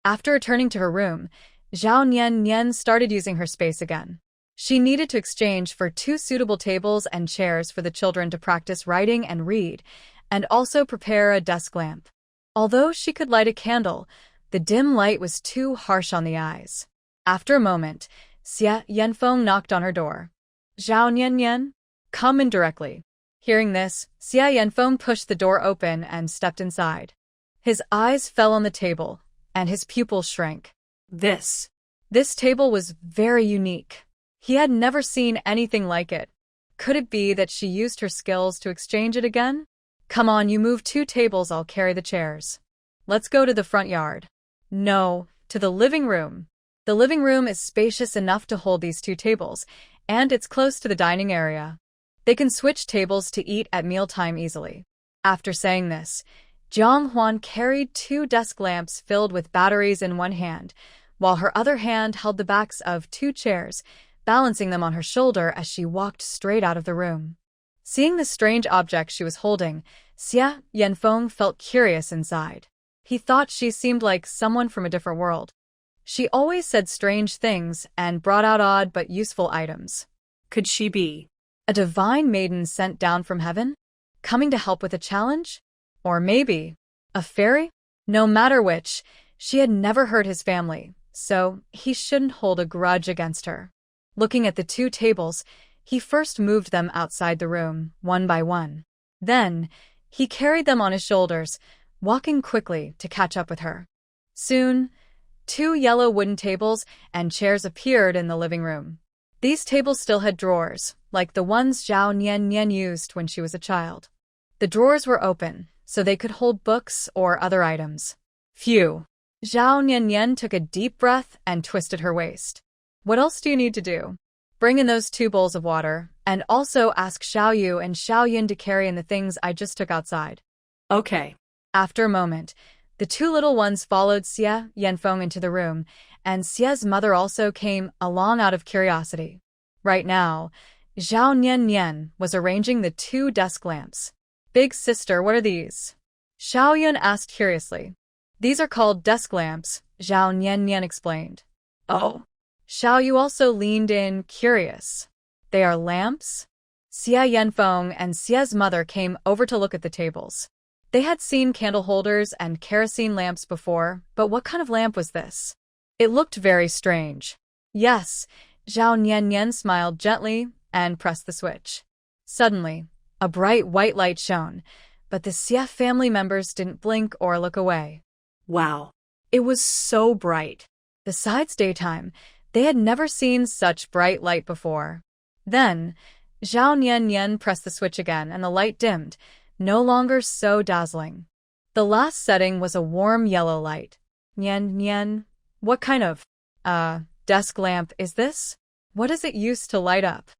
After returning to her room, Zhao Nian started using her space again. She needed to exchange for 2 suitable tables and chairs for the children to practice writing and read, and also prepare a desk lamp. Although she could light a candle, the dim light was too harsh on the eyes. After a moment, Xia Yanfeng knocked on her door. Zhao Nian, come in directly. Hearing this, Xia Yanfeng pushed the door open and stepped inside. His eyes fell on the table, and his pupils shrank. This table was very unique. He had never seen anything like it. Could it be that she used her skills to exchange it again? Come on, you move 2 tables, I'll carry the chairs. Let's go to the front yard. No, to the living room. The living room is spacious enough to hold these 2 tables, and it's close to the dining area. They can switch tables to eat at mealtime easily. After saying this, Jiang Huan carried 2 desk lamps filled with batteries in one hand, while her other hand held the backs of 2 chairs, balancing them on her shoulder as she walked straight out of the room. Seeing the strange object she was holding, Xia Yanfeng felt curious inside. He thought she seemed like someone from a different world. She always said strange things and brought out odd but useful items. Could she be a divine maiden sent down from heaven, coming to help with a challenge? Or maybe a fairy? No matter which, she had never hurt his family, so he shouldn't hold a grudge against her. Looking at the 2 tables, he first moved them outside the room, one by one. Then, he carried them on his shoulders, walking quickly to catch up with her. Soon, 2 yellow wooden tables and chairs appeared in the living room. These tables still had drawers, like the ones Zhao Nian used when she was a child. The drawers were open, so they could hold books or other items. Phew! Zhao Nian took a deep breath and twisted her waist. What else do you need to do? Bring in those 2 bowls of water, and also ask Xiaoyu and Xiaoyin to carry in the things I just took outside. Okay. After a moment, the 2 little ones followed Xia Yanfeng into the room, and Xia's mother also came along out of curiosity. Right now, Zhao Nian was arranging the 2 desk lamps. Big sister, what are these? Xiaoyun asked curiously. These are called desk lamps, Zhao Nian explained. Oh. Xiaoyu also leaned in, curious. They are lamps? Xia Yanfeng and Xia's mother came over to look at the tables. They had seen candle holders and kerosene lamps before, but what kind of lamp was this? It looked very strange. Yes, Zhao Nian smiled gently and pressed the switch. Suddenly, a bright white light shone, but the Xia family members didn't blink or look away. Wow, it was so bright. Besides daytime, they had never seen such bright light before. Then, Zhao Nian pressed the switch again and the light dimmed, no longer so dazzling. The last setting was a warm yellow light. Nian, what kind of, desk lamp is this? What is it used to light up?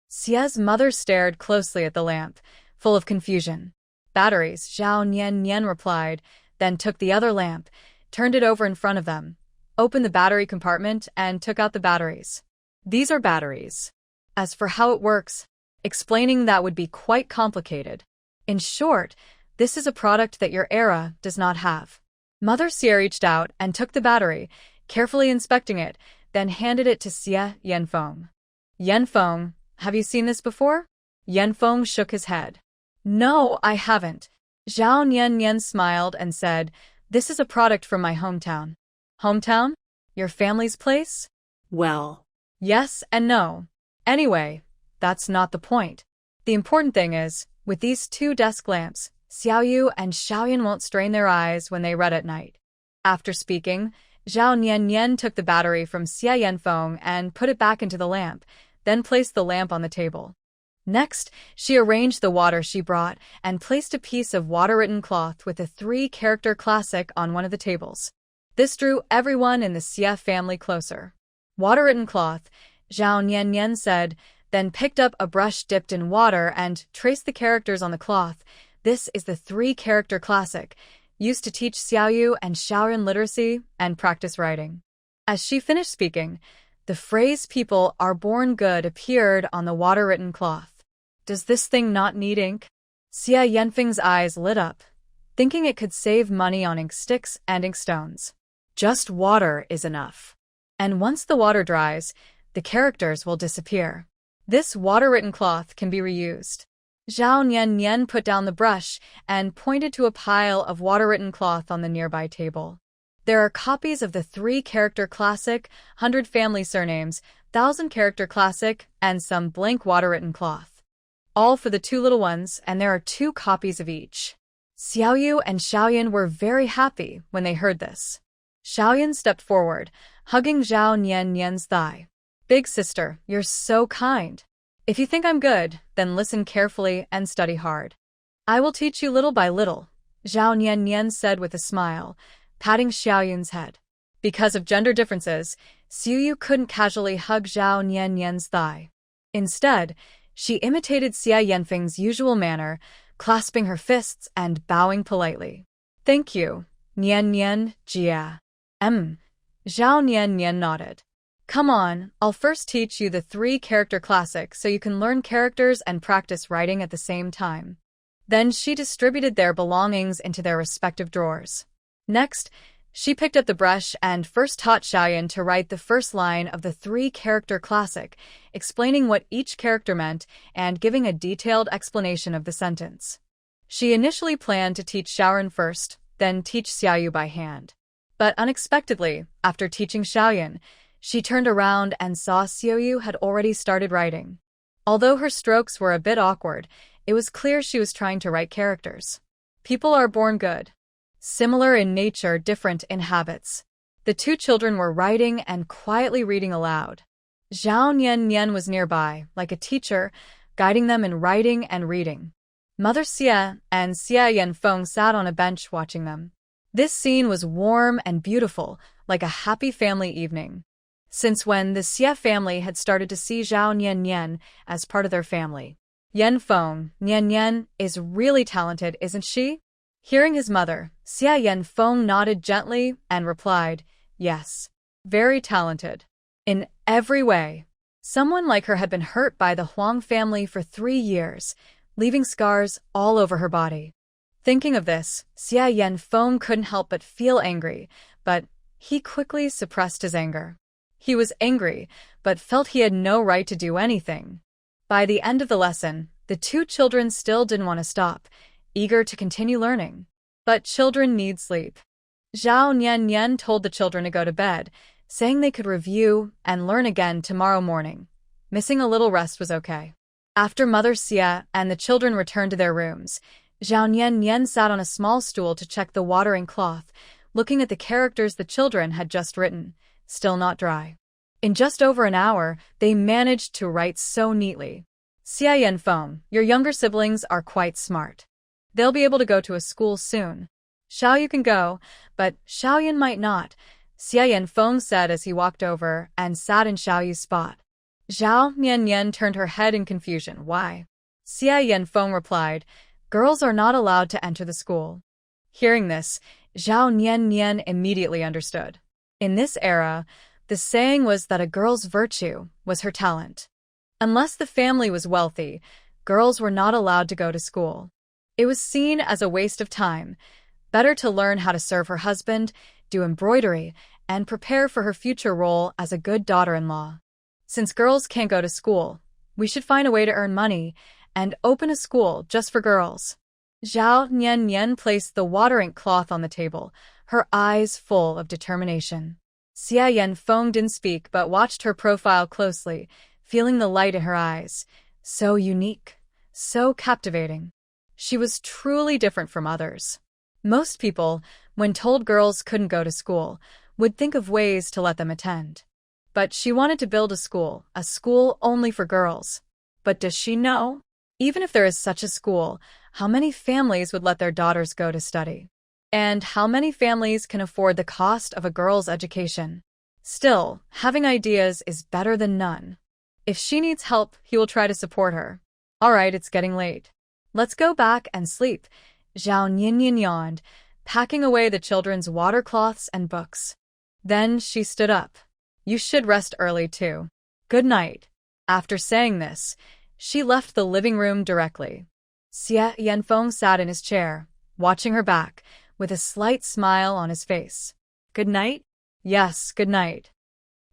Xia's mother stared closely at the lamp, full of confusion. Batteries, Zhao Nian replied, then took the other lamp, turned it over in front of them, opened the battery compartment, and took out the batteries. These are batteries. As for how it works, explaining that would be quite complicated. In short, this is a product that your era does not have. Mother Xia reached out and took the battery, carefully inspecting it, then handed it to Xia Yanfeng. Yanfeng, have you seen this before? Yanfeng shook his head. No, I haven't. Zhao Nian smiled and said, this is a product from my hometown. Hometown? Your family's place? Well, yes and no. Anyway, that's not the point. The important thing is, with these 2 desk lamps, Xiaoyu and Xiaoyin won't strain their eyes when they read at night. After speaking, Zhao Nian took the battery from Xia Yanfeng and put it back into the lamp, then placed the lamp on the table. Next, she arranged the water she brought and placed a piece of water-written cloth with a 3-character classic on one of the tables. This drew everyone in the Xia family closer. Water-written cloth, Zhao Nian said, then picked up a brush dipped in water and traced the characters on the cloth. This is the 3-character classic, used to teach Xiaoyu and Xiaoyin literacy and practice writing. As she finished speaking, the phrase "people are born good" appeared on the water-written cloth. Does this thing not need ink? Xia Yanfeng's eyes lit up, thinking it could save money on ink sticks and ink stones. Just water is enough. And once the water dries, the characters will disappear. This water-written cloth can be reused. Zhao Nian put down the brush and pointed to a pile of water-written cloth on the nearby table. There are copies of the 3-character classic, 100 family surnames, 1,000-character classic, and some blank water-written cloth. All for the 2 little ones, and there are 2 copies of each. Xiaoyu and Xiaoyan were very happy when they heard this. Xiaoyan stepped forward, hugging Zhao Nian's thigh. Big sister, you're so kind. If you think I'm good, then listen carefully and study hard. I will teach you little by little, Zhao Nian said with a smile, patting Xiaoyan's head. Because of gender differences, Xiaoyu couldn't casually hug Zhao Nian's thigh. Instead, she imitated Xia Yanfeng's usual manner, clasping her fists and bowing politely. Thank you, Nian, Jia. Zhao Nian nodded. Come on, I'll first teach you the 3-character classic so you can learn characters and practice writing at the same time. Then she distributed their belongings into their respective drawers. Next, she picked up the brush and first taught Xiaoyan to write the first line of the 3-character classic, explaining what each character meant and giving a detailed explanation of the sentence. She initially planned to teach Xiaoyan first, then teach Xiaoyu by hand. But unexpectedly, after teaching Xiaoyan, she turned around and saw Xiaoyu had already started writing. Although her strokes were a bit awkward, it was clear she was trying to write characters. People are born good. Similar in nature, different in habits. The 2 children were writing and quietly reading aloud. Zhao Nian was nearby, like a teacher, guiding them in writing and reading. Mother Xia and Xia Yanfeng sat on a bench watching them. This scene was warm and beautiful, like a happy family evening. Since when the Xia family had started to see Zhao Nian as part of their family. Yanfeng, Nian is really talented, isn't she? Hearing his mother, Xia Yanfeng nodded gently and replied, yes, very talented. In every way. Someone like her had been hurt by the Huang family for 3 years, leaving scars all over her body. Thinking of this, Xia Yanfeng couldn't help but feel angry, but he quickly suppressed his anger. He was angry, but felt he had no right to do anything. By the end of the lesson, the 2 children still didn't want to stop, eager to continue learning. But children need sleep. Zhao Nian told the children to go to bed, saying they could review and learn again tomorrow morning. Missing a little rest was okay. After Mother Xia and the children returned to their rooms, Zhao Nian sat on a small stool to check the watering cloth, looking at the characters the children had just written, still not dry. In just over an hour, they managed to write so neatly. Xia Yanfeng, your younger siblings are quite smart. They'll be able to go to a school soon. Xiaoyu can go, but Xiaoyan might not, Xia Yanfeng said as he walked over and sat in Xiaoyu's spot. Zhao Nian turned her head in confusion. Why? Xia Yanfeng replied, girls are not allowed to enter the school. Hearing this, Zhao Nian immediately understood. In this era, the saying was that a girl's virtue was her talent. Unless the family was wealthy, girls were not allowed to go to school. It was seen as a waste of time. Better to learn how to serve her husband, do embroidery, and prepare for her future role as a good daughter-in-law. Since girls can't go to school, we should find a way to earn money and open a school just for girls. Zhao Nian placed the watering cloth on the table, her eyes full of determination. Xia Yanfeng didn't speak but watched her profile closely, feeling the light in her eyes. So unique, so captivating. She was truly different from others. Most people, when told girls couldn't go to school, would think of ways to let them attend. But she wanted to build a school only for girls. But does she know? Even if there is such a school, how many families would let their daughters go to study? And how many families can afford the cost of a girl's education? Still, having ideas is better than none. If she needs help, he will try to support her. All right, it's getting late. Let's go back and sleep, Zhao Nian yawned, packing away the children's water cloths and books. Then she stood up. You should rest early too. Good night. After saying this, she left the living room directly. Xia Yanfeng sat in his chair, watching her back, with a slight smile on his face. Good night, Yes, good night.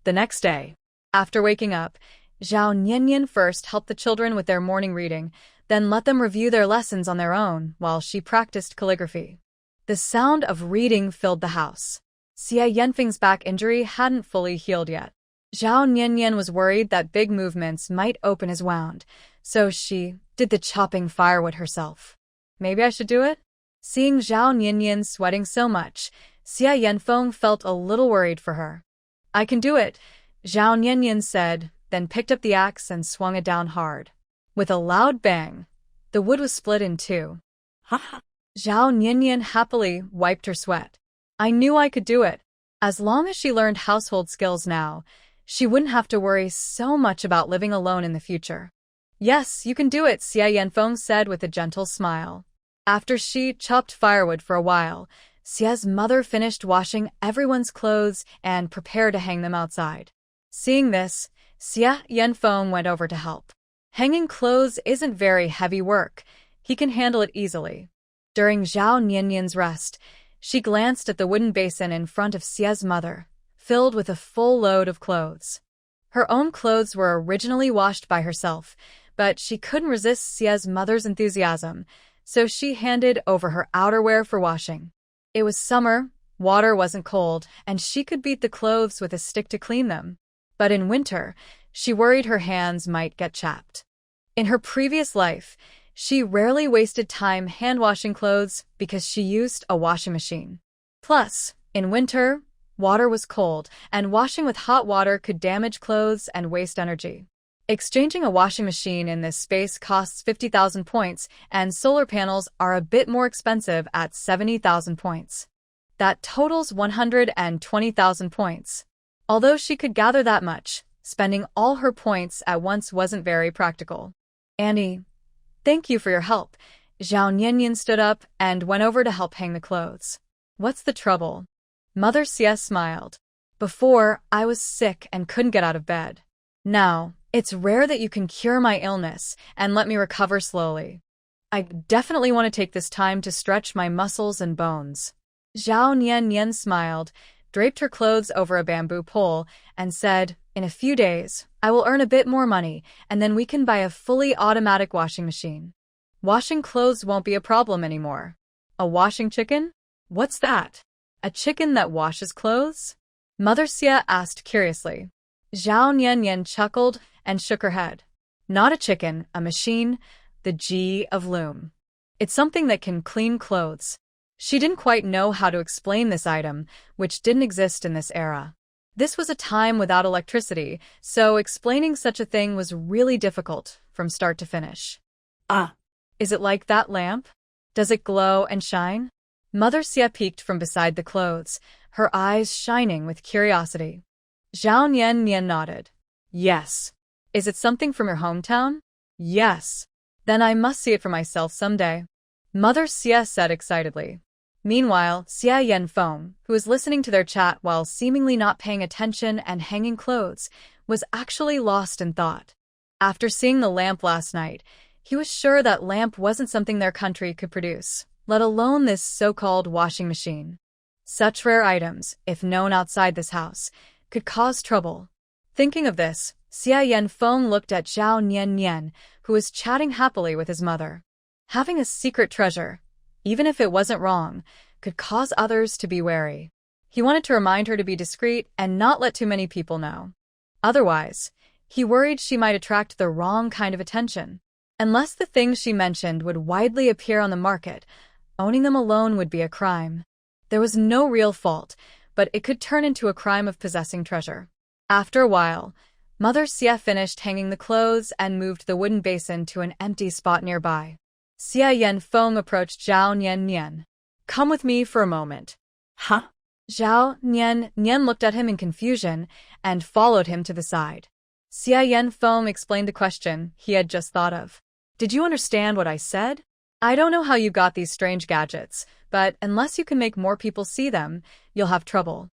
The next day, after waking up, Zhao Niannian first helped the children with their morning reading, then let them review their lessons on their own while she practiced calligraphy. The sound of reading filled the house. Xia Yanfeng's back injury hadn't fully healed yet. Zhao Niannian was worried that big movements might open his wound, so she did the chopping firewood herself. Maybe I should do it? Seeing Zhao Niannian sweating so much, Xia Yanfeng felt a little worried for her. I can do it, Zhao Niannian said, then picked up the axe and swung it down hard. With a loud bang, the wood was split in two. Ha! Zhao Niannian happily wiped her sweat. I knew I could do it. As long as she learned household skills now, she wouldn't have to worry so much about living alone in the future. Yes, you can do it, Xia Yanfeng said with a gentle smile. After she chopped firewood for a while, Xia's mother finished washing everyone's clothes and prepared to hang them outside. Seeing this, Xia Yanfeng went over to help. Hanging clothes isn't very heavy work. He can handle it easily. During Zhao Niannian's rest, she glanced at the wooden basin in front of Xia's mother, filled with a full load of clothes. Her own clothes were originally washed by herself, but she couldn't resist Xia's mother's enthusiasm, so she handed over her outerwear for washing. It was summer, water wasn't cold, and she could beat the clothes with a stick to clean them. But in winter, she worried her hands might get chapped. In her previous life, she rarely wasted time hand-washing clothes because she used a washing machine. Plus, in winter, water was cold, and washing with hot water could damage clothes and waste energy. Exchanging a washing machine in this space costs 50,000 points, and solar panels are a bit more expensive at 70,000 points. That totals 120,000 points. Although she could gather that much, spending all her points at once wasn't very practical. Annie, thank you for your help. Zhao Niannian stood up and went over to help hang the clothes. What's the trouble? Mother Xia smiled. Before, I was sick and couldn't get out of bed. Now, it's rare that you can cure my illness and let me recover slowly. I definitely want to take this time to stretch my muscles and bones. Zhao Niannian smiled, draped her clothes over a bamboo pole, and said, in a few days, I will earn a bit more money, and then we can buy a fully automatic washing machine. Washing clothes won't be a problem anymore. A washing chicken? What's that? A chicken that washes clothes? Mother Xia asked curiously. Zhao Niannian chuckled and shook her head. Not a chicken, a machine, the G of loom. It's something that can clean clothes. She didn't quite know how to explain this item, which didn't exist in this era. This was a time without electricity, so explaining such a thing was really difficult from start to finish. Is it like that lamp? Does it glow and shine? Mother Xia peeked from beside the clothes, her eyes shining with curiosity. Zhao Niannian nodded. Yes. Is it something from your hometown? Yes. Then I must see it for myself someday. Mother Xia said excitedly. Meanwhile, Xia Yanfeng, who was listening to their chat while seemingly not paying attention and hanging clothes, was actually lost in thought. After seeing the lamp last night, he was sure that lamp wasn't something their country could produce, let alone this so-called washing machine. Such rare items, if known outside this house, could cause trouble. Thinking of this, Xia Yanfeng looked at Zhao Niannian, who was chatting happily with his mother. Having a secret treasure, even if it wasn't wrong, could cause others to be wary. He wanted to remind her to be discreet and not let too many people know. Otherwise, he worried she might attract the wrong kind of attention. Unless the things she mentioned would widely appear on the market, owning them alone would be a crime. There was no real fault, but it could turn into a crime of possessing treasure. After a while, Mother Xia finished hanging the clothes and moved the wooden basin to an empty spot nearby. Xia Yanfeng approached Zhao Niannian. Come with me for a moment. Huh? Zhao Niannian looked at him in confusion and followed him to the side. Xia Yanfeng explained the question he had just thought of. Did you understand what I said? I don't know how you got these strange gadgets, but unless you can make more people see them, you'll have trouble.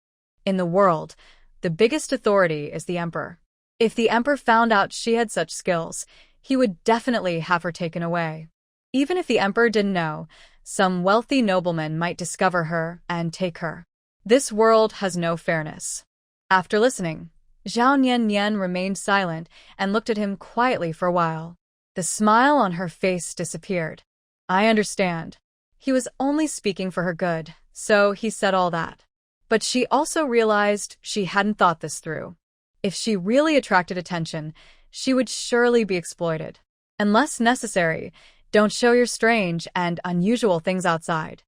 In the world, the biggest authority is the emperor. If the emperor found out she had such skills, he would definitely have her taken away. Even if the emperor didn't know, some wealthy nobleman might discover her and take her. This world has no fairness. After listening, Zhao Nian remained silent and looked at him quietly for a while. The smile on her face disappeared. I understand. He was only speaking for her good, so he said all that. But she also realized she hadn't thought this through. If she really attracted attention, she would surely be exploited. Unless necessary, don't show your strange and unusual things outside.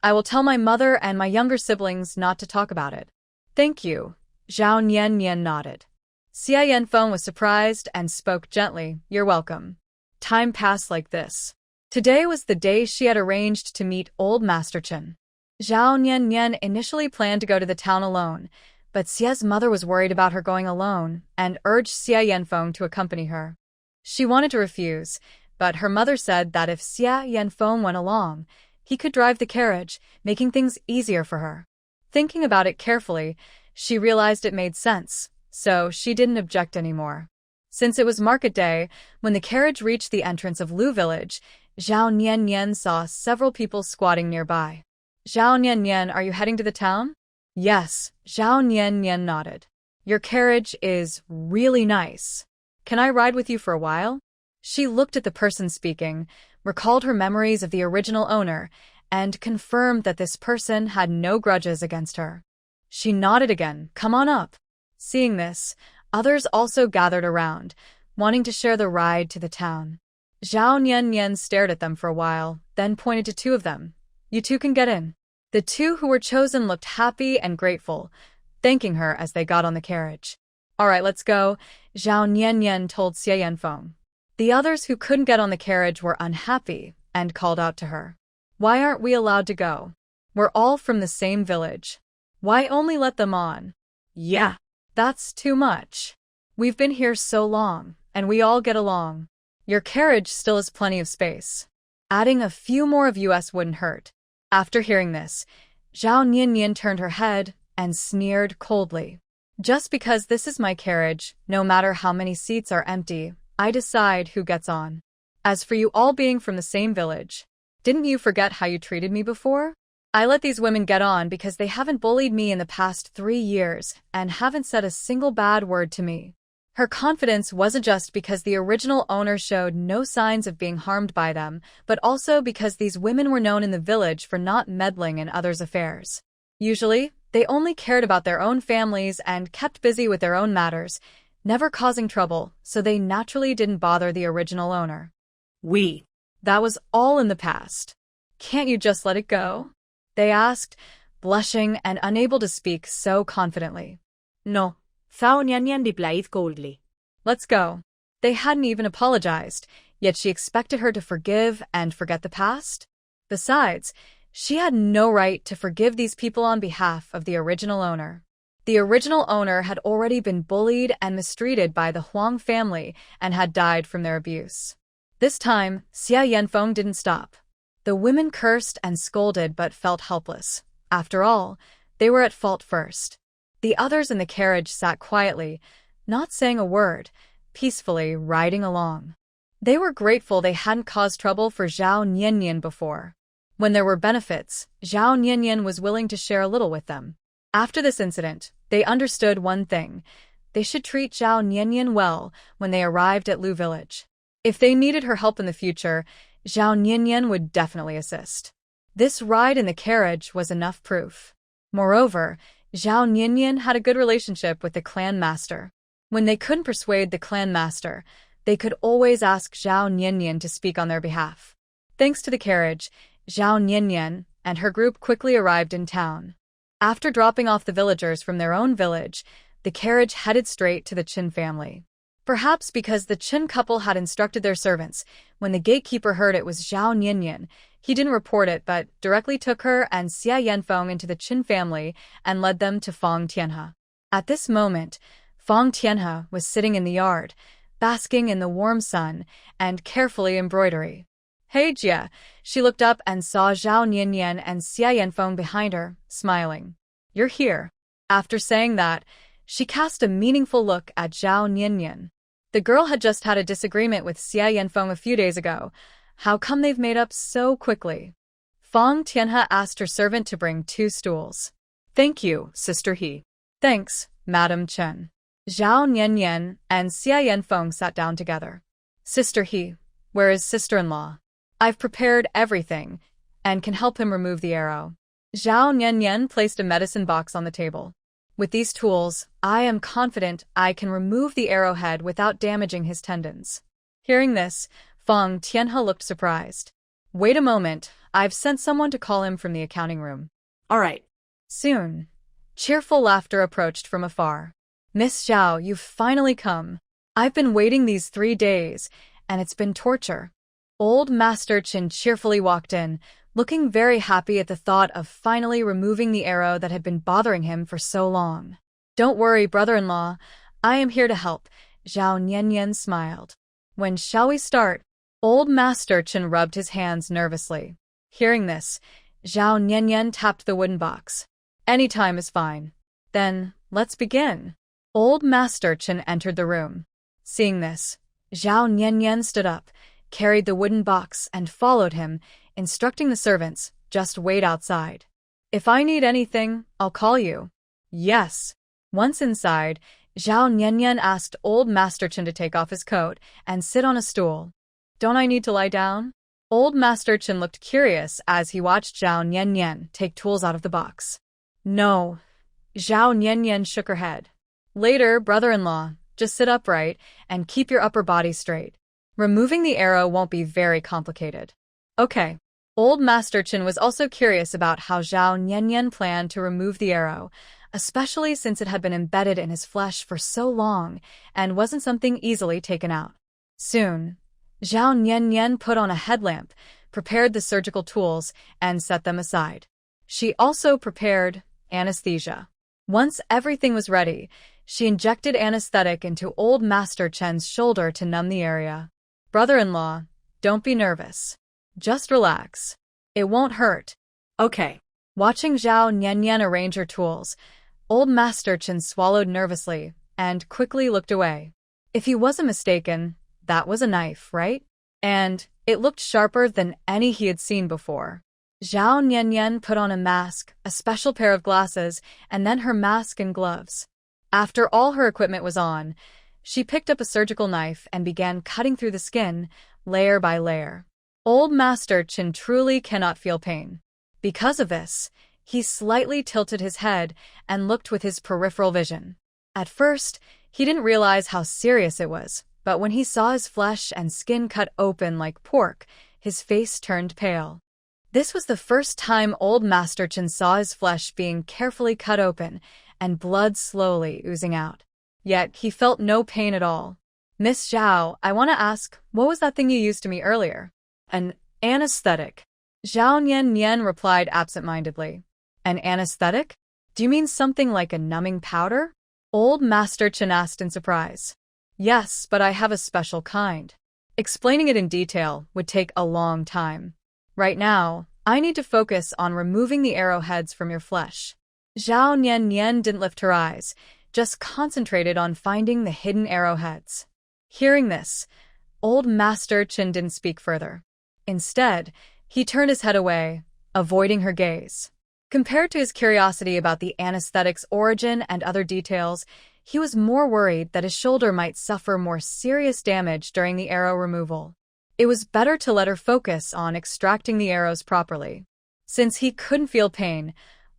I will tell my mother and my younger siblings not to talk about it. Thank you. Zhao Nian nodded. Xia Yanfeng was surprised and spoke gently, You're welcome. Time passed like this. Today was the day she had arranged to meet old Master Chen. Zhao Nian initially planned to go to the town alone, but Xia's mother was worried about her going alone and urged Xia Yanfeng to accompany her. She wanted to refuse, but her mother said that if Xia Yanfeng went along, he could drive the carriage, making things easier for her. Thinking about it carefully, she realized it made sense, so she didn't object anymore. Since it was market day, when the carriage reached the entrance of Lu village, Zhao Nian saw several people squatting nearby. Zhao Nian, are you heading to the town? Yes, Zhao Nian nodded. Your carriage is really nice. Can I ride with you for a while? She looked at the person speaking, recalled her memories of the original owner, and confirmed that this person had no grudges against her. She nodded again, Come on up. Seeing this, others also gathered around, wanting to share the ride to the town. Zhao Nian stared at them for a while, then pointed to two of them. You two can get in. The two who were chosen looked happy and grateful, thanking her as they got on the carriage. All right, let's go, Zhao Nian told Xia Yanfeng. The others who couldn't get on the carriage were unhappy and called out to her. Why aren't we allowed to go? We're all from the same village. Why only let them on? Yeah, that's too much. We've been here so long, and we all get along. Your carriage still has plenty of space. Adding a few more of us wouldn't hurt. After hearing this, Zhao Nian turned her head and sneered coldly. Just because this is my carriage, no matter how many seats are empty, I decide who gets on. As for you all being from the same village, didn't you forget how you treated me before? I let these women get on because they haven't bullied me in the past 3 years and haven't said a single bad word to me. Her confidence wasn't just because the original owner showed no signs of being harmed by them, but also because these women were known in the village for not meddling in others' affairs. Usually, they only cared about their own families and kept busy with their own matters, never causing trouble, so they naturally didn't bother the original owner. That was all in the past. Can't you just let it go? They asked, blushing and unable to speak so confidently. No, Zhao Nian replied coldly. Let's go. They hadn't even apologized, yet she expected her to forgive and forget the past? Besides, she had no right to forgive these people on behalf of the original owner. The original owner had already been bullied and mistreated by the Huang family and had died from their abuse. This time, Xia Yanfeng didn't stop. The women cursed and scolded but felt helpless. After all, they were at fault first. The others in the carriage sat quietly, not saying a word, peacefully riding along. They were grateful they hadn't caused trouble for Zhao Nian before. When there were benefits, Zhao Nian was willing to share a little with them. After this incident, they understood one thing. They should treat Zhao Nian well when they arrived at Lu village. If they needed her help in the future, Zhao Nian would definitely assist. This ride in the carriage was enough proof. Moreover, Zhao Nian had a good relationship with the clan master. When they couldn't persuade the clan master, they could always ask Zhao Nian to speak on their behalf. Thanks to the carriage, Zhao Nian and her group quickly arrived in town. After dropping off the villagers from their own village, the carriage headed straight to the Qin family. Perhaps because the Qin couple had instructed their servants, when the gatekeeper heard it was Zhao Nian, he didn't report it but directly took her and Xia Yanfeng into the Qin family and led them to Fang Tianhe. At this moment, Fang Tianhe was sitting in the yard, basking in the warm sun and carefully embroidering. Hey Jia, she looked up and saw Zhao Nian and Xia Yanfeng behind her, smiling. You're here. After saying that, she cast a meaningful look at Zhao Nian. The girl had just had a disagreement with Xia Yanfeng a few days ago. How come they've made up so quickly? Fang Tianhe asked her servant to bring 2 stools. Thank you, Sister He. Thanks, Madam Chen. Zhao Nianyan and Xia Yanfeng sat down together. Sister He, where is sister-in-law? I've prepared everything and can help him remove the arrow. Zhao Nianyan placed a medicine box on the table. With these tools, I am confident I can remove the arrowhead without damaging his tendons. Hearing this, Feng Tianhe looked surprised. Wait a moment, I've sent someone to call him from the accounting room. All right. Soon, cheerful laughter approached from afar. Miss Zhao, you've finally come. I've been waiting these 3 days, and it's been torture. Old Master Qin cheerfully walked in, looking very happy at the thought of finally removing the arrow that had been bothering him for so long. Don't worry, brother-in-law. I am here to help. Zhao Nianyan smiled. When shall we start? Old Master Qin rubbed his hands nervously. Hearing this, Zhao Nianyan tapped the wooden box. Any time is fine. Then, let's begin. Old Master Qin entered the room. Seeing this, Zhao Nianyan stood up, carried the wooden box, and followed him, instructing the servants, just wait outside. If I need anything, I'll call you. Yes. Once inside, Zhao Nianyan asked Old Master Qin to take off his coat and sit on a stool. Don't I need to lie down? Old Master Qin looked curious as he watched Zhao Nianyan take tools out of the box. No. Zhao Nianyan shook her head. Later, brother-in-law, just sit upright and keep your upper body straight. Removing the arrow won't be very complicated. Okay. Old Master Qin was also curious about how Zhao Nianyan planned to remove the arrow, especially since it had been embedded in his flesh for so long and wasn't something easily taken out. Soon, Zhao Nianyan put on a headlamp, prepared the surgical tools, and set them aside. She also prepared anesthesia. Once everything was ready, she injected anesthetic into Old Master Chen's shoulder to numb the area. Brother-in-law, don't be nervous. Just relax. It won't hurt. Okay. Watching Zhao Nianyan arrange her tools, Old Master Chen swallowed nervously and quickly looked away. If he wasn't mistaken, that was a knife, right? And it looked sharper than any he had seen before. Zhao Nianyan put on a mask, a special pair of glasses, and then her mask and gloves. After all her equipment was on, she picked up a surgical knife and began cutting through the skin, layer by layer. Old Master Qin truly cannot feel pain. Because of this, he slightly tilted his head and looked with his peripheral vision. At first, he didn't realize how serious it was, but when he saw his flesh and skin cut open like pork, his face turned pale. This was the first time Old Master Qin saw his flesh being carefully cut open and blood slowly oozing out. Yet he felt no pain at all. Miss Zhao, I want to ask, what was that thing you used to me earlier? An anesthetic. Zhao Nianyan replied absent-mindedly. An anesthetic? Do you mean something like a numbing powder? Old Master Qin asked in surprise. Yes, but I have a special kind. Explaining it in detail would take a long time. Right now, I need to focus on removing the arrowheads from your flesh. Zhao Nianyan didn't lift her eyes, just concentrated on finding the hidden arrowheads. Hearing this, Old Master Qin didn't speak further. Instead, he turned his head away, avoiding her gaze. Compared to his curiosity about the anesthetic's origin and other details, he was more worried that his shoulder might suffer more serious damage during the arrow removal. It was better to let her focus on extracting the arrows properly. Since he couldn't feel pain,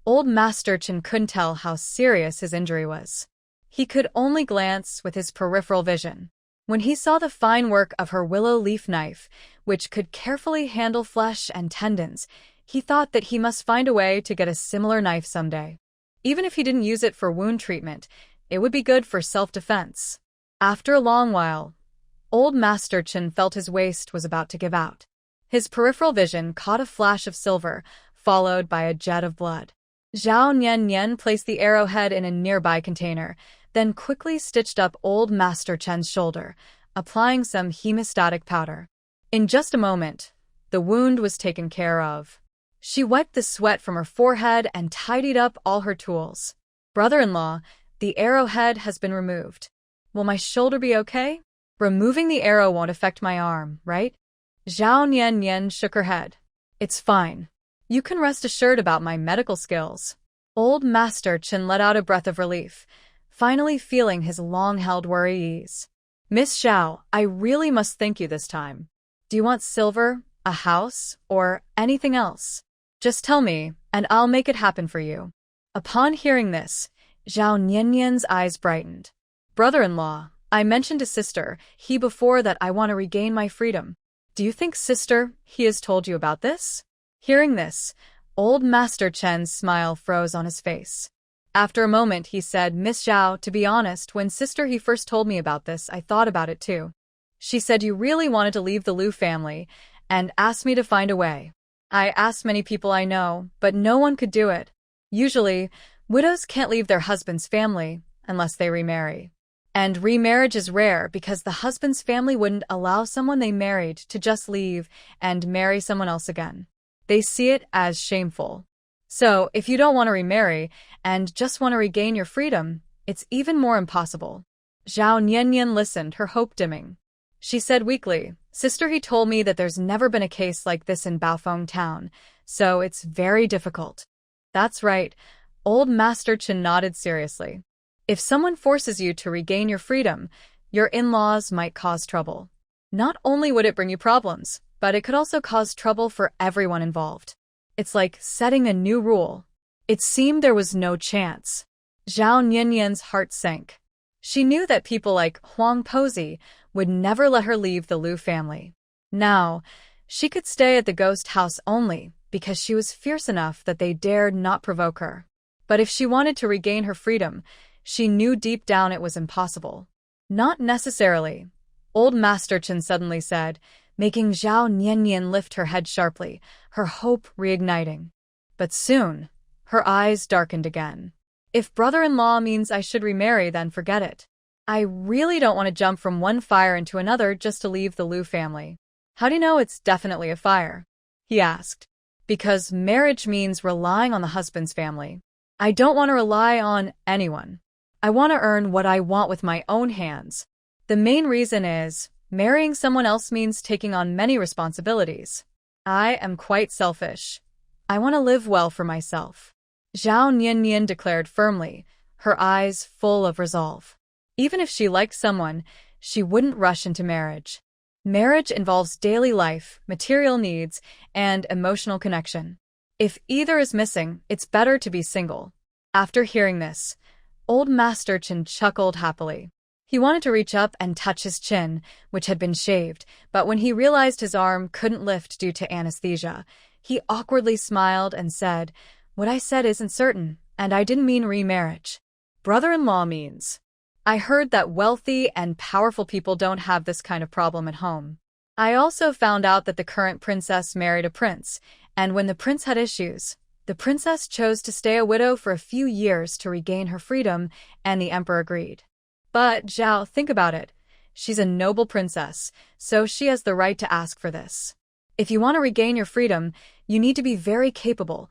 Old Master Qin couldn't tell how serious his injury was. He could only glance with his peripheral vision. When he saw the fine work of her willow leaf knife, which could carefully handle flesh and tendons, he thought that he must find a way to get a similar knife someday. Even if he didn't use it for wound treatment, it would be good for self-defense. After a long while, Old Master Qin felt his waist was about to give out. His peripheral vision caught a flash of silver, followed by a jet of blood. Zhao Nianyan placed the arrowhead in a nearby container, then quickly stitched up Old Master Chen's shoulder, applying some hemostatic powder. In just a moment, the wound was taken care of. She wiped the sweat from her forehead and tidied up all her tools. Brother-in-law, the arrowhead has been removed. Will my shoulder be okay? Removing the arrow won't affect my arm, right? Zhao Nianyan shook her head. It's fine. You can rest assured about my medical skills. Old Master Chen let out a breath of relief, finally feeling his long-held worry ease. Miss Xiao, I really must thank you this time. Do you want silver, a house, or anything else? Just tell me, and I'll make it happen for you. Upon hearing this, Zhao Niannian's eyes brightened. Brother-in-law, I mentioned to Sister He before that I want to regain my freedom. Do you think Sister He has told you about this? Hearing this, old Master Chen's smile froze on his face. After a moment, he said, Miss Zhao, to be honest, when Sister He first told me about this, I thought about it too. She said you really wanted to leave the Liu family and asked me to find a way. I asked many people I know, but no one could do it. Usually, widows can't leave their husband's family unless they remarry. And remarriage is rare because the husband's family wouldn't allow someone they married to just leave and marry someone else again. They see it as shameful. So, if you don't want to remarry and just want to regain your freedom, it's even more impossible. Zhao Niannian listened, her hope dimming. She said weakly, Sister He told me that there's never been a case like this in Baofeng town, so it's very difficult. That's right. Old Master Chen nodded seriously. If someone forces you to regain your freedom, your in-laws might cause trouble. Not only would it bring you problems, but it could also cause trouble for everyone involved. It's like setting a new rule. It seemed there was no chance. Zhao Niannian's heart sank. She knew that people like Huang Pozi would never let her leave the Liu family. Now, she could stay at the ghost house only because she was fierce enough that they dared not provoke her. But if she wanted to regain her freedom, she knew deep down it was impossible. Not necessarily, Old Master Chen suddenly said, making Zhao Niannian lift her head sharply, her hope reigniting. But soon, her eyes darkened again. If brother-in-law means I should remarry, then forget it. I really don't want to jump from one fire into another just to leave the Liu family. How do you know it's definitely a fire? He asked. Because marriage means relying on the husband's family. I don't want to rely on anyone. I want to earn what I want with my own hands. The main reason is, marrying someone else means taking on many responsibilities. I am quite selfish. I want to live well for myself. Zhao Niannian declared firmly, her eyes full of resolve. Even if she liked someone, she wouldn't rush into marriage. Marriage involves daily life, material needs, and emotional connection. If either is missing, it's better to be single. After hearing this, Old Master Chen chuckled happily. He wanted to reach up and touch his chin, which had been shaved, but when he realized his arm couldn't lift due to anesthesia, he awkwardly smiled and said, What I said isn't certain, and I didn't mean remarriage. Brother-in-law means. I heard that wealthy and powerful people don't have this kind of problem at home. I also found out that the current princess married a prince, and when the prince had issues, the princess chose to stay a widow for a few years to regain her freedom, and the emperor agreed. But, Zhao, think about it. She's a noble princess, so she has the right to ask for this. If you want to regain your freedom, you need to be very capable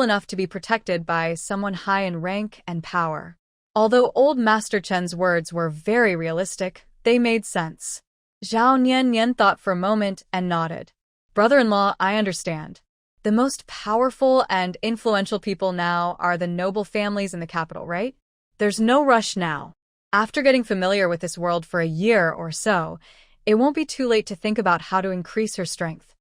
enough to be protected by someone high in rank and power. Although Old Master Chen's words were very realistic, they made sense. Zhao Niannian thought for a moment and nodded. Brother-in-law, I understand. The most powerful and influential people now are the noble families in the capital, right? There's no rush now. After getting familiar with this world for a year or so, it won't be too late to think about how to increase her strength.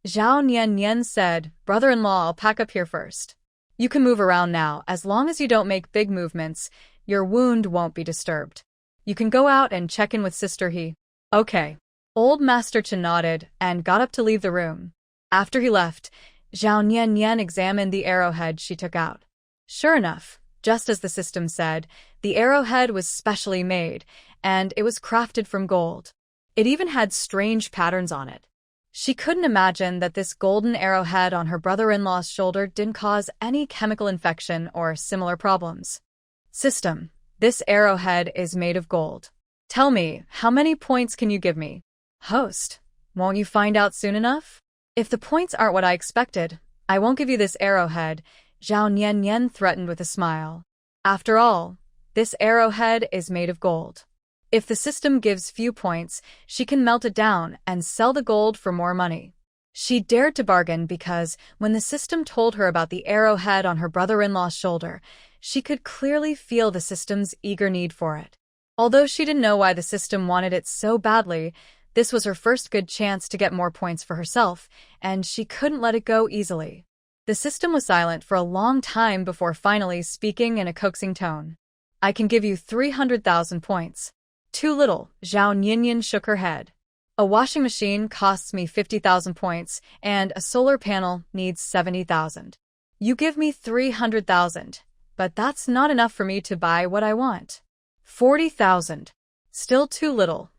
Zhao Niannian said, Brother-in-law, I'll pack up here first. You can move around now. As long as you don't make big movements, your wound won't be disturbed. You can go out and check in with Sister He. Okay. Old Master Chen nodded and got up to leave the room. After he left, Zhao Niannian examined the arrowhead she took out. Sure enough, just as the system said, the arrowhead was specially made, and it was crafted from gold. It even had strange patterns on it. She couldn't imagine that this golden arrowhead on her brother-in-law's shoulder didn't cause any chemical infection or similar problems. System, this arrowhead is made of gold. Tell me, how many points can you give me? Host, won't you find out soon enough? If the points aren't what I expected, I won't give you this arrowhead, Zhao Niannian threatened with a smile. After all, this arrowhead is made of gold. If the system gives few points, she can melt it down and sell the gold for more money. She dared to bargain because when the system told her about the arrowhead on her brother-in-law's shoulder, she could clearly feel the system's eager need for it. Although she didn't know why the system wanted it so badly, this was her first good chance to get more points for herself, and she couldn't let it go easily. The system was silent for a long time before finally speaking in a coaxing tone. I can give you 300,000 points. Too little, Zhao Nianyan shook her head. A washing machine costs me 50,000 points, and a solar panel needs 70,000. You give me 300,000, but that's not enough for me to buy what I want. 40,000. Still too little.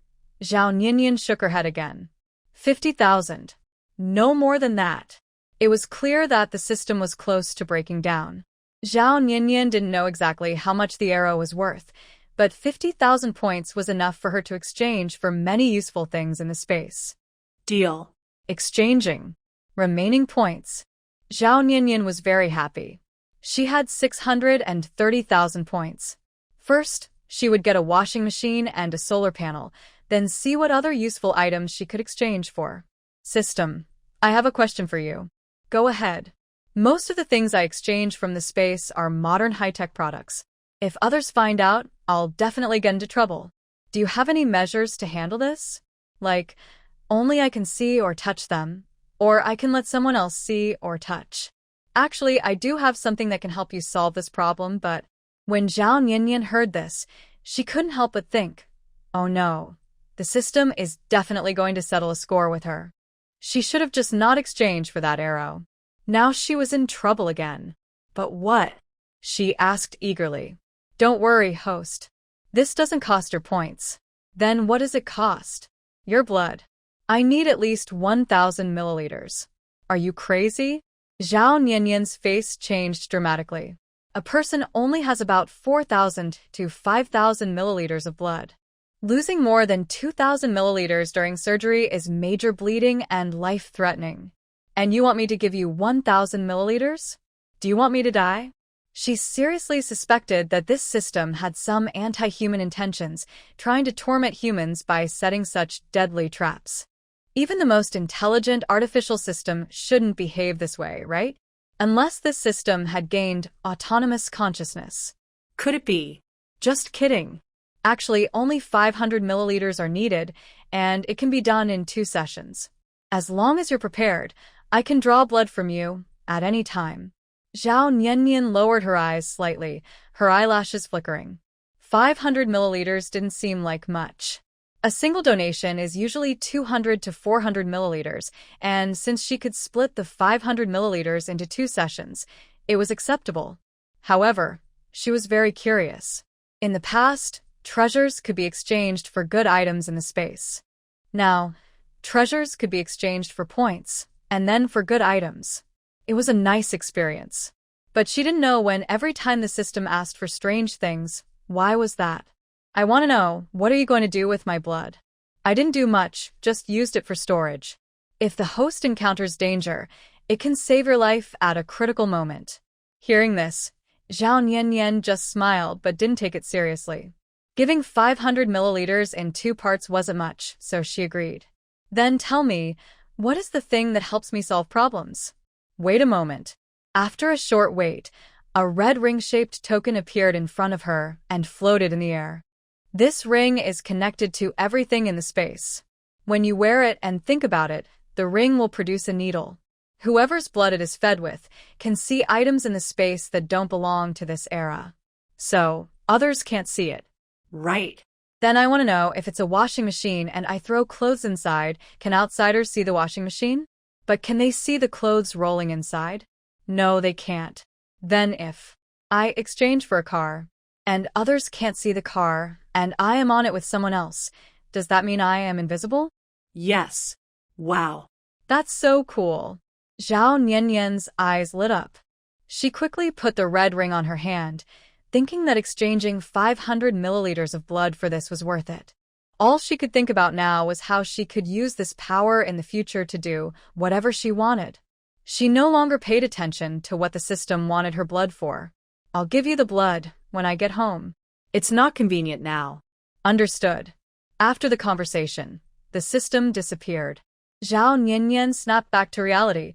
Zhao Nianyan shook her head again. 50,000. No more than that. It was clear that the system was close to breaking down. Zhao Nianyan didn't know exactly how much the arrow was worth, but 50,000 points was enough for her to exchange for many useful things in the space. Deal. Exchanging. Remaining points. Zhao Nianyan was very happy. She had 630,000 points. First, she would get a washing machine and a solar panel, then see what other useful items she could exchange for. System, I have a question for you. Go ahead. Most of the things I exchange from the space are modern high-tech products. If others find out, I'll definitely get into trouble. Do you have any measures to handle this? Like, only I can see or touch them, or I can let someone else see or touch. Actually, I do have something that can help you solve this problem, but when Zhao Nianyan heard this, she couldn't help but think, oh no, the system is definitely going to settle a score with her. She should have just not exchanged for that arrow. Now she was in trouble again. But what? She asked eagerly. Don't worry, host. This doesn't cost your points. Then what does it cost? Your blood. I need at least 1,000 milliliters. Are you crazy? Zhao Nianyan's face changed dramatically. A person only has about 4,000 to 5,000 milliliters of blood. Losing more than 2,000 milliliters during surgery is major bleeding and life-threatening. And you want me to give you 1,000 milliliters? Do you want me to die? She seriously suspected that this system had some anti-human intentions, trying to torment humans by setting such deadly traps. Even the most intelligent artificial system shouldn't behave this way, right? Unless this system had gained autonomous consciousness. Could it be? Just kidding. Actually, only 500 milliliters are needed, and it can be done in 2 sessions. As long as you're prepared, I can draw blood from you at any time. Zhao Nianyan lowered her eyes slightly, her eyelashes flickering. 500 milliliters didn't seem like much. A single donation is usually 200 to 400 milliliters, and since she could split the 500 milliliters into 2 sessions, it was acceptable. However, she was very curious. In the past, treasures could be exchanged for good items in the space. Now, treasures could be exchanged for points, and then for good items. It was a nice experience. But she didn't know when every time the system asked for strange things, why was that? I want to know, what are you going to do with my blood? I didn't do much, just used it for storage. If the host encounters danger, it can save your life at a critical moment. Hearing this, Zhao Nianyan just smiled but didn't take it seriously. Giving 500 milliliters in 2 parts wasn't much, so she agreed. Then tell me, what is the thing that helps me solve problems? Wait a moment. After a short wait, a red ring-shaped token appeared in front of her and floated in the air. This ring is connected to everything in the space. When you wear it and think about it, the ring will produce a needle. Whoever's blood it is fed with can see items in the space that don't belong to this era. So, others can't see it. Right. Then I want to know, if it's a washing machine and I throw clothes inside, can outsiders see the washing machine? But can they see the clothes rolling inside? No, they can't. Then if I exchange for a car, and others can't see the car, and I am on it with someone else, does that mean I am invisible? Yes. Wow. That's so cool. Zhao Nianyan's eyes lit up. She quickly put the red ring on her hand, thinking that exchanging 500 milliliters of blood for this was worth it. All she could think about now was how she could use this power in the future to do whatever she wanted. She no longer paid attention to what the system wanted her blood for. I'll give you the blood when I get home. It's not convenient now. Understood. After the conversation, the system disappeared. Zhao Nianyan snapped back to reality,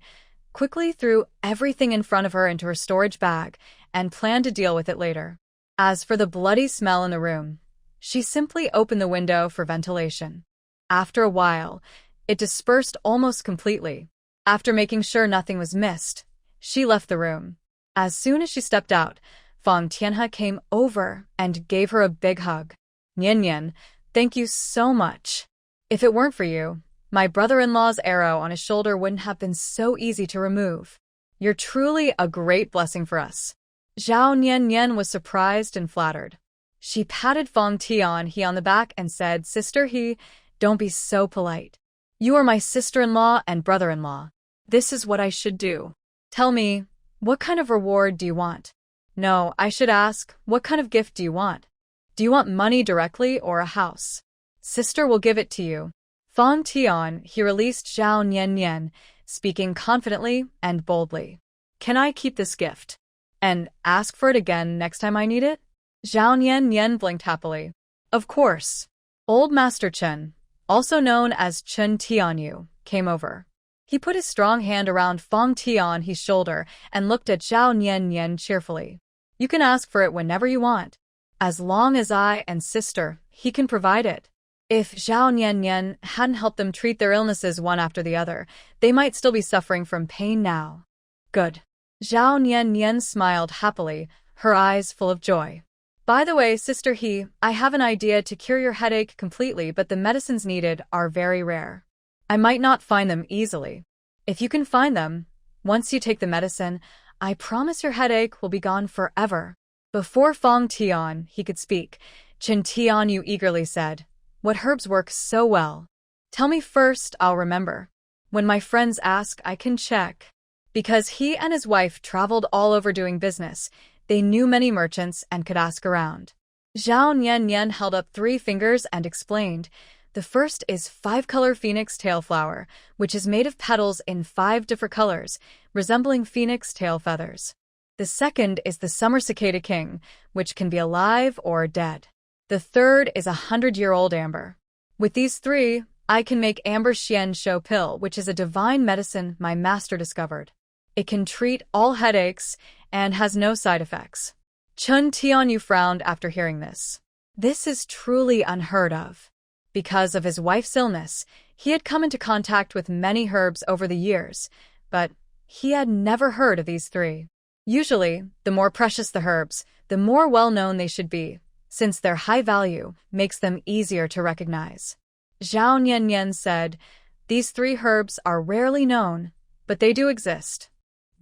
quickly threw everything in front of her into her storage bag, and planned to deal with it later. As for the bloody smell in the room, she simply opened the window for ventilation. After a while, it dispersed almost completely. After making sure nothing was missed, she left the room. As soon as she stepped out, Fang Tianhe came over and gave her a big hug. Nian, thank you so much. If it weren't for you, my brother-in-law's arrow on his shoulder wouldn't have been so easy to remove. You're truly a great blessing for us. Zhao Nian was surprised and flattered. She patted Fang Tianhe on the back and said, Sister He, don't be so polite. You are my sister-in-law and brother-in-law. This is what I should do. Tell me, what kind of reward do you want? No, I should ask, what kind of gift do you want? Do you want money directly or a house? Sister will give it to you. Fang Tianhe released Zhao Nian, speaking confidently and boldly. Can I keep this gift? And ask for it again next time I need it? Zhao Nian blinked happily. Of course. Old Master Chen, also known as Chen Tianyu, came over. He put his strong hand around Fang Tianhe's shoulder and looked at Zhao Nian cheerfully. You can ask for it whenever you want. As long as I and Sister He can provide it. If Zhao Nian hadn't helped them treat their illnesses one after the other, they might still be suffering from pain now. Good. Zhao Nian smiled happily, her eyes full of joy. By the way, Sister He, I have an idea to cure your headache completely, but the medicines needed are very rare. I might not find them easily. If you can find them, once you take the medicine, I promise your headache will be gone forever. Before Fang Tianhe could speak, Chen Tianyu eagerly said, What herbs work so well? Tell me first, I'll remember. When my friends ask, I can check. Because he and his wife traveled all over doing business, they knew many merchants and could ask around. Zhao Nian held up 3 fingers and explained, The first is 5-color phoenix tail flower, which is made of petals in 5 different colors, resembling phoenix tail feathers. The second is the summer cicada king, which can be alive or dead. The third is a 100-year-old amber. With these 3, I can make amber xian shou pill, which is a divine medicine my master discovered. It can treat all headaches and has no side effects. Chen Tianyu frowned after hearing this. This is truly unheard of. Because of his wife's illness, he had come into contact with many herbs over the years, but he had never heard of these 3. Usually, the more precious the herbs, the more well-known they should be, since their high value makes them easier to recognize. Zhao Nian said, These 3 herbs are rarely known, but they do exist.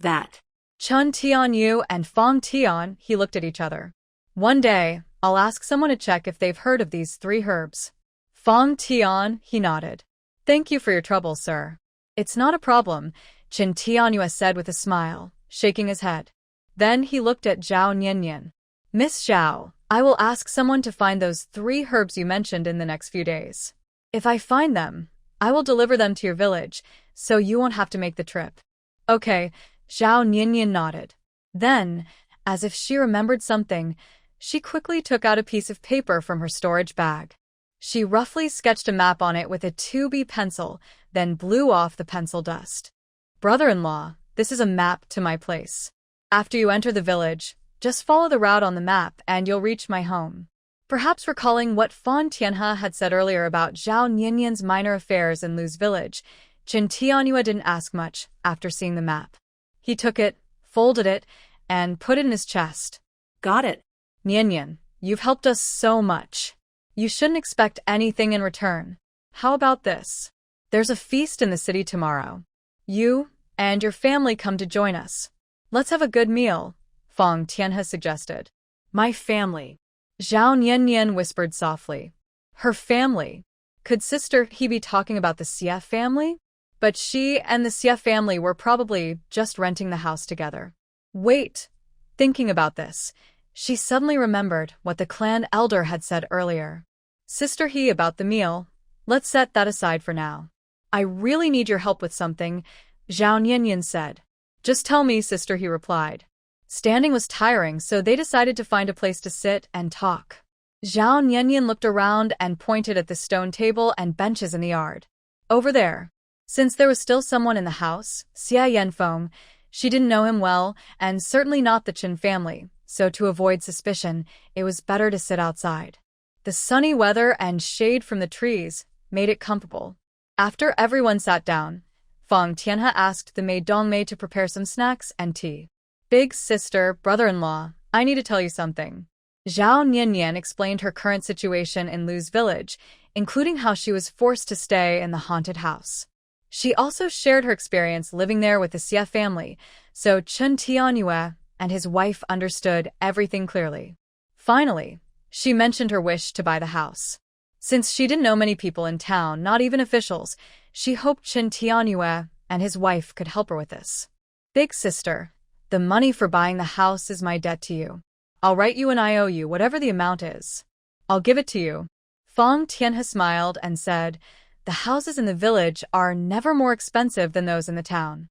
That. Chen Tianyu and Fang Tianhe looked at each other. One day, I'll ask someone to check if they've heard of these 3 herbs. Fang Tianhe nodded. Thank you for your trouble, sir. It's not a problem, Chen Tianyu said with a smile, shaking his head. Then he looked at Zhao Nian. Miss Zhao, I will ask someone to find those 3 herbs you mentioned in the next few days. If I find them, I will deliver them to your village, so you won't have to make the trip. Okay, Zhao Nian nodded. Then, as if she remembered something, she quickly took out a piece of paper from her storage bag. She roughly sketched a map on it with a 2B pencil, then blew off the pencil dust. Brother-in-law, this is a map to my place. After you enter the village, just follow the route on the map and you'll reach my home. Perhaps recalling what Fang Tianhe had said earlier about Zhao Nian's minor affairs in Lu's village, Chen Tianyu didn't ask much after seeing the map. He took it, folded it, and put it in his chest. Got it. Nian, you've helped us so much. You shouldn't expect anything in return. How about this? There's a feast in the city tomorrow. You and your family come to join us. Let's have a good meal, Fang Tianhe suggested. My family. Zhao Nian whispered softly. Her family. Could Sister He be talking about the Xie family? But she and the Xie family were probably just renting the house together. Wait. Thinking about this, she suddenly remembered what the clan elder had said earlier. Sister He about the meal. Let's set that aside for now. I really need your help with something, Zhao Nian said. Just tell me, Sister He replied. Standing was tiring, so they decided to find a place to sit and talk. Zhao Nian looked around and pointed at the stone table and benches in the yard. Over there. Since there was still someone in the house, Xia Yanfeng, she didn't know him well, and certainly not the Chen family, so to avoid suspicion, it was better to sit outside. The sunny weather and shade from the trees made it comfortable. After everyone sat down, Fang Tianhe asked the maid Dongmei to prepare some snacks and tea. Big sister, brother-in-law, I need to tell you something. Zhao Niannian explained her current situation in Lu's village, including how she was forced to stay in the haunted house. She also shared her experience living there with the Xia family, so Chen Tianyue and his wife understood everything clearly. Finally, she mentioned her wish to buy the house. Since she didn't know many people in town, not even officials, she hoped Chen Tianyue and his wife could help her with this. Big sister, the money for buying the house is my debt to you. I'll write you an IOU, whatever the amount is. I'll give it to you. Fang Tianhe smiled and said, the houses in the village are never more expensive than those in the town.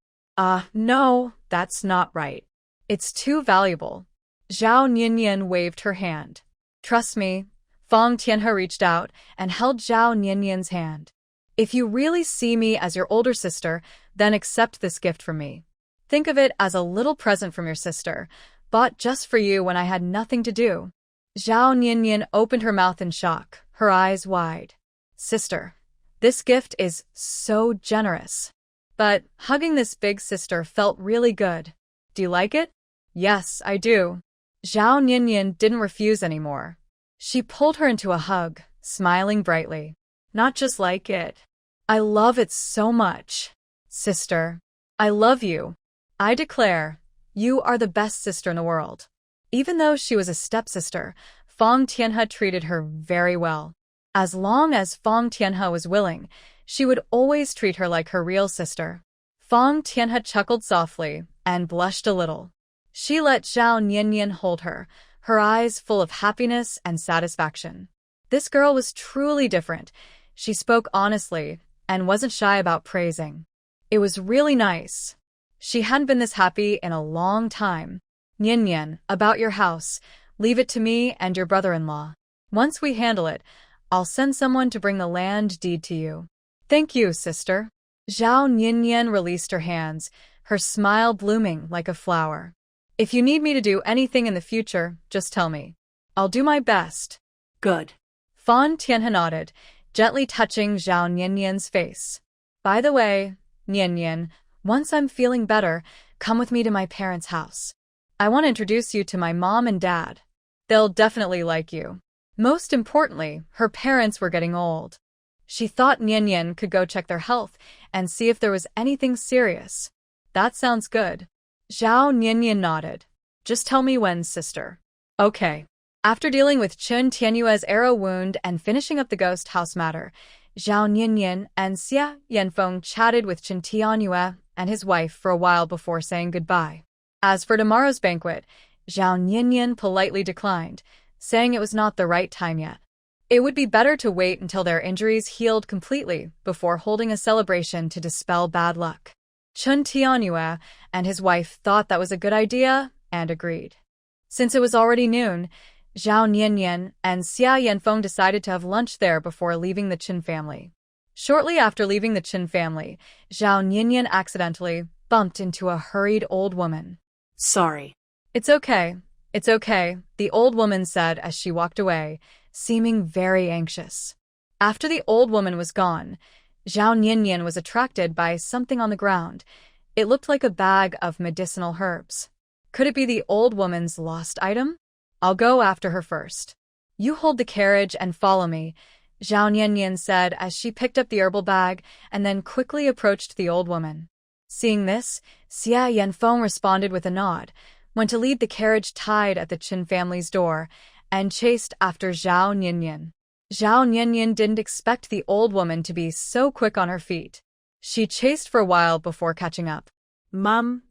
No, that's not right. It's too valuable. Zhao Niannian waved her hand. Trust me. Fang Tianhe reached out and held Zhao Niannian's hand. If you really see me as your older sister, then accept this gift from me. Think of it as a little present from your sister, bought just for you when I had nothing to do. Zhao Niannian opened her mouth in shock, her eyes wide. Sister, this gift is so generous. But hugging this big sister felt really good. Do you like it? Yes, I do. Zhao Niannian didn't refuse anymore. She pulled her into a hug, smiling brightly. Not just like it. I love it so much. Sister, I love you. I declare, you are the best sister in the world. Even though she was a stepsister, Fang Tianhe treated her very well. As long as Fang Tianhe was willing, she would always treat her like her real sister. Fang Tianhe chuckled softly and blushed a little. She let Zhao Niannian hold her, her eyes full of happiness and satisfaction. This girl was truly different. She spoke honestly and wasn't shy about praising. It was really nice. She hadn't been this happy in a long time. Niannian, about your house, leave it to me and your brother-in-law. Once we handle it, I'll send someone to bring the land deed to you. Thank you, sister. Zhao Niannian released her hands, her smile blooming like a flower. If you need me to do anything in the future, just tell me. I'll do my best. Good. Fang Tianhe nodded, gently touching Zhao Niannian's face. By the way, Niannian, once I'm feeling better, come with me to my parents' house. I want to introduce you to my mom and dad. They'll definitely like you. Most importantly, her parents were getting old. She thought Niannian could go check their health and see if there was anything serious. That sounds good. Zhao Niannian nodded. Just tell me when, sister. Okay. After dealing with Chen Tianyue's arrow wound and finishing up the ghost house matter, Zhao Niannian and Xia Yanfeng chatted with Chen Tianyue and his wife for a while before saying goodbye. As for tomorrow's banquet, Zhao Niannian politely declined, saying it was not the right time yet. It would be better to wait until their injuries healed completely before holding a celebration to dispel bad luck. Chen Tianyue and his wife thought that was a good idea and agreed. Since it was already noon, Zhao Niannian and Xia Yanfeng decided to have lunch there before leaving the Qin family. Shortly after leaving the Qin family, Zhao Niannian accidentally bumped into a hurried old woman. Sorry. It's okay. It's okay, the old woman said as she walked away, seeming very anxious. After the old woman was gone, Zhao Niannian was attracted by something on the ground. It looked like a bag of medicinal herbs. Could it be the old woman's lost item? I'll go after her first. You hold the carriage and follow me, Zhao Niannian said as she picked up the herbal bag and then quickly approached the old woman. Seeing this, Xia Yanfeng responded with a nod, went to lead the carriage tied at the Qin family's door, and chased after Zhao Niannian. Zhao Niannian didn't expect the old woman to be so quick on her feet. She chased for a while before catching up. Mum.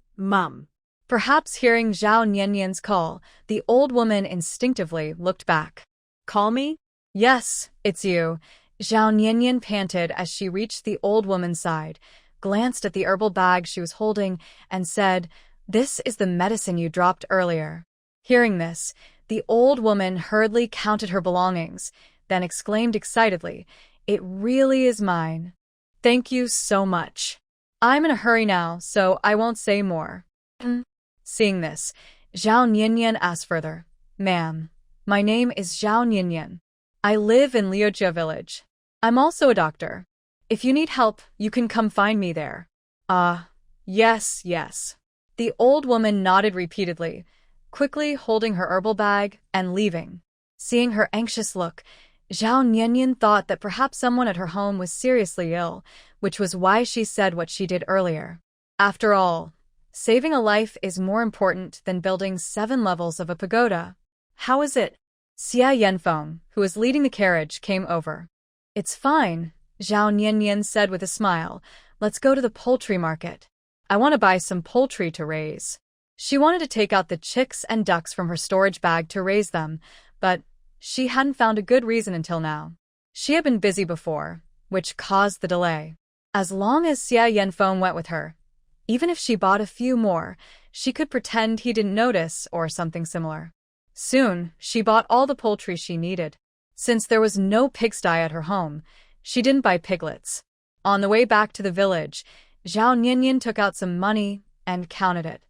Perhaps hearing Zhao Niannian's call, the old woman instinctively looked back. Call me? Yes, it's you. Zhao Niannian panted as she reached the old woman's side, glanced at the herbal bag she was holding, and said, "This is the medicine you dropped earlier." Hearing this, the old woman hurriedly counted her belongings, then exclaimed excitedly, "It really is mine." Thank you so much. I'm in a hurry now, so I won't say more. Seeing this, Zhao Nianyan asked further, Ma'am, my name is Zhao Nianyan. I live in Liujia village. I'm also a doctor. If you need help, you can come find me there. Yes, yes. The old woman nodded repeatedly, quickly holding her herbal bag and leaving. Seeing her anxious look, Zhao Nianyan thought that perhaps someone at her home was seriously ill, which was why she said what she did earlier. After all, saving a life is more important than building 7 levels of a pagoda. How is it? Xia Yanfeng, who was leading the carriage, came over. It's fine, Zhao Nianyan said with a smile. Let's go to the poultry market. I want to buy some poultry to raise. She wanted to take out the chicks and ducks from her storage bag to raise them, but she hadn't found a good reason until now. She had been busy before, which caused the delay. As long as Xia Yanfeng went with her, even if she bought a few more, she could pretend he didn't notice or something similar. Soon, she bought all the poultry she needed. Since there was no pigsty at her home, she didn't buy piglets. On the way back to the village, Zhao Nianyan took out some money and counted it.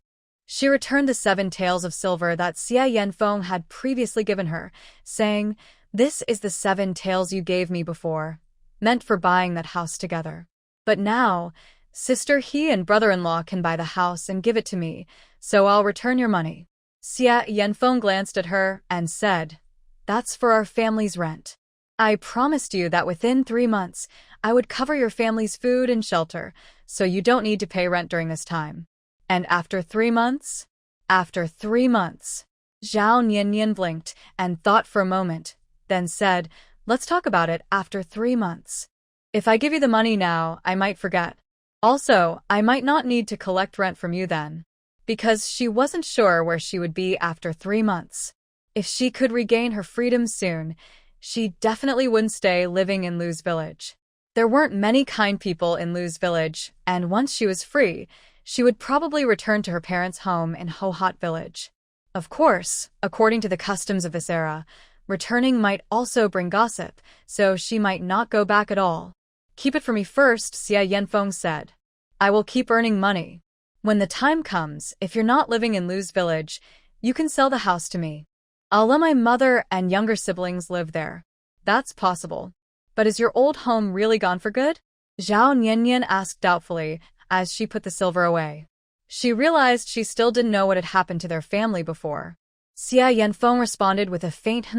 She returned the 7 taels of silver that Xia Yanfeng had previously given her, saying, This is the 7 taels you gave me before, meant for buying that house together. But now, sister he and brother-in-law can buy the house and give it to me, so I'll return your money. Xia Yanfeng glanced at her and said, That's for our family's rent. I promised you that within 3 months, I would cover your family's food and shelter, so you don't need to pay rent during this time. And after 3 months? After 3 months. Zhao Nianyan blinked and thought for a moment, then said, Let's talk about it after 3 months. If I give you the money now, I might forget. Also, I might not need to collect rent from you then. Because she wasn't sure where she would be after 3 months. If she could regain her freedom soon, she definitely wouldn't stay living in Lu's village. There weren't many kind people in Lu's village, and once she was free, she would probably return to her parents' home in Hohot village. Of course, according to the customs of this era, returning might also bring gossip, so she might not go back at all. Keep it for me first, Xia Yanfeng said. I will keep earning money. When the time comes, if you're not living in Lu's village, you can sell the house to me. I'll let my mother and younger siblings live there. That's possible. But is your old home really gone for good? Zhao Nianyan asked doubtfully as she put the silver away. She realized she still didn't know what had happened to their family before. Xia Yanfeng responded with a faint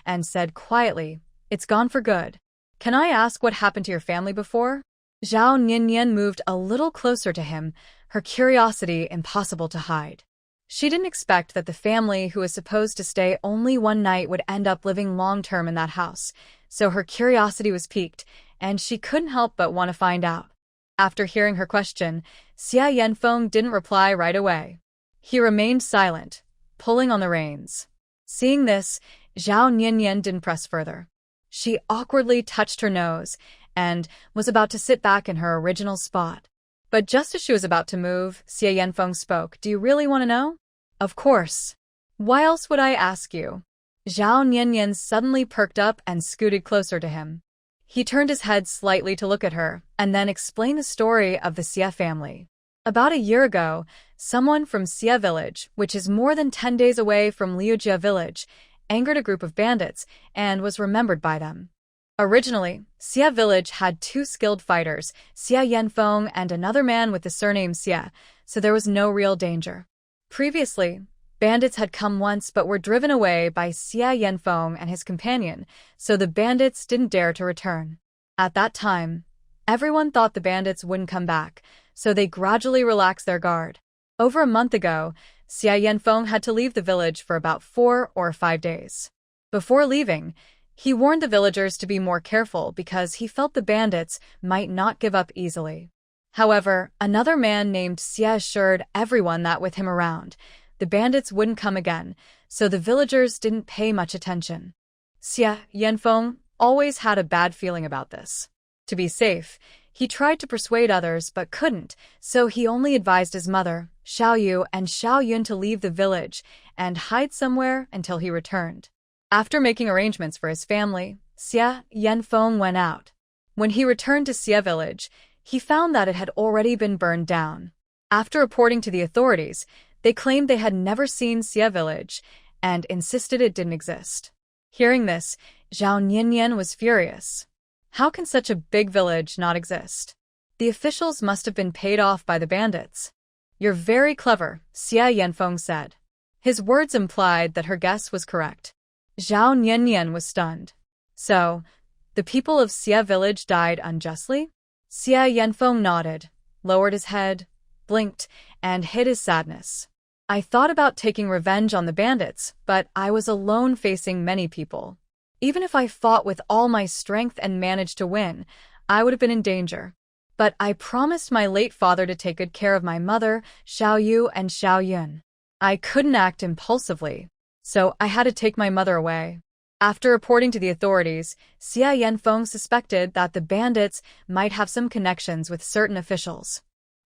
and said quietly, It's gone for good. Can I ask what happened to your family before? Zhao Nianyan moved a little closer to him, her curiosity impossible to hide. She didn't expect that the family who was supposed to stay only one night would end up living long-term in that house, so her curiosity was piqued, and she couldn't help but want to find out. After hearing her question, Xia Yanfeng didn't reply right away. He remained silent, pulling on the reins. Seeing this, Zhao Nianyan didn't press further. She awkwardly touched her nose and was about to sit back in her original spot. But just as she was about to move, Xia Yanfeng spoke. Do you really want to know? Of course. Why else would I ask you? Zhao Nianyan suddenly perked up and scooted closer to him. He turned his head slightly to look at her, and then explained the story of the Xia family. About a year ago, someone from Xia village, which is more than 10 days away from Liujia village, angered a group of bandits and was remembered by them. Originally, Xia village had 2 skilled fighters, Xia Yanfeng and another man with the surname Xia, so there was no real danger. Previously, bandits had come once but were driven away by Xia Yanfeng and his companion, so the bandits didn't dare to return. At that time, everyone thought the bandits wouldn't come back, so they gradually relaxed their guard. Over a month ago, Xia Yanfeng had to leave the village for about 4 or 5 days. Before leaving, he warned the villagers to be more careful because he felt the bandits might not give up easily. However, another man named Xia assured everyone that with him around, the bandits wouldn't come again, so the villagers didn't pay much attention. Xia Yanfeng always had a bad feeling about this. To be safe, he tried to persuade others but couldn't, so he only advised his mother, Xiao Yu and Xiao Yun to leave the village and hide somewhere until he returned. After making arrangements for his family, Xia Yanfeng went out. When he returned to Xia village, he found that it had already been burned down. After reporting to the authorities, they claimed they had never seen Xia village and insisted it didn't exist. Hearing this, Zhao Nianyan was furious. How can such a big village not exist? The officials must have been paid off by the bandits. You're very clever, Xia Yanfeng said. His words implied that her guess was correct. Zhao Nianyan was stunned. So, the people of Xia village died unjustly? Xia Yanfeng nodded, lowered his head, blinked, and hid his sadness. I thought about taking revenge on the bandits, but I was alone facing many people. Even if I fought with all my strength and managed to win, I would have been in danger. But I promised my late father to take good care of my mother, Xiao Yu and Xiao Yun. I couldn't act impulsively, so I had to take my mother away. After reporting to the authorities, Xia Yanfeng suspected that the bandits might have some connections with certain officials.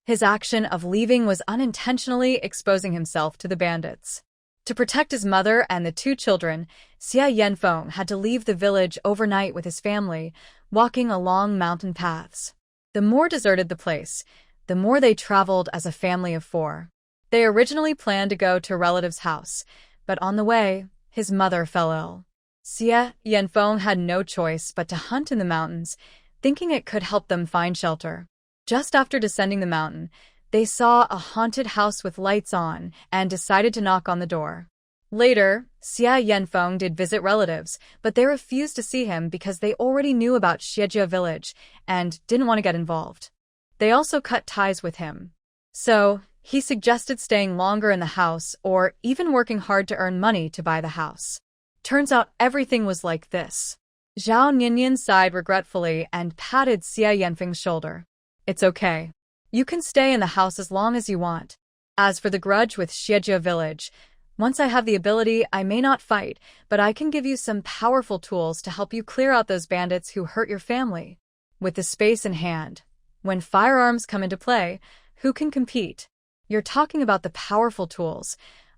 His action of leaving was unintentionally exposing himself to the bandits. To protect his mother and the two children, Xia Yanfeng had to leave the village overnight with his family, walking along mountain paths. The more deserted the place, the more they traveled as a family of 4. They originally planned to go to a relative's house, but on the way, his mother fell ill. Xia Yanfeng had no choice but to hunt in the mountains, thinking it could help them find shelter. Just after descending the mountain, they saw a haunted house with lights on and decided to knock on the door. Later, Xia Yanfeng did visit relatives, but they refused to see him because they already knew about Xiejia village and didn't want to get involved. They also cut ties with him. So, he suggested staying longer in the house or even working hard to earn money to buy the house. Turns out everything was like this. Zhao Nianyan sighed regretfully and patted Xia Yanfeng's shoulder. It's okay. You can stay in the house as long as you want. As for the grudge with Xiejia village, once I have the ability, I may not fight, but I can give you some powerful tools to help you clear out those bandits who hurt your family. With the space in hand, when firearms come into play, who can compete? You're talking about the powerful tools.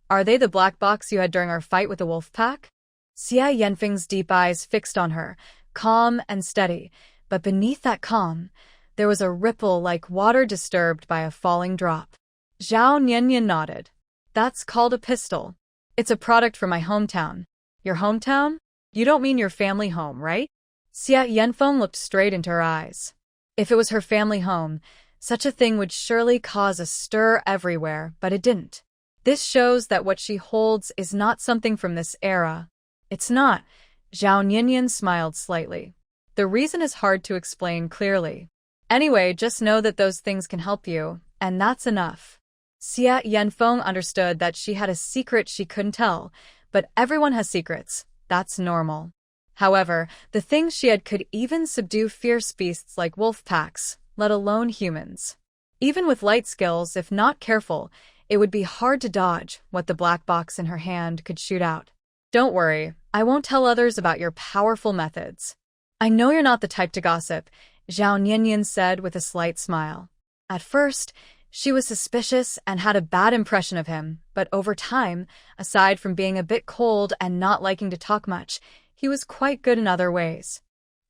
Are they the black box you had during our fight with the wolf pack? Xia Yanfeng's deep eyes fixed on her, calm and steady, but beneath that calm, there was a ripple like water disturbed by a falling drop. Zhao Nianyan nodded. That's called a pistol. It's a product from my hometown. Your hometown? You don't mean your family home, right? Xia Yanfeng looked straight into her eyes. If it was her family home, such a thing would surely cause a stir everywhere, but it didn't. This shows that what she holds is not something from this era. It's not. Zhao Nianyan smiled slightly. The reason is hard to explain clearly. Anyway, just know that those things can help you, and that's enough. Xia Yanfeng understood that she had a secret she couldn't tell, but everyone has secrets. That's normal. However, the things she had could even subdue fierce beasts like wolf packs, let alone humans. Even with light skills, if not careful, it would be hard to dodge what the black box in her hand could shoot out. Don't worry, I won't tell others about your powerful methods. I know you're not the type to gossip, Zhao Nianyan said with a slight smile. At first, she was suspicious and had a bad impression of him, but over time, aside from being a bit cold and not liking to talk much, he was quite good in other ways.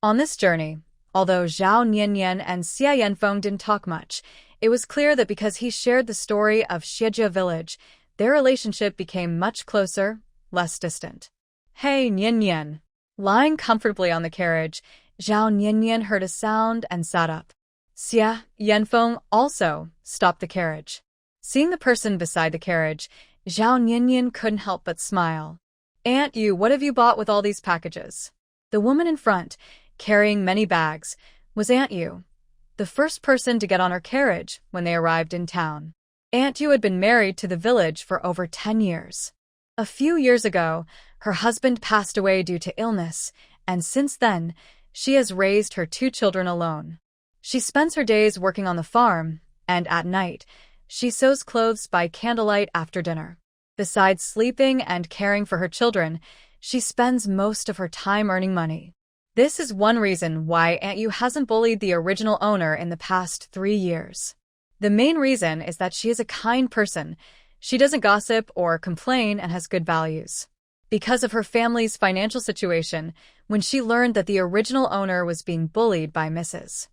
On this journey, although Zhao Nianyan and Xia Yanfeng didn't talk much, it was clear that because he shared the story of Xiejia village, their relationship became much closer, less distant. Hey, Nianyan. Lying comfortably on the carriage, Zhao Nianyan heard a sound and sat up. Xia Yanfeng also stopped the carriage. Seeing the person beside the carriage, Zhao Nianyan couldn't help but smile. Aunt Yu, what have you bought with all these packages? The woman in front, carrying many bags, was Aunt Yu, the first person to get on her carriage when they arrived in town. Aunt Yu had been married to the village for over 10 years. A few years ago, her husband passed away due to illness, and since then, she has raised her 2 children alone. She spends her days working on the farm, and at night, she sews clothes by candlelight after dinner. Besides sleeping and caring for her children, she spends most of her time earning money. This is one reason why Aunt Yu hasn't bullied the original owner in the past 3 years. The main reason is that she is a kind person. She doesn't gossip or complain and has good values. because of her family's financial situation when she learned that the original owner was being bullied by Mrs.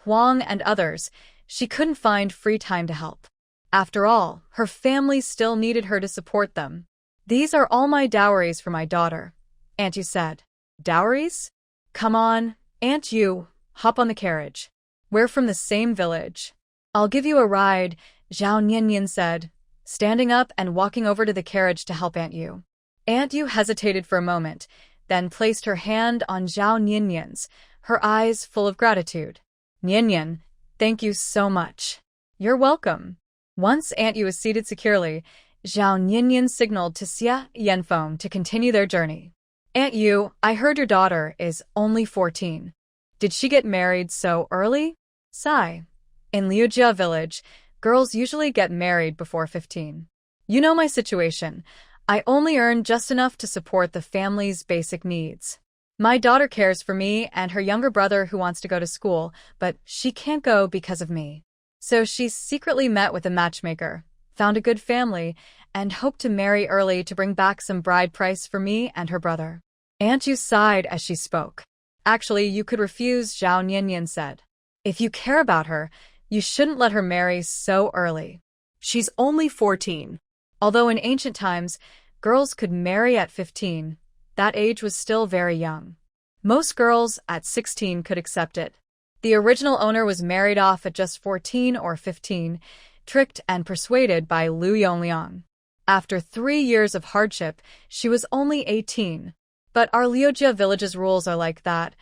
Huang and others. She couldn't find free time to help. After all, her family still needed her to support them. "These are all my dowries for my daughter," Aunt Yu said. "Dowries? Come on, Aunt Yu, hop on the carriage. We're from the same village. I'll give you a ride," Zhao Niannian said, standing up and walking over to the carriage to help Aunt Yu. Aunt Yu hesitated for a moment, then placed her hand on Zhao Niannian's, her eyes full of gratitude. "Niannian, thank you so much." "You're welcome." Once Aunt Yu was seated securely, Zhao Niannian signaled to Xia Yanfeng to continue their journey. "Aunt Yu, I heard your daughter is only 14. Did she get married so early?" "Sigh. In Liujia village, girls usually get married before 15. You know my situation. I only earn just enough to support the family's basic needs. My daughter cares for me and her younger brother who wants to go to school, but she can't go because of me. So she secretly met with a matchmaker, found a good family, and hoped to marry early to bring back some bride price for me and her brother." Aunt Yu sighed as she spoke. "Actually, you could refuse," Zhao Niannian said. "If you care about her, you shouldn't let her marry so early. She's only 14. Although in ancient times, girls could marry at 15, that age was still very young. Most girls at 16 could accept it. The original owner was married off at just 14 or 15, tricked and persuaded by Liu Yongliang. After 3 years of hardship, she was only 18. But our Liujia village's rules are like that.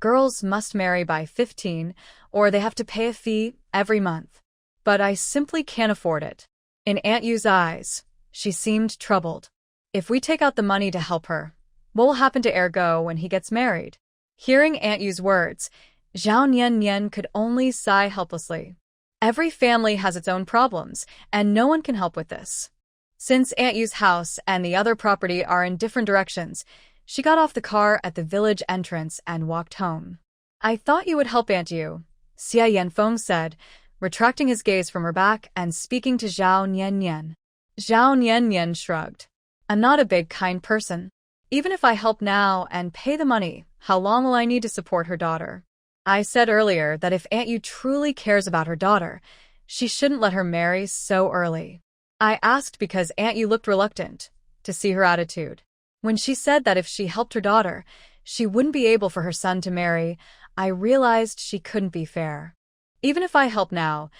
Girls must marry by 15, or they have to pay a fee every month. But I simply can't afford it." In Aunt Yu's eyes, she seemed troubled. "If we take out the money to help her, what will happen to Ergo when he gets married?" Hearing Aunt Yu's words, Zhao Niannian could only sigh helplessly. Every family has its own problems, and no one can help with this. Since Aunt Yu's house and the other property are in different directions, she got off the car at the village entrance and walked home. "I thought you would help Aunt Yu," Xia Yanfeng said, retracting his gaze from her back and speaking to Zhao Niannian. Zhao Niannian shrugged. "I'm not a big, kind person. Even if I help now and pay the money, how long will I need to support her daughter? I said earlier that if Aunt Yu truly cares about her daughter, she shouldn't let her marry so early." I asked because Aunt Yu looked reluctant to see her attitude. When she said that if she helped her daughter, she wouldn't be able for her son to marry, I realized she couldn't be fair. Even if I help now,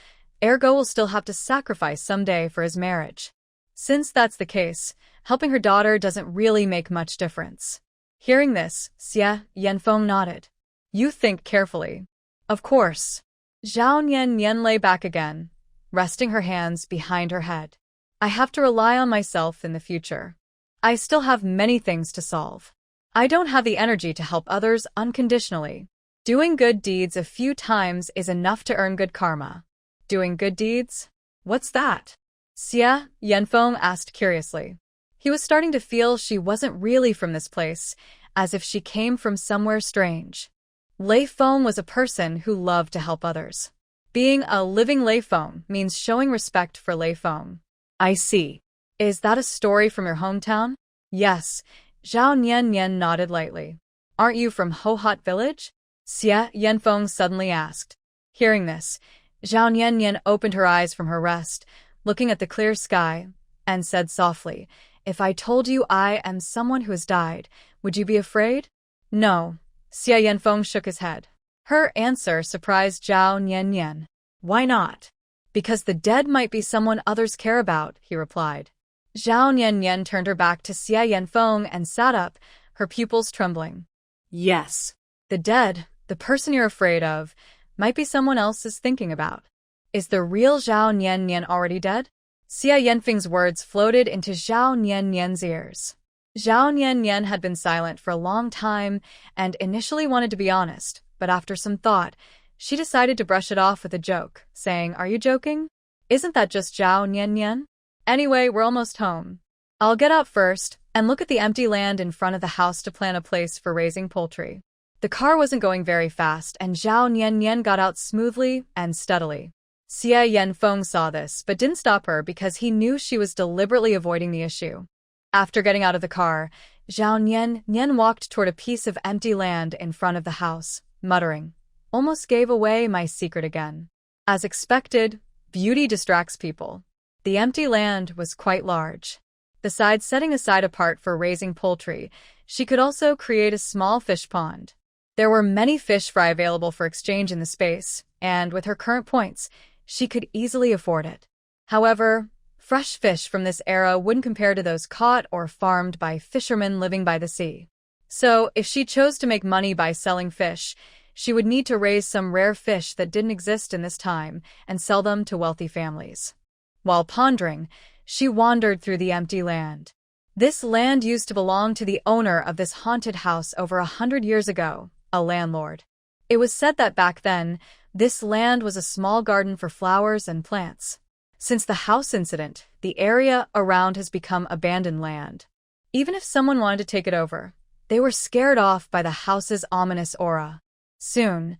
Ergo will still have to sacrifice someday for his marriage. Since that's the case, helping her daughter doesn't really make much difference. Hearing this, Xia Yanfeng nodded. "You think carefully." "Of course." Zhao Niannian lay back again, resting her hands behind her head. "I have to rely on myself in the future. I still have many things to solve. I don't have the energy to help others unconditionally. Doing good deeds a few times is enough to earn good karma." "Doing good deeds? What's that?" Xia Yanfeng asked curiously. He was starting to feel she wasn't really from this place, as if she came from somewhere strange. Lei Feng was a person who loved to help others. Being a living Lei Feng means showing respect for Lei Feng. "I see. Is that a story from your hometown?" "Yes." Zhao Niannian nodded lightly. "Aren't you from Hohot village?" Xia Yanfeng suddenly asked. Hearing this, Zhao Niannian opened her eyes from her rest, looking at the clear sky, and said softly, "If I told you I am someone who has died, would you be afraid?" "No." Xia Yanfeng shook his head. Her answer surprised Zhao Niannian. "Why not?" "Because the dead might be someone others care about," he replied. Zhao Niannian turned her back to Xia Yanfeng and sat up, her pupils trembling. "Yes. The dead, the person you're afraid of, might be someone else is thinking about. Is the real Zhao Niannian already dead?" Xia Yanfeng's words floated into Zhao Niannian's ears. Zhao Niannian had been silent for a long time and initially wanted to be honest, but after some thought, she decided to brush it off with a joke, saying, "Are you joking? Isn't that just Zhao Niannian? Anyway, we're almost home. I'll get out first and look at the empty land in front of the house to plan a place for raising poultry." The car wasn't going very fast, and Zhao Niannian got out smoothly and steadily. Xia Yanfeng saw this, but didn't stop her because he knew she was deliberately avoiding the issue. After getting out of the car, Zhao Nian walked toward a piece of empty land in front of the house, muttering, "Almost gave away my secret again." As expected, beauty distracts people. The empty land was quite large. Besides setting aside a part for raising poultry, she could also create a small fish pond. There were many fish fry available for exchange in the space, and with her current points, she could easily afford it. However, fresh fish from this era wouldn't compare to those caught or farmed by fishermen living by the sea. So, if she chose to make money by selling fish, she would need to raise some rare fish that didn't exist in this time and sell them to wealthy families. While pondering, she wandered through the empty land. This land used to belong to the owner of this haunted house over 100 years ago, a landlord. It was said that back then, this land was a small garden for flowers and plants. Since the house incident, the area around has become abandoned land. Even if someone wanted to take it over, they were scared off by the house's ominous aura. Soon,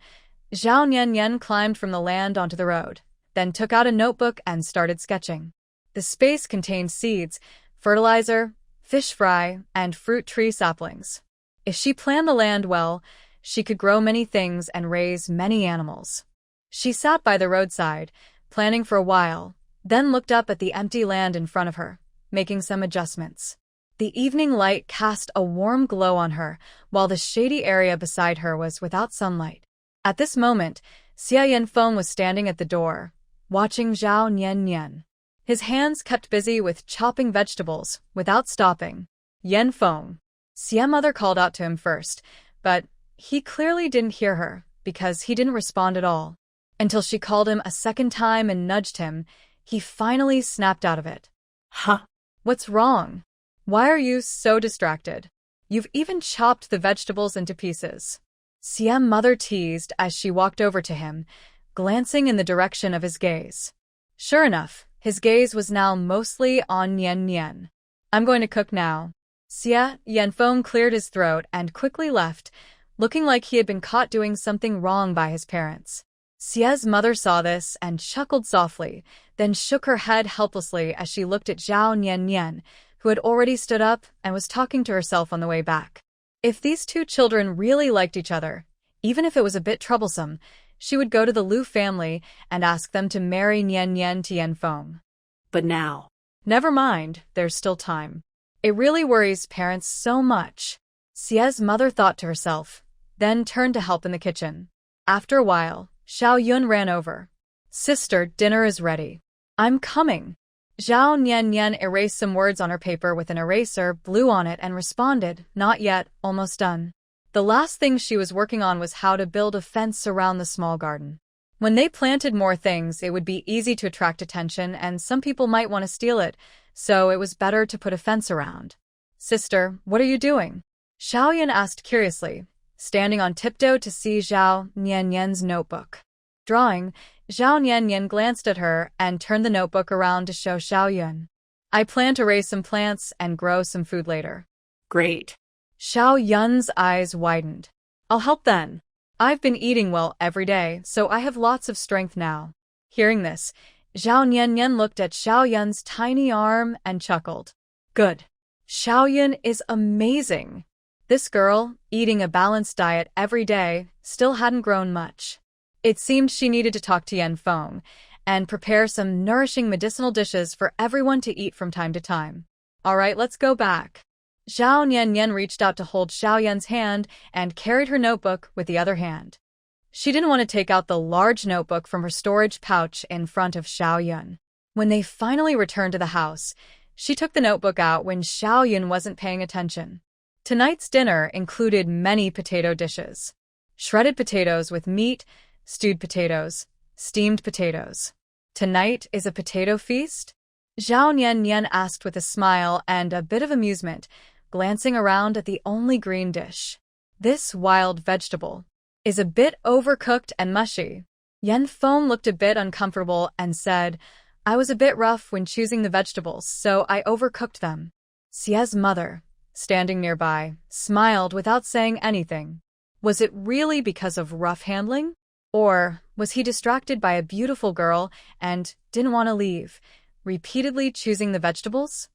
Zhao Nian climbed from the land onto the road, then took out a notebook and started sketching. The space contained seeds, fertilizer, fish fry, and fruit tree saplings. If she planned the land well, she could grow many things and raise many animals. She sat by the roadside, planning for a while, then looked up at the empty land in front of her, making some adjustments. The evening light cast a warm glow on her, while the shady area beside her was without sunlight. At this moment, Xia Yanfeng was standing at the door, watching Zhao Nian. His hands kept busy with chopping vegetables, without stopping. "Yanfeng." Xia mother called out to him first, but he clearly didn't hear her, because he didn't respond at all. Until she called him a second time and nudged him, he finally snapped out of it. Huh? "What's wrong? Why are you so distracted? You've even chopped the vegetables into pieces." Xia mother teased as she walked over to him, glancing in the direction of his gaze. Sure enough, his gaze was now mostly on Nian. "I'm going to cook now." Xia Yanfeng cleared his throat and quickly left, looking like he had been caught doing something wrong by his parents. Xia's mother saw this and chuckled softly, then shook her head helplessly as she looked at Zhao Nian, who had already stood up and was talking to herself on the way back. If these two children really liked each other, even if it was a bit troublesome, she would go to the Lu family and ask them to marry Nian to Yanfeng. But now. Never mind, there's still time. It really worries parents so much. Xia's mother thought to herself, then turned to help in the kitchen. After a while, Xiao Yun ran over. "Sister, dinner is ready." "I'm coming." Zhao Nian erased some words on her paper with an eraser, blew on it, and responded, "Not yet, almost done." The last thing she was working on was how to build a fence around the small garden. When they planted more things, it would be easy to attract attention, and some people might want to steal it, so it was better to put a fence around. "Sister, what are you doing?" Xiao Yun asked curiously, standing on tiptoe to see Zhao Nian's notebook. Drawing, Zhao Nian glanced at her and turned the notebook around to show Xiao Yun. "I plan to raise some plants and grow some food later." Great. Xiao Yun's eyes widened. "I'll help then. I've been eating well every day, so I have lots of strength now." Hearing this, Zhao Nian looked at Xiao Yun's tiny arm and chuckled. "Good. Xiao Yun is amazing." This girl, eating a balanced diet every day, still hadn't grown much. It seemed she needed to talk to Yanfeng and prepare some nourishing medicinal dishes for everyone to eat from time to time. "All right, let's go back." Zhao Nian reached out to hold Xiao Yun's hand and carried her notebook with the other hand. She didn't want to take out the large notebook from her storage pouch in front of Xiao Yun. When they finally returned to the house, she took the notebook out when Xiao Yun wasn't paying attention. Tonight's dinner included many potato dishes. Shredded potatoes with meat, stewed potatoes, steamed potatoes. "Tonight is a potato feast?" Zhao Nian asked with a smile and a bit of amusement, glancing around at the only green dish. "This wild vegetable is a bit overcooked and mushy." Yanfeng looked a bit uncomfortable and said, "I was a bit rough when choosing the vegetables, so I overcooked them." Xia's mother, standing nearby, smiled without saying anything. Was it really because of rough handling? Or was he distracted by a beautiful girl and didn't want to leave, repeatedly choosing the vegetables?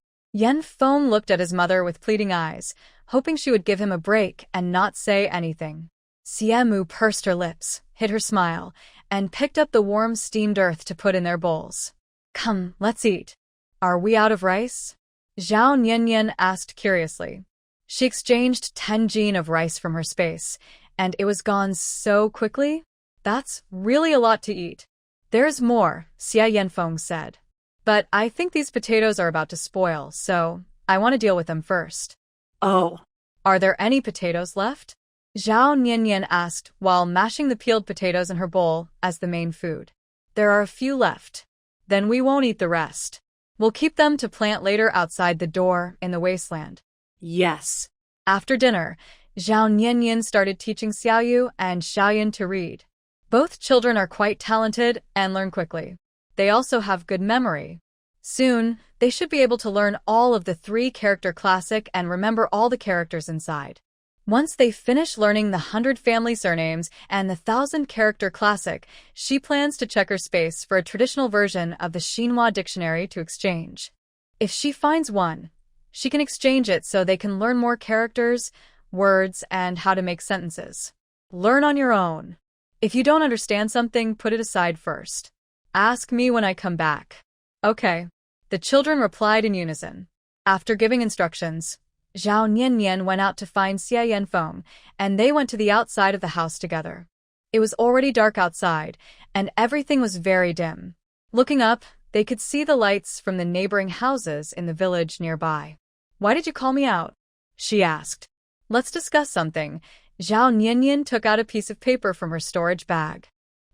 Feng looked at his mother with pleading eyes, hoping she would give him a break and not say anything. Xia Mu pursed her lips, hid her smile, and picked up the warm steamed earth to put in their bowls. Come, let's eat. Are we out of rice? Zhao Niannian asked curiously. She exchanged 10 jin of rice from her space, and it was gone so quickly. That's really a lot to eat. There's more, Xia Yanfeng said. But I think these potatoes are about to spoil, so I want to deal with them first. Oh. Are there any potatoes left? Zhao Niannian asked while mashing the peeled potatoes in her bowl as the main food. There are a few left. Then we won't eat the rest. We'll keep them to plant later outside the door in the wasteland. Yes. After dinner, Zhao Niannian started teaching Xiaoyu and Xiaoyan to read. Both children are quite talented and learn quickly. They also have good memory. Soon, they should be able to learn all of the 3-character classic and remember all the characters inside. Once they finish learning the 100 family surnames and the 1,000-character classic, she plans to check her space for a traditional version of the Xinhua dictionary to exchange. If she finds one, she can exchange it so they can learn more characters, words, and how to make sentences. Learn on your own. If you don't understand something, put it aside first. Ask me when I come back. Okay. The children replied in unison. After giving instructions, Zhao Niannian went out to find Xia Yanfeng, and they went to the outside of the house together. It was already dark outside, and everything was very dim. Looking up, they could see the lights from the neighboring houses in the village nearby. Why did you call me out? She asked. Let's discuss something. Zhao Niannian took out a piece of paper from her storage bag.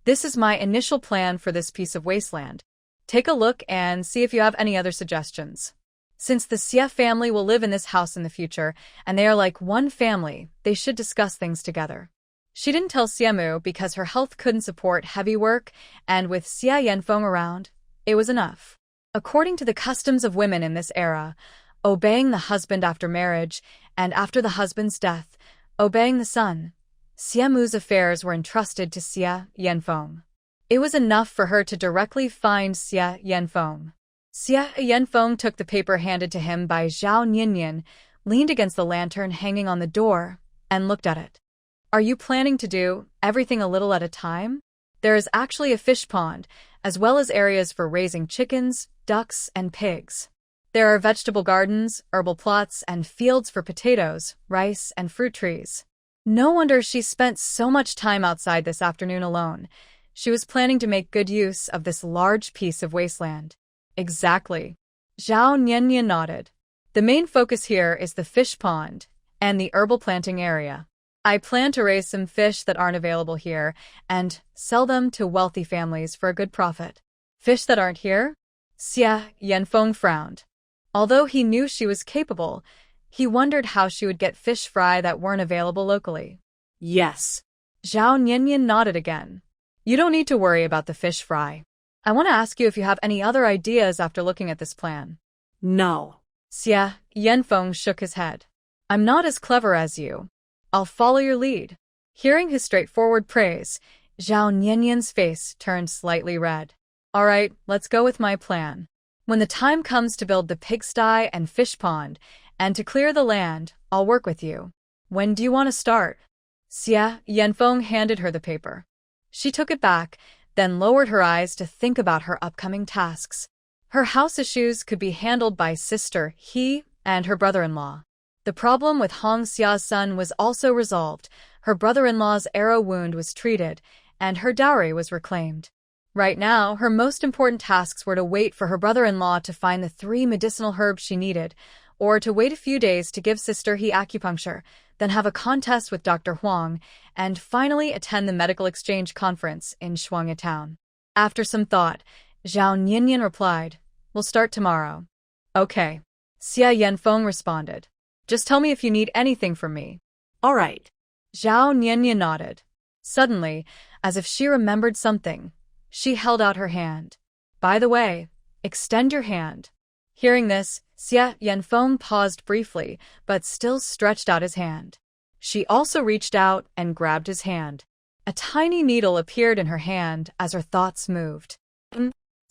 This is my initial plan for this piece of wasteland. Take a look and see if you have any other suggestions. Since the Xia family will live in this house in the future, and they are like one family, they should discuss things together. She didn't tell Xiaomu because her health couldn't support heavy work, and with Xia Yanfeng around, it was enough. According to the customs of women in this era, obeying the husband after marriage, and after the husband's death, obeying the son, Xiaomu's affairs were entrusted to Xia Yanfeng. It was enough for her to directly find Xia Yanfeng. Xia Yanfeng took the paper handed to him by Zhao Niannian, leaned against the lantern hanging on the door, and looked at it. Are you planning to do everything a little at a time? There is actually a fish pond, as well as areas for raising chickens, ducks, and pigs. There are vegetable gardens, herbal plots, and fields for potatoes, rice, and fruit trees. No wonder she spent so much time outside this afternoon alone. She was planning to make good use of this large piece of wasteland. Exactly. Zhao Niannian nodded. The main focus here is the fish pond and the herbal planting area. I plan to raise some fish that aren't available here and sell them to wealthy families for a good profit. Fish that aren't here? Xia Yanfeng frowned. Although he knew she was capable, he wondered how she would get fish fry that weren't available locally. Yes. Zhao Niannian nodded again. You don't need to worry about the fish fry. I want to ask you if you have any other ideas after looking at this plan. No. Xia Yanfeng shook his head. I'm not as clever as you. I'll follow your lead. Hearing his straightforward praise, Zhao Niannian's face turned slightly red. All right, let's go with my plan. When the time comes to build the pigsty and fish pond, and to clear the land, I'll work with you. When do you want to start? Xia Yanfeng handed her the paper. She took it back, then lowered her eyes to think about her upcoming tasks. Her house issues could be handled by Sister He and her brother-in-law. The problem with Hong Xia's son was also resolved. Her brother-in-law's arrow wound was treated, and her dowry was reclaimed. Right now, her most important tasks were to wait for her brother-in-law to find the 3 medicinal herbs she needed, or to wait a few days to give Sister He acupuncture, then have a contest with Dr. Huang, and finally attend the medical exchange conference in Shuangya town. After some thought, Zhao Niannian replied, We'll start tomorrow. Okay. Xia Yanfeng responded. Just tell me if you need anything from me. All right. Zhao Niannian nodded. Suddenly, as if she remembered something, she held out her hand. By the way, extend your hand. Hearing this, Xia Yanfeng paused briefly, but still stretched out his hand. She also reached out and grabbed his hand. A tiny needle appeared in her hand as her thoughts moved.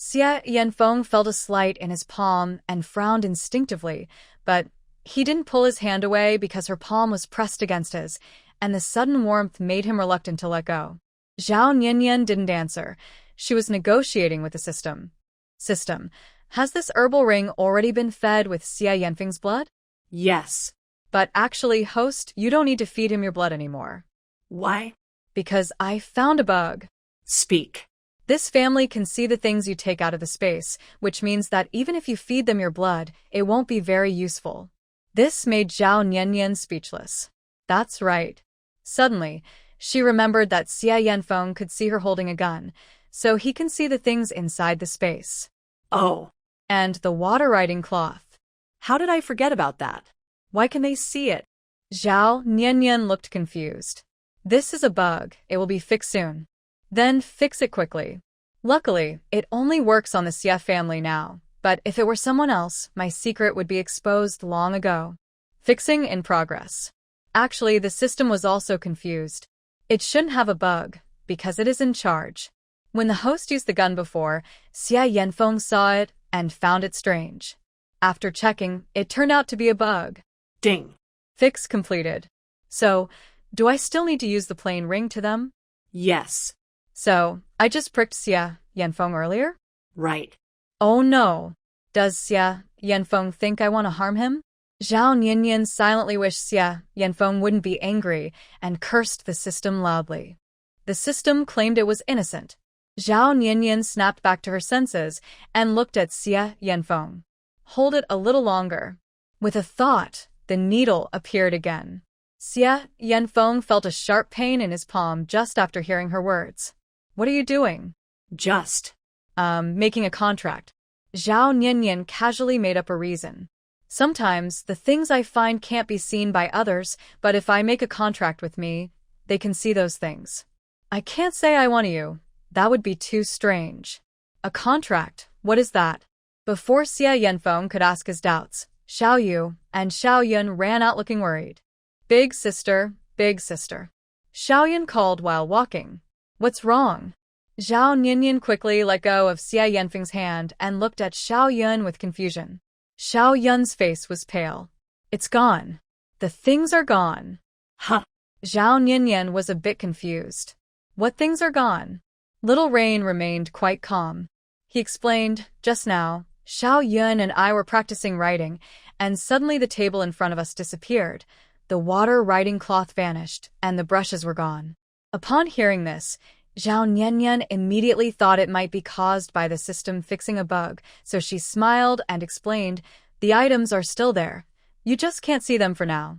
Xia Yanfeng felt a slight in his palm and frowned instinctively, but he didn't pull his hand away because her palm was pressed against his, and the sudden warmth made him reluctant to let go. Zhao Nianyan didn't answer. She was negotiating with the system. System, has this herbal ring already been fed with Xia Yanfeng's blood? Yes. But actually, host, you don't need to feed him your blood anymore. Why? Because I found a bug. Speak. This family can see the things you take out of the space, which means that even if you feed them your blood, it won't be very useful. This made Zhao Nianyan speechless. That's right. Suddenly, she remembered that Xia Yanfeng could see her holding a gun, so he can see the things inside the space. Oh. And the water-riding cloth. How did I forget about that? Why can they see it? Zhao Nianyan looked confused. This is a bug. It will be fixed soon. Then fix it quickly. Luckily, it only works on the Xia family now, but if it were someone else, my secret would be exposed long ago. Fixing in progress. Actually, the system was also confused. It shouldn't have a bug, because it is in charge. When the host used the gun before, Xia Yanfeng saw it and found it strange. After checking, it turned out to be a bug. Ding. Fix completed. So, do I still need to use the plain ring to them? Yes. So, I just pricked Xia Yanfeng earlier? Right. Oh no. Does Xia Yanfeng think I want to harm him? Zhao Nianyan silently wished Xia Yanfeng wouldn't be angry and cursed the system loudly. The system claimed it was innocent. Zhao Nianyan snapped back to her senses and looked at Xia Yanfeng. Hold it a little longer. With a thought, the needle appeared again. Xia Yanfeng felt a sharp pain in his palm just after hearing her words. What are you doing? Just. Making a contract. Zhao Nianyan casually made up a reason. Sometimes, the things I find can't be seen by others, but if I make a contract with me, they can see those things. I can't say I want you. That would be too strange. A contract, what is that? Before Xia Yanfeng could ask his doubts, Xiao Yu and Xiao Yun ran out looking worried. Big sister, big sister. Xiao Yun called while walking. What's wrong? Zhao Nianyan quickly let go of Xia Yanfeng's hand and looked at Xiao Yun with confusion. Xiao Yun's face was pale. It's gone. The things are gone. Huh. Zhao Nianyan was a bit confused. What things are gone? Little Rain remained quite calm. He explained, just now, Xiao Yun and I were practicing writing, and suddenly the table in front of us disappeared. The water-writing cloth vanished, and the brushes were gone. Upon hearing this, Zhao Nianyan immediately thought it might be caused by the system fixing a bug, so she smiled and explained, the items are still there. You just can't see them for now.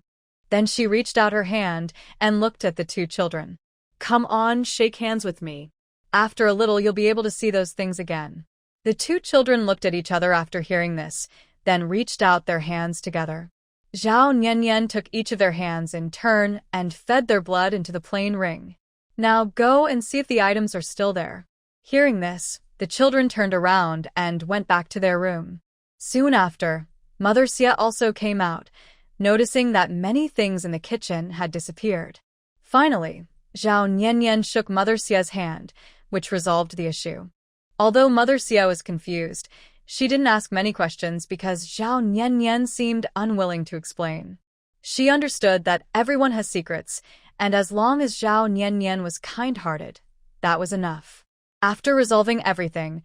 Then she reached out her hand and looked at the two children. Come on, shake hands with me. After a little you'll be able to see those things again. The two children looked at each other after hearing this, then reached out their hands together. Zhao Nianyan took each of their hands in turn and fed their blood into the plain ring. Now go and see if the items are still there. Hearing this, the children turned around and went back to their room. Soon after, Mother Xia also came out, noticing that many things in the kitchen had disappeared. Finally, Zhao Nianyan shook Mother Xia's hand, which resolved the issue. Although Mother Xia was confused, she didn't ask many questions because Zhao Nianyan seemed unwilling to explain. She understood that everyone has secrets, and as long as Zhao Nianyan was kind-hearted, that was enough. After resolving everything,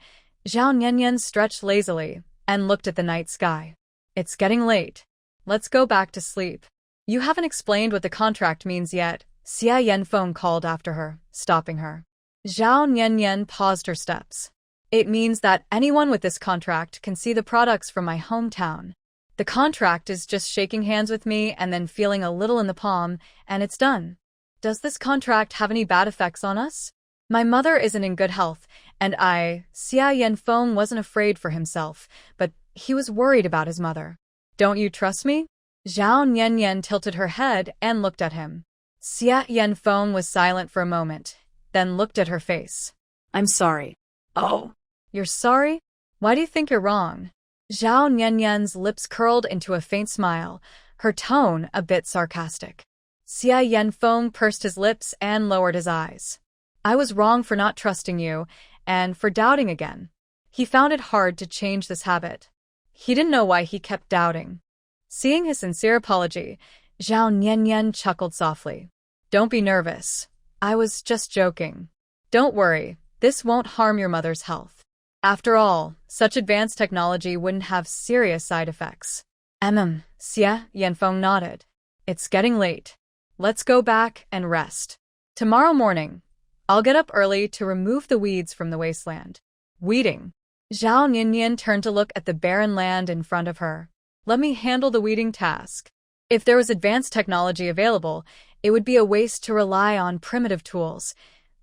Zhao Nianyan stretched lazily and looked at the night sky. It's getting late. Let's go back to sleep. You haven't explained what the contract means yet, Xia Yanfeng called after her, stopping her. Zhao Nianyan paused her steps. It means that anyone with this contract can see the products from my hometown. The contract is just shaking hands with me and then feeling a little in the palm, and it's done. Does this contract have any bad effects on us? My mother isn't in good health, and Xia Yanfeng wasn't afraid for himself, but he was worried about his mother. Don't you trust me? Zhao Nianyan tilted her head and looked at him. Xia Yanfeng was silent for a moment, then looked at her face. I'm sorry. Oh. You're sorry? Why do you think you're wrong? Zhao Nianyan's lips curled into a faint smile, her tone a bit sarcastic. Xia Yanfeng pursed his lips and lowered his eyes. I was wrong for not trusting you, and for doubting again. He found it hard to change this habit. He didn't know why he kept doubting. Seeing his sincere apology, Zhao Niannian chuckled softly. Don't be nervous. I was just joking. Don't worry, this won't harm your mother's health. After all, such advanced technology wouldn't have serious side effects. Xia Yanfeng nodded. It's getting late. Let's go back and rest. Tomorrow morning, I'll get up early to remove the weeds from the wasteland. Weeding. Zhao Niannian turned to look at the barren land in front of her. Let me handle the weeding task. If there was advanced technology available, it would be a waste to rely on primitive tools.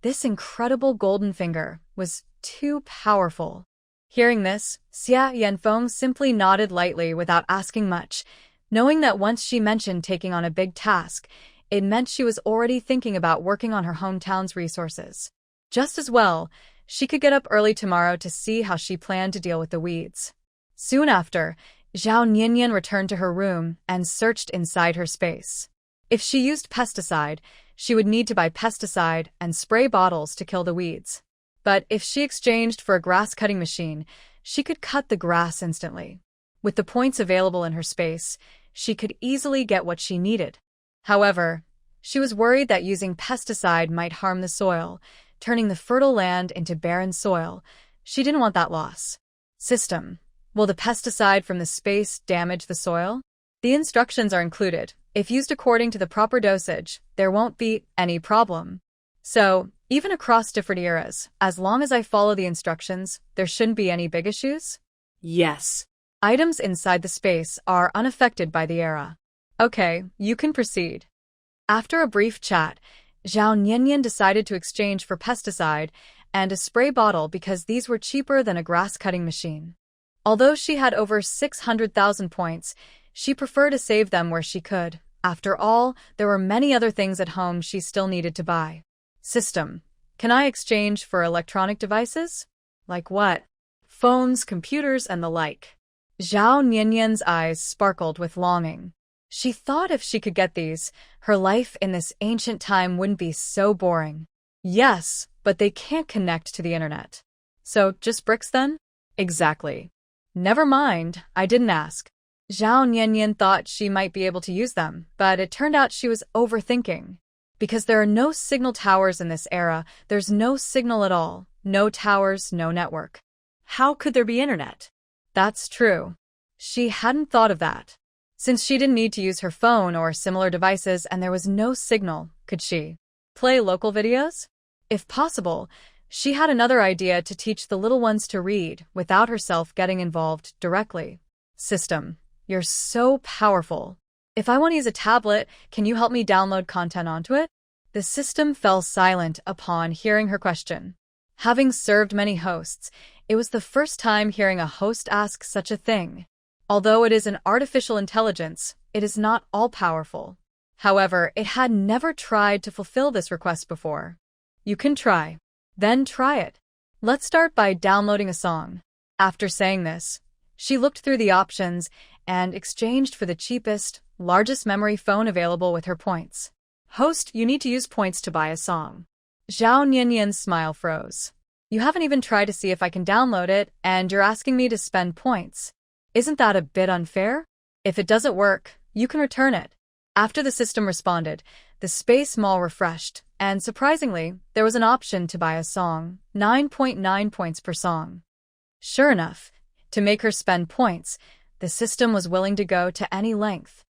This incredible golden finger was too powerful. Hearing this, Xia Yanfeng simply nodded lightly without asking much, knowing that once she mentioned taking on a big task, it meant she was already thinking about working on her hometown's resources. Just as well, she could get up early tomorrow to see how she planned to deal with the weeds. Soon after, Zhao Niannian returned to her room and searched inside her space. If she used pesticide, she would need to buy pesticide and spray bottles to kill the weeds. But if she exchanged for a grass-cutting machine, she could cut the grass instantly. With the points available in her space, she could easily get what she needed. However, she was worried that using pesticide might harm the soil, turning the fertile land into barren soil. She didn't want that loss. System. Will the pesticide from the space damage the soil? The instructions are included. If used according to the proper dosage, there won't be any problem. So, even across different eras, as long as I follow the instructions, there shouldn't be any big issues? Yes. Items inside the space are unaffected by the era. Okay, you can proceed. After a brief chat, Zhao Niannian decided to exchange for pesticide and a spray bottle because these were cheaper than a grass-cutting machine. Although she had over 600,000 points, she preferred to save them where she could. After all, there were many other things at home she still needed to buy. System. Can I exchange for electronic devices? Like what? Phones, computers, and the like. Zhao Niannian's eyes sparkled with longing. She thought if she could get these, her life in this ancient time wouldn't be so boring. Yes, but they can't connect to the internet. So, just bricks then? Exactly. Never mind, I didn't ask. Zhao Niannian thought she might be able to use them, but it turned out she was overthinking. Because there are no signal towers in this era, there's no signal at all. No towers, no network. How could there be internet? That's true. She hadn't thought of that. Since she didn't need to use her phone or similar devices and there was no signal, could she play local videos? If possible, she had another idea to teach the little ones to read without herself getting involved directly. System. You're so powerful. If I want to use a tablet, can you help me download content onto it? The system fell silent upon hearing her question. Having served many hosts, it was the first time hearing a host ask such a thing. Although it is an artificial intelligence, it is not all-powerful. However, it had never tried to fulfill this request before. You can try. Then try it. Let's start by downloading a song. After saying this, she looked through the options and exchanged for the cheapest, largest memory phone available with her points. Host, you need to use points to buy a song. Zhao Niannian's smile froze. You haven't even tried to see if I can download it, and you're asking me to spend points. Isn't that a bit unfair? If it doesn't work, you can return it. After the system responded, the Space Mall refreshed, and surprisingly, there was an option to buy a song, 9.9 points per song. Sure enough, to make her spend points, the system was willing to go to any length.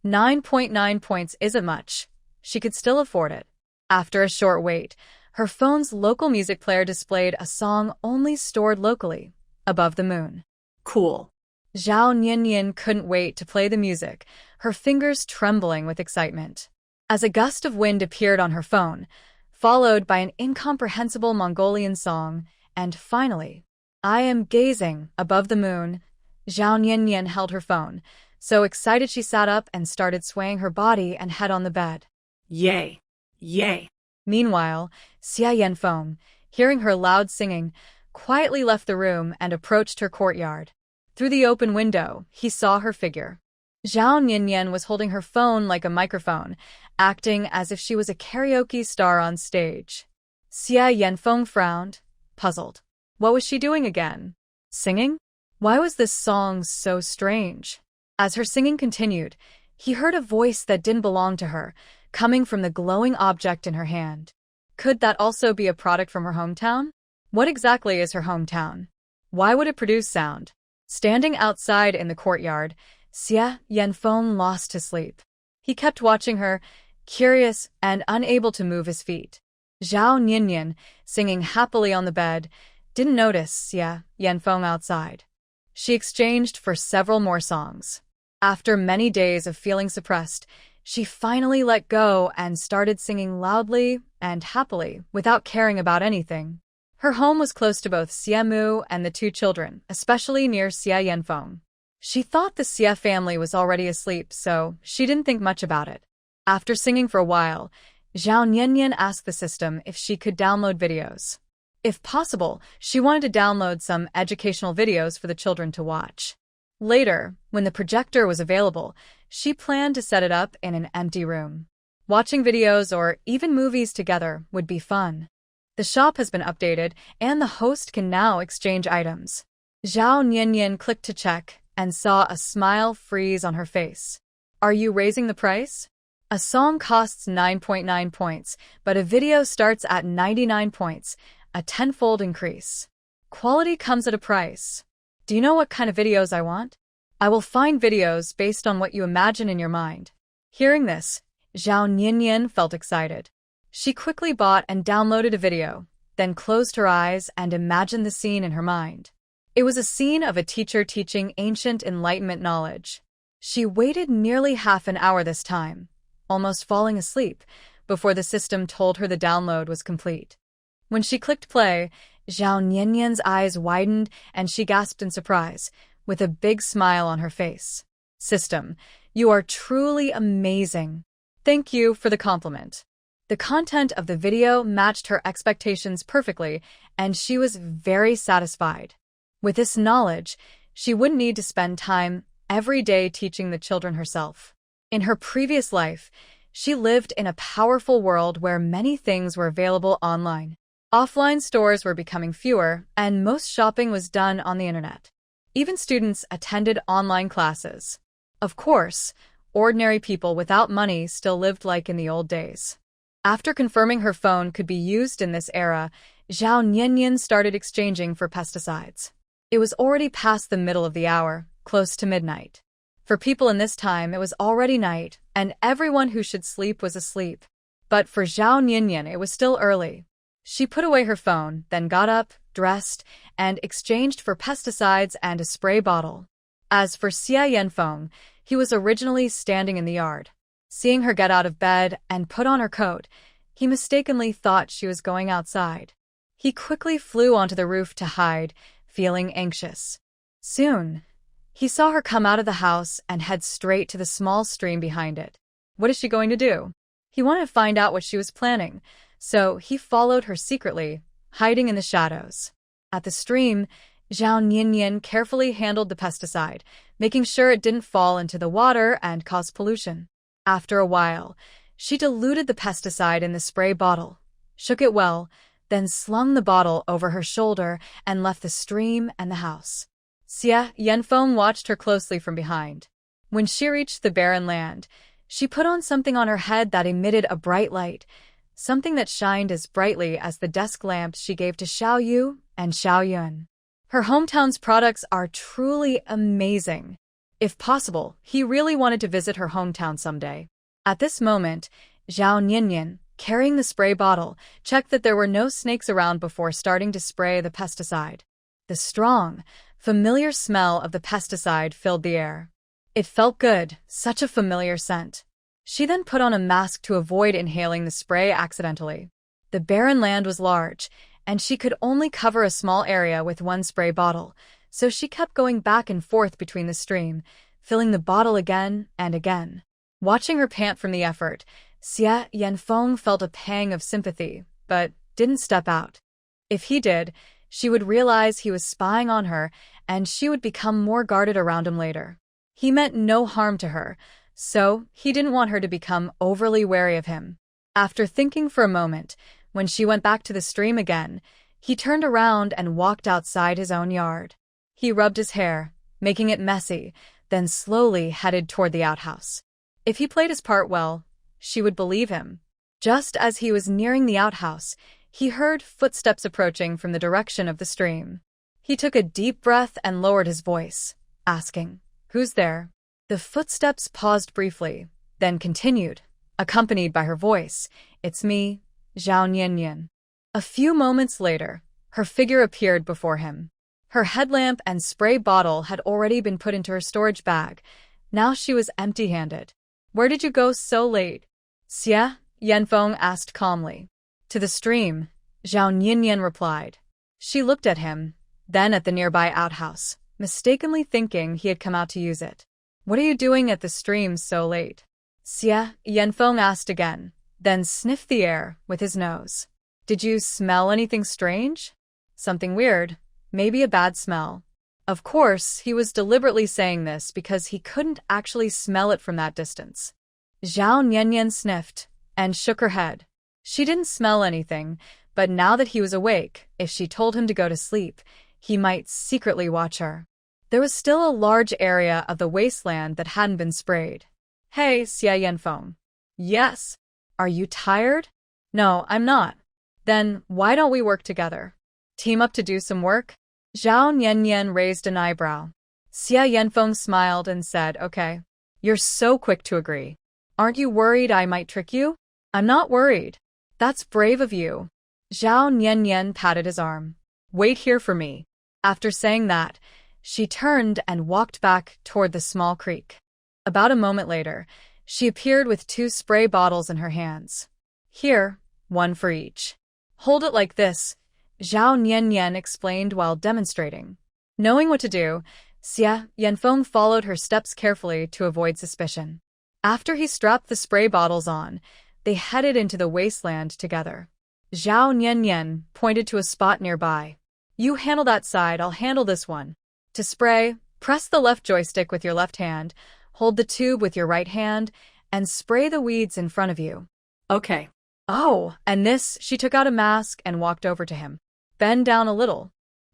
9.9 points isn't much. She could still afford it. After a short wait, her phone's local music player displayed a song only stored locally, Above the Moon. Cool. Zhao Niannian couldn't wait to play the music, her fingers trembling with excitement. As a gust of wind appeared on her phone, followed by an incomprehensible Mongolian song, and finally, I am gazing above the moon, Zhao Niannian held her phone, so excited she sat up and started swaying her body and head on the bed. Yay! Yay! Meanwhile, Xia Yanfeng, hearing her loud singing, quietly left the room and approached her courtyard. Through the open window, he saw her figure. Zhao Niannian was holding her phone like a microphone, acting as if she was a karaoke star on stage. Xia Yanfeng frowned, puzzled. What was she doing again? Singing? Why was this song so strange? As her singing continued, he heard a voice that didn't belong to her, coming from the glowing object in her hand. Could that also be a product from her hometown? What exactly is her hometown? Why would it produce sound? Standing outside in the courtyard, Xie Yanfeng lost his sleep. He kept watching her, curious and unable to move his feet. Zhao Nianyan, singing happily on the bed, didn't notice Xie Yanfeng outside. She exchanged for several more songs. After many days of feeling suppressed, she finally let go and started singing loudly and happily without caring about anything. Her home was close to both Xie Mu and the two children, especially near Xie Yanfeng. She thought the Xie family was already asleep, so she didn't think much about it. After singing for a while, Zhao Nianyan asked the system if she could download videos. If possible, she wanted to download some educational videos for the children to watch. Later, when the projector was available, she planned to set it up in an empty room. Watching videos or even movies together would be fun. The shop has been updated, and the host can now exchange items. Zhao Nianyan clicked to check and saw a smile freeze on her face. Are you raising the price? A song costs 9.9 points, but a video starts at 99 points, a tenfold increase. Quality comes at a price. Do you know what kind of videos I want? I will find videos based on what you imagine in your mind. Hearing this, Zhao Nianyan felt excited. She quickly bought and downloaded a video, then closed her eyes and imagined the scene in her mind. It was a scene of a teacher teaching ancient Enlightenment knowledge. She waited nearly half an hour this time, almost falling asleep, before the system told her the download was complete. When she clicked play, Zhao Nianyan's eyes widened and she gasped in surprise, with a big smile on her face. System, you are truly amazing. Thank you for the compliment. The content of the video matched her expectations perfectly, and she was very satisfied. With this knowledge, she wouldn't need to spend time every day teaching the children herself. In her previous life, she lived in a powerful world where many things were available online. Offline stores were becoming fewer, and most shopping was done on the internet. Even students attended online classes. Of course, ordinary people without money still lived like in the old days. After confirming her phone could be used in this era, Zhao Nianyan started exchanging for pesticides. It was already past the middle of the hour, close to midnight. For people in this time, it was already night, and everyone who should sleep was asleep. But for Zhao Nianyan, it was still early. She put away her phone, then got up, dressed, and exchanged for pesticides and a spray bottle. As for Xie Yanfeng, he was originally standing in the yard. Seeing her get out of bed and put on her coat, he mistakenly thought she was going outside. He quickly flew onto the roof to hide, feeling anxious. Soon, he saw her come out of the house and head straight to the small stream behind it. What is she going to do? He wanted to find out what she was planning, so he followed her secretly, hiding in the shadows. At the stream, Zhao Nianyan carefully handled the pesticide, making sure it didn't fall into the water and cause pollution. After a while, she diluted the pesticide in the spray bottle, shook it well, then slung the bottle over her shoulder and left the stream and the house. Xie Yanfeng watched her closely from behind. When she reached the barren land, she put on something on her head that emitted a bright light, something that shined as brightly as the desk lamps she gave to Xiao Yu and Xiao Yun. Her hometown's products are truly amazing. If possible, he really wanted to visit her hometown someday. At this moment, Zhao Nianyan, carrying the spray bottle, checked that there were no snakes around before starting to spray the pesticide. The strong, familiar smell of the pesticide filled the air. It felt good, such a familiar scent. She then put on a mask to avoid inhaling the spray accidentally. The barren land was large, and she could only cover a small area with one spray bottle, so she kept going back and forth between the stream, filling the bottle again and again. Watching her pant from the effort, Xie Yanfeng felt a pang of sympathy, but didn't step out. If he did, she would realize he was spying on her, and she would become more guarded around him later. He meant no harm to her, so he didn't want her to become overly wary of him. After thinking for a moment, when she went back to the stream again, he turned around and walked outside his own yard. He rubbed his hair, making it messy, then slowly headed toward the outhouse. If he played his part well, she would believe him. Just as he was nearing the outhouse, he heard footsteps approaching from the direction of the stream. He took a deep breath and lowered his voice, asking, "Who's there?" The footsteps paused briefly, then continued, accompanied by her voice, "It's me, Zhao Niannian." A few moments later, her figure appeared before him. Her headlamp and spray bottle had already been put into her storage bag. Now she was empty-handed. "Where did you go so late?" "Xia," Yanfeng asked calmly. "To the stream," Zhao Niannian replied. She looked at him, then at the nearby outhouse, mistakenly thinking he had come out to use it. "What are you doing at the stream so late?" "Xia," Yanfeng asked again, then sniffed the air with his nose. "Did you smell anything strange?" "Something weird. Maybe a bad smell." Of course, he was deliberately saying this because he couldn't actually smell it from that distance. Zhao Niannian sniffed and shook her head. She didn't smell anything, but now that he was awake, if she told him to go to sleep, he might secretly watch her. There was still a large area of the wasteland that hadn't been sprayed. "Hey, Xia Yanfeng." "Yes." "Are you tired?" "No, I'm not." "Then why don't we work together? Team up to do some work?" Zhao Niannian raised an eyebrow. Xia Yanfeng smiled and said, "Okay." "You're so quick to agree. Aren't you worried I might trick you?" "I'm not worried." "That's brave of you." Zhao Niannian patted his arm. "Wait here for me." After saying that, she turned and walked back toward the small creek. About a moment later, she appeared with 2 spray bottles in her hands. "Here, one for each. Hold it like this," Zhao Niannian explained while demonstrating. Knowing what to do, Xia Yanfeng followed her steps carefully to avoid suspicion. After he strapped the spray bottles on, they headed into the wasteland together. Zhao Niannian pointed to a spot nearby. "You handle that side, I'll handle this one. To spray, press the left joystick with your left hand, hold the tube with your right hand, and spray the weeds in front of you." "Okay." "Oh, and this," she took out a mask and walked over to him. "Bend down a little."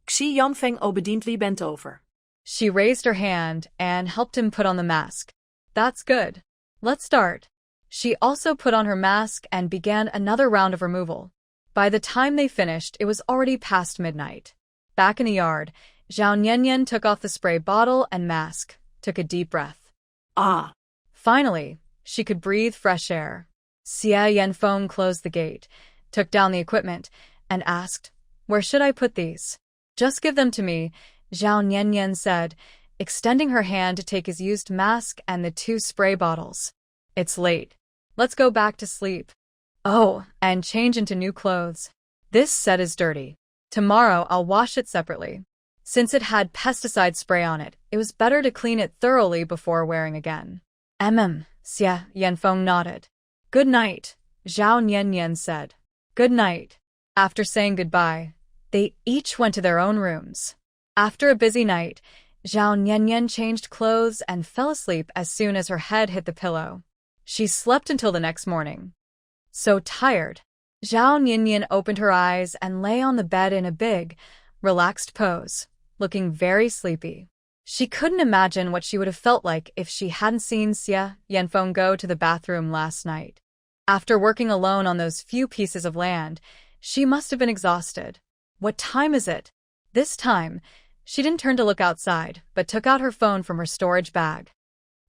Xi Yanfeng obediently bent over. She raised her hand and helped him put on the mask. "That's good. Let's start." She also put on her mask and began another round of removal. By the time they finished, it was already past midnight. Back in the yard, Zhao Niannian took off the spray bottle and mask, took a deep breath. Ah. Finally, she could breathe fresh air. Xia Yanfeng closed the gate, took down the equipment, and asked, "Where should I put these?" "Just give them to me," Zhao Niannian said, extending her hand to take his used mask and the 2 spray bottles. "It's late. Let's go back to sleep." "Oh, and change into new clothes. This set is dirty. Tomorrow I'll wash it separately." Since it had pesticide spray on it, it was better to clean it thoroughly before wearing again. Xia Yanfeng nodded. "Good night," Zhao Niannian said. "Good night." After saying goodbye, they each went to their own rooms. After a busy night, Zhao Niannian changed clothes and fell asleep as soon as her head hit the pillow. She slept until the next morning. So tired, Zhao Niannian opened her eyes and lay on the bed in a big, relaxed pose, looking very sleepy. She couldn't imagine what she would have felt like if she hadn't seen Xia Yanfeng go to the bathroom last night. After working alone on those few pieces of land, she must have been exhausted. What time is it? This time, she didn't turn to look outside, but took out her phone from her storage bag.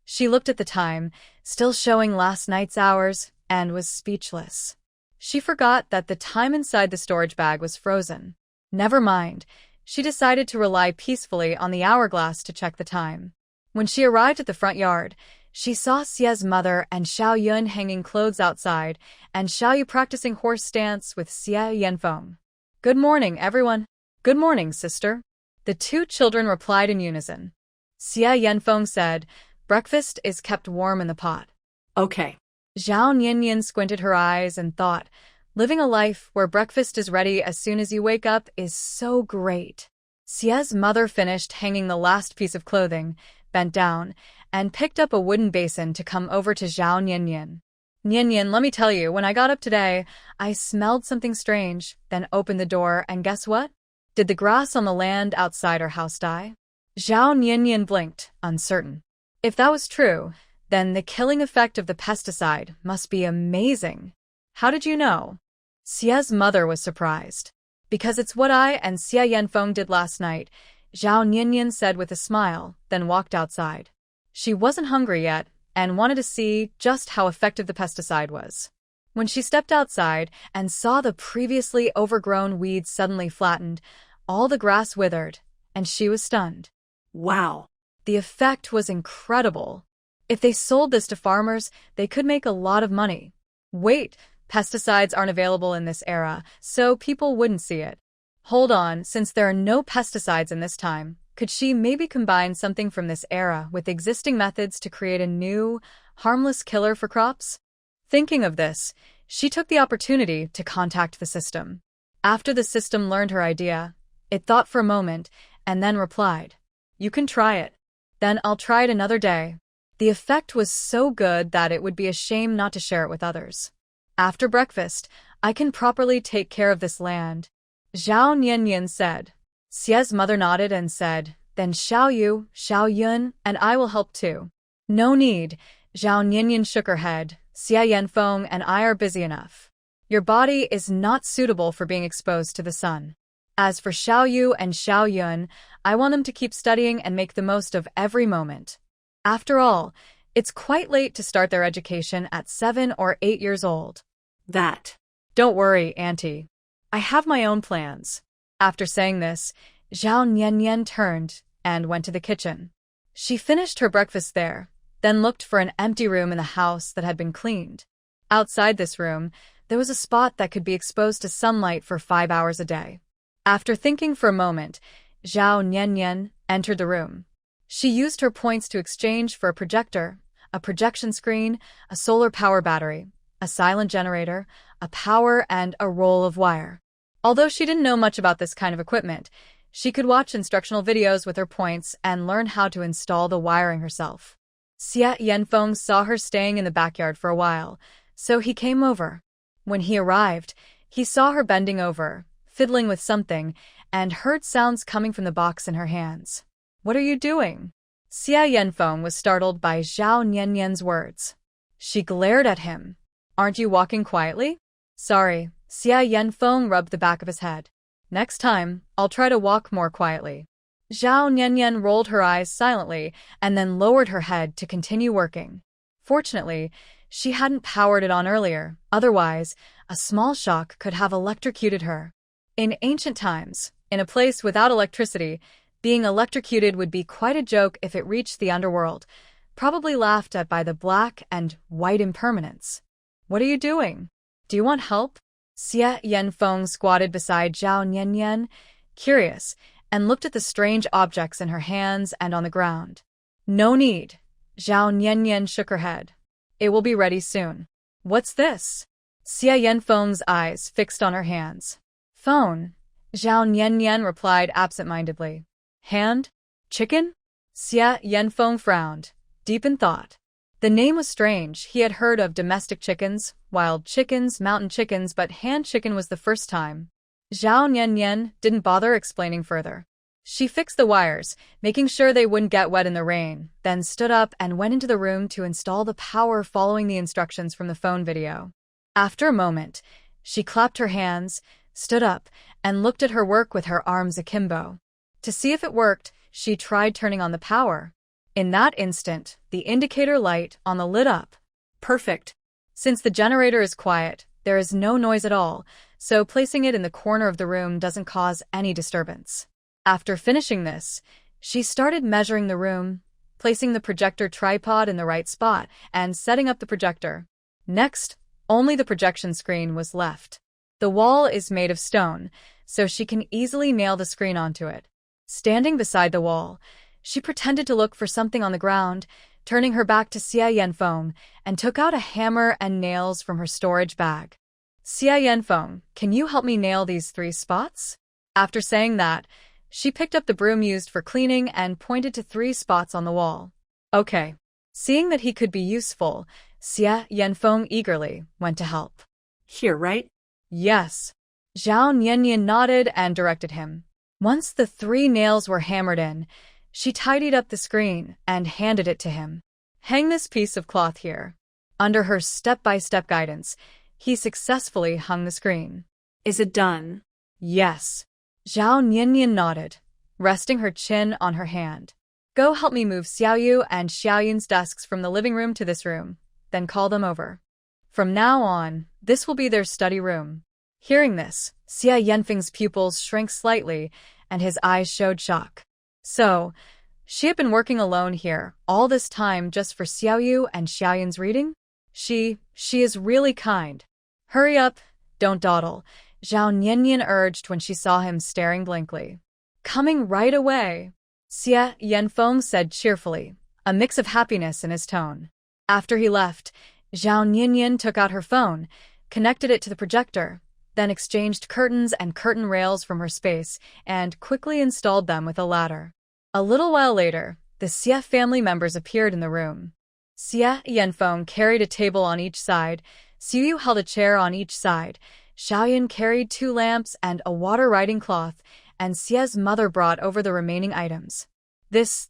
She looked at the time, still showing last night's hours, and was speechless. She forgot that the time inside the storage bag was frozen. Never mind, she decided to rely peacefully on the hourglass to check the time. When she arrived at the front yard, she saw Xia's mother and Xiao Yun hanging clothes outside, and Xiao Yu practicing horse dance with Xia Yanfeng. "Good morning, everyone." "Good morning, sister." The 2 children replied in unison. Xia Yanfeng said, "Breakfast is kept warm in the pot." "Okay." Zhao Niannian squinted her eyes and thought, living a life where breakfast is ready as soon as you wake up is so great. Xia's mother finished hanging the last piece of clothing, bent down, and picked up a wooden basin to come over to Zhao Niannian. "Niannian, let me tell you, when I got up today, I smelled something strange, then opened the door, and guess what? Did the grass on the land outside our house die?" Zhao Nianyan blinked, uncertain. If that was true, then the killing effect of the pesticide must be amazing. How did you know? Xia's mother was surprised. Because it's what I and Xia Yanfeng did last night, Zhao Nianyan said with a smile, then walked outside. She wasn't hungry yet, and wanted to see just how effective the pesticide was. When she stepped outside and saw the previously overgrown weeds suddenly flattened, all the grass withered, and she was stunned. Wow. The effect was incredible. If they sold this to farmers, they could make a lot of money. Wait, pesticides aren't available in this era, so people wouldn't see it. Hold on, since there are no pesticides in this time, could she maybe combine something from this era with existing methods to create a new, harmless killer for crops? Thinking of this, she took the opportunity to contact the system. After the system learned her idea, it thought for a moment and then replied, "You can try it. Then I'll try it another day." The effect was so good that it would be a shame not to share it with others. After breakfast, I can properly take care of this land, Zhao Nianyan said. Xia's mother nodded and said, "Then Xiao Yun, and I will help too." "No need," Zhao Nianyan shook her head. "Xia Yanfeng and I are busy enough. Your body is not suitable for being exposed to the sun. As for Xiao Yu and Xiao Yun, I want them to keep studying and make the most of every moment. After all, it's quite late to start their education at 7 or 8 years old." Don't worry, Auntie. I have my own plans." After saying this, Zhao Nianyan turned and went to the kitchen. She finished her breakfast there, then looked for an empty room in the house that had been cleaned. Outside this room, there was a spot that could be exposed to sunlight for 5 hours a day. After thinking for a moment, Zhao Nianyan entered the room. She used her points to exchange for a projector, a projection screen, a solar power battery, a silent generator, a power, and a roll of wire. Although she didn't know much about this kind of equipment, she could watch instructional videos with her points and learn how to install the wiring herself. Xia Yanfeng saw her staying in the backyard for a while, so he came over. When he arrived, he saw her bending over, fiddling with something, and heard sounds coming from the box in her hands. "What are you doing?" Xia Yanfeng was startled by Zhao Nianyan's words. She glared at him. "Aren't you walking quietly?" "Sorry," Xia Yanfeng rubbed the back of his head. "Next time, I'll try to walk more quietly." Zhao Nianyan rolled her eyes silently and then lowered her head to continue working. Fortunately, she hadn't powered it on earlier, otherwise, a small shock could have electrocuted her. In ancient times, in a place without electricity, being electrocuted would be quite a joke if it reached the underworld, probably laughed at by the black and white impermanents. "What are you doing? Do you want help?" Xia Yanfeng squatted beside Zhao Nianyan, curious, and looked at the strange objects in her hands and on the ground. "No need." Zhao Nianyan shook her head. "It will be ready soon." "What's this?" Xia Yanfeng's eyes fixed on her hands. "Phone," Zhao Nianyan replied absent-mindedly. "Hand? Chicken?" Xia Yanfeng frowned, deep in thought. The name was strange. He had heard of domestic chickens, wild chickens, mountain chickens, but hand chicken was the first time. Zhao Nianyan didn't bother explaining further. She fixed the wires, making sure they wouldn't get wet in the rain, then stood up and went into the room to install the power following the instructions from the phone video. After a moment, she clapped her hands, stood up, and looked at her work with her arms akimbo. To see if it worked, she tried turning on the power. In that instant, the indicator light on the lit up. Perfect. Since the generator is quiet, there is no noise at all, so placing it in the corner of the room doesn't cause any disturbance. After finishing this, she started measuring the room, placing the projector tripod in the right spot, and setting up the projector. Next, only the projection screen was left. The wall is made of stone, so she can easily nail the screen onto it. Standing beside the wall, she pretended to look for something on the ground, turning her back to Xia Yanfeng, and took out a hammer and nails from her storage bag. "Xia Yanfeng, can you help me nail these 3 spots?" After saying that, she picked up the broom used for cleaning and pointed to 3 spots on the wall. "Okay." Seeing that he could be useful, Xia Yanfeng eagerly went to help. "Here, right?" "Yes." Zhao Nianyan nodded and directed him. Once the 3 nails were hammered in, She tidied up the screen and handed it to him. Hang this piece of cloth here. Under her step-by-step guidance, he successfully hung the screen. Is it done? Yes. Zhao Niannian nodded, resting her chin on her hand. Go help me move Xiaoyu and Xiaoyun's desks from the living room to this room, then call them over. From now on, this will be their study room. Hearing this, Xia Yanfeng's pupils shrank slightly, and his eyes showed shock. So, she had been working alone here all this time just for Xiaoyu and Xiaoyun's reading? She is really kind. Hurry up, don't dawdle, Zhao Niannian urged when she saw him staring blankly. Coming right away, Xia Yanfeng said cheerfully, a mix of happiness in his tone. After he left, Zhao Niannian took out her phone, connected it to the projector, then exchanged curtains and curtain rails from her space and quickly installed them with a ladder. A little while later, the Xia family members appeared in the room. Xia Yanfeng carried a table on each side, Xiaoyu held a chair on each side, Xiaoyun carried 2 lamps and a water riding cloth, and Xia's mother brought over the remaining items. This.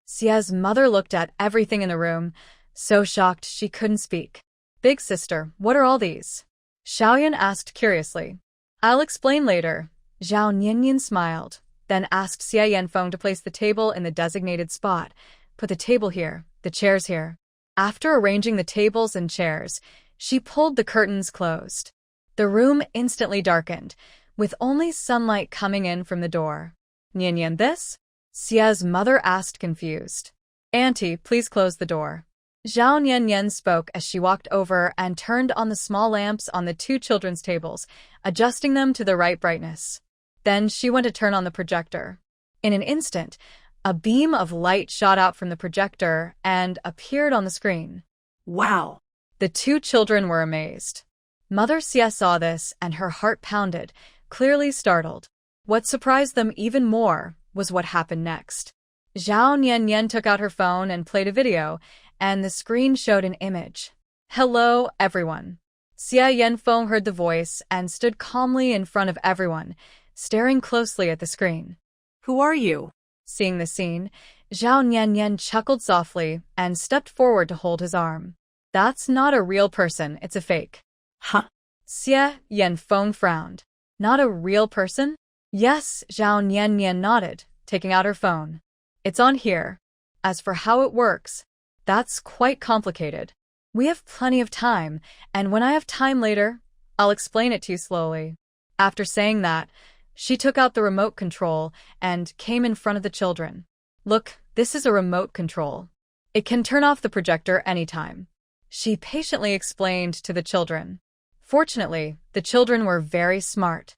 Xia's mother looked at everything in the room, so shocked she couldn't speak. Big sister, what are all these? Xiaoyun asked curiously. I'll explain later. Zhao Niannian smiled, then asked Xia Yanfeng to place the table in the designated spot. Put the table here, the chairs here. After arranging the tables and chairs, she pulled the curtains closed. The room instantly darkened, with only sunlight coming in from the door. Niannian, this? Xia's mother asked confused. Auntie, please close the door. Zhao Niannian spoke as she walked over and turned on the small lamps on the 2 children's tables, adjusting them to the right brightness. Then she went to turn on the projector. In an instant, a beam of light shot out from the projector and appeared on the screen. Wow! The 2 children were amazed. Mother Xia saw this and her heart pounded, clearly startled. What surprised them even more was what happened next. Zhao Niannian took out her phone and played a video, and the screen showed an image. Hello, everyone. Xia Yanfeng heard the voice and stood calmly in front of everyone, staring closely at the screen. Who are you? Seeing the scene, Zhao Niannian chuckled softly and stepped forward to hold his arm. That's not a real person, it's a fake. Huh? Xia Yanfeng frowned. Not a real person? Yes, Zhao Niannian nodded, taking out her phone. It's on here. As for how it works, that's quite complicated. We have plenty of time, and when I have time later, I'll explain it to you slowly. After saying that, she took out the remote control and came in front of the children. Look, this is a remote control. It can turn off the projector anytime. She patiently explained to the children. Fortunately, the children were very smart.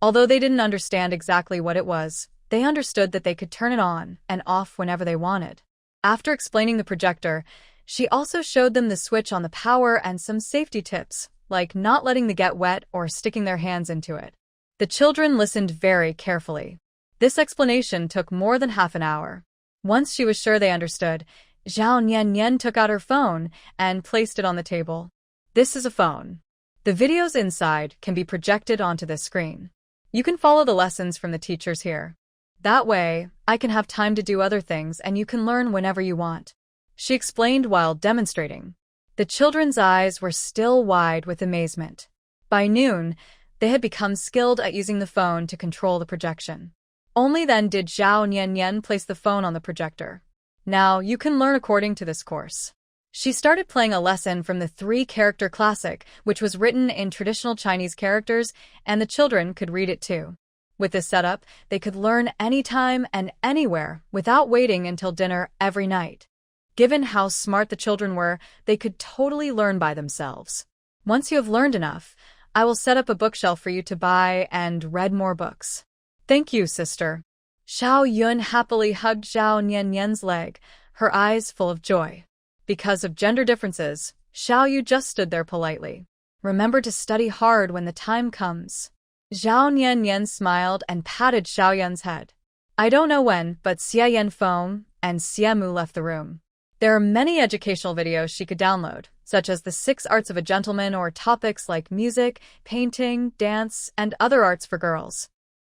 Although they didn't understand exactly what it was, they understood that they could turn it on and off whenever they wanted. After explaining the projector, she also showed them the switch on the power and some safety tips, like not letting the get wet or sticking their hands into it. The children listened very carefully. This explanation took more than half an hour. Once she was sure they understood, Zhao Niannian took out her phone and placed it on the table. This is a phone. The videos inside can be projected onto this screen. You can follow the lessons from the teachers here. That way, I can have time to do other things and you can learn whenever you want. She explained while demonstrating. The children's eyes were still wide with amazement. By noon, they had become skilled at using the phone to control the projection. Only then did Zhao Niannian place the phone on the projector. Now, you can learn according to this course. She started playing a lesson from the 3-character classic, which was written in traditional Chinese characters, and the children could read it too. With this setup, they could learn anytime and anywhere without waiting until dinner every night. Given how smart the children were, they could totally learn by themselves. Once you have learned enough, I will set up a bookshelf for you to buy and read more books. Thank you, sister. Xiao Yun happily hugged Zhao Niannian's leg, her eyes full of joy. Because of gender differences, Xiao Yu just stood there politely. Remember to study hard when the time comes. Zhao Niannian smiled and patted Xiao Yun's head. I don't know when, but Xia Yanfeng and Xia Mu left the room. There are many educational videos she could download, such as the 6 Arts of a Gentleman or topics like music, painting, dance, and other arts for girls.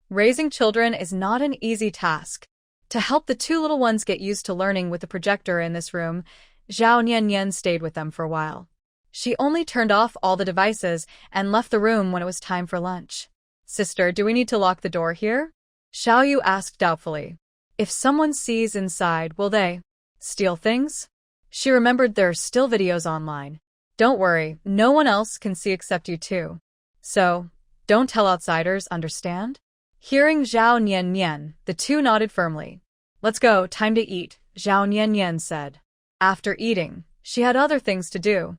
Raising children is not an easy task. To help the two little ones get used to learning with the projector in this room, Zhao Niannian stayed with them for a while. She only turned off all the devices and left the room when it was time for lunch. "Sister, do we need to lock the door here?" Xiaoyu asked doubtfully. "If someone sees inside, will they steal things?" She remembered there are still videos online. "Don't worry, no one else can see except you two. So, don't tell outsiders, understand?" Hearing Zhao Niannian, the two nodded firmly. "Let's go, time to eat," Zhao Niannian said. After eating, she had other things to do.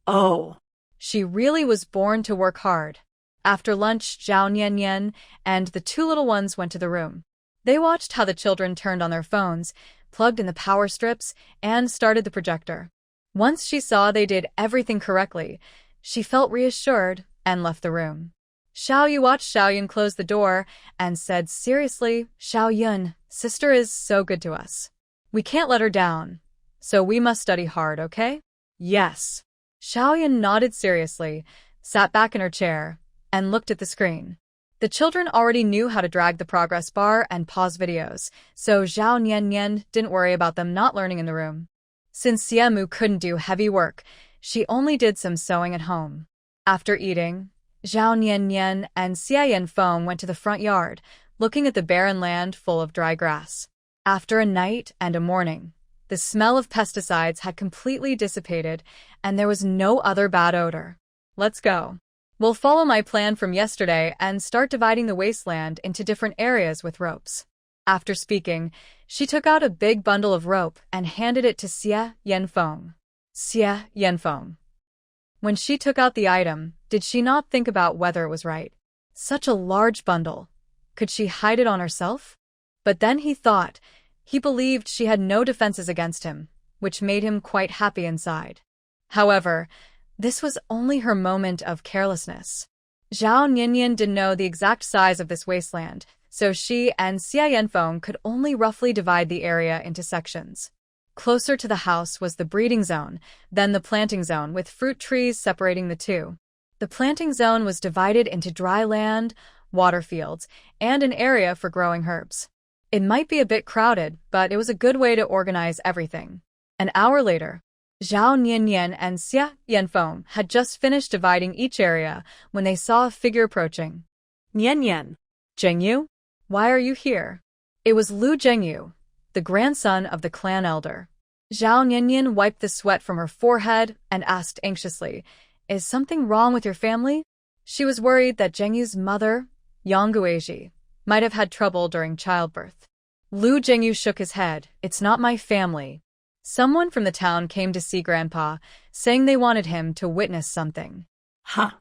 Oh. She really was born to work hard. After lunch, Zhao Niannian and the two little ones went to the room. They watched how the children turned on their phones, plugged in the power strips, and started the projector. Once she saw they did everything correctly, she felt reassured and left the room. Xiaoyu watched Xiaoyun close the door and said seriously, "Xiaoyun, sister is so good to us. We can't let her down, so we must study hard, okay?" "Yes." Xiaoyun nodded seriously, sat back in her chair, and looked at the screen. The children already knew how to drag the progress bar and pause videos, so Zhao Niannian didn't worry about them not learning in the room. Since Xiaomu couldn't do heavy work, she only did some sewing at home. After eating, Zhao Niannian and Xia Yanfeng went to the front yard, looking at the barren land full of dry grass. After a night and a morning, the smell of pesticides had completely dissipated, and there was no other bad odor. "Let's go. We'll follow my plan from yesterday and start dividing the wasteland into different areas with ropes." After speaking, she took out a big bundle of rope and handed it to Xia Yanfeng. Xia Yanfeng. When she took out the item, did she not think about whether it was right? Such a large bundle. Could she hide it on herself? But then he thought, he believed she had no defenses against him, which made him quite happy inside. However, this was only her moment of carelessness. Zhao Niannian didn't know the exact size of this wasteland, so she and Xia Yanfeng could only roughly divide the area into sections. Closer to the house was the breeding zone, then the planting zone with fruit trees separating the two. The planting zone was divided into dry land, water fields, and an area for growing herbs. It might be a bit crowded, but it was a good way to organize everything. An hour later, Zhao Niannian and Xia Yanfeng had just finished dividing each area when they saw a figure approaching. Niannian. "Zhengyu? Why are you here?" It was Lu Zhengyu, the grandson of the clan elder. Zhao Niannian wiped the sweat from her forehead and asked anxiously, "Is something wrong with your family?" She was worried that Zhengyu's mother, Yang Guizhi, might have had trouble during childbirth. Lu Zhengyu shook his head. "It's not my family. Someone from the town came to see Grandpa, saying they wanted him to witness something." Huh.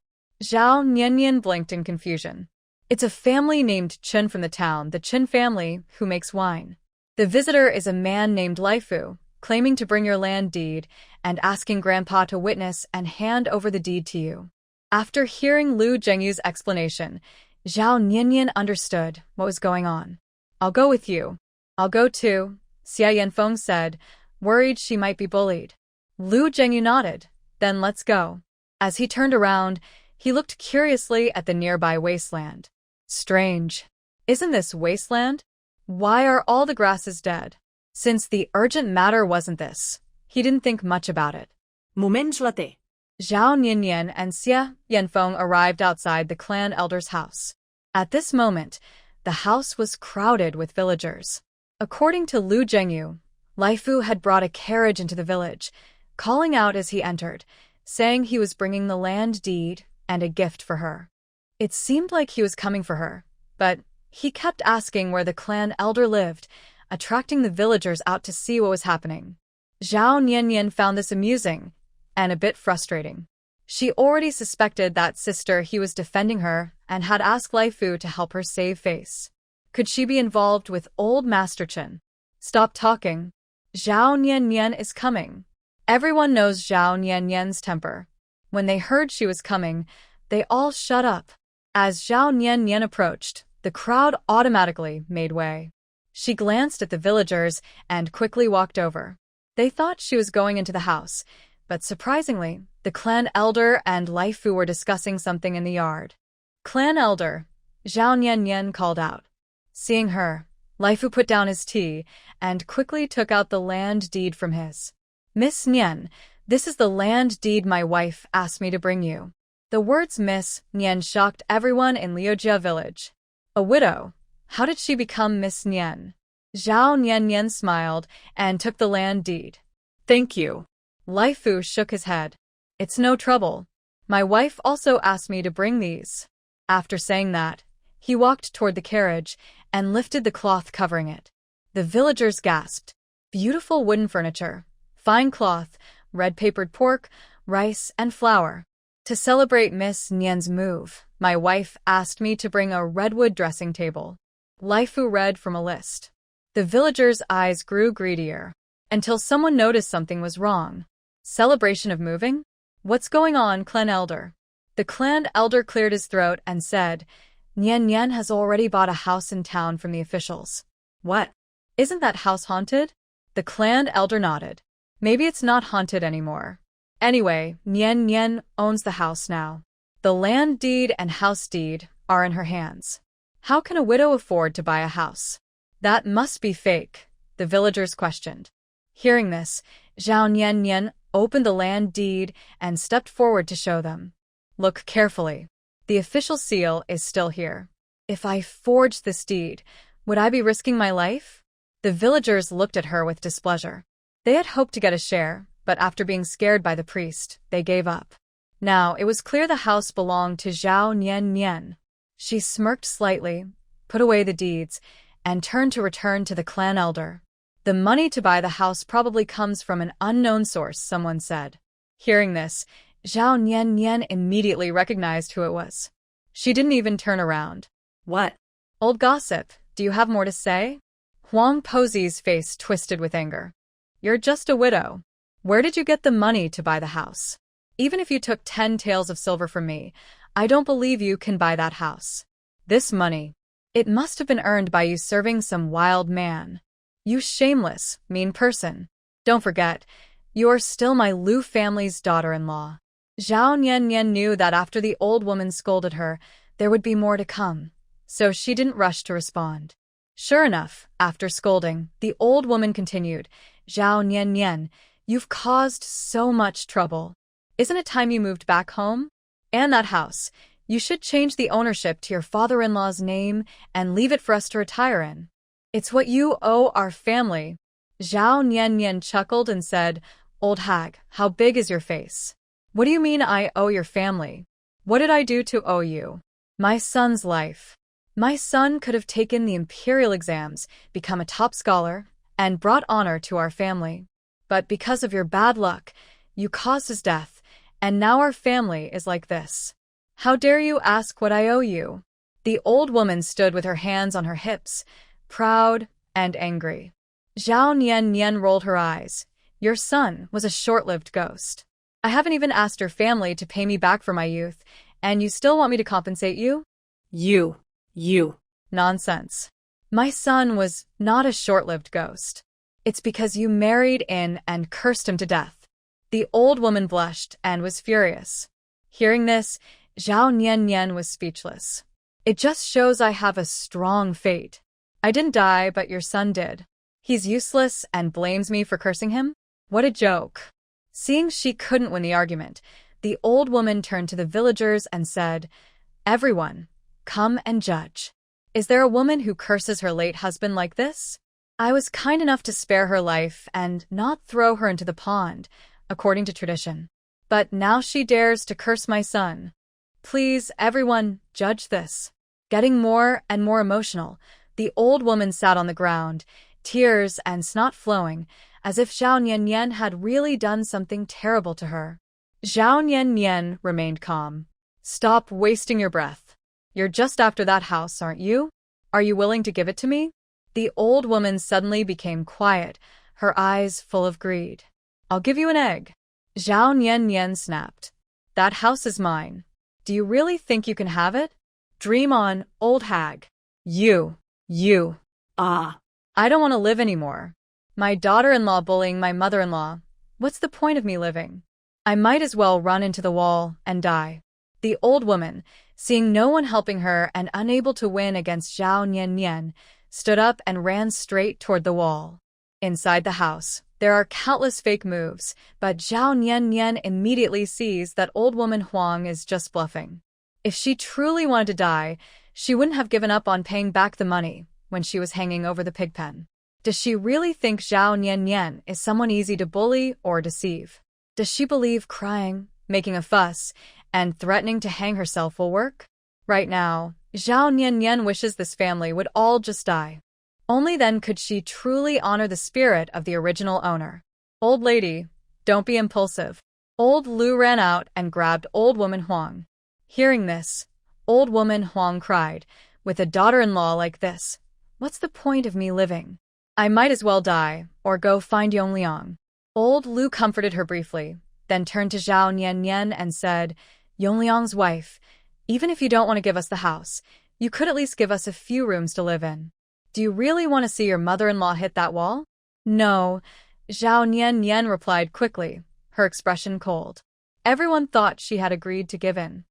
Zhao Niannian blinked in confusion. "It's a family named Chen from the town, the Chen family, who makes wine. The visitor is a man named Laifu, claiming to bring your land deed and asking Grandpa to witness and hand over the deed to you." After hearing Lu Zhengyu's explanation, Zhao Niannian understood what was going on. "I'll go with you." "I'll go too," Xia Yanfeng said, worried she might be bullied. Lu Zhengyu nodded. "Then let's go." As he turned around, he looked curiously at the nearby wasteland. Strange. Isn't this wasteland? Why are all the grasses dead? Since the urgent matter wasn't this, he didn't think much about it. Moments later. Zhao Niannian and Xia Yanfeng arrived outside the clan elder's house. At this moment, the house was crowded with villagers. According to Lu Zhengyu, Laifu had brought a carriage into the village, calling out as he entered, saying he was bringing the land deed and a gift for her. It seemed like he was coming for her, but he kept asking where the clan elder lived, attracting the villagers out to see what was happening. Zhao Niannian found this amusing and a bit frustrating. She already suspected that sister he was defending her and had asked Laifu to help her save face. Could she be involved with old Master Chen? "Stop talking. Zhao Niannian is coming." Everyone knows Zhao Niannian's temper. When they heard she was coming, they all shut up. As Zhao Niannian approached, the crowd automatically made way. She glanced at the villagers and quickly walked over. They thought she was going into the house, but surprisingly, the clan elder and Laifu were discussing something in the yard. "Clan elder," Zhao Niannian called out. Seeing her, Laifu put down his tea and quickly took out the land deed from his. Miss Nian, this is the land deed my wife asked me to bring you. The words Miss Nian shocked everyone in Liujia village. A widow? How did she become Miss Nian? Zhao Nian smiled and took the land deed. Thank you. Laifu shook his head. It's no trouble. My wife also asked me to bring these. After saying that, he walked toward the carriage and lifted the cloth covering it. The villagers gasped. Beautiful wooden furniture, fine cloth, red-papered pork, rice, and flour. To celebrate Miss Nian's move, my wife asked me to bring a redwood dressing table. Laifu read from a list. The villagers' eyes grew greedier, until someone noticed something was wrong. Celebration of moving? What's going on, clan elder? The clan elder cleared his throat and said, Nian has already bought a house in town from the officials. What? Isn't that house haunted? The clan elder nodded. Maybe it's not haunted anymore. Anyway, Nian owns the house now. The land deed and house deed are in her hands. How can a widow afford to buy a house? That must be fake, the villagers questioned. Hearing this, Zhao Nian opened the land deed and stepped forward to show them. Look carefully. The official seal is still here. If I forged this deed, would I be risking my life? The villagers looked at her with displeasure. They had hoped to get a share, but after being scared by the priest, they gave up. Now, it was clear the house belonged to Zhao Nian. She smirked slightly, put away the deeds, and turned to return to the clan elder. The money to buy the house probably comes from an unknown source, someone said. Hearing this, Zhao Nian immediately recognized who it was. She didn't even turn around. What? Old gossip, do you have more to say? Huang Posi's face twisted with anger. You're just a widow. Where did you get the money to buy the house? Even if you took 10 taels of silver from me, I don't believe you can buy that house. This money, it must have been earned by you serving some wild man. You shameless, mean person. Don't forget, you're still my Lu family's daughter-in-law. Zhao Nian knew that after the old woman scolded her, there would be more to come, so she didn't rush to respond. Sure enough, after scolding, the old woman continued, Zhao Nian, you've caused so much trouble. Isn't it time you moved back home? And that house, you should change the ownership to your father-in-law's name and leave it for us to retire in. It's what you owe our family. Zhao Nian chuckled and said, Old hag, how big is your face? What do you mean I owe your family? What did I do to owe you? My son's life. My son could have taken the imperial exams, become a top scholar, and brought honor to our family. But because of your bad luck, you caused his death, and now our family is like this. How dare you ask what I owe you? The old woman stood with her hands on her hips, proud and angry. Zhao Nian rolled her eyes. Your son was a short-lived ghost. I haven't even asked your family to pay me back for my youth, and you still want me to compensate you? You. Nonsense. My son was not a short-lived ghost. It's because you married in and cursed him to death. The old woman blushed and was furious. Hearing this, Zhao Nian was speechless. It just shows I have a strong fate. I didn't die, but your son did. He's useless and blames me for cursing him? What a joke. Seeing she couldn't win the argument, the old woman turned to the villagers and said, Everyone, come and judge. Is there a woman who curses her late husband like this? I was kind enough to spare her life and not throw her into the pond, according to tradition. But now she dares to curse my son. Please, everyone, judge this. Getting more and more emotional, the old woman sat on the ground, tears and snot flowing, as if Zhao Nian had really done something terrible to her. Zhao Nian remained calm. Stop wasting your breath. You're just after that house, aren't you? Are you willing to give it to me? The old woman suddenly became quiet, her eyes full of greed. I'll give you an egg. Zhao Nian snapped. That house is mine. Do you really think you can have it? Dream on, old hag. You. Ah. I don't want to live anymore. My daughter-in-law bullying my mother-in-law. What's the point of me living? I might as well run into the wall and die. The old woman, seeing no one helping her and unable to win against Zhao Nian, stood up and ran straight toward the wall. Inside the house, there are countless fake moves, but Zhao Nian immediately sees that old woman Huang is just bluffing. If she truly wanted to die, she wouldn't have given up on paying back the money when she was hanging over the pig pen. Does she really think Zhao Nian is someone easy to bully or deceive? Does she believe crying, making a fuss, and threatening to hang herself will work? Right now, Zhao Nian wishes this family would all just die. Only then could she truly honor the spirit of the original owner. Old lady, don't be impulsive. Old Lu ran out and grabbed old woman Huang. Hearing this, old woman Huang cried, with a daughter-in-law like this, what's the point of me living? I might as well die, or go find Yongliang. Old Lu comforted her briefly, then turned to Zhao Nian and said, Yongliang's wife, even if you don't want to give us the house, you could at least give us a few rooms to live in. Do you really want to see your mother-in-law hit that wall? No, Zhao Nian replied quickly, her expression cold. Everyone thought she had agreed to give in.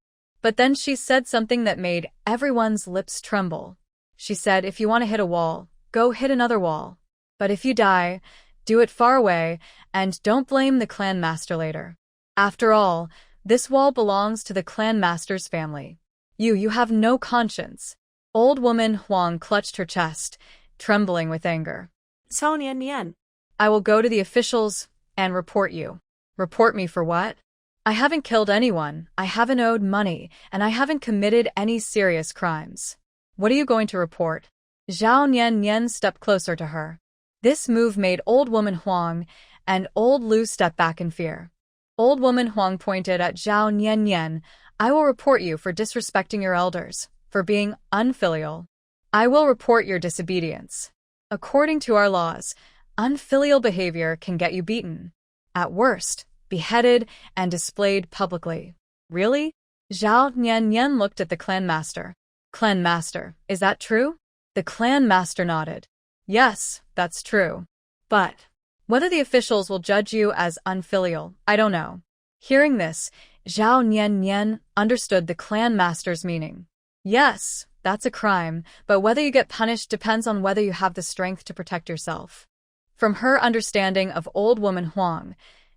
But then she said something that made everyone's lips tremble. She said, if you want to hit a wall, go hit another wall. But if you die, do it far away, and don't blame the clan master later. After all, this wall belongs to the clan master's family. You have no conscience. Old woman Huang clutched her chest, trembling with anger. Zhao Nian. I will go to the officials and report you. Report me for what? I haven't killed anyone, I haven't owed money, and I haven't committed any serious crimes. What are you going to report? Zhao Nian stepped closer to her. This move made old woman Huang and old Lu step back in fear. Old woman Huang pointed at Zhao Nian. I will report you for disrespecting your elders, for being unfilial. I will report your disobedience. According to our laws, unfilial behavior can get you beaten. At worst, beheaded and displayed publicly. Really? Zhao Nian looked at the clan master. Clan master, is that true? The clan master nodded. Yes, that's true. But whether the officials will judge you as unfilial, I don't know. Hearing this, Zhao Nian understood the clan master's meaning. Yes, that's a crime, but whether you get punished depends on whether you have the strength to protect yourself. From her understanding of old woman Huang,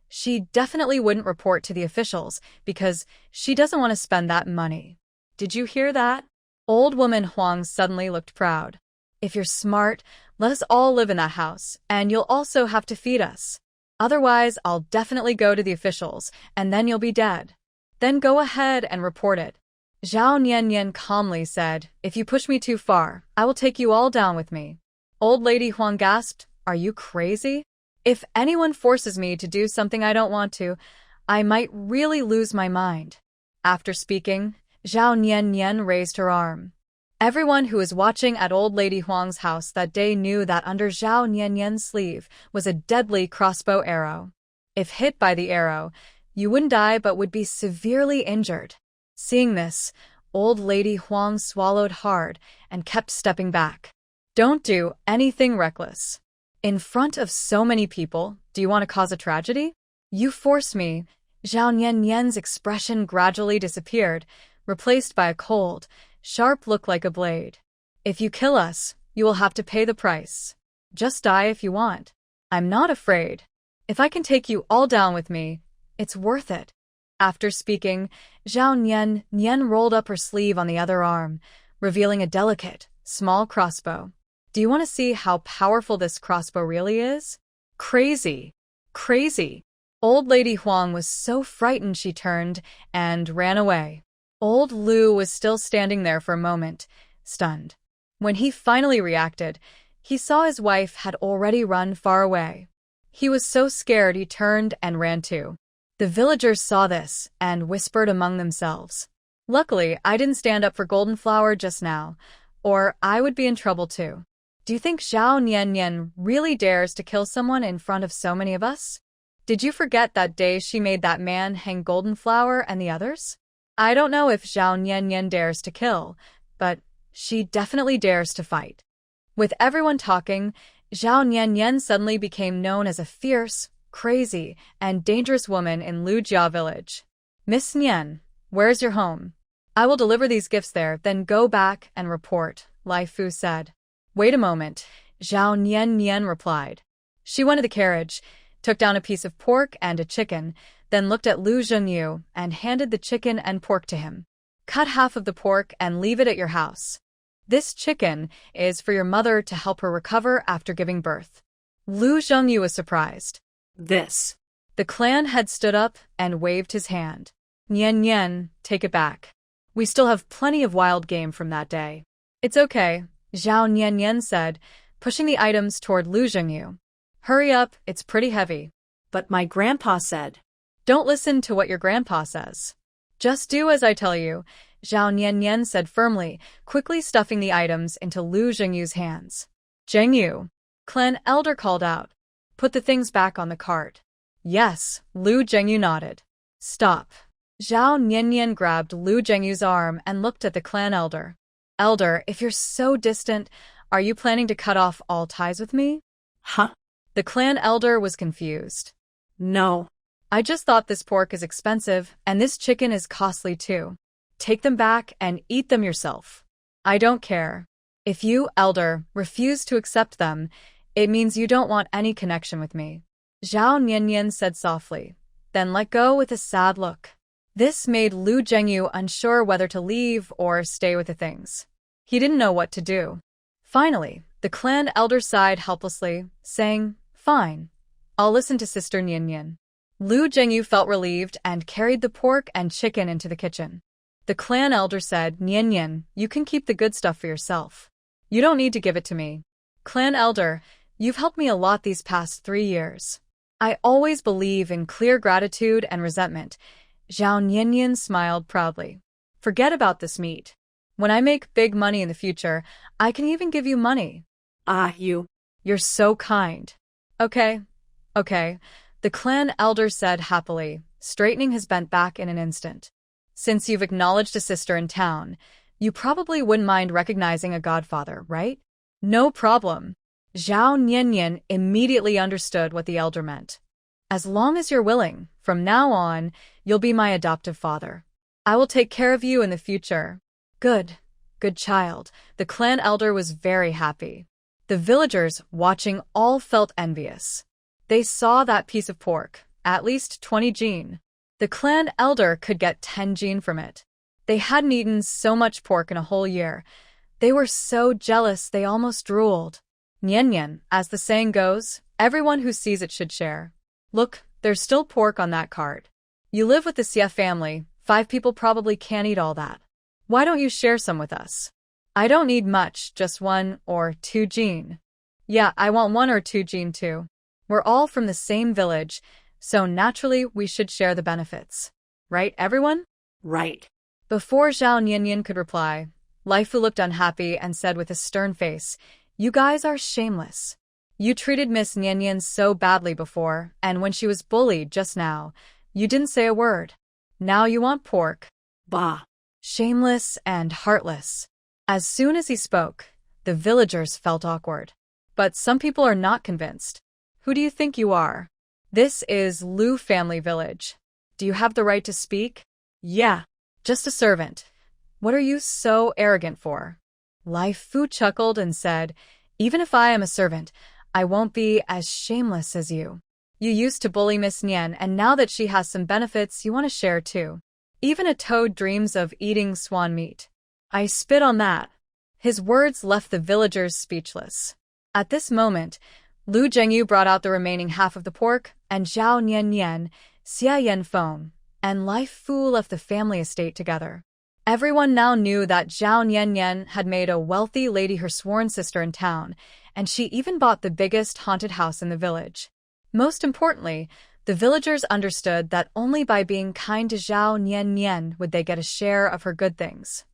she definitely wouldn't report to the officials because she doesn't want to spend that money. Did you hear that? Old woman Huang suddenly looked proud. If you're smart, let us all live in that house, and you'll also have to feed us. Otherwise, I'll definitely go to the officials, and then you'll be dead. Then go ahead and report it. Zhao Nian calmly said, if you push me too far, I will take you all down with me. Old lady Huang gasped, are you crazy? If anyone forces me to do something I don't want to, I might really lose my mind. After speaking, Zhao Nian raised her arm. Everyone who was watching at old lady Huang's house that day knew that under Zhao Nian's sleeve was a deadly crossbow arrow. If hit by the arrow, you wouldn't die but would be severely injured. Seeing this, old lady Huang swallowed hard and kept stepping back. Don't do anything reckless. In front of so many people, do you want to cause a tragedy? You force me. Zhao Nian's expression gradually disappeared, replaced by a cold, sharp look like a blade. If you kill us, you will have to pay the price. Just die if you want. I'm not afraid. If I can take you all down with me, it's worth it. After speaking, Zhao Nian rolled up her sleeve on the other arm, revealing a delicate, small crossbow. Do you want to see how powerful this crossbow really is? Crazy. Crazy. Old lady Huang was so frightened she turned and ran away. Old Lu was still standing there for a moment, stunned. When he finally reacted, he saw his wife had already run far away. He was so scared he turned and ran too. The villagers saw this and whispered among themselves. Luckily, I didn't stand up for Golden Flower just now, or I would be in trouble too. Do you think Zhao Nian really dares to kill someone in front of so many of us? Did you forget that day she made that man hang Golden Flower and the others? I don't know if Zhao Nian dares to kill, but she definitely dares to fight. With everyone talking, Zhao Nian suddenly became known as a fierce, crazy, and dangerous woman in Lujia village. Miss Nian, where's your home? I will deliver these gifts there, then go back and report, Lai Fu said. Wait a moment, Zhao Nian replied. She went to the carriage, took down a piece of pork and a chicken, then looked at Lu Zhengyu and handed the chicken and pork to him. Cut half of the pork and leave it at your house. This chicken is for your mother to help her recover after giving birth. Lu Zhengyu was surprised. This. The clan head stood up and waved his hand. Nian, take it back. We still have plenty of wild game from that day. It's okay, Zhao Nian said, pushing the items toward Lu Zhengyu. Hurry up, it's pretty heavy. But my grandpa said. Don't listen to what your grandpa says. Just do as I tell you, Zhao Nian said firmly, quickly stuffing the items into Lu Zhengyu's hands. Zhengyu, clan elder called out. Put the things back on the cart. Yes, Lu Zhengyu nodded. Stop. Zhao Nian grabbed Lu Zhengyu's arm and looked at the clan elder. Elder, if you're so distant, are you planning to cut off all ties with me? Huh? The clan elder was confused. No. I just thought this pork is expensive, and this chicken is costly too. Take them back and eat them yourself. I don't care. If you, elder, refuse to accept them, it means you don't want any connection with me. Zhao Nian said softly, then let go with a sad look. This made Lu Zhengyu unsure whether to leave or stay with the things. He didn't know what to do. Finally, the clan elder sighed helplessly, saying, Fine. I'll listen to Sister Nian. Lu Zhengyu felt relieved and carried the pork and chicken into the kitchen. The clan elder said, Nian, you can keep the good stuff for yourself. You don't need to give it to me. Clan elder, you've helped me a lot these past 3 years. I always believe in clear gratitude and resentment. Zhao Nian smiled proudly. Forget about this meat. When I make big money in the future, I can even give you money. You're so kind. Okay. The clan elder said happily, straightening his bent back in an instant. Since you've acknowledged a sister in town, you probably wouldn't mind recognizing a godfather, right? No problem. Zhao Nian immediately understood what the elder meant. As long as you're willing, from now on, you'll be my adoptive father. I will take care of you in the future. Good child. The clan elder was very happy. The villagers, watching, all felt envious. They saw that piece of pork, at least 20 jin. The clan elder could get 10 jin from it. They hadn't eaten so much pork in a whole year. They were so jealous they almost drooled. Nian, as the saying goes, everyone who sees it should share. Look, there's still pork on that cart. You live with the Xie family, 5 people probably can't eat all that. Why don't you share some with us? I don't need much, just 1 or 2 jin. Yeah, I want 1 or 2 jin too. We're all from the same village, so naturally we should share the benefits. Right, everyone? Right. Before Zhao Nian could reply, Lai Fu looked unhappy and said with a stern face, You guys are shameless. You treated Miss Nian so badly before, and when she was bullied just now, you didn't say a word. Now you want pork. Bah. Shameless and heartless. As soon as he spoke, the villagers felt awkward. But some people are not convinced. Who do you think you are? This is Lu family village. Do you have the right to speak? Yeah. Just a servant. What are you so arrogant for? Lai Fu chuckled and said, Even if I am a servant, I won't be as shameless as you. You used to bully Miss Nian, and now that she has some benefits, you want to share too. Even a toad dreams of eating swan meat. I spit on that. His words left the villagers speechless. At this moment, Lu Zhengyu brought out the remaining half of the pork, and Zhao Nian, Xia Yanfeng, and Lai Fu left the family estate together. Everyone now knew that Zhao Nian had made a wealthy lady her sworn sister in town, and she even bought the biggest haunted house in the village. Most importantly, the villagers understood that only by being kind to Zhao Nian would they get a share of her good things.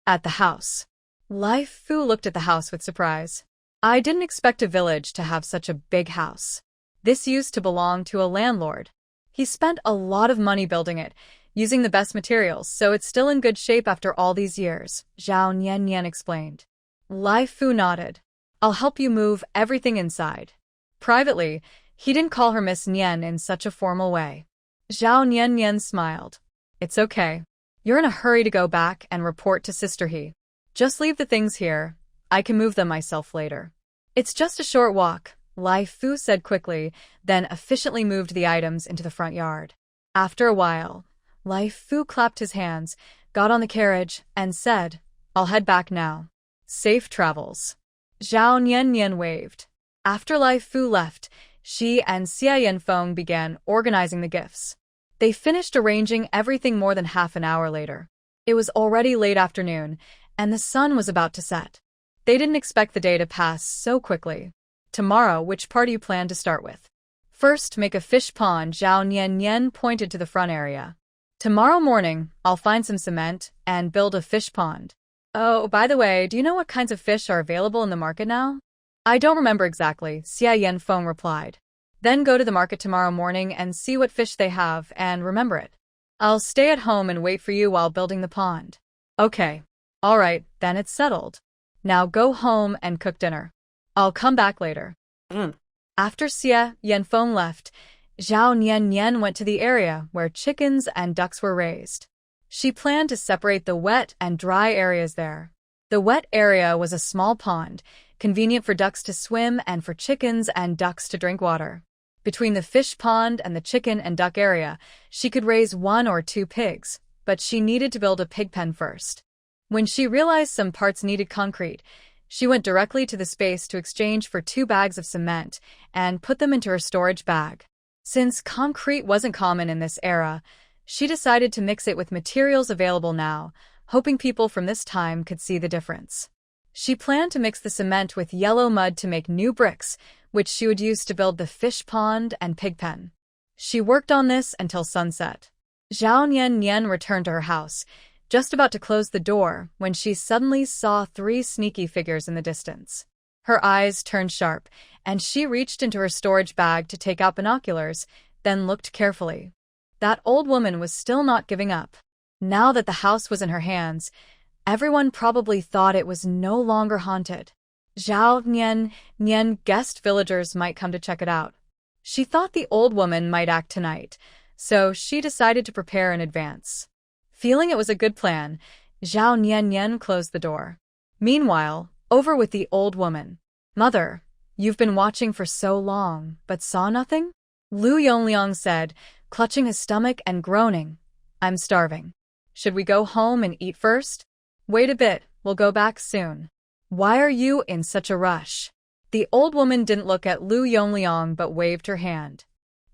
At the house. Lai Fu looked at the house with surprise. I didn't expect a village to have such a big house. This used to belong to a landlord. He spent a lot of money building it, using the best materials, so it's still in good shape after all these years, Zhao Nian explained. Lai Fu nodded. I'll help you move everything inside. Privately, he didn't call her Miss Nian in such a formal way. Zhao Nian smiled. It's okay. You're in a hurry to go back and report to Sister He. Just leave the things here. I can move them myself later. It's just a short walk, Lai Fu said quickly, then efficiently moved the items into the front yard. After a while, Lai Fu clapped his hands, got on the carriage, and said, I'll head back now. Safe travels. Zhao Nian waved. After Lai Fu left, she and Xia Yanfeng began organizing the gifts. They finished arranging everything more than half an hour later. It was already late afternoon, and the sun was about to set. They didn't expect the day to pass so quickly. Tomorrow, which part do you plan to start with? First, make a fish pond. Zhao Nian pointed to the front area. Tomorrow morning, I'll find some cement and build a fish pond. Oh, by the way, do you know what kinds of fish are available in the market now? I don't remember exactly, Xia Yanfeng replied. Then go to the market tomorrow morning and see what fish they have, and remember it. I'll stay at home and wait for you while building the pond. Okay. All right, then it's settled. Now go home and cook dinner. I'll come back later. After Xia Yanfeng left, Zhao Nian went to the area where chickens and ducks were raised. She planned to separate the wet and dry areas there. The wet area was a small pond, convenient for ducks to swim and for chickens and ducks to drink water. Between the fish pond and the chicken and duck area, she could raise 1 or 2 pigs, but she needed to build a pig pen first. When she realized some parts needed concrete, she went directly to the space to exchange for 2 bags of cement and put them into her storage bag. Since concrete wasn't common in this era, she decided to mix it with materials available now, hoping people from this time could see the difference. She planned to mix the cement with yellow mud to make new bricks, which she would use to build the fish pond and pig pen. She worked on this until sunset. Zhao Nian returned to her house, just about to close the door when she suddenly saw 3 sneaky figures in the distance. Her eyes turned sharp, and she reached into her storage bag to take out binoculars, then looked carefully. That old woman was still not giving up. Now that the house was in her hands, everyone probably thought it was no longer haunted. Zhao Nian guessed villagers might come to check it out. She thought the old woman might act tonight, so she decided to prepare in advance. Feeling it was a good plan, Zhao Nian closed the door. Meanwhile, over with the old woman. Mother, you've been watching for so long, but saw nothing? Lu Yongliang said, clutching his stomach and groaning. I'm starving. Should we go home and eat first? Wait a bit, we'll go back soon. Why are you in such a rush? The old woman didn't look at Lu Yongliang but waved her hand.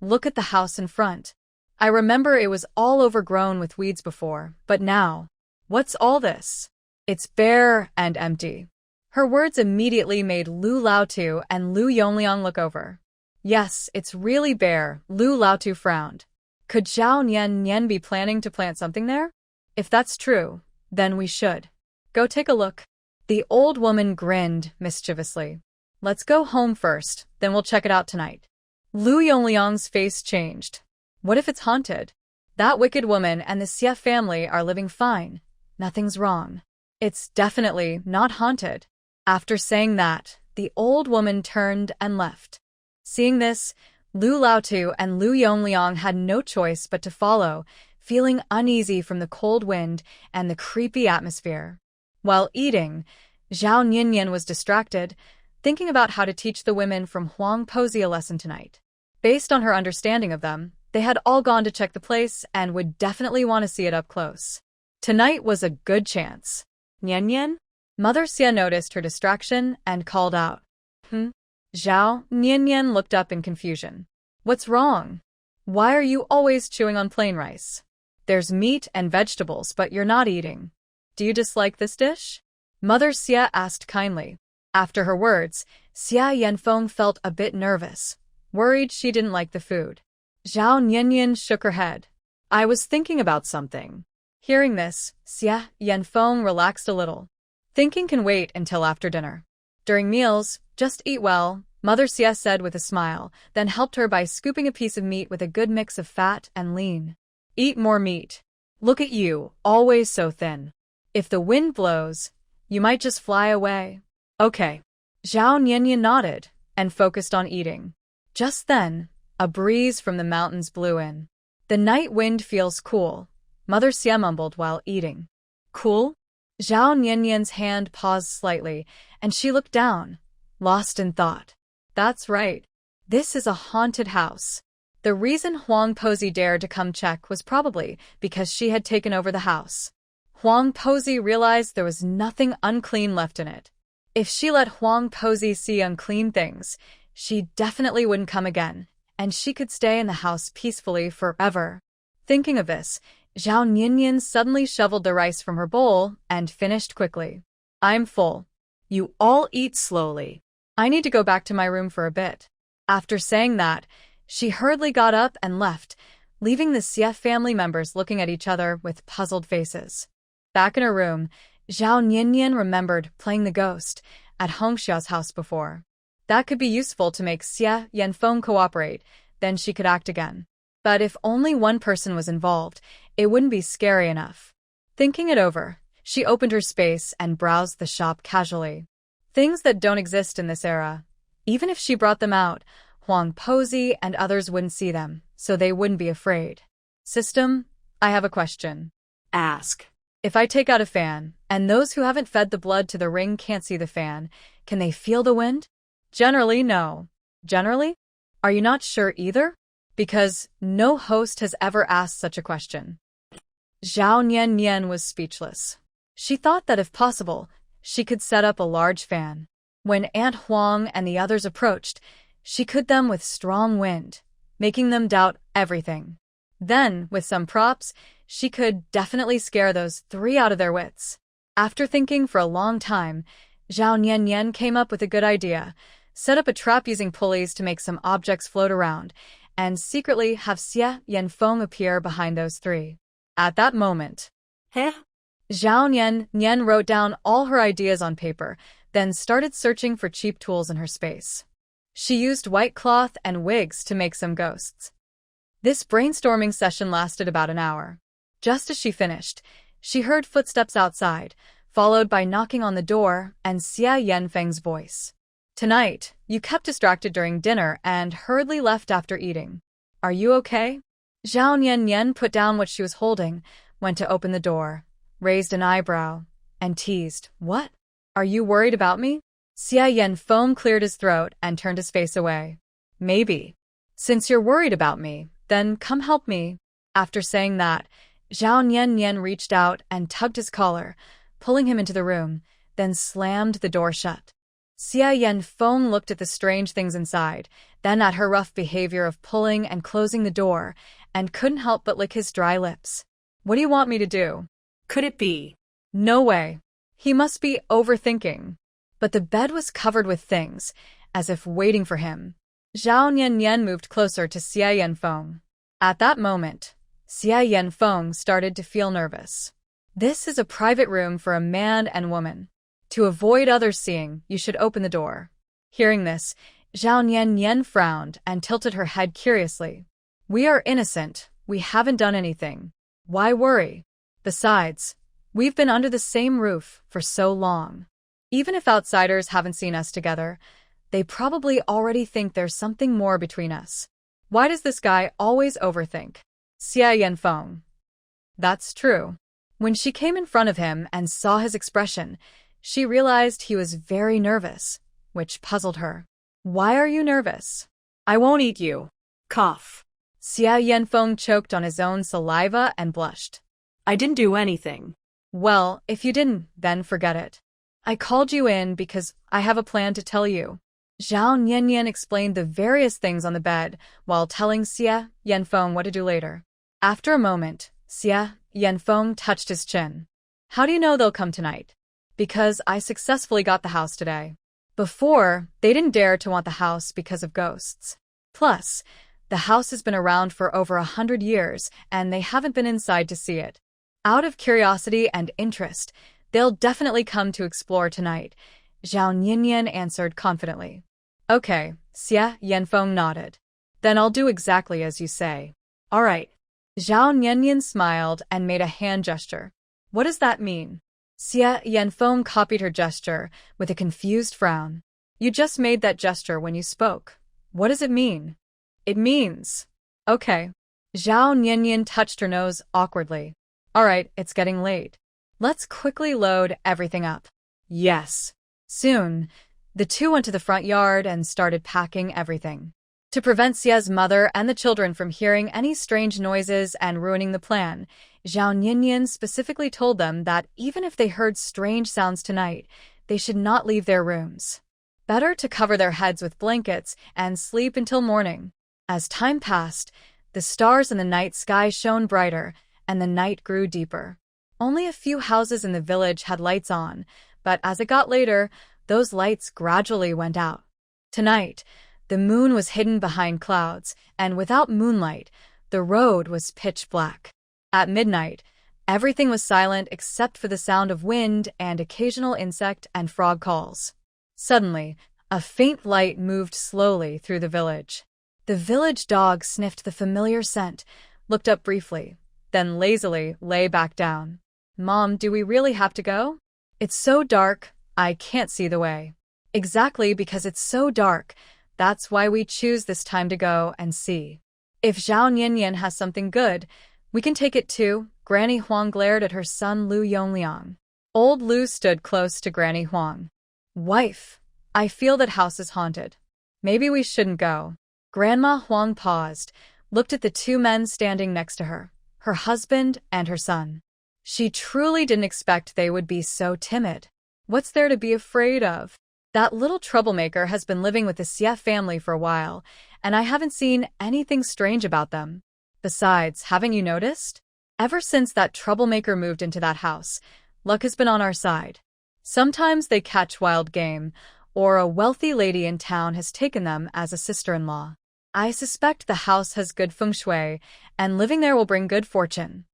Look at the house in front. I remember it was all overgrown with weeds before, but now, what's all this? It's bare and empty. Her words immediately made Lu Laotu and Lu Yongliang look over. Yes, it's really bare, Lu Laotu frowned. Could Zhao Nian be planning to plant something there? If that's true, then we should. Go take a look. The old woman grinned mischievously. Let's go home first, then we'll check it out tonight. Lu Yongliang's face changed. What if it's haunted? That wicked woman and the Xie family are living fine. Nothing's wrong. It's definitely not haunted. After saying that, the old woman turned and left. Seeing this, Lu Laotu and Lu Yongliang had no choice but to follow, feeling uneasy from the cold wind and the creepy atmosphere. While eating, Zhao Nian was distracted, thinking about how to teach the women from Huang Pozi a lesson tonight. Based on her understanding of them, they had all gone to check the place and would definitely want to see it up close. Tonight was a good chance. Nian? Mother Xia noticed her distraction and called out. Zhao Nian looked up in confusion. What's wrong? Why are you always chewing on plain rice? There's meat and vegetables, but you're not eating. Do you dislike this dish? Mother Xia asked kindly. After her words, Xia Yanfeng felt a bit nervous, worried she didn't like the food. Zhao Nian shook her head. I was thinking about something. Hearing this, Xia Yanfeng relaxed a little. Thinking can wait until after dinner. During meals, just eat well, Mother Xia said with a smile, then helped her by scooping a piece of meat with a good mix of fat and lean. Eat more meat. Look at you, always so thin. If the wind blows, you might just fly away. Okay. Zhao Nian nodded and focused on eating. Just then, a breeze from the mountains blew in. The night wind feels cool, Mother Xia mumbled while eating. Cool? Zhao Nianyan's hand paused slightly, and she looked down, lost in thought. That's right. This is a haunted house. The reason Huang Pozi dared to come check was probably because she had taken over the house. Huang Pozi realized there was nothing unclean left in it. If she let Huang Pozi see unclean things, she definitely wouldn't come again, and she could stay in the house peacefully forever. Thinking of this, Zhao Nianyan suddenly shoveled the rice from her bowl and finished quickly. I'm full. You all eat slowly. I need to go back to my room for a bit. After saying that, she hurriedly got up and left, leaving the Xie family members looking at each other with puzzled faces. Back in her room, Zhao Nianyan remembered playing the ghost at Hongxiao's house before. That could be useful to make Xie Yanfeng cooperate, then she could act again. But if only one person was involved, it wouldn't be scary enough. Thinking it over, she opened her space and browsed the shop casually. Things that don't exist in this era. Even if she brought them out, Huang Pozi and others wouldn't see them, so they wouldn't be afraid. System, I have a question. Ask. If I take out a fan, and those who haven't fed the blood to the ring can't see the fan, can they feel the wind? Generally, no. Generally? Are you not sure either? Because no host has ever asked such a question. Zhao Nianyan was speechless. She thought that if possible, she could set up a large fan. When Aunt Huang and the others approached, she could them with strong wind, making them doubt everything. Then, with some props, she could definitely scare those three out of their wits. After thinking for a long time, Zhao Nianyan came up with a good idea: set up a trap using pulleys to make some objects float around, and secretly have Xie Yanfeng appear behind those three. At that moment, Zhao Nianyan wrote down all her ideas on paper, then started searching for cheap tools in her space. She used white cloth and wigs to make some ghosts. This brainstorming session lasted about an hour. Just as she finished, she heard footsteps outside, followed by knocking on the door and Xie Yanfeng's voice. Tonight, you kept distracted during dinner and hurriedly left after eating. Are you okay? Zhao Nianyan put down what she was holding, went to open the door, raised an eyebrow, and teased, What? Are you worried about me? Xie Yanfeng cleared his throat and turned his face away. Maybe. Since you're worried about me, then come help me. After saying that, Zhao Nianyan reached out and tugged his collar, pulling him into the room, then slammed the door shut. Xie Yanfeng looked at the strange things inside, then at her rough behavior of pulling and closing the door, and couldn't help but lick his dry lips. What do you want me to do? Could it be? No way. He must be overthinking. But the bed was covered with things, as if waiting for him. Zhao Nianyan moved closer to Xie Yanfeng. At that moment, Xie Yanfeng started to feel nervous. This is a private room for a man and woman. To avoid others seeing, you should open the door. Hearing this, Zhao Nianyan frowned and tilted her head curiously. We are innocent. We haven't done anything. Why worry? Besides, we've been under the same roof for so long. Even if outsiders haven't seen us together, they probably already think there's something more between us. Why does this guy always overthink? Xie Yanfeng. That's true. When she came in front of him and saw his expression, she realized he was very nervous, which puzzled her. Why are you nervous? I won't eat you. Cough. Xie Yanfeng choked on his own saliva and blushed. I didn't do anything. Well, if you didn't, then forget it. I called you in because I have a plan to tell you. Zhao Nianyan explained the various things on the bed while telling Xie Yanfeng what to do later. After a moment, Xie Yanfeng touched his chin. How do you know they'll come tonight? Because I successfully got the house today. Before, they didn't dare to want the house because of ghosts. Plus, the house has been around for over 100 years and they haven't been inside to see it. Out of curiosity and interest, they'll definitely come to explore tonight, Zhao Nianyan answered confidently. Okay, Xie Yanfeng nodded. Then I'll do exactly as you say. All right. Zhao Nianyan smiled and made a hand gesture. What does that mean? Xie Yanfeng copied her gesture with a confused frown. You just made that gesture when you spoke. What does it mean? It means... Okay. Zhao Nianyan touched her nose awkwardly. All right, it's getting late. Let's quickly load everything up. Yes. Soon, the two went to the front yard and started packing everything. To prevent Xia's mother and the children from hearing any strange noises and ruining the plan, Zhao Nianyan specifically told them that even if they heard strange sounds tonight, they should not leave their rooms. Better to cover their heads with blankets and sleep until morning. As time passed, the stars in the night sky shone brighter, and the night grew deeper. Only a few houses in the village had lights on, but as it got later, those lights gradually went out. Tonight, the moon was hidden behind clouds, and without moonlight, the road was pitch black. At midnight, everything was silent except for the sound of wind and occasional insect and frog calls. Suddenly, a faint light moved slowly through the village. The village dog sniffed the familiar scent, looked up briefly, then lazily lay back down. Mom, do we really have to go? It's so dark, I can't see the way. Exactly because it's so dark, that's why we choose this time to go and see. If Zhao Nianyan has something good, we can take it too. Granny Huang glared at her son Lu Yongliang. Old Lu stood close to Granny Huang. Wife, I feel that house is haunted. Maybe we shouldn't go. Grandma Huang paused, looked at the two men standing next to her husband and her son. She truly didn't expect they would be so timid. What's there to be afraid of? That little troublemaker has been living with the Xie family for a while, and I haven't seen anything strange about them. Besides, haven't you noticed? Ever since that troublemaker moved into that house, luck has been on our side. Sometimes they catch wild game, or a wealthy lady in town has taken them as a sister-in-law. I suspect the house has good feng shui, and living there will bring good fortune.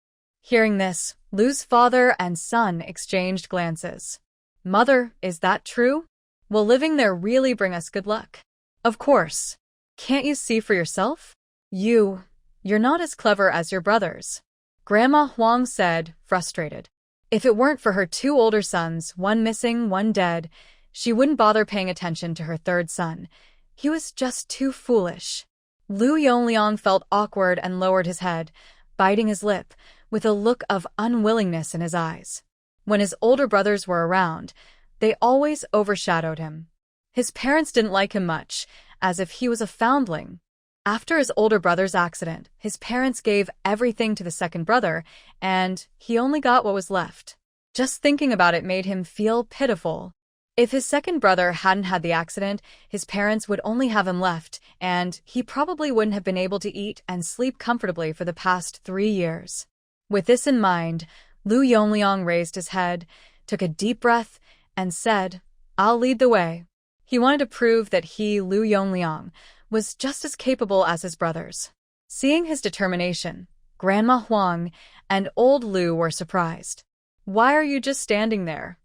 Hearing this, Lu's father and son exchanged glances. Mother, is that true? Will living there really bring us good luck? Of course. Can't you see for yourself? You're not as clever as your brothers. Grandma Huang said, frustrated. If it weren't for her two older sons, one missing, one dead, she wouldn't bother paying attention to her third son. He was just too foolish. Lu Yongliang felt awkward and lowered his head, biting his lip, with a look of unwillingness in his eyes. When his older brothers were around, they always overshadowed him. His parents didn't like him much, as if he was a foundling. After his older brother's accident, his parents gave everything to the second brother, and he only got what was left. Just thinking about it made him feel pitiful. If his second brother hadn't had the accident, his parents would only have him left, and he probably wouldn't have been able to eat and sleep comfortably for the past 3 years. With this in mind, Lu Yongliang raised his head, took a deep breath, and said, I'll lead the way. He wanted to prove that he, Lu Yongliang, was just as capable as his brothers. Seeing his determination, Grandma Huang and old Lu were surprised. Why are you just standing there?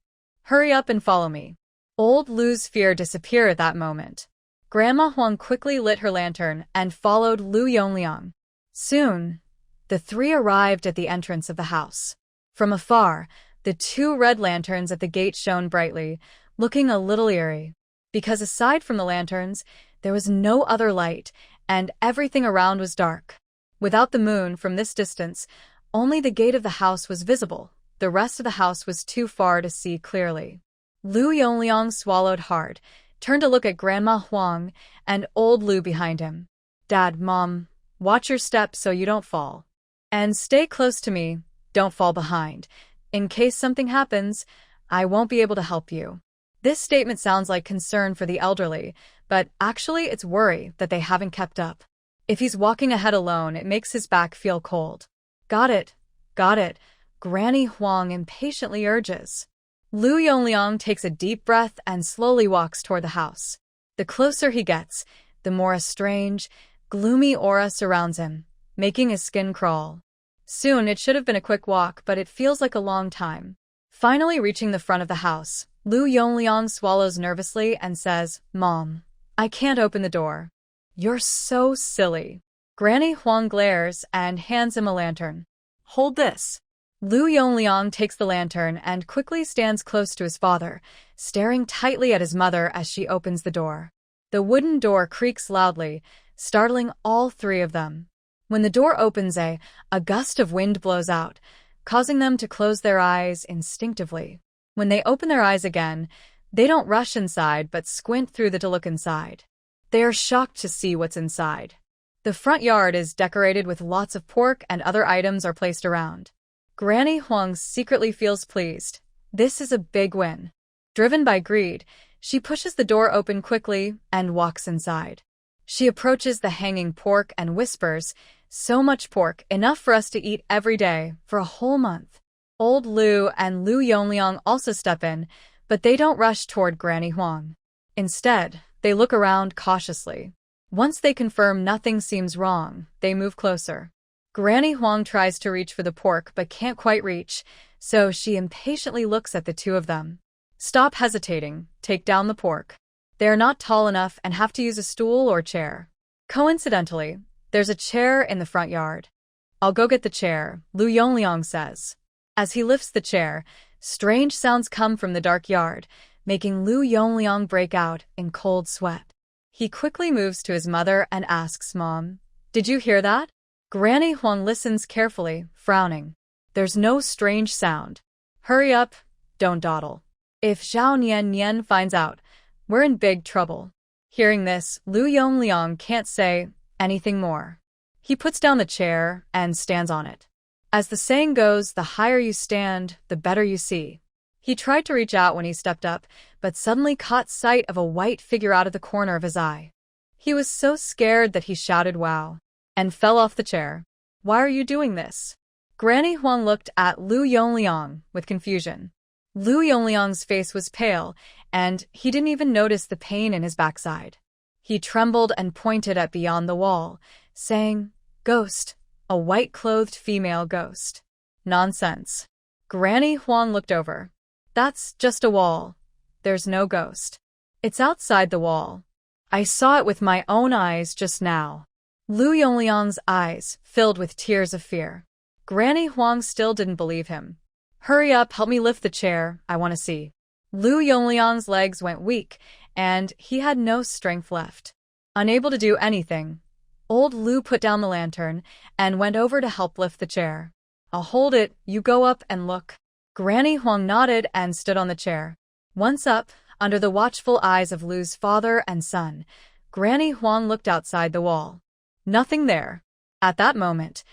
Hurry up and follow me. Old Lu's fear disappeared at that moment. Grandma Huang quickly lit her lantern and followed Lu Yongliang. Soon, the three arrived at the entrance of the house. From afar, the 2 red lanterns at the gate shone brightly, looking a little eerie. Because aside from the lanterns, there was no other light, and everything around was dark. Without the moon, from this distance, only the gate of the house was visible. The rest of the house was too far to see clearly. Lu Yongliang swallowed hard, turned to look at Grandma Huang and old Lu behind him. Dad, Mom, watch your steps so you don't fall. And stay close to me, don't fall behind. In case something happens, I won't be able to help you. This statement sounds like concern for the elderly, but actually it's worry that they haven't kept up. If he's walking ahead alone, it makes his back feel cold. Got it. Granny Huang impatiently urges. Lu Yongliang takes a deep breath and slowly walks toward the house. The closer he gets, the more a strange, gloomy aura surrounds him, making his skin crawl. Soon it should have been a quick walk, but it feels like a long time. Finally reaching the front of the house, Lu Yongliang swallows nervously and says, Mom, I can't open the door. You're so silly. Granny Huang glares and hands him a lantern. Hold this. Lu Yongliang takes the lantern and quickly stands close to his father, staring tightly at his mother as she opens the door. The wooden door creaks loudly, startling all 3 of them. When the door opens, a gust of wind blows out, causing them to close their eyes instinctively. When they open their eyes again, they don't rush inside but squint through to look inside. They are shocked to see what's inside. The front yard is decorated with lots of pork and other items are placed around. Granny Huang secretly feels pleased. This is a big win. Driven by greed, she pushes the door open quickly and walks inside. She approaches the hanging pork and whispers, "So much pork, enough for us to eat every day, for a whole month." Old Lu and Lu Yongliang also step in, but they don't rush toward Granny Huang. Instead, they look around cautiously. Once they confirm nothing seems wrong, they move closer. Granny Huang tries to reach for the pork but can't quite reach, so she impatiently looks at the two of them. "Stop hesitating, take down the pork. They are not tall enough and have to use a stool or chair." Coincidentally, there's a chair in the front yard. "I'll go get the chair," Lu Yongliang says. As he lifts the chair, strange sounds come from the dark yard, making Lu Yongliang break out in cold sweat. He quickly moves to his mother and asks, "Mom, did you hear that?" Granny Huang listens carefully, frowning. "There's no strange sound. Hurry up, don't dawdle. If Zhao Nian finds out, we're in big trouble." Hearing this, Lu Yongliang can't say anything more. He puts down the chair and stands on it. As the saying goes, the higher you stand, the better you see. He tried to reach out when he stepped up, but suddenly caught sight of a white figure out of the corner of his eye. He was so scared that he shouted "Wow!" and fell off the chair. "Why are you doing this?" Granny Huang looked at Lu Yongliang with confusion. Lu Yongliang's face was pale, and he didn't even notice the pain in his backside. He trembled and pointed at beyond the wall, saying, "Ghost, a white-clothed female ghost." "Nonsense." Granny Huang looked over. "That's just a wall. There's no ghost. It's outside the wall. I saw it with my own eyes just now." Lu Yongliang's eyes filled with tears of fear. Granny Huang still didn't believe him. "Hurry up, help me lift the chair, I want to see." Lu Yongliang's legs went weak, and he had no strength left. Unable to do anything, old Lu put down the lantern and went over to help lift the chair. "I'll hold it, you go up and look." Granny Huang nodded and stood on the chair. Once up, under the watchful eyes of Lu's father and son, Granny Huang looked outside the wall. Nothing there. At that moment,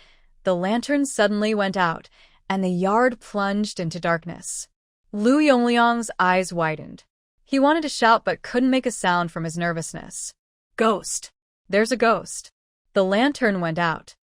the lantern suddenly went out, and the yard plunged into darkness. Lu Yongliang's eyes widened. He wanted to shout but couldn't make a sound from his nervousness. "Ghost! There's a ghost!" The lantern went out.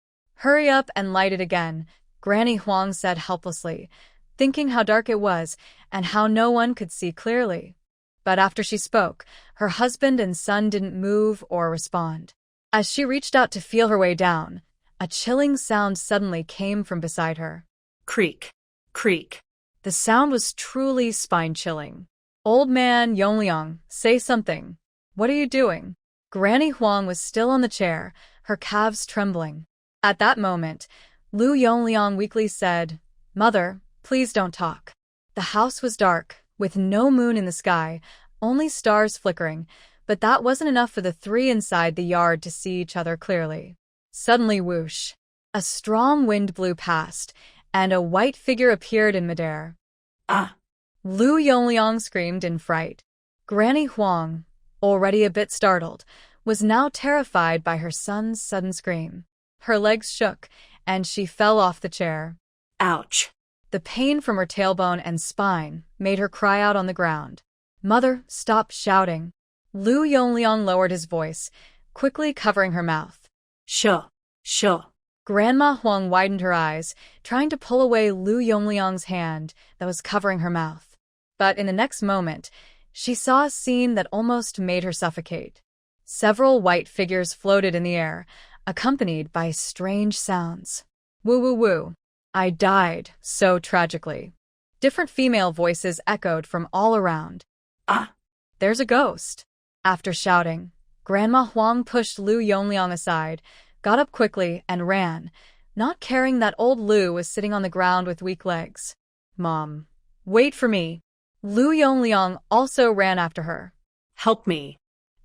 "Hurry up and light it again," Granny Huang said helplessly, thinking how dark it was and how no one could see clearly. But after she spoke, her husband and son didn't move or respond. As she reached out to feel her way down, a chilling sound suddenly came from beside her. Creak, creak. The sound was truly spine-chilling. "Old man Yongliang, say something. What are you doing?" Granny Huang was still on the chair, her calves trembling. At that moment, Lu Yongliang weakly said, "Mother, please don't talk." The house was dark, with no moon in the sky, only stars flickering, but that wasn't enough for the three inside the yard to see each other clearly. Suddenly, whoosh! A strong wind blew past, and a white figure appeared in midair. "Ah!" Lu Yongliang screamed in fright. Granny Huang, already a bit startled, was now terrified by her son's sudden scream. Her legs shook, and she fell off the chair. Ouch! The pain from her tailbone and spine made her cry out on the ground. "Mother, stop shouting." Lu Yongliang lowered his voice, quickly covering her mouth. "Sure, sure." Grandma Huang widened her eyes, trying to pull away Lu Yongliang's hand that was covering her mouth. But in the next moment, she saw a scene that almost made her suffocate. Several white figures floated in the air, accompanied by strange sounds. "Woo woo woo. I died so tragically." Different female voices echoed from all around. "Ah, there's a ghost." After shouting, Grandma Huang pushed Lu Yongliang aside, got up quickly, and ran, not caring that old Lu was sitting on the ground with weak legs. "Mom, wait for me." Lu Yongliang also ran after her. "Help me.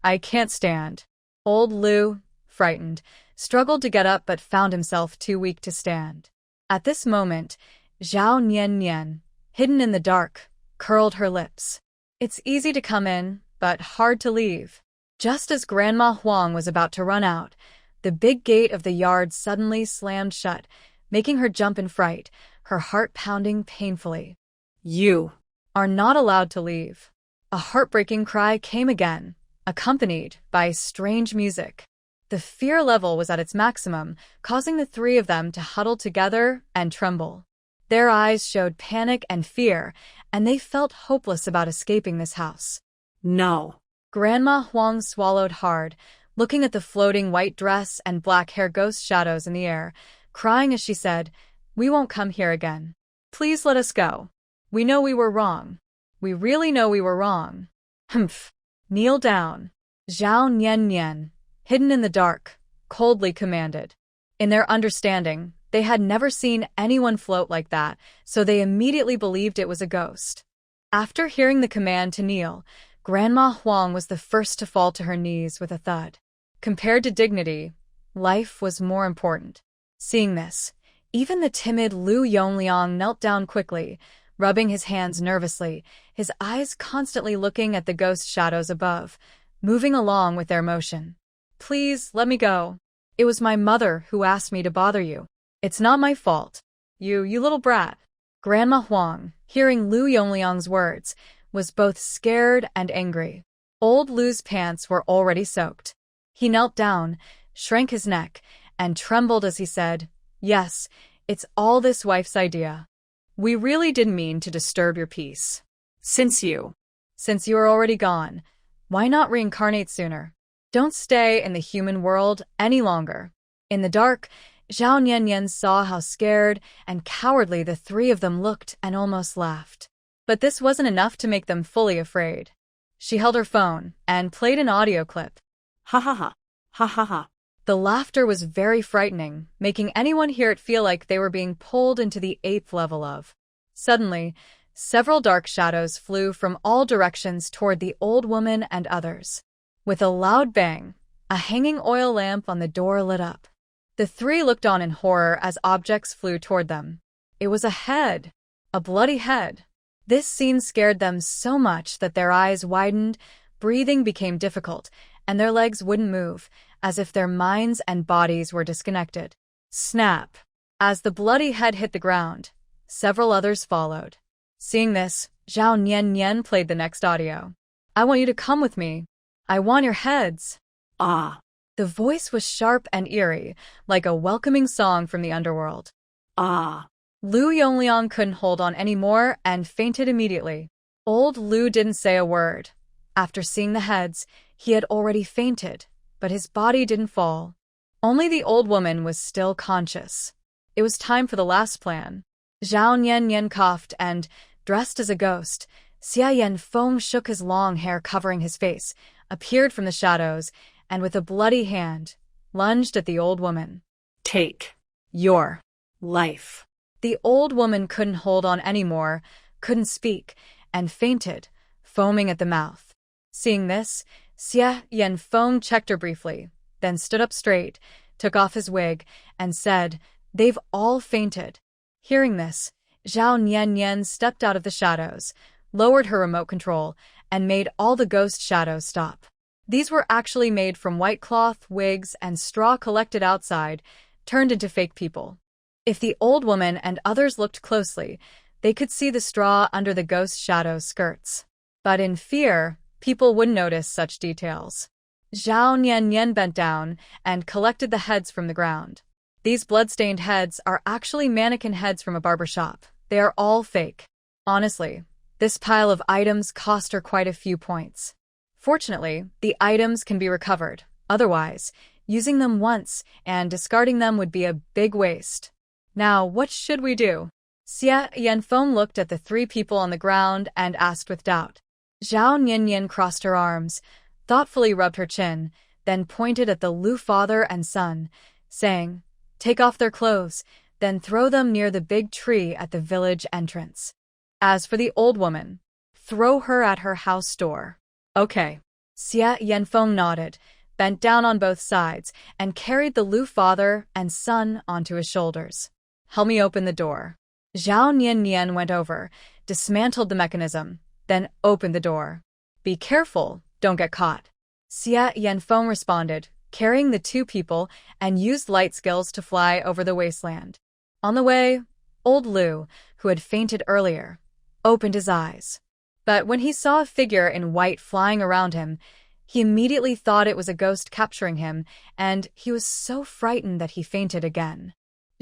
I can't stand." Old Lu, frightened, struggled to get up but found himself too weak to stand. At this moment, Zhao Nian Nian, hidden in the dark, curled her lips. It's easy to come in, but hard to leave. Just as Grandma Huang was about to run out, the big gate of the yard suddenly slammed shut, making her jump in fright, her heart pounding painfully. You are not allowed to leave. A heartbreaking cry came again, accompanied by strange music. The fear level was at its maximum, causing the three of them to huddle together and tremble. Their eyes showed panic and fear, and they felt hopeless about escaping this house. No. Grandma Huang swallowed hard, looking at the floating white dress and black hair ghost shadows in the air, crying as she said, "We won't come here again. Please let us go. We know we were wrong. We really know we were wrong." Humph. Kneel down. Zhao Nian Nian, hidden in the dark, coldly commanded. In their understanding, they had never seen anyone float like that, so they immediately believed it was a ghost. After hearing the command to kneel, Grandma Huang was the first to fall to her knees with a thud. Compared to dignity, life was more important. Seeing this, even the timid Lu Yongliang knelt down quickly, rubbing his hands nervously, his eyes constantly looking at the ghost shadows above, moving along with their motion. "Please, let me go. It was my mother who asked me to bother you. It's not my fault. You little brat." Grandma Huang, hearing Lu Yongliang's words, was both scared and angry. Old Lu's pants were already soaked. He knelt down, shrank his neck, and trembled as he said, "Yes, it's all this wife's idea. We really didn't mean to disturb your peace. Since you are already gone, why not reincarnate sooner? Don't stay in the human world any longer." In the dark, Zhao Niannian saw how scared and cowardly the three of them looked and almost laughed. But this wasn't enough to make them fully afraid. She held her phone and played an audio clip. Ha ha ha. Ha ha ha. The laughter was very frightening, making anyone hear it feel like they were being pulled into the 8th level of. Suddenly, several dark shadows flew from all directions toward the old woman and others. With a loud bang, a hanging oil lamp on the door lit up. The three looked on in horror as objects flew toward them. It was a head. A bloody head. This scene scared them so much that their eyes widened, breathing became difficult, and their legs wouldn't move, as if their minds and bodies were disconnected. Snap! As the bloody head hit the ground, several others followed. Seeing this, Zhao Nian Nian played the next audio. "I want you to come with me. I want your heads." Ah. The voice was sharp and eerie, like a welcoming song from the underworld. Ah. Lu Yongliang couldn't hold on anymore and fainted immediately. Old Lu didn't say a word. After seeing the heads, he had already fainted, but his body didn't fall. Only the old woman was still conscious. It was time for the last plan. Zhao Nian Nian coughed and, dressed as a ghost, Xia Yanfeng shook his long hair covering his face, appeared from the shadows, and with a bloody hand, lunged at the old woman. "Take your life." The old woman couldn't hold on anymore, couldn't speak, and fainted, foaming at the mouth. Seeing this, Xia Yanfeng checked her briefly, then stood up straight, took off his wig, and said, "They've all fainted." Hearing this, Zhao Nian Nian stepped out of the shadows, lowered her remote control, and made all the ghost shadows stop. These were actually made from white cloth, wigs, and straw collected outside, turned into fake people. If the old woman and others looked closely, they could see the straw under the ghost shadow's skirts. But in fear, people wouldn't notice such details. Zhao Nian Nian bent down and collected the heads from the ground. These blood-stained heads are actually mannequin heads from a barber shop. They are all fake. Honestly, this pile of items cost her quite a few points. Fortunately, the items can be recovered. Otherwise, using them once and discarding them would be a big waste. Now, what should we do? Xia Yanfeng looked at the three people on the ground and asked with doubt. Zhao Niannian crossed her arms, thoughtfully rubbed her chin, then pointed at the Lu father and son, saying, "Take off their clothes, then throw them near the big tree at the village entrance. As for the old woman, throw her at her house door." "Okay." Xia Yanfeng nodded, bent down on both sides, and carried the Lu father and son onto his shoulders. "Help me open the door." Zhao Nian went over, dismantled the mechanism, then opened the door. Be careful, don't get caught. Xia Yanfeng responded, carrying the two people, and used light skills to fly over the wasteland. On the way, old Lu, who had fainted earlier, opened his eyes. But when he saw a figure in white flying around him, he immediately thought it was a ghost capturing him, and he was so frightened that he fainted again.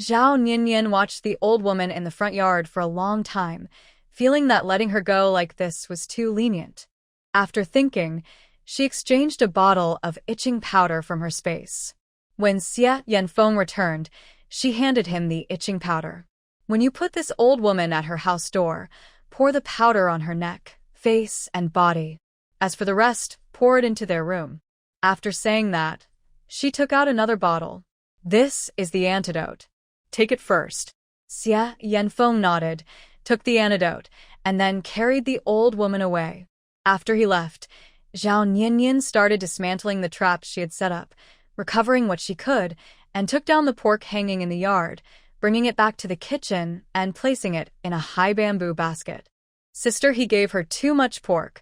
Zhao Nian watched the old woman in the front yard for a long time, feeling that letting her go like this was too lenient. After thinking, she exchanged a bottle of itching powder from her space. When Xia Yanfeng returned, she handed him the itching powder. When you put this old woman at her house door, pour the powder on her neck, face, and body. As for the rest, pour it into their room. After saying that, she took out another bottle. This is the antidote. Take it first. Xia Yanfeng nodded, took the antidote, and then carried the old woman away. After he left, Zhao Nian started dismantling the traps she had set up, recovering what she could, and took down the pork hanging in the yard, bringing it back to the kitchen and placing it in a high bamboo basket. Sister, he gave her too much pork.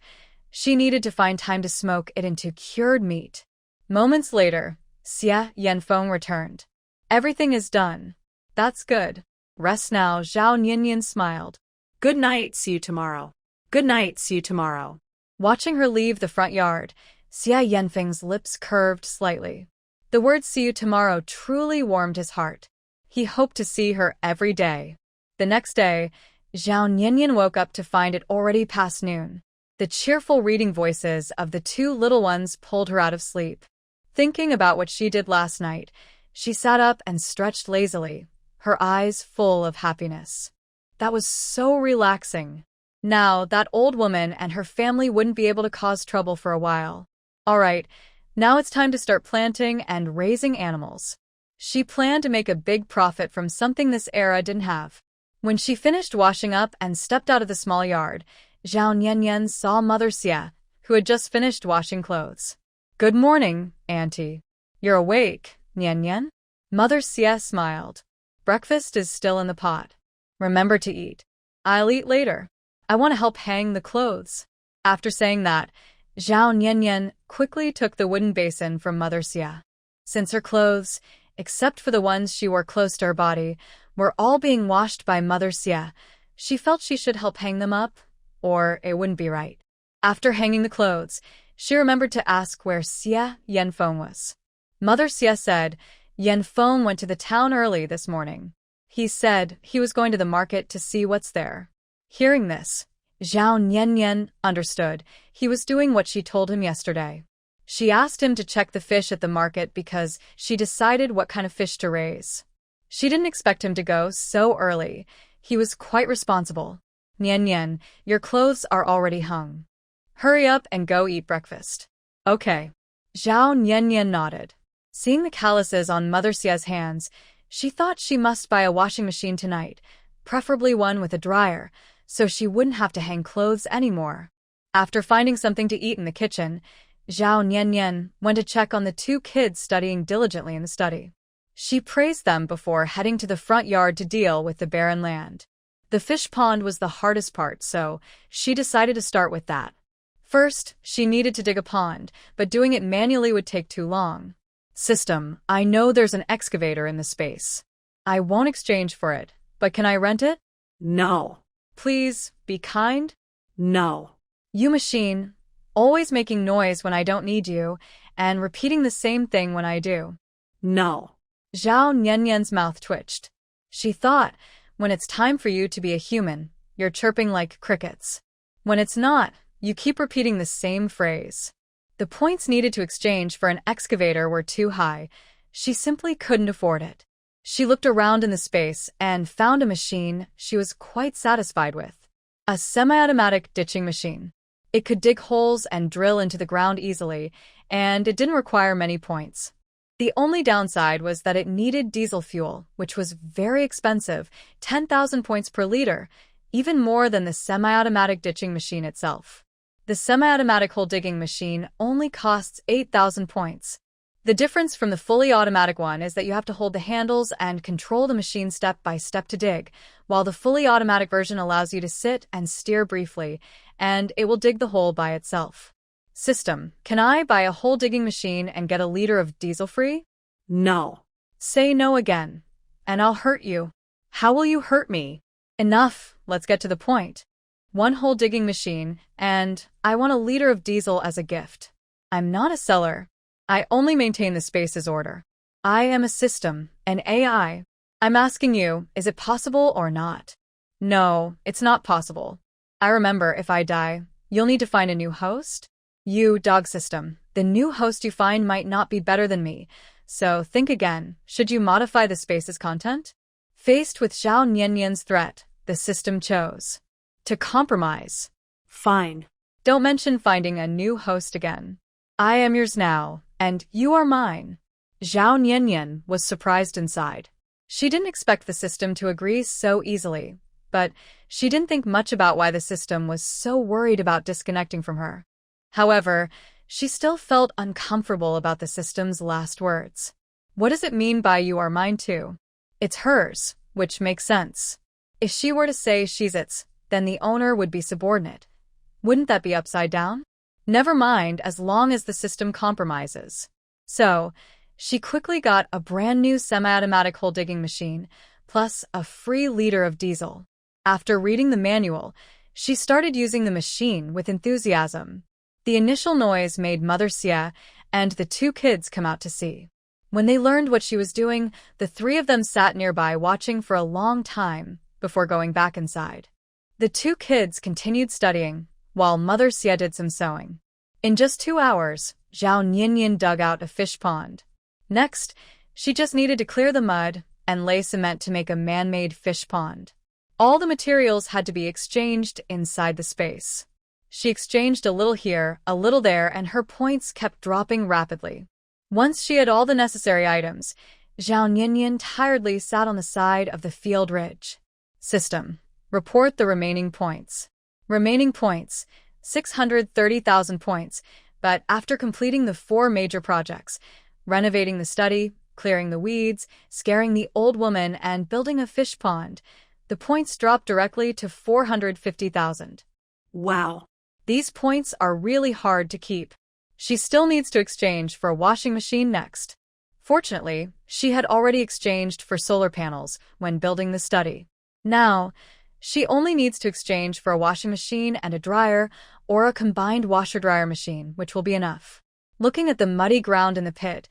She needed to find time to smoke it into cured meat. Moments later, Xia Yanfeng returned. Everything is done. That's good. Rest now, Zhao Nian smiled. Good night, see you tomorrow. Good night, see you tomorrow. Watching her leave the front yard, Xia Yanfeng's lips curved slightly. The word see you tomorrow truly warmed his heart. He hoped to see her every day. The next day, Zhao Nian woke up to find it already past noon. The cheerful reading voices of the two little ones pulled her out of sleep. Thinking about what she did last night, she sat up and stretched lazily, her eyes full of happiness. That was so relaxing. Now, that old woman and her family wouldn't be able to cause trouble for a while. All right, now it's time to start planting and raising animals. She planned to make a big profit from something this era didn't have. When she finished washing up and stepped out of the small yard, Zhao Nian saw Mother Xia, who had just finished washing clothes. Good morning, Auntie. You're awake, Nian? Mother Xia smiled. Breakfast is still in the pot. Remember to eat. I'll eat later. I want to help hang the clothes. After saying that, Zhao Nian quickly took the wooden basin from Mother Xia. Since her clothes, except for the ones she wore close to her body, were all being washed by Mother Xia, she felt she should help hang them up, or it wouldn't be right. After hanging the clothes, she remembered to ask where Xia Yanfeng was. Mother Xia said, Yanfeng went to the town early this morning. He said he was going to the market to see what's there. Hearing this, Zhao Nian understood he was doing what she told him yesterday. She asked him to check the fish at the market because she decided what kind of fish to raise. She didn't expect him to go so early. He was quite responsible. Nian, your clothes are already hung. Hurry up and go eat breakfast. Okay. Zhao Nian nodded. Seeing the calluses on Mother Xia's hands, she thought she must buy a washing machine tonight, preferably one with a dryer, so she wouldn't have to hang clothes anymore. After finding something to eat in the kitchen, Zhao Nian went to check on the two kids studying diligently in the study. She praised them before heading to the front yard to deal with the barren land. The fish pond was the hardest part, so she decided to start with that. First, she needed to dig a pond, but doing it manually would take too long. System, I know there's an excavator in the space. I won't exchange for it, but can I rent it? No. Please, be kind? No. You machine, always making noise when I don't need you, and repeating the same thing when I do. No. Zhao Nian's mouth twitched. She thought, when it's time for you to be a human, you're chirping like crickets. When it's not, you keep repeating the same phrase. The points needed to exchange for an excavator were too high. She simply couldn't afford it. She looked around in the space and found a machine she was quite satisfied with. A semi-automatic ditching machine. It could dig holes and drill into the ground easily, and it didn't require many points. The only downside was that it needed diesel fuel, which was very expensive, 10,000 points per liter, even more than the semi-automatic ditching machine itself. The semi-automatic hole digging machine only costs 8,000 points. The difference from the fully automatic one is that you have to hold the handles and control the machine step by step to dig, while the fully automatic version allows you to sit and steer briefly, and it will dig the hole by itself. System: can I buy a hole digging machine and get a liter of diesel free? No. Say no again, and I'll hurt you. How will you hurt me? Enough, let's get to the point. One hole digging machine, and I want a liter of diesel as a gift. I'm not a seller. I only maintain the space's order. I am a system, an AI. I'm asking you, is it possible or not? No, it's not possible. I remember, if I die, you'll need to find a new host? You, dog system, the new host you find might not be better than me, so think again. Should you modify the space's content? Faced with Zhao Nianyan's threat, the system chose to compromise. Fine. Don't mention finding a new host again. I am yours now, and you are mine. Zhao Nianyan was surprised inside. She didn't expect the system to agree so easily, but she didn't think much about why the system was so worried about disconnecting from her. However, she still felt uncomfortable about the system's last words. What does it mean by "you are mine too"? It's hers, which makes sense. If she were to say she's its, then the owner would be subordinate. Wouldn't that be upside down? Never mind, as long as the system compromises. So, she quickly got a brand new semi-automatic hole digging machine, plus a free liter of diesel. After reading the manual, she started using the machine with enthusiasm. The initial noise made Mother Xia and the two kids come out to see. When they learned what she was doing, the three of them sat nearby watching for a long time before going back inside. The two kids continued studying, while Mother Xia did some sewing. In just 2 hours, Zhao Nianyan dug out a fish pond. Next, she just needed to clear the mud and lay cement to make a man-made fish pond. All the materials had to be exchanged inside the space. She exchanged a little here, a little there, and her points kept dropping rapidly. Once she had all the necessary items, Zhao Nianyan tiredly sat on the side of the field ridge. System: report the remaining points. Remaining points: 630,000 points, but after completing the 4 major projects, renovating the study, clearing the weeds, scaring the old woman, and building a fish pond, the points dropped directly to 450,000. Wow. These points are really hard to keep. She still needs to exchange for a washing machine next. Fortunately, she had already exchanged for solar panels when building the study. Now, she only needs to exchange for a washing machine and a dryer, or a combined washer-dryer machine, which will be enough. Looking at the muddy ground in the pit,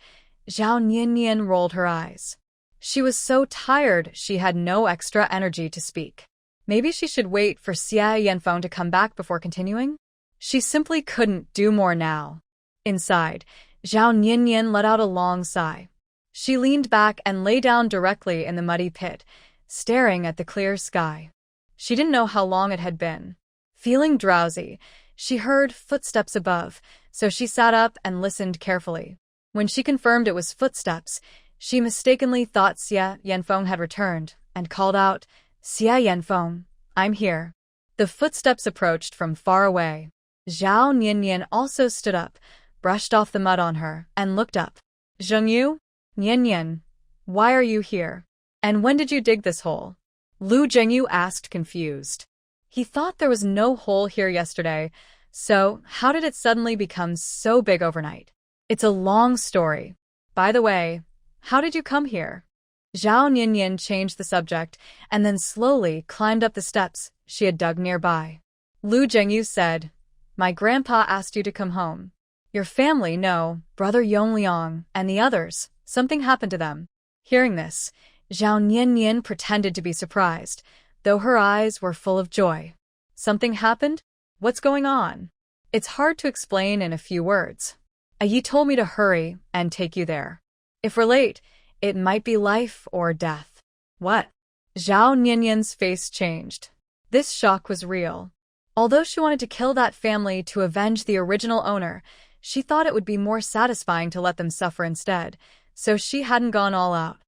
Zhao Nianyan rolled her eyes. She was so tired she had no extra energy to speak. Maybe she should wait for Xia Yanfeng to come back before continuing? She simply couldn't do more now. Inside, Zhao Nianyan let out a long sigh. She leaned back and lay down directly in the muddy pit, staring at the clear sky. She didn't know how long it had been. Feeling drowsy, she heard footsteps above, so she sat up and listened carefully. When she confirmed it was footsteps, she mistakenly thought Xia Yanfeng had returned and called out, "Xia Yanfeng, I'm here." The footsteps approached from far away. Zhao Nianyan also stood up, brushed off the mud on her, and looked up. "Zhengyu? Nianyan, why are you here? And when did you dig this hole?" Lu Zhengyu asked, confused. He thought there was no hole here yesterday, so how did it suddenly become so big overnight? It's a long story. By the way, how did you come here? Zhao Nianyan changed the subject and then slowly climbed up the steps she had dug nearby. Lu Zhengyu said, "My grandpa asked you to come home. Your family, no, brother Yongliang, and the others, something happened to them." Hearing this, Zhao Nianyan pretended to be surprised, though her eyes were full of joy. "Something happened? What's going on?" "It's hard to explain in a few words. Yi told me to hurry and take you there. If we're late, it might be life or death." "What?" Zhao Nianyan's face changed. This shock was real. Although she wanted to kill that family to avenge the original owner, she thought it would be more satisfying to let them suffer instead, so she hadn't gone all out.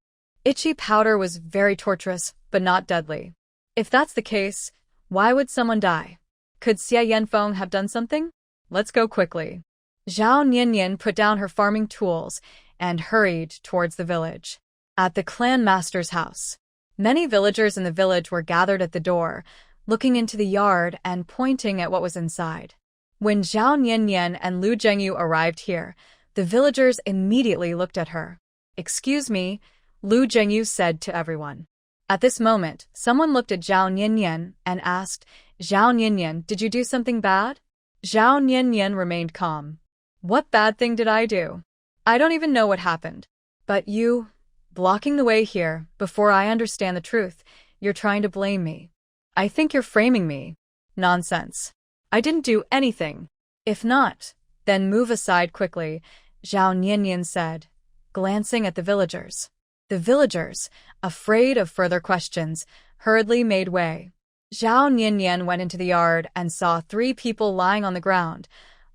Itchy powder was very torturous, but not deadly. If that's the case, why would someone die? Could Xia Yanfeng have done something? Let's go quickly. Zhao Nianyan put down her farming tools and hurried towards the village. At the clan master's house, many villagers in the village were gathered at the door, looking into the yard and pointing at what was inside. When Zhao Niannian and Lu Zhengyu arrived here, the villagers immediately looked at her. "Excuse me," Lu Zhengyu said to everyone. At this moment, someone looked at Zhao Niannian and asked, "Zhao Niannian, did you do something bad?" Zhao Niannian remained calm. "What bad thing did I do? I don't even know what happened. But you, blocking the way here, before I understand the truth, you're trying to blame me. I think you're framing me." "Nonsense. I didn't do anything." "If not, then move aside quickly," Zhao Niannian said, glancing at the villagers. The villagers, afraid of further questions, hurriedly made way. Zhao Niannian went into the yard and saw 3 people lying on the ground,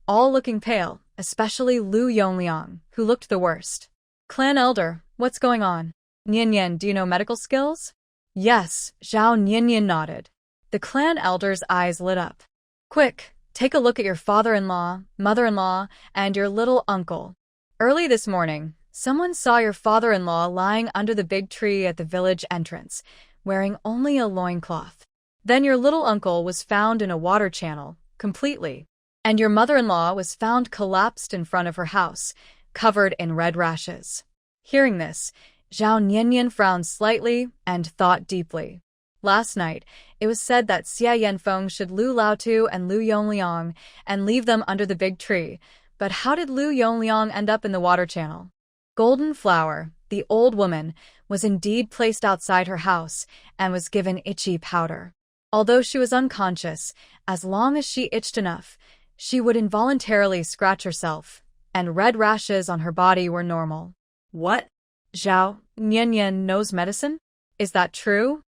all looking pale, especially Lu Yongliang, who looked the worst. "Clan elder, what's going on?" "Niannian, do you know medical skills?" "Yes," Zhao Niannian nodded. The clan elder's eyes lit up. "Quick, take a look at your father-in-law, mother-in-law, and your little uncle. Early this morning, someone saw your father-in-law lying under the big tree at the village entrance, wearing only a loincloth. Then your little uncle was found in a water channel, completely. And your mother-in-law was found collapsed in front of her house, covered in red rashes." Hearing this, Zhao Niannian frowned slightly and thought deeply. Last night, it was said that Xia Yanfeng should Lu Laotu and Lu Yongliang and leave them under the big tree, but how did Lu Yongliang end up in the water channel? Golden Flower, the old woman, was indeed placed outside her house and was given itchy powder. Although she was unconscious, as long as she itched enough, she would involuntarily scratch herself, and red rashes on her body were normal. What? Zhao Niannian knows medicine? Is that true?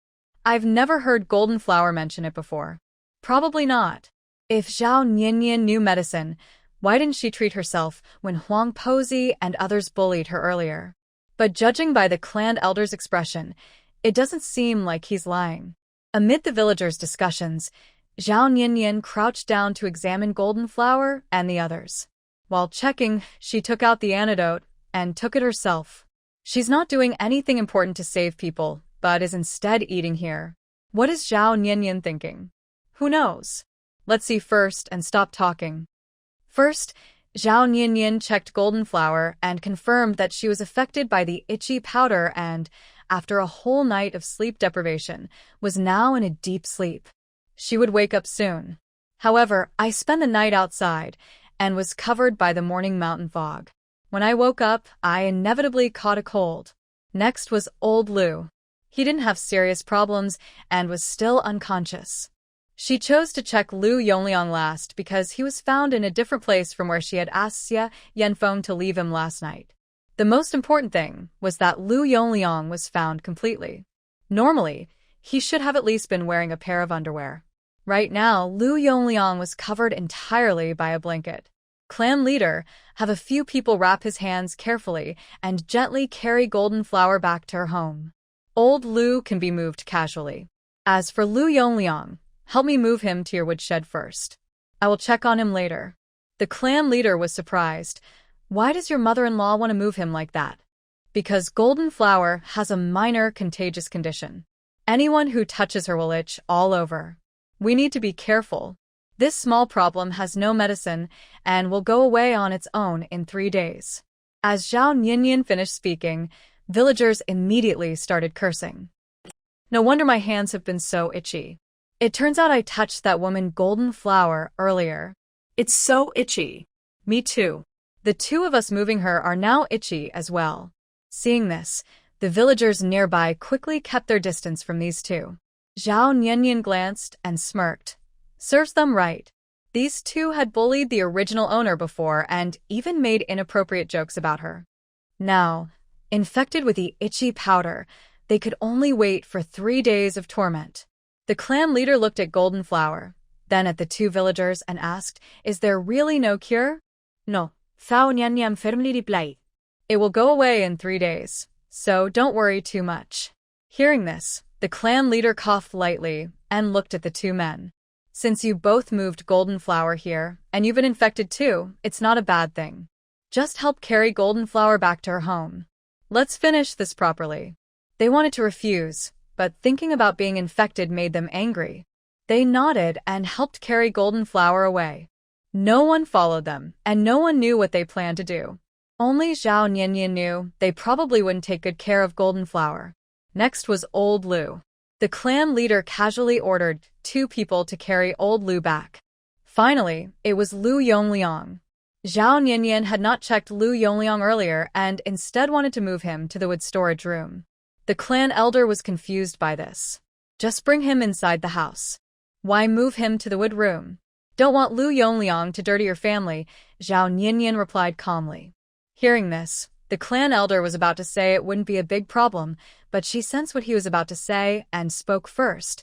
I've never heard Golden Flower mention it before. Probably not. If Zhao Niannian knew medicine, why didn't she treat herself when Huang Pozi and others bullied her earlier? But judging by the clan elder's expression, it doesn't seem like he's lying. Amid the villagers' discussions, Zhao Niannian crouched down to examine Golden Flower and the others. While checking, she took out the antidote and took it herself. She's not doing anything important to save people, but is instead eating here. What is Zhao Niannian thinking? Who knows? Let's see first and stop talking. First, Zhao Niannian checked Golden Flower and confirmed that she was affected by the itchy powder and, after a whole night of sleep deprivation, was now in a deep sleep. She would wake up soon. However, I spent the night outside and was covered by the morning mountain fog. When I woke up, I inevitably caught a cold. Next was old Lu. He didn't have serious problems and was still unconscious. She chose to check Lu Yongliang last because he was found in a different place from where she had asked Xia Yanfeng to leave him last night. The most important thing was that Lu Yongliang was found completely. Normally, he should have at least been wearing a pair of underwear. Right now, Lu Yongliang was covered entirely by a blanket. Clan leader, have a few people wrap his hands carefully and gently carry Golden Flower back to her home. Old Lu can be moved casually. As for Lu Yongliang, help me move him to your woodshed first. I will check on him later. The clan leader was surprised. Why does your mother-in-law want to move him like that? Because Golden Flower has a minor contagious condition. Anyone who touches her will itch all over. We need to be careful. This small problem has no medicine and will go away on its own in 3 days. As Zhao Niannian finished speaking, villagers immediately started cursing. No wonder my hands have been so itchy. It turns out I touched that woman Golden Flower earlier. It's so itchy. Me too. The two of us moving her are now itchy as well. Seeing this, the villagers nearby quickly kept their distance from these two. Zhao Niannian glanced and smirked. Serves them right. These two had bullied the original owner before and even made inappropriate jokes about her. Now, infected with the itchy powder, they could only wait for 3 days of torment. The clan leader looked at Golden Flower, then at the two villagers and asked, "Is there really no cure?" "No. It will go away in 3 days, so don't worry too much." Hearing this, the clan leader coughed lightly and looked at the two men. "Since you both moved Golden Flower here, and you've been infected too, it's not a bad thing. Just help carry Golden Flower back to her home. Let's finish this properly. They wanted to refuse, but thinking about being infected made them angry. They nodded and helped carry Golden Flower away. No one followed them, and no one knew what they planned to do. Only Zhao Nianyan knew they probably wouldn't take good care of Golden Flower. Next was Old Lu. The clan leader casually ordered 2 people to carry Old Lu back. Finally, it was Lu Yongliang. Zhao Nianyan had not checked Lu Yongliang earlier and instead wanted to move him to the wood storage room. The clan elder was confused by this. Just bring him inside the house. Why move him to the wood room? Don't want Lu Yongliang to dirty your family, Zhao Nianyan replied calmly. Hearing this, the clan elder was about to say it wouldn't be a big problem, but she sensed what he was about to say and spoke first.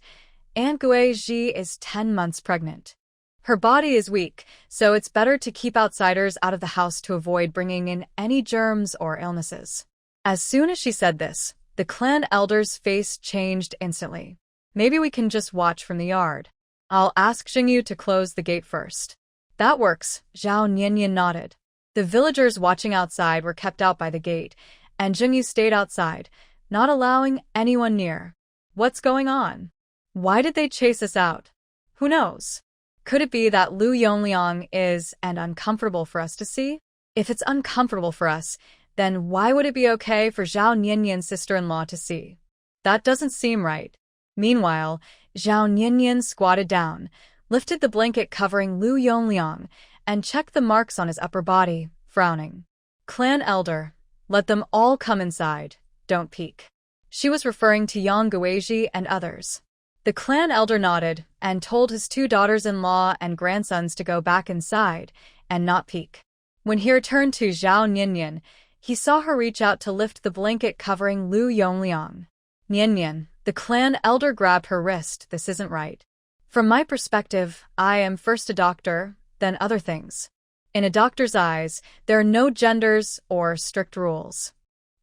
Aunt Guizhi is 10 months pregnant. Her body is weak, so it's better to keep outsiders out of the house to avoid bringing in any germs or illnesses. As soon as she said this, the clan elder's face changed instantly. Maybe we can just watch from the yard. I'll ask Xingyu to close the gate first. That works, Zhao Nianyan nodded. The villagers watching outside were kept out by the gate, and Xingyu stayed outside, not allowing anyone near. What's going on? Why did they chase us out? Who knows? Could it be that Lu Yongliang is and uncomfortable for us to see? If it's uncomfortable for us, then why would it be okay for Zhao Nianyan's sister-in-law to see? That doesn't seem right. Meanwhile, Zhao Nianyan squatted down, lifted the blanket covering Lu Yongliang, and checked the marks on his upper body, frowning. Clan elder, let them all come inside, don't peek. She was referring to Yang Guizhi and others. The clan elder nodded and told his 2 daughters-in-law and grandsons to go back inside and not peek. When he returned to Zhao Nianyan, he saw her reach out to lift the blanket covering Lu Yongliang. Nianyan, the clan elder grabbed her wrist. This isn't right. From my perspective, I am first a doctor, then other things. In a doctor's eyes, there are no genders or strict rules.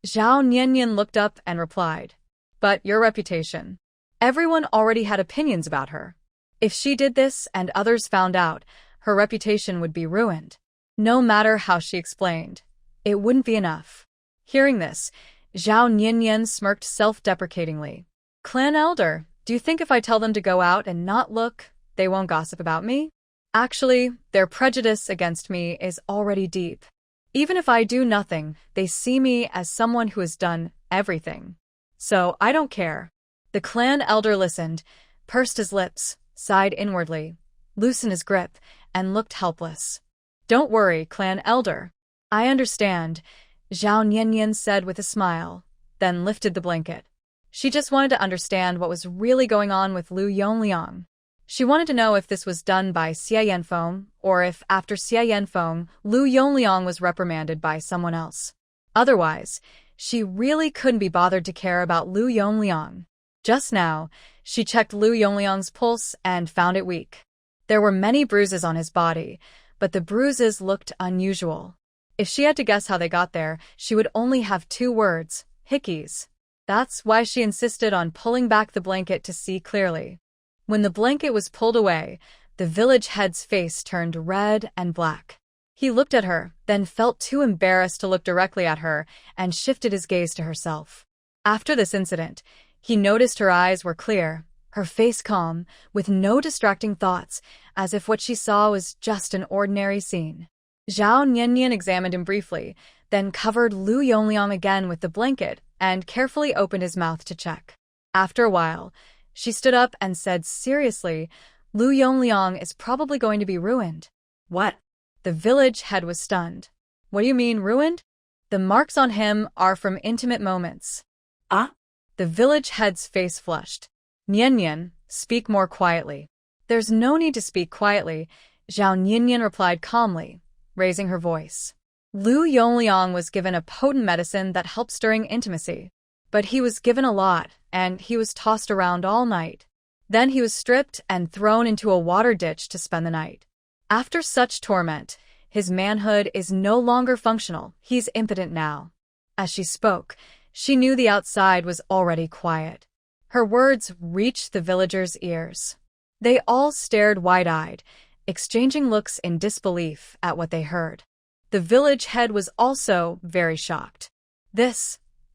Zhao Nianyan looked up and replied, but your reputation. Everyone already had opinions about her. If she did this and others found out, her reputation would be ruined. No matter how she explained, it wouldn't be enough. Hearing this, Zhao Nianyan smirked self-deprecatingly. Clan elder, do you think if I tell them to go out and not look, they won't gossip about me? Actually, their prejudice against me is already deep. Even if I do nothing, they see me as someone who has done everything. So I don't care. The clan elder listened, pursed his lips, sighed inwardly, loosened his grip, and looked helpless. Don't worry, clan elder. I understand, Zhao Nianyan said with a smile, then lifted the blanket. She just wanted to understand what was really going on with Lu Yongliang. She wanted to know if this was done by Xie Yanfeng, or if after Xie Yanfeng, Lu Yongliang was reprimanded by someone else. Otherwise, she really couldn't be bothered to care about Lu Yongliang. Just now, she checked Lu Yongliang's pulse and found it weak. There were many bruises on his body, but the bruises looked unusual. If she had to guess how they got there, she would only have 2 words, hickeys. That's why she insisted on pulling back the blanket to see clearly. When the blanket was pulled away, the village head's face turned red and black. He looked at her, then felt too embarrassed to look directly at her and shifted his gaze to herself. After this incident, he noticed her eyes were clear, her face calm, with no distracting thoughts, as if what she saw was just an ordinary scene. Zhao Nianyan examined him briefly, then covered Lu Yongliang again with the blanket and carefully opened his mouth to check. After a while, she stood up and said seriously, Lu Yongliang is probably going to be ruined. What? The village head was stunned. What do you mean, ruined? The marks on him are from intimate moments. Ah? The village head's face flushed. Nianyan, speak more quietly. There's no need to speak quietly, Zhao Nianyan replied calmly, raising her voice. Lu Yongliang was given a potent medicine that helps during intimacy. But he was given a lot, and he was tossed around all night. Then he was stripped and thrown into a water ditch to spend the night. After such torment, his manhood is no longer functional. He's impotent now. As she spoke, she knew the outside was already quiet. Her words reached the villagers' ears. They all stared wide-eyed, exchanging looks in disbelief at what they heard. The village head was also very shocked.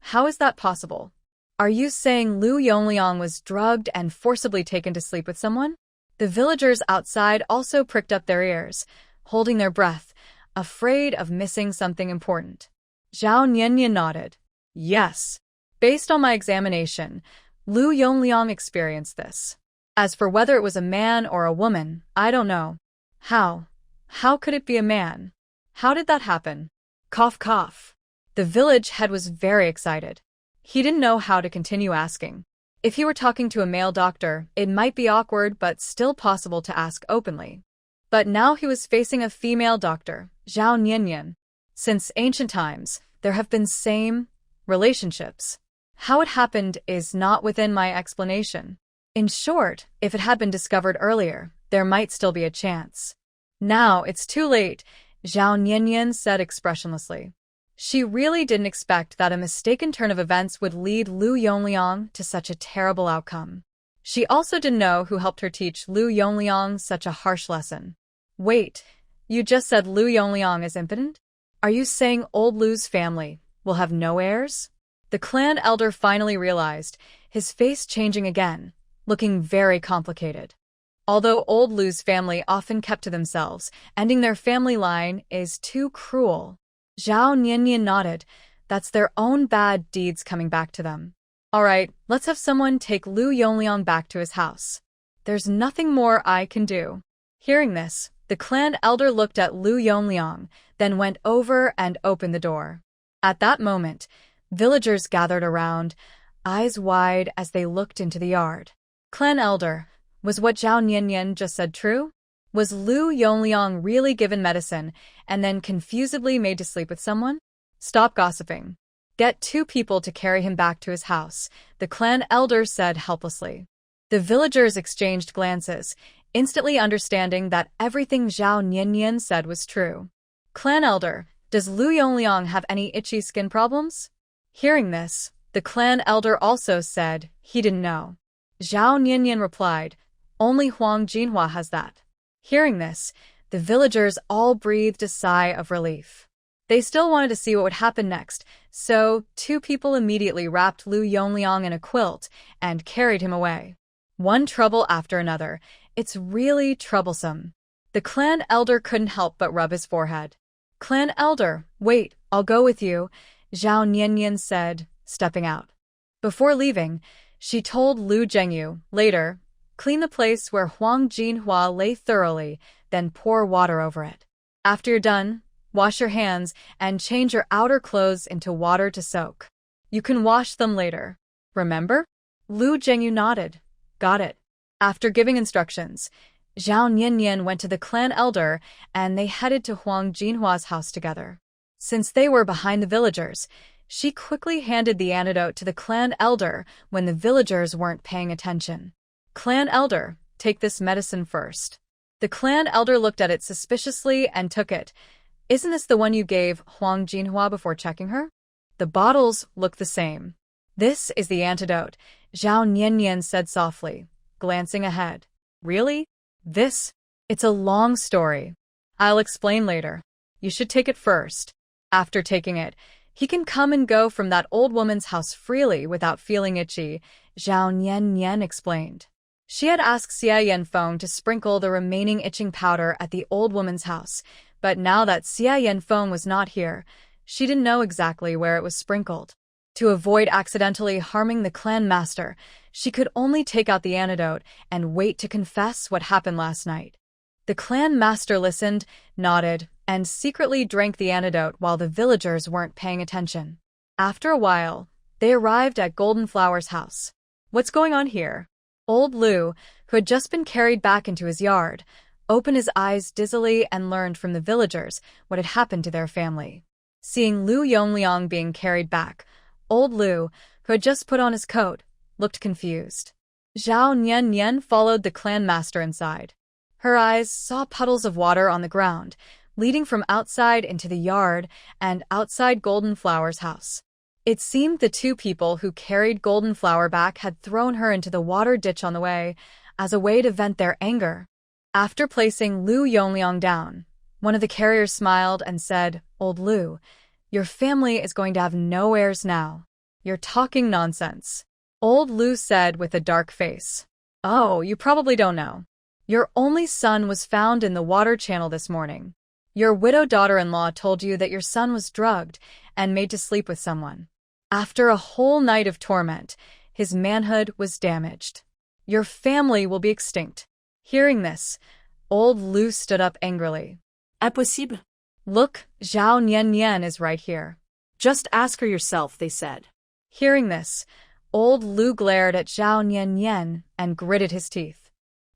How is that possible? Are you saying Lu Yongliang was drugged and forcibly taken to sleep with someone? The villagers outside also pricked up their ears, holding their breath, afraid of missing something important. Zhao Nianyan nodded. Yes. Based on my examination, Lu Yongliang experienced this. As for whether it was a man or a woman, I don't know. How? How could it be a man? How did that happen? Cough, cough. The village head was very excited. He didn't know how to continue asking. If he were talking to a male doctor, it might be awkward but still possible to ask openly. But now he was facing a female doctor, Zhao Nianyan. Since ancient times, there have been same relationships. How it happened is not within my explanation. In short, if it had been discovered earlier, there might still be a chance. Now it's too late, Zhao Nianyan said expressionlessly. She really didn't expect that a mistaken turn of events would lead Lu Yongliang to such a terrible outcome. She also didn't know who helped her teach Lu Yongliang such a harsh lesson. Wait, you just said Lu Yongliang is impotent? Are you saying old Lu's family will have no heirs? The clan elder finally realized, his face changing again, looking very complicated. Although old Lu's family often kept to themselves, ending their family line is too cruel. Zhao Nianyan nodded. That's their own bad deeds coming back to them. All right, let's have someone take Lu Yongliang back to his house. There's nothing more I can do. Hearing this, the clan elder looked at Lu Yongliang, then went over and opened the door. At that moment, villagers gathered around, eyes wide as they looked into the yard. Clan elder, was what Zhao Nianyan just said true? Was Lu Yongliang really given medicine and then confusedly made to sleep with someone? Stop gossiping. Get 2 people to carry him back to his house, the clan elder said helplessly. The villagers exchanged glances, instantly understanding that everything Zhao Nianyan said was true. Clan elder, does Lu Yongliang have any itchy skin problems? Hearing this, the clan elder also said he didn't know. Zhao Nianyan replied, only Huang Jinhua has that. Hearing this, the villagers all breathed a sigh of relief. They still wanted to see what would happen next, so 2 people immediately wrapped Lu Yongliang in a quilt and carried him away. One trouble after another. It's really troublesome. The clan elder couldn't help but rub his forehead. Clan elder, wait, I'll go with you, Zhao Nianyan said, stepping out. Before leaving, she told Lu Zhengyu, later, clean the place where Huang Jinhua lay thoroughly, then pour water over it. After you're done, wash your hands and change your outer clothes into water to soak. You can wash them later. Remember? Lu Zhengyu nodded. Got it. After giving instructions, Zhao Nianyan went to the clan elder and they headed to Huang Jinhua's house together. Since they were behind the villagers, she quickly handed the antidote to the clan elder when the villagers weren't paying attention. Clan elder, take this medicine first. The clan elder looked at it suspiciously and took it. Isn't this the one you gave Huang Jinhua before checking her? The bottles look the same. This is the antidote, Zhao Nianyan said softly, glancing ahead. Really? It's a long story. I'll explain later. You should take it first. After taking it, he can come and go from that old woman's house freely without feeling itchy, Zhao Nianyan explained. She had asked Xia Yanfeng to sprinkle the remaining itching powder at the old woman's house, but now that Xia Yanfeng was not here, she didn't know exactly where it was sprinkled. To avoid accidentally harming the clan master, she could only take out the antidote and wait to confess what happened last night. The clan master listened, nodded, and secretly drank the antidote while the villagers weren't paying attention. After a while, they arrived at Golden Flower's house. What's going on here? Old Lu, who had just been carried back into his yard, opened his eyes dizzily and learned from the villagers what had happened to their family. Seeing Lu Yongliang being carried back, old Lu, who had just put on his coat, looked confused. Zhao Nianyan followed the clan master inside. Her eyes saw puddles of water on the ground, leading from outside into the yard and outside Golden Flower's house. It seemed the 2 people who carried Golden Flower back had thrown her into the water ditch on the way, as a way to vent their anger. After placing Lu Yongliang down, one of the carriers smiled and said, Old Lu, your family is going to have no heirs now. You're talking nonsense. Old Lu said with a dark face. Oh, you probably don't know. Your only son was found in the water channel this morning. Your widowed daughter-in-law told you that your son was drugged and made to sleep with someone. After a whole night of torment, his manhood was damaged. Your family will be extinct. Hearing this, Old Lu stood up angrily. Impossible. Look, Zhao Nian is right here. Just ask her yourself, they said. Hearing this, Old Lu glared at Zhao Nian and gritted his teeth.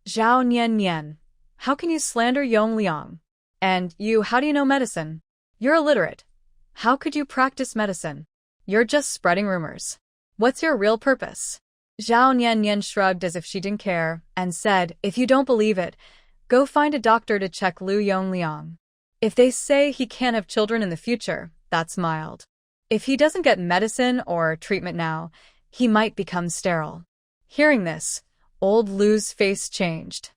Zhao Nian, how can you slander Yong Liang? And you, how do you know medicine? You're illiterate. How could you practice medicine? You're just spreading rumors. What's your real purpose? Zhao Nian shrugged as if she didn't care and said, if you don't believe it, go find a doctor to check Lu Yongliang. If they say he can't have children in the future, that's mild. If he doesn't get medicine or treatment now, he might become sterile. Hearing this, Old Lu's face changed.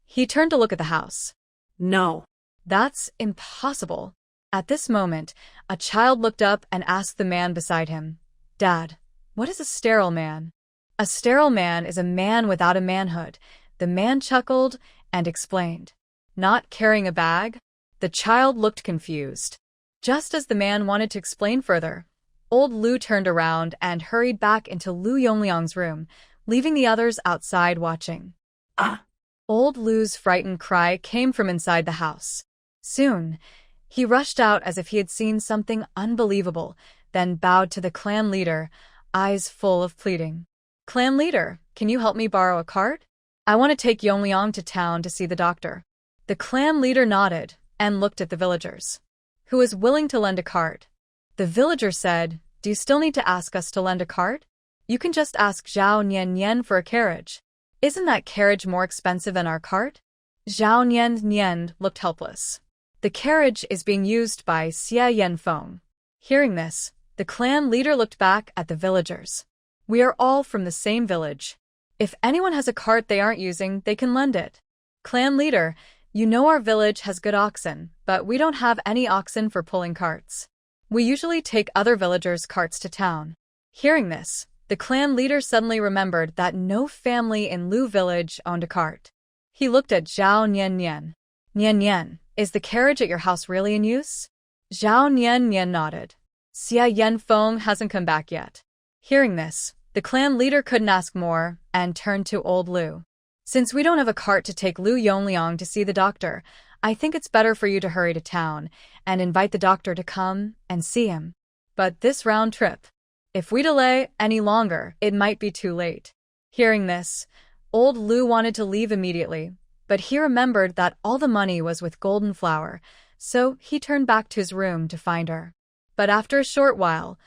He turned to look at the house. No. That's impossible. At this moment, a child looked up and asked the man beside him, Dad, what is a sterile man? A sterile man is a man without a manhood. The man chuckled and explained. Not carrying a bag? The child looked confused. Just as the man wanted to explain further, Old Lu turned around and hurried back into Lu Yongliang's room, leaving the others outside watching. Ah! Old Lu's frightened cry came from inside the house. Soon, he rushed out as if he had seen something unbelievable, then bowed to the clan leader, eyes full of pleading. Clan leader, can you help me borrow a cart? I want to take Yongliang to town to see the doctor. The clan leader nodded and looked at the villagers. Who is willing to lend a cart? The villager said, do you still need to ask us to lend a cart? You can just ask Zhao Nian for a carriage. Isn't that carriage more expensive than our cart? Zhao Nian looked helpless. The carriage is being used by Xia Yanfeng. Hearing this, the clan leader looked back at the villagers. We are all from the same village. If anyone has a cart they aren't using, they can lend it. Clan leader, you know our village has good oxen, but we don't have any oxen for pulling carts. We usually take other villagers' carts to town. Hearing this, the clan leader suddenly remembered that no family in Lu village owned a cart. He looked at Zhao Nian. Nian, is the carriage at your house really in use? Zhao Nian nodded. Xia Yanfeng hasn't come back yet. Hearing this, the clan leader couldn't ask more and turned to Old Lu. Since we don't have a cart to take Lu Yongliang to see the doctor, I think it's better for you to hurry to town and invite the doctor to come and see him. But this round trip, if we delay any longer, it might be too late. Hearing this, Old Lu wanted to leave immediately, but he remembered that all the money was with Golden Flower, so he turned back to his room to find her. But after a short while,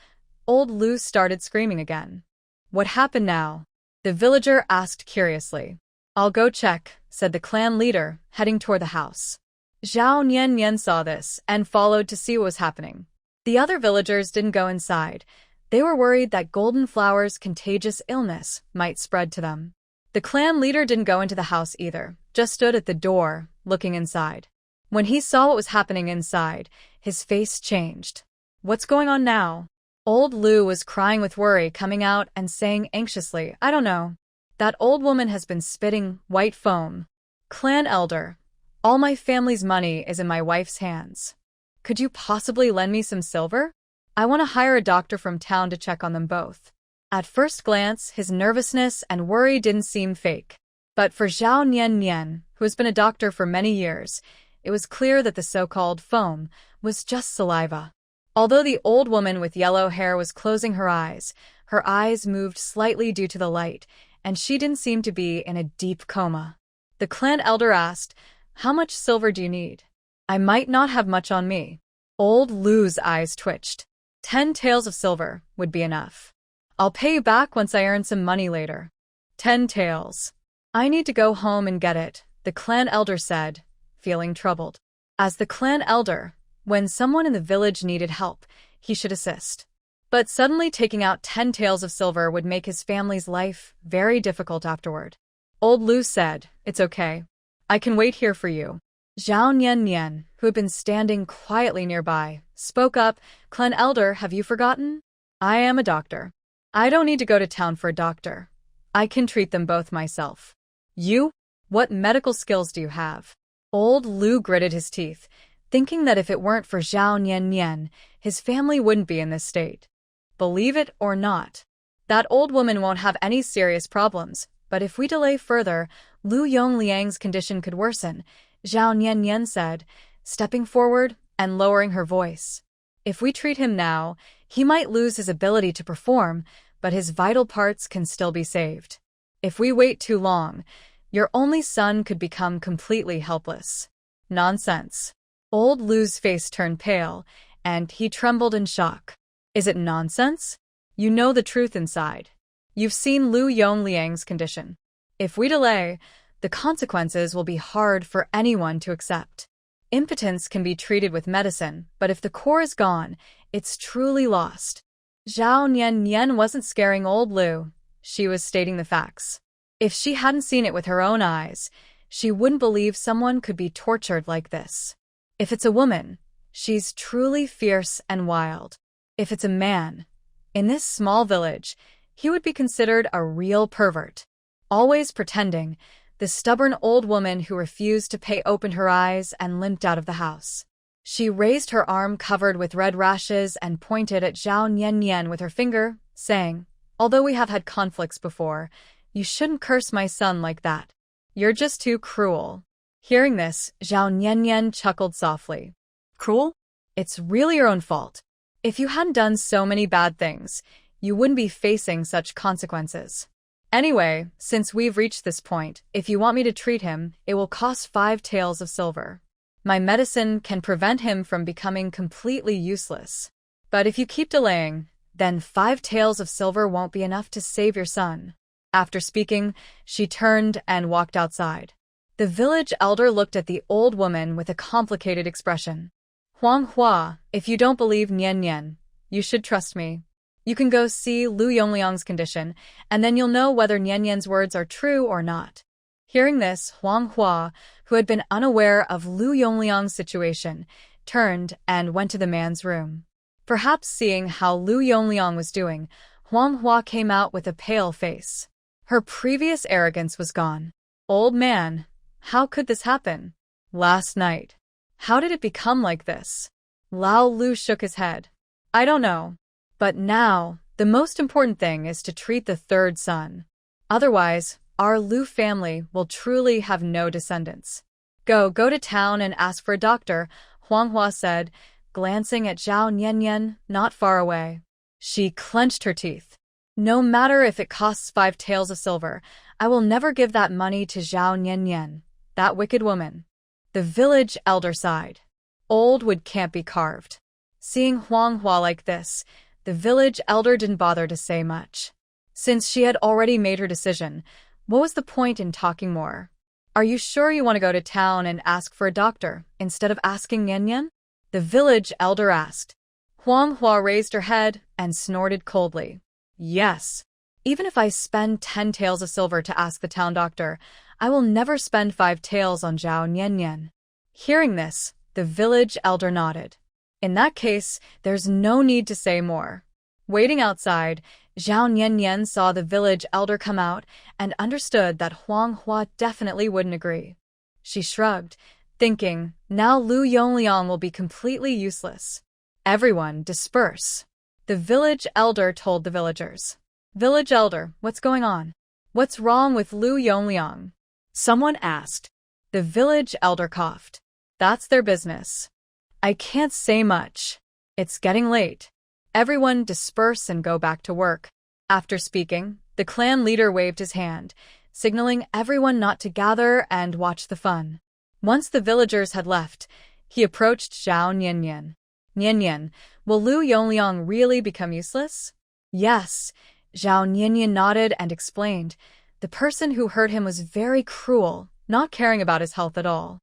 Old Lu started screaming again. What happened now? The villager asked curiously. I'll go check, said the clan leader, heading toward the house. Zhao Nian saw this and followed to see what was happening. The other villagers didn't go inside. They were worried that Golden Flower's contagious illness might spread to them. The clan leader didn't go into the house either, just stood at the door, looking inside. When he saw what was happening inside, his face changed. What's going on now? Old Lu was crying with worry, coming out and saying anxiously, I don't know. That old woman has been spitting white foam. Clan elder, all my family's money is in my wife's hands. Could you possibly lend me some silver? I want to hire a doctor from town to check on them both. At first glance, his nervousness and worry didn't seem fake. But for Zhao Nian, who has been a doctor for many years, it was clear that the so-called foam was just saliva. Although the old woman with yellow hair was closing her eyes moved slightly due to the light, and she didn't seem to be in a deep coma. The clan elder asked, How much silver do you need? I might not have much on me. Old Lu's eyes twitched. 10 taels of silver would be enough. I'll pay you back once I earn some money later. 10 taels. I need to go home and get it, the clan elder said, feeling troubled. As the clan elder, when someone in the village needed help, he should assist. But suddenly taking out 10 taels of silver would make his family's life very difficult afterward. Old Lu said, It's okay. I can wait here for you. Zhao Nian, who had been standing quietly nearby, spoke up. "Clan Elder, have you forgotten? I am a doctor. I don't need to go to town for a doctor. I can treat them both myself." "You? What medical skills do you have?" Old Lu gritted his teeth, thinking that if it weren't for Zhao Nian, his family wouldn't be in this state. Believe it or not, that old woman won't have any serious problems, but if we delay further, Lu Yongliang's condition could worsen, Zhao Nian said, stepping forward and lowering her voice. "If we treat him now, he might lose his ability to perform, but his vital parts can still be saved. If we wait too long, your only son could become completely helpless." "Nonsense." Old Lu's face turned pale, and he trembled in shock. "Is it nonsense? You know the truth inside. You've seen Lu Yongliang's condition. If we delay, the consequences will be hard for anyone to accept. Impotence can be treated with medicine, but if the core is gone, it's truly lost." Zhao Nian wasn't scaring old Lu. She was stating the facts. If she hadn't seen it with her own eyes, she wouldn't believe someone could be tortured like this. If it's a woman, she's truly fierce and wild. If it's a man, in this small village, he would be considered a real pervert. Always pretending, the stubborn old woman who refused to pay opened her eyes and limped out of the house. She raised her arm covered with red rashes and pointed at Zhao Nian with her finger, saying, "Although we have had conflicts before, you shouldn't curse my son like that. You're just too cruel." Hearing this, Zhao Nian chuckled softly. Cruel? "It's really your own fault. If you hadn't done so many bad things, you wouldn't be facing such consequences. Anyway, since we've reached this point, if you want me to treat him, it will cost 5 taels of silver. My medicine can prevent him from becoming completely useless. But if you keep delaying, then 5 taels of silver won't be enough to save your son." After speaking, she turned and walked outside. The village elder looked at the old woman with a complicated expression. "Huang Hua, if you don't believe Nian, you should trust me. You can go see Lu Yongliang's condition, and then you'll know whether Nian's words are true or not." Hearing this, Huang Hua, who had been unaware of Lu Yongliang's situation, turned and went to the man's room. Perhaps seeing how Lu Yongliang was doing, Huang Hua came out with a pale face. Her previous arrogance was gone. "Old man, how could this happen? Last night. How did it become like this?" Lao Lu shook his head. "I don't know. But now, the most important thing is to treat the third son. Otherwise, our Lu family will truly have no descendants." Go to town and ask for a doctor," Huang Hua said, glancing at Zhao Nian not far away. She clenched her teeth. "No matter if it costs 5 taels of silver, I will never give that money to Zhao Nian, that wicked woman." The village elder sighed. Old wood can't be carved. Seeing Huang Hua like this, the village elder didn't bother to say much. Since she had already made her decision, what was the point in talking more? "Are you sure you want to go to town and ask for a doctor, instead of asking Nian?" the village elder asked. Huang Hua raised her head and snorted coldly. "Yes. Even if I spend 10 taels of silver to ask the town doctor, I will never spend 5 taels on Zhao Nian." Hearing this, the village elder nodded. In that case, there's no need to say more. Waiting outside, Zhao Nian saw the village elder come out and understood that Huang Hua definitely wouldn't agree. She shrugged, thinking, now Lu Yongliang will be completely useless. "Everyone, disperse," the village elder told the villagers. "Village elder, what's going on? What's wrong with Lu Yongliang?" someone asked. The village elder coughed. "That's their business. I can't say much. It's getting late. Everyone disperse and go back to work." After speaking, the clan leader waved his hand, signaling everyone not to gather and watch the fun. Once the villagers had left, he approached Zhao Nian. "Nian, will Lu Yongliang really become useless?" "Yes," Zhao Nian nodded and explained. The person who hurt him was very cruel, not caring about his health at all.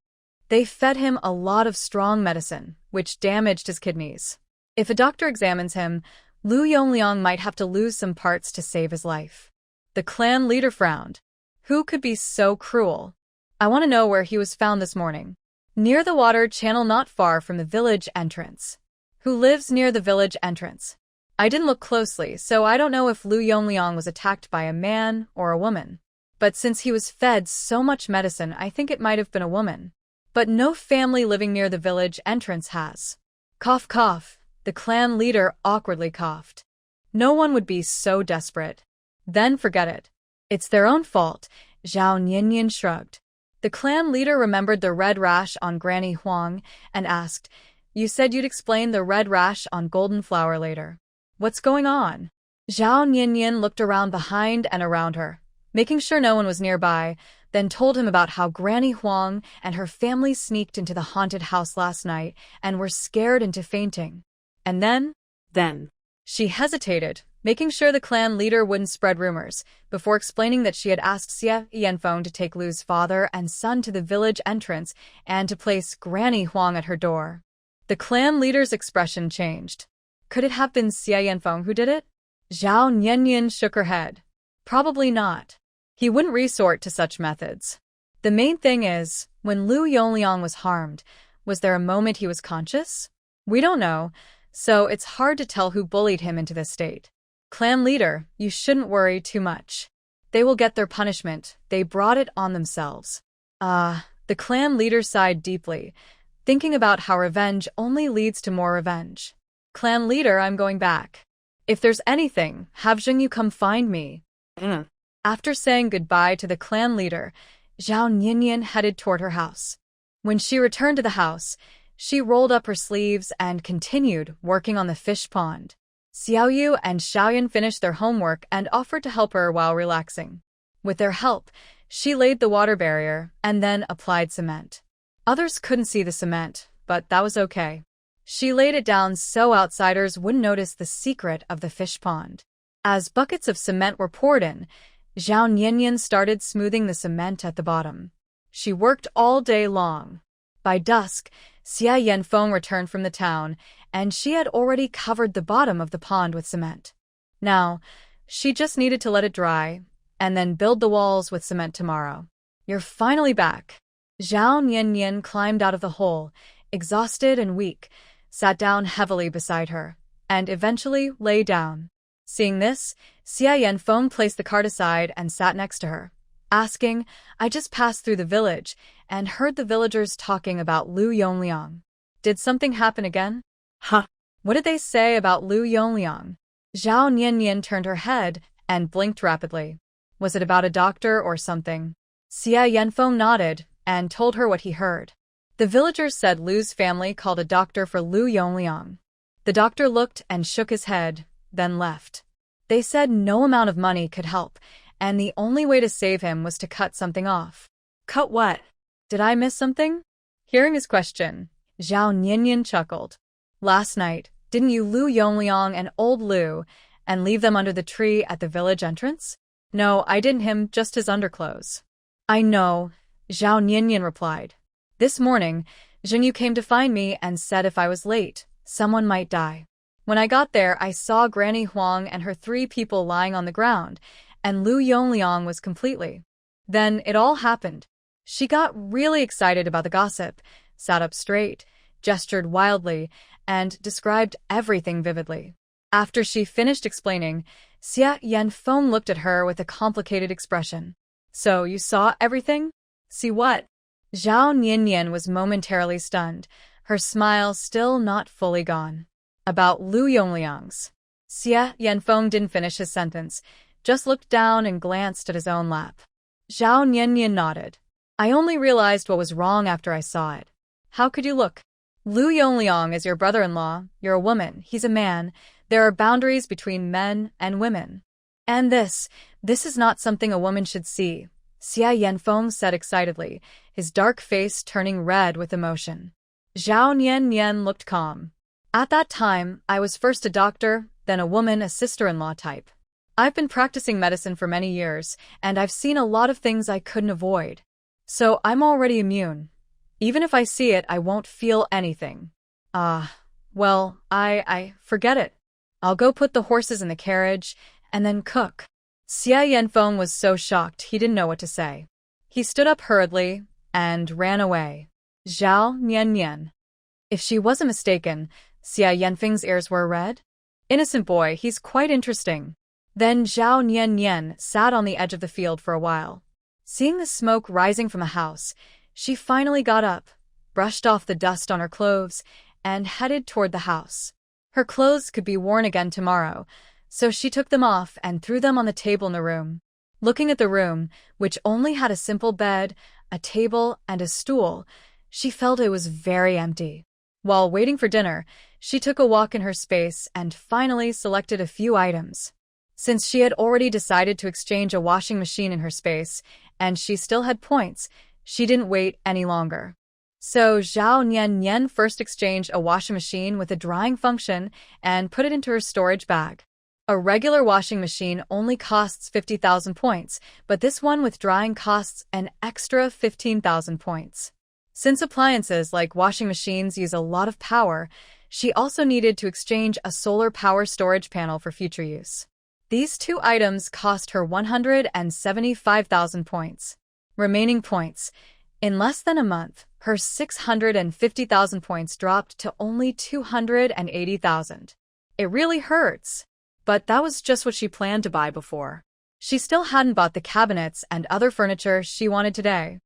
They fed him a lot of strong medicine, which damaged his kidneys. If a doctor examines him, Lu Yongliang might have to lose some parts to save his life. The clan leader frowned. Who could be so cruel? I want to know where he was found this morning. Near the water channel not far from the village entrance. Who lives near the village entrance? I didn't look closely, so I don't know if Lu Yongliang was attacked by a man or a woman. But since he was fed so much medicine, I think it might have been a woman. But no family living near the village entrance has. Cough cough, the clan leader awkwardly coughed. No one would be so desperate. Then forget it. It's their own fault, Zhao Nianyan shrugged. The clan leader remembered the red rash on Granny Huang and asked, "You said you'd explain the red rash on Golden Flower later. What's going on?" Zhao Nianyan looked around behind and around her, making sure no one was nearby, then told him about how Granny Huang and her family sneaked into the haunted house last night and were scared into fainting. And then? She hesitated, making sure the clan leader wouldn't spread rumors, before explaining that she had asked Xie Yanfeng to take Lu's father and son to the village entrance and to place Granny Huang at her door. The clan leader's expression changed. Could it have been Xie Yanfeng who did it? Zhao Nianyan shook her head. Probably not. He wouldn't resort to such methods. The main thing is, when Lu Yongliang was harmed, was there a moment he was conscious? We don't know, so it's hard to tell who bullied him into this state. Clan leader, you shouldn't worry too much. They will get their punishment. They brought it on themselves. The clan leader sighed deeply, thinking about how revenge only leads to more revenge. Clan leader, I'm going back. If there's anything, have Jingyu come find me. After saying goodbye to the clan leader, Zhao Nianyan headed toward her house. When she returned to the house, she rolled up her sleeves and continued working on the fish pond. Xiaoyu and Xiaoyan finished their homework and offered to help her while relaxing. With their help, she laid the water barrier and then applied cement. Others couldn't see the cement, but that was okay. She laid it down so outsiders wouldn't notice the secret of the fish pond. As buckets of cement were poured in, Zhao Nianyan started smoothing the cement at the bottom. She worked all day long. By dusk, Xie Yanfeng returned from the town, and she had already covered the bottom of the pond with cement. Now, she just needed to let it dry, and then build the walls with cement tomorrow. You're finally back. Zhao Nianyan climbed out of the hole, exhausted and weak, sat down heavily beside her, and eventually lay down. Seeing this, Xie Yanfeng placed the cart aside and sat next to her, asking, "I just passed through the village and heard the villagers talking about Lu Yongliang. Did something happen again?" Huh. What did they say about Lu Yongliang? Zhao Nianyan turned her head and blinked rapidly. Was it about a doctor or something? Xie Yanfeng nodded and told her what he heard. The villagers said Lu's family called a doctor for Lu Yongliang. The doctor looked and shook his head, then left. They said no amount of money could help, and the only way to save him was to cut something off. Cut what? Did I miss something? Hearing his question, Zhao Nianyan chuckled. Last night, didn't you Lu Yongliang and old Lu, and leave them under the tree at the village entrance? No, I didn't him, just his underclothes. I know, Zhao Nianyan replied. This morning, Jingyu came to find me and said if I was late, someone might die. When I got there, I saw Granny Huang and her 3 people lying on the ground, and Lu Yongliang was completely. Then it all happened. She got really excited about the gossip, sat up straight, gestured wildly, and described everything vividly. After she finished explaining, Xie Yanfeng looked at her with a complicated expression. So, you saw everything? See what? Zhao Nianyan was momentarily stunned, her smile still not fully gone. About Lu Yongliang's. Xie Yanfeng didn't finish his sentence, just looked down and glanced at his own lap. Zhao Nianyan nodded. I only realized what was wrong after I saw it. How could you look? Lu Yongliang is your brother-in-law, you're a woman, he's a man, there are boundaries between men and women. And this is not something a woman should see, Xie Yanfeng said excitedly, his dark face turning red with emotion. Zhao Nianyan looked calm. At that time, I was first a doctor, then a woman, a sister-in-law type. I've been practicing medicine for many years, and I've seen a lot of things I couldn't avoid. So I'm already immune. Even if I see it, I won't feel anything. Well, I forget it. I'll go put the horses in the carriage, and then cook. Xie Yanfeng was so shocked he didn't know what to say. He stood up hurriedly and ran away. Zhao Nian. If she wasn't mistaken, Xia Yanfeng's ears were red? Innocent boy, he's quite interesting. Then Zhao Nian sat on the edge of the field for a while. Seeing the smoke rising from a house, she finally got up, brushed off the dust on her clothes, and headed toward the house. Her clothes could be worn again tomorrow, so she took them off and threw them on the table in the room. Looking at the room, which only had a simple bed, a table, and a stool, she felt it was very empty. While waiting for dinner, she took a walk in her space and finally selected a few items. Since she had already decided to exchange a washing machine in her space, and she still had points, she didn't wait any longer. So Zhao Nian first exchanged a washing machine with a drying function and put it into her storage bag. A regular washing machine only costs 50,000 points, but this one with drying costs an extra 15,000 points. Since appliances like washing machines use a lot of power, she also needed to exchange a solar power storage panel for future use. These two items cost her 175,000 points. Remaining points. In less than a month, her 650,000 points dropped to only 280,000. It really hurts. But that was just what she planned to buy before. She still hadn't bought the cabinets and other furniture she wanted today.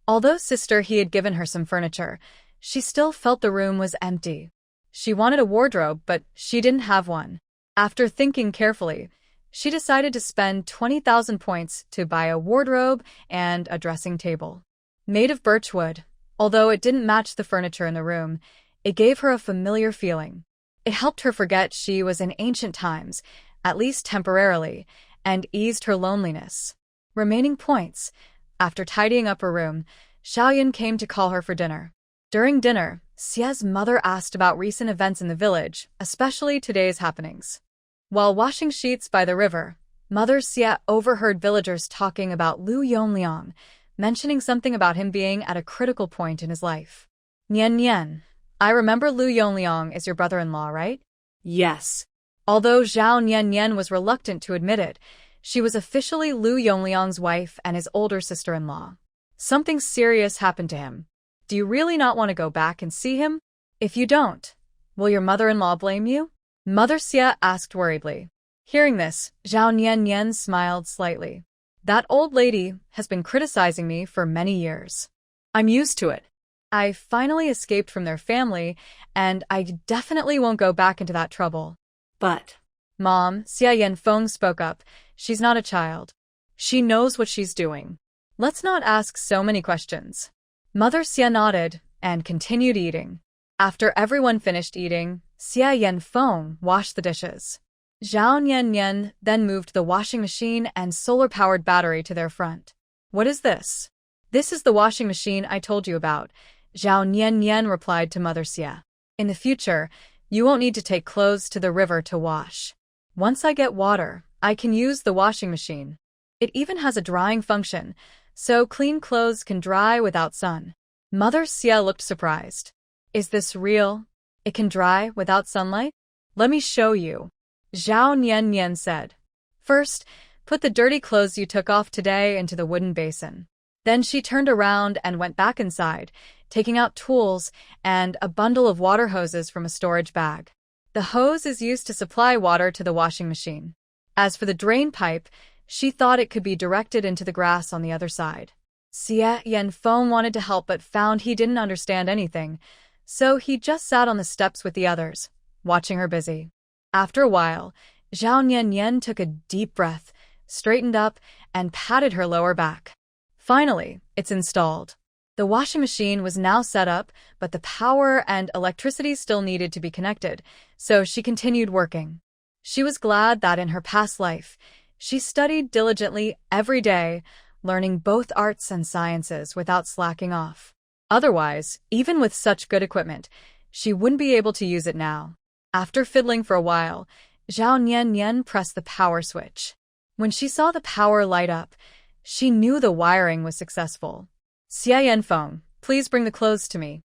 Although he had given her some furniture, she still felt the room was empty. She wanted a wardrobe, but she didn't have one. After thinking carefully, she decided to spend 20,000 points to buy a wardrobe and a dressing table. Made of birchwood, although it didn't match the furniture in the room, it gave her a familiar feeling. It helped her forget she was in ancient times, at least temporarily, and eased her loneliness. Remaining points. After tidying up her room, Xiaoyan came to call her for dinner. During dinner, Xia's mother asked about recent events in the village, especially today's happenings. While washing sheets by the river, Mother Xia overheard villagers talking about Lu Yongliang, mentioning something about him being at a critical point in his life. Nian, I remember Lu Yongliang is your brother-in-law, right? Yes. Although Zhao Nian was reluctant to admit it, she was officially Lu Yongliang's wife and his older sister-in-law. Something serious happened to him. Do you really not want to go back and see him? If you don't, will your mother-in-law blame you? Mother Xia asked worriedly. Hearing this, Zhao Nian smiled slightly. That old lady has been criticizing me for many years. I'm used to it. I finally escaped from their family, and I definitely won't go back into that trouble. But, Mom, Xia Yanfeng spoke up. She's not a child. She knows what she's doing. Let's not ask so many questions. Mother Xia nodded and continued eating. After everyone finished eating, Xia Yanfeng washed the dishes. Zhao Nian then moved the washing machine and solar-powered battery to their front. What is this? This is the washing machine I told you about, Zhao Nian replied to Mother Xia. In the future, you won't need to take clothes to the river to wash. Once I get water, I can use the washing machine. It even has a drying function, so clean clothes can dry without sun. Mother Xia looked surprised. Is this real? It can dry without sunlight? Let me show you. Zhao Nian said. First, put the dirty clothes you took off today into the wooden basin. Then she turned around and went back inside, taking out tools and a bundle of water hoses from a storage bag. The hose is used to supply water to the washing machine. As for the drain pipe, she thought it could be directed into the grass on the other side. Xia Yanfeng wanted to help but found he didn't understand anything, so he just sat on the steps with the others, watching her busy. After a while, Zhao Nian took a deep breath, straightened up, and patted her lower back. Finally, it's installed. The washing machine was now set up, but the power and electricity still needed to be connected, so she continued working. She was glad that in her past life, she studied diligently every day, learning both arts and sciences without slacking off. Otherwise, even with such good equipment, she wouldn't be able to use it now. After fiddling for a while, Zhao Nian pressed the power switch. When she saw the power light up, she knew the wiring was successful. Xia Yanfeng, please bring the clothes to me.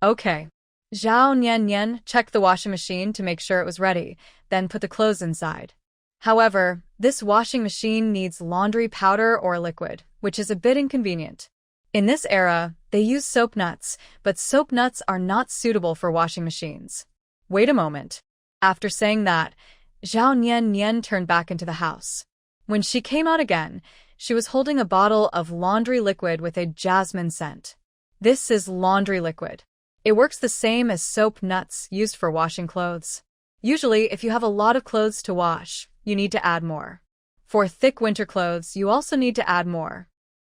Okay. Zhao Nian checked the washing machine to make sure it was ready, then put the clothes inside. However, this washing machine needs laundry powder or liquid, which is a bit inconvenient. In this era, they use soap nuts, but soap nuts are not suitable for washing machines. Wait a moment. After saying that, Zhao Nian turned back into the house. When she came out again, she was holding a bottle of laundry liquid with a jasmine scent. This is laundry liquid. It works the same as soap nuts used for washing clothes. Usually, if you have a lot of clothes to wash, you need to add more. For thick winter clothes, you also need to add more.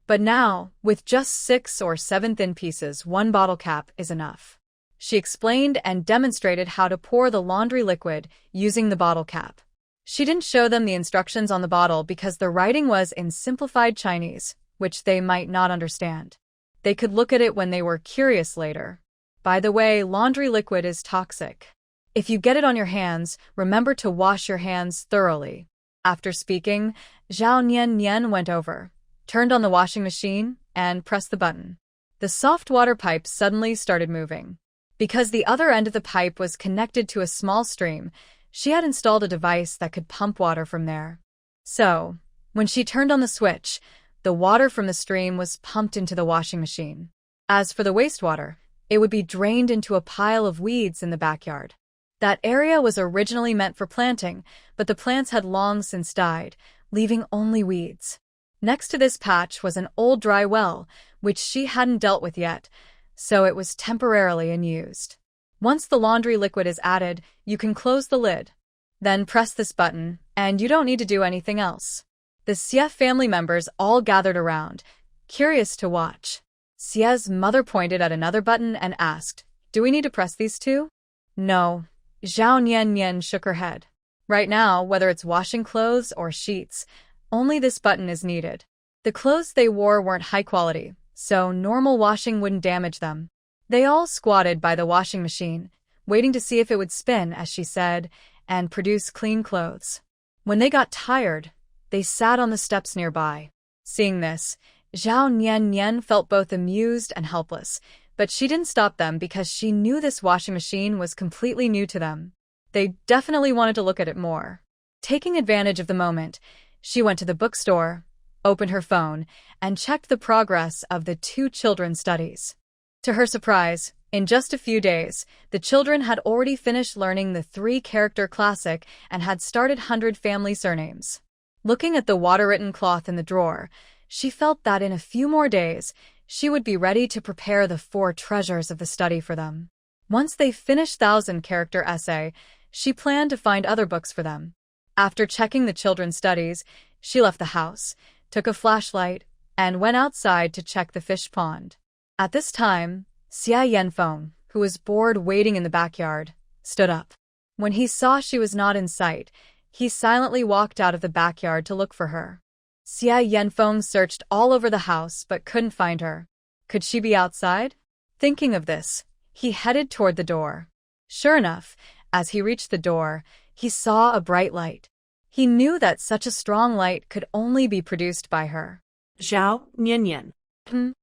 But now, with just 6 or 7 thin pieces, one bottle cap is enough. She explained and demonstrated how to pour the laundry liquid using the bottle cap. She didn't show them the instructions on the bottle because the writing was in simplified Chinese, which they might not understand. They could look at it when they were curious later. By the way, laundry liquid is toxic. If you get it on your hands, remember to wash your hands thoroughly. After speaking, Zhao Nian went over, turned on the washing machine, and pressed the button. The soft water pipe suddenly started moving. Because the other end of the pipe was connected to a small stream, she had installed a device that could pump water from there. So, when she turned on the switch, the water from the stream was pumped into the washing machine. As for the wastewater, it would be drained into a pile of weeds in the backyard. That area was originally meant for planting, but the plants had long since died, leaving only weeds. Next to this patch was an old dry well, which she hadn't dealt with yet, so it was temporarily unused. Once the laundry liquid is added, you can close the lid. Then press this button, and you don't need to do anything else. The Xie family members all gathered around, curious to watch. Xie's mother pointed at another button and asked, "Do we need to press these two?" "No." Zhao Nian shook her head. Right now, whether it's washing clothes or sheets, only this button is needed. The clothes they wore weren't high quality, so normal washing wouldn't damage them. They all squatted by the washing machine, waiting to see if it would spin, as she said, and produce clean clothes. When they got tired, they sat on the steps nearby. Seeing this, Zhao Nian felt both amused and helpless, but she didn't stop them because she knew this washing machine was completely new to them. They definitely wanted to look at it more. Taking advantage of the moment, she went to the bookstore, opened her phone, and checked the progress of the 2 children's studies. To her surprise, in just a few days, the children had already finished learning the 3-character classic and had started 100 family surnames. Looking at the water-written cloth in the drawer, she felt that in a few more days, she would be ready to prepare the 4 treasures of the study for them. Once they finished 1,000-character essay, she planned to find other books for them. After checking the children's studies, she left the house, took a flashlight, and went outside to check the fish pond. At this time, Xia Yanfeng, who was bored waiting in the backyard, stood up. When he saw she was not in sight, he silently walked out of the backyard to look for her. Xia Yanfeng searched all over the house but couldn't find her. Could she be outside? Thinking of this, he headed toward the door. Sure enough, as he reached the door, he saw a bright light. He knew that such a strong light could only be produced by her. Zhao Nian. Zhao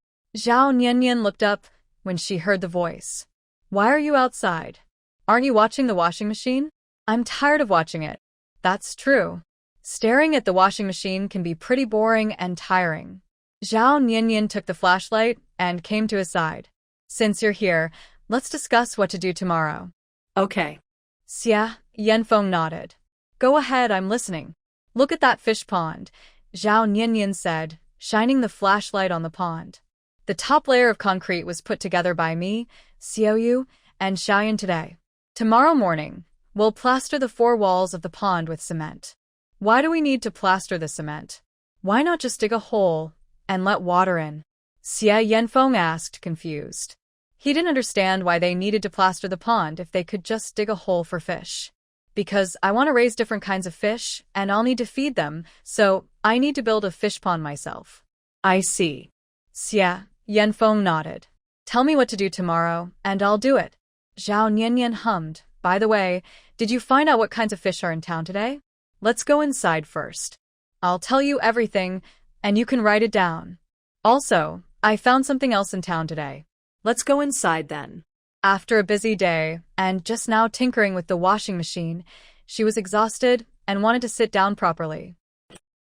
Nian looked up when she heard the voice. "Why are you outside? Aren't you watching the washing machine?" "I'm tired of watching it." "That's true. Staring at the washing machine can be pretty boring and tiring." Zhao Nian took the flashlight and came to his side. "Since you're here, let's discuss what to do tomorrow." Okay. Xia Yanfeng nodded. "Go ahead, I'm listening." "Look at that fish pond," Zhao Nian said, shining the flashlight on the pond. "The top layer of concrete was put together by me, Xiaoyu, and Xiaoyan today. Tomorrow morning, we'll plaster the 4 walls of the pond with cement." "Why do we need to plaster the cement? Why not just dig a hole and let water in?" Xia Yanfeng asked, confused. He didn't understand why they needed to plaster the pond if they could just dig a hole for fish. "Because I want to raise different kinds of fish, and I'll need to feed them, so I need to build a fish pond myself." I see. Xia Yanfeng nodded. "Tell me what to do tomorrow, and I'll do it." Zhao Nian hummed. "By the way, did you find out what kinds of fish are in town today? Let's go inside first. I'll tell you everything, and you can write it down. Also, I found something else in town today." Let's go inside then. After a busy day, and just now tinkering with the washing machine, she was exhausted and wanted to sit down properly.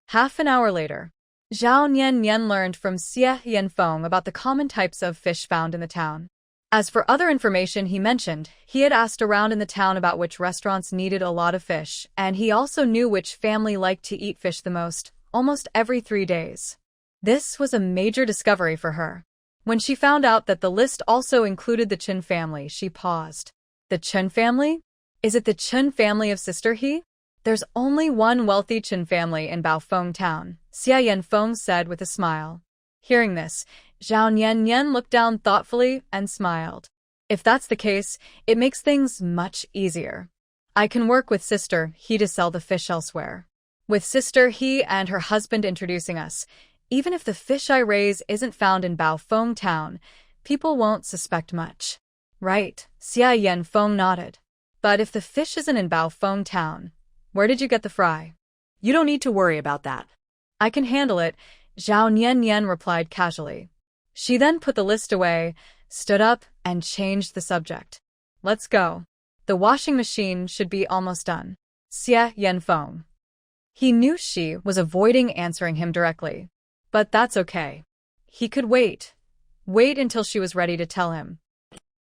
Half an hour later, Zhao Nian learned from Xie Yanfeng about the common types of fish found in the town. As for other information he mentioned, he had asked around in the town about which restaurants needed a lot of fish, and he also knew which family liked to eat fish the most, almost every 3 days. This was a major discovery for her. When she found out that the list also included the Chen family, she paused. The Chen family? Is it the Chen family of Sister He? There's only one wealthy Chen family in Baofeng town, Xia Yanfeng said with a smile. Hearing this, Zhao Nian looked down thoughtfully and smiled. If that's the case, it makes things much easier. I can work with Sister He to sell the fish elsewhere. With Sister He and her husband introducing us, even if the fish I raise isn't found in Baofeng town, people won't suspect much. Right, Xia Yanfeng nodded. But if the fish isn't in Baofeng town, where did you get the fry? You don't need to worry about that. I can handle it, Zhao Nian replied casually. She then put the list away, stood up, and changed the subject. Let's go. The washing machine should be almost done. Xie Yanfeng. He knew she was avoiding answering him directly. But that's okay. He could wait. Wait until she was ready to tell him.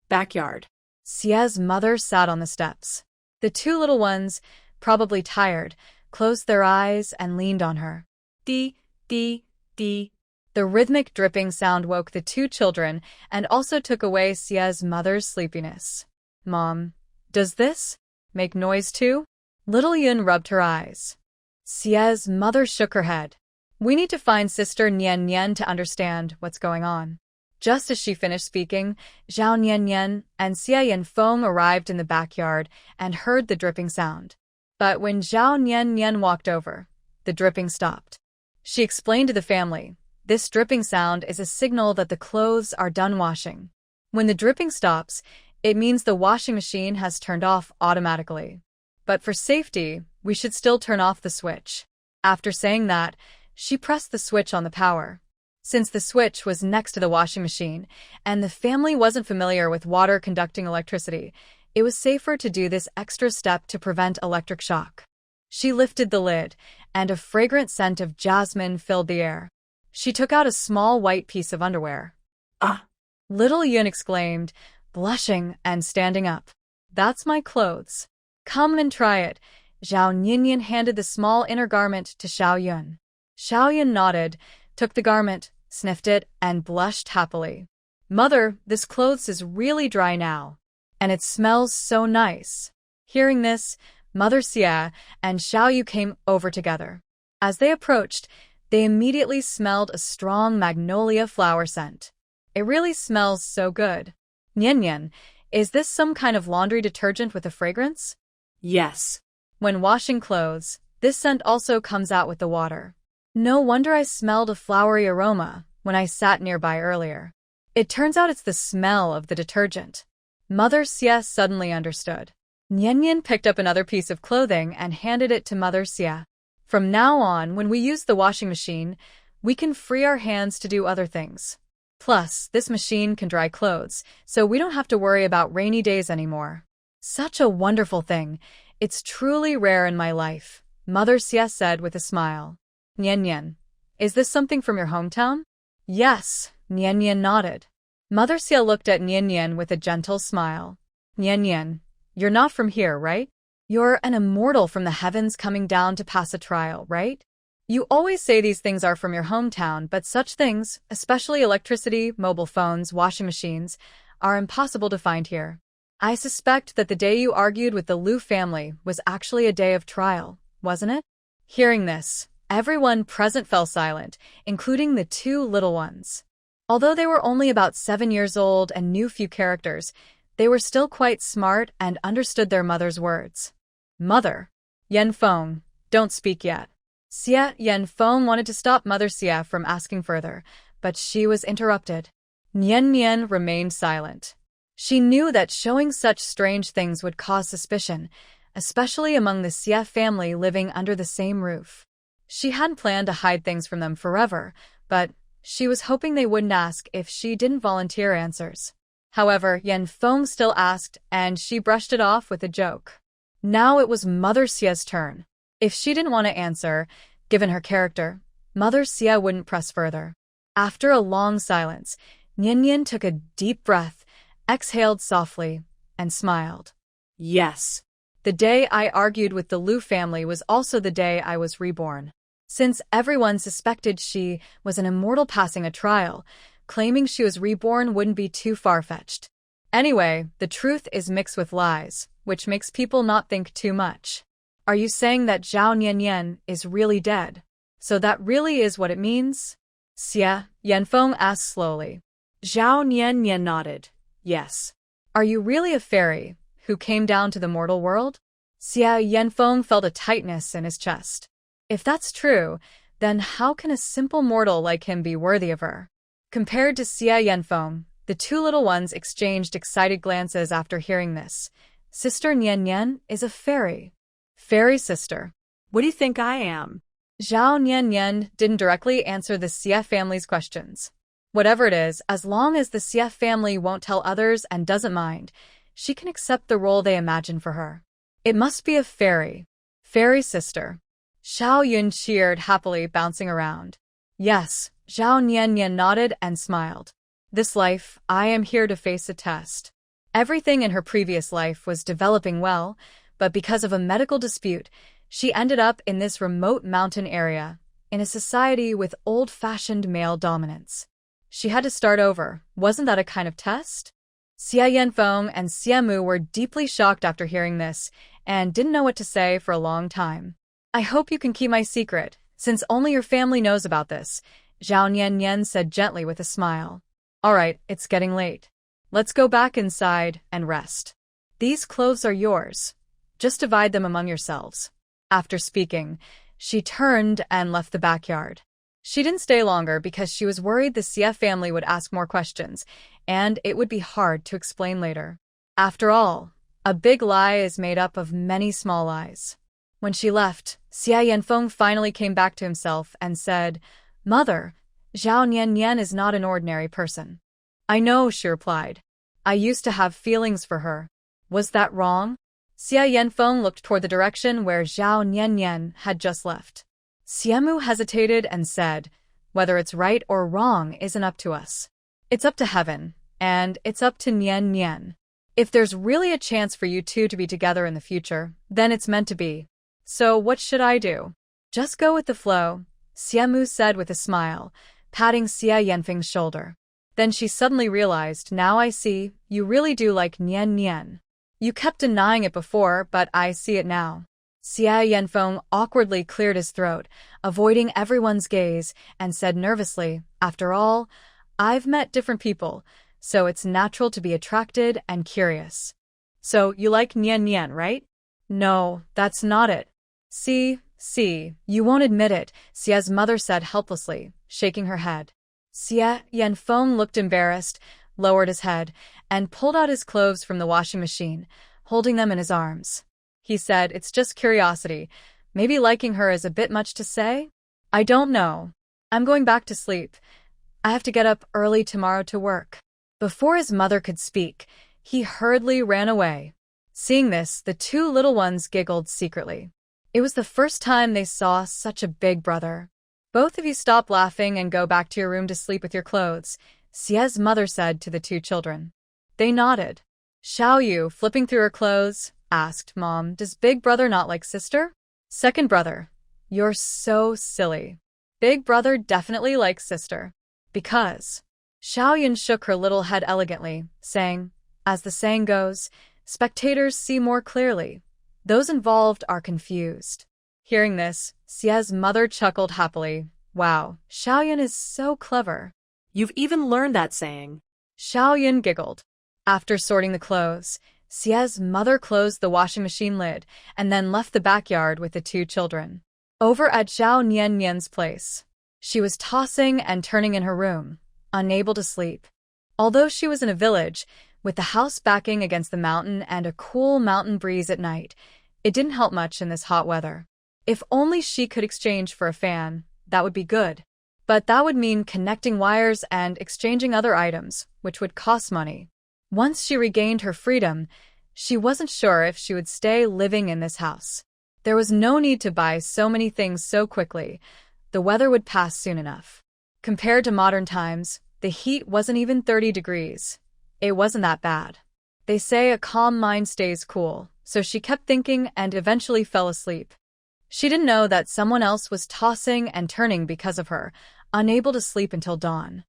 Backyard. Xie's mother sat on the steps. The 2 little ones, probably tired, closed their eyes and leaned on her. Dee, dee, dee. The rhythmic dripping sound woke the 2 children and also took away Xie's mother's sleepiness. Mom, does this make noise too? Little Yun rubbed her eyes. Xie's mother shook her head. We need to find Sister Nian to understand what's going on. Just as she finished speaking, Zhao Nian and Xie Yanfeng arrived in the backyard and heard the dripping sound. But when Zhao Nian walked over, the dripping stopped. She explained to the family, this dripping sound is a signal that the clothes are done washing. When the dripping stops, it means the washing machine has turned off automatically. But for safety, we should still turn off the switch. After saying that, she pressed the switch on the power. Since the switch was next to the washing machine, and the family wasn't familiar with water conducting electricity, it was safer to do this extra step to prevent electric shock. She lifted the lid, and a fragrant scent of jasmine filled the air. She took out a small white piece of underwear. Ah! Little Yun exclaimed, blushing and standing up. That's my clothes. Come and try it. Zhao Nian handed the small inner garment to Xiao Yun. Xiao Yun nodded, took the garment, sniffed it, and blushed happily. Mother, this clothes is really dry now. And it smells so nice. Hearing this, Mother Xie and Xiao Yu came over together. As they approached, they immediately smelled a strong magnolia flower scent. It really smells so good. Nian, is this some kind of laundry detergent with a fragrance? Yes. When washing clothes, this scent also comes out with the water. No wonder I smelled a flowery aroma when I sat nearby earlier. It turns out it's the smell of the detergent. Mother Xie suddenly understood. Nian picked up another piece of clothing and handed it to Mother Xie. From now on, when we use the washing machine, we can free our hands to do other things. Plus, this machine can dry clothes, so we don't have to worry about rainy days anymore. Such a wonderful thing. It's truly rare in my life, Mother Xie said with a smile. Nian, is this something from your hometown? Yes, Nian nodded. Mother Xie looked at Nian with a gentle smile. Nian, you're not from here, right? You're an immortal from the heavens coming down to pass a trial, right? You always say these things are from your hometown, but such things, especially electricity, mobile phones, washing machines, are impossible to find here. I suspect that the day you argued with the Liu family was actually a day of trial, wasn't it? Hearing this, everyone present fell silent, including the 2 little ones. Although they were only about 7 years old and knew few characters, they were still quite smart and understood their mother's words. Mother. Yanfeng, don't speak yet. Xie Yanfeng wanted to stop Mother Xie from asking further, but she was interrupted. Nian remained silent. She knew that showing such strange things would cause suspicion, especially among the Xie family living under the same roof. She hadn't planned to hide things from them forever, but she was hoping they wouldn't ask if she didn't volunteer answers. However, Yanfeng still asked, and she brushed it off with a joke. Now it was Mother Xie's turn. If she didn't want to answer, given her character, Mother Xia wouldn't press further. After a long silence, Nian took a deep breath, exhaled softly, and smiled. Yes. The day I argued with the Lu family was also the day I was reborn. Since everyone suspected she was an immortal passing a trial, claiming she was reborn wouldn't be too far-fetched. Anyway, the truth is mixed with lies, which makes people not think too much. Are you saying that Zhao Niannian is really dead? So that really is what it means? Xia Yanfeng asked slowly. Zhao Niannian nodded. Yes. Are you really a fairy who came down to the mortal world? Xia Yanfeng felt a tightness in his chest. If that's true, then how can a simple mortal like him be worthy of her? Compared to Xia Yanfeng, the two little ones exchanged excited glances after hearing this. Sister Nian is a fairy. Fairy sister. What do you think I am? Zhao Nian didn't directly answer the Xia family's questions. Whatever it is, as long as the Xia family won't tell others and doesn't mind, she can accept the role they imagine for her. It must be a fairy. Fairy sister. Xiao Yun cheered happily, bouncing around. Yes, Zhao Nian nodded and smiled. This life, I am here to face a test. Everything in her previous life was developing well, but because of a medical dispute, she ended up in this remote mountain area, in a society with old-fashioned male dominance. She had to start over. Wasn't that a kind of test? Xia Yanfeng and Xia Mu were deeply shocked after hearing this, and didn't know what to say for a long time. I hope you can keep my secret, since only your family knows about this, Zhao Nian said gently with a smile. All right, it's getting late. Let's go back inside and rest. These clothes are yours. Just divide them among yourselves. After speaking, she turned and left the backyard. She didn't stay longer because she was worried the Xia family would ask more questions, and it would be hard to explain later. After all, a big lie is made up of many small lies. When she left, Xia Yanfeng finally came back to himself and said, Mother, Zhao Nian is not an ordinary person. I know, she replied. I used to have feelings for her. Was that wrong? Xia Yanfeng looked toward the direction where Zhao Nian had just left. Xia Mu hesitated and said, whether it's right or wrong isn't up to us. It's up to heaven, and it's up to Nian. If there's really a chance for you two to be together in the future, then it's meant to be. So what should I do? Just go with the flow, Xia Mu said with a smile, patting Xia Yanfeng's shoulder. Then she suddenly realized, now I see, you really do like Nian. You kept denying it before, but I see it now. Xia Yanfeng awkwardly cleared his throat, avoiding everyone's gaze, and said nervously, after all, I've met different people, so it's natural to be attracted and curious. So you like Nian, right? No, that's not it. See, you won't admit it, Xia's mother said helplessly, shaking her head. Xia Yanfeng looked embarrassed, lowered his head, and pulled out his clothes from the washing machine, holding them in his arms. He said, it's just curiosity. Maybe liking her is a bit much to say? I don't know. I'm going back to sleep. I have to get up early tomorrow to work. Before his mother could speak, he hurriedly ran away. Seeing this, the two little ones giggled secretly. It was the first time they saw such a big brother. Both of you stop laughing and go back to your room to sleep with your clothes, Xia's mother said to the two children. They nodded. Xiao Yu, flipping through her clothes, asked, Mom, does big brother not like sister? Second brother. You're so silly. Big brother definitely likes sister. Because. Xiao Yun shook her little head elegantly, saying, as the saying goes, spectators see more clearly. Those involved are confused. Hearing this, Xia's mother chuckled happily. Wow, Xiao Yun is so clever. You've even learned that saying. Xiao Yun giggled. After sorting the clothes, Xia's mother closed the washing machine lid and then left the backyard with the two children. Over at Zhao Nian's place, she was tossing and turning in her room, unable to sleep. Although she was in a village, with the house backing against the mountain and a cool mountain breeze at night, it didn't help much in this hot weather. If only she could exchange for a fan, that would be good. But that would mean connecting wires and exchanging other items, which would cost money. Once she regained her freedom, she wasn't sure if she would stay living in this house. There was no need to buy so many things so quickly. the weather would pass soon enough. Compared to modern times, the heat wasn't even 30 degrees. It wasn't that bad. They say a calm mind stays cool, so she kept thinking and eventually fell asleep. She didn't know that someone else was tossing and turning because of her, unable to sleep until dawn.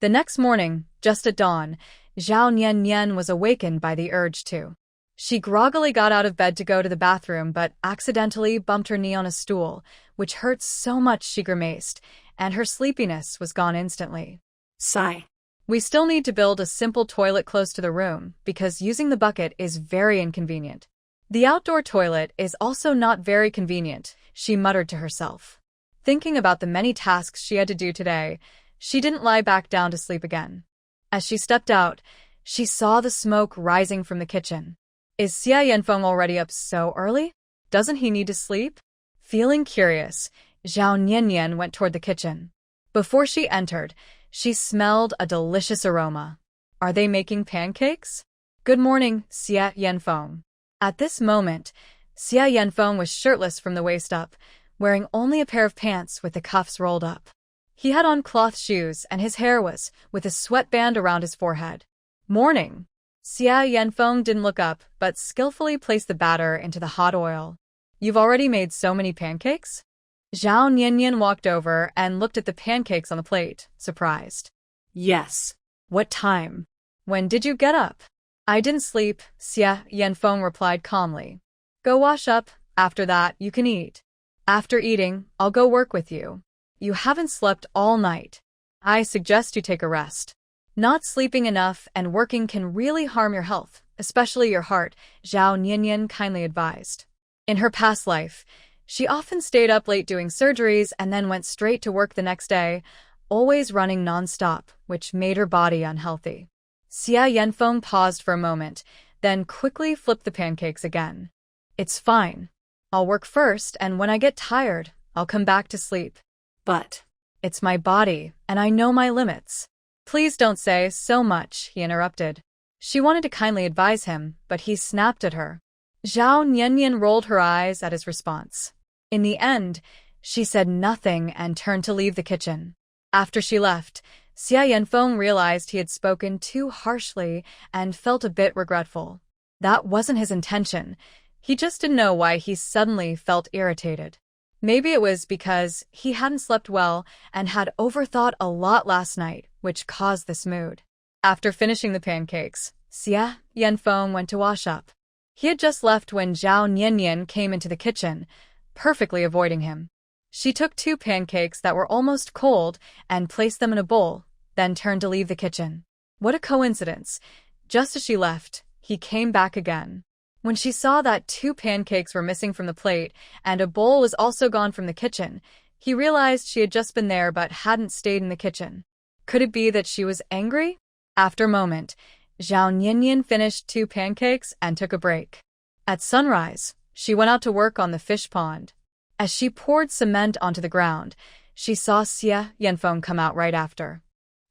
The next morning, just at dawn, Zhao Nian was awakened by the urge to. She groggily got out of bed to go to the bathroom but accidentally bumped her knee on a stool, which hurt so much she grimaced, and her sleepiness was gone instantly. Sigh. We still need to build a simple toilet close to the room because using the bucket is very inconvenient. The outdoor toilet is also not very convenient, she muttered to herself. Thinking about the many tasks she had to do today, she didn't lie back down to sleep again. As she stepped out, she saw the smoke rising from the kitchen. Is Xia Yanfeng already up so early? Doesn't he need to sleep? Feeling curious, Zhao Nian went toward the kitchen. Before she entered, she smelled a delicious aroma. Are they making pancakes? Good morning, Xia Yanfeng. At this moment, Xia Yanfeng was shirtless from the waist up, wearing only a pair of pants with the cuffs rolled up. He had on cloth shoes and his hair was, with a sweatband around his forehead. Morning. Xia Yanfeng didn't look up, but skillfully placed the batter into the hot oil. You've already made so many pancakes? Zhao Nian walked over and looked at the pancakes on the plate, surprised. Yes. What time? When did you get up? I didn't sleep, Xia Yanfeng replied calmly. Go wash up, after that you can eat. After eating, I'll go work with you. You haven't slept all night. I suggest you take a rest. Not sleeping enough and working can really harm your health, especially your heart, Zhao Nian kindly advised. In her past life, she often stayed up late doing surgeries and then went straight to work the next day, always running non-stop, which made her body unhealthy. Xia Yanfeng paused for a moment, then quickly flipped the pancakes again. It's fine. I'll work first, and when I get tired, I'll come back to sleep. But it's my body, and I know my limits. Please don't say so much, he interrupted. She wanted to kindly advise him, but he snapped at her. Zhao Nian rolled her eyes at his response. In the end, she said nothing and turned to leave the kitchen. After she left, Xia Yanfeng realized he had spoken too harshly and felt a bit regretful. That wasn't his intention. He just didn't know why he suddenly felt irritated. Maybe it was because he hadn't slept well and had overthought a lot last night, which caused this mood. After finishing the pancakes, Xia Yanfeng went to wash up. He had just left when Zhao Nian came into the kitchen, perfectly avoiding him. She took 2 pancakes that were almost cold and placed them in a bowl, then turned to leave the kitchen. What a coincidence. Just as she left, he came back again. When she saw that 2 pancakes were missing from the plate and a bowl was also gone from the kitchen, he realized she had just been there but hadn't stayed in the kitchen. Could it be that she was angry? After a moment, Zhao Nian finished 2 pancakes and took a break. At sunrise, she went out to work on the fish pond. As she poured cement onto the ground, she saw Xia Yanfeng come out right after.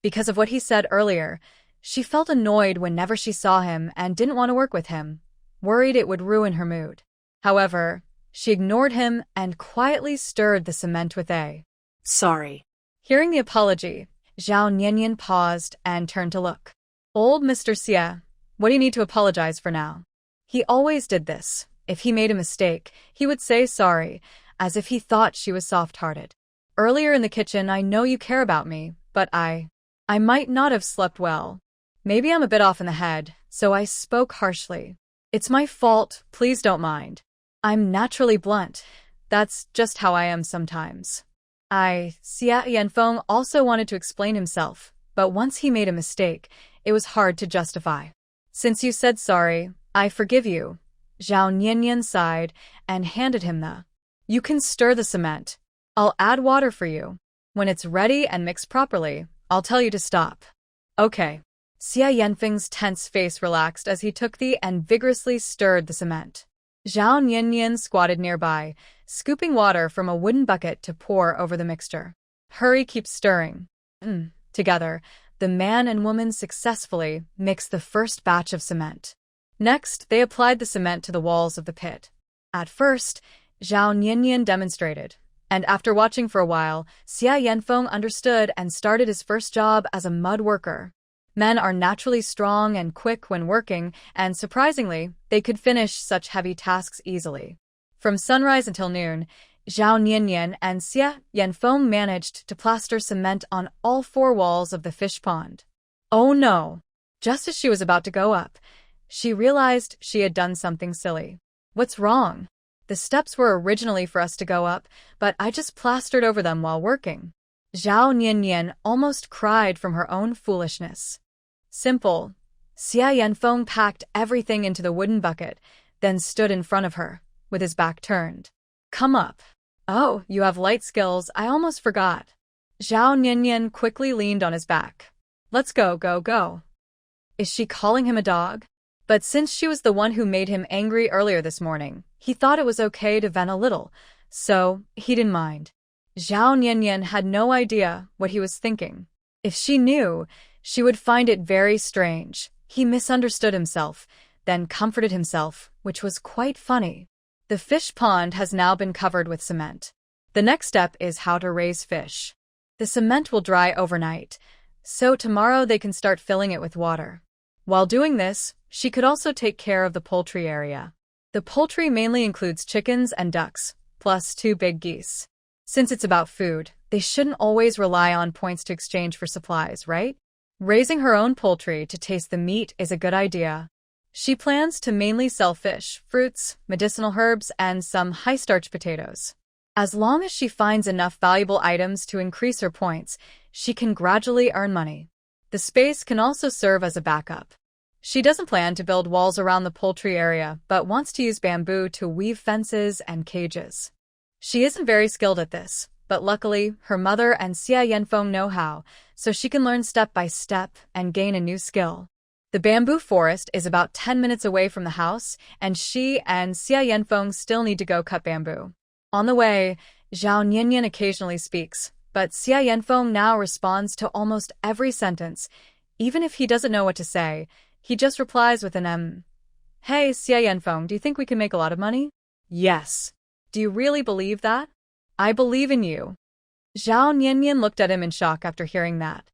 Because of what he said earlier, she felt annoyed whenever she saw him and didn't want to work with him, worried it would ruin her mood. However, she ignored him and quietly stirred the cement with a sorry. Hearing the apology, Zhao Nian paused and turned to look. Old Mr. Xia, what do you need to apologize for now? He always did this. If he made a mistake, he would say sorry, as if he thought she was soft-hearted. Earlier in the kitchen, I know you care about me, but I might not have slept well. Maybe I'm a bit off in the head, so I spoke harshly. It's my fault, please don't mind. I'm naturally blunt. That's just how I am sometimes. Xia Yanfeng also wanted to explain himself, but once he made a mistake, it was hard to justify. Since you said sorry, I forgive you. Zhao Nian sighed and handed him the. You can stir the cement. I'll add water for you. When it's ready and mixed properly, I'll tell you to stop. Okay. Xia Yanfeng's tense face relaxed as he took the and vigorously stirred the cement. Zhao Nian squatted nearby, scooping water from a wooden bucket to pour over the mixture. Hurry, keep stirring. Together, the man and woman successfully mixed the first batch of cement. Next, they applied the cement to the walls of the pit. At first, Zhao Nian demonstrated, And after watching for a while, Xia Yanfeng understood and started his first job as a mud worker. Men are naturally strong and quick when working, and surprisingly, they could finish such heavy tasks easily. From sunrise until noon, Zhao Niannian and Xia Yanfeng managed to plaster cement on all 4 walls of the fish pond. Oh no! Just as she was about to go up, she realized she had done something silly. What's wrong? The steps were originally for us to go up, but I just plastered over them while working. Zhao Niannian almost cried from her own foolishness. Simple. Xia Yanfeng packed everything into the wooden bucket, then stood in front of her, with his back turned. Come up. Oh, you have light skills, I almost forgot. Zhao Niannian quickly leaned on his back. Let's go, go, go. Is she calling him a dog? But since she was the one who made him angry earlier this morning, he thought it was okay to vent a little, so he didn't mind. Zhao Niannian had no idea what he was thinking. If she knew, she would find it very strange. He misunderstood himself, then comforted himself, which was quite funny. The fish pond has now been covered with cement. The next step is how to raise fish. The cement will dry overnight, so tomorrow they can start filling it with water. While doing this, she could also take care of the poultry area. The poultry mainly includes chickens and ducks, plus 2 big geese. Since it's about food, they shouldn't always rely on points to exchange for supplies, right? Raising her own poultry to taste the meat is a good idea. She plans to mainly sell fish, fruits, medicinal herbs, and some high-starch potatoes. As long as she finds enough valuable items to increase her points, she can gradually earn money. The space can also serve as a backup. She doesn't plan to build walls around the poultry area, but wants to use bamboo to weave fences and cages. She isn't very skilled at this, but luckily, her mother and Xia Yanfeng know how, so she can learn step by step and gain a new skill. The bamboo forest is about 10 minutes away from the house, and she and Xia Yanfeng still need to go cut bamboo. On the way, Zhao Niannian occasionally speaks, but Xia Yanfeng now responds to almost every sentence. Even if he doesn't know what to say, he just replies with an Hey, Xia Yanfeng, do you think we can make a lot of money? Yes. Do you really believe that? I believe in you. Zhao Niannian looked at him in shock after hearing that.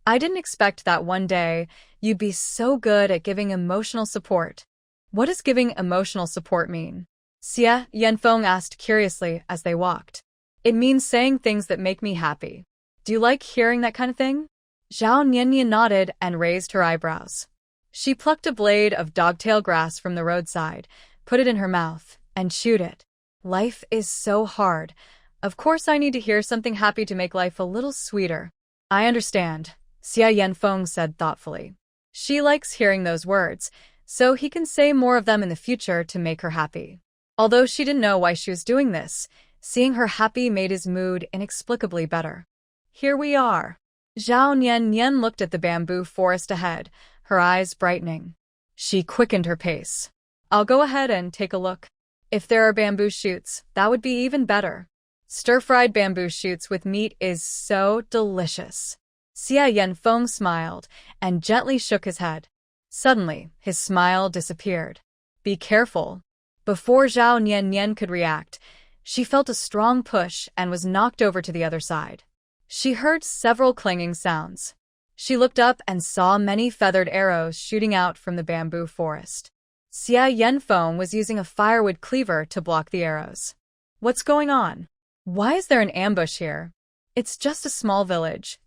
I didn't expect that one day you'd be so good at giving emotional support. What does giving emotional support mean? Xia Yanfeng asked curiously as they walked. It means saying things that make me happy. Do you like hearing that kind of thing? Zhao Niannian nodded and raised her eyebrows. She plucked a blade of dogtail grass from the roadside, put it in her mouth, and chewed it. Life is so hard. Of course I need to hear something happy to make life a little sweeter. I understand, Xia Yanfeng said thoughtfully. She likes hearing those words, so he can say more of them in the future to make her happy. Although she didn't know why she was doing this, seeing her happy made his mood inexplicably better. Here we are. Zhao Niannian looked at the bamboo forest ahead, her eyes brightening. She quickened her pace. I'll go ahead and take a look. If there are bamboo shoots, that would be even better. Stir-fried bamboo shoots with meat is so delicious. Xia Yanfeng smiled and gently shook his head. Suddenly, his smile disappeared. Be careful. Before Zhao Niannian could react, she felt a strong push and was knocked over to the other side. She heard several clanging sounds. She looked up and saw many feathered arrows shooting out from the bamboo forest. Xia Yanfeng was using a firewood cleaver to block the arrows. What's going on? Why is there an ambush here? It's just a small village.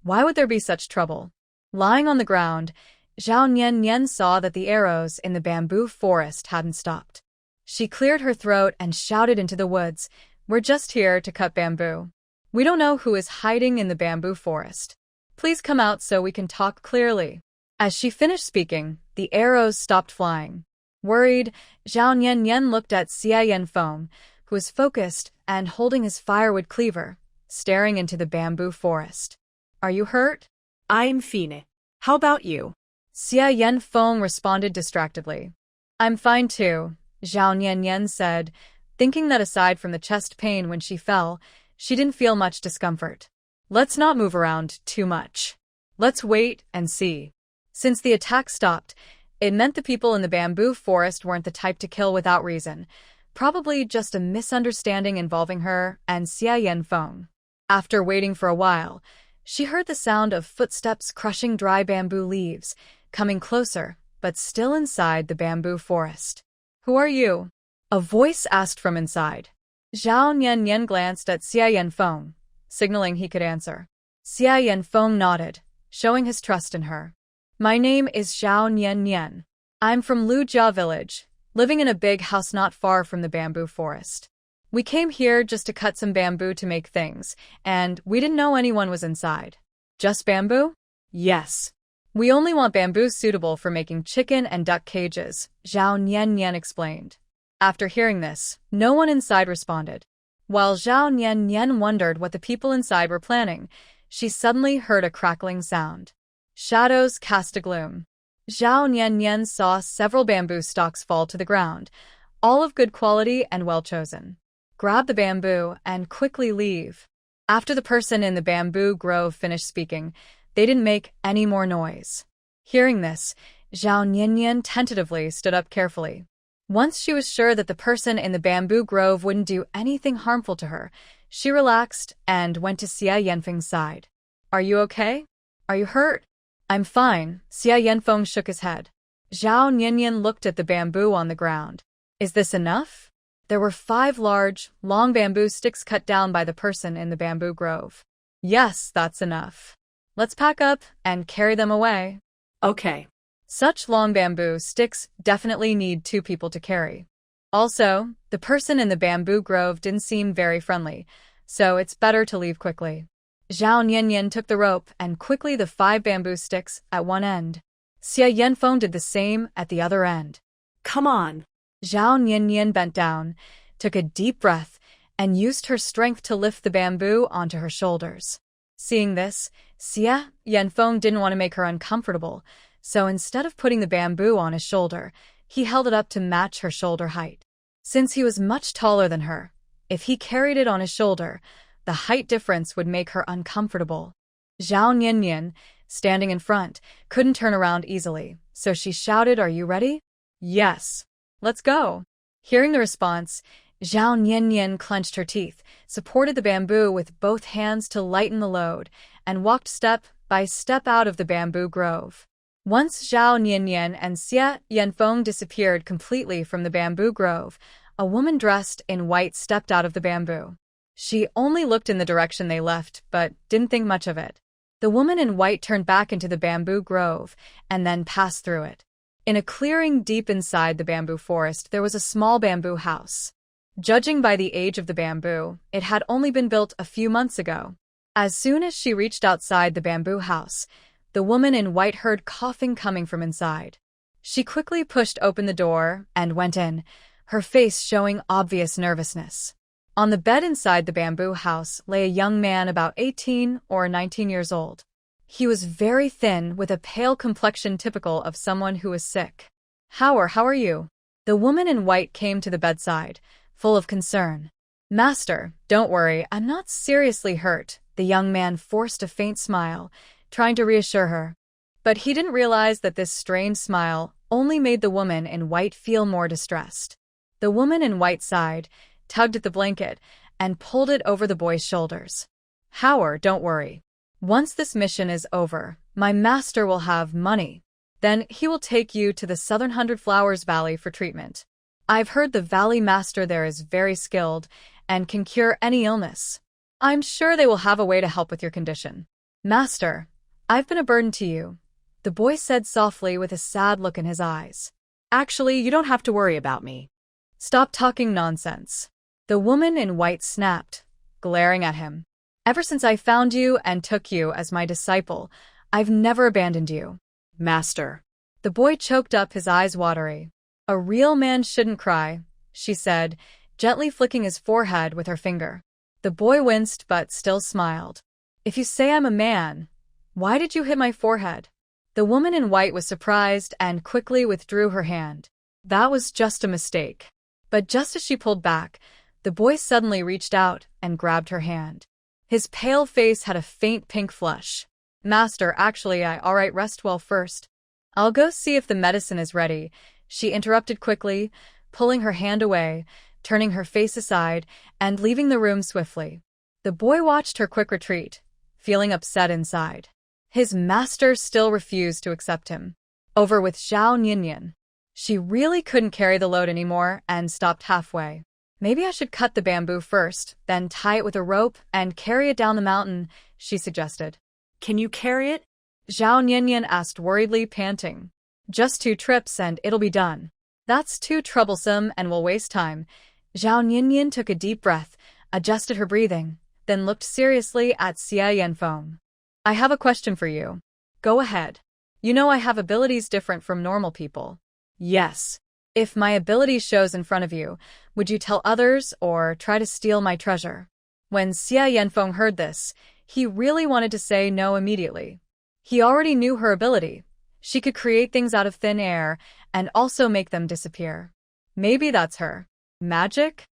Why would there be such trouble? Lying on the ground, Zhao Niannian saw that the arrows in the bamboo forest hadn't stopped. She cleared her throat and shouted into the woods, We're just here to cut bamboo. We don't know who is hiding in the bamboo forest. Please come out so we can talk clearly. As she finished speaking, the arrows stopped flying. Worried, Zhao Niannian looked at Xia Yanfeng, who was focused and holding his firewood cleaver, staring into the bamboo forest. Are you hurt? I'm fine. How about you? Xia Yanfeng responded distractedly. I'm fine too, Zhao Niannian said, thinking that aside from the chest pain when she fell, she didn't feel much discomfort. Let's not move around too much. Let's wait and see. Since the attack stopped, it meant the people in the bamboo forest weren't the type to kill without reason, Probably just a misunderstanding involving her and Xia Yanfeng. After waiting for a while, she heard the sound of footsteps crushing dry bamboo leaves, coming closer, but still inside the bamboo forest. "Who are you?" a voice asked from inside. Zhao Niannian glanced at Xia Yanfeng, signaling he could answer. Xia Yanfeng nodded, showing his trust in her. "My name is Zhao Niannian. I'm from Lujia village, living in a big house not far from the bamboo forest. We came here just to cut some bamboo to make things, and we didn't know anyone was inside." "Just bamboo?" "Yes. We only want bamboo suitable for making chicken and duck cages," Zhao Niannian explained. After hearing this, no one inside responded. While Zhao Niannian wondered what the people inside were planning, she suddenly heard a crackling sound. Shadows cast a gloom. Zhao Niannian saw several bamboo stalks fall to the ground, all of good quality and well-chosen. Grab the bamboo and quickly leave. After the person in the bamboo grove finished speaking, they didn't make any more noise. Hearing this, Zhao Niannian tentatively stood up carefully. Once she was sure that the person in the bamboo grove wouldn't do anything harmful to her, she relaxed and went to Xia Yanfeng's side. "Are you okay? Are you hurt?" "I'm fine," Xia Yanfeng shook his head. Zhao Niannian looked at the bamboo on the ground. "Is this enough?" There were 5 large, long bamboo sticks cut down by the person in the bamboo grove. "Yes, that's enough. Let's pack up and carry them away." Okay. Such long bamboo sticks definitely need 2 people to carry. Also, the person in the bamboo grove didn't seem very friendly, so it's better to leave quickly. Zhao Niannian took the rope and quickly the 5 bamboo sticks at one end. Xia Yanfeng did the same at the other end. Come on. Zhao Niannian bent down, took a deep breath, and used her strength to lift the bamboo onto her shoulders. Seeing this, Xia Yanfeng didn't want to make her uncomfortable, so instead of putting the bamboo on his shoulder, he held it up to match her shoulder height. Since he was much taller than her, if he carried it on his shoulder, the height difference would make her uncomfortable. Zhao Niannian, standing in front, couldn't turn around easily, so she shouted, "Are you ready?" "Yes. Let's go." Hearing the response, Zhao Niannian clenched her teeth, supported the bamboo with both hands to lighten the load, and walked step by step out of the bamboo grove. Once Zhao Niannian and Xia Yanfeng disappeared completely from the bamboo grove, a woman dressed in white stepped out of the bamboo. She only looked in the direction they left, but didn't think much of it. The woman in white turned back into the bamboo grove and then passed through it. In a clearing deep inside the bamboo forest, there was a small bamboo house. Judging by the age of the bamboo, it had only been built a few months ago. As soon as she reached outside the bamboo house, the woman in white heard coughing coming from inside. She quickly pushed open the door and went in, her face showing obvious nervousness. On the bed inside the bamboo house lay a young man about 18 or 19 years old. He was very thin with a pale complexion typical of someone who is sick. How are you?" The woman in white came to the bedside, full of concern. "Master, don't worry, I'm not seriously hurt." The young man forced a faint smile, trying to reassure her. But he didn't realize that this strained smile only made the woman in white feel more distressed. The woman in white sighed, tugged at the blanket, and pulled it over the boy's shoulders. Don't worry. Once this mission is over, my master will have money. Then he will take you to the Southern Hundred Flowers Valley for treatment. I've heard the valley master there is very skilled and can cure any illness. I'm sure they will have a way to help with your condition. Master, I've been a burden to you," the boy said softly with a sad look in his eyes. Actually, you don't have to worry about me. Stop talking nonsense. The woman in white snapped, glaring at him. Ever since I found you and took you as my disciple, I've never abandoned you. Master. The boy choked up, his eyes watery. A real man shouldn't cry, she said, gently flicking his forehead with her finger. The boy winced but still smiled. If you say I'm a man, why did you hit my forehead? The woman in white was surprised and quickly withdrew her hand. That was just a mistake. But just as she pulled back, the boy suddenly reached out and grabbed her hand. His pale face had a faint pink flush. Master, actually, alright, rest well first. I'll go see if the medicine is ready, she interrupted quickly, pulling her hand away, turning her face aside and leaving the room swiftly. The boy watched her quick retreat, feeling upset inside. His master still refused to accept him. Over with Zhao Nianyan. She really couldn't carry the load anymore and stopped halfway. Maybe I should cut the bamboo first, then tie it with a rope and carry it down the mountain, she suggested. Can you carry it? Zhao Nianyan asked worriedly, panting. Just 2 trips and it'll be done. That's too troublesome and will waste time. Zhao Nianyan took a deep breath, adjusted her breathing, then looked seriously at Xia Yanfeng. I have a question for you. Go ahead. You know I have abilities different from normal people. Yes. If my ability shows in front of you, would you tell others or try to steal my treasure? When Xia Yanfeng heard this, he really wanted to say no immediately. He already knew her ability. She could create things out of thin air and also make them disappear. Maybe that's her magic?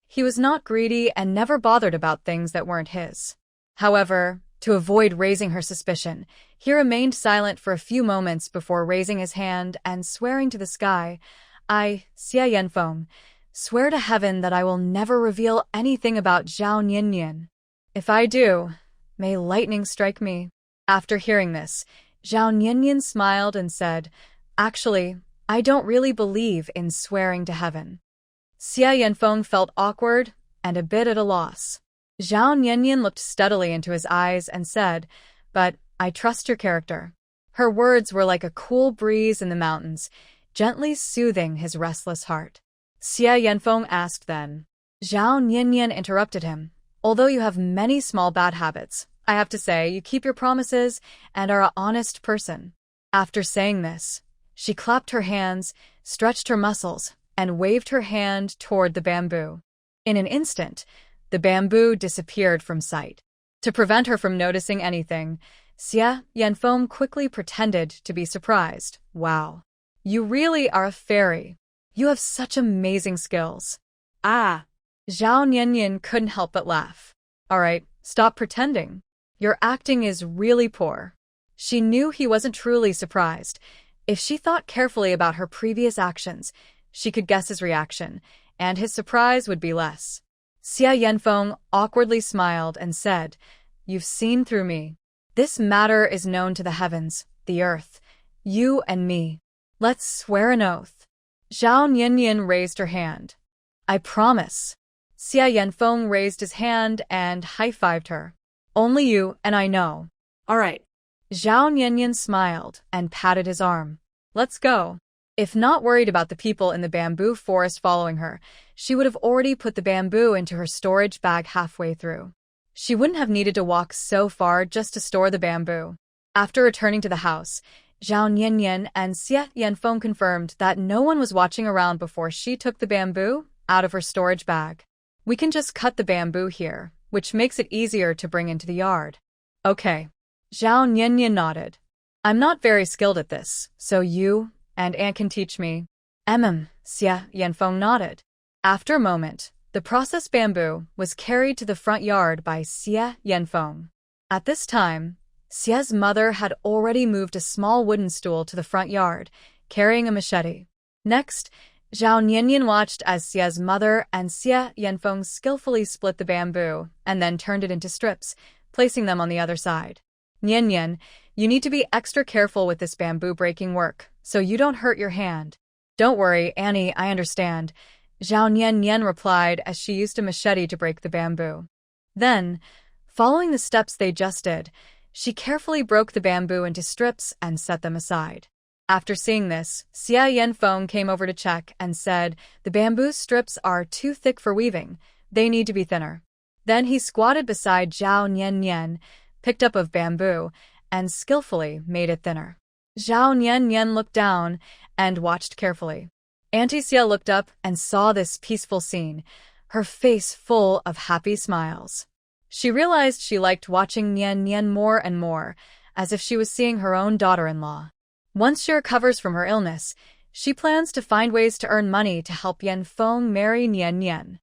He was not greedy and never bothered about things that weren't his. However, to avoid raising her suspicion, he remained silent for a few moments before raising his hand and swearing to the sky, I, Xia Yanfeng, swear to heaven that I will never reveal anything about Zhao Nianyan. If I do, may lightning strike me. After hearing this, Zhao Nianyan smiled and said, Actually, I don't really believe in swearing to heaven. Xia Yanfeng felt awkward and a bit at a loss. Zhao Nianyan looked steadily into his eyes and said, But I trust your character. Her words were like a cool breeze in the mountains, gently soothing his restless heart. Xia Yanfeng asked then. Zhao Nianyan interrupted him. Although you have many small bad habits, I have to say you keep your promises and are an honest person. After saying this, she clapped her hands, stretched her muscles, and waved her hand toward the bamboo. In an instant, the bamboo disappeared from sight. To prevent her from noticing anything, Xia Yanfeng quickly pretended to be surprised. Wow. You really are a fairy. You have such amazing skills. Ah. Zhao Nianyan couldn't help but laugh. All right, stop pretending. Your acting is really poor. She knew he wasn't truly surprised. If she thought carefully about her previous actions, she could guess his reaction, and his surprise would be less. Xia Yanfeng awkwardly smiled and said, You've seen through me. This matter is known to the heavens, the earth, you and me. Let's swear an oath. Zhao Nianyan raised her hand. I promise. Xia Yanfeng raised his hand and high-fived her. Only you and I know. All right. Zhao Nianyan smiled and patted his arm. Let's go. If not worried about the people in the bamboo forest following her, she would have already put the bamboo into her storage bag halfway through. She wouldn't have needed to walk so far just to store the bamboo. After returning to the house, Zhao Nianyan and Xia Yanfeng confirmed that no one was watching around before she took the bamboo out of her storage bag. We can just cut the bamboo here, which makes it easier to bring into the yard. Okay. Zhao Nianyan nodded. I'm not very skilled at this, so you and Aunt can teach me. Xia Yanfeng nodded. After a moment, the processed bamboo was carried to the front yard by Xia Yanfeng. At this time, Xia's mother had already moved a small wooden stool to the front yard, carrying a machete. Next, Zhao Nianyan watched as Xia's mother and Xia Yanfeng skillfully split the bamboo and then turned it into strips, placing them on the other side. Nianyan, you need to be extra careful with this bamboo breaking work, so you don't hurt your hand. Don't worry, Annie, I understand, Zhao Nianyan replied as she used a machete to break the bamboo. Then, following the steps they just did, she carefully broke the bamboo into strips and set them aside. After seeing this, Xia Yanfeng came over to check and said, The bamboo strips are too thick for weaving. They need to be thinner. Then he squatted beside Zhao Nianyan, picked up a bamboo, and skillfully made it thinner. Zhao Nianyan looked down and watched carefully. Auntie Xia looked up and saw this peaceful scene, her face full of happy smiles. She realized she liked watching Nianyan more and more, as if she was seeing her own daughter-in-law. Once she recovers from her illness, she plans to find ways to earn money to help Yanfeng marry Nianyan.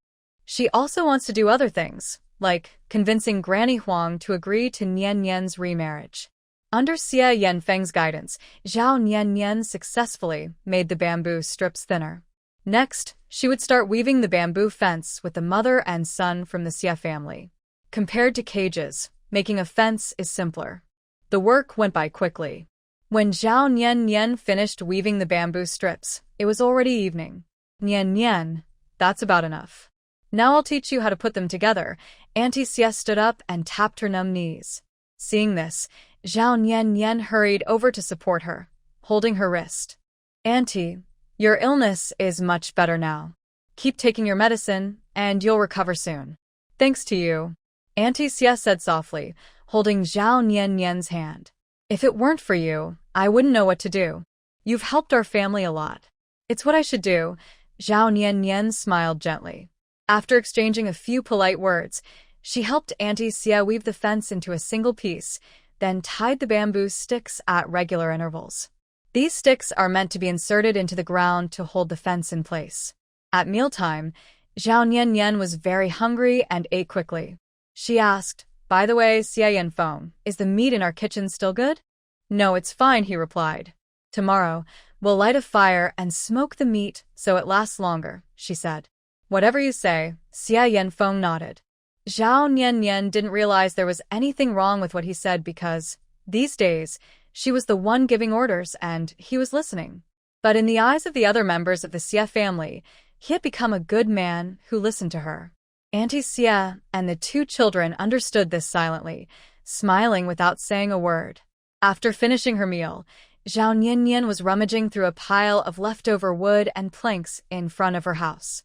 She also wants to do other things, like convincing Granny Huang to agree to Nianyan's remarriage. Under Xia Yanfeng's guidance, Zhao Nianyan successfully made the bamboo strips thinner. Next, she would start weaving the bamboo fence with the mother and son from the Xie family. Compared to cages, making a fence is simpler. The work went by quickly. When Zhao Nian finished weaving the bamboo strips, it was already evening. Nian, that's about enough. Now I'll teach you how to put them together. Auntie Xie stood up and tapped her numb knees. Seeing this, Zhao Nian hurried over to support her, holding her wrist. Auntie, your illness is much better now. Keep taking your medicine, and you'll recover soon. Thanks to you, Auntie Xie said softly, holding Zhao Nian's hand. If it weren't for you, I wouldn't know what to do. You've helped our family a lot. It's what I should do. Zhao Nian smiled gently. After exchanging a few polite words, she helped Auntie Xie weave the fence into a single piece, then tied the bamboo sticks at regular intervals. These sticks are meant to be inserted into the ground to hold the fence in place. At mealtime, Zhao Nian was very hungry and ate quickly. She asked, "By the way, Xie Yanfeng, is the meat in our kitchen still good?" "No, it's fine," he replied. "Tomorrow, we'll light a fire and smoke the meat so it lasts longer," she said. "Whatever you say," Xie Yanfeng nodded. Zhao Nian didn't realize there was anything wrong with what he said because, these days, she was the one giving orders and he was listening. But in the eyes of the other members of the Xie family, he had become a good man who listened to her. Auntie Xie and the two children understood this silently, smiling without saying a word. After finishing her meal, Zhao Nian was rummaging through a pile of leftover wood and planks in front of her house.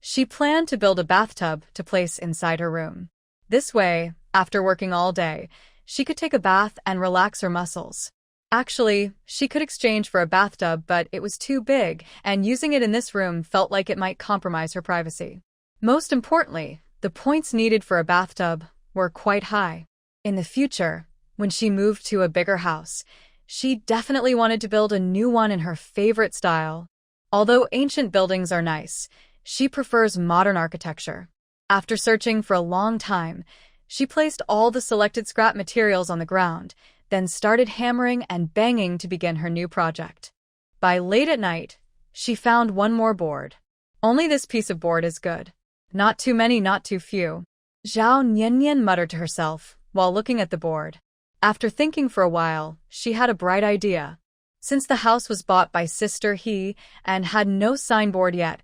She planned to build a bathtub to place inside her room. This way, after working all day, she could take a bath and relax her muscles. Actually, she could exchange for a bathtub, but it was too big, and using it in this room felt like it might compromise her privacy. Most importantly, the points needed for a bathtub were quite high. In the future, when she moved to a bigger house, she definitely wanted to build a new one in her favorite style. Although ancient buildings are nice, she prefers modern architecture. After searching for a long time, she placed all the selected scrap materials on the ground, then started hammering and banging to begin her new project. By late at night, she found one more board. Only this piece of board is good. Not too many, not too few. Zhao Nian muttered to herself while looking at the board. After thinking for a while, she had a bright idea. Since the house was bought by Sister He and had no signboard yet,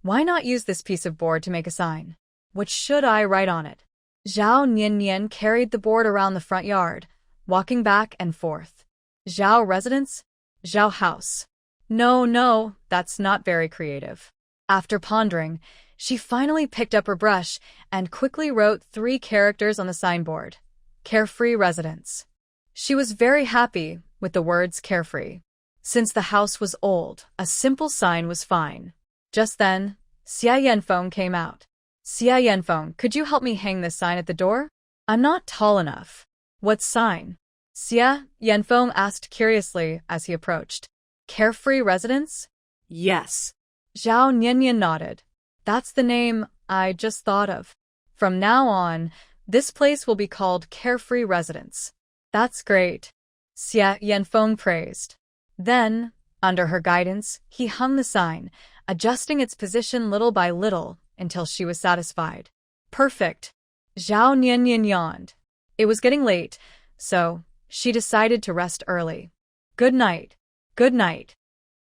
why not use this piece of board to make a sign? What should I write on it? Zhao Nian carried the board around the front yard, walking back and forth. Zhao residence? Zhao house. No, that's not very creative. After pondering, she finally picked up her brush and quickly wrote 3 characters on the signboard. Carefree residence. She was very happy with the words carefree. Since the house was old, a simple sign was fine. Just then, Xie Yanfeng came out. "Xie Yanfeng, could you help me hang this sign at the door? I'm not tall enough." "What sign?" Xie Yanfeng asked curiously as he approached. "Carefree residence?" Yes. Zhao Nian nodded. "That's the name I just thought of. From now on, this place will be called Carefree Residence." "That's great," Xie Yanfeng praised. Then, under her guidance, he hung the sign, adjusting its position little by little until she was satisfied. "Perfect." Zhao Nian yawned. It was getting late, so she decided to rest early. Good night. Good night.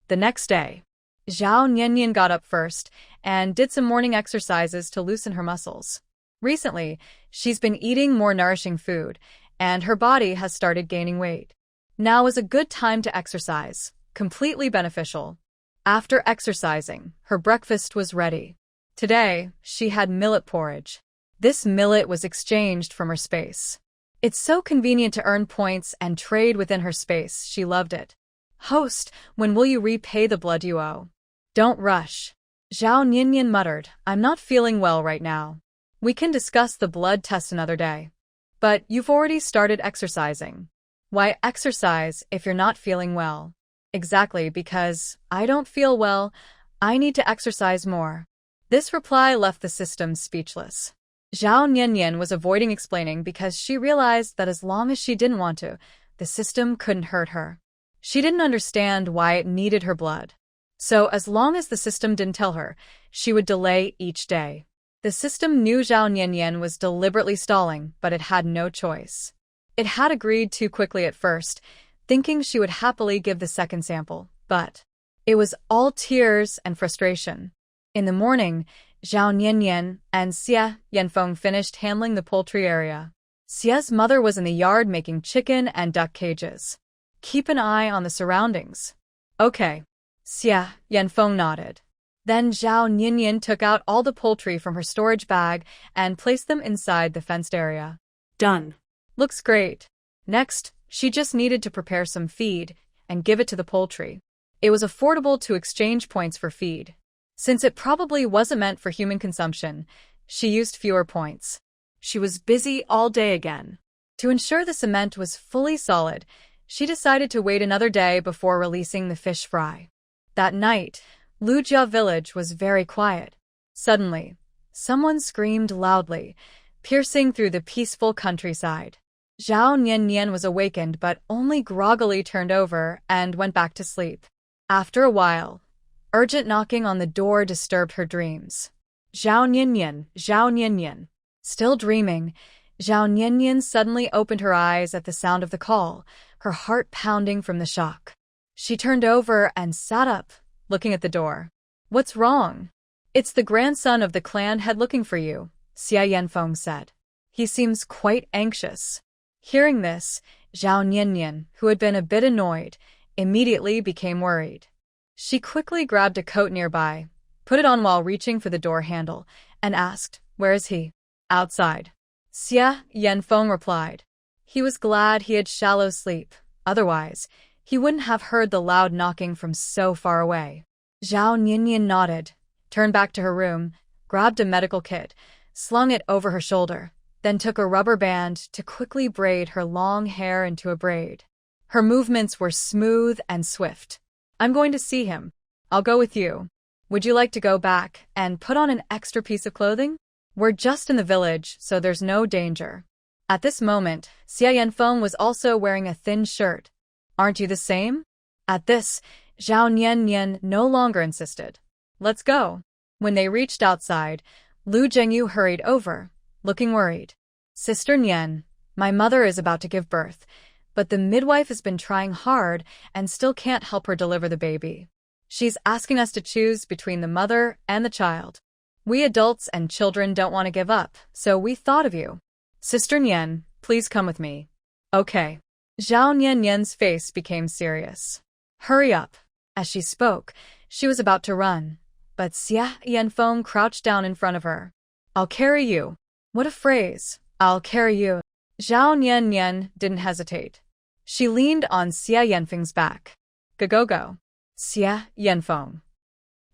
The next day, Zhao Nian got up first and did some morning exercises to loosen her muscles. Recently, she's been eating more nourishing food, and her body has started gaining weight. Now is a good time to exercise, completely beneficial. After exercising, her breakfast was ready. Today, she had millet porridge. This millet was exchanged from her space. It's so convenient to earn points and trade within her space. She loved it. "Host, when will you repay the blood you owe?" "Don't rush." Zhao Nian muttered, "I'm not feeling well right now. We can discuss the blood test another day." "But you've already started exercising." "Why exercise if you're not feeling well?" "Exactly, because I don't feel well. I need to exercise more." This reply left the system speechless. Zhao Nian was avoiding explaining because she realized that as long as she didn't want to, the system couldn't hurt her. She didn't understand why it needed her blood. So as long as the system didn't tell her, she would delay each day. The system knew Zhao Nianyan was deliberately stalling, but it had no choice. It had agreed too quickly at first, thinking she would happily give the second sample, but it was all tears and frustration. In the morning, Zhao Nianyan and Xia Yanfeng finished handling the poultry area. Xia's mother was in the yard making chicken and duck cages. Keep an eye on the surroundings. Okay. Xia Yanfeng nodded. Then Zhao Nianyan took out all the poultry from her storage bag and placed them inside the fenced area. Done. Looks great. Next, she just needed to prepare some feed and give it to the poultry. It was affordable to exchange points for feed. Since it probably wasn't meant for human consumption, she used fewer points. She was busy all day again. To ensure the cement was fully solid, she decided to wait another day before releasing the fish fry. That night, Lujia village was very quiet. Suddenly, someone screamed loudly, piercing through the peaceful countryside. Zhao Nianyan was awakened but only groggily turned over and went back to sleep. After a while, urgent knocking on the door disturbed her dreams. Zhao Nianyan, Zhao Nianyan. Still dreaming, Zhao Nianyan suddenly opened her eyes at the sound of the call, her heart pounding from the shock. She turned over and sat up, looking at the door. What's wrong? It's the grandson of the clan head looking for you, Xia Yanfeng said. He seems quite anxious. Hearing this, Zhao Nianyan, who had been a bit annoyed, immediately became worried. She quickly grabbed a coat nearby, put it on while reaching for the door handle, and asked, "Where is he?" "Outside." Xia Yanfeng replied. He was glad he had shallow sleep, otherwise, he wouldn't have heard the loud knocking from so far away. Zhao Nianyan nodded, turned back to her room, grabbed a medical kit, slung it over her shoulder, then took a rubber band to quickly braid her long hair into a braid. Her movements were smooth and swift. "I'm going to see him. I'll go with you. Would you like to go back and put on an extra piece of clothing? We're just in the village, so there's no danger." At this moment, Xia Yanfeng was also wearing a thin shirt. "Aren't you the same?" At this, Zhao Nianyan no longer insisted. "Let's go." When they reached outside, Lu Zhengyu hurried over, looking worried. "Sister Nian, my mother is about to give birth, but the midwife has been trying hard and still can't help her deliver the baby. She's asking us to choose between the mother and the child. We adults and children don't want to give up, so we thought of you. Sister Nian, please come with me." "Okay." Zhao Nianyan's face became serious. "Hurry up." As she spoke, she was about to run, but Xia Yanfeng crouched down in front of her. "I'll carry you." What a phrase, "I'll carry you." Zhao Nianyan didn't hesitate. She leaned on Xia Yanfeng's back. Go. Xia Yanfeng.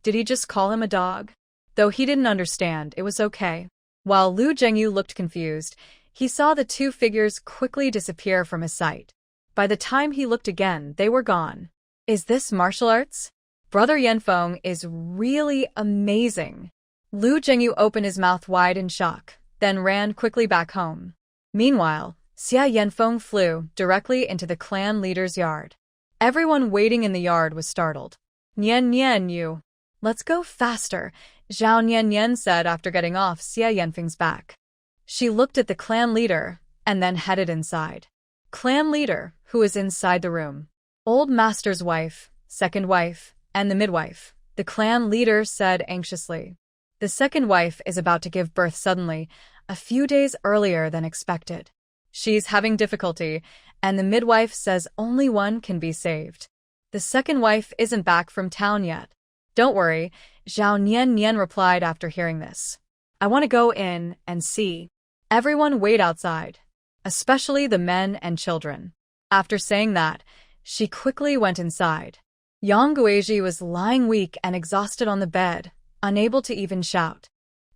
Did he just call him a dog? Though he didn't understand, it was okay. While Lu Zhengyu looked confused, he saw the two figures quickly disappear from his sight. By the time he looked again, they were gone. Is this martial arts? Brother Yanfeng is really amazing. Lu Zhengyu opened his mouth wide in shock, then ran quickly back home. Meanwhile, Xia Yanfeng flew directly into the clan leader's yard. Everyone waiting in the yard was startled. Nian, you. Let's go faster, Zhao Nianyan said after getting off Xia Yanfeng's back. She looked at the clan leader and then headed inside. Clan leader, who was inside the room. Old master's wife, second wife, and the midwife, the clan leader said anxiously. The second wife is about to give birth suddenly, a few days earlier than expected. She's having difficulty, and the midwife says only one can be saved. The second wife isn't back from town yet. Don't worry, Zhao Nianyan replied after hearing this. I want to go in and see. Everyone wait outside, especially the men and children. After saying that, she quickly went inside. Yang Guizhi was lying weak and exhausted on the bed, unable to even shout.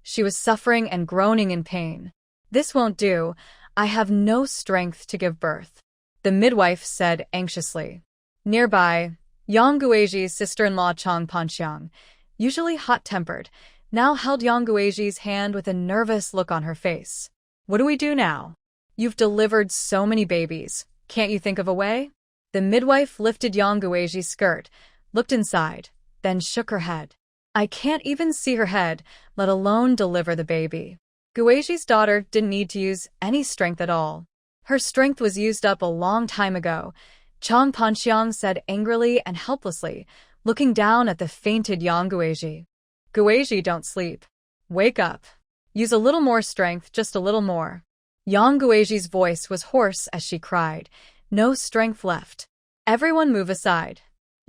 She was suffering and groaning in pain. This won't do. I have no strength to give birth, the midwife said anxiously. Nearby, Yang Guizhi's sister-in-law Chang Panxiang, usually hot-tempered, now held Yang Guizhi's hand with a nervous look on her face. What do we do now? You've delivered so many babies. Can't you think of a way? The midwife lifted Yang Guizhi's skirt, looked inside, then shook her head. I can't even see her head, let alone deliver the baby. Guiji's daughter didn't need to use any strength at all. Her strength was used up a long time ago, Chang Panxiang said angrily and helplessly, looking down at the fainted Yang Guiji. Guiji, don't sleep. Wake up. Use a little more strength, just a little more. Yang Guiji's voice was hoarse as she cried. No strength left. Everyone move aside.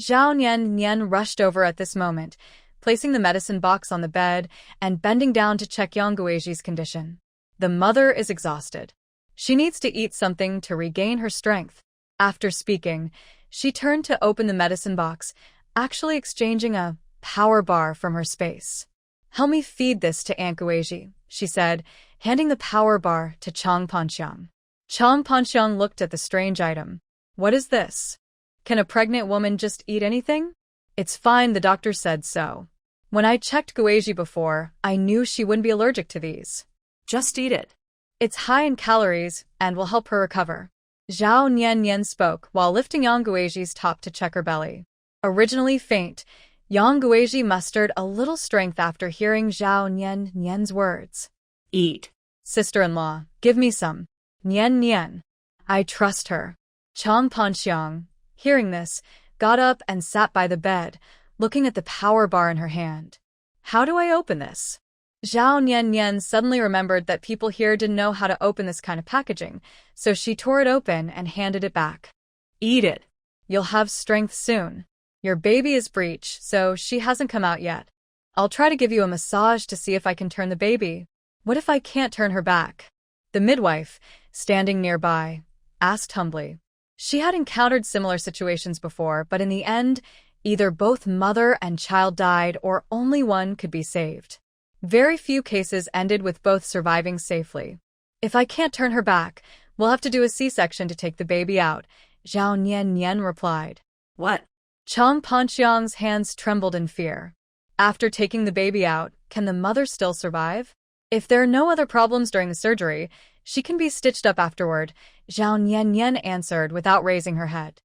Zhao Nian rushed over at this moment, placing the medicine box on the bed and bending down to check Yang Guiji's condition. The mother is exhausted. She needs to eat something to regain her strength. After speaking, she turned to open the medicine box, actually exchanging a power bar from her space. Help me feed this to Aunt Guiji, she said, handing the power bar to Chang Panxiang. Chang Panxiang looked at the strange item. What is this? Can a pregnant woman just eat anything? It's fine, the doctor said so. When I checked Guiji before, I knew she wouldn't be allergic to these. Just eat it. It's high in calories and will help her recover. Zhao Nian spoke while lifting Yang Guiji's top to check her belly. Originally faint, Yang Guiji mustered a little strength after hearing Zhao Nian's words. Eat. Sister-in-law, give me some. Nian. I trust her. Chang Panxiang, hearing this, got up and sat by the bed, looking at the power bar in her hand. How do I open this? Zhao Nian suddenly remembered that people here didn't know how to open this kind of packaging, so she tore it open and handed it back. Eat it. You'll have strength soon. Your baby is breech, so she hasn't come out yet. I'll try to give you a massage to see if I can turn the baby. What if I can't turn her back? The midwife, standing nearby, asked humbly. She had encountered similar situations before, but in the end, either both mother and child died or only one could be saved. Very few cases ended with both surviving safely. If I can't turn her back, we'll have to do a C-section to take the baby out, Zhao Nian replied. What? Chang Panxiang's hands trembled in fear. After taking the baby out, can the mother still survive? If there are no other problems during the surgery, she can be stitched up afterward, Zhao Nian answered without raising her head.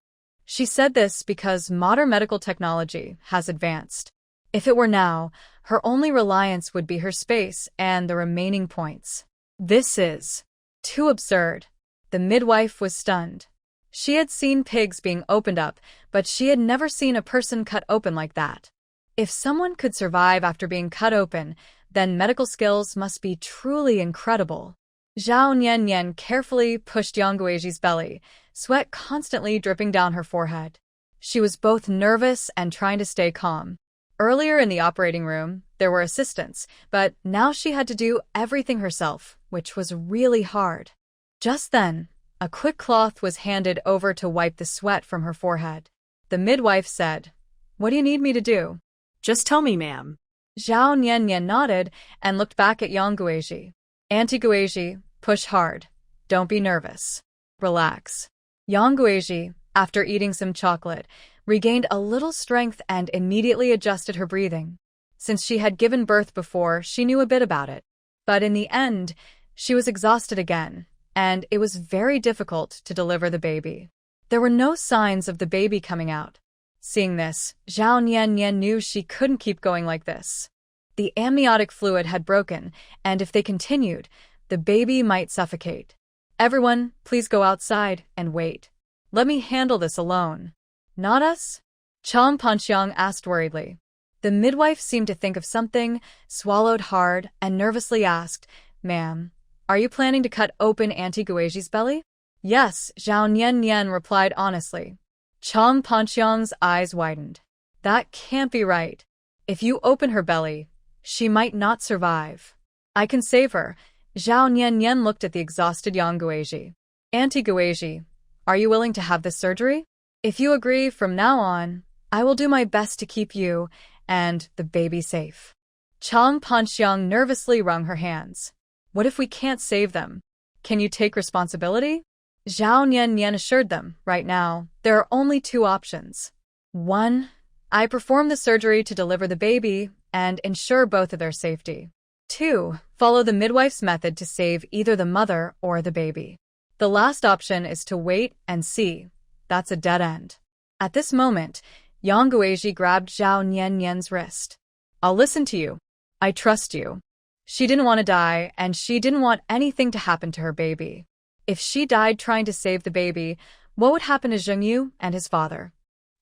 She said this because modern medical technology has advanced. If it were now, her only reliance would be her space and the remaining points. This is too absurd. The midwife was stunned. She had seen pigs being opened up, but she had never seen a person cut open like that. If someone could survive after being cut open, then medical skills must be truly incredible. Zhao Nian carefully pushed Yang Guiji's belly, sweat constantly dripping down her forehead. She was both nervous and trying to stay calm. Earlier in the operating room, there were assistants, but now she had to do everything herself, which was really hard. Just then, a quick cloth was handed over to wipe the sweat from her forehead. The midwife said, "What do you need me to do?" Just tell me, ma'am. Zhao Nian nodded and looked back at Yang Guiji. Auntie Guiji, push hard. Don't be nervous. Relax. Yang Guiji, after eating some chocolate, regained a little strength and immediately adjusted her breathing. Since she had given birth before, she knew a bit about it. But in the end, she was exhausted again, and it was very difficult to deliver the baby. There were no signs of the baby coming out. Seeing this, Zhao Nian knew she couldn't keep going like this. The amniotic fluid had broken, and if they continued, the baby might suffocate. Everyone, please go outside and wait. Let me handle this alone. Not us? Chang Panxiang asked worriedly. The midwife seemed to think of something, swallowed hard, and nervously asked, "Ma'am, are you planning to cut open Auntie Guiji's belly?" "Yes," Zhao Nian replied honestly. Chang Panxiang's eyes widened. That can't be right. If you open her belly, she might not survive. I can save her. Zhao Nian looked at the exhausted Yang Guiji. Auntie Guiji, are you willing to have this surgery? If you agree from now on, I will do my best to keep you and the baby safe. Chang Panxiang nervously wrung her hands. What if we can't save them? Can you take responsibility? Zhao Nian assured them, right now, there are only two options. 1. I perform the surgery to deliver the baby and ensure both of their safety. 2. Follow the midwife's method to save either the mother or the baby. The last option is to wait and see. That's a dead end. At this moment, Yang Guizhi grabbed Zhao Nian's wrist. I'll listen to you. I trust you. She didn't want to die, and she didn't want anything to happen to her baby. If she died trying to save the baby, what would happen to Zhengyu and his father?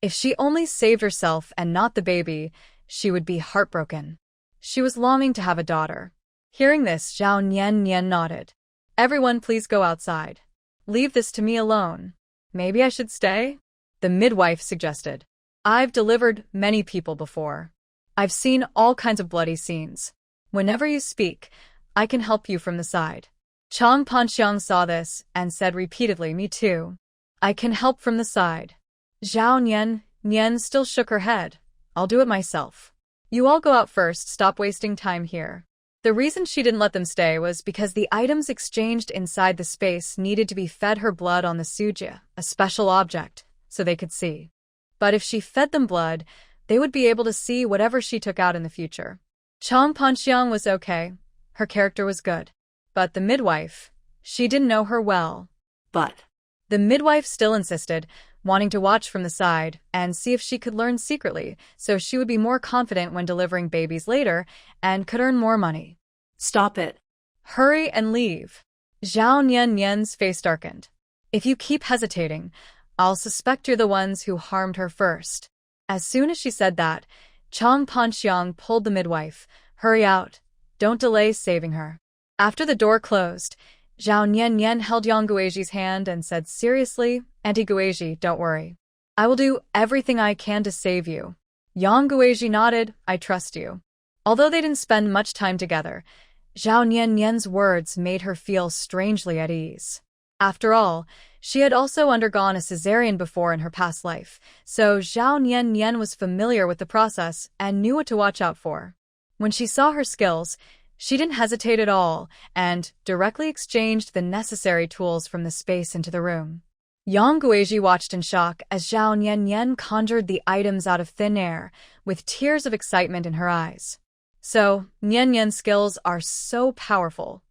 If she only saved herself and not the baby, she would be heartbroken. She was longing to have a daughter. Hearing this, Zhao Nian nodded. Everyone please go outside. Leave this to me alone. Maybe I should stay? The midwife suggested. I've delivered many people before. I've seen all kinds of bloody scenes. Whenever you speak, I can help you from the side. Chang Panxiang saw this and said repeatedly, me too. I can help from the side. Zhao Nian still shook her head. I'll do it myself. You all go out first, stop wasting time here. The reason she didn't let them stay was because the items exchanged inside the space needed to be fed her blood on the sujia, a special object, so they could see. But if she fed them blood, they would be able to see whatever she took out in the future. Chang Panxiang was okay. Her character was good. But the midwife, she didn't know her well. But the midwife still insisted, wanting to watch from the side and see if she could learn secretly, so she would be more confident when delivering babies later and could earn more money. Stop it. Hurry and leave. Zhao Nian's face darkened. If you keep hesitating, I'll suspect you're the ones who harmed her first. As soon as she said that, Chang Panxiang pulled the midwife. Hurry out. Don't delay saving her. After the door closed, Zhao Nian held Yang Guizhi's hand and said seriously, Auntie Guizhi, don't worry. I will do everything I can to save you. Yang Guizhi nodded, I trust you. Although they didn't spend much time together, Zhao Nian's words made her feel strangely at ease. After all, she had also undergone a cesarean before in her past life, so Zhao Nian was familiar with the process and knew what to watch out for. When she saw her skills, she didn't hesitate at all and directly exchanged the necessary tools from the space into the room. Yang Guizhi watched in shock as Zhao Nian conjured the items out of thin air, with tears of excitement in her eyes. So, Nian's skills are so powerful.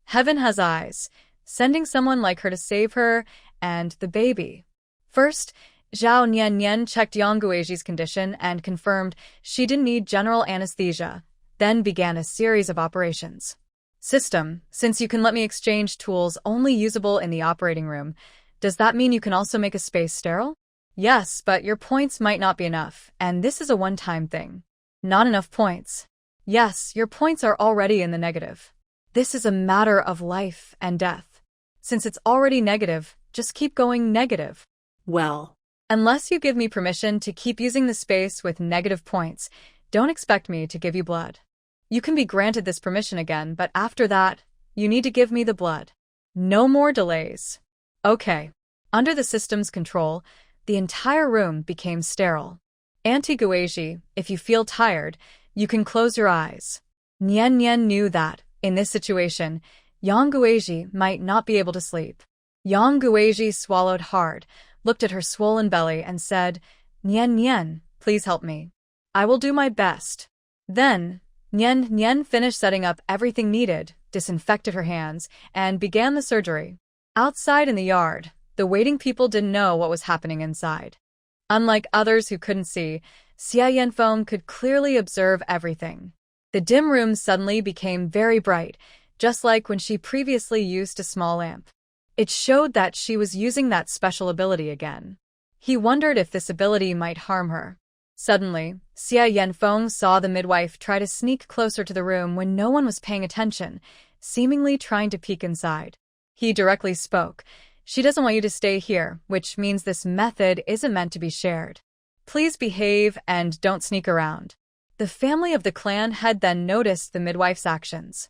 Heaven has eyes, sending someone like her to save her and the baby. First, Zhao Nian checked Yang Guizhi's condition and confirmed she didn't need general anesthesia, then began a series of operations. System, since you can let me exchange tools only usable in the operating room, does that mean you can also make a space sterile? Yes, but your points might not be enough, and this is a one-time thing. Not enough points. Yes, your points are already in the negative. This is a matter of life and death. Since it's already negative, just keep going negative. Well, unless you give me permission to keep using the space with negative points, don't expect me to give you blood. You can be granted this permission again, but after that, you need to give me the blood. No more delays. Okay. Under the system's control, the entire room became sterile. Auntie Guizhi, if you feel tired, you can close your eyes. Nian knew that, in this situation, Yang Guizhi might not be able to sleep. Yang Guizhi swallowed hard, looked at her swollen belly and said, Nian, please help me. I will do my best. Then, Nian finished setting up everything needed, disinfected her hands, and began the surgery. Outside in the yard, the waiting people didn't know what was happening inside. Unlike others who couldn't see, Xia Yanfeng could clearly observe everything. The dim room suddenly became very bright, just like when she previously used a small lamp. It showed that she was using that special ability again. He wondered if this ability might harm her. Suddenly, Xia Yanfeng saw the midwife try to sneak closer to the room when no one was paying attention, seemingly trying to peek inside. He directly spoke. She doesn't want you to stay here, which means this method isn't meant to be shared. Please behave and don't sneak around. The family of the clan had then noticed the midwife's actions.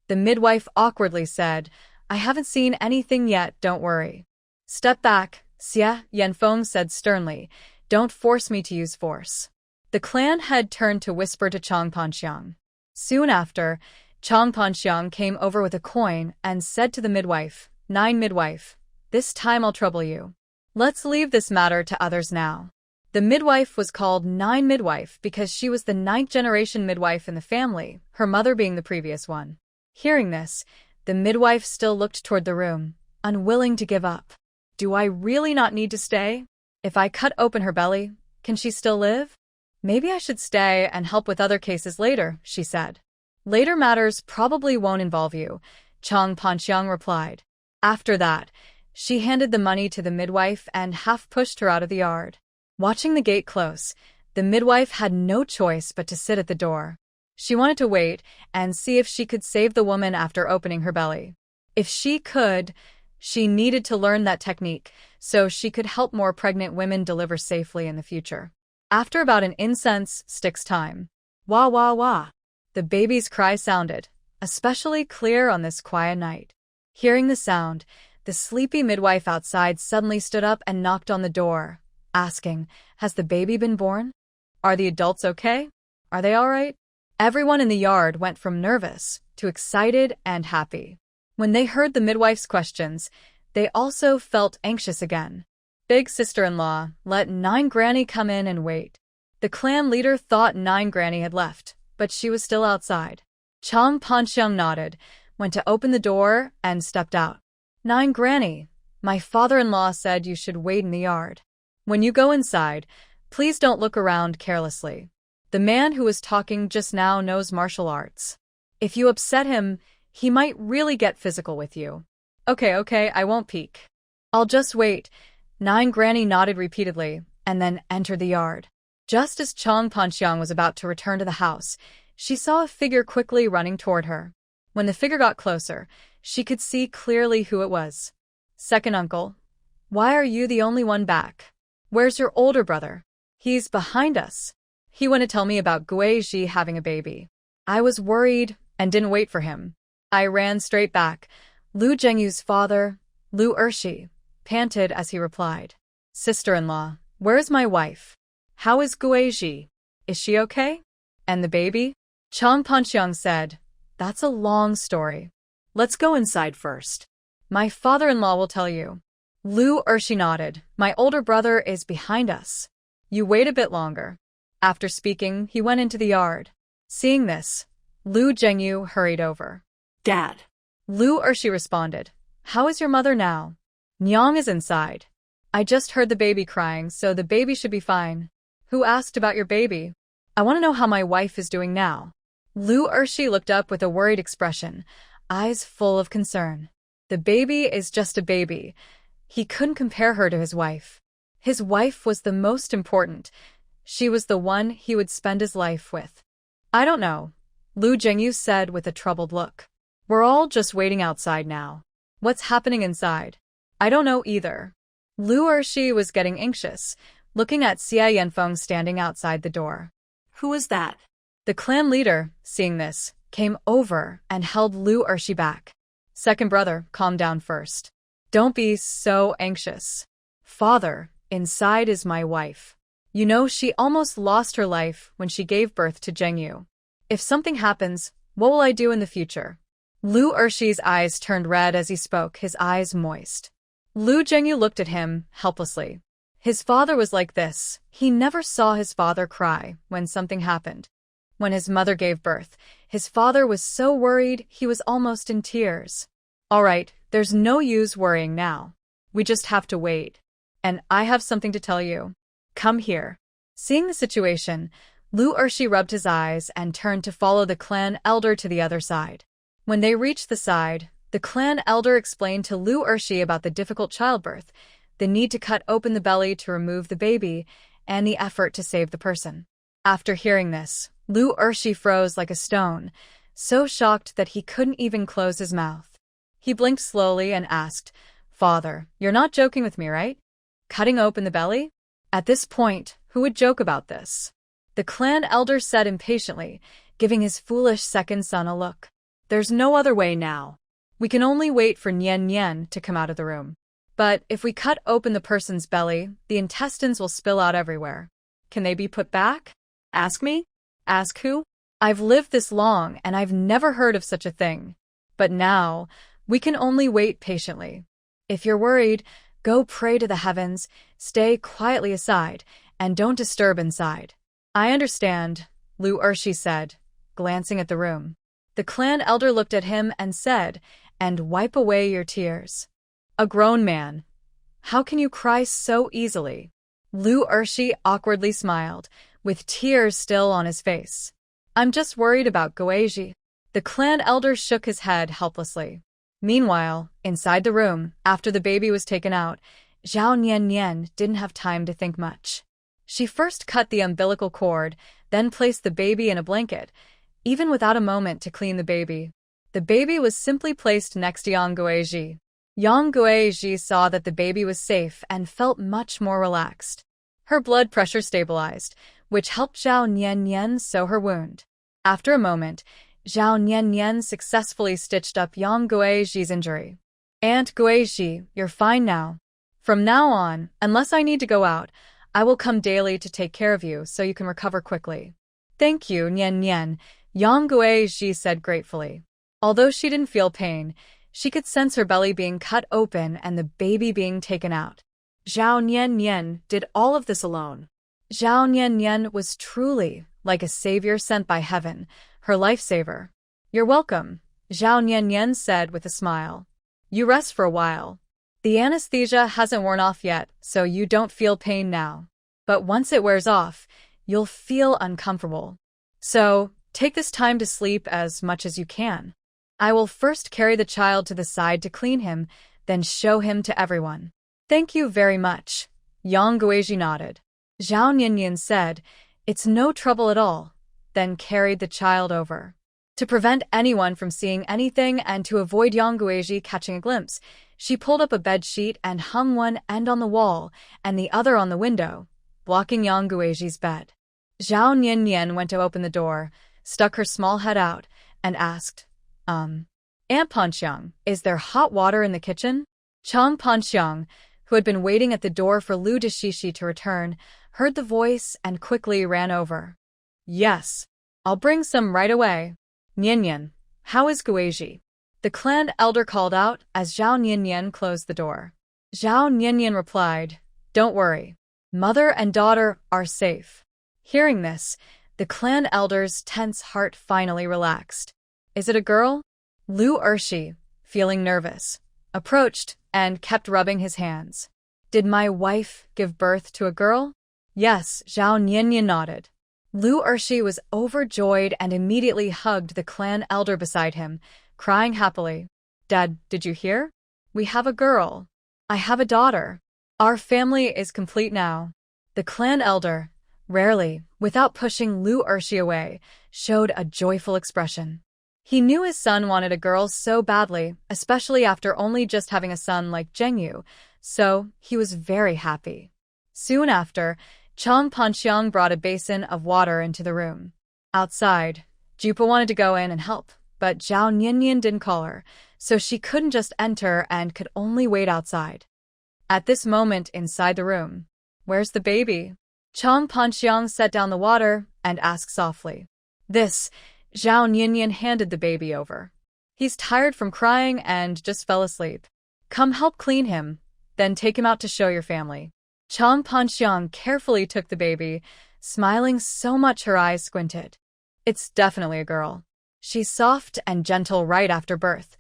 The midwife awkwardly said, I haven't seen anything yet, don't worry. Step back, Xia Yanfeng said sternly. Don't force me to use force. The clan head turned to whisper to Chang Panxiang. Soon after, Chang Panxiang came over with a coin and said to the midwife, 9 midwife, this time I'll trouble you. Let's leave this matter to others now. The midwife was called 9 midwife because she was the 9th generation midwife in the family, her mother being the previous one. Hearing this, the midwife still looked toward the room, unwilling to give up. Do I really not need to stay? If I cut open her belly, Can she still live? Maybe I should stay and help with other cases later, she said. Later matters probably won't involve you, Chang Panxiang replied. After that, she handed the money to the midwife and half-pushed her out of the yard. Watching the gate close, the midwife had no choice but to sit at the door. She wanted to wait and see if she could save the woman after opening her belly. If she could, she needed to learn that technique so she could help more pregnant women deliver safely in the future. After about an incense stick's time, wah wah wah, the baby's cry sounded, especially clear on this quiet night. Hearing the sound, the sleepy midwife outside suddenly stood up and knocked on the door, asking, "Has the baby been born? Are the adults okay? Are they all right?" Everyone in the yard went from nervous to excited and happy. When they heard the midwife's questions, they also felt anxious again. Big sister-in-law let Nine Granny come in and wait. The clan leader thought Nine Granny had left, but she was still outside. Chang Panxiang nodded, went to open the door, and stepped out. "Nine Granny, my father-in-law said you should wait in the yard. When you go inside, please don't look around carelessly. The man who was talking just now knows martial arts. If you upset him, he might really get physical with you." Okay, I won't peek. I'll just wait." Nine Granny nodded repeatedly, and then entered the yard. Just as Chang Panxiang was about to return to the house, she saw a figure quickly running toward her. When the figure got closer, she could see clearly who it was. "Second uncle, why are you the only one back? Where's your older brother?" "He's behind us. He went to tell me about Guizhi having a baby. I was worried and didn't wait for him. I ran straight back." Lu Zhengyu's father, Lu Ershi, panted as he replied. "Sister-in-law, where is my wife? How is Guizhi? Is she okay? And the baby?" Chang Panxiang said, "That's a long story. Let's go inside first. My father-in-law will tell you." Lu Ershi nodded. "My older brother is behind us. You wait a bit longer." After speaking, he went into the yard. Seeing this, Lu Zhengyu hurried over. "Dad." Lu Ershi responded, "How is your mother now?" "Nyang is inside. I just heard the baby crying, so the baby should be fine." "Who asked about your baby? I want to know how my wife is doing now." Lu Ershi looked up with a worried expression, eyes full of concern. The baby is just a baby. He couldn't compare her to his wife. His wife was the most important. She was the one he would spend his life with. "I don't know," Lu Zhengyu said with a troubled look. "We're all just waiting outside now. What's happening inside? I don't know either." Lu Ershi was getting anxious, looking at Xia Yanfeng standing outside the door. "Who is that?" The clan leader, seeing this, came over and held Lu Ershi back. "Second brother, calm down first. Don't be so anxious. Father, inside is my wife. You know she almost lost her life when she gave birth to Zhengyu. If something happens, what will I do in the future?" Lu Ershi's eyes turned red as he spoke, his eyes moist. Lu Zhengyu looked at him, helplessly. His father was like this. He never saw his father cry when something happened. When his mother gave birth, his father was so worried he was almost in tears. "All right, there's no use worrying now. We just have to wait. And I have something to tell you. Come here." Seeing the situation, Lu Ershi rubbed his eyes and turned to follow the clan elder to the other side. When they reached the side, the clan elder explained to Lu Ershi about the difficult childbirth, the need to cut open the belly to remove the baby, and the effort to save the person. After hearing this, Lu Ershi froze like a stone, so shocked that he couldn't even close his mouth. He blinked slowly and asked, "Father, you're not joking with me, right? Cutting open the belly?" At this point, who would joke about this? The clan elder said impatiently, giving his foolish second son a look. "There's no other way now. We can only wait for Nian Nian to come out of the room. But if we cut open the person's belly, the intestines will spill out everywhere. Can they be put back?" "Ask me?" "Ask who? I've lived this long and I've never heard of such a thing. But now, we can only wait patiently. If you're worried, go pray to the heavens, stay quietly aside, and don't disturb inside." "I understand," Lu Ershi said, glancing at the room. The clan elder looked at him and said, "And wipe away your tears. A grown man. How can you cry so easily? Lu Ershi awkwardly smiled, with tears still on his face. I'm just worried about Guizhi. The clan elder shook his head helplessly. Meanwhile, inside the room, after the baby was taken out, Zhao Nian didn't have time to think much. She first cut the umbilical cord, then placed the baby in a blanket, even without a moment to clean the baby. The baby was simply placed next to Yang Guizhi. Yang Guizhi saw that the baby was safe and felt much more relaxed. Her blood pressure stabilized, which helped Zhao Nian sew her wound. After a moment, Zhao Nian successfully stitched up Yang Guizhi's injury. Aunt Guizhi, you're fine now. From now on, unless I need to go out, I will come daily to take care of you so you can recover quickly. Thank you, Nian. Yang Guizhi said gratefully. Although she didn't feel pain, she could sense her belly being cut open and the baby being taken out. Zhao Nian did all of this alone. Zhao Nian was truly like a savior sent by heaven, her lifesaver. You're welcome, Zhao Nian said with a smile. You rest for a while. The anesthesia hasn't worn off yet, so you don't feel pain now. But once it wears off, you'll feel uncomfortable. So, take this time to sleep as much as you can. I will first carry the child to the side to clean him, then show him to everyone. Thank you very much. Yang Guizhi nodded. Zhao Nian said, It's no trouble at all, then carried the child over. To prevent anyone from seeing anything and to avoid Yang Guizhi catching a glimpse, she pulled up a bed sheet and hung one end on the wall and the other on the window, blocking Yang Guizhi's bed. Zhao Nian went to open the door, stuck her small head out, and asked, Aunt Panxiang, is there hot water in the kitchen? Chang Panxiang, who had been waiting at the door for Lu Dishishi to return, heard the voice and quickly ran over. Yes, I'll bring some right away. Nian, how is Guizhi? The clan elder called out as Zhao Nian closed the door. Zhao Nian replied, Don't worry. Mother and daughter are safe. Hearing this, the clan elder's tense heart finally relaxed. Is it a girl? Lu Ershi, feeling nervous, approached and kept rubbing his hands. Did my wife give birth to a girl? Yes, Zhao Nian nodded. Lu Ershi was overjoyed and immediately hugged the clan elder beside him, crying happily. Dad, did you hear? We have a girl. I have a daughter. Our family is complete now. The clan elder, rarely, without pushing Lu Ershi away, showed a joyful expression. He knew his son wanted a girl so badly, especially after only just having a son like Zhengyu, so he was very happy. Soon after, Chang Panxiang brought a basin of water into the room. Outside, Jupa wanted to go in and help, but Zhao Nian didn't call her, so she couldn't just enter and could only wait outside. At this moment inside the room, Where's the baby? Chang Panxiang set down the water and asked softly. This, Zhao Nian handed the baby over. He's tired from crying and just fell asleep. Come help clean him, then take him out to show your family. Chang Panxiang carefully took the baby, smiling so much her eyes squinted. It's definitely a girl. She's soft and gentle right after birth,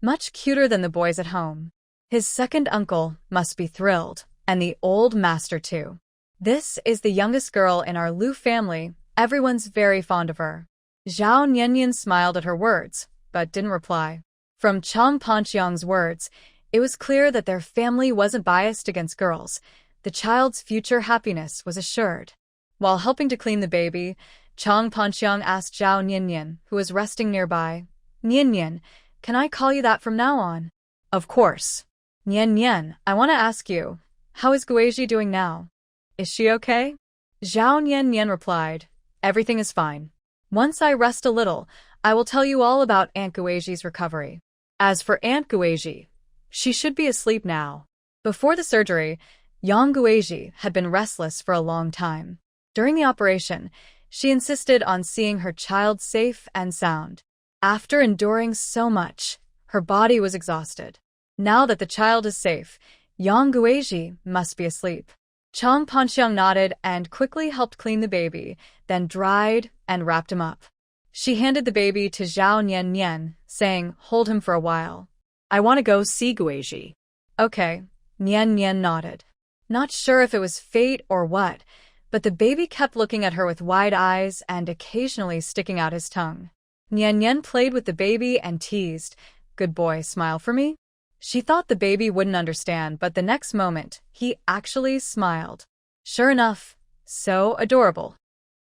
much cuter than the boys at home. His second uncle must be thrilled, and the old master too. This is the youngest girl in our Lu family. Everyone's very fond of her. Zhao Nian smiled at her words, but didn't reply. From Chang Panxiang's words, it was clear that their family wasn't biased against girls. The child's future happiness was assured. While helping to clean the baby, Chang Panxiang asked Zhao Nian, who was resting nearby, Nian, can I call you that from now on? Of course. Nian, I want to ask you, how is Guizhi doing now? Is she okay? Zhao Nian replied, everything is fine. Once I rest a little, I will tell you all about Aunt Guizhi's recovery. As for Aunt Guizhi, she should be asleep now. Before the surgery, Yang Guizhi had been restless for a long time. During the operation, she insisted on seeing her child safe and sound. After enduring so much, her body was exhausted. Now that the child is safe, Yang Guizhi must be asleep. Chang Panxiang nodded and quickly helped clean the baby, then dried and wrapped him up. She handed the baby to Zhao Nian, saying, hold him for a while. I want to go see Guizhi. Okay, Nian nodded. Not sure if it was fate or what, but the baby kept looking at her with wide eyes and occasionally sticking out his tongue. Nian Nian played with the baby and teased, "Good boy, smile for me." She thought the baby wouldn't understand, but the next moment, he actually smiled. Sure enough, so adorable.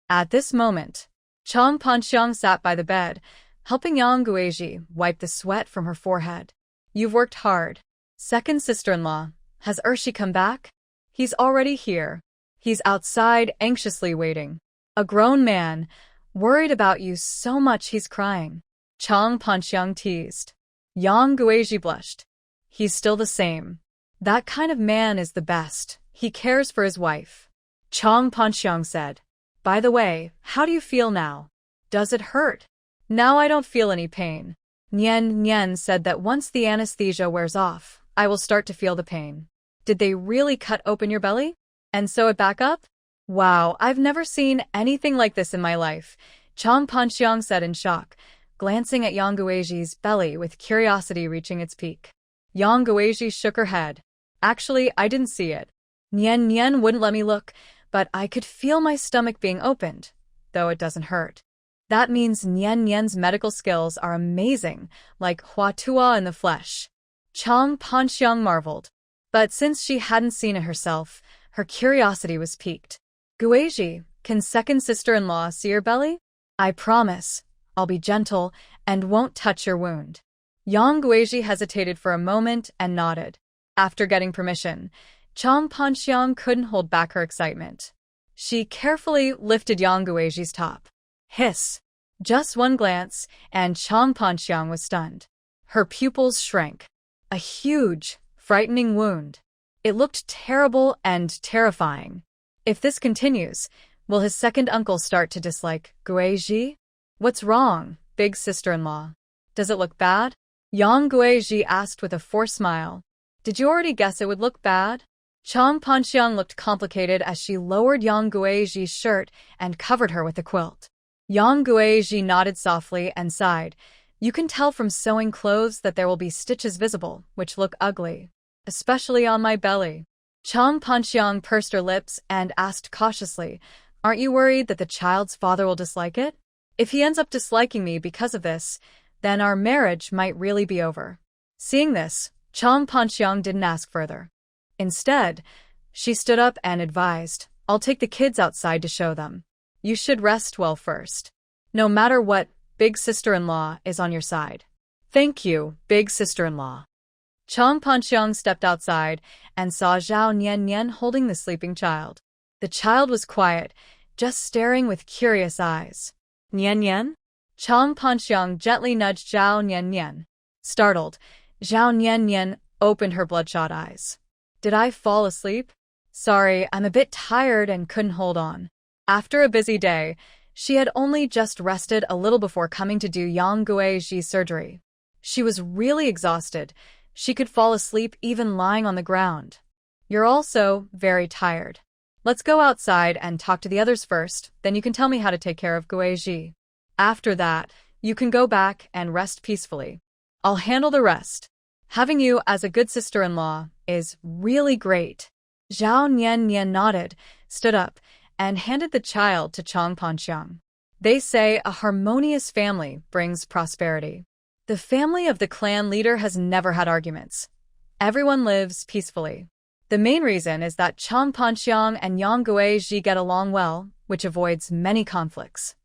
At this moment, Chang Panxiang sat by the bed, helping Yang Guizhi wipe the sweat from her forehead. "You've worked hard. Second sister-in-law, has Ershi come back?" "He's already here. He's outside anxiously waiting. A grown man, worried about you so much he's crying." Chang Panxiang teased. Yang Guizhi blushed. "He's still the same. That kind of man is the best. He cares for his wife." Chang Panxiang said, "By the way, how do you feel now? Does it hurt?" "Now I don't feel any pain. Nian Nian said that once the anesthesia wears off, I will start to feel the pain." "Did they really cut open your belly and sew it back up?" "Wow, I've never seen anything like this in my life," Chang Panxiang said in shock, glancing at Yang Guizhi's belly with curiosity reaching its peak. Yang Guizhi shook her head. "Actually, I didn't see it. Nian Nian wouldn't let me look, but I could feel my stomach being opened, though it doesn't hurt." That means Nian Nian's medical skills are amazing, like Hua Tua in the flesh. Chang Panxiang marveled. But since she hadn't seen it herself, her curiosity was piqued. "Guizhi, can second sister-in-law see your belly?" "I promise. I'll be gentle and won't touch your wound." Yang Guizhi hesitated for a moment and nodded. After getting permission, Chang Panxiang couldn't hold back her excitement. She carefully lifted Yang Guizhi's top. Hiss! Just one glance, and Chang Panxiang was stunned. Her pupils shrank. A huge, frightening wound. It looked terrible and terrifying. If this continues, will his second uncle start to dislike Guizhi? "What's wrong, big sister-in-law? Does it look bad?" Yang Guizhi asked with a forced smile. "Did you already guess it would look bad?" Chang Panxiang looked complicated as she lowered Yang Guizhi's shirt and covered her with a quilt. Yang Guizhi nodded softly and sighed. "You can tell from sewing clothes that there will be stitches visible, which look ugly, especially on my belly." Chang Panxiang pursed her lips and asked cautiously, "Aren't you worried that the child's father will dislike it? If he ends up disliking me because of this, then our marriage might really be over." Seeing this, Chang Panxiang didn't ask further. Instead, she stood up and advised, "I'll take the kids outside to show them. You should rest well first. No matter what, big sister-in-law is on your side." "Thank you, big sister-in-law." Chang Panxiang stepped outside and saw Zhao Nian Nian holding the sleeping child. The child was quiet, just staring with curious eyes. "Nian Nian?" Chang Panxiang gently nudged Zhao Nian Nian. Startled, Zhao Nian Nian opened her bloodshot eyes. "Did I fall asleep? Sorry, I'm a bit tired and couldn't hold on." After a busy day, she had only just rested a little before coming to do Yang Guizhi's surgery. She was really exhausted. She could fall asleep even lying on the ground. "You're also very tired. Let's go outside and talk to the others first, then you can tell me how to take care of Guizhi. After that, you can go back and rest peacefully. I'll handle the rest. Having you as a good sister-in-law is really great." Zhao Nian Nian nodded, stood up, and handed the child to Chang Panxiang. "They say a harmonious family brings prosperity. The family of the clan leader has never had arguments. Everyone lives peacefully. The main reason is that Chang Panxiang and Yang Guizhi get along well, which avoids many conflicts."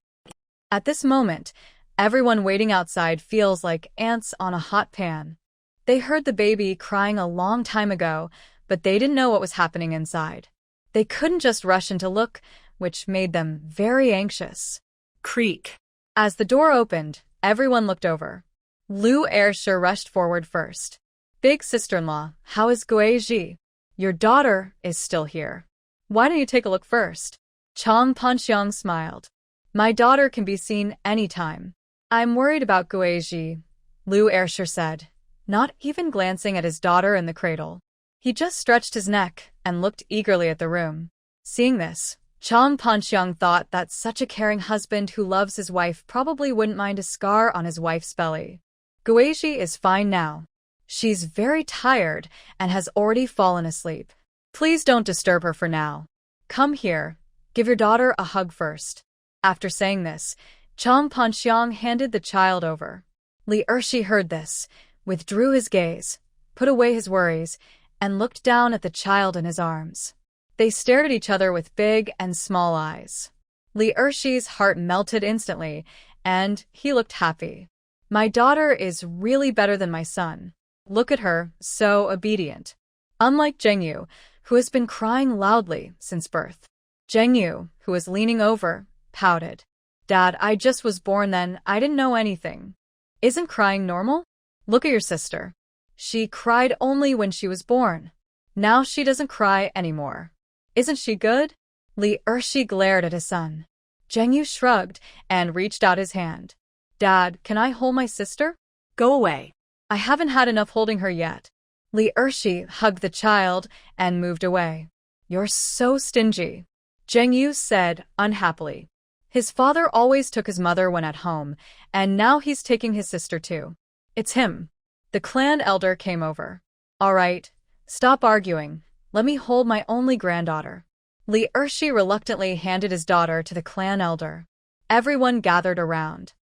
At this moment, everyone waiting outside feels like ants on a hot pan. They heard the baby crying a long time ago, but they didn't know what was happening inside. They couldn't just rush in to look, which made them very anxious. Creak. As the door opened, everyone looked over. Lu Ershi rushed forward first. "Big sister-in-law, how is Guizhi? Your daughter is still here. Why don't you take a look first?" Chang Panxiang smiled. "My daughter can be seen anytime." "I'm worried about Guizhi," Lu Ershi said, not even glancing at his daughter in the cradle. He just stretched his neck and looked eagerly at the room. Seeing this, Chang Panxiang thought that such a caring husband who loves his wife probably wouldn't mind a scar on his wife's belly. Guizhi is fine now. She's very tired and has already fallen asleep. Please don't disturb her for now. Come here. Give your daughter a hug first. After saying this, Chang Panxiang handed the child over. Li Ershi heard this, withdrew his gaze, put away his worries, and looked down at the child in his arms. They stared at each other with big and small eyes. Li Ershi's heart melted instantly, and he looked happy. My daughter is really better than my son. Look at her, so obedient. Unlike Zhengyu, who has been crying loudly since birth. Zhengyu, who was leaning over, pouted. Dad, I just was born then, I didn't know anything. Isn't crying normal? Look at your sister. She cried only when she was born. Now she doesn't cry anymore. Isn't she good? Li Ershi glared at his son. Zhengyu shrugged and reached out his hand. Dad, can I hold my sister? Go away. I haven't had enough holding her yet. Li Ershi hugged the child and moved away. You're so stingy, Zhengyu said unhappily. His father always took his mother when at home, and now he's taking his sister too. It's him. The clan elder came over. All right, stop arguing. Let me hold my only granddaughter. Li Ershi reluctantly handed his daughter to the clan elder. Everyone gathered around.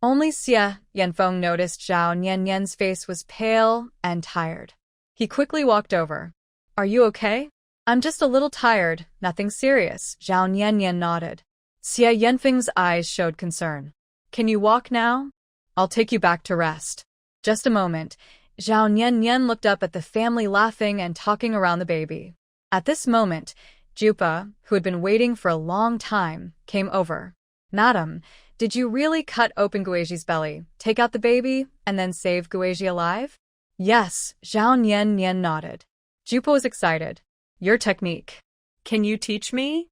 Only Xie Yanfeng noticed Zhao Niannian's face was pale and tired. He quickly walked over. Are you okay? I'm just a little tired, nothing serious, Zhao Niannian nodded. Xie Yanfeng's eyes showed concern. Can you walk now? I'll take you back to rest. Just a moment. Zhao Niannian looked up at the family laughing and talking around the baby. At this moment, Jupa, who had been waiting for a long time, came over. Madam, did you really cut open Guizhi's belly, take out the baby, and then save Guizhi alive? Yes, Zhao Niannian nodded. Jupa was excited. Your technique. Can you teach me?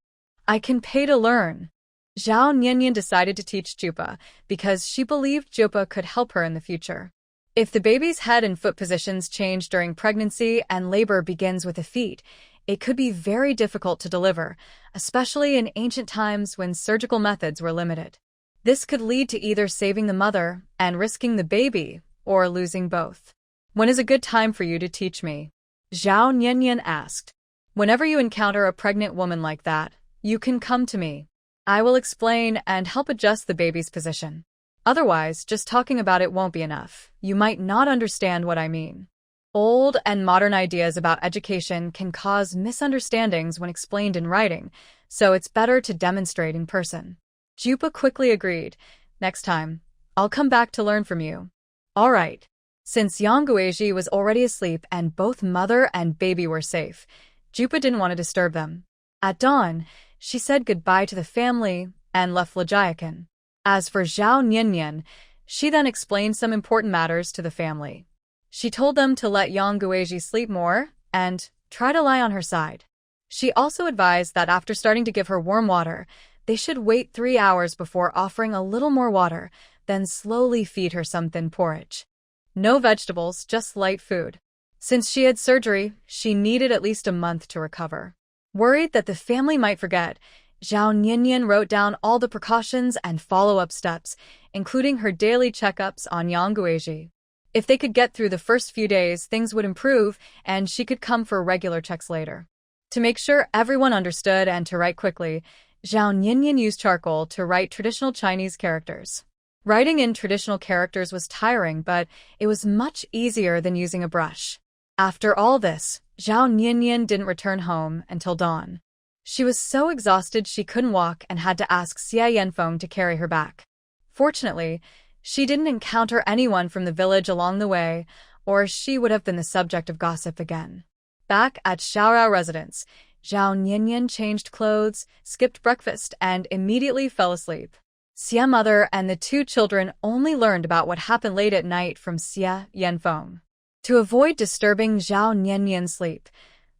I can pay to learn. Zhao Niannian decided to teach Jupa because she believed Jupa could help her in the future. If the baby's head and foot positions change during pregnancy and labor begins with the feet, it could be very difficult to deliver, especially in ancient times when surgical methods were limited. This could lead to either saving the mother and risking the baby, or losing both. When is a good time for you to teach me? Zhao Niannian asked. Whenever you encounter a pregnant woman like that, you can come to me. I will explain and help adjust the baby's position. Otherwise, just talking about it won't be enough. You might not understand what I mean. Old and modern ideas about education can cause misunderstandings when explained in writing, so it's better to demonstrate in person. Jupa quickly agreed. Next time, I'll come back to learn from you. All right. Since Yang Guizhi was already asleep and both mother and baby were safe, Jupa didn't want to disturb them. At dawn, she said goodbye to the family and left Lajiakan. As for Zhao Niannian, she then explained some important matters to the family. She told them to let Yang Guizhi sleep more and try to lie on her side. She also advised that after starting to give her warm water, they should wait 3 hours before offering a little more water, then slowly feed her some thin porridge. No vegetables, just light food. Since she had surgery, she needed at least a month to recover. Worried that the family might forget, Zhao Niannian wrote down all the precautions and follow-up steps, including her daily checkups on Yang Guizhi. If they could get through the first few days, things would improve, and she could come for regular checks later. To make sure everyone understood and to write quickly, Zhao Niannian used charcoal to write traditional Chinese characters. Writing in traditional characters was tiring, but it was much easier than using a brush. After all this, Zhao Niannian didn't return home until dawn. She was so exhausted she couldn't walk and had to ask Xie Yanfeng to carry her back. Fortunately, she didn't encounter anyone from the village along the way, or she would have been the subject of gossip again. Back at Xiaorao residence, Zhao Niannian changed clothes, skipped breakfast, and immediately fell asleep. Xie mother and the 2 children only learned about what happened late at night from Xie Yanfeng. To avoid disturbing Zhao Niannian's sleep,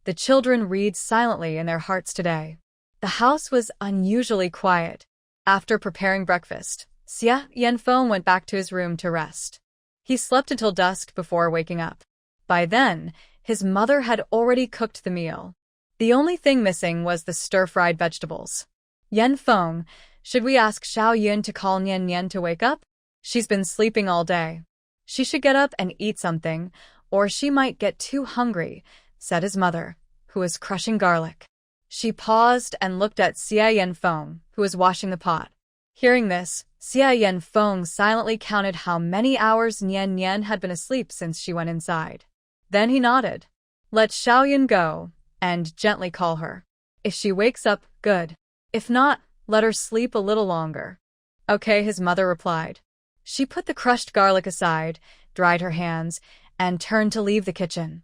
the children read silently in their hearts today. The house was unusually quiet. After preparing breakfast, Xie Yanfeng went back to his room to rest. He slept until dusk before waking up. By then, his mother had already cooked the meal. The only thing missing was the stir-fried vegetables. Yanfeng, should we ask Xiao Yun to call Nian to wake up? She's been sleeping all day. She should get up and eat something, or she might get too hungry, said his mother, who was crushing garlic. She paused and looked at Xia Yanfeng, who was washing the pot. Hearing this, Xia Yanfeng silently counted how many hours Nian Nian had been asleep since she went inside. Then he nodded. Let Xiaoyan go, and gently call her. If she wakes up, good. If not, let her sleep a little longer. Okay, his mother replied. She put the crushed garlic aside, dried her hands, and turned to leave the kitchen.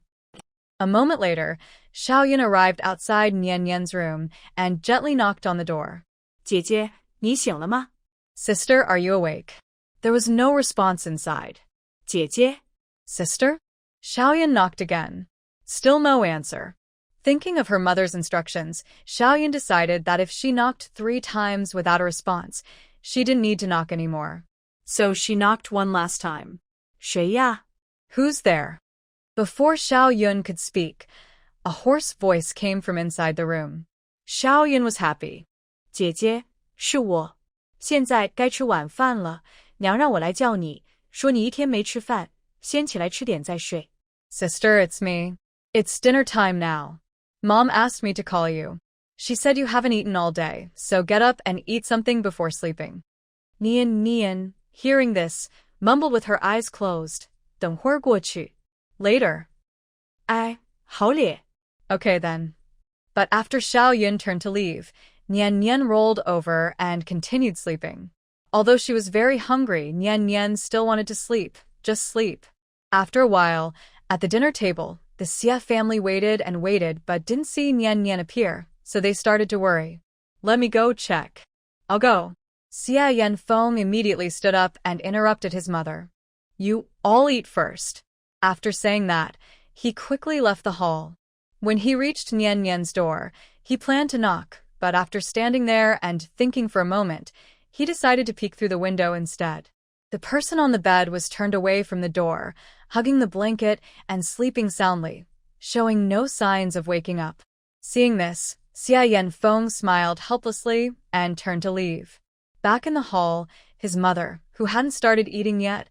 A moment later, Xiaoyan arrived outside Nian Nian's room and gently knocked on the door. 姐姐，你醒了吗？ Sister, are you awake? There was no response inside. 姐姐 Sister? Xiaoyan knocked again. Still no answer. Thinking of her mother's instructions, Xiaoyan decided that if she knocked 3 times without a response, she didn't need to knock anymore. So she knocked one last time. 谁呀? Who's there? Before Xiaoyun could speak, a hoarse voice came from inside the room. Xiaoyun was happy. 姐姐，是我。现在该吃晚饭了，娘让我来叫你，说你一天没吃饭，先起来吃点再睡。 Sister, it's me. It's dinner time now. Mom asked me to call you. She said you haven't eaten all day, so get up and eat something before sleeping. Nian, hearing this, mumbled with her eyes closed. 等会儿过去. Later. 哎，好咧。 Okay then. But after Xiaoyun turned to leave, Nian Nian rolled over and continued sleeping. Although she was very hungry, Nian Nian still wanted to sleep, just sleep. After a while, at the dinner table, the Xia family waited and waited but didn't see Nian Nian appear, so they started to worry. Let me go check. I'll go. Xia Yanfeng immediately stood up and interrupted his mother. You all eat first. After saying that, he quickly left the hall. When he reached Nian Nian's door, he planned to knock, but after standing there and thinking for a moment, he decided to peek through the window instead. The person on the bed was turned away from the door, hugging the blanket and sleeping soundly, showing no signs of waking up. Seeing this, Xia Yanfeng smiled helplessly and turned to leave. Back in the hall, his mother, who hadn't started eating yet,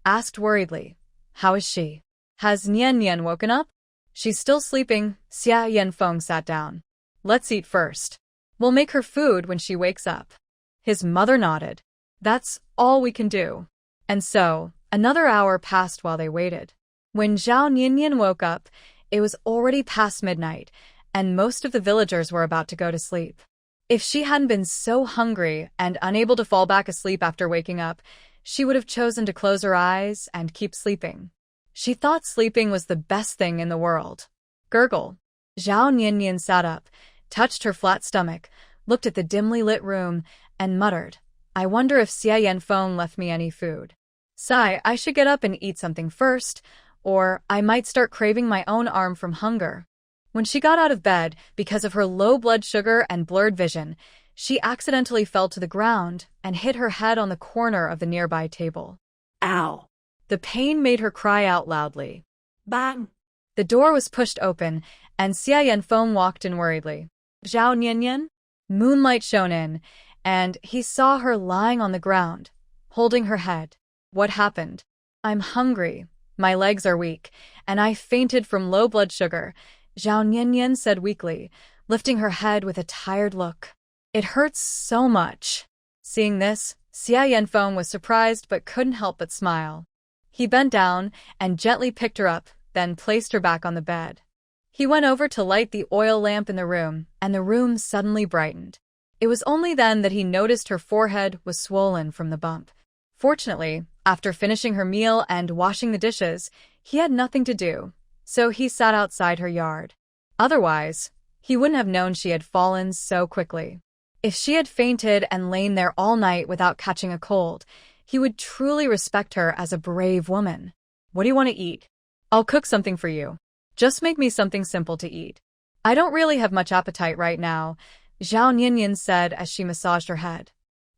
asked worriedly, How is she? Has Nian Nian woken up? She's still sleeping. Xia Yanfeng sat down. Let's eat first. We'll make her food when she wakes up. His mother nodded. That's all we can do. And so, another hour passed while they waited. When Zhao Niannian woke up, it was already past midnight, and most of the villagers were about to go to sleep. If she hadn't been so hungry and unable to fall back asleep after waking up, she would have chosen to close her eyes and keep sleeping. She thought sleeping was the best thing in the world. Gurgle. Zhao Niannian sat up, touched her flat stomach, looked at the dimly lit room, and muttered, I wonder if Xia Yanfeng left me any food. Sigh, I should get up and eat something first, or I might start craving my own arm from hunger. When she got out of bed, because of her low blood sugar and blurred vision, she accidentally fell to the ground and hit her head on the corner of the nearby table. Ow! The pain made her cry out loudly. Bang! The door was pushed open, and Xia Yanfeng walked in worriedly. Zhao Niannian? Moonlight shone in, and he saw her lying on the ground, holding her head. What happened? I'm hungry. My legs are weak, and I fainted from low blood sugar, Zhao Niannian said weakly, lifting her head with a tired look. It hurts so much. Seeing this, Xia Yanfeng was surprised but couldn't help but smile. He bent down and gently picked her up, then placed her back on the bed. He went over to light the oil lamp in the room, and the room suddenly brightened. It was only then that he noticed her forehead was swollen from the bump. Fortunately, after finishing her meal and washing the dishes, he had nothing to do, so he sat outside her yard. Otherwise, he wouldn't have known she had fallen so quickly. If she had fainted and lain there all night without catching a cold, he would truly respect her as a brave woman. What do you want to eat? I'll cook something for you. Just make me something simple to eat. I don't really have much appetite right now, Zhao Niannian said as she massaged her head.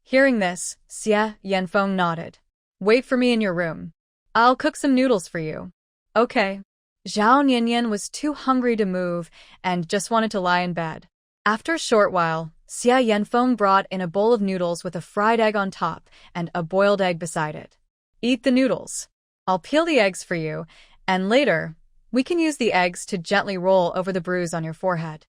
Hearing this, Xia Yanfeng nodded. Wait for me in your room. I'll cook some noodles for you. Okay. Zhao Niannian was too hungry to move and just wanted to lie in bed. After a short while, Xia Yanfeng brought in a bowl of noodles with a fried egg on top and a boiled egg beside it. Eat the noodles. I'll peel the eggs for you, and later, We can use the eggs to gently roll over the bruise on your forehead.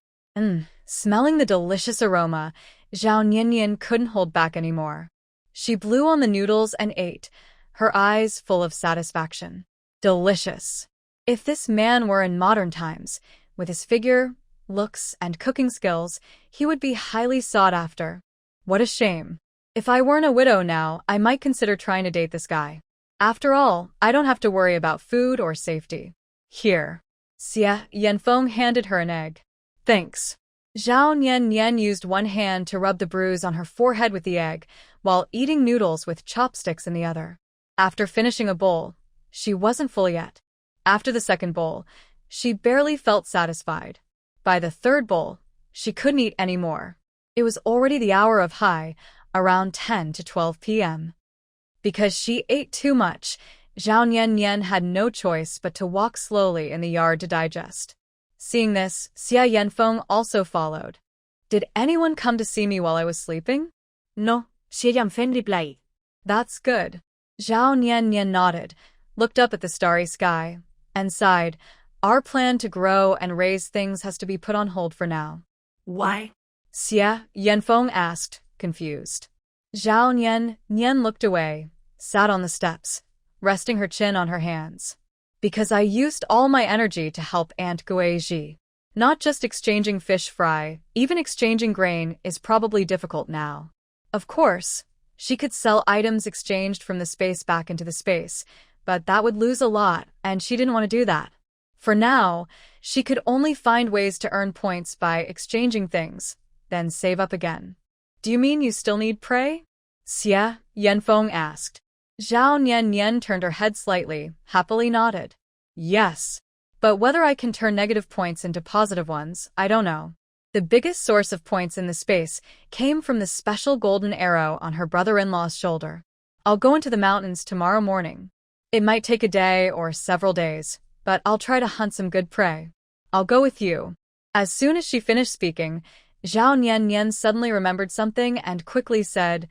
Smelling the delicious aroma, Zhao Niannian couldn't hold back anymore. She blew on the noodles and ate, her eyes full of satisfaction. Delicious. If this man were in modern times, with his figure, looks, and cooking skills, he would be highly sought after. What a shame. If I weren't a widow now, I might consider trying to date this guy. After all, I don't have to worry about food or safety. Here. Xia Yanfeng handed her an egg. Thanks. Zhao Niannian used one hand to rub the bruise on her forehead with the egg, while eating noodles with chopsticks in the other. After finishing a bowl, she wasn't full yet. After the second bowl, she barely felt satisfied. By the third bowl, she couldn't eat any more. It was already the hour of high, around 10 to 12 p.m. Because she ate too much, Zhao Niannian had no choice but to walk slowly in the yard to digest. Seeing this, Xia Yanfeng also followed. Did anyone come to see me while I was sleeping? No, Xia Yanfeng replied. That's good. Zhao Niannian nodded, looked up at the starry sky, and sighed. Our plan to grow and raise things has to be put on hold for now. Why? Xia Yanfeng asked, confused. Zhao Niannian looked away, sat on the steps, resting her chin on her hands. Because I used all my energy to help Aunt Guizhi. Not just exchanging fish fry, even exchanging grain is probably difficult now. Of course, she could sell items exchanged from the space back into the space, but that would lose a lot, and she didn't want to do that. For now, she could only find ways to earn points by exchanging things, then save up again. Do you mean you still need prey? Xia Yanfeng asked. Zhao Niannian turned her head slightly, happily nodded. Yes. But whether I can turn negative points into positive ones, I don't know. The biggest source of points in the space came from the special golden arrow on her brother-in-law's shoulder. I'll go into the mountains tomorrow morning. It might take a day or several days, but I'll try to hunt some good prey. I'll go with you. As soon as she finished speaking, Zhao Niannian suddenly remembered something and quickly said,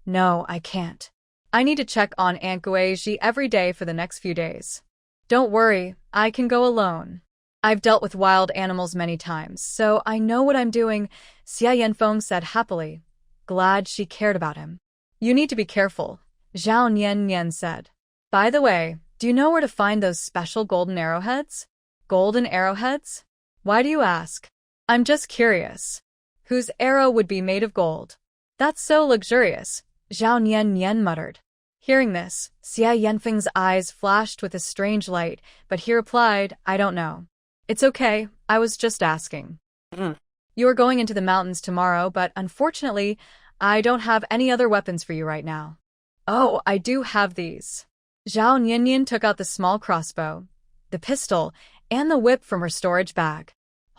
No, I can't. I need to check on Aunt Guizhi every day for the next few days. Don't worry, I can go alone. I've dealt with wild animals many times, so I know what I'm doing, Xia Yanfeng said happily, glad she cared about him. You need to be careful, Zhao Niannian said. By the way, do you know where to find those special golden arrowheads? Golden arrowheads? Why do you ask? I'm just curious. Whose arrow would be made of gold? That's so luxurious, Zhao Niannian muttered. Hearing this, Xia Yanfeng's eyes flashed with a strange light, but he replied, I don't know. It's okay, I was just asking. You are going into the mountains tomorrow, but unfortunately, I don't have any other weapons for you right now. Oh, I do have these. Zhao Niannian took out the small crossbow, the pistol, and the whip from her storage bag.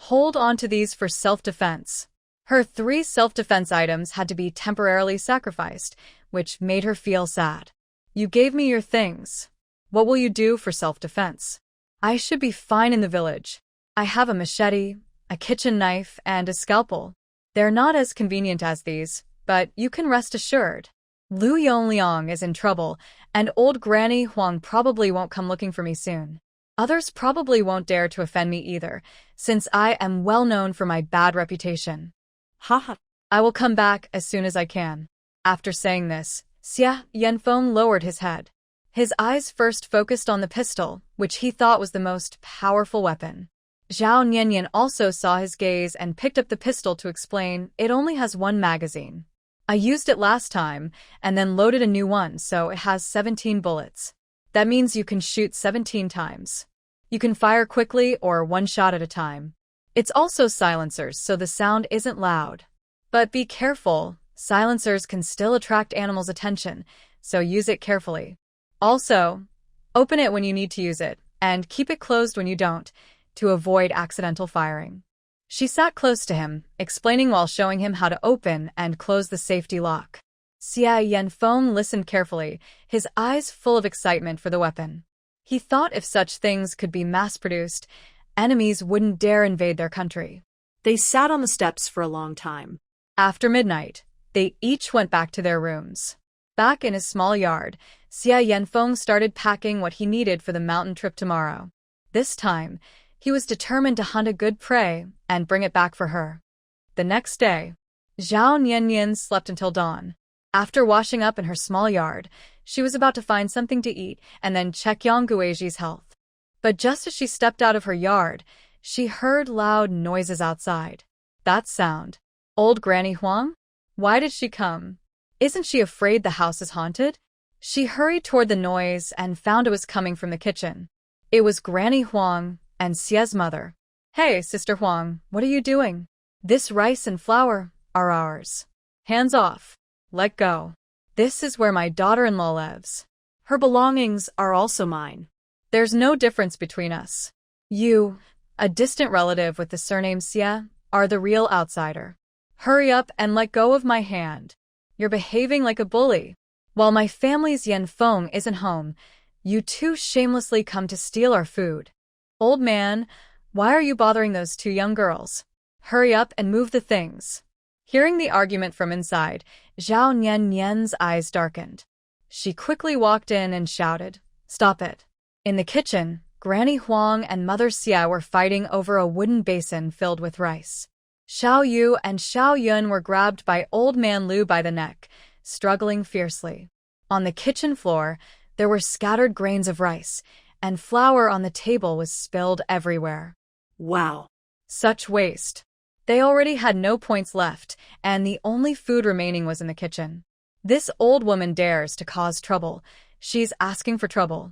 Hold on to these for self-defense. Her 3 self-defense items had to be temporarily sacrificed, which made her feel sad. You gave me your things. What will you do for self-defense? I should be fine in the village. I have a machete, a kitchen knife, and a scalpel. They're not as convenient as these, but you can rest assured. Lu Yongliang is in trouble, and old Granny Huang probably won't come looking for me soon. Others probably won't dare to offend me either, since I am well known for my bad reputation. Haha. I will come back as soon as I can. After saying this, Xia Yanfeng lowered his head. His eyes first focused on the pistol, which he thought was the most powerful weapon. Zhao Niannian also saw his gaze and picked up the pistol to explain, it only has 1 magazine. I used it last time, and then loaded a new one, so it has 17 bullets. That means you can shoot 17 times. You can fire quickly or 1 shot at a time. It's also silencers, so the sound isn't loud. But be careful, silencers can still attract animals' attention, so use it carefully. Also, open it when you need to use it, and keep it closed when you don't, to avoid accidental firing. She sat close to him, explaining while showing him how to open and close the safety lock. Xia Yanfeng listened carefully, his eyes full of excitement for the weapon. He thought if such things could be mass-produced, enemies wouldn't dare invade their country. They sat on the steps for a long time. After midnight, they each went back to their rooms. Back in his small yard, Xia Yanfeng started packing what he needed for the mountain trip tomorrow. This time, he was determined to hunt a good prey and bring it back for her. The next day, Zhao Niannian slept until dawn. After washing up in her small yard, she was about to find something to eat and then check Yang Guizhi's health. But just as she stepped out of her yard, she heard loud noises outside. That sound. Old Granny Huang? Why did she come? Isn't she afraid the house is haunted? She hurried toward the noise and found it was coming from the kitchen. It was Granny Huang and Xia's mother. Hey, Sister Huang, what are you doing? This rice and flour are ours. Hands off. Let go. This is where my daughter-in-law lives. Her belongings are also mine. There's no difference between us. You, a distant relative with the surname Xia, are the real outsider. Hurry up and let go of my hand. You're behaving like a bully. While my family's Yanfeng isn't home, you two shamelessly come to steal our food. Old man, why are you bothering those two young girls? Hurry up and move the things. Hearing the argument from inside, Zhao Niannian's eyes darkened. She quickly walked in and shouted, "Stop it." In the kitchen, Granny Huang and Mother Xia were fighting over a wooden basin filled with rice. Xiao Yu and Xiao Yun were grabbed by Old Man Lu by the neck, struggling fiercely. On the kitchen floor, there were scattered grains of rice, and flour on the table was spilled everywhere. Wow. Such waste. They already had no points left, and the only food remaining was in the kitchen. This old woman dares to cause trouble. She's asking for trouble.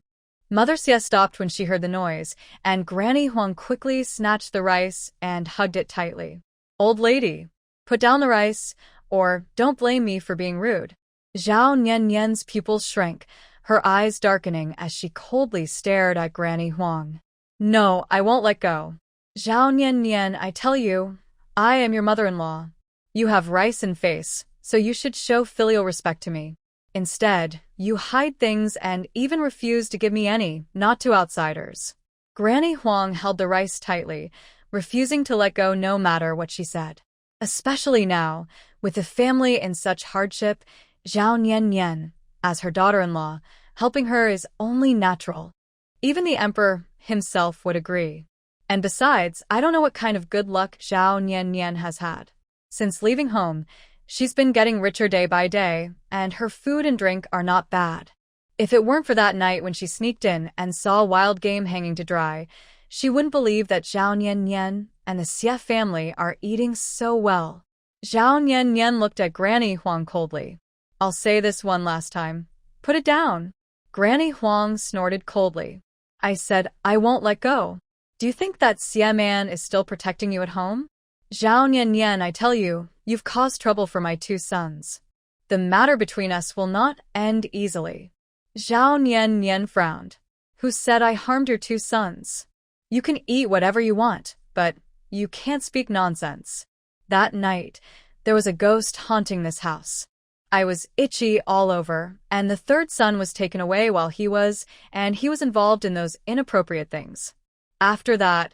Mother Xia stopped when she heard the noise, and Granny Huang quickly snatched the rice and hugged it tightly. Old lady, put down the rice, or don't blame me for being rude. Zhao Niannian's pupils shrank, her eyes darkening as she coldly stared at Granny Huang. No, I won't let go. Zhao Niannian, I tell you, I am your mother-in-law. You have rice and face, so you should show filial respect to me. Instead, you hide things and even refuse to give me any, not to outsiders. Granny Huang held the rice tightly, refusing to let go no matter what she said. Especially now, with the family in such hardship, Zhao Niannian, as her daughter-in-law, helping her is only natural. Even the emperor himself would agree. And besides, I don't know what kind of good luck Zhao Niannian has had. Since leaving home, she's been getting richer day by day, and her food and drink are not bad. If it weren't for that night when she sneaked in and saw wild game hanging to dry, she wouldn't believe that Zhao Niannian and the Xia family are eating so well. Zhao Niannian looked at Granny Huang coldly. I'll say this one last time. Put it down. Granny Huang snorted coldly. I said, I won't let go. Do you think that Xia man is still protecting you at home? Zhao Niannian, I tell you, you've caused trouble for my two sons. The matter between us will not end easily. Zhao Niannian frowned. Who said I harmed your two sons? You can eat whatever you want, but you can't speak nonsense. That night, there was a ghost haunting this house. I was itchy all over, and the third son was taken away while he was involved in those inappropriate things. After that,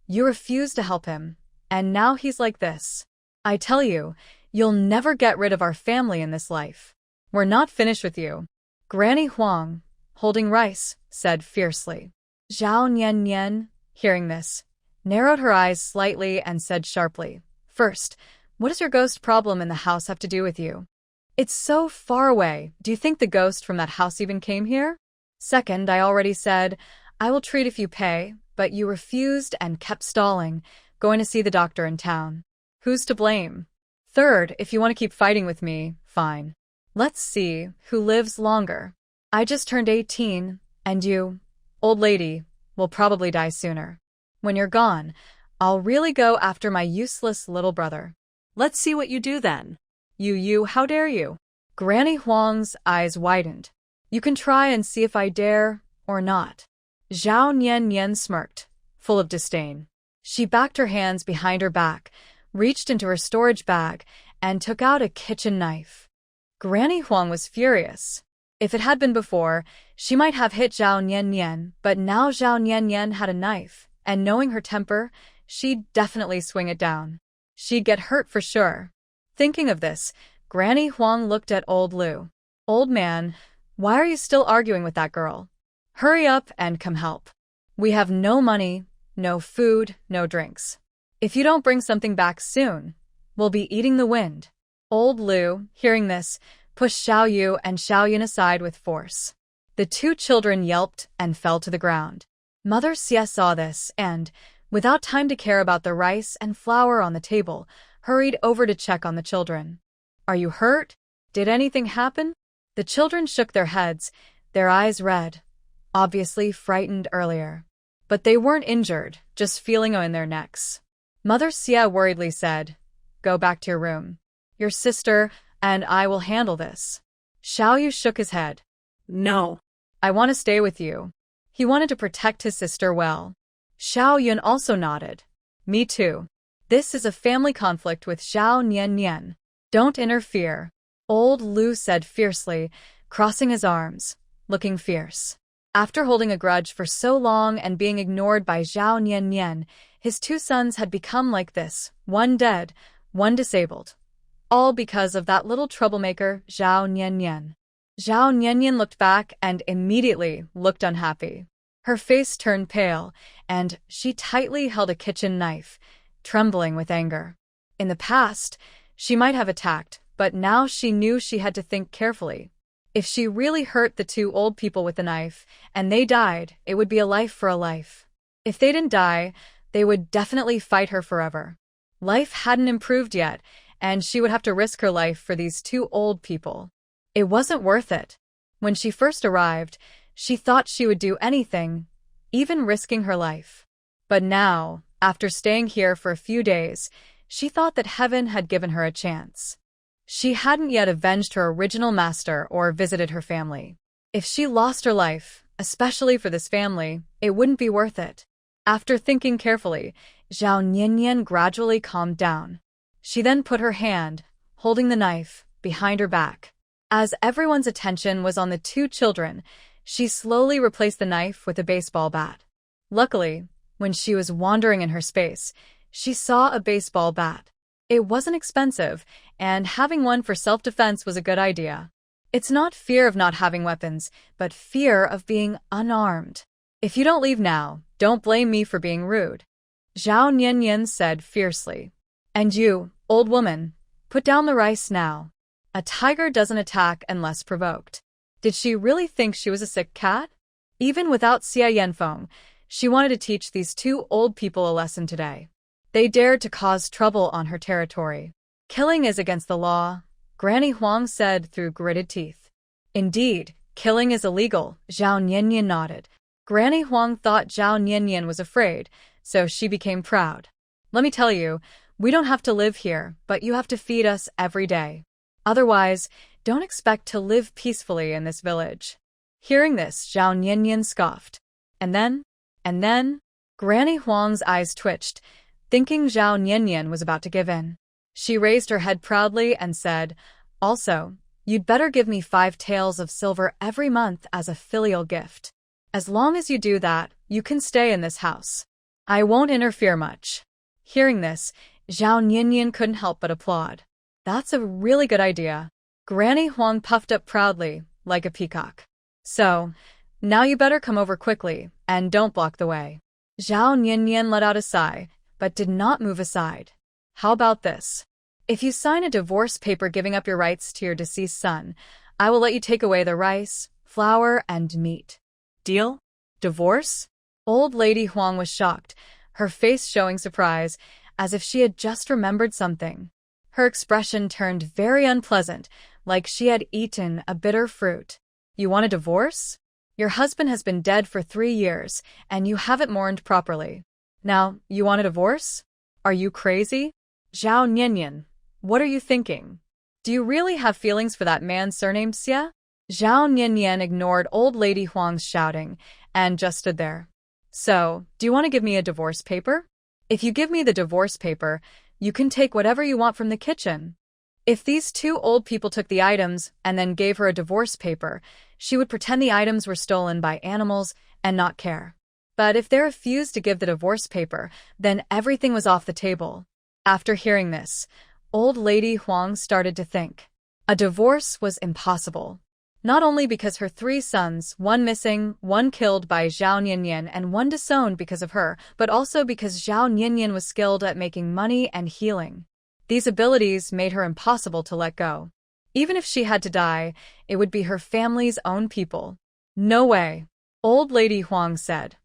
you refused to help him, and now he's like this. I tell you, you'll never get rid of our family in this life. We're not finished with you. Granny Huang, holding rice, said fiercely. Zhao Niannian, hearing this, narrowed her eyes slightly and said sharply, First, what does your ghost problem in the house have to do with you? It's so far away. Do you think the ghost from that house even came here? Second, I already said, I will treat if you pay, but you refused and kept stalling, going to see the doctor in town. Who's to blame? Third, if you want to keep fighting with me, fine. Let's see who lives longer. I just turned 18, and you, old lady, will probably die sooner. When you're gone, I'll really go after my useless little brother. Let's see what you do then. You, how dare you? Granny Huang's eyes widened. You can try and see if I dare or not. Zhao Niannian smirked, full of disdain. She backed her hands behind her back, reached into her storage bag, and took out a kitchen knife. Granny Huang was furious. If it had been before, she might have hit Zhao Niannian, but now Zhao Niannian had a knife, and knowing her temper, she'd definitely swing it down. She'd get hurt for sure. Thinking of this, Granny Huang looked at old Lu. Old man, why are you still arguing with that girl? Hurry up and come help. We have no money, no food, no drinks. If you don't bring something back soon, we'll be eating the wind. Old Lu, hearing this, pushed Xiao Yu and Xiao Yin aside with force. The two children yelped and fell to the ground. Mother Xie saw this and, without time to care about the rice and flour on the table, hurried over to check on the children. Are you hurt? Did anything happen? The children shook their heads, their eyes red, obviously frightened earlier. But they weren't injured, just feeling in their necks. Mother Xie worriedly said, Go back to your room. Your sister and I will handle this. Xiao Yu shook his head. No. I want to stay with you. He wanted to protect his sister well. Xiao Yun also nodded. Me too. This is a family conflict with Xiao Nian. Don't interfere. Old Lu said fiercely, crossing his arms, looking fierce. After holding a grudge for so long and being ignored by Xiao Nian, his two sons had become like this, one dead, one disabled. All because of that little troublemaker, Xiao Nian. Xiao Nian looked back and immediately looked unhappy. Her face turned pale, and she tightly held a kitchen knife, trembling with anger. In the past, she might have attacked, but now she knew she had to think carefully. If she really hurt the two old people with the knife, and they died, it would be a life for a life. If they didn't die, they would definitely fight her forever. Life hadn't improved yet, and she would have to risk her life for these two old people. It wasn't worth it. When she first arrived, she thought she would do anything, even risking her life. But now, after staying here for a few days, she thought that heaven had given her a chance. She hadn't yet avenged her original master or visited her family. If she lost her life, especially for this family, it wouldn't be worth it. After thinking carefully, Xiao Nian gradually calmed down. She then put her hand, holding the knife, behind her back. As everyone's attention was on the two children, she slowly replaced the knife with a baseball bat. Luckily, when she was wandering in her space, she saw a baseball bat. It wasn't expensive, and having one for self-defense was a good idea. It's not fear of not having weapons, but fear of being unarmed. If you don't leave now, don't blame me for being rude. Xiao Nian said fiercely. And you, old woman, put down the rice now. A tiger doesn't attack unless provoked. Did she really think she was a sick cat? Even without Xie Yanfeng, she wanted to teach these two old people a lesson today. They dared to cause trouble on her territory. Killing is against the law, Granny Huang said through gritted teeth. Indeed, killing is illegal, Zhao Nianyan nodded. Granny Huang thought Zhao Nianyan was afraid, so she became proud. Let me tell you, we don't have to live here, but you have to feed us every day. Otherwise, don't expect to live peacefully in this village. Hearing this, Zhao Nianyan scoffed. And then, Granny Huang's eyes twitched, thinking Zhao Nianyan was about to give in. She raised her head proudly and said, Also, you'd better give me 5 taels of silver every month as a filial gift. As long as you do that, you can stay in this house. I won't interfere much. Hearing this, Zhao Nianyan couldn't help but applaud. That's a really good idea. Granny Huang puffed up proudly, like a peacock. So, now you better come over quickly, and don't block the way. Zhao Nianyan let out a sigh, but did not move aside. How about this? If you sign a divorce paper giving up your rights to your deceased son, I will let you take away the rice, flour, and meat. Deal? Divorce? Old Lady Huang was shocked, her face showing surprise, as if she had just remembered something. Her expression turned very unpleasant, like she had eaten a bitter fruit. You want a divorce? Your husband has been dead for 3 years, and you haven't mourned properly. Now, you want a divorce? Are you crazy? Zhao Nianyan, what are you thinking? Do you really have feelings for that man surnamed Xie? Zhao Nianyan ignored Old Lady Huang's shouting, and just stood there. So, do you want to give me a divorce paper? If you give me the divorce paper, you can take whatever you want from the kitchen. If these two old people took the items and then gave her a divorce paper, she would pretend the items were stolen by animals and not care. But if they refused to give the divorce paper, then everything was off the table. After hearing this, Old Lady Huang started to think. A divorce was impossible. Not only because her 3 sons, one missing, one killed by Zhao Nianyan, and one disowned because of her, but also because Zhao Nianyan was skilled at making money and healing. These abilities made her impossible to let go. Even if she had to die, it would be her family's own people. No way, old lady Huang said.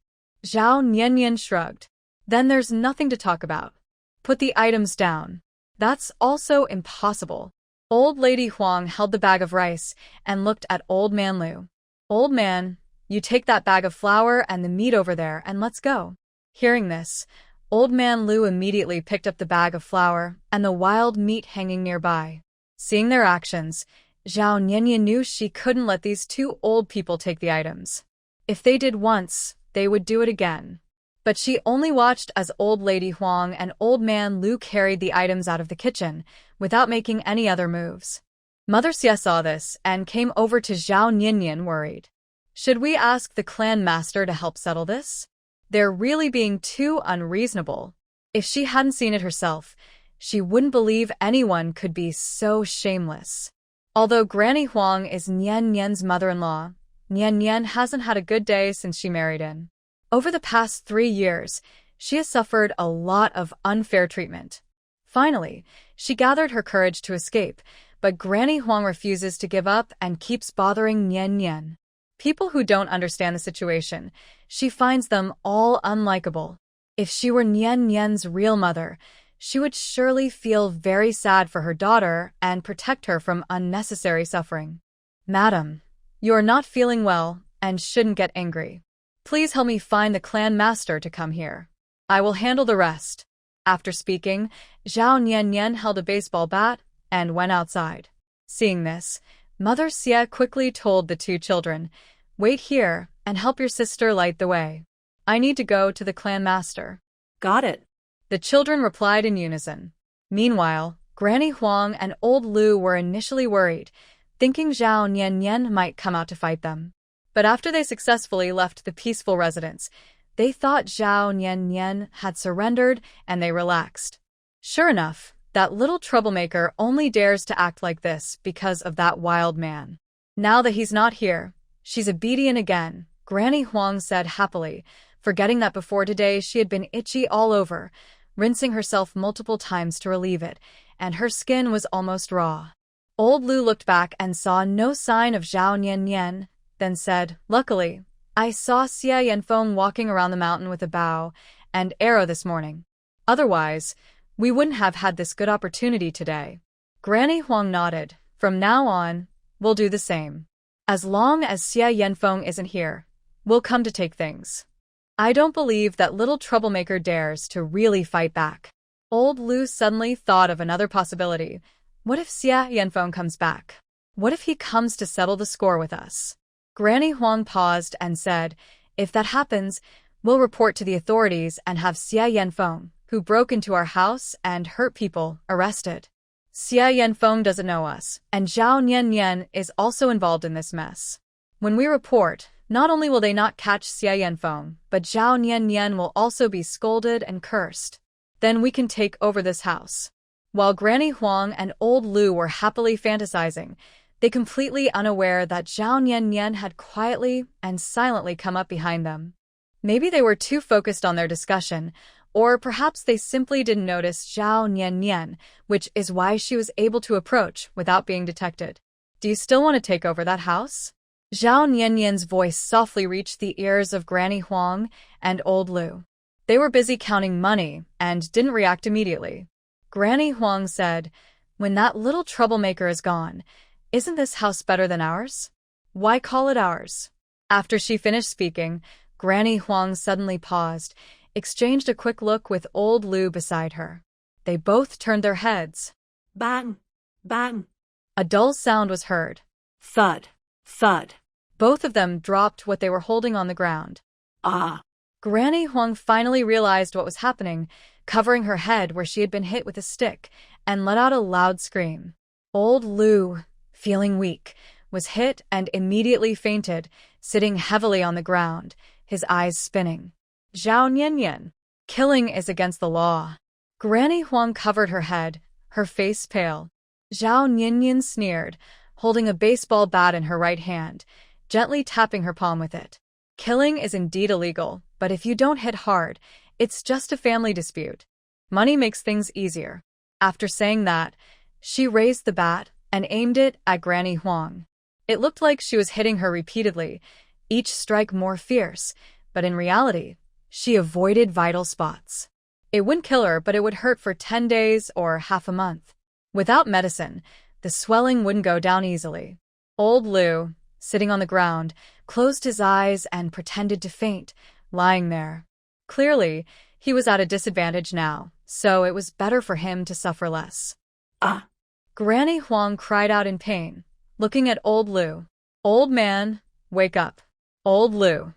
Zhao Nianyan shrugged. Then there's nothing to talk about. Put the items down. That's also impossible. Old lady Huang held the bag of rice and looked at old man Lu. Old man, you take that bag of flour and the meat over there and let's go. Hearing this, old man Lu immediately picked up the bag of flour and the wild meat hanging nearby. Seeing their actions, Zhao Nianyan knew she couldn't let these 2 old people take the items. If they did once, they would do it again. But she only watched as old lady Huang and old man Lu carried the items out of the kitchen, without making any other moves. Mother Xie saw this and came over to Zhao Nianyan worried. Should we ask the clan master to help settle this? They're really being too unreasonable. If she hadn't seen it herself, she wouldn't believe anyone could be so shameless. Although Granny Huang is Nian Nian's mother-in-law, Nian Nian hasn't had a good day since she married in. Over the past 3 years, she has suffered a lot of unfair treatment. Finally, she gathered her courage to escape, but Granny Huang refuses to give up and keeps bothering Nian Nian. People who don't understand the situation, she finds them all unlikable. If she were Nian Nian's real mother, she would surely feel very sad for her daughter and protect her from unnecessary suffering. Madam, you are not feeling well and shouldn't get angry. Please help me find the clan master to come here. I will handle the rest. After speaking, Zhao Nianyan held a baseball bat and went outside. Seeing this, Mother Xie quickly told the 2 children, "Wait here and help your sister light the way. I need to go to the clan master." Got it. The children replied in unison. Meanwhile, Granny Huang and old Lu were initially worried, thinking Zhao Nianyan might come out to fight them. But after they successfully left the peaceful residence, they thought Zhao Nianyan had surrendered and they relaxed. Sure enough, that little troublemaker only dares to act like this because of that wild man. Now that he's not here, she's obedient again, Granny Huang said happily, forgetting that before today she had been itchy all over, rinsing herself multiple times to relieve it, and her skin was almost raw. Old Lu looked back and saw no sign of Zhao Nianyan, then said, "Luckily, I saw Xie Yanfeng walking around the mountain with a bow and arrow this morning. Otherwise, we wouldn't have had this good opportunity today." Granny Huang nodded. "From now on, we'll do the same. As long as Xie Yanfeng isn't here, we'll come to take things." I don't believe that little troublemaker dares to really fight back. Old Lu suddenly thought of another possibility. What if Xie Yanfeng comes back? What if he comes to settle the score with us? Granny Huang paused and said, "If that happens, we'll report to the authorities and have Xie Yanfeng, who broke into our house and hurt people, arrested. Xie Yanfeng doesn't know us, and Zhao Nianyan is also involved in this mess. When we report, not only will they not catch Xie Yanfeng, but Zhao Nianyan will also be scolded and cursed. Then we can take over this house." While Granny Huang and old Lu were happily fantasizing, they completely unaware that Zhao Nianyan had quietly and silently come up behind them. Maybe they were too focused on their discussion, or perhaps they simply didn't notice Zhao Nianyan, which is why she was able to approach without being detected. "Do you still want to take over that house?" Zhao Nianyan's voice softly reached the ears of Granny Huang and old Lu. They were busy counting money and didn't react immediately. Granny Huang said, "When that little troublemaker is gone, isn't this house better than ours? Why call it ours?" After she finished speaking, Granny Huang suddenly paused, exchanged a quick look with old Lu beside her. They both turned their heads. Bang! Bang! A dull sound was heard. Thud! Thud! Both of them dropped what they were holding on the ground. Ah! Granny Huang finally realized what was happening, covering her head where she had been hit with a stick, and let out a loud scream. Old Lu, feeling weak, was hit and immediately fainted, sitting heavily on the ground, his eyes spinning. "Zhao Nianyan, killing is against the law." Granny Huang covered her head, her face pale. Zhao Nianyan sneered, holding a baseball bat in her right hand, gently tapping her palm with it. Killing is indeed illegal, but if you don't hit hard, it's just a family dispute. Money makes things easier. After saying that, she raised the bat and aimed it at Granny Huang. It looked like she was hitting her repeatedly, each strike more fierce, but in reality, she avoided vital spots. It wouldn't kill her, but it would hurt for 10 days or half a month. Without medicine, the swelling wouldn't go down easily. Old Liu, sitting on the ground, closed his eyes and pretended to faint, lying there. Clearly, he was at a disadvantage now, so it was better for him to suffer less. Ah! Granny Huang cried out in pain, looking at Old Liu. Old man, wake up. Old Liu.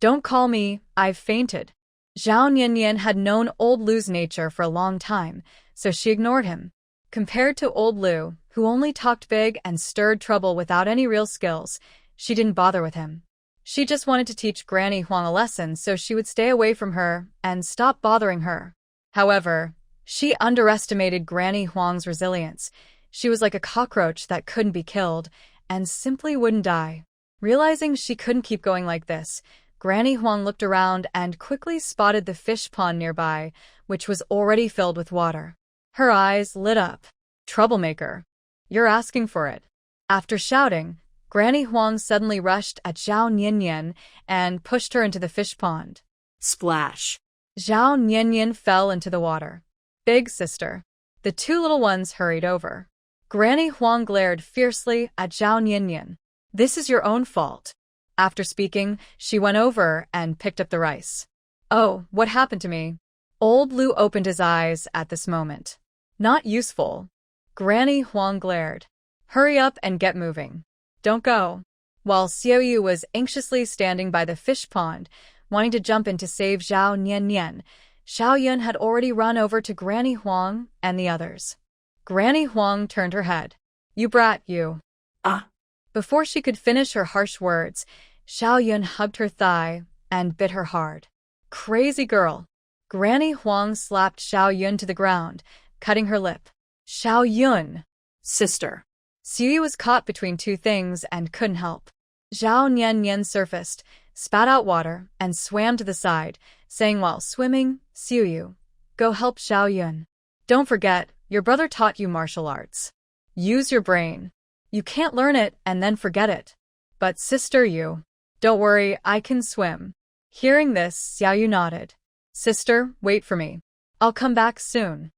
Don't call me, I've fainted. Zhao Niannian had known Old Liu's nature for a long time, so she ignored him. Compared to Old Liu, who only talked big and stirred trouble without any real skills, she didn't bother with him. She just wanted to teach Granny Huang a lesson so she would stay away from her and stop bothering her. However, she underestimated Granny Huang's resilience. She was like a cockroach that couldn't be killed and simply wouldn't die. Realizing she couldn't keep going like this, Granny Huang looked around and quickly spotted the fish pond nearby, which was already filled with water. Her eyes lit up. Troublemaker. You're asking for it. After shouting, Granny Huang suddenly rushed at Zhao Niannian and pushed her into the fish pond. Splash! Zhao Niannian fell into the water. Big sister. The two little ones hurried over. Granny Huang glared fiercely at Zhao Niannian. This is your own fault. After speaking, she went over and picked up the rice. Oh, what happened to me? Old Liu opened his eyes at this moment. Not useful. Granny Huang glared. Hurry up and get moving. Don't go. While Xiao Yu was anxiously standing by the fish pond, wanting to jump in to save Zhao Niannian, Xiao Yun had already run over to Granny Huang and the others. Granny Huang turned her head. You brat, you. Ah! Before she could finish her harsh words, Xiao Yun hugged her thigh and bit her hard. Crazy girl. Granny Huang slapped Xiao Yun to the ground, cutting her lip. Xiao Yun. Sister. Xiu Yu was caught between two things and couldn't help. Zhao Niannian surfaced, spat out water, and swam to the side, saying while swimming, Xiu Yu, go help Xiao Yun. Don't forget, your brother taught you martial arts. Use your brain. You can't learn it and then forget it. But sister Yu, don't worry, I can swim. Hearing this, Xiao Yu nodded. Sister, wait for me. I'll come back soon.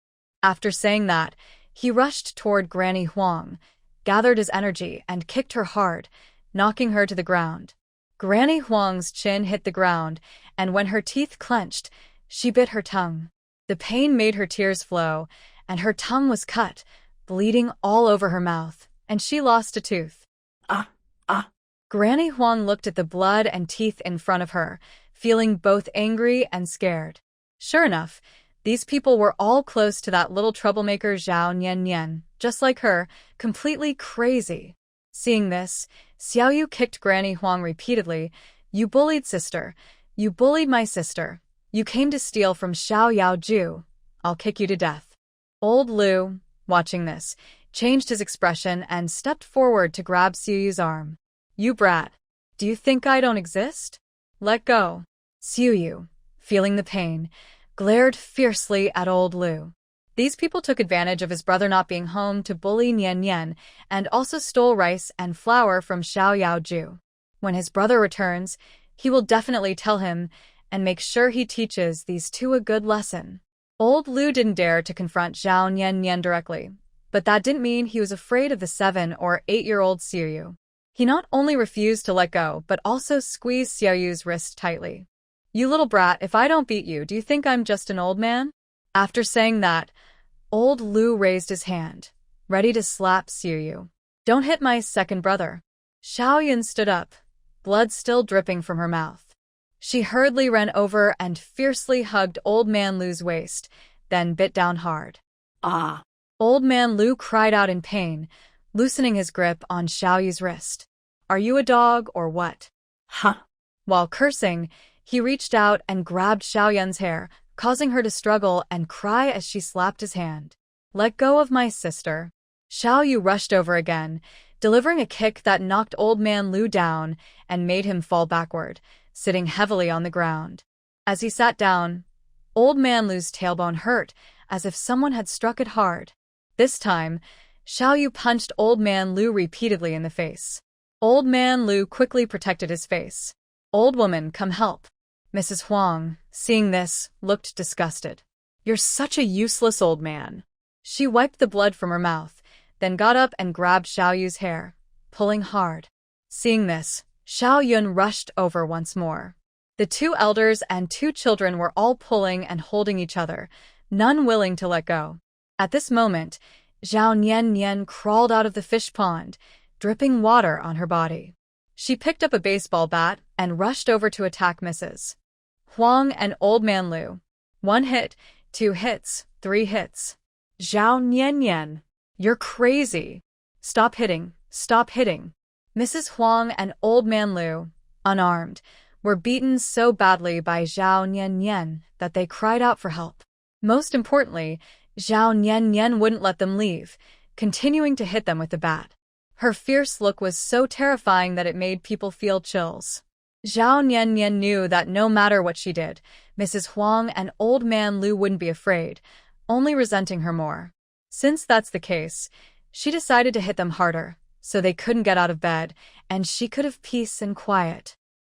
After saying that, he rushed toward Granny Huang, gathered his energy and kicked her hard, knocking her to the ground. Granny Huang's chin hit the ground, and when her teeth clenched, she bit her tongue. The pain made her tears flow, and her tongue was cut, bleeding all over her mouth, and she lost a tooth. Ah! Ah! Granny Huang looked at the blood and teeth in front of her, feeling both angry and scared. Sure enough, these people were all close to that little troublemaker Zhao Niannian, just like her, completely crazy. Seeing this, Xiao Yu kicked Granny Huang repeatedly. You bullied sister. You bullied my sister. You came to steal from Xiao Yaoju. I'll kick you to death. Old Liu, watching this, changed his expression and stepped forward to grab Xiu Yu's arm. You brat. Do you think I don't exist? Let go. Xiu Yu, feeling the pain, glared fiercely at old Liu. These people took advantage of his brother not being home to bully Niannian and also stole rice and flour from Xiao Yaoju. When his brother returns, he will definitely tell him and make sure he teaches these two a good lesson. Old Liu didn't dare to confront Zhao Niannian directly, but that didn't mean he was afraid of the 7 or 8-year-old Xiu Yu. He not only refused to let go, but also squeezed Xiao Yu's wrist tightly. You little brat, if I don't beat you, do you think I'm just an old man? After saying that, old Liu raised his hand, ready to slap Xiu Yu. Don't hit my second brother. Xiao Yun stood up, blood still dripping from her mouth. She hurriedly ran over and fiercely hugged Old Man Liu's waist, then bit down hard. Ah! Old Man Liu cried out in pain, loosening his grip on Xiao Yu's wrist. Are you a dog or what? Huh! While cursing, he reached out and grabbed Xiao Yun's hair, causing her to struggle and cry as she slapped his hand. Let go of my sister. Xiao Yu rushed over again, delivering a kick that knocked Old Man Lu down and made him fall backward, sitting heavily on the ground. As he sat down, Old Man Lu's tailbone hurt, as if someone had struck it hard. This time, Xiao Yu punched Old Man Lu repeatedly in the face. Old Man Lu quickly protected his face. "Old woman, come help." Mrs. Huang, seeing this, looked disgusted. "You're such a useless old man." She wiped the blood from her mouth, then got up and grabbed Xiao Yu's hair, pulling hard. Seeing this, Xiao Yun rushed over once more. The two elders and two children were all pulling and holding each other, none willing to let go. At this moment, Zhao Nian Nian crawled out of the fish pond, dripping water on her body. She picked up a baseball bat and rushed over to attack Mrs. Huang and Old Man Lu. 1 hit, 2 hits, 3 hits. Zhao Nian Nian, "You're crazy. Stop hitting, stop hitting." Mrs. Huang and Old Man Lu, unarmed, were beaten so badly by Zhao Nian Nian that they cried out for help. Most importantly, Zhao Nian Nian wouldn't let them leave, continuing to hit them with the bat. Her fierce look was so terrifying that it made people feel chills. Zhao Nian Nian knew that no matter what she did, Mrs. Huang and Old Man Lu wouldn't be afraid, only resenting her more. Since that's the case, she decided to hit them harder, so they couldn't get out of bed, and she could have peace and quiet.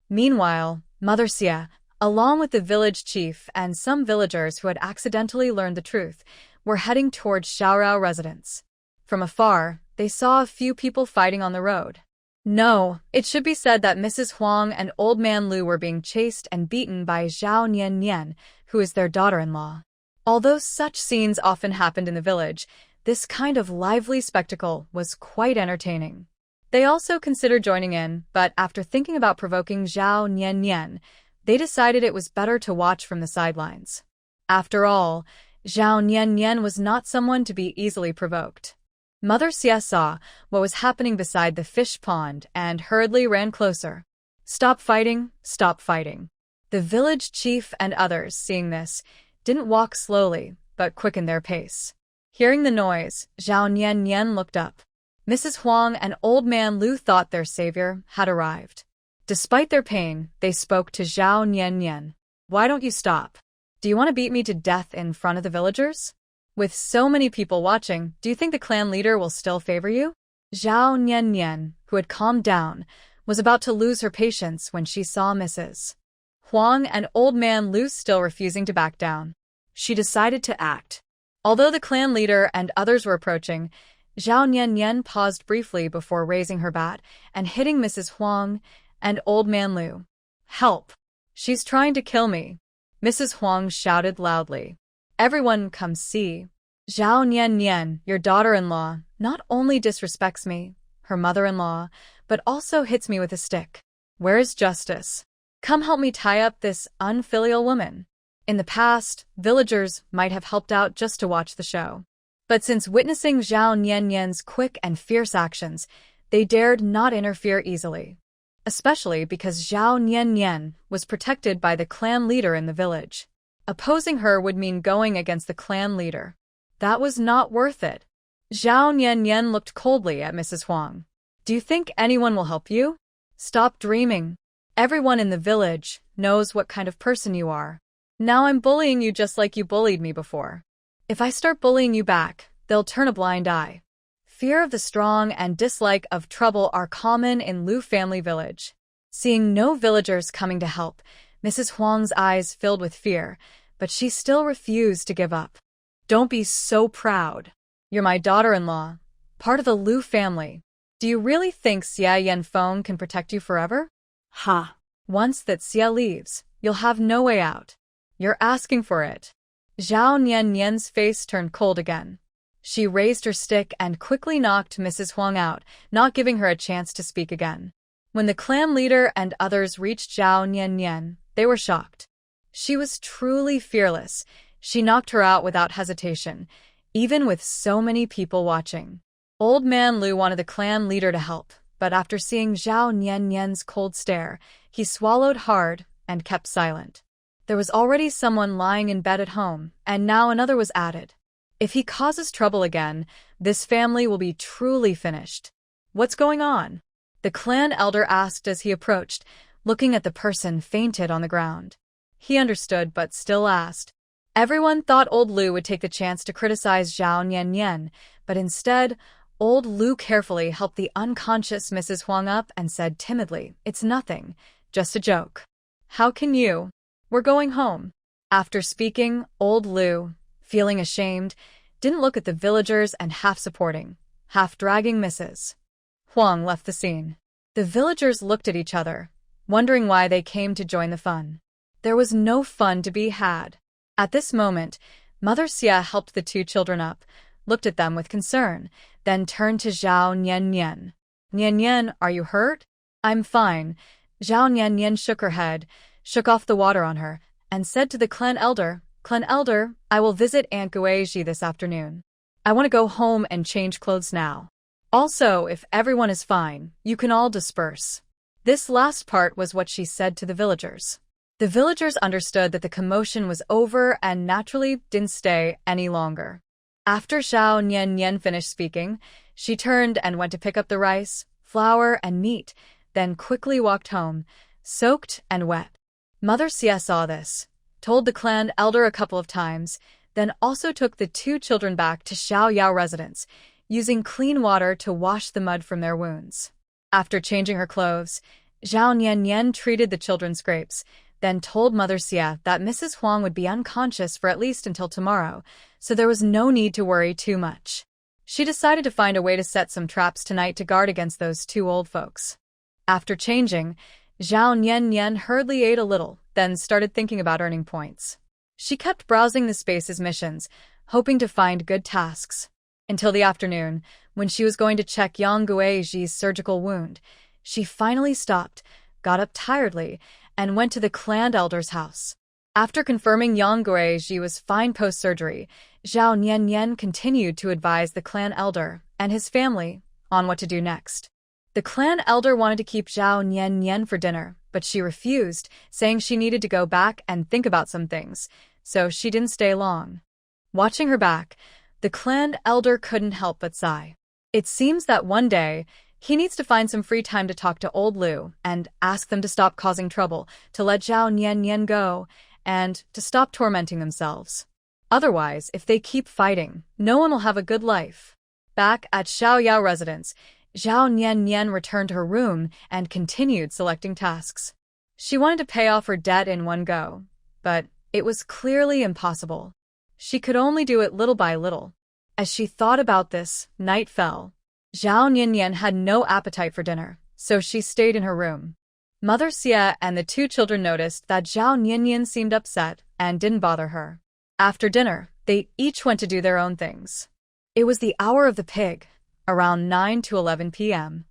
Meanwhile, Mother Xia, along with the village chief and some villagers who had accidentally learned the truth, were heading towards Xiaorao residence. From afar, they saw a few people fighting on the road. No, it should be said that Mrs. Huang and Old Man Lu were being chased and beaten by Zhao Nian Nian, who is their daughter-in-law. Although such scenes often happened in the village, this kind of lively spectacle was quite entertaining. They also considered joining in, but after thinking about provoking Zhao Nian Nian, they decided it was better to watch from the sidelines. After all, Zhao Nian Nian was not someone to be easily provoked. Mother Xia saw what was happening beside the fish pond and hurriedly ran closer. "Stop fighting, stop fighting." The village chief and others, seeing this, didn't walk slowly, but quickened their pace. Hearing the noise, Zhao Nian Nian looked up. Mrs. Huang and Old Man Lu thought their savior had arrived. Despite their pain, they spoke to Zhao Nian Nian. "Why don't you stop? Do you want to beat me to death in front of the villagers? With so many people watching, do you think the clan leader will still favor you?" Zhao Nian Nian, who had calmed down, was about to lose her patience when she saw Mrs. Huang and Old Man Lu still refusing to back down. She decided to act. Although the clan leader and others were approaching, Zhao Nian Nian paused briefly before raising her bat and hitting Mrs. Huang and Old Man Lu. "Help! She's trying to kill me!" Mrs. Huang shouted loudly. "Everyone come see. Zhao Nian Nian, your daughter-in-law, not only disrespects me, her mother-in-law, but also hits me with a stick. Where is justice? Come help me tie up this unfilial woman." In the past, villagers might have helped out just to watch the show. But since witnessing Zhao Nian Nian's quick and fierce actions, they dared not interfere easily. Especially because Zhao Nian Nian was protected by the clan leader in the village. Opposing her would mean going against the clan leader. That was not worth it. Zhao Nian Nian looked coldly at Mrs. Huang. "Do you think anyone will help you? Stop dreaming. Everyone in the village knows what kind of person you are. Now I'm bullying you just like you bullied me before. If I start bullying you back, they'll turn a blind eye." Fear of the strong and dislike of trouble are common in Lu family village. Seeing no villagers coming to help, Mrs. Huang's eyes filled with fear, but she still refused to give up. "Don't be so proud. You're my daughter-in-law, part of the Lu family. Do you really think Xia Yanfeng can protect you forever? Ha! Once that Xia leaves, you'll have no way out. You're asking for it." Zhao Nian Nian's face turned cold again. She raised her stick and quickly knocked Mrs. Huang out, not giving her a chance to speak again. When the clan leader and others reached Zhao Nian Nian, they were shocked. She was truly fearless. She knocked her out without hesitation, even with so many people watching. Old Man Lu wanted the clan leader to help, but after seeing Zhao Nian Nian's cold stare, he swallowed hard and kept silent. There was already someone lying in bed at home, and now another was added. If he causes trouble again, this family will be truly finished. What's going on? The clan elder asked as he approached, looking at the person fainted on the ground. He understood but still asked. Everyone thought old Lu would take the chance to criticize Zhao Nian, but instead, old Lu carefully helped the unconscious Mrs. Huang up and said timidly, "It's nothing, just a joke." "How can you? We're going home." After speaking, old Lu, feeling ashamed, didn't look at the villagers and half-supporting, half-dragging Mrs. Huang left the scene. The villagers looked at each other, wondering why they came to join the fun. There was no fun to be had. At this moment, Mother Xia helped the two children up, looked at them with concern, then turned to Zhao Nian. "Nian, are you hurt?" "I'm fine." Zhao Nian shook her head, shook off the water on her, and said to the clan elder, "Clan elder, I will visit Aunt Guizhi this afternoon. I want to go home and change clothes now. Also, if everyone is fine, you can all disperse." This last part was what she said to the villagers. The villagers understood that the commotion was over and naturally didn't stay any longer. After Zhao Nian finished speaking, she turned and went to pick up the rice, flour, and meat, then quickly walked home, soaked and wet. Mother Xia saw this, told the clan elder a couple of times, then also took the two children back to Xiaoyao residence, using clean water to wash the mud from their wounds. After changing her clothes, Zhao Nian treated the children's scrapes, then told Mother Xia that Mrs. Huang would be unconscious for at least until tomorrow, so there was no need to worry too much. She decided to find a way to set some traps tonight to guard against those two old folks. After changing, Zhao Nian hurriedly ate a little, then started thinking about earning points. She kept browsing the space's missions, hoping to find good tasks. Until the afternoon, when she was going to check Yang Guizhi's surgical wound, she finally stopped, got up tiredly, and went to the clan elder's house. After confirming Yang Guizhi was fine post-surgery, Zhao Nian continued to advise the clan elder and his family on what to do next. The clan elder wanted to keep Zhao Nian for dinner, but she refused, saying she needed to go back and think about some things, so she didn't stay long. Watching her back, the clan elder couldn't help but sigh. It seems that one day, he needs to find some free time to talk to old Lu and ask them to stop causing trouble, to let Zhao Nian go, and to stop tormenting themselves. Otherwise, if they keep fighting, no one will have a good life. Back at Xiaoyao residence, Zhao Nian returned to her room and continued selecting tasks. She wanted to pay off her debt in one go, but it was clearly impossible. She could only do it little by little. As she thought about this, night fell. Zhao Nian had no appetite for dinner, so she stayed in her room. Mother Xia and the two children noticed that Zhao Nian seemed upset and didn't bother her. After dinner, they each went to do their own things. It was the hour of the pig, around 9 to 11 p.m.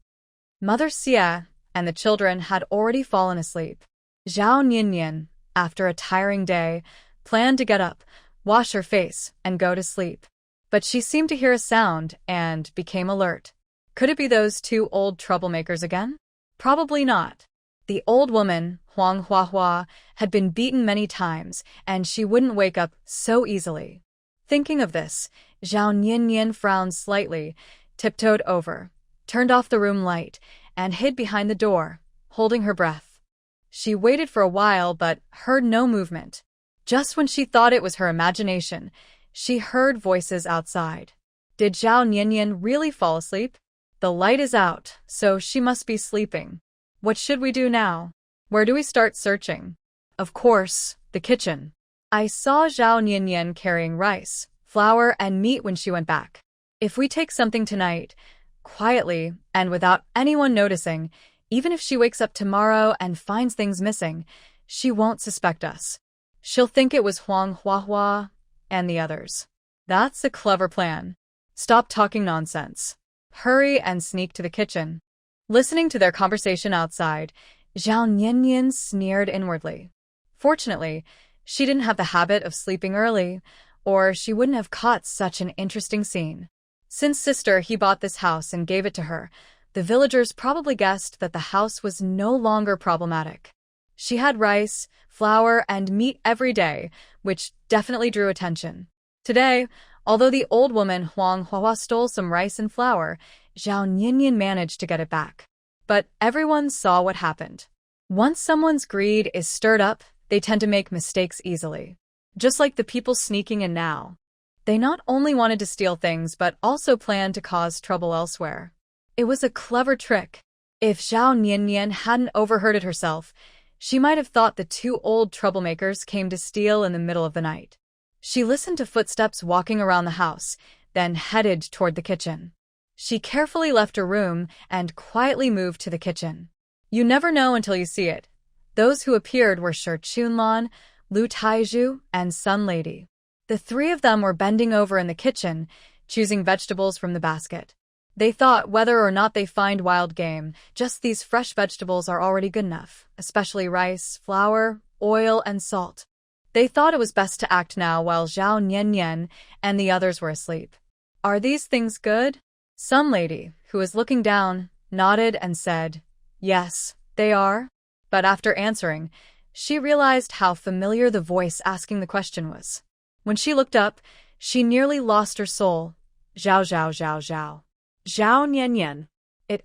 Mother Xia and the children had already fallen asleep. Zhao Nian, after a tiring day, planned to get up, wash her face, and go to sleep. But she seemed to hear a sound and became alert. Could it be those two old troublemakers again? Probably not. The old woman, Huang Huahua, had been beaten many times, and she wouldn't wake up so easily. Thinking of this, Zhao Nian frowned slightly, tiptoed over, turned off the room light, and hid behind the door, holding her breath. She waited for a while but heard no movement. Just when she thought it was her imagination, she heard voices outside. Did Zhao Nian really fall asleep? The light is out, so she must be sleeping. What should we do now? Where do we start searching? Of course, the kitchen. I saw Zhao Nian carrying rice, flour, and meat when she went back. If we take something tonight, quietly and without anyone noticing, even if she wakes up tomorrow and finds things missing, she won't suspect us. She'll think it was Huang Huahua and the others. That's a clever plan. Stop talking nonsense. Hurry and sneak to the kitchen. Listening to their conversation outside, Zhao Nian sneered inwardly. Fortunately, she didn't have the habit of sleeping early, or she wouldn't have caught such an interesting scene. Since sister he bought this house and gave it to her, the villagers probably guessed that the house was no longer problematic. She had rice, flour, and meat every day, which definitely drew attention. Today, although the old woman Huang Huahua stole some rice and flour, Zhao Nianyan managed to get it back. But everyone saw what happened. Once someone's greed is stirred up, they tend to make mistakes easily. Just like the people sneaking in now. They not only wanted to steal things but also planned to cause trouble elsewhere. It was a clever trick. If Zhao Nianyan hadn't overheard it herself, she might have thought the two old troublemakers came to steal in the middle of the night. She listened to footsteps walking around the house, then headed toward the kitchen. She carefully left her room and quietly moved to the kitchen. You never know until you see it. Those who appeared were Shi Chunlan, Lu Taizhu, and Sun Lady. The three of them were bending over in the kitchen, choosing vegetables from the basket. They thought whether or not they find wild game, just these fresh vegetables are already good enough, especially rice, flour, oil, and salt. They thought it was best to act now while Zhao Nianyan and the others were asleep. Are these things good? Some lady, who was looking down, nodded and said, Yes, they are. But after answering, she realized how familiar the voice asking the question was. When she looked up, she nearly lost her soul. Zhao Zhao Zhao Zhao. Zhao Nianyan.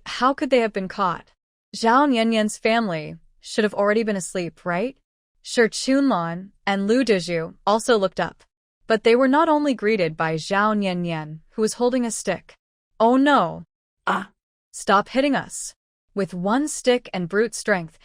How could they have been caught? Zhao Nianyan's family should have already been asleep, right? Shi Chunlan and Lu Dezhu also looked up. But they were not only greeted by Zhao Nianyan, who was holding a stick. Oh no! Ah! Stop hitting us! With one stick and brute strength,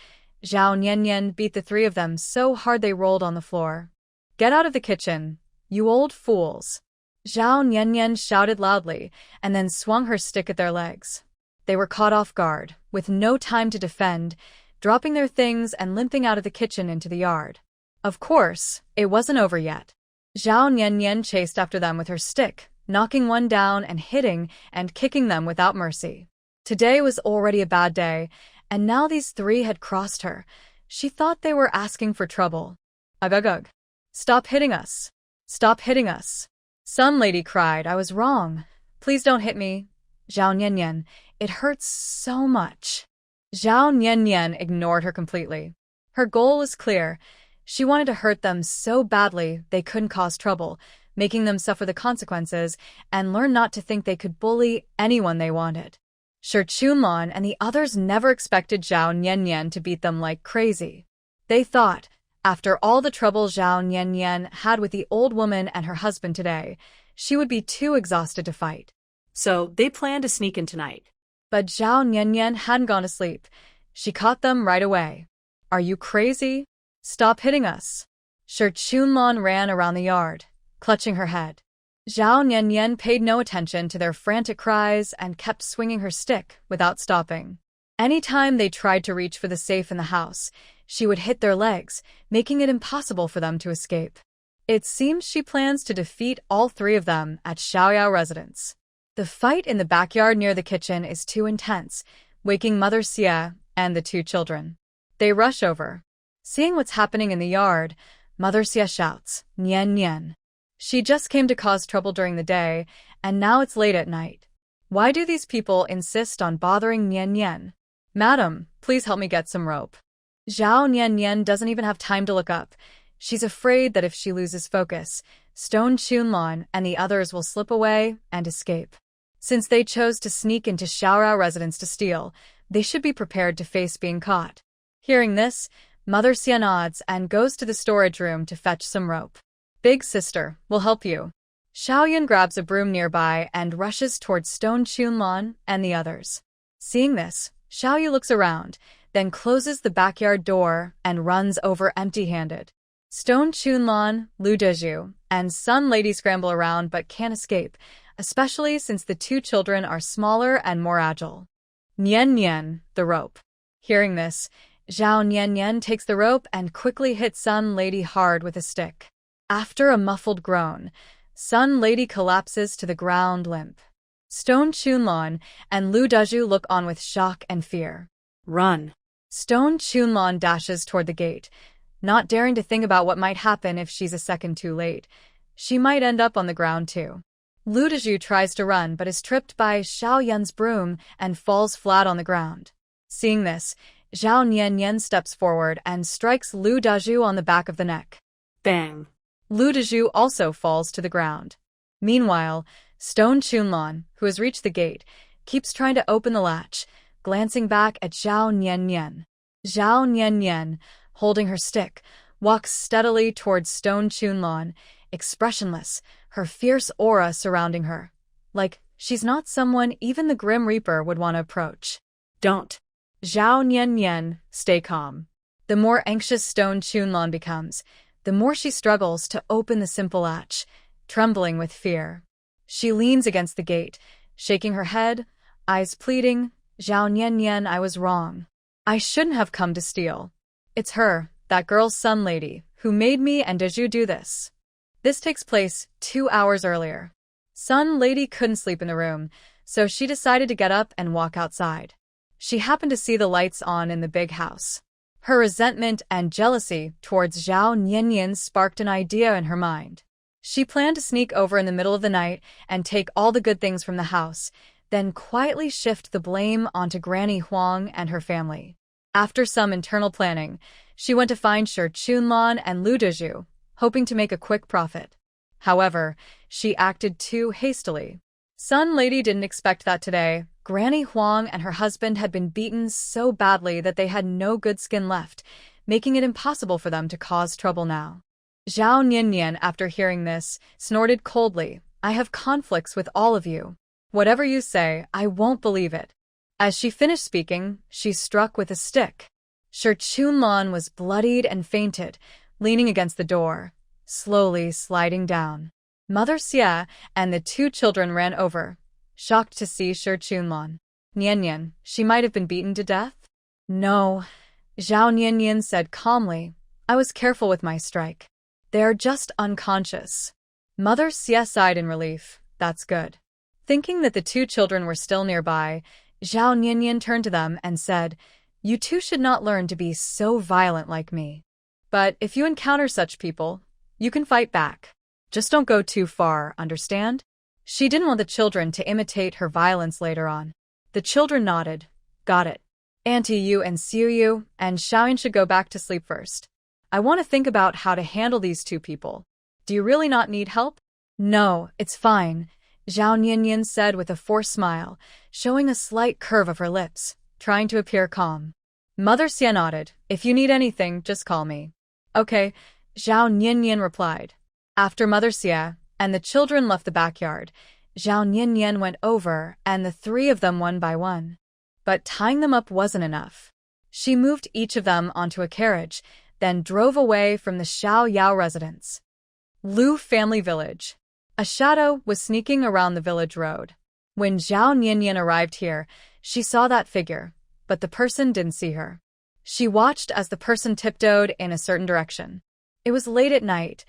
Zhao Nianyan beat the three of them so hard they rolled on the floor. Get out of the kitchen, you old fools! Zhao Nianyan shouted loudly and then swung her stick at their legs. They were caught off guard, with no time to defend, dropping their things and limping out of the kitchen into the yard. Of course, it wasn't over yet. Zhao Nianyan chased after them with her stick, knocking one down and hitting and kicking them without mercy. Today was already a bad day, and now these three had crossed her. She thought they were asking for trouble. Ugh ugh ugh. Stop hitting us. Stop hitting us. Some lady cried, I was wrong. Please don't hit me. Zhao Nianyan, it hurts so much. Zhao Nianyan ignored her completely. Her goal was clear. She wanted to hurt them so badly they couldn't cause trouble, making them suffer the consequences and learn not to think they could bully anyone they wanted. Shi Chunlan and the others never expected Zhao Nianyan to beat them like crazy. They thought, after all the trouble Zhao Nianyan had with the old woman and her husband today, she would be too exhausted to fight. So they planned to sneak in tonight. But Zhao Nianyan hadn't gone to sleep. She caught them right away. Are you crazy? Stop hitting us. Shi Chunlan ran around the yard, clutching her head. Zhao Nianyan paid no attention to their frantic cries and kept swinging her stick without stopping. Anytime they tried to reach for the safe in the house, she would hit their legs, making it impossible for them to escape. It seems she plans to defeat all three of them at Xiaoyao residence. The fight in the backyard near the kitchen is too intense, waking Mother Xia and the two children. They rush over. Seeing what's happening in the yard, Mother Xia shouts, Nian Nian. She just came to cause trouble during the day, and now it's late at night. Why do these people insist on bothering Nian Nian? Madam, please help me get some rope. Zhao Nianyan doesn't even have time to look up. She's afraid that if she loses focus, Stone Chunlan and the others will slip away and escape. Since they chose to sneak into Xiaorao residence to steal, they should be prepared to face being caught. Hearing this, Mother Xia nods and goes to the storage room to fetch some rope. Big sister, we'll help you. Xiaoyan grabs a broom nearby and rushes towards Stone Chunlan and the others. Seeing this, Xiaoyu looks around, then closes the backyard door and runs over empty-handed. Stone Chunlan, Lu Dezhu, and Sun Lady scramble around but can't escape, especially since the two children are smaller and more agile. Nian Nian, the rope. Hearing this, Zhao Nianyan takes the rope and quickly hits Sun Lady hard with a stick. After a muffled groan, Sun Lady collapses to the ground limp. Stone Chunlan and Lu Dezhu look on with shock and fear. Run. Stone Chunlan dashes toward the gate, not daring to think about what might happen if she's a second too late. She might end up on the ground too. Lu Dezhu tries to run but is tripped by Xiaoyan's broom and falls flat on the ground. Seeing this, Zhao Nianyan steps forward and strikes Lu Dezhu on the back of the neck. Bang! Lu Dezhu also falls to the ground. Meanwhile, Stone Chunlan, who has reached the gate, keeps trying to open the latch, glancing back at Zhao Niannian. Zhao Niannian, holding her stick, walks steadily towards Stone Chunlan, expressionless, her fierce aura surrounding her. Like, she's not someone even the Grim Reaper would want to approach. Don't. Zhao Niannian, stay calm. The more anxious Stone Chunlan becomes, the more she struggles to open the simple latch, trembling with fear. She leans against the gate, shaking her head, eyes pleading, Zhao Niannian, I was wrong. I shouldn't have come to steal. It's her, that girl's Sun Lady, who made me, and did you do this? This takes place 2 hours earlier. Sun Lady couldn't sleep in the room, so she decided to get up and walk outside. She happened to see the lights on in the big house. Her resentment and jealousy towards Zhao Niannian sparked an idea in her mind. She planned to sneak over in the middle of the night and take all the good things from the house, then quietly shift the blame onto Granny Huang and her family. After some internal planning, she went to find Shi Chunlan and Lu Dezhu, hoping to make a quick profit. However, she acted too hastily. Sun Lady didn't expect that today. Granny Huang and her husband had been beaten so badly that they had no good skin left, making it impossible for them to cause trouble now. Zhao Niannian, after hearing this, snorted coldly, I have conflicts with all of you. Whatever you say, I won't believe it. As she finished speaking, she struck with a stick. Shi Chunlan was bloodied and fainted, leaning against the door, slowly sliding down. Mother Xie and the 2 children ran over, shocked to see Shi Chunlan. Niannian, she might have been beaten to death? No, Zhao Niannian said calmly. I was careful with my strike. They are just unconscious. Mother Xie sighed in relief. That's good. Thinking that the 2 children were still nearby, Zhao Niannian turned to them and said, You 2 should not learn to be so violent like me. But if you encounter such people, you can fight back. Just don't go too far, understand? She didn't want the children to imitate her violence later on. The children nodded. Got it. Auntie Yu and Xiu Yu and Xiaoyan should go back to sleep first. I want to think about how to handle these 2 people. Do you really not need help? No, it's fine, Zhao Niannian said with a forced smile, showing a slight curve of her lips, trying to appear calm. Mother Xie nodded. If you need anything, just call me. Okay, Zhao Niannian replied. After Mother Xie and the children left the backyard, Zhao Niannian went over and the 3 of them one by one. But tying them up wasn't enough. She moved each of them onto a carriage, then drove away from the Xiao Yao residence. Lu family village. A shadow was sneaking around the village road. When Zhao Niannian arrived here, she saw that figure, but the person didn't see her. She watched as the person tiptoed in a certain direction. It was late at night.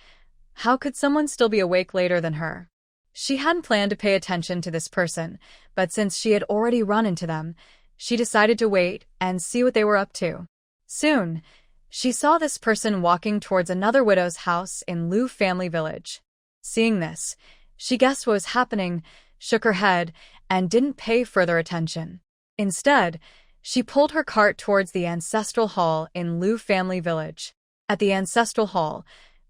How could someone still be awake later than her? She hadn't planned to pay attention to this person, but since she had already run into them, she decided to wait and see what they were up to. Soon, she saw this person walking towards another widow's house in Lu family village. Seeing this, she guessed what was happening, shook her head, and didn't pay further attention. Instead, she pulled her cart towards the ancestral hall in Lu family village. At the ancestral hall,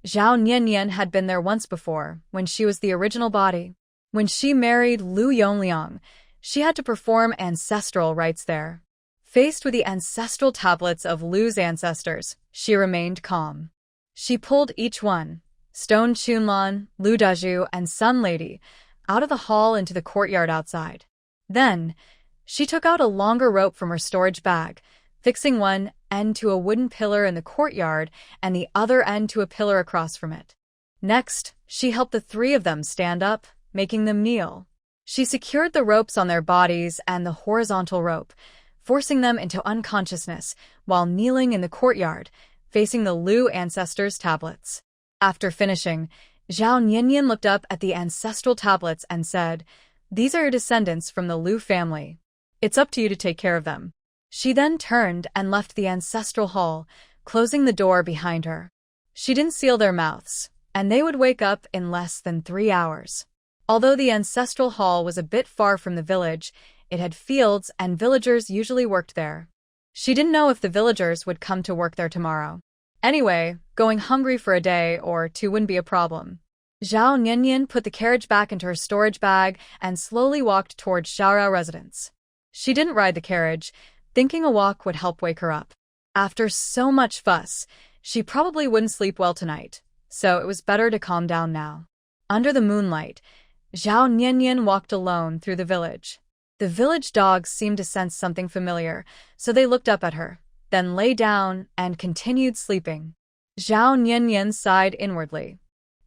Zhao Niannian had been there once before, when she was the original body. When she married Lu Yongliang, she had to perform ancestral rites there. Faced with the ancestral tablets of Lu's ancestors, she remained calm. She pulled each one, Stone Chunlan, Lu Dezhu, and Sun Lady, out of the hall into the courtyard outside. Then, she took out a longer rope from her storage bag, fixing one end to a wooden pillar in the courtyard and the other end to a pillar across from it. Next, she helped the 3 of them stand up, making them kneel. She secured the ropes on their bodies and the horizontal rope, forcing them into unconsciousness while kneeling in the courtyard, facing the Lu ancestors' tablets. After finishing, Zhao Niannian looked up at the ancestral tablets and said, These are your descendants from the Lu family. It's up to you to take care of them. She then turned and left the ancestral hall, closing the door behind her. She didn't seal their mouths, and they would wake up in less than 3 hours. Although the ancestral hall was a bit far from the village, it had fields and villagers usually worked there. She didn't know if the villagers would come to work there tomorrow. Anyway, going hungry for a day or 2 wouldn't be a problem. Zhao Niannian put the carriage back into her storage bag and slowly walked toward Xiaorao residence. She didn't ride the carriage, thinking a walk would help wake her up. After so much fuss, she probably wouldn't sleep well tonight, so it was better to calm down now. Under the moonlight, Zhao Niannian walked alone through the village. The village dogs seemed to sense something familiar, so they looked up at her, then lay down and continued sleeping. Zhao Niannian sighed inwardly.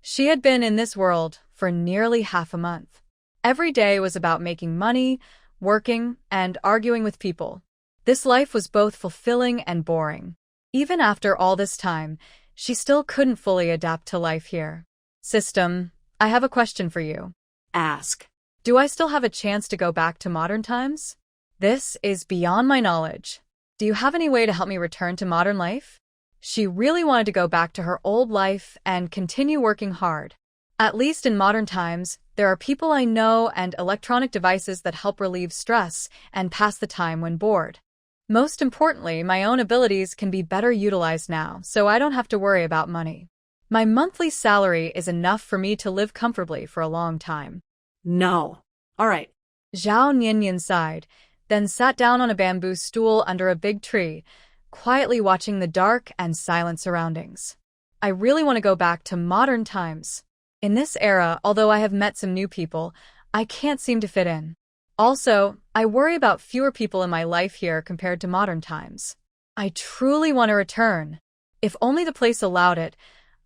She had been in this world for nearly half a month. Every day was about making money, working, and arguing with people. This life was both fulfilling and boring. Even after all this time, she still couldn't fully adapt to life here. System, I have a question for you. Ask. Do I still have a chance to go back to modern times? This is beyond my knowledge. Do you have any way to help me return to modern life? She really wanted to go back to her old life and continue working hard. At least in modern times, there are people I know and electronic devices that help relieve stress and pass the time when bored. Most importantly, my own abilities can be better utilized now, so I don't have to worry about money. My monthly salary is enough for me to live comfortably for a long time. No. All right. Zhao Niannian sighed, then sat down on a bamboo stool under a big tree, quietly watching the dark and silent surroundings. I really want to go back to modern times. In this era, although I have met some new people, I can't seem to fit in. Also, I worry about fewer people in my life here compared to modern times. I truly want to return. If only the place allowed it,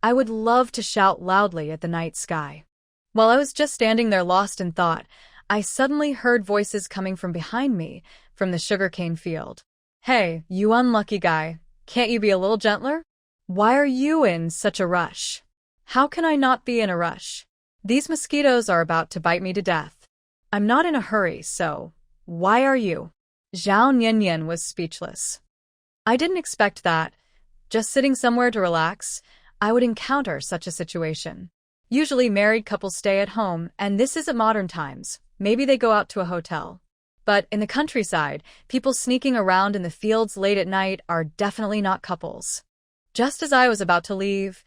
I would love to shout loudly at the night sky. While I was just standing there lost in thought, I suddenly heard voices coming from behind me, from the sugarcane field. Hey, you unlucky guy, can't you be a little gentler? Why are you in such a rush? How can I not be in a rush? These mosquitoes are about to bite me to death. I'm not in a hurry, so why are you? Zhao Niannian was speechless. I didn't expect that. Just sitting somewhere to relax, I would encounter such a situation. Usually married couples stay at home, and this isn't modern times. Maybe they go out to a hotel. But in the countryside, people sneaking around in the fields late at night are definitely not couples. Just as I was about to leave,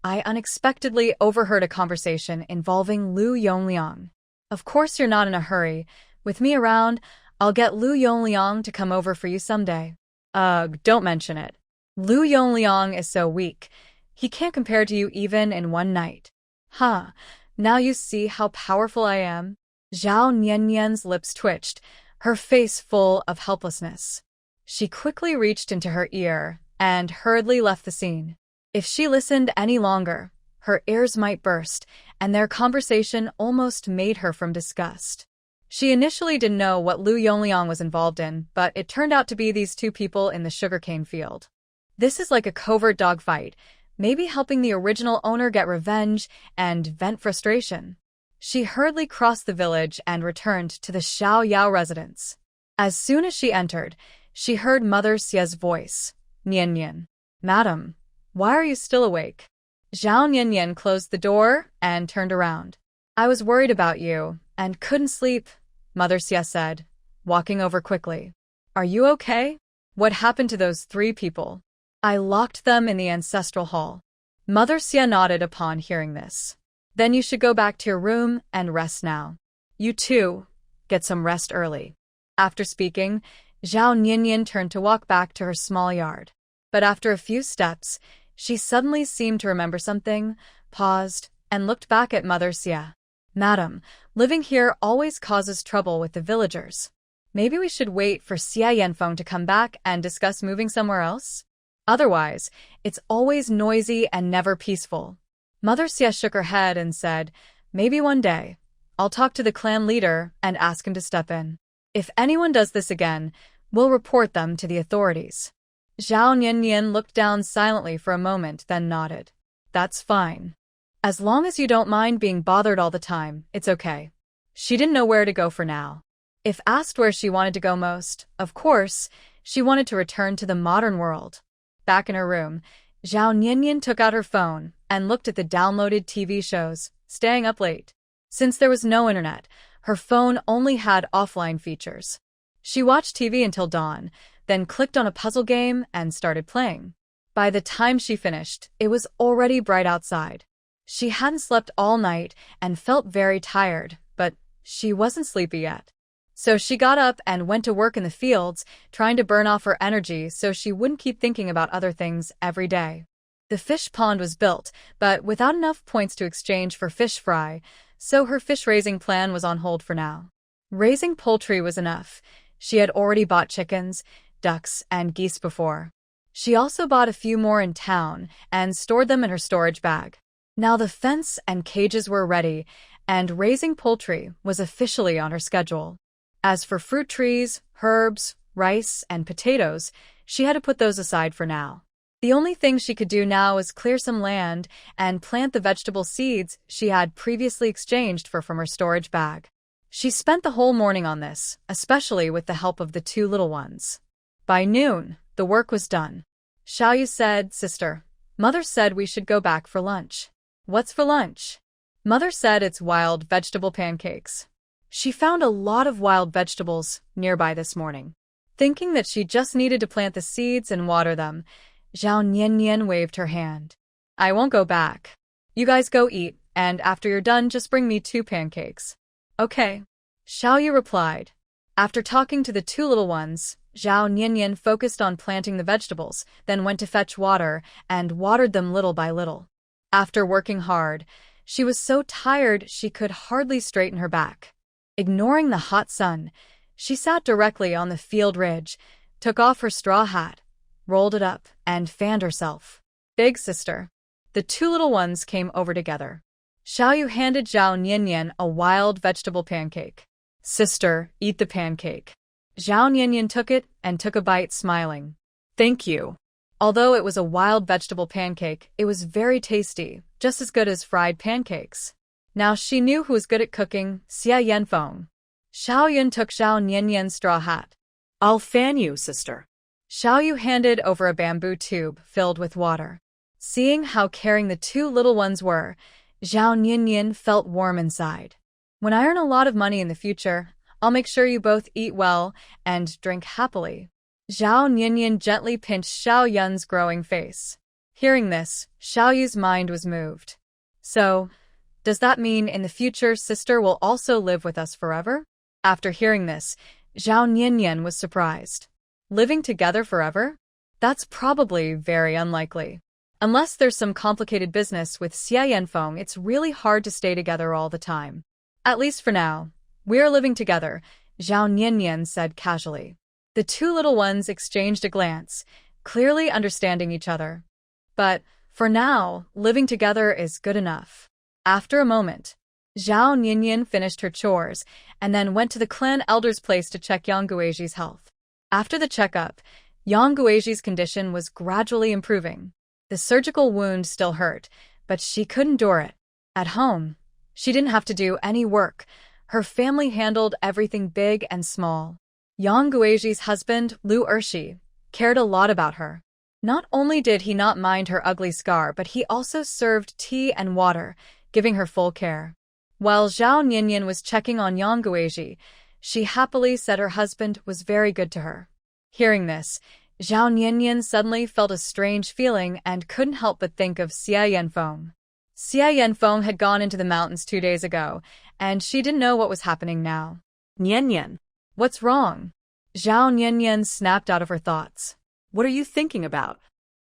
I unexpectedly overheard a conversation involving Lu Yongliang. Of course you're not in a hurry. With me around, I'll get Lu Yongliang to come over for you someday. Ugh, don't mention it. Lu Yongliang is so weak. He can't compare to you even in one night. Huh, now you see how powerful I am? Zhao Niannian's lips twitched, her face full of helplessness. She quickly reached into her ear and hurriedly left the scene. If she listened any longer, her ears might burst, and their conversation almost made her from disgust. She initially didn't know what Lu Yongliang was involved in, but it turned out to be these two people in the sugarcane field. This is like a covert dogfight, maybe helping the original owner get revenge and vent frustration. She hurriedly crossed the village and returned to the Xiaoyao residence. As soon as she entered, she heard Mother Xia's voice. Niannian. Madam, why are you still awake? Zhao Niannian closed the door and turned around. I was worried about you and couldn't sleep, Mother Xia said, walking over quickly. Are you okay? What happened to those 3 people? I locked them in the ancestral hall. Mother Xia nodded upon hearing this. Then you should go back to your room and rest now. You too, get some rest early. After speaking, Zhao Niannian turned to walk back to her small yard. But after a few steps, she suddenly seemed to remember something, paused, and looked back at Mother Xia. Madam, living here always causes trouble with the villagers. Maybe we should wait for Xia Yanfeng to come back and discuss moving somewhere else? Otherwise, it's always noisy and never peaceful. Mother Xia shook her head and said, maybe one day, I'll talk to the clan leader and ask him to step in. If anyone does this again, we'll report them to the authorities. Zhao Niannian looked down silently for a moment, then nodded. That's fine. As long as you don't mind being bothered all the time, it's okay. She didn't know where to go for now. If asked where she wanted to go most, of course, she wanted to return to the modern world. Back in her room, Zhao Niannian took out her phone and looked at the downloaded TV shows, staying up late. Since there was no internet, her phone only had offline features. She watched TV until dawn, then clicked on a puzzle game and started playing. By the time she finished, it was already bright outside. She hadn't slept all night and felt very tired, but she wasn't sleepy yet. So she got up and went to work in the fields, trying to burn off her energy so she wouldn't keep thinking about other things every day. The fish pond was built, but without enough points to exchange for fish fry, so her fish-raising plan was on hold for now. Raising poultry was enough. She had already bought chickens, ducks, and geese before. She also bought a few more in town and stored them in her storage bag. Now the fence and cages were ready, and raising poultry was officially on her schedule. As for fruit trees, herbs, rice, and potatoes, she had to put those aside for now. The only thing she could do now was clear some land and plant the vegetable seeds she had previously exchanged from her storage bag. She spent the whole morning on this, especially with the help of the two little ones. By noon, the work was done. Xiaoyu said, "Sister, Mother said we should go back for lunch." "What's for lunch?" Mother said it's wild vegetable pancakes. She found a lot of wild vegetables nearby this morning. Thinking that she just needed to plant the seeds and water them, Zhao Niannian waved her hand. "I won't go back. You guys go eat, and after you're done, just bring me 2 pancakes." "Okay," Xiaoyu replied. After talking to the two little ones, Zhao Niannian focused on planting the vegetables, then went to fetch water and watered them little by little. After working hard, she was so tired she could hardly straighten her back. Ignoring the hot sun, she sat directly on the field ridge, took off her straw hat, rolled it up, and fanned herself. "Big sister." The two little ones came over together. Xiaoyu handed Zhao Niannian a wild vegetable pancake. "Sister, eat the pancake." Zhao Niannian took it and took a bite, smiling. "Thank you." Although it was a wild vegetable pancake, it was very tasty, just as good as fried pancakes. Now she knew who was good at cooking, Xia Yanfeng. Xiaoyun took Zhao Niannian's straw hat. "I'll fan you, sister." Xiaoyu handed over a bamboo tube filled with water. Seeing how caring the two little ones were, Zhao Niannian felt warm inside. "When I earn a lot of money in the future, I'll make sure you both eat well and drink happily." Zhao Niannian gently pinched Xiao Yun's growing face. Hearing this, Xiaoyu's mind was moved. "So, does that mean in the future sister will also live with us forever?" After hearing this, Zhao Niannian was surprised. Living together forever? That's probably very unlikely. Unless there's some complicated business with Xia Yanfeng, it's really hard to stay together all the time. "At least for now. We're living together," Zhao Niannian said casually. The two little ones exchanged a glance, clearly understanding each other. But, for now, living together is good enough. After a moment, Zhao Niannian finished her chores and then went to the clan elder's place to check Yang Guizhi's health. After the checkup, Yang Guizhi's condition was gradually improving. The surgical wound still hurt, but she could endure it. At home, she didn't have to do any work. Her family handled everything big and small. Yang Guizhi's husband, Liu Ershi, cared a lot about her. Not only did he not mind her ugly scar, but he also served tea and water, giving her full care. While Zhao Niannian was checking on Yang Guizhi, she happily said her husband was very good to her. Hearing this, Zhao Niannian suddenly felt a strange feeling and couldn't help but think of Xia Yanfeng. Xia Yanfeng had gone into the mountains 2 days ago, and she didn't know what was happening now. "Niannian, "What's wrong?" Zhao Niannian snapped out of her thoughts. what are you thinking about?"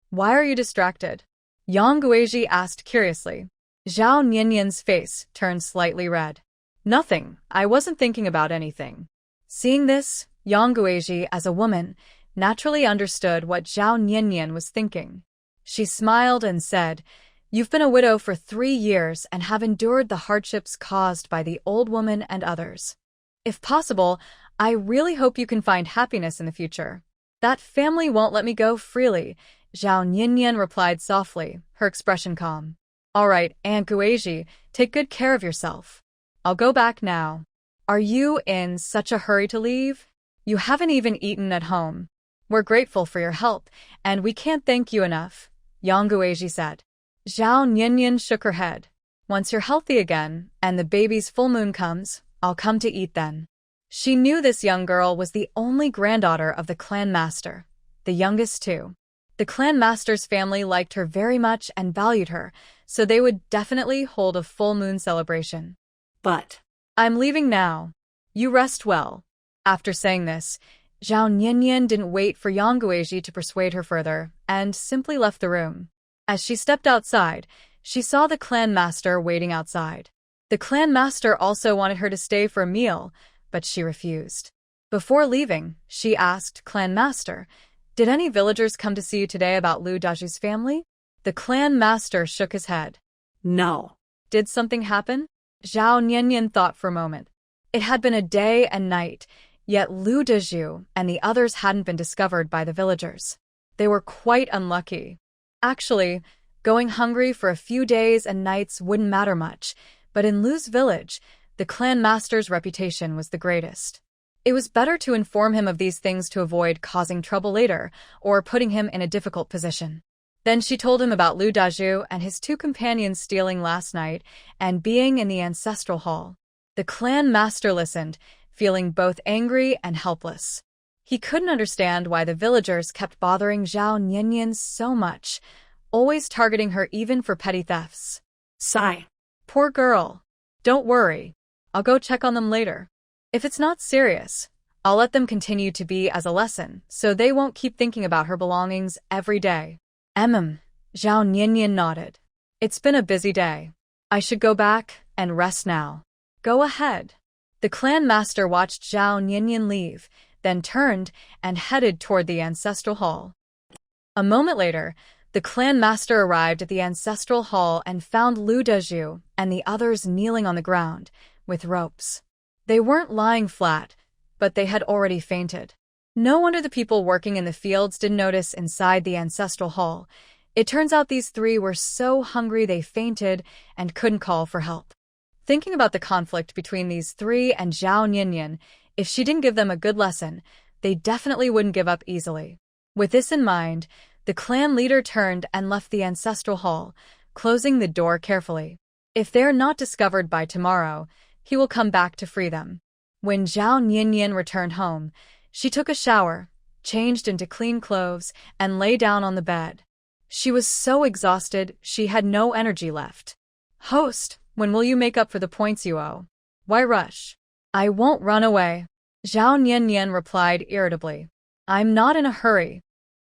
"Why are you distracted?" Yang Guizhi asked curiously. Zhao Niannian's face turned slightly red. "Nothing, I wasn't thinking about anything." Seeing this, Yang Guizhi, as a woman, naturally understood what Zhao Niannian was thinking. She smiled and said, "You've been a widow for 3 years and have endured the hardships caused by the old woman and others. If possible, I really hope you can find happiness in the future." "That family won't let me go freely," Zhao Niannian replied softly, her expression calm. "All right, Aunt Guizhi, take good care of yourself. I'll go back now." "Are you in such a hurry to leave? You haven't even eaten at home." "We're grateful for your help, and we can't thank you enough," Yang Guizhi said. Zhao Niannian shook her head. "Once you're healthy again, and the baby's full moon comes, I'll come to eat then." She knew this young girl was the only granddaughter of the clan master, the youngest too. The clan master's family liked her very much and valued her, so they would definitely hold a full moon celebration. But I'm leaving now. You rest well. After saying this, Zhao Niannian didn't wait for Yang Guizhi to persuade her further and simply left the room. As she stepped outside, she saw the clan master waiting outside. The clan master also wanted her to stay for a meal, but she refused. Before leaving, she asked Clan Master, "Did any villagers come to see you today about Lu Daju's family?" The clan master shook his head. no. Did something happen? Zhao Niannian thought for a moment. It had been a day and night, yet Lu Daju and the others hadn't been discovered by the villagers. They were quite unlucky. Actually, going hungry for a few days and nights wouldn't matter much, but in Lu's village, the clan master's reputation was the greatest. It was better to inform him of these things to avoid causing trouble later or putting him in a difficult position. Then she told him about Lu Daju and his two companions stealing last night and being in the ancestral hall. The clan master listened, feeling both angry and helpless. He couldn't understand why the villagers kept bothering Zhao Niannian so much, always targeting her even for petty thefts. Sigh. Poor girl. Don't worry. I'll go check on them later. If it's not serious, I'll let them continue to be as a lesson, so they won't keep thinking about her belongings every day. Zhao Niannian nodded. It's been a busy day. I should go back and rest now. Go ahead. The clan master watched Zhao Niannian leave, then turned and headed toward the ancestral hall. A moment later, the clan master arrived at the ancestral hall and found Lu Daju and the others kneeling on the ground, with ropes. They weren't lying flat, but they had already fainted. No wonder the people working in the fields didn't notice inside the ancestral hall. It turns out these three were so hungry they fainted and couldn't call for help. Thinking about the conflict between these three and Zhao Niannian, if she didn't give them a good lesson, they definitely wouldn't give up easily. With this in mind, the clan leader turned and left the ancestral hall, closing the door carefully. If they're not discovered by tomorrow, he will come back to free them. When Zhao Niannian returned home, she took a shower, changed into clean clothes, and lay down on the bed. She was so exhausted she had no energy left. "Host, when will you make up for the points you owe? Why rush?" "I won't run away," Zhao Niannian replied irritably. "I'm not in a hurry.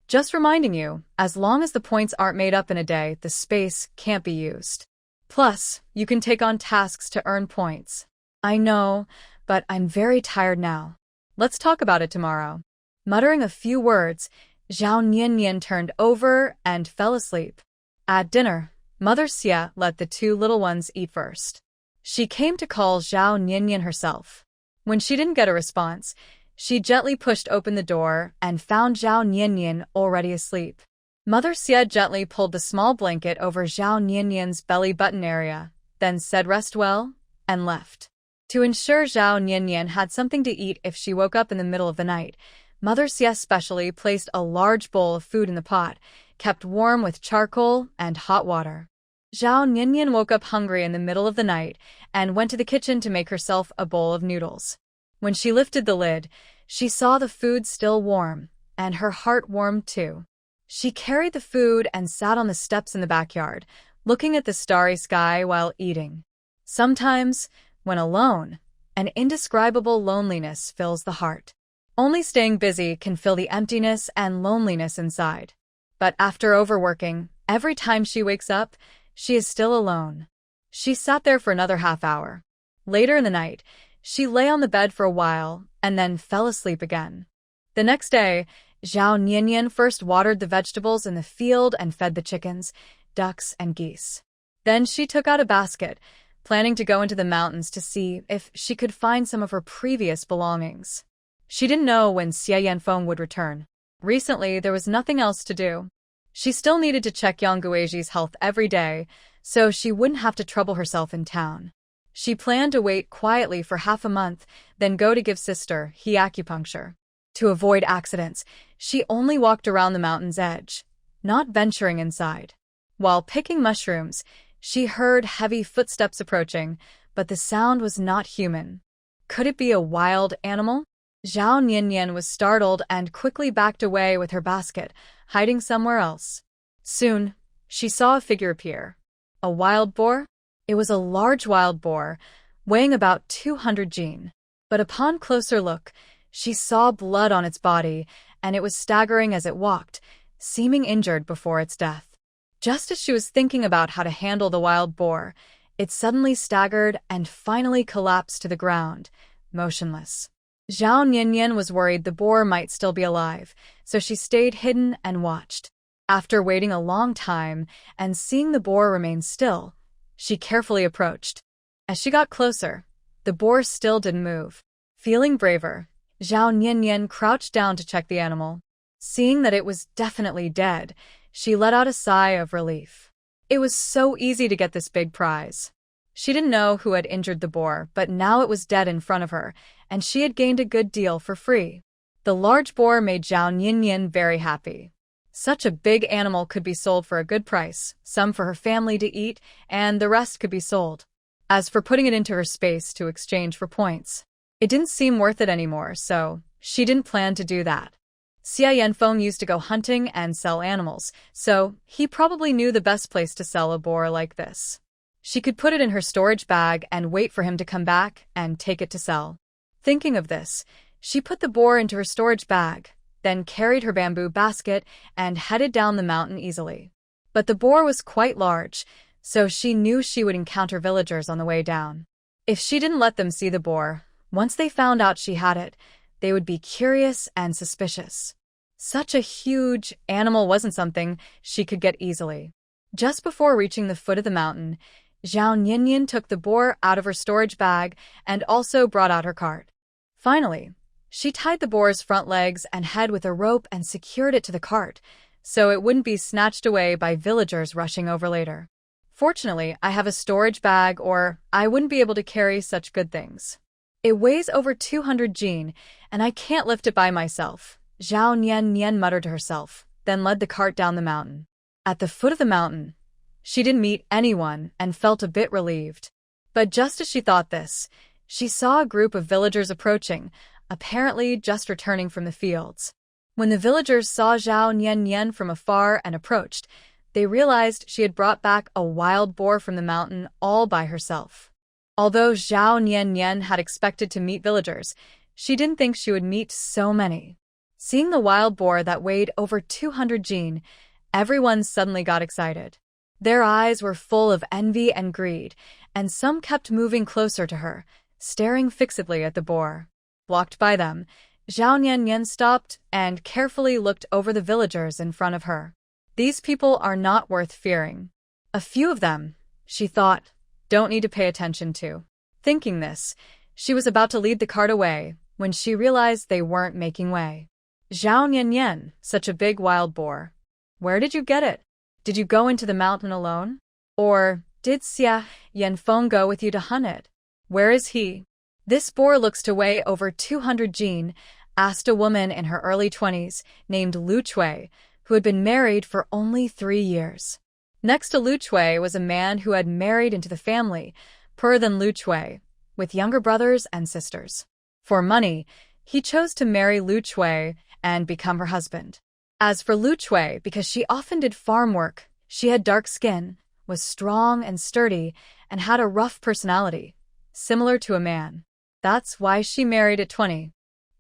Just reminding you, as long as the points aren't made up in a day, the space can't be used. Plus, you can take on tasks to earn points." "I know, but I'm very tired now. Let's talk about it tomorrow." Muttering a few words, Zhao Niannian turned over and fell asleep. At dinner, Mother Xia let the two little ones eat first. She came to call Zhao Niannian herself. When she didn't get a response, she gently pushed open the door and found Zhao Niannian already asleep. Mother Xia gently pulled the small blanket over Zhao Niannian's belly button area, then said rest well, and left. To ensure Zhao Niannian had something to eat if she woke up in the middle of the night, Mother Xia specially placed a large bowl of food in the pot, kept warm with charcoal and hot water. Zhao Niannian woke up hungry in the middle of the night and went to the kitchen to make herself a bowl of noodles. When she lifted the lid, she saw the food still warm, and her heart warmed too. She carried the food and sat on the steps in the backyard, looking at the starry sky while eating. Sometimes, when alone, an indescribable loneliness fills the heart. Only staying busy can fill the emptiness and loneliness inside. But after overworking, every time she wakes up, she is still alone. She sat there for another half hour. Later in the night, she lay on the bed for a while and then fell asleep again. The next day, Zhao Niannian first watered the vegetables in the field and fed the chickens, ducks, and geese. Then she took out a basket, planning to go into the mountains to see if she could find some of her previous belongings. She didn't know when Xie Yanfeng would return. Recently, there was nothing else to do. She still needed to check Yang Guizhi's health every day, so she wouldn't have to trouble herself in town. She planned to wait quietly for half a month, then go to give Sister He acupuncture. To avoid accidents, she only walked around the mountain's edge, not venturing inside. While picking mushrooms, she heard heavy footsteps approaching, but the sound was not human. Could it be a wild animal? Zhao Niannian was startled and quickly backed away with her basket, hiding somewhere else. Soon, she saw a figure appear. A wild boar? It was a large wild boar, weighing about 200 jin. But upon closer look, she saw blood on its body, and it was staggering as it walked, seeming injured before its death. Just as she was thinking about how to handle the wild boar, it suddenly staggered and finally collapsed to the ground, motionless. Zhao Niannian was worried the boar might still be alive, so she stayed hidden and watched. After waiting a long time and seeing the boar remain still, she carefully approached. As she got closer, the boar still didn't move. Feeling braver, Zhao Niannian crouched down to check the animal. Seeing that it was definitely dead, she let out a sigh of relief. It was so easy to get this big prize. She didn't know who had injured the boar, but now it was dead in front of her, and she had gained a good deal for free. The large boar made Zhao Niannian very happy. Such a big animal could be sold for a good price, some for her family to eat, and the rest could be sold. As for putting it into her space to exchange for points, it didn't seem worth it anymore, so she didn't plan to do that. Xia Yanfeng used to go hunting and sell animals, so he probably knew the best place to sell a boar like this. She could put it in her storage bag and wait for him to come back and take it to sell. Thinking of this, she put the boar into her storage bag, then carried her bamboo basket and headed down the mountain easily. But the boar was quite large, so she knew she would encounter villagers on the way down. If she didn't let them see the boar, once they found out she had it, they would be curious and suspicious. Such a huge animal wasn't something she could get easily. Just before reaching the foot of the mountain, Zhao Niannian took the boar out of her storage bag and also brought out her cart. Finally, she tied the boar's front legs and head with a rope and secured it to the cart, so it wouldn't be snatched away by villagers rushing over later. Fortunately, I have a storage bag or I wouldn't be able to carry such good things. It weighs over 200 jin, and I can't lift it by myself, Zhao Niannian muttered to herself, then led the cart down the mountain. At the foot of the mountain, she didn't meet anyone and felt a bit relieved. But just as she thought this, she saw a group of villagers approaching, apparently just returning from the fields. When the villagers saw Zhao Niannian from afar and approached, they realized she had brought back a wild boar from the mountain all by herself. Although Zhao Niannian had expected to meet villagers, she didn't think she would meet so many. Seeing the wild boar that weighed over 200 jin, everyone suddenly got excited. Their eyes were full of envy and greed, and some kept moving closer to her, staring fixedly at the boar. Blocked by them, Zhao Niannian stopped and carefully looked over the villagers in front of her. These people are not worth fearing. A few of them, she thought, don't need to pay attention to. Thinking this, she was about to lead the cart away when she realized they weren't making way. Zhao Niannian, such a big wild boar. Where did you get it? Did you go into the mountain alone? Or did Xia Yanfeng go with you to hunt it? Where is he? This boar looks to weigh over 200 jin, asked a woman in her early 20s named Lu Chui, who had been married for only 3 years. Next to Lu Chui was a man who had married into the family, poorer than Lu Chui, with younger brothers and sisters. For money, he chose to marry Lu Chui and become her husband. As for Lu Chui, because she often did farm work, she had dark skin, was strong and sturdy, and had a rough personality, similar to a man. That's why she married at 20.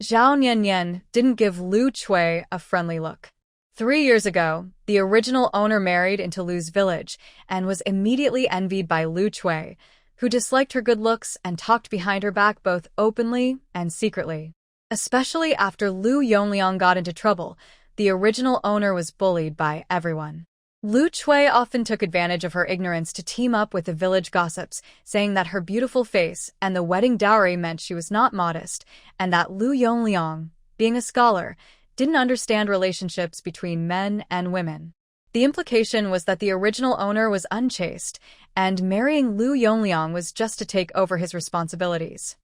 Zhao Niannian didn't give Lu Chui a friendly look. 3 years ago, the original owner married into Lu's village and was immediately envied by Lu Chui, who disliked her good looks and talked behind her back both openly and secretly. Especially after Lu Yongliang got into trouble, the original owner was bullied by everyone. Lu Chui often took advantage of her ignorance to team up with the village gossips, saying that her beautiful face and the wedding dowry meant she was not modest, and that Lu Yongliang, being a scholar, didn't understand relationships between men and women. The implication was that the original owner was unchaste, and marrying Lu Yongliang was just to take over his responsibilities.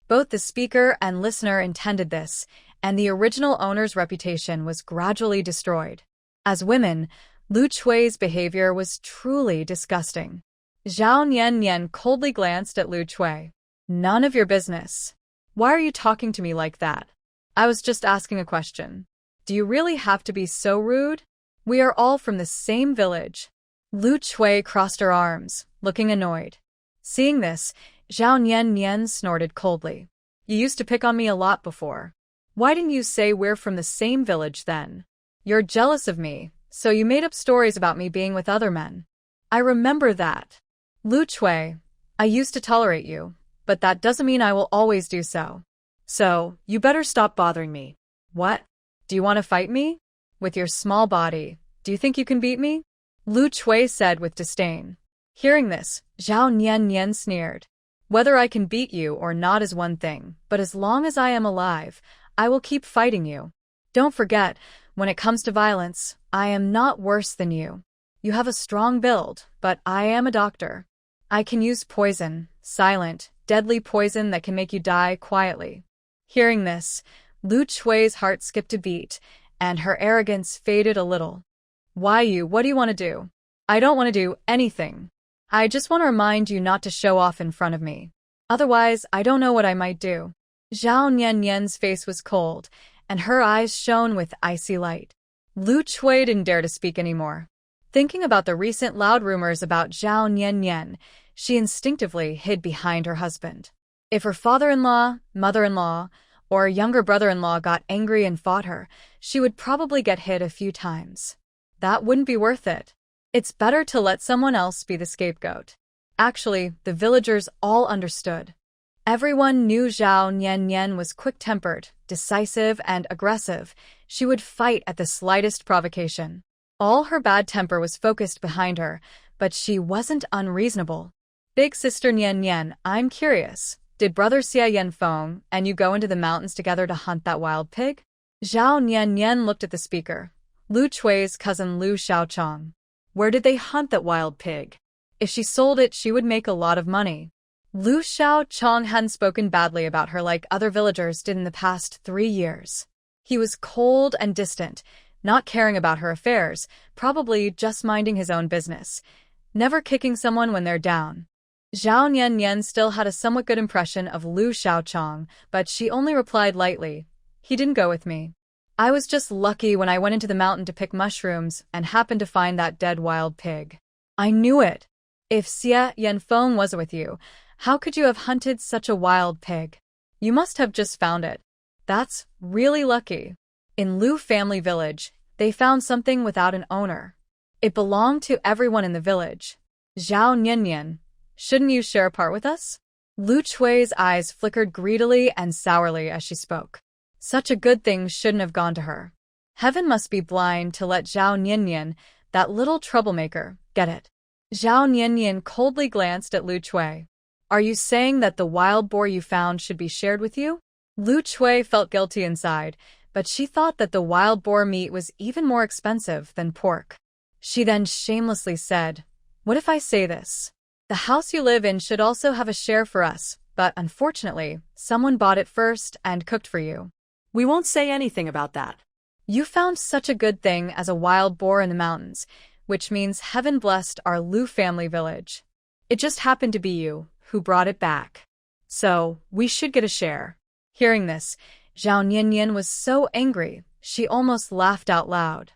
Both the speaker and listener intended this, and the original owner's reputation was gradually destroyed. As women, Lu Chui's behavior was truly disgusting. Zhao Niannian coldly glanced at Lu Chui. None of your business. Why are you talking to me like that? I was just asking a question. Do you really have to be so rude? We are all from the same village. Lu Chui crossed her arms, looking annoyed. Seeing this, Zhao Nian snorted coldly. You used to pick on me a lot before. Why didn't you say we're from the same village then? You're jealous of me, so you made up stories about me being with other men. I remember that. Lu Chui, I used to tolerate you, but that doesn't mean I will always do so. So, you better stop bothering me. What? Do you want to fight me? With your small body, do you think you can beat me? Lu Chui said with disdain. Hearing this, Zhao Nian sneered. Whether I can beat you or not is one thing, but as long as I am alive, I will keep fighting you. Don't forget, when it comes to violence, I am not worse than you. You have a strong build, but I am a doctor. I can use poison, silent, deadly poison that can make you die quietly. Hearing this, Lu Chui's heart skipped a beat, and her arrogance faded a little. Why you? What do you want to do? I don't want to do anything. I just want to remind you not to show off in front of me. Otherwise, I don't know what I might do. Zhao Nian's face was cold, and her eyes shone with icy light. Lu Chui didn't dare to speak anymore. Thinking about the recent loud rumors about Zhao Nian, she instinctively hid behind her husband. If her father-in-law, mother-in-law, or younger brother-in-law got angry and fought her, she would probably get hit a few times. That wouldn't be worth it. It's better to let someone else be the scapegoat. Actually, the villagers all understood. Everyone knew Zhao Nian was quick-tempered, decisive, and aggressive. She would fight at the slightest provocation. All her bad temper was focused behind her, but she wasn't unreasonable. Big sister Nian, I'm curious. Did brother Xia Yanfeng and you go into the mountains together to hunt that wild pig? Zhao Nian looked at the speaker. Lu Chui's cousin Lu Xiaochong. Where did they hunt that wild pig? If she sold it, she would make a lot of money. Lu Xiaochong hadn't spoken badly about her like other villagers did in the past 3 years. He was cold and distant, not caring about her affairs, probably just minding his own business, never kicking someone when they're down. Zhao Nian still had a somewhat good impression of Lu Xiaochong, but she only replied lightly, "He didn't go with me. I was just lucky when I went into the mountain to pick mushrooms and happened to find that dead wild pig. I knew it. If Xia Yanfeng was with you, how could you have hunted such a wild pig? You must have just found it. That's really lucky." In Lu family village, they found something without an owner. It belonged to everyone in the village. Zhao Nian, shouldn't you share a part with us? Lu Chui's eyes flickered greedily and sourly as she spoke. Such a good thing shouldn't have gone to her. Heaven must be blind to let Zhao Nian, that little troublemaker, get it. Zhao Nian coldly glanced at Lu Chui. Are you saying that the wild boar you found should be shared with you? Lu Chui felt guilty inside, but she thought that the wild boar meat was even more expensive than pork. She then shamelessly said, "What if I say this? The house you live in should also have a share for us, but unfortunately, someone bought it first and cooked for you. We won't say anything about that. You found such a good thing as a wild boar in the mountains, which means heaven blessed our Lu family village. It just happened to be you who brought it back. So, we should get a share." Hearing this, Zhao Nian was so angry, she almost laughed out loud.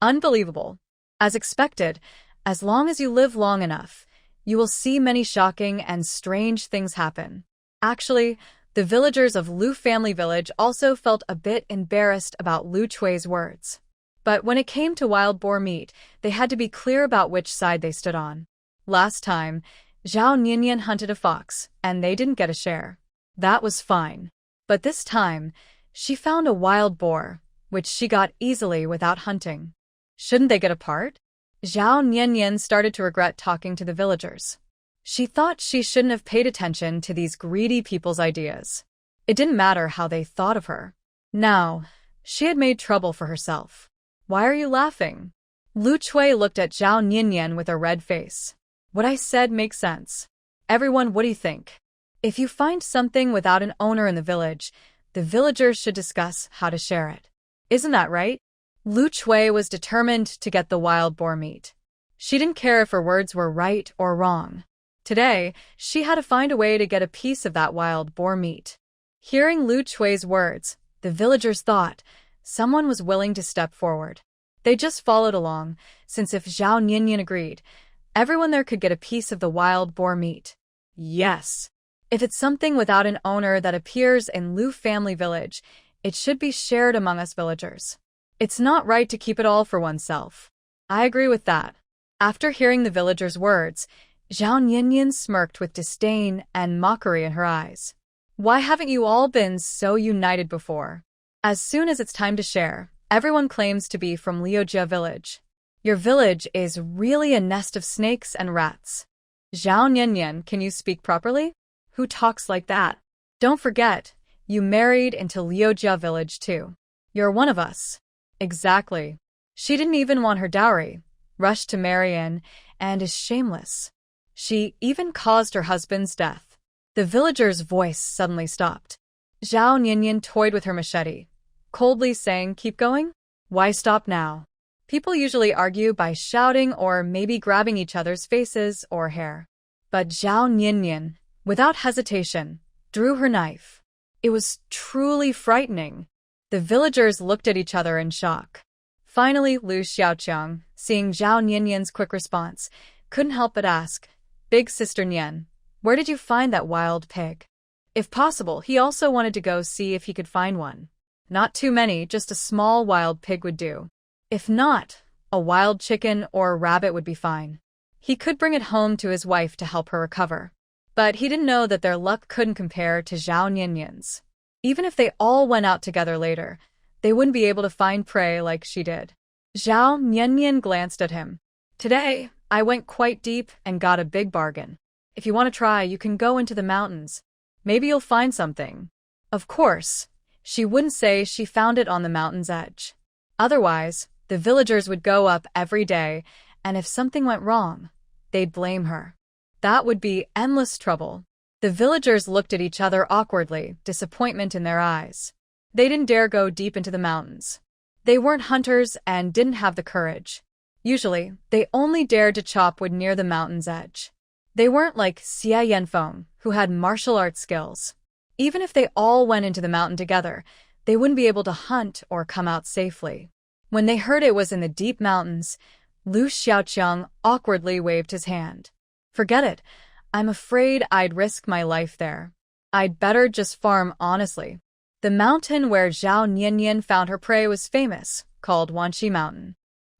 Unbelievable. As expected, as long as you live long enough, you will see many shocking and strange things happen. Actually, the villagers of Lu family village also felt a bit embarrassed about Lu Chui's words. But when it came to wild boar meat, they had to be clear about which side they stood on. Last time, Zhao Nian hunted a fox, and they didn't get a share. That was fine. But this time, she found a wild boar, which she got easily without hunting. Shouldn't they get a part? Zhao Nian started to regret talking to the villagers. She thought she shouldn't have paid attention to these greedy people's ideas. It didn't matter how they thought of her. Now, she had made trouble for herself. Why are you laughing? Lu Chui looked at Zhao Nian with a red face. What I said makes sense. Everyone, what do you think? If you find something without an owner in the village, the villagers should discuss how to share it. Isn't that right? Lu Chui was determined to get the wild boar meat. She didn't care if her words were right or wrong. Today, she had to find a way to get a piece of that wild boar meat. Hearing Lu Chui's words, the villagers thought someone was willing to step forward. They just followed along, since if Zhao Nianyan agreed, everyone there could get a piece of the wild boar meat. Yes. If it's something without an owner that appears in Lu family village, it should be shared among us villagers. It's not right to keep it all for oneself. I agree with that. After hearing the villagers' words, Zhao Nianyan smirked with disdain and mockery in her eyes. Why haven't you all been so united before? As soon as it's time to share, everyone claims to be from Liujia village. Your village is really a nest of snakes and rats. Zhao Nianyan, can you speak properly? Who talks like that? Don't forget, you married into Liujia village too. You're one of us. Exactly. She didn't even want her dowry, rushed to marry in, and is shameless. She even caused her husband's death. The villager's voice suddenly stopped. Zhao Nianyan toyed with her machete, coldly saying, "Keep going? Why stop now?" People usually argue by shouting or maybe grabbing each other's faces or hair. But Zhao Nianyan, without hesitation, drew her knife. It was truly frightening. The villagers looked at each other in shock. Finally, Lu Xiaoqiang, seeing Zhao Nianyan's quick response, couldn't help but ask, "Big Sister Nian, where did you find that wild pig?" If possible, he also wanted to go see if he could find one. Not too many, just a small wild pig would do. If not, a wild chicken or a rabbit would be fine. He could bring it home to his wife to help her recover. But he didn't know that their luck couldn't compare to Zhao Nianyan's. Even if they all went out together later, they wouldn't be able to find prey like she did. Zhao Nianyan glanced at him. "Today, I went quite deep and got a big bargain. If you want to try, you can go into the mountains. Maybe you'll find something." Of course, she wouldn't say she found it on the mountain's edge. Otherwise, the villagers would go up every day, and if something went wrong, they'd blame her. That would be endless trouble. The villagers looked at each other awkwardly, disappointment in their eyes. They didn't dare go deep into the mountains. They weren't hunters and didn't have the courage. Usually, they only dared to chop wood near the mountain's edge. They weren't like Xia Yanfeng, who had martial arts skills. Even if they all went into the mountain together, they wouldn't be able to hunt or come out safely. When they heard it was in the deep mountains, Lu Xiaoqiang awkwardly waved his hand. "Forget it. I'm afraid I'd risk my life there. I'd better just farm honestly." The mountain where Zhao Nianyan found her prey was famous, called Wanxi Mountain.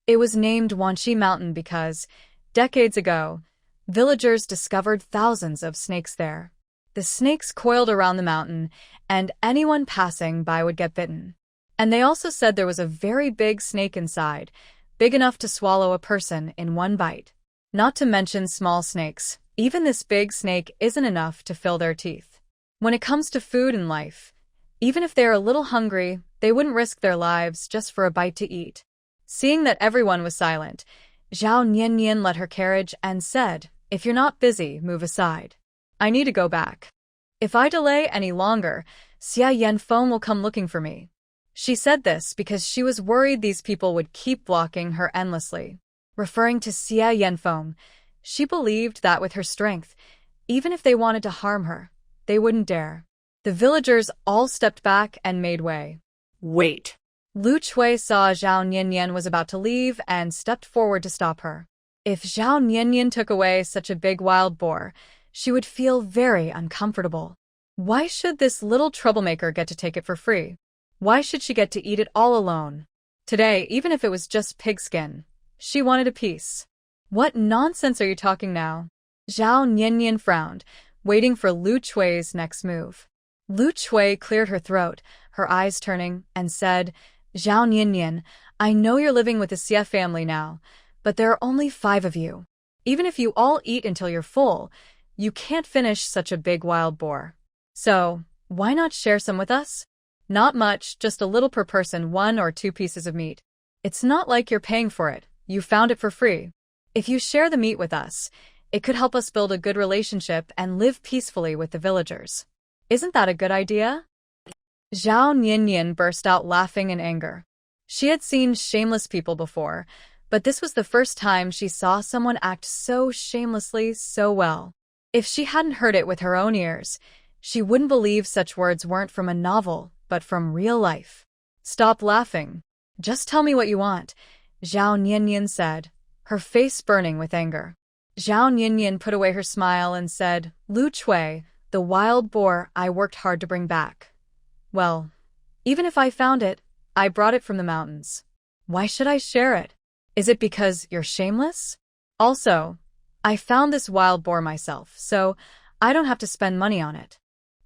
It was named Wanxi Mountain because, decades ago, villagers discovered thousands of snakes there. The snakes coiled around the mountain, and anyone passing by would get bitten. And they also said there was a very big snake inside, big enough to swallow a person in one bite. Not to mention small snakes, even this big snake isn't enough to fill their teeth. When it comes to food in life, even if they're a little hungry, they wouldn't risk their lives just for a bite to eat. Seeing that everyone was silent, Zhao Nianyan led her carriage and said, "If you're not busy, move aside. I need to go back. If I delay any longer, Xia Yanfeng will come looking for me." She said this because she was worried these people would keep blocking her endlessly. Referring to Xia Yanfeng, she believed that with her strength, even if they wanted to harm her, they wouldn't dare. The villagers all stepped back and made way. "Wait." Lu Chui saw Zhao Nianyan was about to leave and stepped forward to stop her. If Zhao Nianyan took away such a big wild boar, she would feel very uncomfortable. Why should this little troublemaker get to take it for free? Why should she get to eat it all alone? Today, even if it was just pigskin, she wanted a piece. What nonsense are you talking now? Zhao Nianyan frowned, waiting for Lu Chui's next move. Lu Chui cleared her throat, her eyes turning, and said, "Zhao Nianyan, I know you're living with the Xia family now, but there are only 5 of you. Even if you all eat until you're full, you can't finish such a big wild boar. So, why not share some with us? Not much, just a little per person, 1 or 2 pieces of meat. It's not like you're paying for it, you found it for free. If you share the meat with us, it could help us build a good relationship and live peacefully with the villagers. Isn't that a good idea?" Zhao Nianyan burst out laughing in anger. She had seen shameless people before, but this was the first time she saw someone act so shamelessly so well. If she hadn't heard it with her own ears, she wouldn't believe such words weren't from a novel, but from real life. "Stop laughing. Just tell me what you want." Zhao Niannian said, her face burning with anger. Zhao Niannian put away her smile and said, Lu Chui, the wild boar I worked hard to bring back. Well, even if I found it, I brought it from the mountains. Why should I share it? Is it because you're shameless? Also, I found this wild boar myself, so I don't have to spend money on it.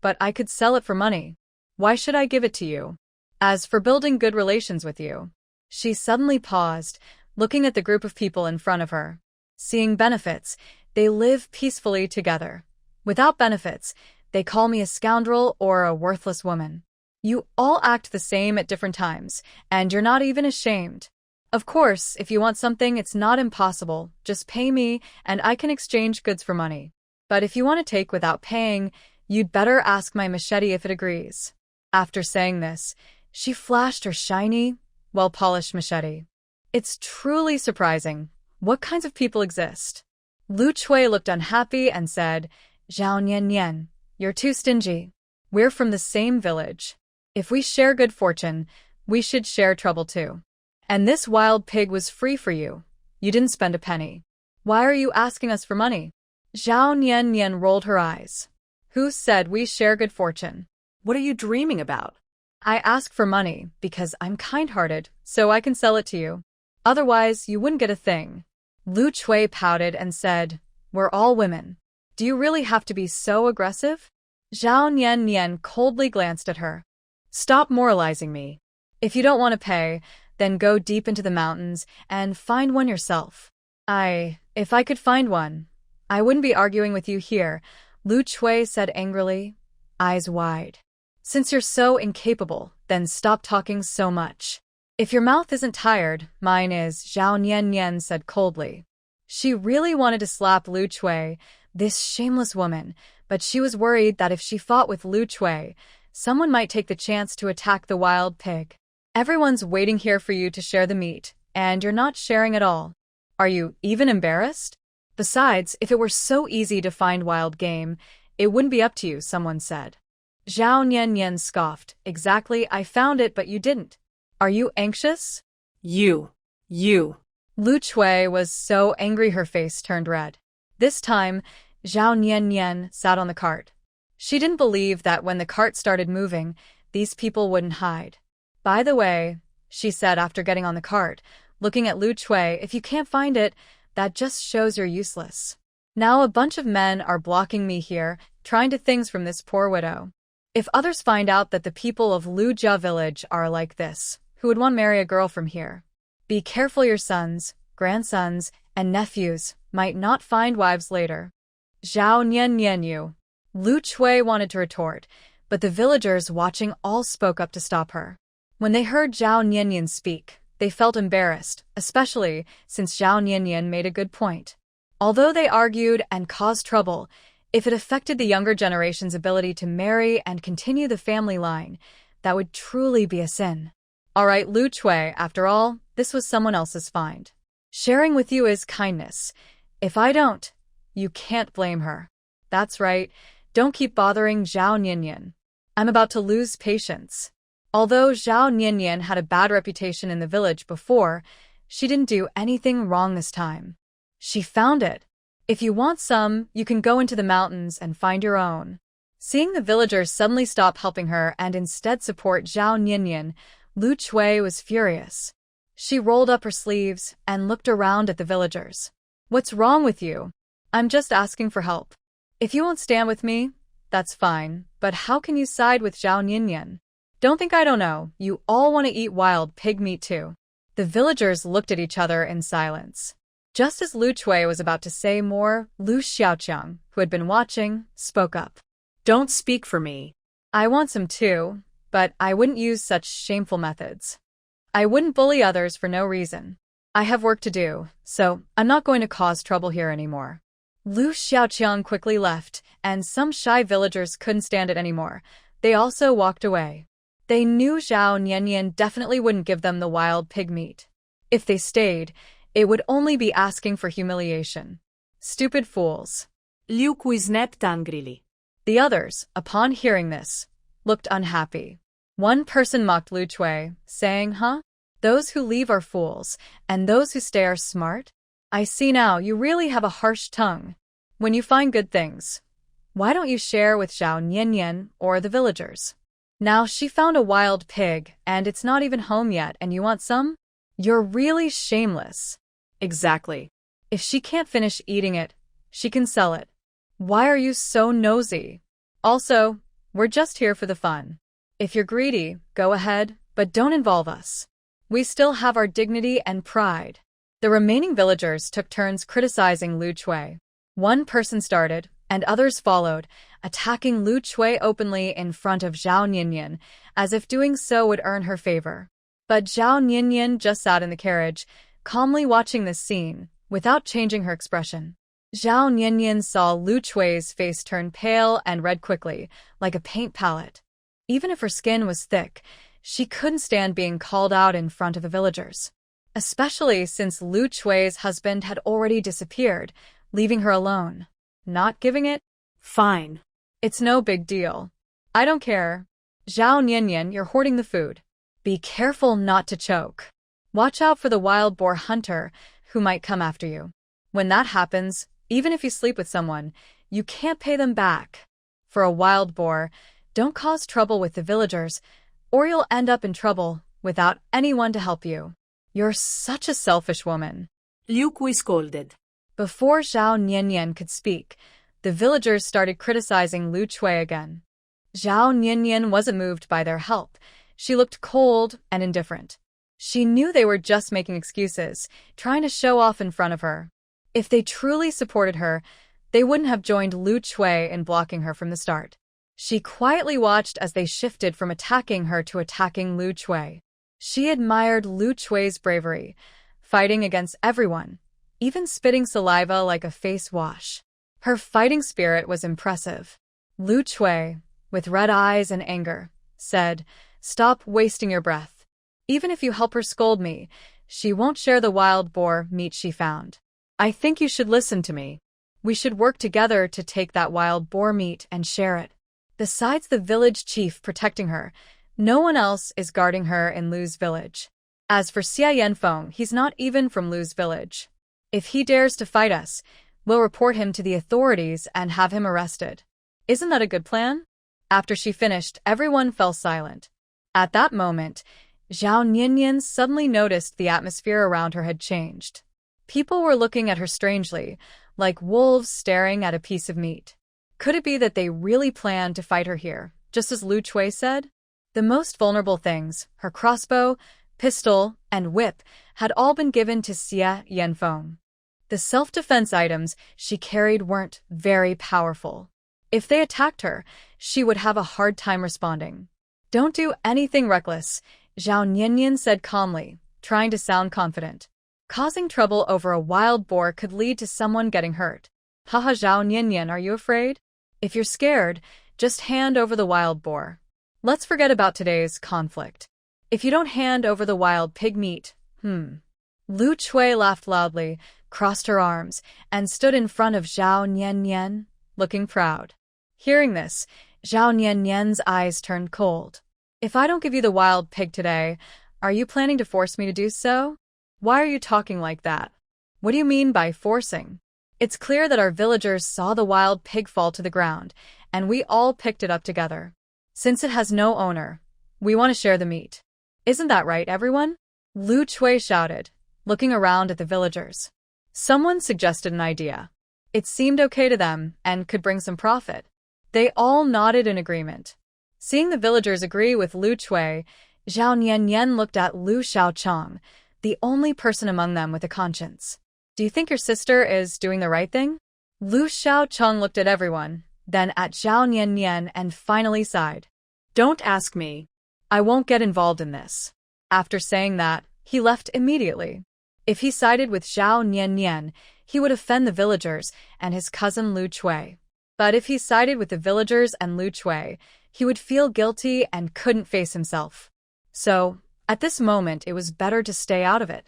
But I could sell it for money. Why should I give it to you? As for building good relations with you. She suddenly paused, looking at the group of people in front of her. Seeing benefits, they live peacefully together. Without benefits, they call me a scoundrel or a worthless woman. You all act the same at different times, and you're not even ashamed. Of course, if you want something, it's not impossible. Just pay me, and I can exchange goods for money. But if you want to take without paying, you'd better ask my machete if it agrees. After saying this, she flashed her shiny, well-polished machete. It's truly surprising. What kinds of people exist? Lu Chui looked unhappy and said, Zhao Niannian, you're too stingy. We're from the same village. If we share good fortune, we should share trouble too. And this wild pig was free for you. You didn't spend a penny. Why are you asking us for money? Zhao Niannian rolled her eyes. Who said we share good fortune? What are you dreaming about? I ask for money because I'm kind-hearted, so I can sell it to you. Otherwise, you wouldn't get a thing. Lu Chui pouted and said, We're all women. Do you really have to be so aggressive? Zhao Niannian coldly glanced at her. Stop moralizing me. If you don't want to pay, then go deep into the mountains and find one yourself. If I could find one, I wouldn't be arguing with you here, Lu Chui said angrily, eyes wide. Since you're so incapable, then stop talking so much. If your mouth isn't tired, mine is, Zhao Niannian said coldly. She really wanted to slap Lu Chui, this shameless woman, but she was worried that if she fought with Lu Chui, someone might take the chance to attack the wild pig. Everyone's waiting here for you to share the meat, and you're not sharing at all. Are you even embarrassed? Besides, if it were so easy to find wild game, it wouldn't be up to you, someone said. Zhao Niannian scoffed. Exactly, I found it, but you didn't. Are you anxious? You. Lu Chui was so angry her face turned red. This time, Zhao Niannian sat on the cart. She didn't believe that when the cart started moving, these people wouldn't hide. By the way, she said after getting on the cart, looking at Lu Chui, if you can't find it, that just shows you're useless. Now a bunch of men are blocking me here, trying to things from this poor widow. If others find out that the people of Lu Jia village are like this, who would want to marry a girl from here? Be careful, your sons, grandsons, and nephews might not find wives later. Zhao Niannian you. Lu Chui wanted to retort, but the villagers watching all spoke up to stop her. When they heard Zhao Niannian speak, they felt embarrassed, especially since Zhao Niannian made a good point. Although they argued and caused trouble, if it affected the younger generation's ability to marry and continue the family line, that would truly be a sin. All right, Lu Chui, after all, this was someone else's find. Sharing with you is kindness. If I don't, you can't blame her. That's right, don't keep bothering Zhao Niannian. I'm about to lose patience. Although Zhao Niannian had a bad reputation in the village before, she didn't do anything wrong this time. She found it. If you want some, you can go into the mountains and find your own. Seeing the villagers suddenly stop helping her and instead support Zhao Niannian, Lu Chui was furious. She rolled up her sleeves and looked around at the villagers. What's wrong with you? I'm just asking for help. If you won't stand with me, that's fine, but how can you side with Zhao Niannian? Don't think I don't know, you all want to eat wild pig meat too. The villagers looked at each other in silence. Just as Lu Chui was about to say more, Lu Xiaoqiang, who had been watching, spoke up. Don't speak for me. I want some too, but I wouldn't use such shameful methods. I wouldn't bully others for no reason. I have work to do, so I'm not going to cause trouble here anymore. Lu Xiaoqiang quickly left, and some shy villagers couldn't stand it anymore. They also walked away. They knew Zhao Niannian definitely wouldn't give them the wild pig meat. If they stayed, it would only be asking for humiliation. Stupid fools. Liu snapped angrily. The others, upon hearing this, looked unhappy. One person mocked Lu Chui, saying, Huh? Those who leave are fools, and those who stay are smart? I see now, you really have a harsh tongue. When you find good things, why don't you share with Zhao Niannian or the villagers? Now she found a wild pig, and it's not even home yet, and you want some? You're really shameless. Exactly. If she can't finish eating it, she can sell it. Why are you so nosy? Also, we're just here for the fun. If you're greedy, go ahead, but don't involve us. We still have our dignity and pride. The remaining villagers took turns criticizing Lu Chui. One person started, and others followed, attacking Lu Chui openly in front of Zhao Niannian, as if doing so would earn her favor. But Zhao Niannian just sat in the carriage, calmly watching this scene, without changing her expression. Zhao Niannian saw Lu Chui's face turn pale and red quickly, like a paint palette. Even if her skin was thick, she couldn't stand being called out in front of the villagers. Especially since Lu Chui's husband had already disappeared, leaving her alone. Not giving it? Fine. It's no big deal. I don't care. Zhao Niannian, you're hoarding the food. Be careful not to choke. Watch out for the wild boar hunter who might come after you. When that happens, even if you sleep with someone, you can't pay them back. For a wild boar, don't cause trouble with the villagers, or you'll end up in trouble without anyone to help you. You're such a selfish woman. Liu Kui scolded. Before Zhao Niannian could speak, the villagers started criticizing Lu Chui again. Zhao Niannian wasn't moved by their help. She looked cold and indifferent. She knew they were just making excuses, trying to show off in front of her. If they truly supported her, they wouldn't have joined Lu Chui in blocking her from the start. She quietly watched as they shifted from attacking her to attacking Lu Chui. She admired Lu Chui's bravery, fighting against everyone, even spitting saliva like a face wash. Her fighting spirit was impressive. Lu Chui, with red eyes and anger, said, "Stop wasting your breath. Even if you help her scold me, she won't share the wild boar meat she found. I think you should listen to me. We should work together to take that wild boar meat and share it. Besides the village chief protecting her, no one else is guarding her in Lu's village. As for Xia Yanfeng, he's not even from Lu's village. If he dares to fight us, we'll report him to the authorities and have him arrested. Isn't that a good plan?" After she finished, everyone fell silent. At that moment, Zhao Niannian suddenly noticed the atmosphere around her had changed. People were looking at her strangely, like wolves staring at a piece of meat. Could it be that they really planned to fight her here, just as Lu Chui said? The most vulnerable things, her crossbow, pistol, and whip, had all been given to Xia Yanfeng. The self-defense items she carried weren't very powerful. If they attacked her, she would have a hard time responding. "Don't do anything reckless," Zhao Niannian said calmly, trying to sound confident. Causing trouble over a wild boar could lead to someone getting hurt. Haha, Zhao Niannian, are you afraid? If you're scared, just hand over the wild boar. Let's forget about today's conflict. If you don't hand over the wild pig meat, Lu Chui laughed loudly, crossed her arms, and stood in front of Zhao Niannian, looking proud. Hearing this, Zhao Niannian's eyes turned cold. "If I don't give you the wild pig today, are you planning to force me to do so? Why are you talking like that? What do you mean by forcing? It's clear that our villagers saw the wild pig fall to the ground, and we all picked it up together. Since it has no owner, we want to share the meat. Isn't that right, everyone?" Lu Chui shouted, looking around at the villagers. Someone suggested an idea. It seemed okay to them and could bring some profit. They all nodded in agreement. Seeing the villagers agree with Lu Chui, Zhao Niannian looked at Lu Xiaochang, the only person among them with a conscience. "Do you think your sister is doing the right thing?" Lu Xiaochang looked at everyone, then at Zhao Niannian and finally sighed. "Don't ask me. I won't get involved in this." After saying that, he left immediately. If he sided with Zhao Niannian, he would offend the villagers and his cousin Lu Chui. But if he sided with the villagers and Lu Chui, he would feel guilty and couldn't face himself. So, at this moment, it was better to stay out of it.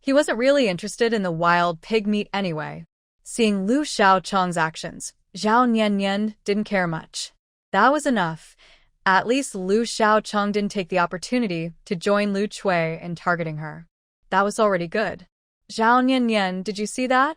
He wasn't really interested in the wild pig meat anyway. Seeing Lu Xiaochang's actions, Zhao Niannian didn't care much. That was enough. At least Lu Xiaocheng didn't take the opportunity to join Lu Chui in targeting her. That was already good. Zhao Niannian, did you see that?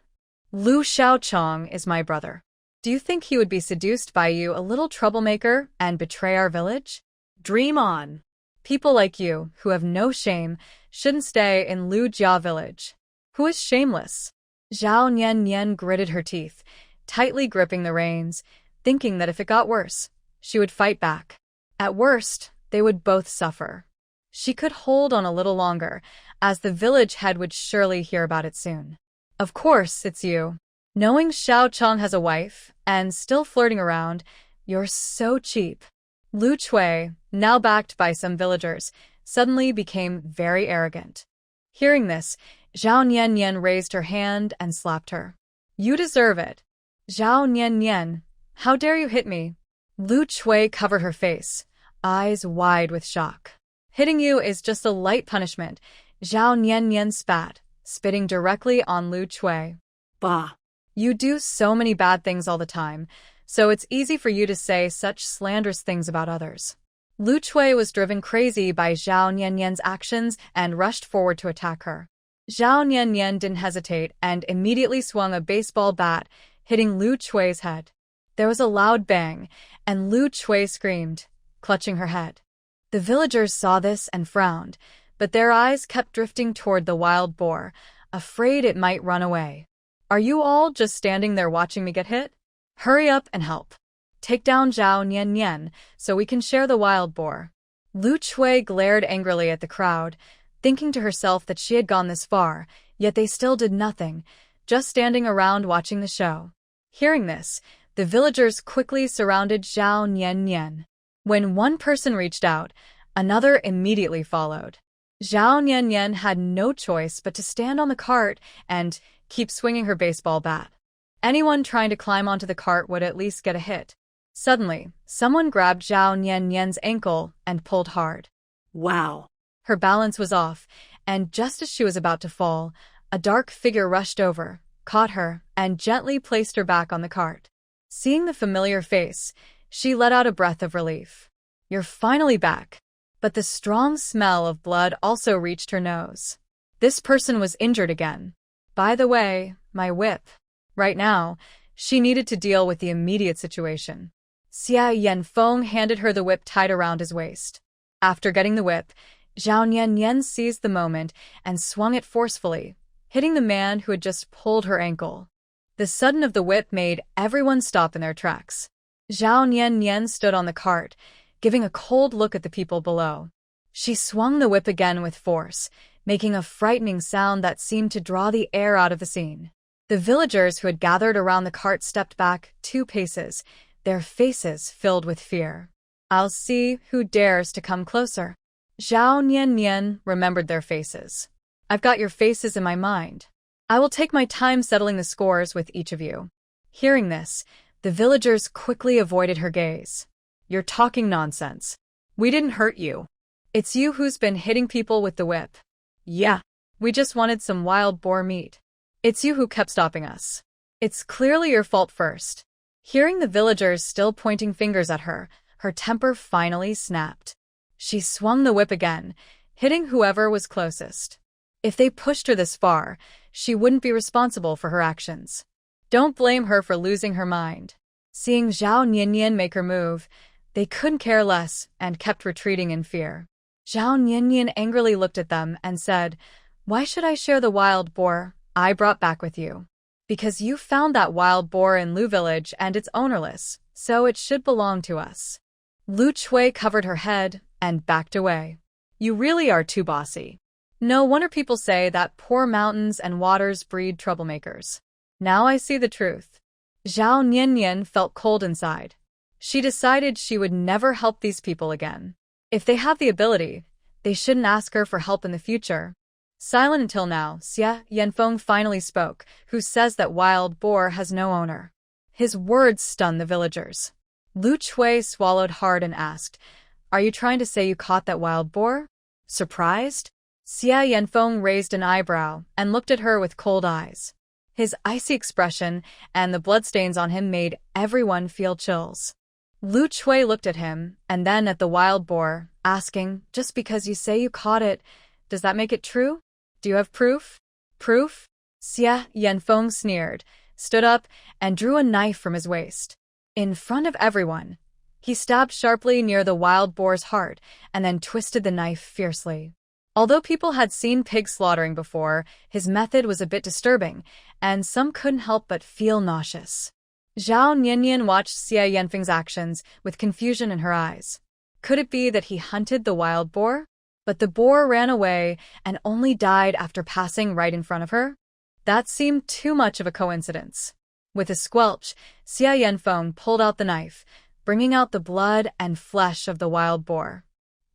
Lu Xiaocheng is my brother. Do you think he would be seduced by you, a little troublemaker, and betray our village? Dream on. People like you, who have no shame, shouldn't stay in Lu Jia village. Who is shameless? Zhao Niannian gritted her teeth, tightly gripping the reins, thinking that if it got worse, she would fight back. At worst, they would both suffer. She could hold on a little longer, as the village head would surely hear about it soon. Of course, it's you. Knowing Xiaocheng has a wife, and still flirting around, you're so cheap. Lu Chui, now backed by some villagers, suddenly became very arrogant. Hearing this, Zhao Niannian raised her hand and slapped her. You deserve it. Zhao Niannian, how dare you hit me? Lu Chui covered her face, eyes wide with shock. Hitting you is just a light punishment, Zhao Niannian spat, spitting directly on Lu Chui. Bah. You do so many bad things all the time, so it's easy for you to say such slanderous things about others. Lu Chui was driven crazy by Zhao Niannian's actions and rushed forward to attack her. Zhao Niannian didn't hesitate and immediately swung a baseball bat, hitting Lu Chui's head. There was a loud bang, and Lu Chui screamed, clutching her head. The villagers saw this and frowned, but their eyes kept drifting toward the wild boar, afraid it might run away. Are you all just standing there watching me get hit? Hurry up and help. Take down Zhao Niannian so we can share the wild boar. Lu Chui glared angrily at the crowd, thinking to herself that she had gone this far, yet they still did nothing, just standing around watching the show. Hearing this, the villagers quickly surrounded Zhao Niannian. When one person reached out, another immediately followed. Zhao Niannian had no choice but to stand on the cart and keep swinging her baseball bat. Anyone trying to climb onto the cart would at least get a hit. Suddenly, someone grabbed Zhao Niannian's ankle and pulled hard. Wow. Her balance was off, and just as she was about to fall, a dark figure rushed over, caught her, and gently placed her back on the cart. Seeing the familiar face, she let out a breath of relief. You're finally back. But the strong smell of blood also reached her nose. This person was injured again. By the way, my whip. Right now, she needed to deal with the immediate situation. Xia Yanfeng handed her the whip tied around his waist. After getting the whip, Zhao Niannian seized the moment and swung it forcefully, hitting the man who had just pulled her ankle. The sudden of the whip made everyone stop in their tracks. Zhao Niannian stood on the cart, giving a cold look at the people below. She swung the whip again with force, making a frightening sound that seemed to draw the air out of the scene. The villagers who had gathered around the cart stepped back 2 paces, their faces filled with fear. I'll see who dares to come closer. Zhao Niannian remembered their faces. I've got your faces in my mind. I will take my time settling the scores with each of you. Hearing this, the villagers quickly avoided her gaze. You're talking nonsense. We didn't hurt you. It's you who's been hitting people with the whip. Yeah, we just wanted some wild boar meat. It's you who kept stopping us. It's clearly your fault first. Hearing the villagers still pointing fingers at her, her temper finally snapped. She swung the whip again, hitting whoever was closest. If they pushed her this far, she wouldn't be responsible for her actions. Don't blame her for losing her mind. Seeing Zhao Niannian make her move, they couldn't care less and kept retreating in fear. Zhao Niannian angrily looked at them and said, Why should I share the wild boar I brought back with you? Because you found that wild boar in Lu village and it's ownerless, so it should belong to us. Lu Chui covered her head and backed away. You really are too bossy. No wonder people say that poor mountains and waters breed troublemakers. Now I see the truth. Zhao Niannian felt cold inside. She decided she would never help these people again. If they have the ability, they shouldn't ask her for help in the future. Silent until now, Xia Yanfeng finally spoke, who says that wild boar has no owner. His words stunned the villagers. Lu Chui swallowed hard and asked, Are you trying to say you caught that wild boar? Surprised? Xia Yanfeng raised an eyebrow and looked at her with cold eyes. His icy expression and the bloodstains on him made everyone feel chills. Lu Chui looked at him, and then at the wild boar, asking, just because you say you caught it, does that make it true? Do you have proof? Proof? Xia Yanfeng sneered, stood up, and drew a knife from his waist. In front of everyone, he stabbed sharply near the wild boar's heart, and then twisted the knife fiercely. Although people had seen pig slaughtering before, his method was a bit disturbing, and some couldn't help but feel nauseous. Zhao Niannian watched Xia Yanfeng's actions with confusion in her eyes. Could it be that he hunted the wild boar? But the boar ran away and only died after passing right in front of her? That seemed too much of a coincidence. With a squelch, Xia Yanfeng pulled out the knife, bringing out the blood and flesh of the wild boar.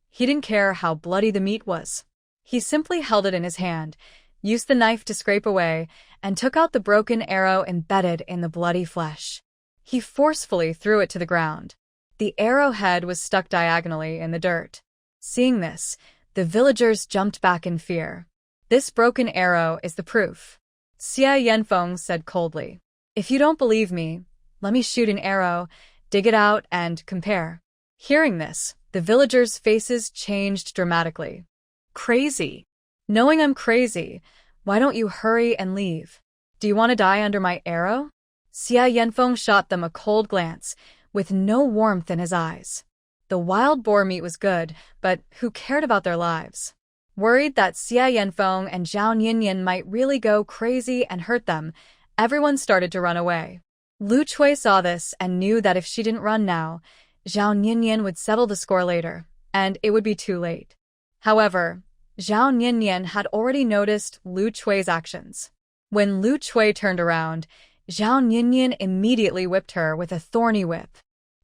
He didn't care how bloody the meat was. He simply held it in his hand, used the knife to scrape away, and took out the broken arrow embedded in the bloody flesh. He forcefully threw it to the ground. The arrowhead was stuck diagonally in the dirt. Seeing this, the villagers jumped back in fear. This broken arrow is the proof, Xia Yanfeng said coldly. If you don't believe me, let me shoot an arrow, dig it out, and compare. Hearing this, the villagers' faces changed dramatically. Crazy. Knowing I'm crazy, why don't you hurry and leave? Do you want to die under my arrow? Xia Yanfeng shot them a cold glance, with no warmth in his eyes. The wild boar meat was good, but who cared about their lives? Worried that Xia Yanfeng and Zhao Niannian might really go crazy and hurt them, everyone started to run away. Lu Chui saw this and knew that if she didn't run now, Zhao Niannian would settle the score later, and it would be too late. However, Zhao Niannian had already noticed Lu Chui's actions. When Lu Chui turned around, Zhao Niannian immediately whipped her with a thorny whip.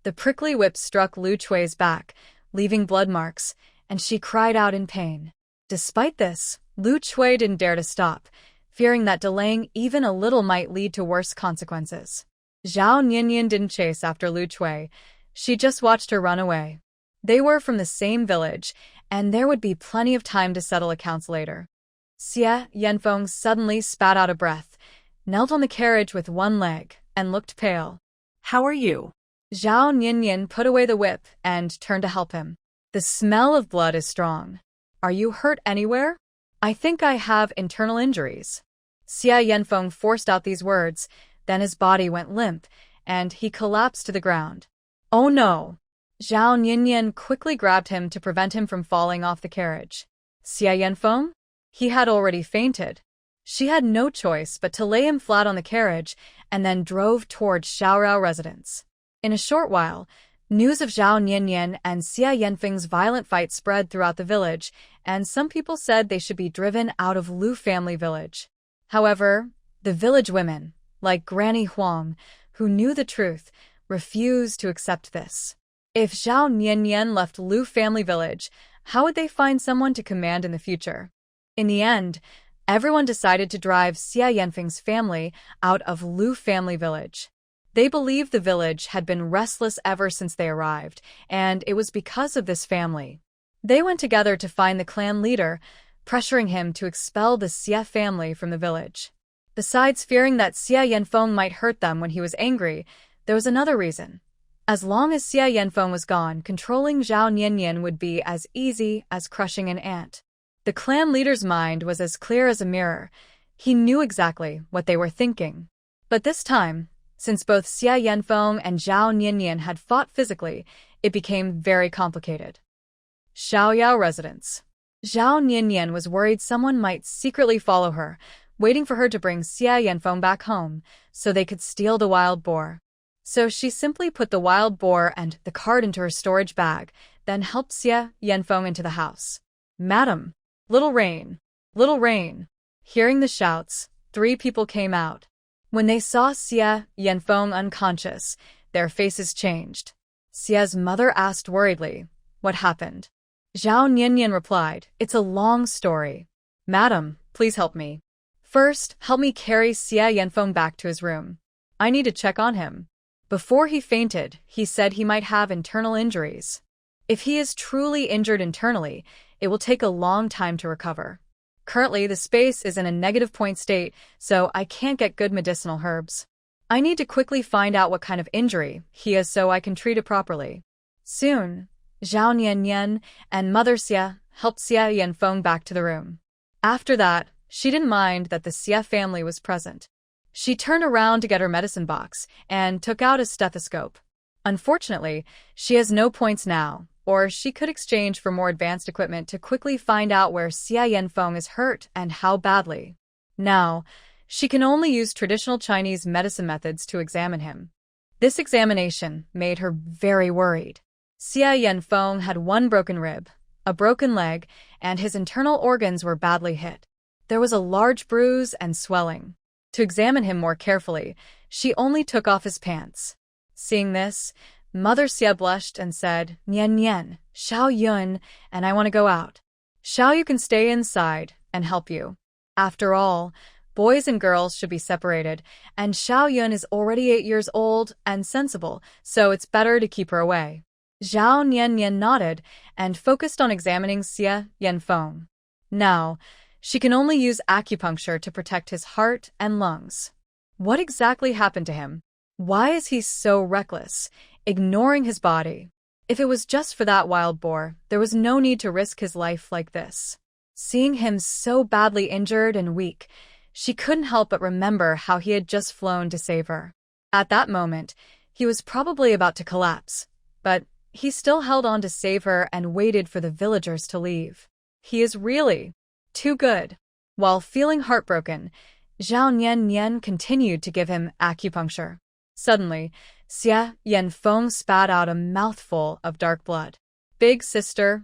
The prickly whip struck Lu Chui's back, leaving blood marks, and she cried out in pain. Despite this, Lu Chui didn't dare to stop, fearing that delaying even a little might lead to worse consequences. Zhao Niannian didn't chase after Lu Chui. She just watched her run away. They were from the same village, and there would be plenty of time to settle accounts later. Xia Yanfeng suddenly spat out a breath, knelt on the carriage with one leg, and looked pale. How are you? Zhao Niannian put away the whip and turned to help him. The smell of blood is strong. Are you hurt anywhere? I think I have internal injuries. Xia Yanfeng forced out these words, then his body went limp, and he collapsed to the ground. Oh no! Zhao Niannian quickly grabbed him to prevent him from falling off the carriage. Xia Yanfeng? He had already fainted. She had no choice but to lay him flat on the carriage and then drove towards Xiaorao residence. In a short while, news of Zhao Niannian and Xia Yanfeng's violent fight spread throughout the village, and some people said they should be driven out of Lu family village. However, the village women, like Granny Huang, who knew the truth, refused to accept this. If Zhao Niannian left Lu family village, how would they find someone to command in the future? In the end, everyone decided to drive Xia Yanfeng's family out of Lu family village. They believed the village had been restless ever since they arrived, and it was because of this family. They went together to find the clan leader, pressuring him to expel the Xia family from the village. Besides fearing that Xia Yanfeng might hurt them when he was angry, there was another reason. As long as Xia Yanfeng was gone, controlling Zhao Niannian would be as easy as crushing an ant. The clan leader's mind was as clear as a mirror. He knew exactly what they were thinking. But this time, since both Xia Yanfeng and Zhao Niannian had fought physically, it became very complicated. Xiaoyao residence. Zhao Niannian was worried someone might secretly follow her, waiting for her to bring Xia Yanfeng back home, so they could steal the wild boar. So she simply put the wild boar and the cart into her storage bag, then helped Xia Yanfeng into the house. Madam! Little Rain! Little Rain! Hearing the shouts, 3 people came out. When they saw Xia Yanfeng unconscious, their faces changed. Xia's mother asked worriedly, "What happened?" Zhao Niannian replied, "It's a long story. Madam, please help me. First, help me carry Xia Yanfeng back to his room. I need to check on him. Before he fainted, he said he might have internal injuries. If he is truly injured internally, it will take a long time to recover. Currently, the space is in a negative point state, so I can't get good medicinal herbs. I need to quickly find out what kind of injury he has so I can treat it properly. Soon, Zhao Nian and Mother Xie helped Xie Yanfeng back to the room. After that, she didn't mind that the Xie family was present. She turned around to get her medicine box and took out a stethoscope. Unfortunately, she has no points now, or she could exchange for more advanced equipment to quickly find out where Xie Yanfeng is hurt and how badly. Now, she can only use traditional Chinese medicine methods to examine him. This examination made her very worried. Xie Yanfeng had one broken rib, a broken leg, and his internal organs were badly hit. There was a large bruise and swelling. To examine him more carefully, she only took off his pants. Seeing this, Mother Xie blushed and said, Nian, Xiao Yun, and I want to go out. Xiao Yu can stay inside and help you. After all, boys and girls should be separated, and Xiao Yun is already 8 years old and sensible, so it's better to keep her away. Zhao Nian nodded and focused on examining Xie Yanfeng. Now, she can only use acupuncture to protect his heart and lungs. What exactly happened to him? Why is he so reckless, ignoring his body? If it was just for that wild boar, there was no need to risk his life like this. Seeing him so badly injured and weak, she couldn't help but remember how he had just flown to save her. At that moment, he was probably about to collapse, but he still held on to save her and waited for the villagers to leave. He is really too good. While feeling heartbroken, Zhao Nian continued to give him acupuncture. Suddenly, Xie Yanfeng spat out a mouthful of dark blood. Big sister,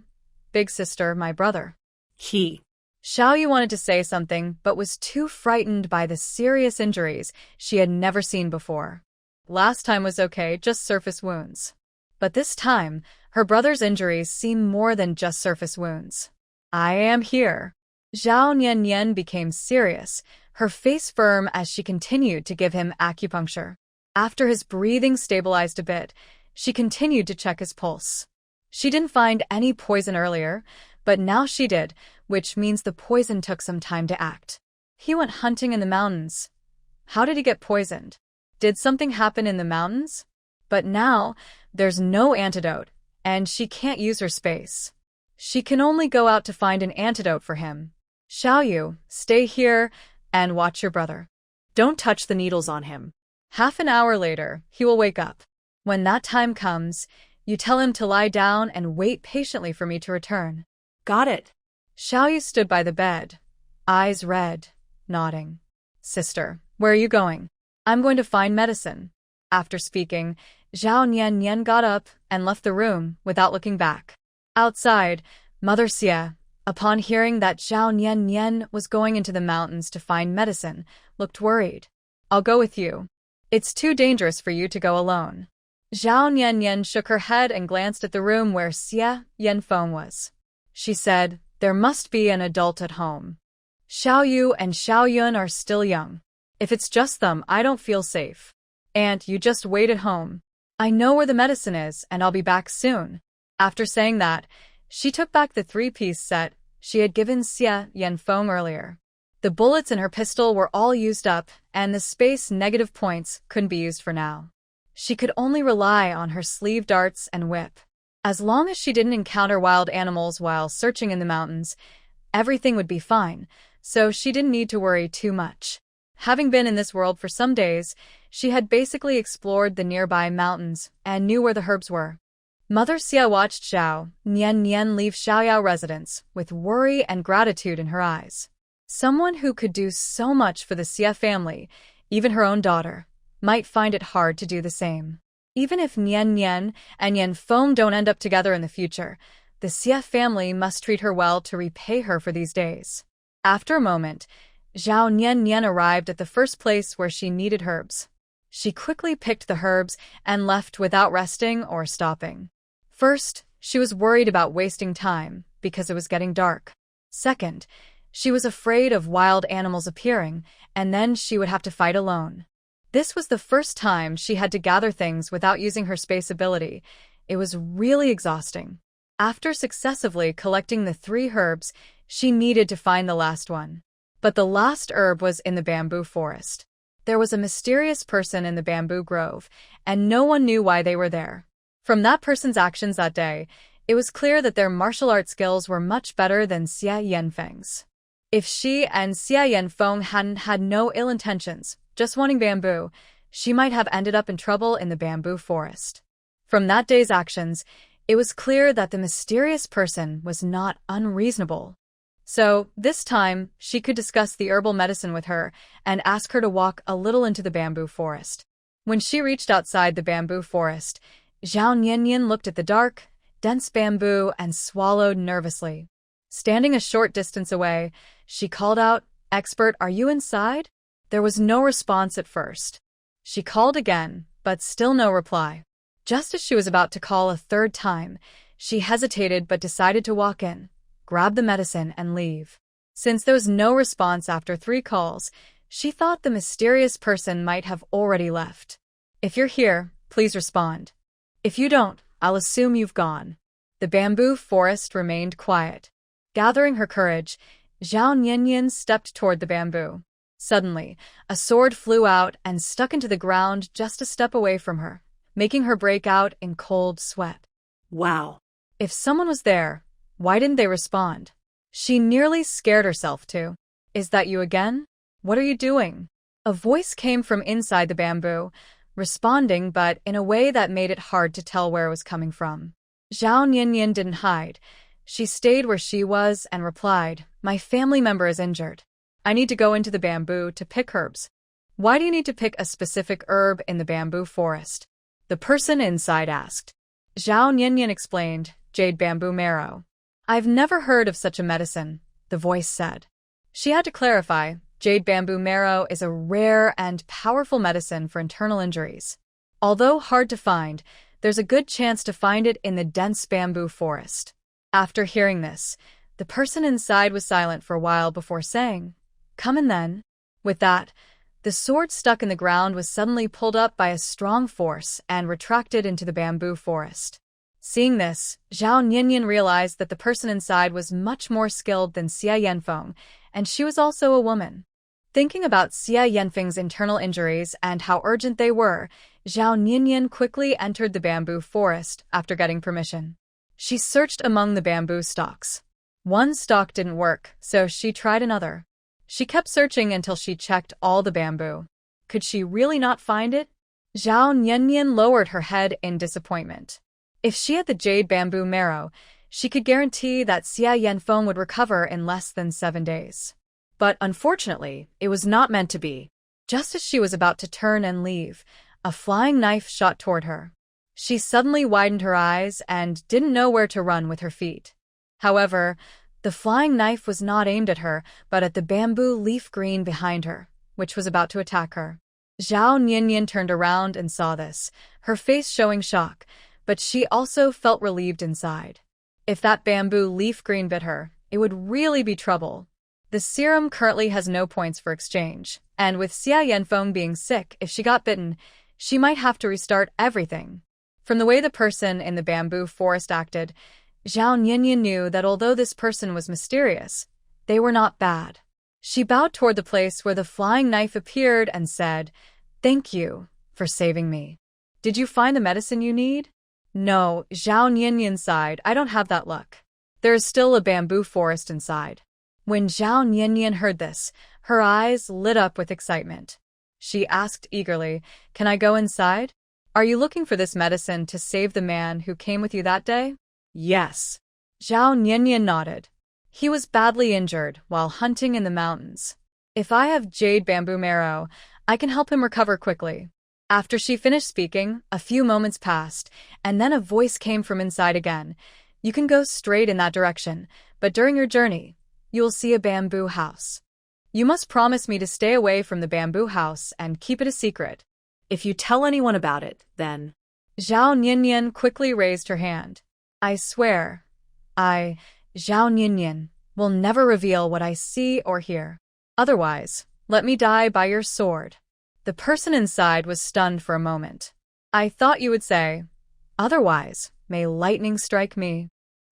my brother. Xiao Yu wanted to say something, but was too frightened by the serious injuries she had never seen before. Last time was okay, just surface wounds. But this time, her brother's injuries seemed more than just surface wounds. I am here. Zhao Nian became serious, her face firm as she continued to give him acupuncture. After his breathing stabilized a bit, she continued to check his pulse. She didn't find any poison earlier, but now she did, which means the poison took some time to act. He went hunting in the mountains. How did he get poisoned? Did something happen in the mountains? But now, there's no antidote, and she can't use her space. She can only go out to find an antidote for him. Xiao Yu, stay here and watch your brother. Don't touch the needles on him. Half an hour later, he will wake up. When that time comes, you tell him to lie down and wait patiently for me to return. Got it. Xiao Yu stood by the bed, eyes red, nodding. Sister, where are you going? I'm going to find medicine. After speaking, Zhao Nian got up and left the room without looking back. Outside, Mother Xie, upon hearing that Zhao Nian was going into the mountains to find medicine, looked worried. I'll go with you. It's too dangerous for you to go alone. Zhao Nian shook her head and glanced at the room where Xie Yanfeng was. She said, there must be an adult at home. Xiao Yu and Xiao Yun are still young. If it's just them, I don't feel safe. Aunt, you just wait at home. I know where the medicine is, and I'll be back soon. After saying that, she took back the 3-piece set she had given Xie Yanfeng earlier. The bullets in her pistol were all used up, and the space negative points couldn't be used for now. She could only rely on her sleeve darts and whip. As long as she didn't encounter wild animals while searching in the mountains, everything would be fine, so she didn't need to worry too much. Having been in this world for some days, she had basically explored the nearby mountains and knew where the herbs were. Mother Xie watched Zhao Nian leave Xiaoyao residence with worry and gratitude in her eyes. Someone who could do so much for the Xie family, even her own daughter, might find it hard to do the same. Even if Nian and Yanfeng don't end up together in the future, the Xie family must treat her well to repay her for these days. After a moment, Zhao Nian arrived at the first place where she needed herbs. She quickly picked the herbs and left without resting or stopping. First, she was worried about wasting time because it was getting dark. Second, she was afraid of wild animals appearing, and then she would have to fight alone. This was the first time she had to gather things without using her space ability. It was really exhausting. After successively collecting the 3 herbs, she needed to find the last one. But the last herb was in the bamboo forest. There was a mysterious person in the bamboo grove, and no one knew why they were there. From that person's actions that day, it was clear that their martial arts skills were much better than Xia Yanfeng's. If she and Xia Yanfeng hadn't had no ill intentions, just wanting bamboo, she might have ended up in trouble in the bamboo forest. From that day's actions, it was clear that the mysterious person was not unreasonable. So, this time, she could discuss the herbal medicine with her and ask her to walk a little into the bamboo forest. When she reached outside the bamboo forest, Zhao Niannian looked at the dark, dense bamboo and swallowed nervously. Standing a short distance away, she called out, "Expert, are you inside?" There was no response at first. She called again, but still no reply. Just as she was about to call a third time, she hesitated but decided to walk in, grab the medicine, and leave. Since there was no response after 3 calls, she thought the mysterious person might have already left. "If you're here, please respond. If you don't, I'll assume you've gone." The bamboo forest remained quiet. Gathering her courage, Zhao Niannian stepped toward the bamboo. Suddenly, a sword flew out and stuck into the ground just a step away from her, making her break out in cold sweat. Wow. If someone was there, why didn't they respond? She nearly scared herself too. "Is that you again? What are you doing?" A voice came from inside the bamboo, responding but in a way that made it hard to tell where it was coming from. Zhao Niannian didn't hide. She stayed where she was and replied, "My family member is injured. I need to go into the bamboo to pick herbs." "Why do you need to pick a specific herb in the bamboo forest?" the person inside asked. Zhao Niannian explained, "Jade bamboo marrow." "I've never heard of such a medicine," the voice said. She had to clarify, jade bamboo marrow is a rare and powerful medicine for internal injuries. Although hard to find, there's a good chance to find it in the dense bamboo forest. After hearing this, the person inside was silent for a while before saying, "Come in then." With that, the sword stuck in the ground was suddenly pulled up by a strong force and retracted into the bamboo forest. Seeing this, Zhao Niannian realized that the person inside was much more skilled than Xia Yanfeng, and she was also a woman. Thinking about Xia Yanfeng's internal injuries and how urgent they were, Zhao Niannian quickly entered the bamboo forest after getting permission. She searched among the bamboo stalks. One stalk didn't work, so she tried another. She kept searching until she checked all the bamboo. Could she really not find it? Zhao Niannian lowered her head in disappointment. If she had the jade bamboo marrow, she could guarantee that Xia Yanfeng would recover in less than 7 days. But unfortunately, it was not meant to be. Just as she was about to turn and leave, a flying knife shot toward her. She suddenly widened her eyes and didn't know where to run with her feet. However, the flying knife was not aimed at her, but at the bamboo leaf green behind her, which was about to attack her. Zhao Niannian turned around and saw this, her face showing shock, but she also felt relieved inside. If that bamboo leaf green bit her, it would really be trouble. The serum currently has no points for exchange, and with Xia Yanfeng being sick, if she got bitten, she might have to restart everything. From the way the person in the bamboo forest acted, Zhao Niannian knew that although this person was mysterious, they were not bad. She bowed toward the place where the flying knife appeared and said, "Thank you for saving me. Did you find the medicine you need?" "No," Zhao Niannian sighed, "I don't have that luck. There is still a bamboo forest inside." When Zhao Niannian heard this, her eyes lit up with excitement. She asked eagerly, "Can I go inside? Are you looking for this medicine to save the man who came with you that day?" "Yes." Zhao Niannian nodded. He was badly injured while hunting in the mountains. "If I have jade bamboo marrow, I can help him recover quickly." After she finished speaking, a few moments passed, and then a voice came from inside again. "You can go straight in that direction, but during your journey, you will see a bamboo house. You must promise me to stay away from the bamboo house and keep it a secret. If you tell anyone about it, then..." Zhao Niannian quickly raised her hand. "I swear, Zhao Niannian, will never reveal what I see or hear. Otherwise, let me die by your sword." The person inside was stunned for a moment. "I thought you would say, 'Otherwise, may lightning strike me.'"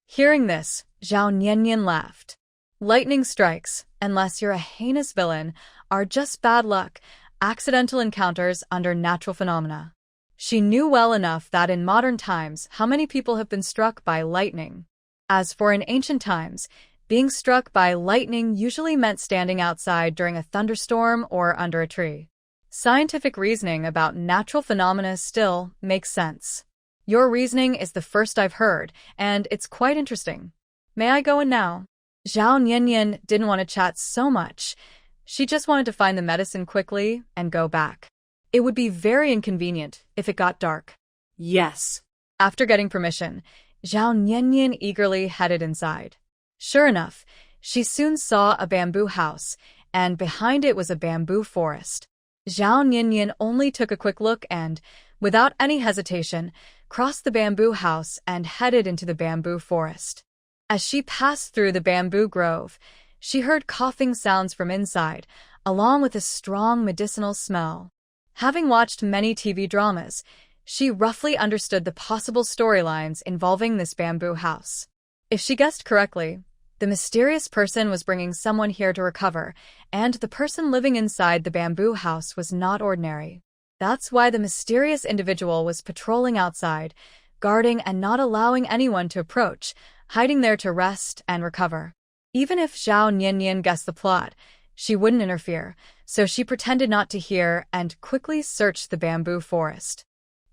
Hearing this, Zhao Niannian laughed. "Lightning strikes, unless you're a heinous villain, are just bad luck. accidental encounters under natural phenomena. She knew well enough that in modern times how many people have been struck by lightning. As for in ancient times, being struck by lightning usually meant standing outside during a thunderstorm or under a tree. Scientific reasoning about natural phenomena still makes sense. Your reasoning is the first I've heard, and it's quite interesting. May I go in now? Zhao Niannian didn't want to chat so much. She just wanted to find the medicine quickly and go back. It would be very inconvenient if it got dark. Yes. After getting permission, Zhao Niannian eagerly headed inside. Sure enough, she soon saw a bamboo house, and behind it was a bamboo forest. Zhao Niannian only took a quick look and, without any hesitation, crossed the bamboo house and headed into the bamboo forest. As she passed through the bamboo grove, she heard coughing sounds from inside, along with a strong medicinal smell. Having watched many TV dramas, she roughly understood the possible storylines involving this bamboo house. If she guessed correctly, the mysterious person was bringing someone here to recover, and the person living inside the bamboo house was not ordinary. That's why the mysterious individual was patrolling outside, guarding and not allowing anyone to approach, hiding there to rest and recover. Even if Zhao Niannian guessed the plot, she wouldn't interfere, so she pretended not to hear and quickly searched the bamboo forest.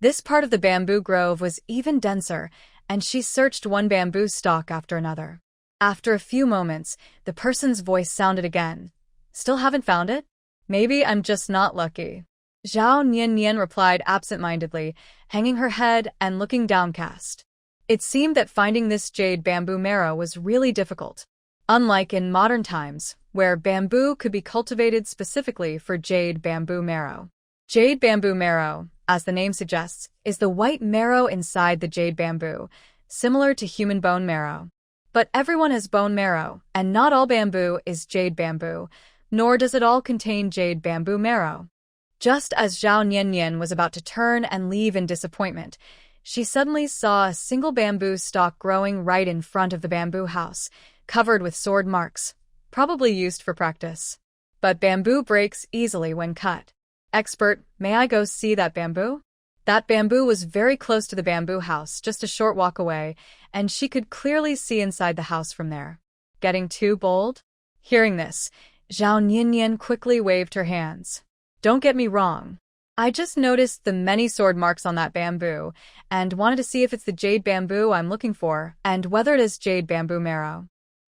This part of the bamboo grove was even denser, and she searched one bamboo stalk after another. After a few moments, the person's voice sounded again. Still haven't found it? Maybe I'm just not lucky. Zhao Niannian replied absent-mindedly, hanging her head and looking downcast. It seemed that finding this jade bamboo marrow was really difficult. Unlike in modern times, where bamboo could be cultivated specifically for jade bamboo marrow. Jade bamboo marrow, as the name suggests, is the white marrow inside the jade bamboo, similar to human bone marrow. But everyone has bone marrow, and not all bamboo is jade bamboo, nor does it all contain jade bamboo marrow. Just as Zhao Niannian was about to turn and leave in disappointment, she suddenly saw a single bamboo stalk growing right in front of the bamboo house, covered with sword marks, probably used for practice. But bamboo breaks easily when cut. Expert, may I go see that bamboo? That bamboo was very close to the bamboo house, just a short walk away, and she could clearly see inside the house from there. Getting too bold? Hearing this, Zhao Niannian quickly waved her hands. Don't get me wrong. I just noticed the many sword marks on that bamboo, and wanted to see if it's the jade bamboo I'm looking for, and whether it is jade bamboo marrow.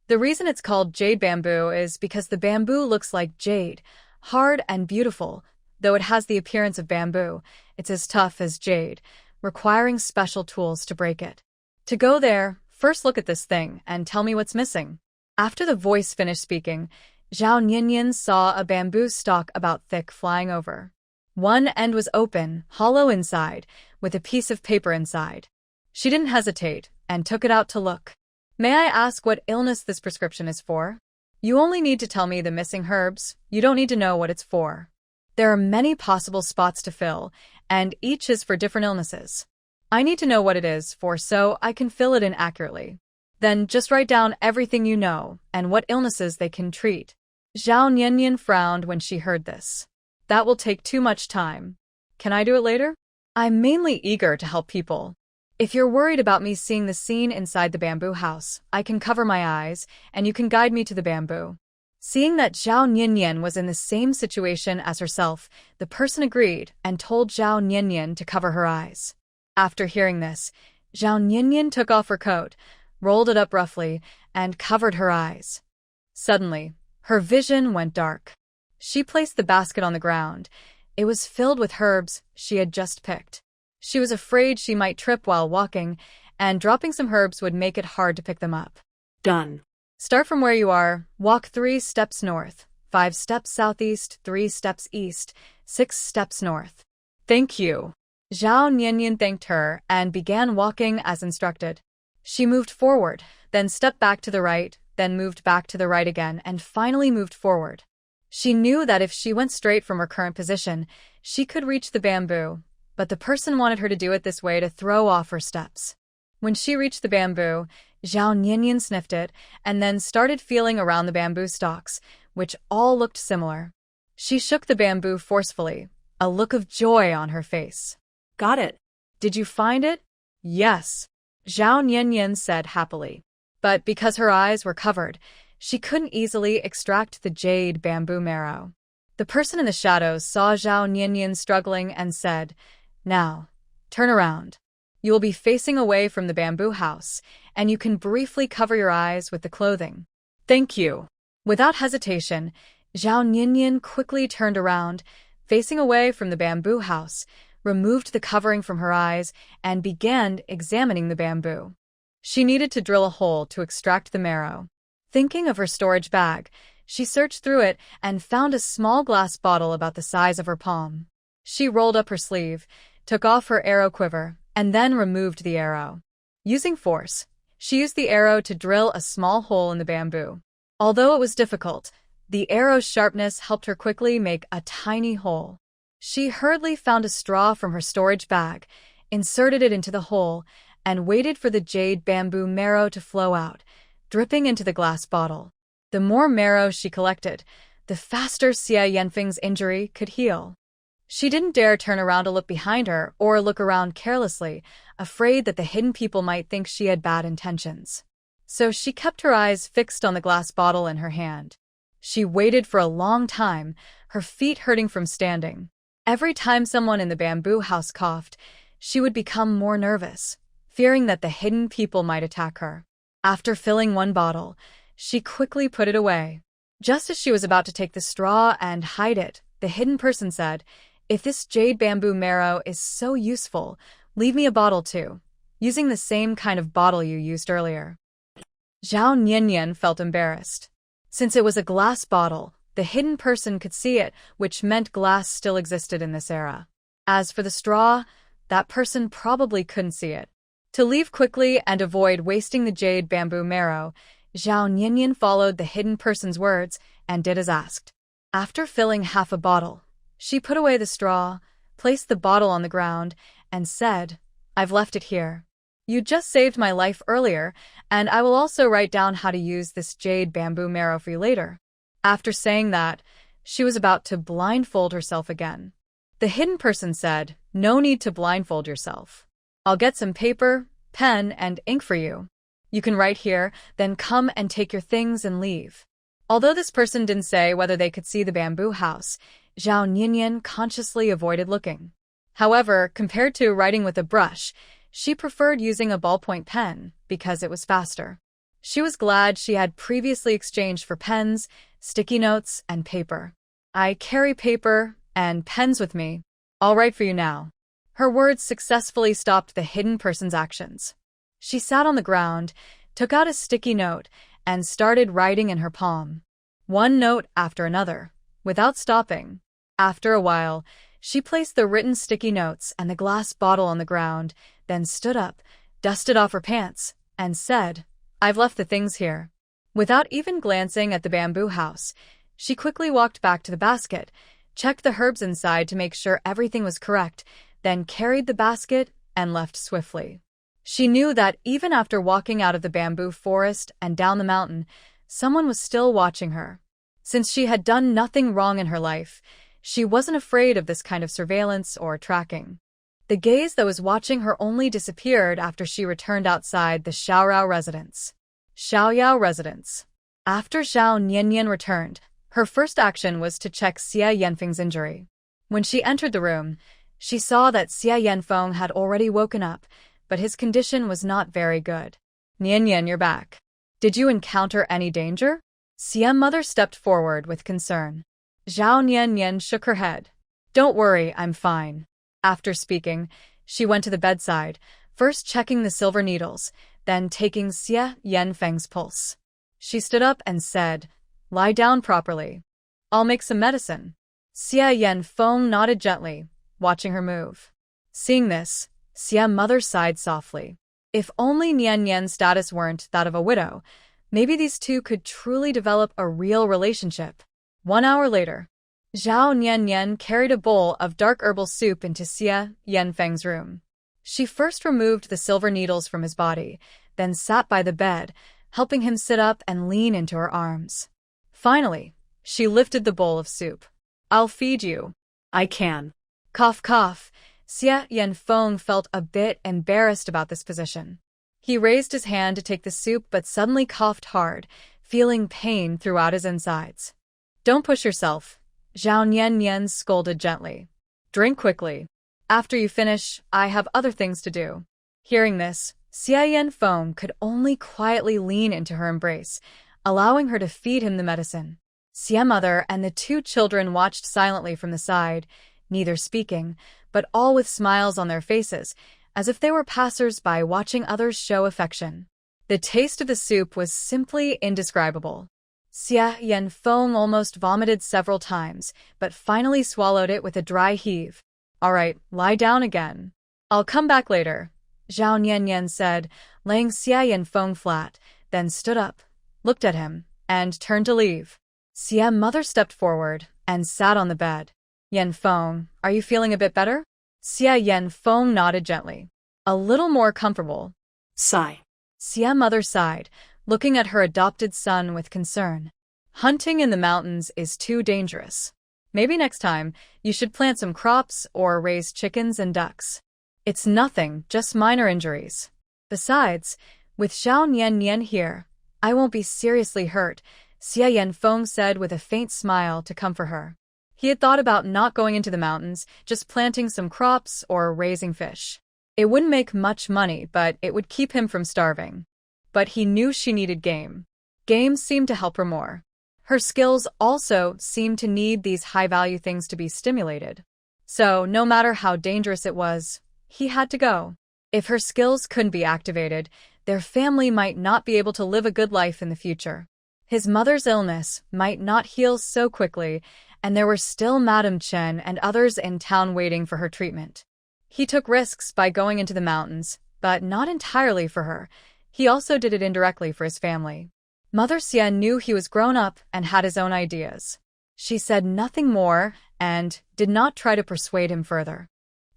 The reason it's called jade bamboo is because the bamboo looks like jade, hard and beautiful. Though it has the appearance of bamboo, it's as tough as jade, requiring special tools to break it. To go there, first look at this thing and tell me what's missing. After the voice finished speaking, Zhao Niannian saw a bamboo stalk about thick flying over. One end was open, hollow inside, with a piece of paper inside. She didn't hesitate and took it out to look. May I ask what illness this prescription is for? You only need to tell me the missing herbs. You don't need to know what it's for. There are many possible spots to fill, and each is for different illnesses. I need to know what it is for so I can fill it in accurately. Then just write down everything you know and what illnesses they can treat. Zhao Niannian frowned when she heard this. That will take too much time. Can I do it later? I'm mainly eager to help people. If you're worried about me seeing the scene inside the bamboo house, I can cover my eyes, and you can guide me to the bamboo. Seeing that Zhao Niannian was in the same situation as herself, the person agreed and told Zhao Niannian to cover her eyes. After hearing this, Zhao Niannian took off her coat, rolled it up roughly, and covered her eyes. Suddenly, her vision went dark. She placed the basket on the ground. It was filled with herbs she had just picked. She was afraid she might trip while walking, and dropping some herbs would make it hard to pick them up. Done. Start from where you are, walk 3 steps north, 5 steps southeast, 3 steps east, 6 steps north. Thank you. Zhao Niannian thanked her and began walking as instructed. She moved forward, then stepped back to the right, then moved back to the right again, and finally moved forward. She knew that if she went straight from her current position, she could reach the bamboo, but the person wanted her to do it this way to throw off her steps. When she reached the bamboo, Zhao Niannian sniffed it and then started feeling around the bamboo stalks, which all looked similar. She shook the bamboo forcefully, a look of joy on her face. Got it. Did you find it? Yes, Zhao Nianyan said happily. But because her eyes were covered, she couldn't easily extract the jade bamboo marrow. The person in the shadows saw Zhao Nianyan struggling and said, "Now, turn around. You will be facing away from the bamboo house, and you can briefly cover your eyes with the clothing." "Thank you." Without hesitation, Zhao Nianyan quickly turned around, facing away from the bamboo house, removed the covering from her eyes, and began examining the bamboo. She needed to drill a hole to extract the marrow. Thinking of her storage bag, she searched through it and found a small glass bottle about the size of her palm. She rolled up her sleeve, took off her arrow quiver, and then removed the arrow. Using force, she used the arrow to drill a small hole in the bamboo. Although it was difficult, the arrow's sharpness helped her quickly make a tiny hole. She hurriedly found a straw from her storage bag, inserted it into the hole, and waited for the jade bamboo marrow to flow out, dripping into the glass bottle. The more marrow she collected, the faster Xia Yanfeng's injury could heal. She didn't dare turn around to look behind her or look around carelessly, afraid that the hidden people might think she had bad intentions. So she kept her eyes fixed on the glass bottle in her hand. She waited for a long time, her feet hurting from standing. Every time someone in the bamboo house coughed, she would become more nervous, fearing that the hidden people might attack her. After filling one bottle, she quickly put it away. Just as she was about to take the straw and hide it, the hidden person said, "If this jade bamboo marrow is so useful, leave me a bottle too, using the same kind of bottle you used earlier." Zhao Nianyan felt embarrassed. Since it was a glass bottle, the hidden person could see it, which meant glass still existed in this era. As for the straw, that person probably couldn't see it. To leave quickly and avoid wasting the jade bamboo marrow, Zhao Nianyan followed the hidden person's words and did as asked. After filling half a bottle, she put away the straw, placed the bottle on the ground, and said, "I've left it here. You just saved my life earlier, and I will also write down how to use this jade bamboo marrow for you later." After saying that, she was about to blindfold herself again. The hidden person said, "No need to blindfold yourself. I'll get some paper, pen, and ink for you. You can write here, then come and take your things and leave." Although this person didn't say whether they could see the bamboo house, Zhao Nianyan consciously avoided looking. However, compared to writing with a brush, she preferred using a ballpoint pen because it was faster. She was glad she had previously exchanged for pens, sticky notes, and paper. "I carry paper and pens with me. I'll write for you now." Her words successfully stopped the hidden person's actions. She sat on the ground, took out a sticky note, and started writing in her palm. One note after another, without stopping. After a while, she placed the written sticky notes and the glass bottle on the ground, then stood up, dusted off her pants, and said, "I've left the things here." Without even glancing at the bamboo house, she quickly walked back to the basket, checked the herbs inside to make sure everything was correct, then carried the basket and left swiftly. She knew that even after walking out of the bamboo forest and down the mountain, someone was still watching her. Since she had done nothing wrong in her life, she wasn't afraid of this kind of surveillance or tracking. The gaze that was watching her only disappeared after she returned outside the Xiaoyao residence. Xiaoyao residence. After Zhao Nianyan returned, her first action was to check Xia Yanfeng's injury. When she entered the room, she saw that Xia Yanfeng had already woken up, but his condition was not very good. "Nianyan, you're back. Did you encounter any danger?" Xia mother stepped forward with concern. Zhao Nianyan shook her head. "Don't worry, I'm fine." After speaking, she went to the bedside, first checking the silver needles, then taking Xia Yanfeng's pulse. She stood up and said, "Lie down properly. I'll make some medicine." Xia Yanfeng nodded gently, watching her move. Seeing this, Xia mother sighed softly. If only Nianyan's status weren't that of a widow, maybe these two could truly develop a real relationship. 1 hour later, Zhao Nianyan carried a bowl of dark herbal soup into Xia Yanfeng's room. She first removed the silver needles from his body, then sat by the bed, helping him sit up and lean into her arms. Finally, she lifted the bowl of soup. I'll feed you. I can. Cough, cough. Xia Yanfeng felt a bit embarrassed about this position. He raised his hand to take the soup but suddenly coughed hard, feeling pain throughout his insides. Don't push yourself, Zhao Nian scolded gently. Drink quickly. After you finish, I have other things to do. Hearing this, Xia Yanfeng could only quietly lean into her embrace, allowing her to feed him the medicine. Xia mother and the two children watched silently from the side, neither speaking, but all with smiles on their faces, as if they were passers-by watching others show affection. The taste of the soup was simply indescribable. Xia Yanfeng almost vomited several times, but finally swallowed it with a dry heave. All right, lie down again. I'll come back later, Zhao Nian said, laying Xia Yanfeng flat, then stood up, looked at him, and turned to leave. Xia mother stepped forward and sat on the bed. Yanfeng, are you feeling a bit better? Xia Yanfeng nodded gently. A little more comfortable. Sigh. Xia mother sighed, looking at her adopted son with concern. Hunting in the mountains is too dangerous. Maybe next time, you should plant some crops or raise chickens and ducks. It's nothing, just minor injuries. Besides, with Zhao Nian here, I won't be seriously hurt, Xia Yanfeng said with a faint smile to comfort her. He had thought about not going into the mountains, just planting some crops or raising fish. It wouldn't make much money, but it would keep him from starving. But he knew she needed game. Game seemed to help her more. Her skills also seemed to need these high-value things to be stimulated. So, no matter how dangerous it was, he had to go. If her skills couldn't be activated, their family might not be able to live a good life in the future. His mother's illness might not heal so quickly, and there were still Madame Chen and others in town waiting for her treatment. He took risks by going into the mountains, but not entirely for her. He also did it indirectly for his family. Mother Xia knew he was grown up and had his own ideas. She said nothing more and did not try to persuade him further.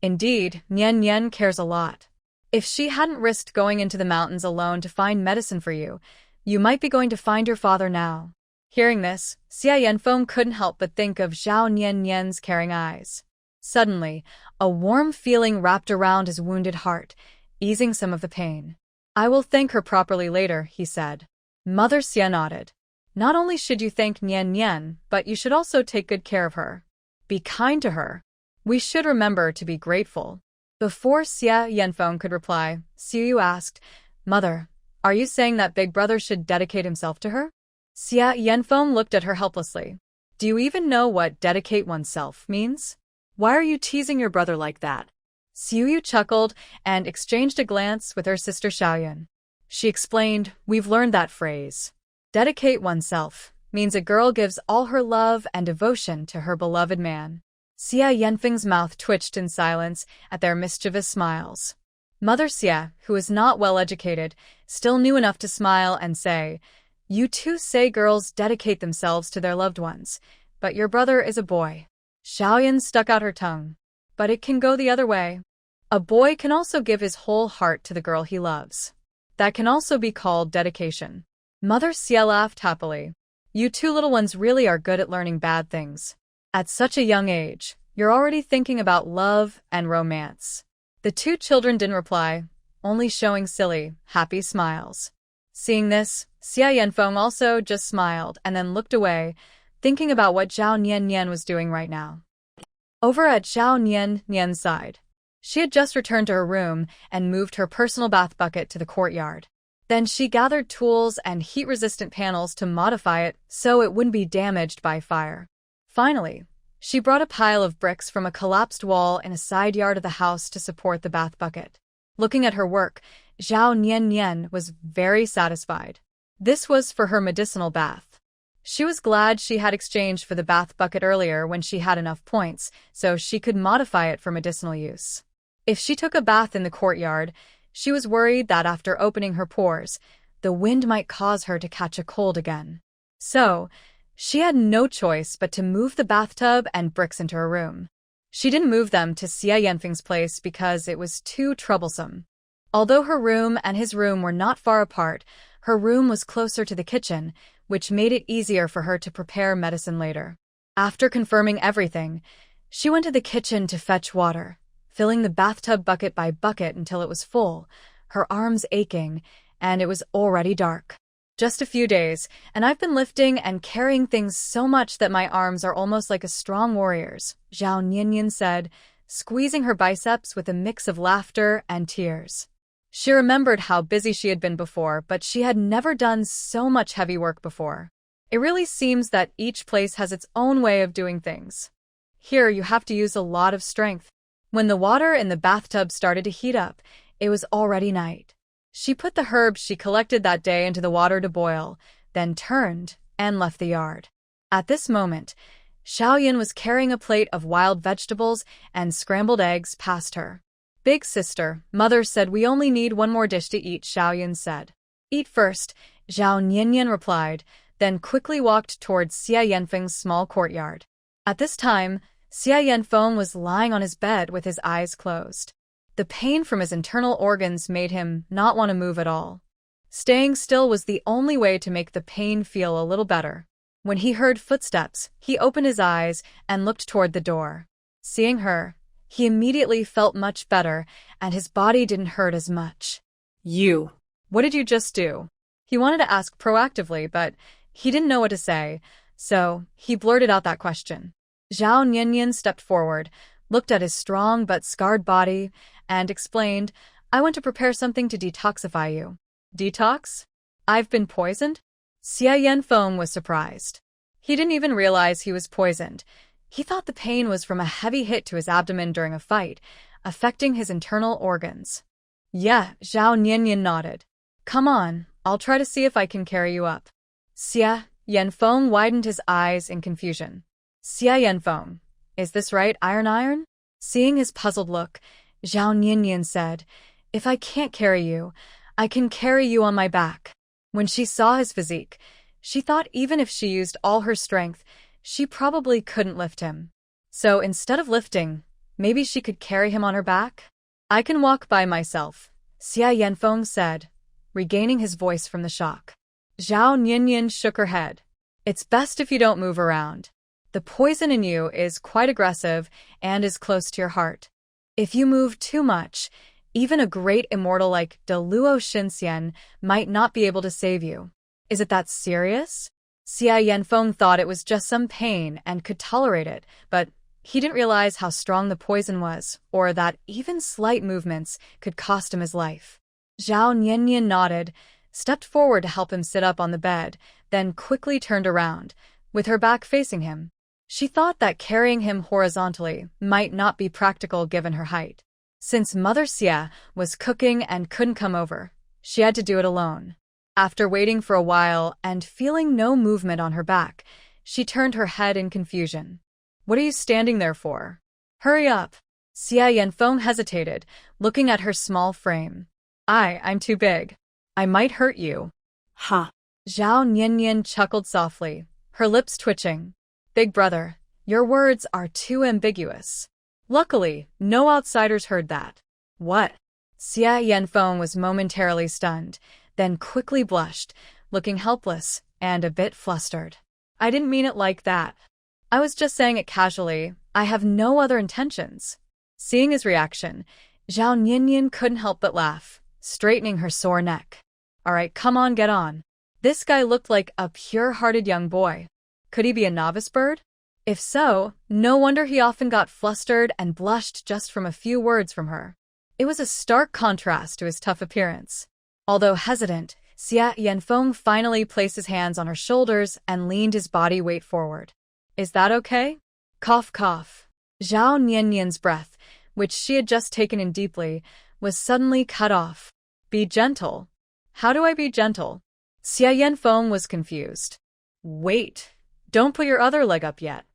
Indeed, Nian cares a lot. If she hadn't risked going into the mountains alone to find medicine for you, you might be going to find your father now. Hearing this, Xia Yanfeng couldn't help but think of Zhao Nian's caring eyes. Suddenly, a warm feeling wrapped around his wounded heart, easing some of the pain. I will thank her properly later, he said. Mother Xia nodded. Not only should you thank Nian, but you should also take good care of her. Be kind to her. We should remember to be grateful. Before Xia Yanfeng could reply, Xiu asked, Mother, are you saying that Big Brother should dedicate himself to her? Xia Yanfeng looked at her helplessly. Do you even know what dedicate oneself means? Why are you teasing your brother like that? Xiu chuckled and exchanged a glance with her sister Xiaoyan. She explained, we've learned that phrase. Dedicate oneself means a girl gives all her love and devotion to her beloved man. Xia Yanfeng's mouth twitched in silence at their mischievous smiles. Mother Xia, who was not well educated, still knew enough to smile and say, You too say girls dedicate themselves to their loved ones, but your brother is a boy. Xiaoyan stuck out her tongue. But it can go the other way. A boy can also give his whole heart to the girl he loves. That can also be called dedication. Mother Xia laughed happily. You two little ones really are good at learning bad things. At such a young age, you're already thinking about love and romance. The two children didn't reply, only showing silly, happy smiles. Seeing this, Xia Yanfeng also just smiled and then looked away, thinking about what Zhao Nian was doing right now. Over at Zhao Nian's side, she had just returned to her room and moved her personal bath bucket to the courtyard. Then she gathered tools and heat-resistant panels to modify it so it wouldn't be damaged by fire. Finally, she brought a pile of bricks from a collapsed wall in a side yard of the house to support the bath bucket. Looking at her work, Zhao Nian was very satisfied. This was for her medicinal bath. She was glad she had exchanged for the bath bucket earlier when she had enough points, so she could modify it for medicinal use. If she took a bath in the courtyard, she was worried that after opening her pores, the wind might cause her to catch a cold again. So, she had no choice but to move the bathtub and bricks into her room. She didn't move them to Xia Yanfeng's place because it was too troublesome. Although her room and his room were not far apart, her room was closer to the kitchen, which made it easier for her to prepare medicine later. After confirming everything, she went to the kitchen to fetch water, filling the bathtub bucket by bucket until it was full, her arms aching, and it was already dark. Just a few days, and I've been lifting and carrying things so much that my arms are almost like a strong warrior's, Zhao Nianyan said, squeezing her biceps with a mix of laughter and tears. She remembered how busy she had been before, but she had never done so much heavy work before. It really seems that each place has its own way of doing things. Here, you have to use a lot of strength. When the water in the bathtub started to heat up, it was already night. She put the herbs she collected that day into the water to boil, then turned and left the yard. At this moment, Xiaoyan was carrying a plate of wild vegetables and scrambled eggs past her. Big sister, mother said we only need one more dish to eat, Xiaoyan said. Eat first, Zhao Nianyan replied, then quickly walked towards Xia Yanfeng's small courtyard. At this time, Xia Yanfeng was lying on his bed with his eyes closed. The pain from his internal organs made him not want to move at all. Staying still was the only way to make the pain feel a little better. When he heard footsteps, he opened his eyes and looked toward the door. Seeing her, he immediately felt much better, and his body didn't hurt as much. You. What did you just do? He wanted to ask proactively, but he didn't know what to say, so he blurted out that question. Zhao Nianyan stepped forward, looked at his strong but scarred body, and explained, I went to prepare something to detoxify you. Detox? I've been poisoned? Xia Yanfeng was surprised. He didn't even realize he was poisoned. He thought the pain was from a heavy hit to his abdomen during a fight, affecting his internal organs. Yeah, Zhao Nianyan nodded. Come on, I'll try to see if I can carry you up. Xia Yanfeng widened his eyes in confusion. Xia Yanfeng, is this right, Iron? Seeing his puzzled look, Zhao Nianyan said, if I can't carry you, I can carry you on my back. When she saw his physique, she thought even if she used all her strength, she probably couldn't lift him. So instead of lifting, maybe she could carry him on her back? I can walk by myself, Xia Yanfeng said, regaining his voice from the shock. Zhao Nianyan shook her head. It's best if you don't move around. The poison in you is quite aggressive and is close to your heart. If you move too much, even a great immortal like De Luo Xinxian might not be able to save you. Is it that serious? Xia Yanfeng thought it was just some pain and could tolerate it, but he didn't realize how strong the poison was, or that even slight movements could cost him his life. Zhao Nianyan nodded, stepped forward to help him sit up on the bed, then quickly turned around, with her back facing him. She thought that carrying him horizontally might not be practical given her height. Since Mother Xia was cooking and couldn't come over, she had to do it alone. After waiting for a while and feeling no movement on her back, she turned her head in confusion. What are you standing there for? Hurry up. Xia Yanfeng hesitated, looking at her small frame. I'm too big. I might hurt you. Huh. Zhao Nianyan chuckled softly, her lips twitching. Big brother, your words are too ambiguous. Luckily, no outsiders heard that. What? Xia Yanfeng was momentarily stunned, then quickly blushed, looking helpless and a bit flustered. I didn't mean it like that. I was just saying it casually. I have no other intentions. Seeing his reaction, Zhao Nianyan couldn't help but laugh, straightening her sore neck. All right, come on, get on. This guy looked like a pure-hearted young boy. Could he be a novice bird? If so, no wonder he often got flustered and blushed just from a few words from her. It was a stark contrast to his tough appearance. Although hesitant, Xia Yanfeng finally placed his hands on her shoulders and leaned his body weight forward. Is that okay? Cough, cough. Zhao Nianyan's breath, which she had just taken in deeply, was suddenly cut off. Be gentle. How do I be gentle? Xia Yanfeng was confused. Wait. Don't put your other leg up yet.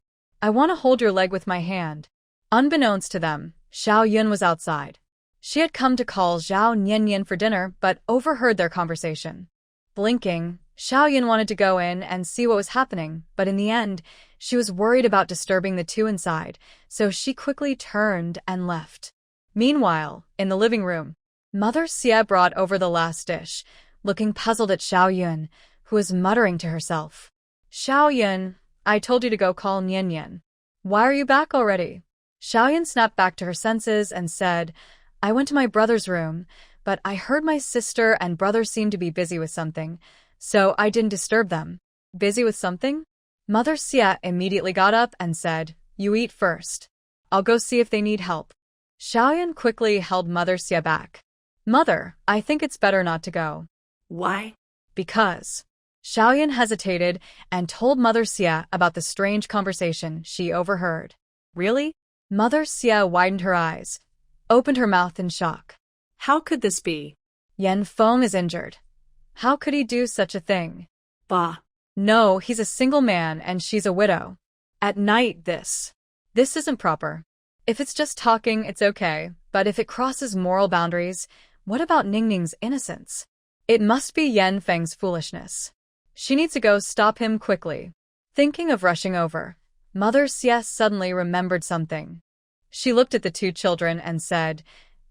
I want to hold your leg with my hand. Unbeknownst to them, Xiao Yun was outside. She had come to call Zhao Nianyan for dinner, but overheard their conversation. Blinking, Xiao Yun wanted to go in and see what was happening, but in the end, she was worried about disturbing the two inside, so she quickly turned and left. Meanwhile, in the living room, Mother Xia brought over the last dish, looking puzzled at Xiao Yun, who was muttering to herself. Xiao Yun, I told you to go call Nian Nian. Why are you back already? Xiaoyan snapped back to her senses and said, I went to my brother's room, but I heard my sister and brother seemed to be busy with something, so I didn't disturb them. Busy with something? Mother Xia immediately got up and said, You eat first. I'll go see if they need help. Xiaoyan quickly held Mother Xia back. Mother, I think it's better not to go. Why? Because. Xiaoyan hesitated and told Mother Xia about the strange conversation she overheard. Really? Mother Xia widened her eyes, opened her mouth in shock. How could this be? Yan Feng is injured. How could he do such a thing? Bah. No, he's a single man and she's a widow. At night, this isn't proper. If it's just talking, it's okay, but if it crosses moral boundaries, what about Ningning's innocence? It must be Yan Feng's foolishness. She needs to go stop him quickly. Thinking of rushing over, Mother Xia suddenly remembered something. She looked at the two children and said,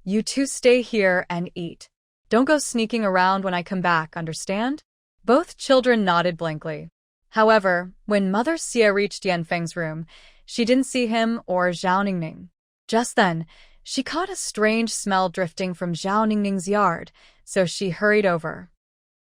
You two stay here and eat. Don't go sneaking around when I come back, understand? Both children nodded blankly. However, when Mother Xia reached Yan Feng's room, she didn't see him or Zhao Ningning. Just then, she caught a strange smell drifting from Zhao Ningning's yard, so she hurried over.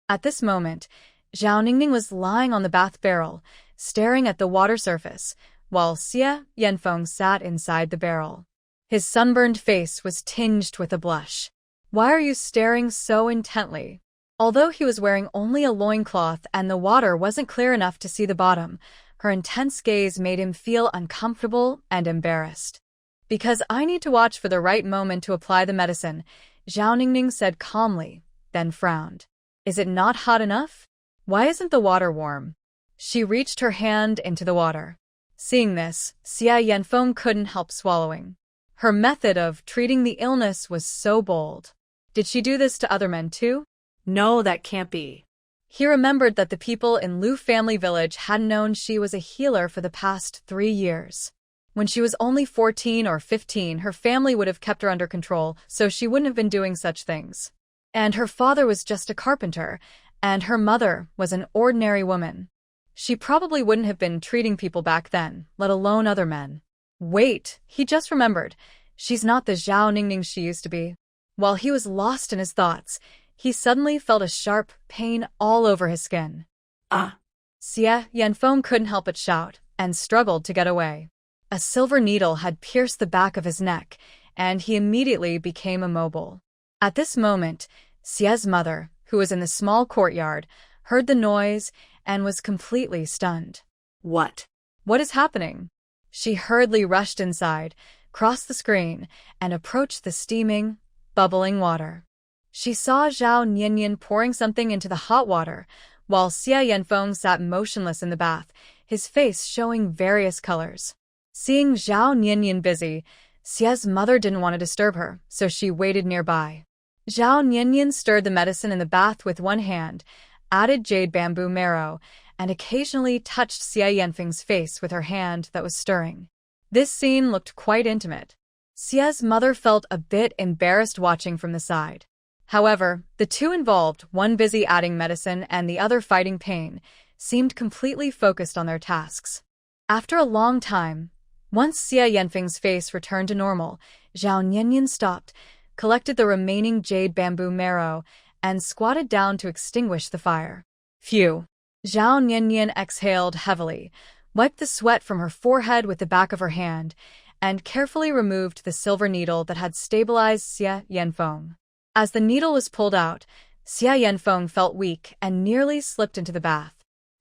At this moment, Zhao Ningning was lying on the bath barrel, staring at the water surface, while Xia Yanfeng sat inside the barrel. His sunburned face was tinged with a blush. Why are you staring so intently? Although he was wearing only a loincloth and the water wasn't clear enough to see the bottom, her intense gaze made him feel uncomfortable and embarrassed. Because I need to watch for the right moment to apply the medicine, Zhao Ningning said calmly, then frowned. Is it not hot enough? Why isn't the water warm? She reached her hand into the water. Seeing this, Xia Yanfeng couldn't help swallowing. Her method of treating the illness was so bold. Did she do this to other men too? No, that can't be. He remembered that the people in Lu family village had known she was a healer for the past 3 years. When she was only 14 or 15, her family would have kept her under control, so she wouldn't have been doing such things. And her father was just a carpenter, and her mother was an ordinary woman. She probably wouldn't have been treating people back then, let alone other men. Wait, he just remembered. She's not the Zhao Ningning she used to be. While he was lost in his thoughts, he suddenly felt a sharp pain all over his skin. Ah! Xia Yanfeng couldn't help but shout, and struggled to get away. A silver needle had pierced the back of his neck, and he immediately became immobile. At this moment, Xia's mother, who was in the small courtyard, heard the noise and was completely stunned. What? What is happening? She hurriedly rushed inside, crossed the screen, and approached the steaming, bubbling water. She saw Zhao Niannian pouring something into the hot water, while Xia Yanfeng sat motionless in the bath, his face showing various colors. Seeing Zhao Niannian busy, Xia's mother didn't want to disturb her, so she waited nearby. Zhao Niannian stirred the medicine in the bath with one hand, added jade bamboo marrow, and occasionally touched Xia Yanfeng's face with her hand that was stirring. This scene looked quite intimate. Xia's mother felt a bit embarrassed watching from the side. However, the two involved, one busy adding medicine and the other fighting pain, seemed completely focused on their tasks. After a long time, once Xia Yanfeng's face returned to normal, Zhao Niannian stopped, collected the remaining jade bamboo marrow, and squatted down to extinguish the fire. Phew! Zhao Niannian exhaled heavily, wiped the sweat from her forehead with the back of her hand, and carefully removed the silver needle that had stabilized Xia Yanfeng. As the needle was pulled out, Xia Yanfeng felt weak and nearly slipped into the bath.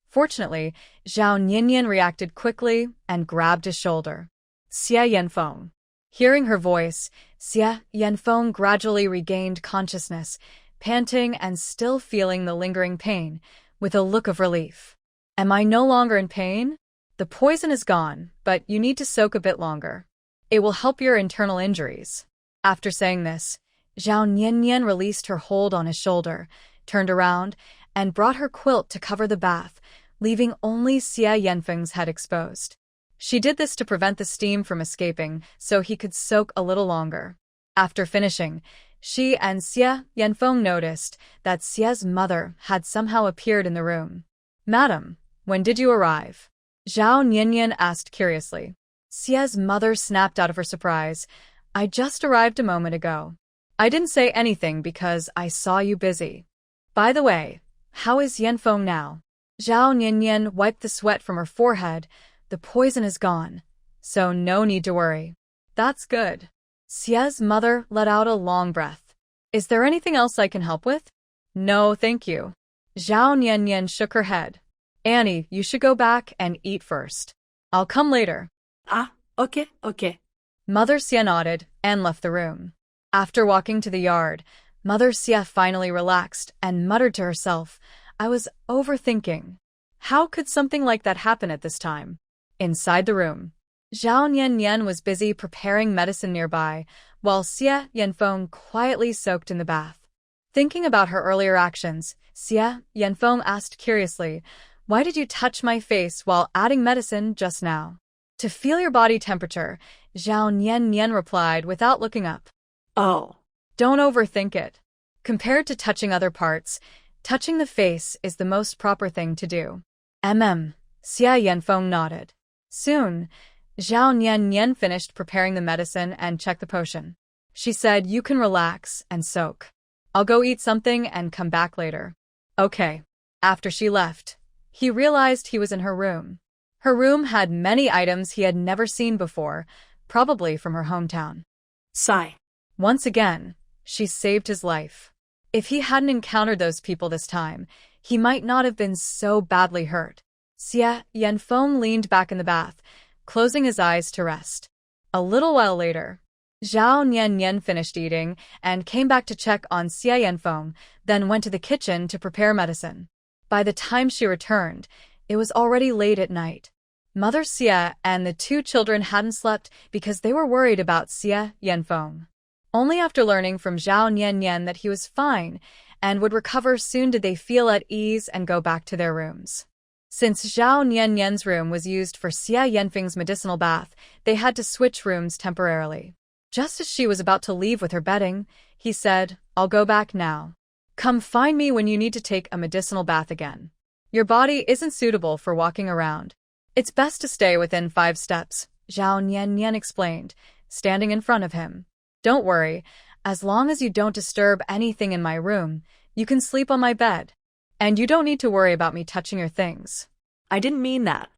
Fortunately, Zhao Niannian reacted quickly and grabbed his shoulder. Xia Yanfeng. Hearing her voice, Xia Yanfeng gradually regained consciousness, panting and still feeling the lingering pain, with a look of relief. Am I no longer in pain? The poison is gone, but you need to soak a bit longer. It will help your internal injuries. After saying this, Zhao Niannian released her hold on his shoulder, turned around, and brought her quilt to cover the bath, leaving only Xia Yanfeng's head exposed. She did this to prevent the steam from escaping so he could soak a little longer. After finishing, she and Xia Yanfeng noticed that Xia's mother had somehow appeared in the room. Madam, when did you arrive? Zhao Niannian asked curiously. Xia's mother snapped out of her surprise. I just arrived a moment ago. I didn't say anything because I saw you busy. By the way, how is Yanfeng now? Zhao Niannian wiped the sweat from her forehead. The poison is gone, so no need to worry. That's good. Xia's mother let out a long breath. Is there anything else I can help with? No, thank you. Zhao Niannian shook her head. Annie, you should go back and eat first. I'll come later. Ah, okay. Mother Xia nodded and left the room. After walking to the yard, Mother Xia finally relaxed and muttered to herself, I was overthinking. How could something like that happen at this time? Inside the room, Zhao Niannian was busy preparing medicine nearby, while Xia Yanfeng quietly soaked in the bath. Thinking about her earlier actions, Xia Yanfeng asked curiously, Why did you touch my face while adding medicine just now? To feel your body temperature, Zhao Niannian replied without looking up. Oh. Don't overthink it. Compared to touching other parts, touching the face is the most proper thing to do. Xia Yanfeng nodded. Soon, Zhao Niannian finished preparing the medicine and checked the potion. She said, You can relax and soak. I'll go eat something and come back later. Okay. After she left, he realized he was in her room. Her room had many items he had never seen before, probably from her hometown. Sigh. Once again, she saved his life. If he hadn't encountered those people this time, he might not have been so badly hurt. Xia Yanfeng leaned back in the bath, closing his eyes to rest. A little while later, Zhao Niannian finished eating and came back to check on Xia Yanfeng, then went to the kitchen to prepare medicine. By the time she returned, it was already late at night. Mother Xia and the two children hadn't slept because they were worried about Xia Yanfeng. Only after learning from Zhao Niannian that he was fine and would recover soon did they feel at ease and go back to their rooms. Since Zhao Niannian's room was used for Xia Yanfeng's medicinal bath, they had to switch rooms temporarily. Just as she was about to leave with her bedding, he said, I'll go back now. Come find me when you need to take a medicinal bath again. Your body isn't suitable for walking around. It's best to stay within 5 steps, Zhao Niannian explained, standing in front of him. Don't worry, as long as you don't disturb anything in my room, you can sleep on my bed. And you don't need to worry about me touching your things. I didn't mean that.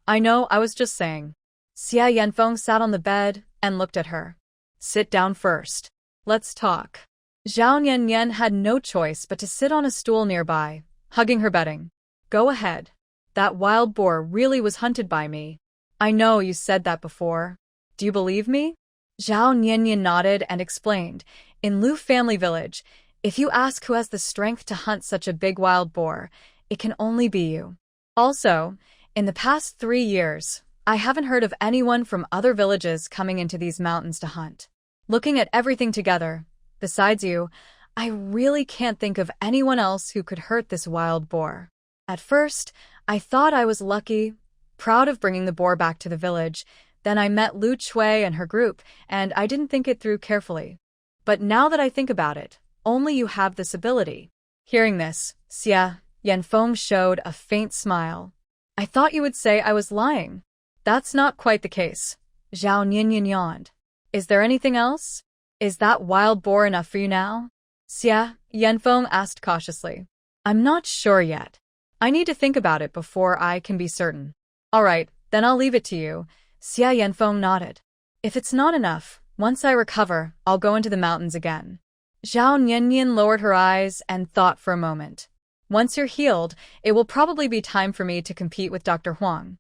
I know, I was just saying. Xia Yanfeng sat on the bed and looked at her. Sit down first. Let's talk. Zhao Niannian had no choice but to sit on a stool nearby, hugging her bedding. Go ahead. That wild boar really was hunted by me. I know you said that before. Do you believe me? Zhao Niannian nodded and explained, in Lu family village, if you ask who has the strength to hunt such a big wild boar, it can only be you. Also, in the past 3 years, I haven't heard of anyone from other villages coming into these mountains to hunt. Looking at everything together, besides you, I really can't think of anyone else who could hurt this wild boar. At first, I thought I was lucky, proud of bringing the boar back to the village. Then I met Lu Chui and her group, and I didn't think it through carefully. But now that I think about it, only you have this ability. Hearing this, Xia Yanfeng showed a faint smile. I thought you would say I was lying. That's not quite the case. Zhao Niannian yawned. Is there anything else? Is that wild boar enough for you now? Xia Yanfeng asked cautiously. I'm not sure yet. I need to think about it before I can be certain. All right, then I'll leave it to you. Xia Yanfeng nodded. If it's not enough, once I recover, I'll go into the mountains again. Zhao Niannian lowered her eyes and thought for a moment. Once you're healed, it will probably be time for me to compete with Dr. Huang.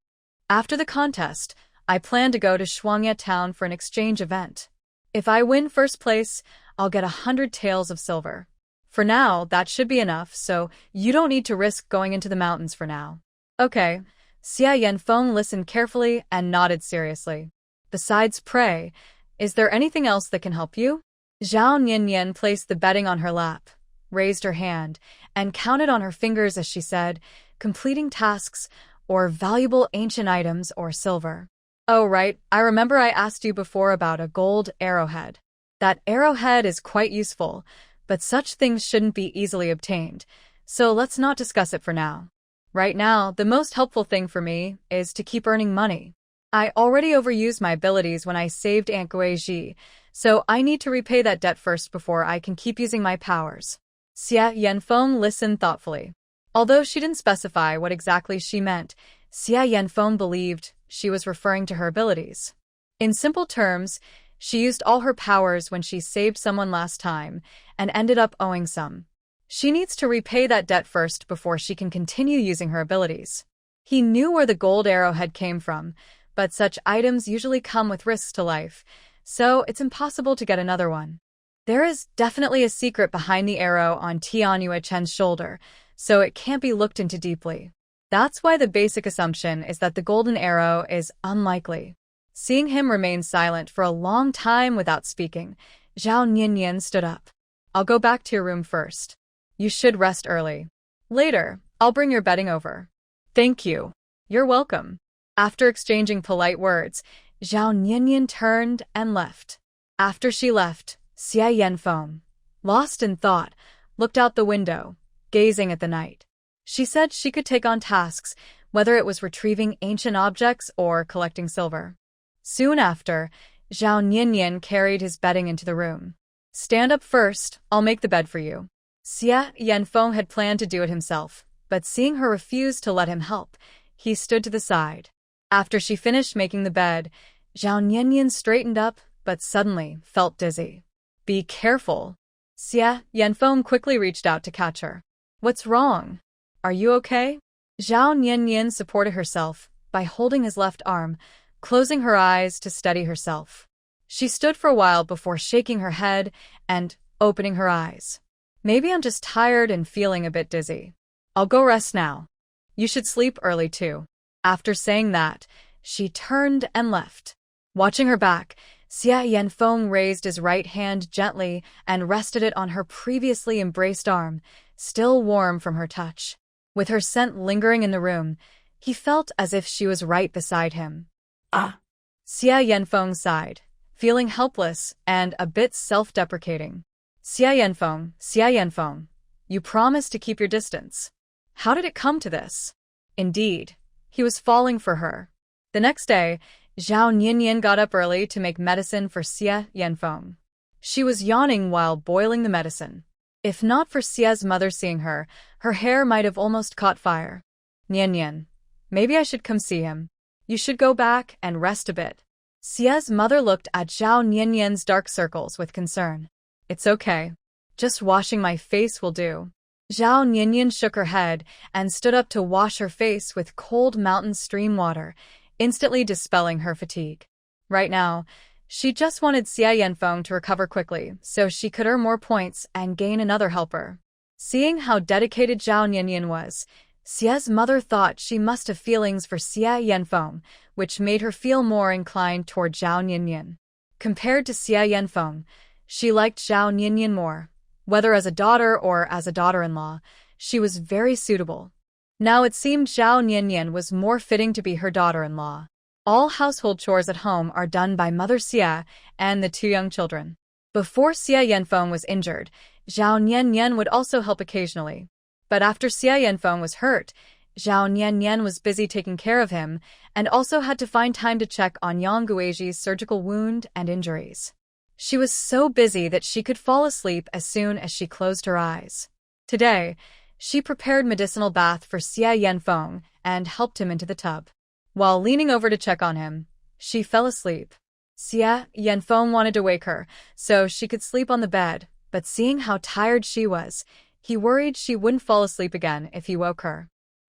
After the contest, I plan to go to Shuangya town for an exchange event. If I win first place, I'll get 100 taels of silver. For now, that should be enough, so you don't need to risk going into the mountains for now. Okay. Xia Yanfeng listened carefully and nodded seriously. Besides prey, is there anything else that can help you? Zhao Niannian placed the bedding on her lap, raised her hand, and counted on her fingers as she said, completing tasks or valuable ancient items or silver. Oh right, I remember I asked you before about a gold arrowhead. That arrowhead is quite useful, but such things shouldn't be easily obtained, so let's not discuss it for now. Right now, the most helpful thing for me is to keep earning money. I already overused my abilities when I saved Aunt Guiji, so I need to repay that debt first before I can keep using my powers. Xia Yanfeng listened thoughtfully. Although she didn't specify what exactly she meant, Xia Yanfeng believed she was referring to her abilities. In simple terms, she used all her powers when she saved someone last time and ended up owing some. She needs to repay that debt first before she can continue using her abilities. He knew where the gold arrowhead came from, but such items usually come with risks to life, so it's impossible to get another one. There is definitely a secret behind the arrow on Tianyue Chen's shoulder, so it can't be looked into deeply. That's why the basic assumption is that the golden arrow is unlikely. Seeing him remain silent for a long time without speaking, Zhao Niannian stood up. I'll go back to your room first. You should rest early. Later, I'll bring your bedding over. Thank you. You're welcome. After exchanging polite words, Zhao Niannian turned and left. After she left, Xia Yanfeng, lost in thought, looked out the window, gazing at the night. She said she could take on tasks, whether it was retrieving ancient objects or collecting silver. Soon after, Zhao Niannian carried his bedding into the room. Stand up first, I'll make the bed for you. Xia Yanfeng had planned to do it himself, but seeing her refuse to let him help, he stood to the side. After she finished making the bed, Zhao Niannian straightened up, but suddenly felt dizzy. Be careful. Xia Yanfeng quickly reached out to catch her. What's wrong? Are you okay? Zhao Niannian supported herself by holding his left arm, closing her eyes to steady herself. She stood for a while before shaking her head and opening her eyes. Maybe I'm just tired and feeling a bit dizzy. I'll go rest now. You should sleep early too. After saying that, she turned and left. Watching her back, Xia Yanfeng raised his right hand gently and rested it on her previously embraced arm, still warm from her touch. With her scent lingering in the room, he felt as if she was right beside him. Ah! Xia Yanfeng sighed, feeling helpless and a bit self-deprecating. Xia Yanfeng, you promised to keep your distance. How did it come to this? Indeed, he was falling for her. The next day, Zhao Niannian got up early to make medicine for Xia Yanfeng. She was yawning while boiling the medicine. If not for Xia's mother seeing her, her hair might have almost caught fire. Niannian, maybe I should come see him. You should go back and rest a bit. Xia's mother looked at Zhao Niannian's dark circles with concern. It's okay. Just washing my face will do. Zhao Niannian shook her head and stood up to wash her face with cold mountain stream water, instantly dispelling her fatigue. Right now, she just wanted Xia Yanfeng to recover quickly so she could earn more points and gain another helper. Seeing how dedicated Zhao Niannian was, Xia's mother thought she must have feelings for Xia Yanfeng, which made her feel more inclined toward Zhao Niannian. Compared to Xia Yanfeng, she liked Zhao Niannian more. Whether as a daughter or as a daughter-in-law, she was very suitable. Now it seemed Zhao Niannian was more fitting to be her daughter-in-law. All household chores at home are done by Mother Xia and the two young children. Before Xia Yanfeng was injured, Zhao Niannian would also help occasionally. But after Xia Yanfeng was hurt, Zhao Niannian was busy taking care of him and also had to find time to check on Yang Guiji's surgical wound and injuries. She was so busy that she could fall asleep as soon as she closed her eyes. Today, she prepared medicinal bath for Xia Yanfeng and helped him into the tub. While leaning over to check on him, she fell asleep. Xia Yanfeng wanted to wake her so she could sleep on the bed, but seeing how tired she was, he worried she wouldn't fall asleep again if he woke her.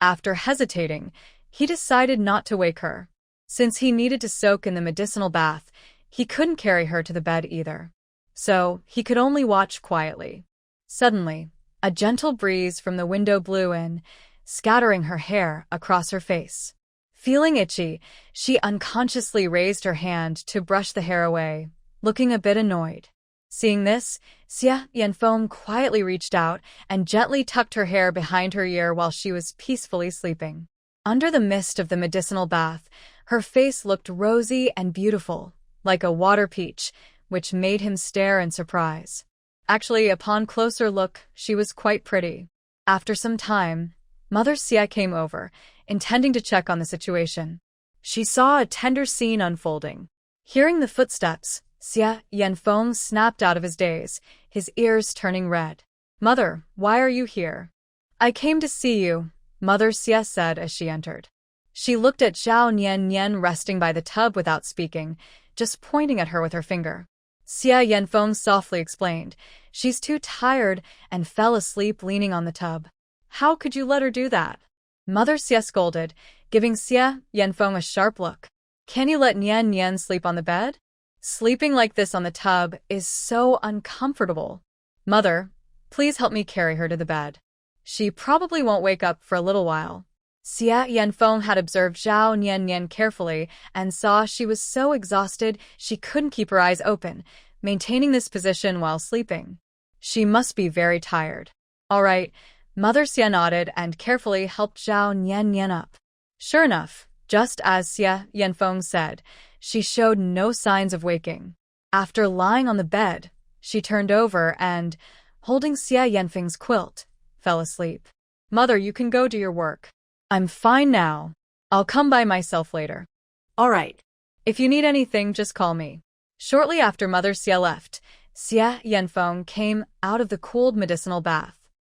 After hesitating, he decided not to wake her. Since he needed to soak in the medicinal bath, he couldn't carry her to the bed either. So, he could only watch quietly. Suddenly, a gentle breeze from the window blew in, scattering her hair across her face. Feeling itchy, she unconsciously raised her hand to brush the hair away, looking a bit annoyed. Seeing this, Xia Yanfeng quietly reached out and gently tucked her hair behind her ear while she was peacefully sleeping. Under the mist of the medicinal bath, her face looked rosy and beautiful, like a water peach, which made him stare in surprise. Actually, upon closer look, she was quite pretty. After some time, Mother Xia came over, intending to check on the situation. She saw a tender scene unfolding. Hearing the footsteps, Xia Yanfeng snapped out of his daze, his ears turning red. Mother, why are you here? I came to see you, Mother Xia said as she entered. She looked at Zhao Nian resting by the tub without speaking, just pointing at her with her finger. Xia Yanfeng softly explained, she's too tired and fell asleep leaning on the tub. How could you let her do that? Mother Xia scolded, giving Xia Yanfeng a sharp look. Can you let Nian sleep on the bed? Sleeping like this on the tub is so uncomfortable. Mother, please help me carry her to the bed. She probably won't wake up for a little while. Xia Yanfeng had observed Zhao Nian carefully and saw she was so exhausted she couldn't keep her eyes open, maintaining this position while sleeping. She must be very tired. All right, Mother Xia nodded and carefully helped Zhao Nian up. Sure enough, just as Xia Yanfeng said, she showed no signs of waking. After lying on the bed, she turned over and, holding Xia Yanfeng's quilt, fell asleep. Mother, you can go do your work. I'm fine now. I'll come by myself later. All right. If you need anything, just call me. Shortly after Mother Xia left, Xia Yanfeng came out of the cooled medicinal bath.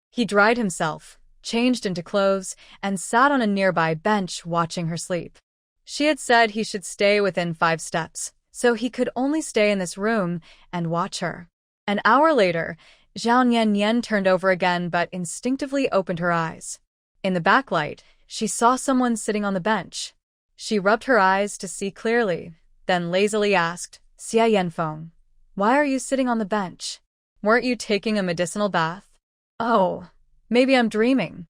He dried himself, changed into clothes, and sat on a nearby bench watching her sleep. She had said he should stay within 5 steps, so he could only stay in this room and watch her. An hour later, Zhao Nian turned over again but instinctively opened her eyes. In the backlight, she saw someone sitting on the bench. She rubbed her eyes to see clearly, then lazily asked, Xia Yanfeng, why are you sitting on the bench? Weren't you taking a medicinal bath? Oh, maybe I'm dreaming.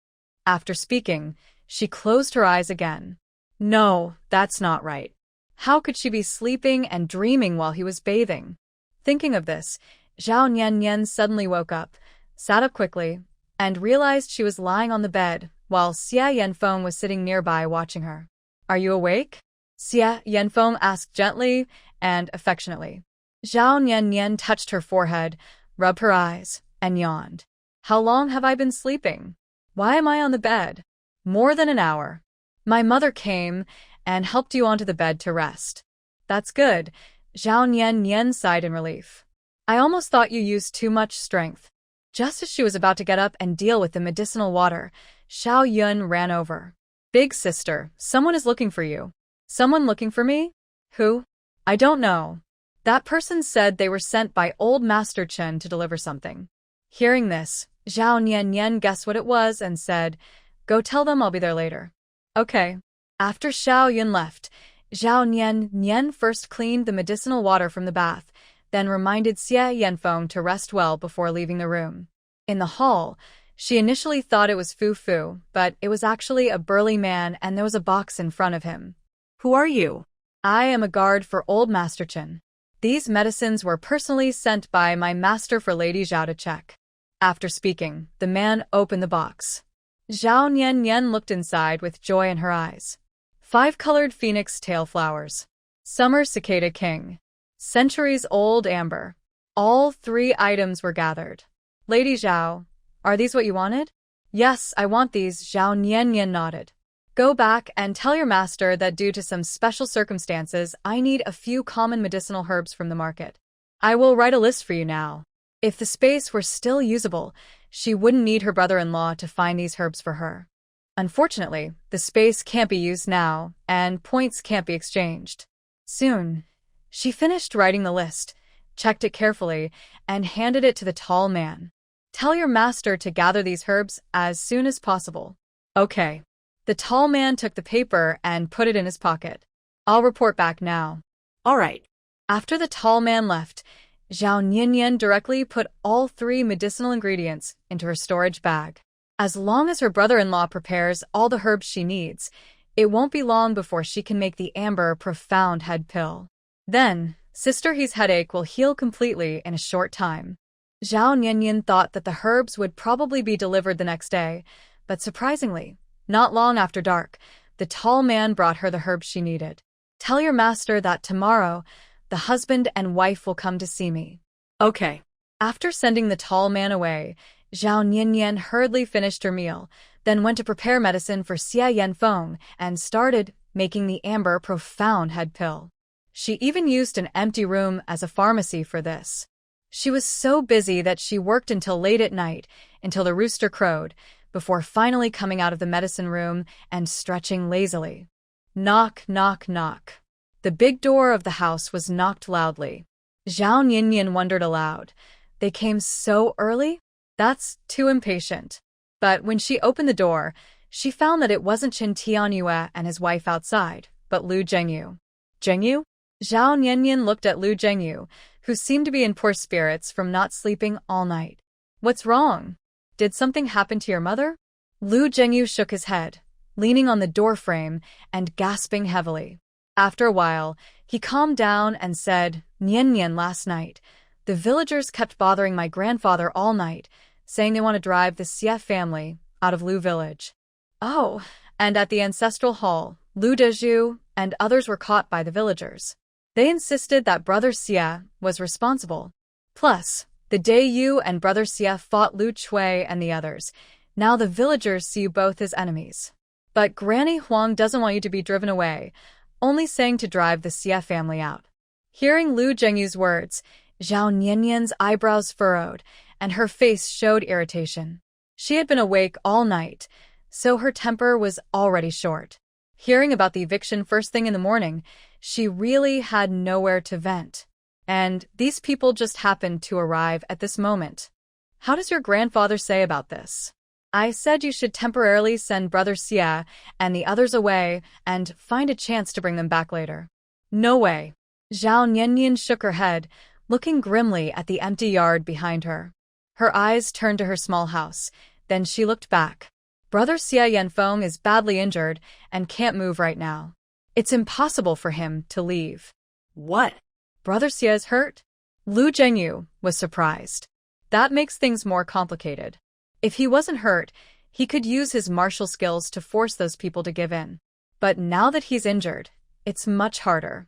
After speaking, she closed her eyes again. No, that's not right. How could she be sleeping and dreaming while he was bathing? Thinking of this, Zhao Nian suddenly woke up, sat up quickly, and realized she was lying on the bed, while Xia Yanfeng was sitting nearby watching her. Are you awake? Xia Yanfeng asked gently and affectionately. Zhao Nian touched her forehead, rubbed her eyes, and yawned. How long have I been sleeping? Why am I on the bed? More than an hour. My mother came and helped you onto the bed to rest. That's good, Zhao Nian sighed in relief. I almost thought you used too much strength. Just as she was about to get up and deal with the medicinal water, Xiao Yun ran over. Big sister, someone is looking for you. Someone looking for me? Who? I don't know. That person said they were sent by old Master Chen to deliver something. Hearing this, Zhao Nian guessed what it was and said, Go tell them I'll be there later. Okay. After Xiao Yun left, Zhao Nian first cleaned the medicinal water from the bath, then reminded Xia Yanfeng to rest well before leaving the room. In the hall, she initially thought it was Fu, but it was actually a burly man and there was a box in front of him. Who are you? I am a guard for old Master Chen. These medicines were personally sent by my master for Lady Zhao to check. After speaking, the man opened the box. Zhao Nian looked inside with joy in her eyes. 5-colored phoenix tail flowers. Summer cicada king. Centuries-old amber. All 3 items were gathered. Lady Zhao, are these what you wanted? Yes, I want these, Zhao Nian nodded. Go back and tell your master that due to some special circumstances, I need a few common medicinal herbs from the market. I will write a list for you now. If the space were still usable, she wouldn't need her brother-in-law to find these herbs for her. Unfortunately, the space can't be used now, and points can't be exchanged. Soon, she finished writing the list, checked it carefully, and handed it to the tall man. Tell your master to gather these herbs as soon as possible. Okay. The tall man took the paper and put it in his pocket. I'll report back now. All right. After the tall man left, Zhao Nian directly put all 3 medicinal ingredients into her storage bag. As long as her brother-in-law prepares all the herbs she needs, it won't be long before she can make the amber profound head pill. Then, Sister He's headache will heal completely in a short time. Zhao Nian thought that the herbs would probably be delivered the next day, but surprisingly, not long after dark, the tall man brought her the herbs she needed. Tell your master that tomorrow, the husband and wife will come to see me. Okay. After sending the tall man away, Zhao Niannian hurriedly finished her meal, then went to prepare medicine for Xia Yanfeng and started making the amber profound head pill. She even used an empty room as a pharmacy for this. She was so busy that she worked until late at night, until the rooster crowed, before finally coming out of the medicine room and stretching lazily. Knock, knock, knock. The big door of the house was knocked loudly. Zhao Niannian wondered aloud. They came so early? That's too impatient. But when she opened the door, she found that it wasn't Chen Tianyue and his wife outside, but Lu Zhengyu. Zhengyu? Zhao Niannian looked at Lu Zhengyu, who seemed to be in poor spirits from not sleeping all night. What's wrong? Did something happen to your mother? Lu Zhengyu shook his head, leaning on the doorframe and gasping heavily. After a while, he calmed down and said, Niannian, last night, the villagers kept bothering my grandfather all night, saying they want to drive the Xie family out of Lu village. Oh, and at the ancestral hall, Lu Dezhu and others were caught by the villagers. They insisted that Brother Xie was responsible. Plus, the day you and Brother Xie fought Lu Chui and the others, now the villagers see you both as enemies. But Granny Huang doesn't want you to be driven away, only saying to drive the Xie family out. Hearing Lu Zhengyu's words, Zhao Niannian's eyebrows furrowed, and her face showed irritation. She had been awake all night, so her temper was already short. Hearing about the eviction first thing in the morning, she really had nowhere to vent. And these people just happened to arrive at this moment. How does your grandfather say about this? I said you should temporarily send Brother Xie and the others away and find a chance to bring them back later. No way. Zhao Niannian shook her head, looking grimly at the empty yard behind her. Her eyes turned to her small house, then she looked back. Brother Xie Yanfeng is badly injured and can't move right now. It's impossible for him to leave. What? Brother Xie is hurt? Lu Zhengyu was surprised. That makes things more complicated. If he wasn't hurt, he could use his martial skills to force those people to give in. But now that he's injured, it's much harder.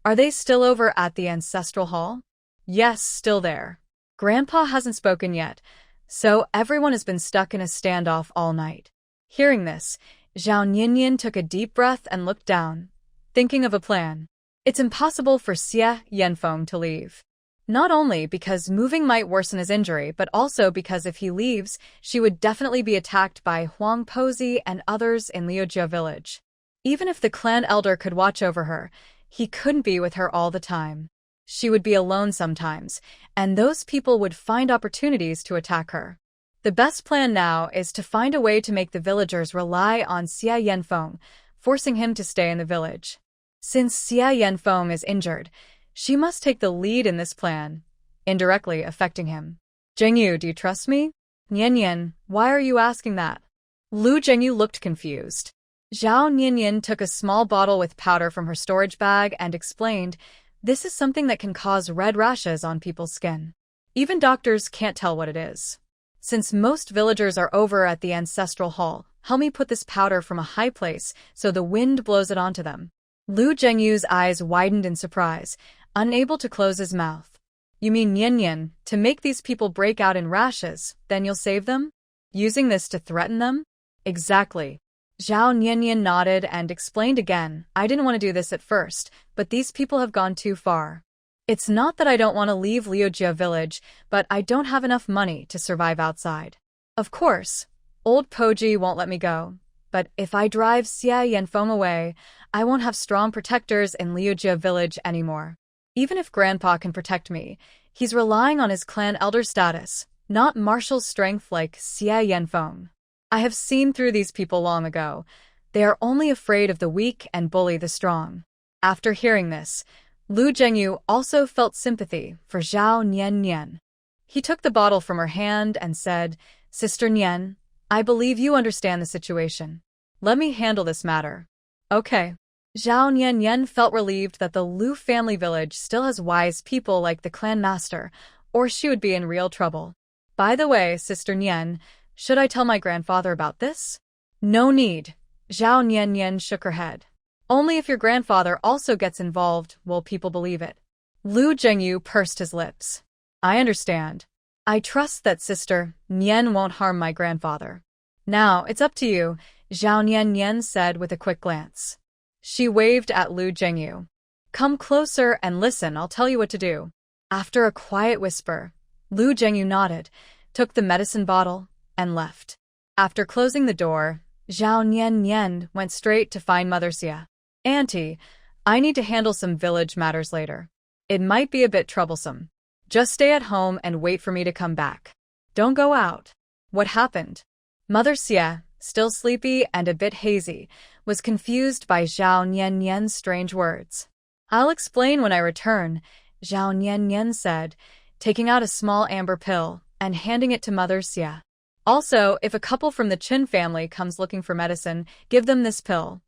Are they still over at the ancestral hall? Yes, still there. Grandpa hasn't spoken yet, so everyone has been stuck in a standoff all night. Hearing this, Zhao Niannian took a deep breath and looked down, thinking of a plan. It's impossible for Xie Yanfeng to leave. Not only because moving might worsen his injury, but also because if he leaves, she would definitely be attacked by Huang Pozi and others in Liujia village. Even if the clan elder could watch over her, he couldn't be with her all the time. She would be alone sometimes, and those people would find opportunities to attack her. The best plan now is to find a way to make the villagers rely on Xie Yanfeng, forcing him to stay in the village. Since Xie Yanfeng is injured, she must take the lead in this plan, indirectly affecting him. Zhengyu, do you trust me? Niannian, why are you asking that? Lu Zhengyu looked confused. Zhao Niannian took a small bottle with powder from her storage bag and explained, this is something that can cause red rashes on people's skin. Even doctors can't tell what it is. Since most villagers are over at the ancestral hall, help me put this powder from a high place so the wind blows it onto them. Lu Zhengyu's eyes widened in surprise, unable to close his mouth. You mean Niannian, to make these people break out in rashes, then you'll save them? Using this to threaten them? Exactly. Zhao Niannian nodded and explained again, I didn't want to do this at first, but these people have gone too far. It's not that I don't want to leave Liujia village, but I don't have enough money to survive outside. Of course, old Poji won't let me go, but if I drive Xie Yanfeng away, I won't have strong protectors in Liujia village anymore. Even if Grandpa can protect me, he's relying on his clan elder status, not martial strength like Xie Yanfeng. I have seen through these people long ago. They are only afraid of the weak and bully the strong. After hearing this, Lu Zhengyu also felt sympathy for Zhao Niannian. He took the bottle from her hand and said, Sister Nian, I believe you understand the situation. Let me handle this matter. Okay. Zhao Niannian felt relieved that the Lu family village still has wise people like the clan master, or she would be in real trouble. By the way, Sister Nian, should I tell my grandfather about this? No need. Zhao Niannian shook her head. Only if your grandfather also gets involved will people believe it. Lu Zhengyu pursed his lips. I understand. I trust that Sister Nian won't harm my grandfather. Now, it's up to you, Zhao Nian said with a quick glance. She waved at Lu Jingyu. Come closer and listen, I'll tell you what to do. After a quiet whisper, Lu Jingyu nodded, took the medicine bottle, and left. After closing the door, Zhao Nian went straight to find Mother Xia. Auntie, I need to handle some village matters later. It might be a bit troublesome. Just stay at home and wait for me to come back. Don't go out. What happened? Mother Xia, still sleepy and a bit hazy, was confused by Zhao Nian's strange words. I'll explain when I return, Zhao Nian said, taking out a small amber pill and handing it to Mother Xia. Also, if a couple from the Qin family comes looking for medicine, give them this pill.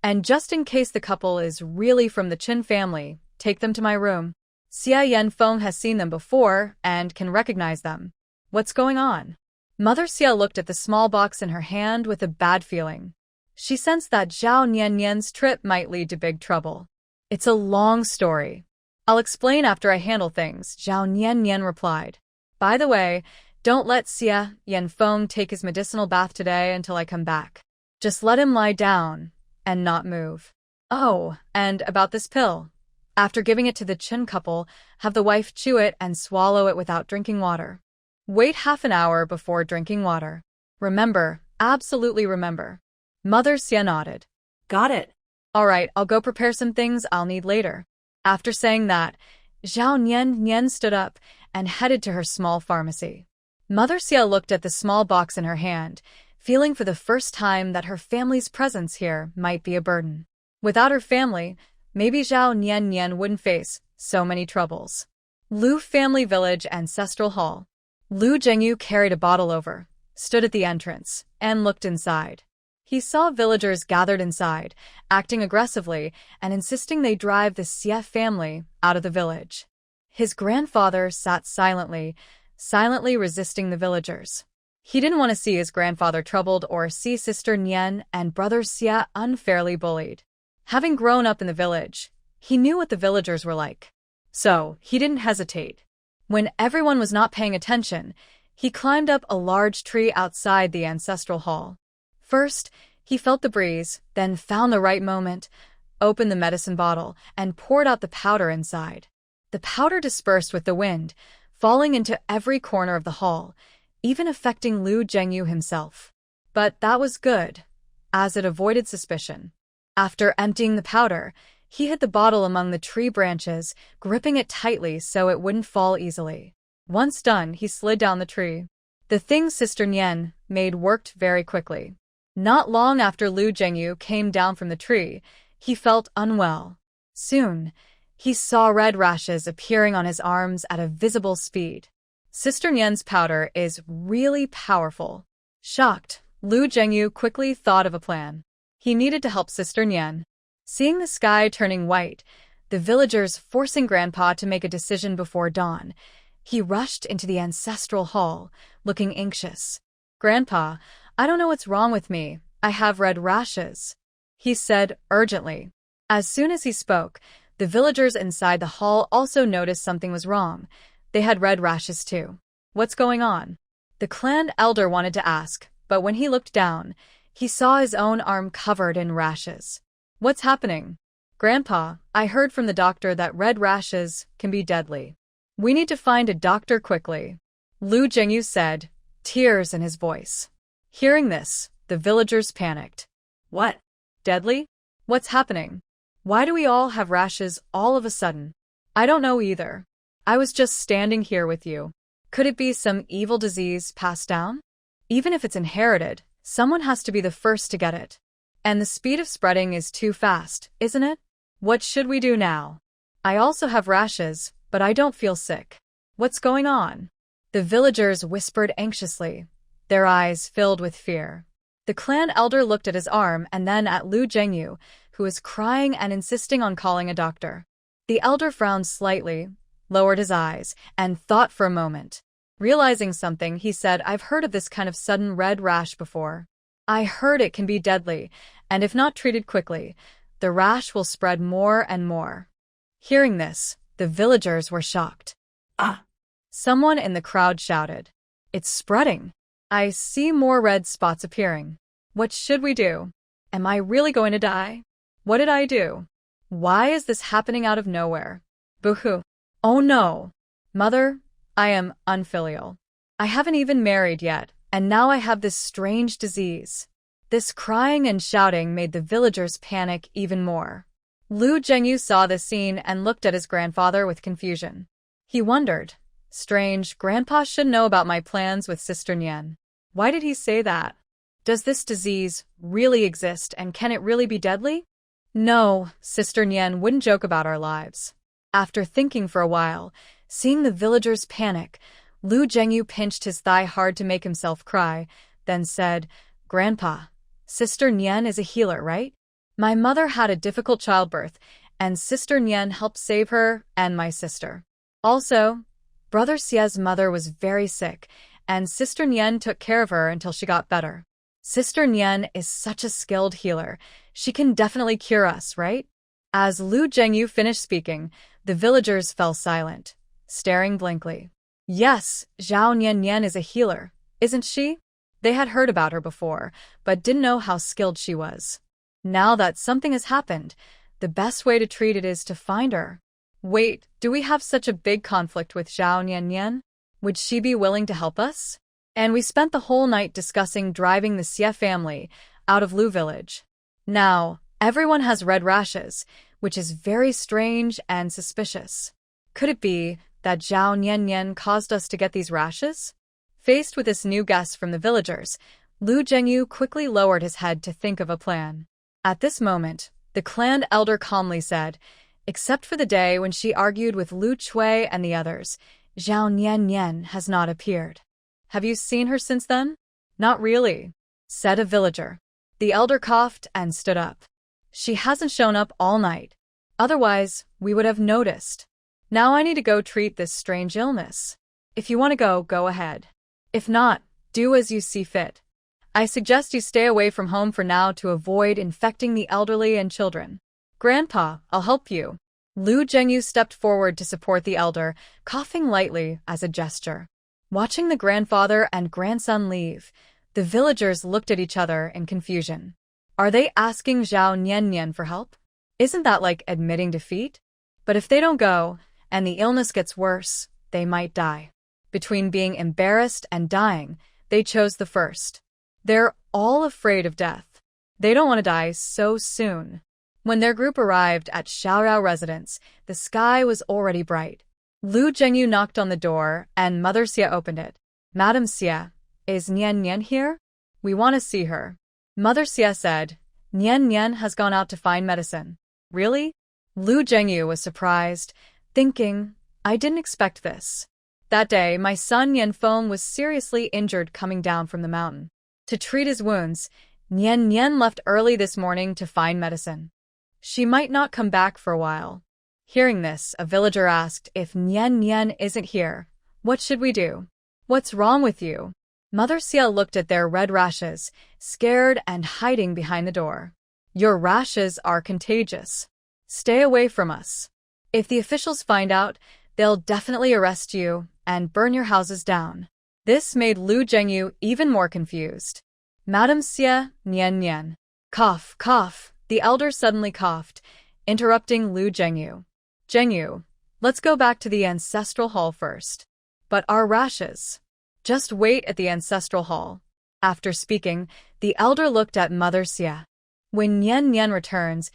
And just in case the couple is really from the Qin family, take them to my room. Xia Yanfeng has seen them before and can recognize them. What's going on? Mother Xia looked at the small box in her hand with a bad feeling. She sensed that Zhao Nian's trip might lead to big trouble. It's a long story. I'll explain after I handle things, Zhao Nian replied. By the way, don't let Xia Yanfeng take his medicinal bath today until I come back. Just let him lie down and not move. Oh, and about this pill. After giving it to the Qin couple, have the wife chew it and swallow it without drinking water. Wait half an hour before drinking water. Remember, absolutely remember. Mother Xia nodded. Got it. All right, I'll go prepare some things I'll need later. After saying that, Zhao Nian stood up and headed to her small pharmacy. Mother Xia looked at the small box in her hand, feeling for the first time that her family's presence here might be a burden. Without her family, maybe Zhao Nian wouldn't face so many troubles. Lu Family Village Ancestral Hall. Lu Jingyu carried a bottle over, stood at the entrance, and looked inside. He saw villagers gathered inside, acting aggressively and insisting they drive the Xie family out of the village. His grandfather sat silently resisting the villagers. He didn't want to see his grandfather troubled or see Sister Nian and brother Xia unfairly bullied. Having grown up in the village, he knew what the villagers were like. So, he didn't hesitate. When everyone was not paying attention, he climbed up a large tree outside the ancestral hall. First, he felt the breeze, then found the right moment, opened the medicine bottle, and poured out the powder inside. The powder dispersed with the wind, falling into every corner of the hall, even affecting Lu Jingyu himself. But that was good, as it avoided suspicion. After emptying the powder, he hid the bottle among the tree branches, gripping it tightly so it wouldn't fall easily. Once done, he slid down the tree. The thing Sister Nian made worked very quickly. Not long after Lu Jingyu came down from the tree, he felt unwell. Soon, he saw red rashes appearing on his arms at a visible speed. Sister Nian's powder is really powerful. Shocked, Lu Jingyu quickly thought of a plan. He needed to help Sister Nian. Seeing the sky turning white, the villagers forcing Grandpa to make a decision before dawn, he rushed into the ancestral hall, looking anxious. Grandpa, I don't know what's wrong with me. I have red rashes, he said urgently. As soon as he spoke, the villagers inside the hall also noticed something was wrong. They had red rashes too. What's going on? The clan elder wanted to ask, but when he looked down, he saw his own arm covered in rashes. What's happening? Grandpa, I heard from the doctor that red rashes can be deadly. We need to find a doctor quickly, Lu Jingyu said, tears in his voice. Hearing this, the villagers panicked. What? Deadly? What's happening? Why do we all have rashes all of a sudden? I don't know either. I was just standing here with you. Could it be some evil disease passed down? Even if it's inherited, someone has to be the first to get it. And the speed of spreading is too fast, isn't it? What should we do now? I also have rashes, but I don't feel sick. What's going on? The villagers whispered anxiously, their eyes filled with fear. The clan elder looked at his arm and then at Lu Jingyu, who was crying and insisting on calling a doctor. The elder frowned slightly, lowered his eyes, and thought for a moment. Realizing something, he said, I've heard of this kind of sudden red rash before. I heard it can be deadly, and if not treated quickly, the rash will spread more and more. Hearing this, the villagers were shocked. Someone in the crowd shouted. It's spreading. I see more red spots appearing. What should we do? Am I really going to die? What did I do? Why is this happening out of nowhere? Boo-hoo. Oh no. Mother, I am unfilial. I haven't even married yet, and now I have this strange disease. This crying and shouting made the villagers panic even more. Lu Zhengyu saw this scene and looked at his grandfather with confusion. He wondered, strange, Grandpa should know about my plans with Sister Nian. Why did he say that? Does this disease really exist and can it really be deadly? No, Sister Nian wouldn't joke about our lives. After thinking for a while, seeing the villagers panic, Lu Zhengyu pinched his thigh hard to make himself cry, then said, Grandpa, Sister Nian is a healer, right? My mother had a difficult childbirth, and Sister Nian helped save her and my sister. Also, Brother Xia's mother was very sick, and Sister Nian took care of her until she got better. Sister Nian is such a skilled healer. She can definitely cure us, right? As Lu Zhengyu finished speaking, the villagers fell silent, staring blankly. Yes, Zhao Nian is a healer, isn't she? They had heard about her before, but didn't know how skilled she was. Now that something has happened, the best way to treat it is to find her. Wait, do we have such a big conflict with Zhao Nian? Would she be willing to help us? And we spent the whole night discussing driving the Xie family out of Lu village. Now, everyone has red rashes, which is very strange and suspicious. Could it be that Zhao Nian caused us to get these rashes? Faced with this new guess from the villagers, Lu Zhengyu quickly lowered his head to think of a plan. At this moment, the clan elder calmly said, except for the day when she argued with Lu Chui and the others, Zhao Nian has not appeared. Have you seen her since then? Not really, said a villager. The elder coughed and stood up. She hasn't shown up all night. Otherwise, we would have noticed. Now I need to go treat this strange illness. If you want to go, go ahead. If not, do as you see fit. I suggest you stay away from home for now to avoid infecting the elderly and children. Grandpa, I'll help you. Lu Zhengyu stepped forward to support the elder, coughing lightly as a gesture. Watching the grandfather and grandson leave, the villagers looked at each other in confusion. Are they asking Zhao Nian for help? Isn't that like admitting defeat? But if they don't go, and the illness gets worse, they might die. Between being embarrassed and dying, they chose the first. They're all afraid of death. They don't want to die so soon. When their group arrived at Xiaorao residence, the sky was already bright. Lu Zhengyu knocked on the door, and Mother Xia opened it. Madam Xia, is Nian here? We want to see her. Mother Xia said, Nian has gone out to find medicine. Really? Lu Zhengyu was surprised, thinking, I didn't expect this. That day, my son Yanfeng was seriously injured coming down from the mountain. To treat his wounds, Nian left early this morning to find medicine. She might not come back for a while. Hearing this, a villager asked if Nian isn't here. What should we do? What's wrong with you? Mother Xia looked at their red rashes, scared and hiding behind the door. Your rashes are contagious. Stay away from us. If the officials find out, they'll definitely arrest you and burn your houses down. This made Lu Zhengyu even more confused. Madam Xia, Nian. Cough, cough. The elder suddenly coughed, interrupting Lu Zhengyu. Zhengyu, let's go back to the ancestral hall first. But our rashes. Just wait at the ancestral hall. After speaking, the elder looked at Mother Xia. When Nian returns,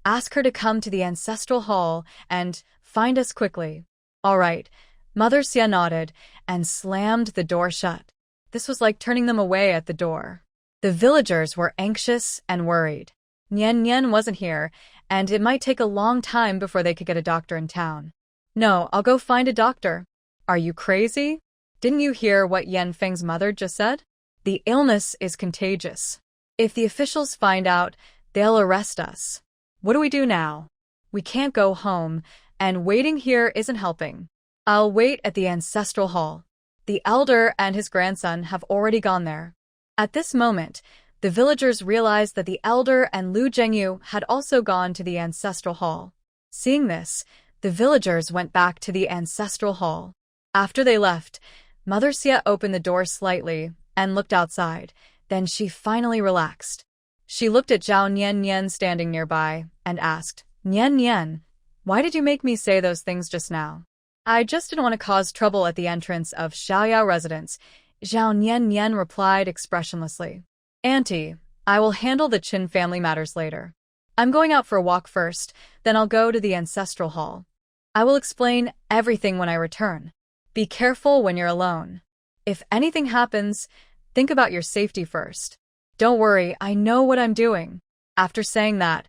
ask her to come to the ancestral hall and find us quickly. All right. Mother Xia nodded and slammed the door shut. This was like turning them away at the door. The villagers were anxious and worried. Nian wasn't here, and it might take a long time before they could get a doctor in town. No, I'll go find a doctor. Are you crazy? Didn't you hear what Yanfeng's mother just said? The illness is contagious. If the officials find out, they'll arrest us. What do we do now? We can't go home, and waiting here isn't helping. I'll wait at the ancestral hall. The elder and his grandson have already gone there. At this moment, the villagers realized that the elder and Lu Zhengyu had also gone to the ancestral hall. Seeing this, the villagers went back to the ancestral hall. After they left, Mother Xia opened the door slightly and looked outside. Then she finally relaxed. She looked at Zhao Nian standing nearby and asked, Nian, why did you make me say those things just now? I just didn't want to cause trouble at the entrance of Xiaoyao residence, Zhao Nian replied expressionlessly. Auntie, I will handle the Qin family matters later. I'm going out for a walk first, then I'll go to the ancestral hall. I will explain everything when I return. Be careful when you're alone. If anything happens, think about your safety first. Don't worry, I know what I'm doing. After saying that,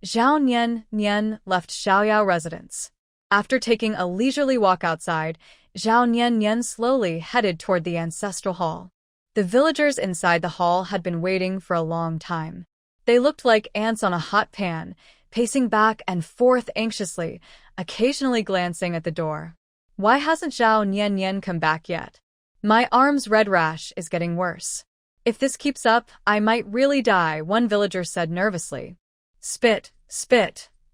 Zhao Nian left Xiaoyao residence. After taking a leisurely walk outside, Zhao Nian slowly headed toward the ancestral hall. The villagers inside the hall had been waiting for a long time. They looked like ants on a hot pan, pacing back and forth anxiously, occasionally glancing at the door. Why hasn't Zhao Nian come back yet? My arm's red rash is getting worse. If this keeps up, I might really die, one villager said nervously. Spit,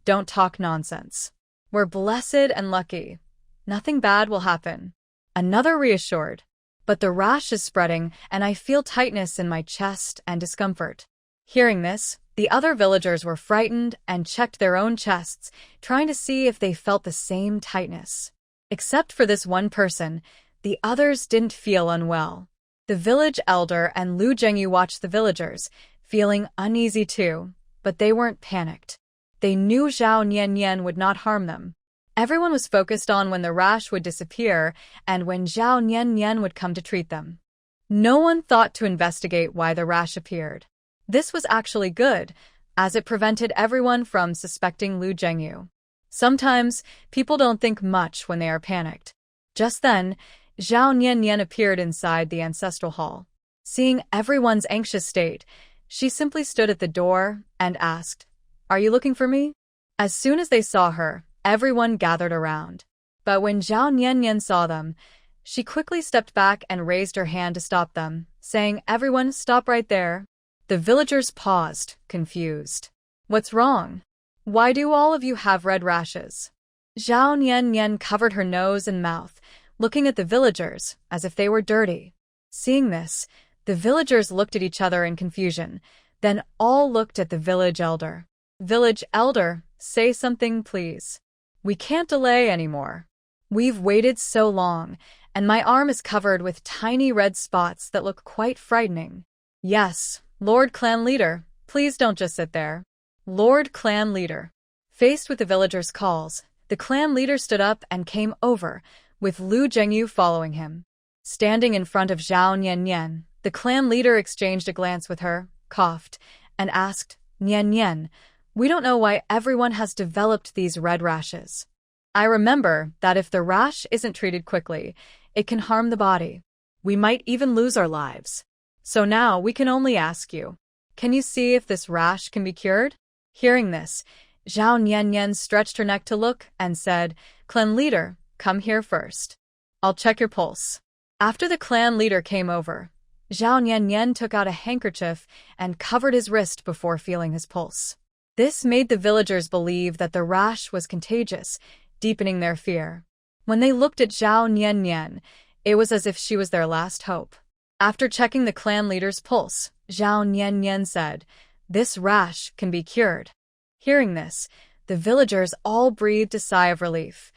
don't talk nonsense. We're blessed and lucky. Nothing bad will happen. Another reassured. But the rash is spreading, and I feel tightness in my chest and discomfort. Hearing this, the other villagers were frightened and checked their own chests, trying to see if they felt the same tightness. Except for this one person, the others didn't feel unwell. The village elder and Lu Zhengyu watched the villagers, feeling uneasy too, but they weren't panicked. They knew Zhao Nian would not harm them. Everyone was focused on when the rash would disappear and when Zhao Nian would come to treat them. No one thought to investigate why the rash appeared. This was actually good, as it prevented everyone from suspecting Lu Zhengyu. Sometimes, people don't think much when they are panicked. Just then, Zhao Nian appeared inside the ancestral hall. Seeing everyone's anxious state, she simply stood at the door and asked, Are you looking for me? As soon as they saw her, everyone gathered around. But when Zhao Nian saw them, she quickly stepped back and raised her hand to stop them, saying, Everyone, stop right there. The villagers paused, confused. What's wrong? Why do all of you have red rashes? Zhao Nian covered her nose and mouth, looking at the villagers as if they were dirty. Seeing this, the villagers looked at each other in confusion, then all looked at the village elder. Village elder, say something please. We can't delay anymore. We've waited so long, and my arm is covered with tiny red spots that look quite frightening. Yes, Lord Clan Leader, please don't just sit there. Lord Clan Leader. Faced with the villagers' calls, the clan leader stood up and came over, with Lu Zhengyu following him. Standing in front of Zhao Nian, the clan leader exchanged a glance with her, coughed, and asked, Nian, we don't know why everyone has developed these red rashes. I remember that if the rash isn't treated quickly, it can harm the body. We might even lose our lives. So now we can only ask you, can you see if this rash can be cured? Hearing this, Zhao Nian stretched her neck to look and said, Clan leader, come here first. I'll check your pulse. After the clan leader came over, Zhao Nian took out a handkerchief and covered his wrist before feeling his pulse. This made the villagers believe that the rash was contagious, deepening their fear. When they looked at Zhao Nian, it was as if she was their last hope. After checking the clan leader's pulse, Zhao Nian said, This rash can be cured. Hearing this, the villagers all breathed a sigh of relief,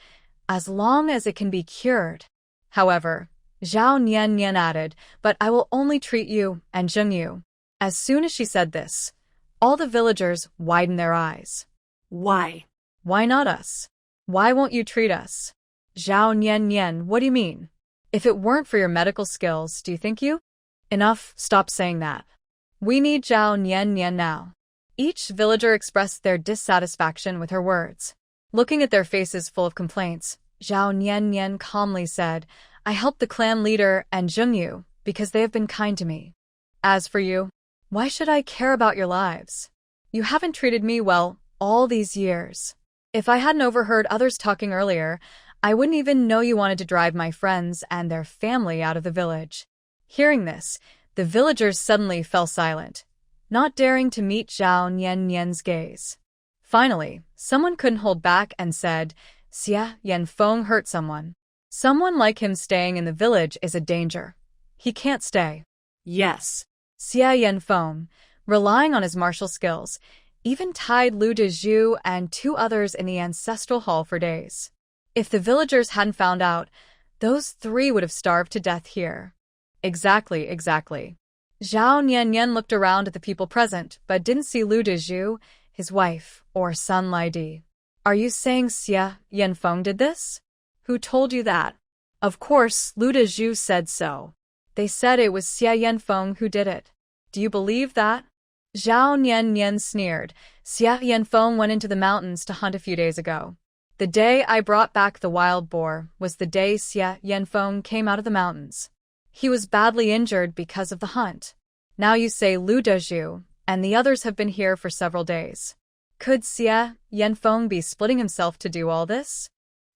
as long as it can be cured. However, Zhao Nian added, But I will only treat you and Zhengyu. As soon as she said this, all the villagers widened their eyes. Why? Why not us? Why won't you treat us? Zhao Nian, what do you mean? If it weren't for your medical skills, do you think you? Enough, stop saying that. We need Zhao Nian now. Each villager expressed their dissatisfaction with her words. Looking at their faces full of complaints, Zhao Nian calmly said, I helped the clan leader and Zhengyu because they have been kind to me. As for you, why should I care about your lives? You haven't treated me well all these years. If I hadn't overheard others talking earlier, I wouldn't even know you wanted to drive my friends and their family out of the village. Hearing this, the villagers suddenly fell silent, not daring to meet Zhao Nian's gaze. Finally, someone couldn't hold back and said, Xia Yanfeng hurt someone. Someone like him staying in the village is a danger. He can't stay. Yes. Xia Yanfeng, relying on his martial skills, even tied Lu Dezhu and 2 others in the ancestral hall for days. If the villagers hadn't found out, those 3 would have starved to death here. Exactly. Zhao Niannian looked around at the people present, but didn't see Lu Dezhu, his wife, or son Lidi. Are you saying Xia Yanfeng did this? Who told you that? Of course, Lu Dezhu said so. They said it was Xia Yanfeng who did it. Do you believe that? Zhao Niannian sneered. Xia Yanfeng went into the mountains to hunt a few days ago. The day I brought back the wild boar was the day Xia Yanfeng came out of the mountains. He was badly injured because of the hunt. Now you say Lu Dezhu, and the others have been here for several days. Could Xia Yanfeng be splitting himself to do all this?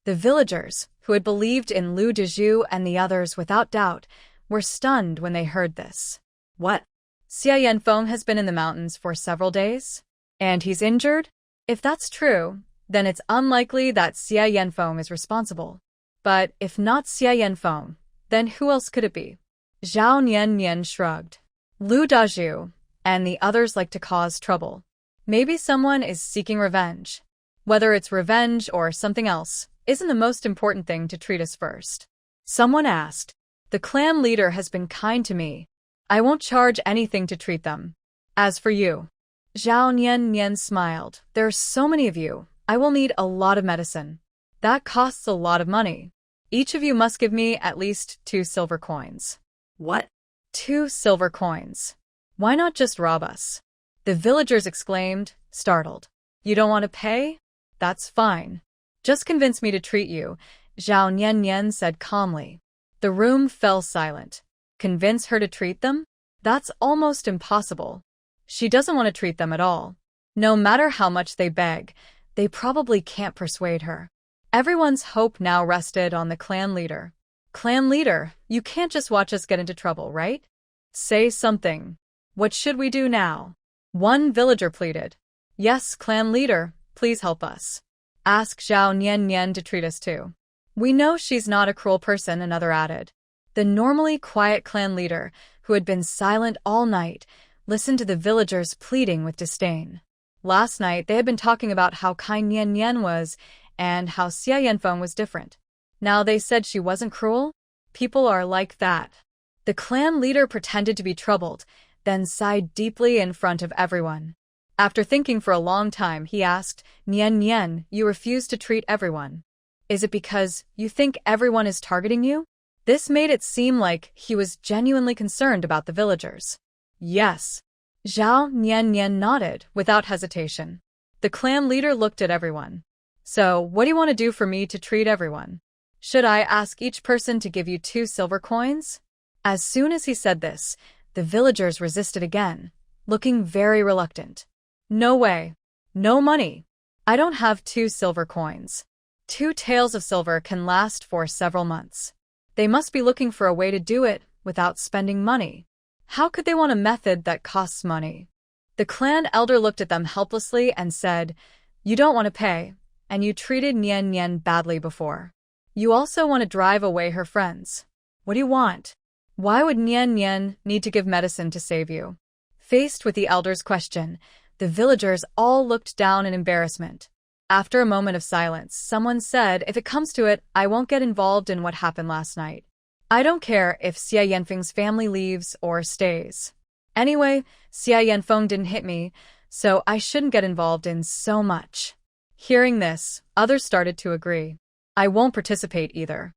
The villagers, who had believed in Lu Dezhu and the others without doubt, were stunned when they heard this. What? Xia Yanfeng has been in the mountains for several days? And he's injured? If that's true, then it's unlikely that Xia Yanfeng is responsible. But if not Xia Yanfeng, then who else could it be? Zhao Niannian shrugged. Lu Dezhu and the others like to cause trouble. Maybe someone is seeking revenge. Whether it's revenge or something else, isn't the most important thing to treat us first. Someone asked. The clan leader has been kind to me. I won't charge anything to treat them. As for you. Zhao Niannian smiled. There are so many of you. I will need a lot of medicine. That costs a lot of money. Each of you must give me at least 2 silver coins. What? 2 silver coins. Why not just rob us? The villagers exclaimed, startled. You don't want to pay? That's fine. Just convince me to treat you, Zhao Niannian said calmly. The room fell silent. Convince her to treat them? That's almost impossible. She doesn't want to treat them at all. No matter how much they beg, they probably can't persuade her. Everyone's hope now rested on the clan leader. Clan leader, you can't just watch us get into trouble, right? Say something. What should we do now? One villager pleaded. Yes, clan leader, please help us. Ask Zhao Niannian to treat us too. We know she's not a cruel person, another added. The normally quiet clan leader, who had been silent all night, listened to the villagers pleading with disdain. Last night they had been talking about how kind Niannian was and how Xia Yanfeng was different. Now they said she wasn't cruel? People are like that. The clan leader pretended to be troubled, then sighed deeply in front of everyone. After thinking for a long time, he asked, Niannian, you refuse to treat everyone. Is it because you think everyone is targeting you? This made it seem like he was genuinely concerned about the villagers. Yes. Zhao Niannian nodded without hesitation. The clan leader looked at everyone. So, what do you want to do for me to treat everyone? Should I ask each person to give you 2 silver coins? As soon as he said this, the villagers resisted again, looking very reluctant. No way. No money. I don't have 2 silver coins. 2 taels of silver can last for several months. They must be looking for a way to do it without spending money. How could they want a method that costs money? The clan elder looked at them helplessly and said, You don't want to pay, and you treated Niannian badly before. You also want to drive away her friends. What do you want? Why would Niannian need to give medicine to save you? Faced with the elder's question, the villagers all looked down in embarrassment. After a moment of silence, someone said, If it comes to it, I won't get involved in what happened last night. I don't care if Xia Yanfeng's family leaves or stays. Anyway, Xia Yanfeng didn't hit me, so I shouldn't get involved in so much. Hearing this, others started to agree. I won't participate either.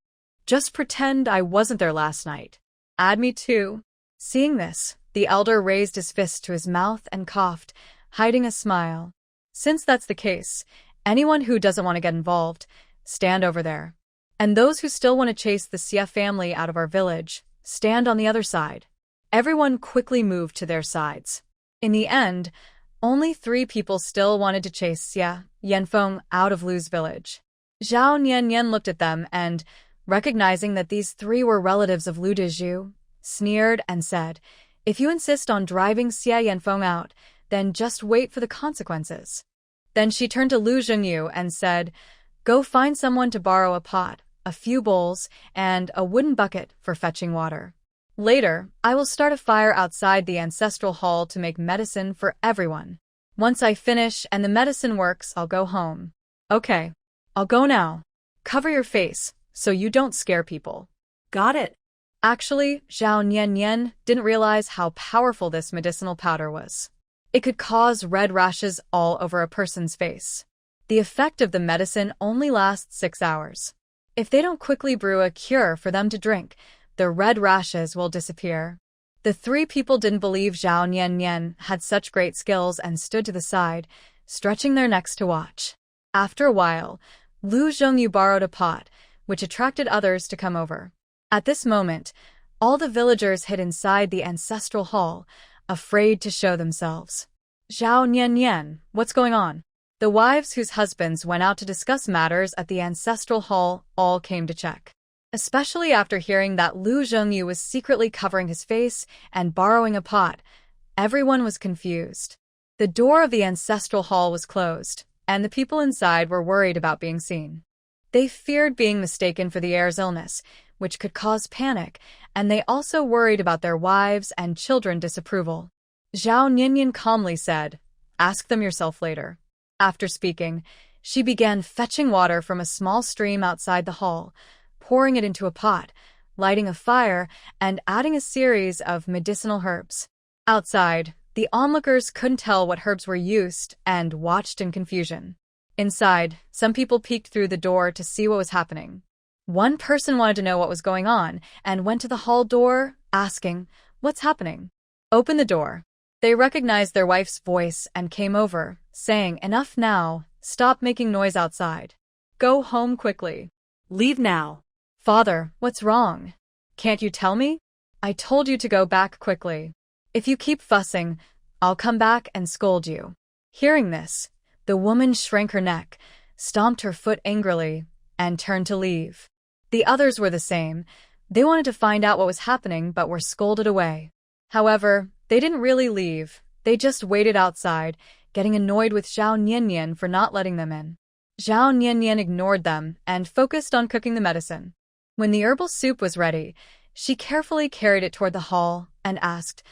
Just pretend I wasn't there last night. Add me too. Seeing this, the elder raised his fist to his mouth and coughed, hiding a smile. Since that's the case, anyone who doesn't want to get involved, stand over there. And those who still want to chase the Xia family out of our village, stand on the other side. Everyone quickly moved to their sides. In the end, only 3 people still wanted to chase Xia Yanfeng out of Lu's village. Zhao Niannian looked at them and, recognizing that these 3 were relatives of Lu Dezhu, sneered and said, If you insist on driving Xia Yanfeng out, then just wait for the consequences. Then she turned to Lu Zhengyu and said, Go find someone to borrow a pot. a few bowls, and a wooden bucket for fetching water. Later, I will start a fire outside the ancestral hall to make medicine for everyone. Once I finish and the medicine works, I'll go home. Okay, I'll go now. Cover your face so you don't scare people. Got it. Actually, Zhao Niannian didn't realize how powerful this medicinal powder was. It could cause red rashes all over a person's face. The effect of the medicine only lasts 6 hours. If they don't quickly brew a cure for them to drink, the red rashes will disappear. The 3 people didn't believe Zhao Niannian had such great skills and stood to the side, stretching their necks to watch. After a while, Lu Zhongyu borrowed a pot, which attracted others to come over. At this moment, all the villagers hid inside the ancestral hall, afraid to show themselves. Zhao Niannian, what's going on? The wives whose husbands went out to discuss matters at the ancestral hall all came to check. Especially after hearing that Lu Zhongyu was secretly covering his face and borrowing a pot, everyone was confused. The door of the ancestral hall was closed, and the people inside were worried about being seen. They feared being mistaken for the heir's illness, which could cause panic, and they also worried about their wives' and children's disapproval. Zhao Niannian calmly said, "Ask them yourself later." After speaking, she began fetching water from a small stream outside the hall, pouring it into a pot, lighting a fire, and adding a series of medicinal herbs. Outside, the onlookers couldn't tell what herbs were used and watched in confusion. Inside, some people peeked through the door to see what was happening. One person wanted to know what was going on and went to the hall door, asking, "What's happening?" "Open the door." They recognized their wife's voice and came over, saying, "Enough now, stop making noise outside. Go home quickly." Leave now. "Father, what's wrong? Can't you tell me? I told you to go back quickly. If you keep fussing, I'll come back and scold you." Hearing this, the woman shrank her neck, stomped her foot angrily, and turned to leave. The others were the same. They wanted to find out what was happening but were scolded away. However, they didn't really leave. They just waited outside, getting annoyed with Zhao Niannian for not letting them in. Zhao Niannian ignored them and focused on cooking the medicine. When the herbal soup was ready, she carefully carried it toward the hall and asked,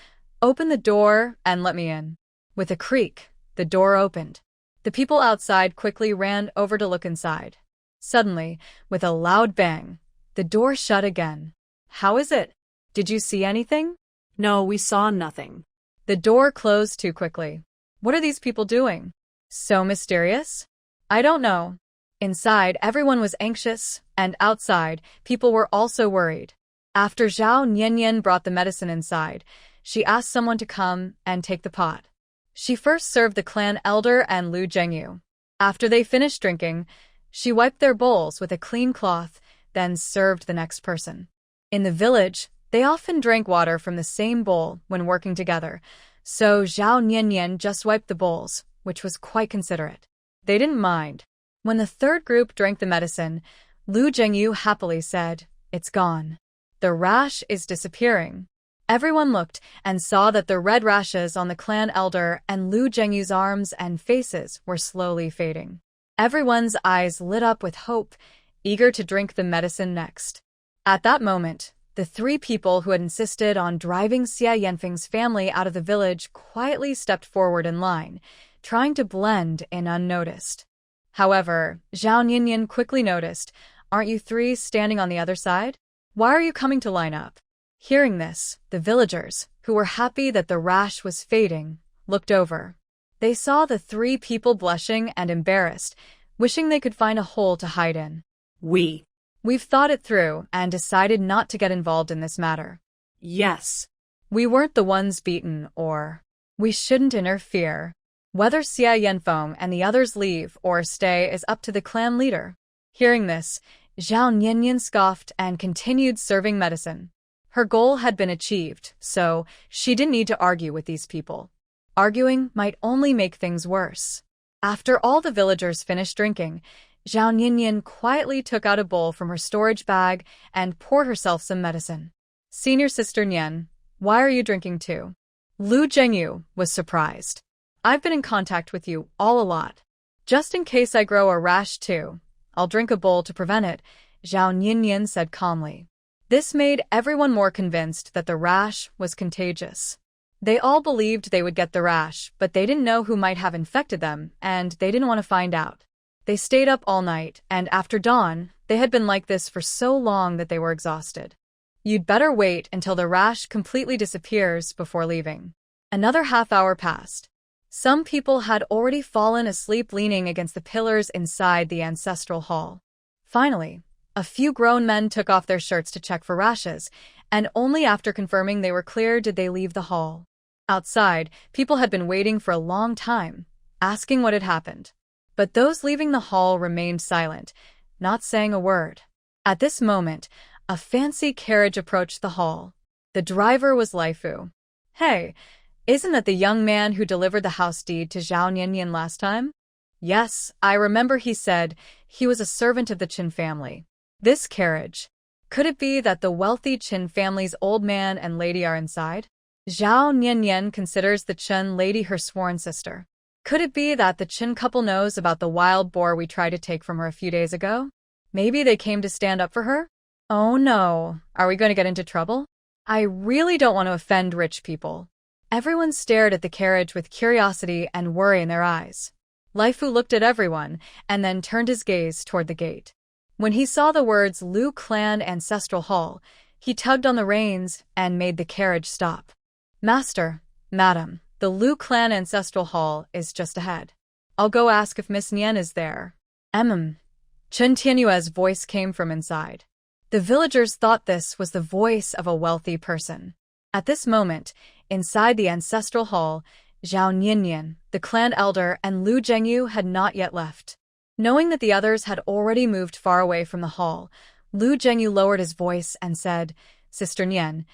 "Open the door and let me in." With a creak, the door opened. The people outside quickly ran over to look inside. Suddenly, with a loud bang, the door shut again. "How is it? Did you see anything?" No, we saw nothing. The door closed too quickly. What are these people doing? So mysterious? I don't know. Inside, everyone was anxious, and outside, people were also worried. After Zhao Niannian brought the medicine inside, she asked someone to come and take the pot. She first served the clan elder and Lu Zhongyu. After they finished drinking, she wiped their bowls with a clean cloth, then served the next person. In the village, they often drank water from the same bowl when working together, so Zhao Niannian just wiped the bowls, which was quite considerate. They didn't mind. When the third group drank the medicine, Lu Zhongyu happily said, "It's gone. The rash is disappearing." Everyone looked and saw that the red rashes on the clan elder and Lu Zhengyu's arms and faces were slowly fading. Everyone's eyes lit up with hope, eager to drink the medicine next. At that moment, the 3 people who had insisted on driving Xia Yanfeng's family out of the village quietly stepped forward in line, trying to blend in unnoticed. However, Zhao Niannian quickly noticed, "Aren't you 3 standing on the other side? Why are you coming to line up?" Hearing this, the villagers, who were happy that the rash was fading, looked over. They saw the 3 people blushing and embarrassed, wishing they could find a hole to hide in. We've thought it through and decided not to get involved in this matter. Yes. We weren't the ones beaten, or we shouldn't interfere. Whether Xia Yanfeng and the others leave or stay is up to the clan leader. Hearing this, Zhao Niannian scoffed and continued serving medicine. Her goal had been achieved, so she didn't need to argue with these people. Arguing might only make things worse. After all the villagers finished drinking, Zhao Niannian quietly took out a bowl from her storage bag and poured herself some medicine. "Senior Sister Nian, why are you drinking too?" Lu Zhengyu was surprised. "I've been in contact with you all a lot. Just in case I grow a rash too, I'll drink a bowl to prevent it," Zhao Niannian said calmly. This made everyone more convinced that the rash was contagious. They all believed they would get the rash, but they didn't know who might have infected them, and they didn't want to find out. They stayed up all night, and after dawn, they had been like this for so long that they were exhausted. You'd better wait until the rash completely disappears before leaving. Another half-hour passed. Some people had already fallen asleep leaning against the pillars inside the ancestral hall. Finally, a few grown men took off their shirts to check for rashes, and only after confirming they were clear did they leave the hall. Outside, people had been waiting for a long time, asking what had happened. But those leaving the hall remained silent, not saying a word. At this moment, a fancy carriage approached the hall. The driver was Laifu. Hey, isn't that the young man who delivered the house deed to Zhao Niannian last time? Yes, I remember he said he was a servant of the Qin family. This carriage. Could it be that the wealthy Qin family's old man and lady are inside? Zhao Niannian considers the Qin lady her sworn sister. Could it be that the Qin couple knows about the wild boar we tried to take from her a few days ago? Maybe they came to stand up for her? Oh no, are we going to get into trouble? I really don't want to offend rich people. Everyone stared at the carriage with curiosity and worry in their eyes. Laifu looked at everyone and then turned his gaze toward the gate. When he saw the words Lu Clan Ancestral Hall, he tugged on the reins and made the carriage stop. Master, Madam, the Lu Clan Ancestral Hall is just ahead. I'll go ask if Miss Nian is there. Chen Tianyue's voice came from inside. The villagers thought this was the voice of a wealthy person. At this moment, inside the ancestral hall, Zhao Niannian, the clan elder, and Lu Zhengyu had not yet left. Knowing that the others had already moved far away from the hall, Lu Zhengyu lowered his voice and said, Sister Nian,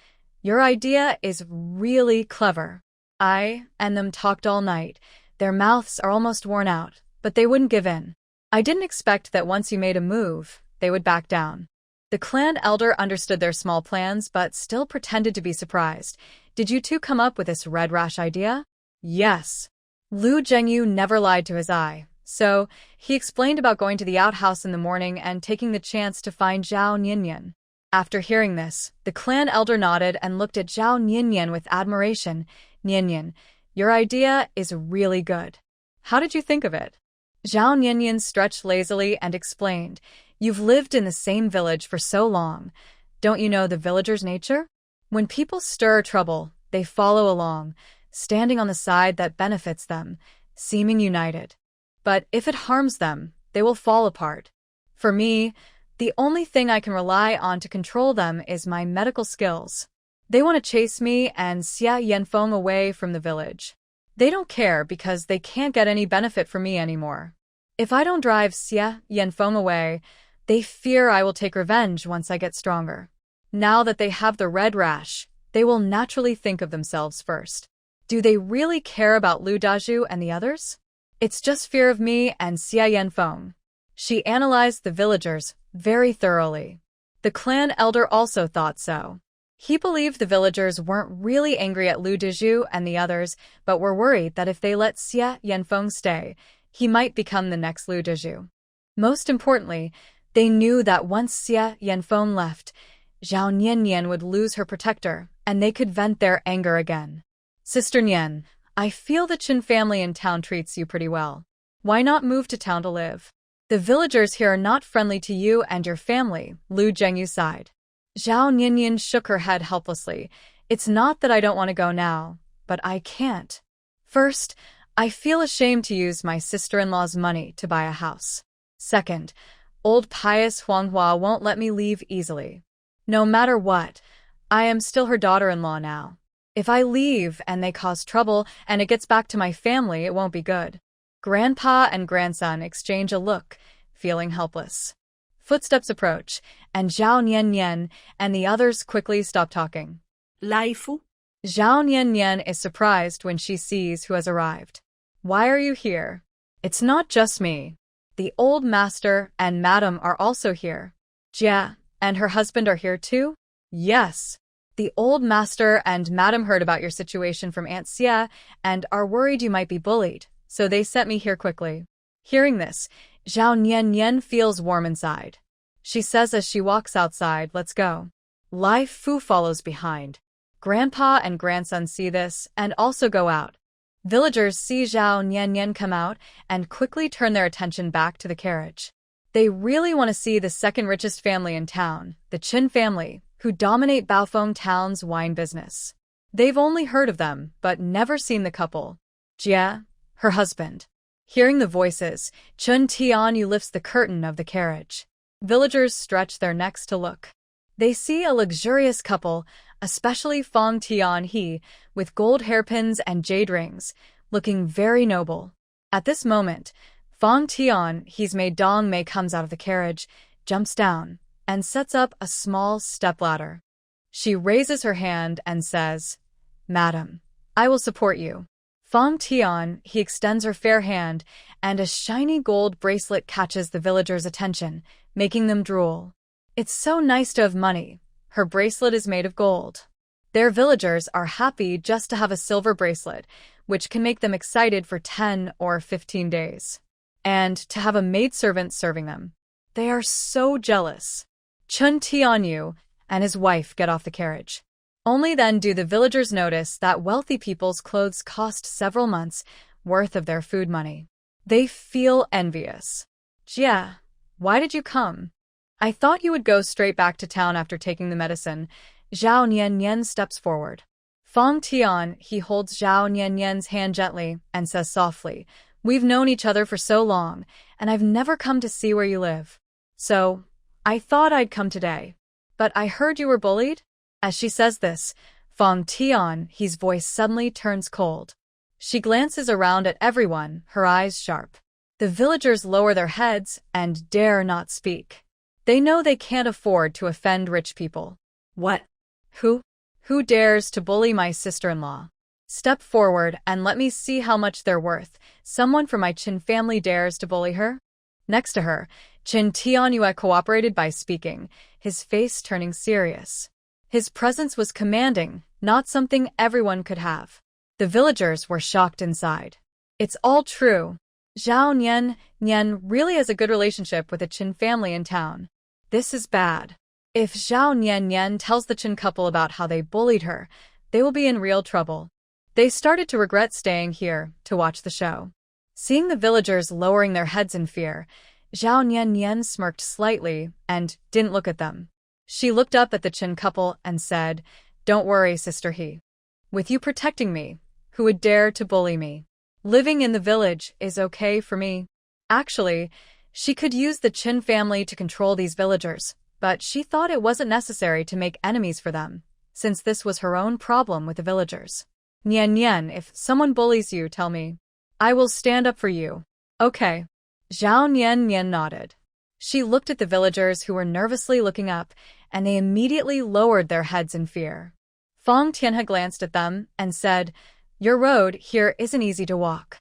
your idea is really clever. I and them talked all night. Their mouths are almost worn out, but they wouldn't give in. I didn't expect that once you made a move, they would back down. The clan elder understood their small plans but still pretended to be surprised. Did you two come up with this red rash idea? Yes. Lu Zhengyu never lied to his eye, so he explained about going to the outhouse in the morning and taking the chance to find Zhao Niannian. After hearing this, the clan elder nodded and looked at Zhao Niannian with admiration. Niannian, your idea is really good. How did you think of it? Zhao Niannian stretched lazily and explained, You've lived in the same village for so long. Don't you know the villagers' nature? When people stir trouble, they follow along, standing on the side that benefits them, seeming united. But if it harms them, they will fall apart. For me, the only thing I can rely on to control them is my medical skills. They want to chase me and Xia Yanfeng away from the village. They don't care because they can't get any benefit from me anymore. If I don't drive Xia Yanfeng away, they fear I will take revenge once I get stronger. Now that they have the red rash, they will naturally think of themselves first. Do they really care about Lu Dazhu and the others? It's just fear of me and Xia Yanfeng. She analyzed the villagers very thoroughly. The clan elder also thought so. He believed the villagers weren't really angry at Lu Dazhu and the others, but were worried that if they let Xia Yanfeng stay, he might become the next Lu Dazhu. Most importantly, they knew that once Xia Yanfeng left, Zhao Niannian would lose her protector, and they could vent their anger again. Sister Nian, I feel the Qin family in town treats you pretty well. Why not move to town to live? The villagers here are not friendly to you and your family, Lu Zhengyu sighed. Zhao Niannian shook her head helplessly. It's not that I don't want to go now, but I can't. First, I feel ashamed to use my sister-in-law's money to buy a house. Second, old pious Huanghua won't let me leave easily. No matter what, I am still her daughter-in-law now. If I leave and they cause trouble and it gets back to my family, it won't be good. Grandpa and grandson exchange a look, feeling helpless. Footsteps approach, and Zhao Niannian and the others quickly stop talking. Laifu? Zhao Niannian is surprised when she sees who has arrived. Why are you here? It's not just me. The old master and madam are also here. Jia and her husband are here too? Yes. The old master and madam heard about your situation from Aunt Xia and are worried you might be bullied, so they sent me here quickly. Hearing this, Zhao Niannian feels warm inside. she says as she walks outside. Let's go. Lai Fu follows behind. Grandpa and grandson see this and also go out. Villagers see Zhao Nian come out and quickly turn their attention back to the carriage. They really want to see the second richest family in town, the Chen family, who dominate Baofeng town's wine business. They've only heard of them, but never seen the couple. Jia, her husband. Hearing the voices, Chen Tianyu lifts the curtain of the carriage. Villagers stretch their necks to look. They see a luxurious couple, especially Fang Tianhe, with gold hairpins and jade rings, looking very noble. At this moment, Fang Tianhe's maid Dong Mei comes out of the carriage, jumps down, and sets up a small stepladder. She raises her hand and says, "Madam, I will support you." Fang Tianhe extends her fair hand, and a shiny gold bracelet catches the villagers' attention, making them drool. It's so nice to have money. Her bracelet is made of gold. Their villagers are happy just to have a silver bracelet, which can make them excited for 10 or 15 days. And to have a maidservant serving them. They are so jealous. Chen Tianyu and his wife get off the carriage. Only then do the villagers notice that wealthy people's clothes cost several months' worth of their food money. They feel envious. Jia, why did you come? I thought you would go straight back to town after taking the medicine. Zhao Nian steps forward. Fang Tianhe holds Zhao Nian's hand gently and says softly, "We've known each other for so long, and I've never come to see where you live. So, I thought I'd come today. But I heard you were bullied?" As she says this, Fang Tianhe's voice suddenly turns cold. She glances around at everyone, her eyes sharp. The villagers lower their heads and dare not speak. They know they can't afford to offend rich people. What? Who? Who dares to bully my sister-in-law? Step forward and let me see how much they're worth. Someone from my Qin family dares to bully her? Next to her, Chen Tianyu cooperated by speaking, his face turning serious. His presence was commanding, not something everyone could have. The villagers were shocked inside. It's all true. Zhao Nian really has a good relationship with the Qin family in town. This is bad. If Zhao Nian tells the Chen couple about how they bullied her, they will be in real trouble. They started to regret staying here to watch the show. Seeing the villagers lowering their heads in fear, Zhao Nian smirked slightly and didn't look at them. She looked up at the Chen couple and said, "Don't worry, Sister He. With you protecting me, who would dare to bully me? Living in the village is okay for me." Actually, she could use the Qin family to control these villagers, but she thought it wasn't necessary to make enemies for them, since this was her own problem with the villagers. Nian, if someone bullies you, tell me. I will stand up for you. Okay. Zhao Nian nodded. She looked at the villagers who were nervously looking up, and they immediately lowered their heads in fear. Fang Tianhe glanced at them and said, "Your road here isn't easy to walk.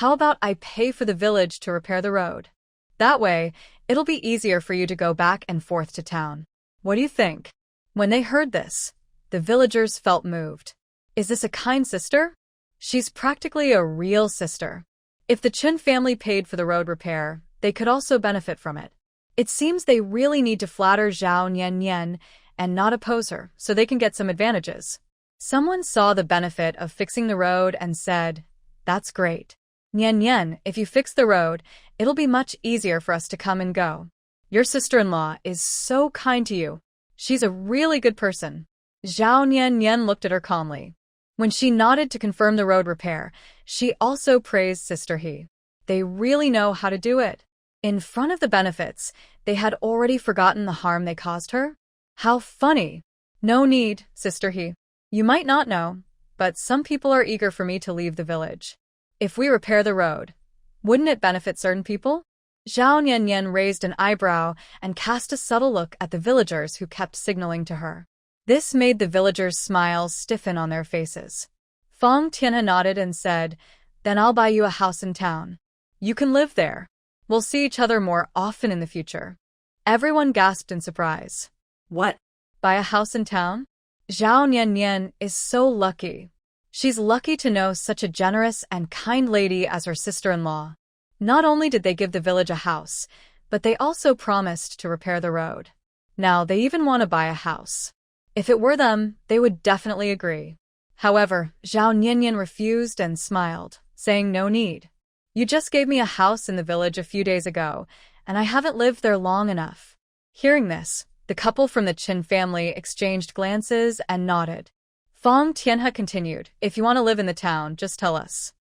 How about I pay for the village to repair the road? That way, it'll be easier for you to go back and forth to town. What do you think?" When they heard this, the villagers felt moved. Is this a kind sister? She's practically a real sister. If the Chen family paid for the road repair, they could also benefit from it. It seems they really need to flatter Zhao Nian and not oppose her, so they can get some advantages. Someone saw the benefit of fixing the road and said, "That's great. Nian, if you fix the road, it'll be much easier for us to come and go. Your sister-in-law is so kind to you. She's a really good person." Zhao Nian looked at her calmly. When she nodded to confirm the road repair, she also praised Sister He. They really know how to do it. In front of the benefits, they had already forgotten the harm they caused her. How funny. No need, Sister He. You might not know, but some people are eager for me to leave the village. If we repair the road, wouldn't it benefit certain people? Zhao Nian raised an eyebrow and cast a subtle look at the villagers who kept signaling to her. This made the villagers' smiles stiffen on their faces. Fang Tianhe nodded and said, "Then I'll buy you a house in town. You can live there. We'll see each other more often in the future." Everyone gasped in surprise. What? Buy a house in town? Zhao Nian is so lucky. She's lucky to know such a generous and kind lady as her sister-in-law. Not only did they give the village a house, but they also promised to repair the road. Now, they even want to buy a house. If it were them, they would definitely agree. However, Zhao Niannian refused and smiled, saying no need. You just gave me a house in the village a few days ago, and I haven't lived there long enough. Hearing this, the couple from the Qin family exchanged glances and nodded. Fang Tianhe continued, if you want to live in the town, just tell us.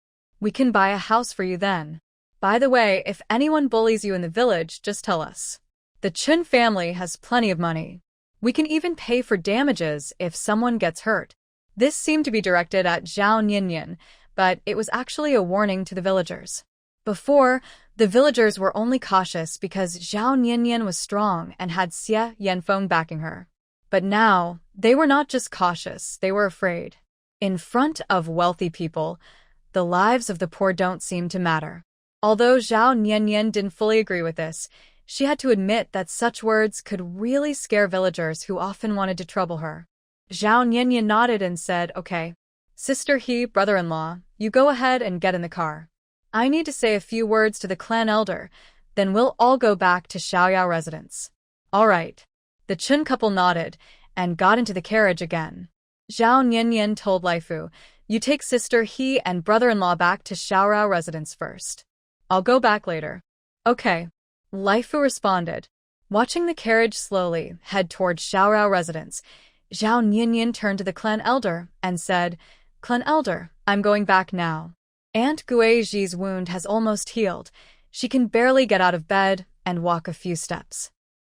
We can buy a house for you then. By the way, if anyone bullies you in the village, just tell us. The Qin family has plenty of money. We can even pay for damages if someone gets hurt. This seemed to be directed at Zhao Niannian, but it was actually a warning to the villagers. Before, the villagers were only cautious because Zhao Niannian was strong and had Xie Yanfeng backing her. But now, they were not just cautious, they were afraid. In front of wealthy people, the lives of the poor don't seem to matter. Although Zhao Niannian didn't fully agree with this, she had to admit that such words could really scare villagers who often wanted to trouble her. Zhao Niannian nodded and said, okay. Sister He, brother-in-law, you go ahead and get in the car. I need to say a few words to the clan elder, then we'll all go back to Xiaoyao residence. All right. The Chun couple nodded and got into the carriage again. Zhao Niannian told Laifu, you take Sister He and brother-in-law back to Xiaoyao residence first. I'll go back later. Okay. Laifu responded. Watching the carriage slowly head toward Xiaoyao residence, Zhao Niannian turned to the clan elder and said, Clan elder, I'm going back now. Aunt Guizhi's wound has almost healed. She can barely get out of bed and walk a few steps.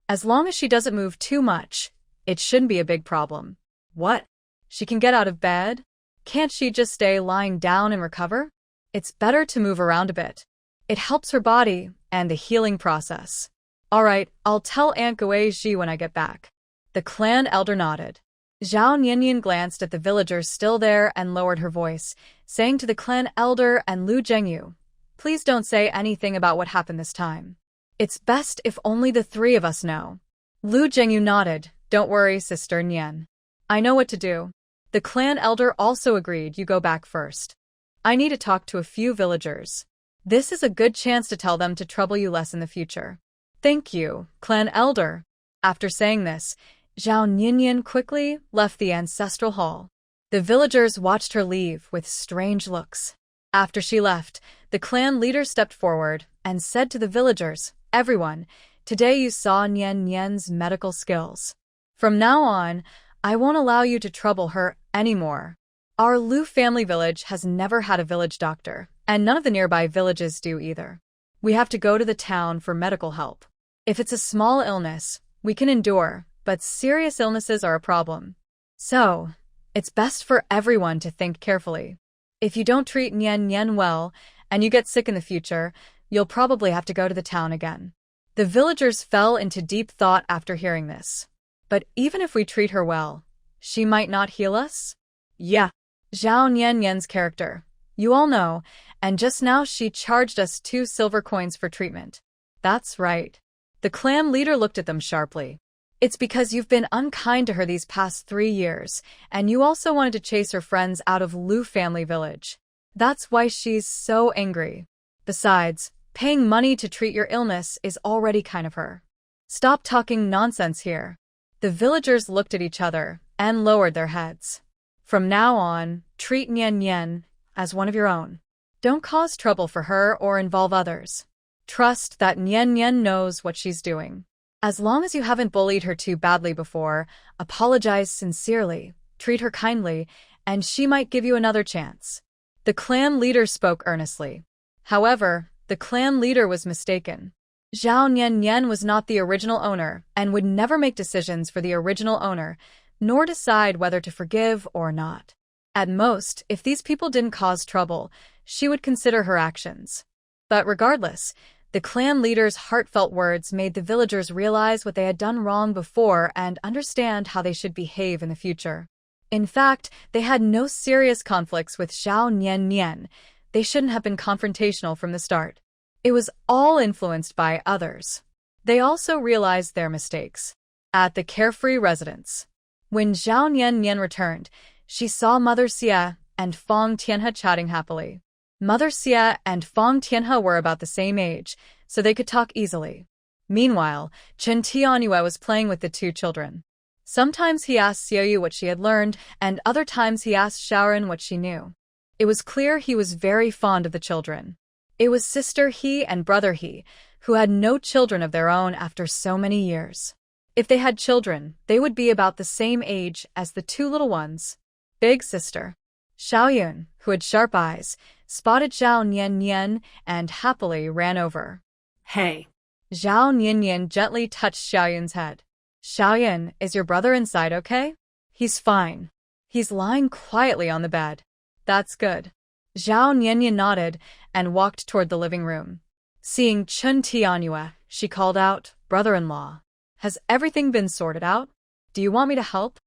As long as she doesn't move too much, it shouldn't be a big problem. What? She can get out of bed? Can't she just stay lying down and recover? It's better to move around a bit. It helps her body and the healing process. All right, I'll tell Aunt Guizhi when I get back. The clan elder nodded. Zhao Niannian glanced at the villagers still there and lowered her voice, saying to the clan elder and Lu Zhengyu, please don't say anything about what happened this time. It's best if only the three of us know. Lu Zhengyu nodded. Don't worry, Sister Nian. I know what to do. The clan elder also agreed you go back first. I need to talk to a few villagers. This is a good chance to tell them to trouble you less in the future. Thank you, clan elder. After saying this, Zhao Niannian quickly left the ancestral hall. The villagers watched her leave with strange looks. After she left, the clan leader stepped forward and said to the villagers, everyone, today you saw Nian Nian's medical skills. From now on, I won't allow you to trouble her anymore. Our Lu family village has never had a village doctor, and none of the nearby villages do either. We have to go to the town for medical help. If it's a small illness, we can endure, but serious illnesses are a problem. So, it's best for everyone to think carefully. If you don't treat Nian Nian well, and you get sick in the future, you'll probably have to go to the town again. The villagers fell into deep thought after hearing this. But even if we treat her well, she might not heal us? Yeah. Zhao Niannian's character. You all know, and just now she charged us 2 silver coins for treatment. That's right. The clan leader looked at them sharply. It's because you've been unkind to her these past 3 years, and you also wanted to chase her friends out of Lu family village. That's why she's so angry. Besides, paying money to treat your illness is already kind of her. Stop talking nonsense here. The villagers looked at each other and lowered their heads. From now on, treat Nian Nian as one of your own. Don't cause trouble for her or involve others. Trust that Nian Nian knows what she's doing. As long as you haven't bullied her too badly before, apologize sincerely, treat her kindly, and she might give you another chance. The clan leader spoke earnestly. However, the clan leader was mistaken. Zhao Nian Nian was not the original owner and would never make decisions for the original owner, nor decide whether to forgive or not. At most, if these people didn't cause trouble, she would consider her actions. But regardless, the clan leader's heartfelt words made the villagers realize what they had done wrong before and understand how they should behave in the future. In fact, they had no serious conflicts with Zhao Nian Nian. They shouldn't have been confrontational from the start. It was all influenced by others. They also realized their mistakes. At the carefree residence, when Zhao Nian Nian returned, she saw Mother Xie and Fang Tianhe chatting happily. Mother Xie and Fang Tianhe were about the same age, so they could talk easily. Meanwhile, Chen Tianyue was playing with the two children. Sometimes he asked Xiaoyu what she had learned, and other times he asked Xiaoran what she knew. It was clear he was very fond of the children. It was sister He and brother He, who had no children of their own after so many years. If they had children, they would be about the same age as the two little ones. Big sister Xiaoyun, who had sharp eyes, spotted Zhao Nian and happily ran over. Hey. Zhao Nian gently touched Xiaoyun's head. Xiaoyun, is your brother inside okay? He's fine. He's lying quietly on the bed. That's good. Zhao Nian nodded and walked toward the living room. Seeing Chen Tianyue, she called out, "Brother-in-law, has everything been sorted out? Do you want me to help?"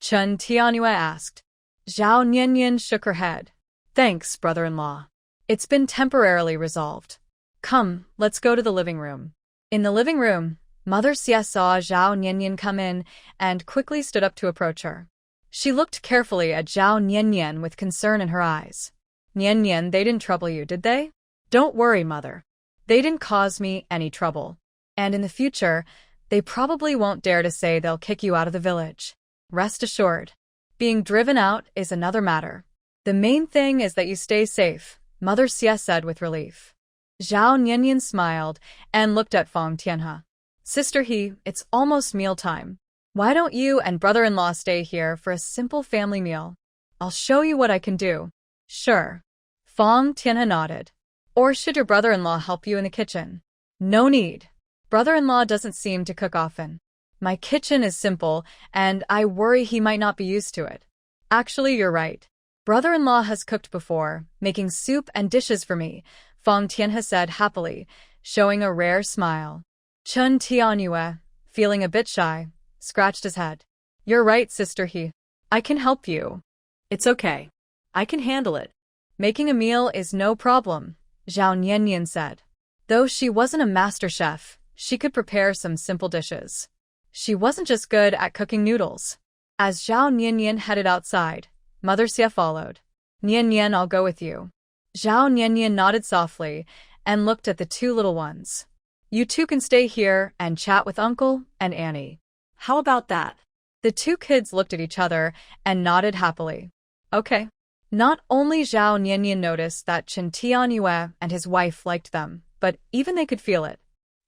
Chen Tianyue asked. Zhao Nian shook her head. "Thanks, brother-in-law. It's been temporarily resolved. Come, let's go to the living room." In the living room, Mother Xie saw Zhao Nian come in and quickly stood up to approach her. She looked carefully at Zhao Nian with concern in her eyes. "Nian, they didn't trouble you, did they?" "Don't worry, Mother. They didn't cause me any trouble. And in the future, they probably won't dare to say they'll kick you out of the village. Rest assured. Being driven out is another matter. The main thing is that you stay safe," Mother Xie said with relief. Zhao Nian smiled and looked at Fang Tianhe. "Sister He, it's almost mealtime. Why don't you and brother-in-law stay here for a simple family meal? I'll show you what I can do." "Sure." Fang Tianhe nodded. "Or should your brother-in-law help you in the kitchen?" "No need. Brother-in-law doesn't seem to cook often. My kitchen is simple, and I worry he might not be used to it." "Actually, you're right. Brother-in-law has cooked before, making soup and dishes for me," Fang Tianhe said happily, showing a rare smile. Chen Tianyue, feeling a bit shy, scratched his head. "You're right, Sister He. I can help you." It's okay. I can handle it. "Making a meal is no problem," Zhao Nian said. Though she wasn't a master chef, she could prepare some simple dishes. She wasn't just good at cooking noodles. As Zhao Nian headed outside, Mother Xie followed. "Nian, I'll go with you." Zhao Nian nodded softly and looked at the two little ones. "You two can stay here and chat with Uncle and Annie." How about that? The two kids looked at each other and nodded happily. Okay. Not only Zhao Nian noticed that Chen Tianyue and his wife liked them, but even they could feel it.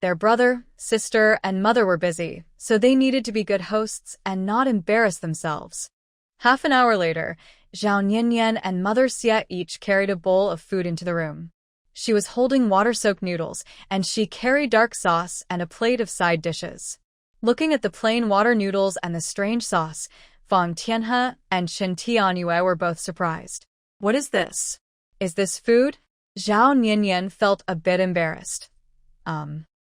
Their brother, sister, and mother were busy, so they needed to be good hosts and not embarrass themselves. Half an hour later, Zhao Nian and Mother Xie each carried a bowl of food into the room. She was holding water-soaked noodles, and she carried dark sauce and a plate of side dishes. Looking at the plain water noodles and the strange sauce, Fang Tianhe and Chen Tianyue were both surprised. What is this? Is this food? Zhao Nian felt a bit embarrassed.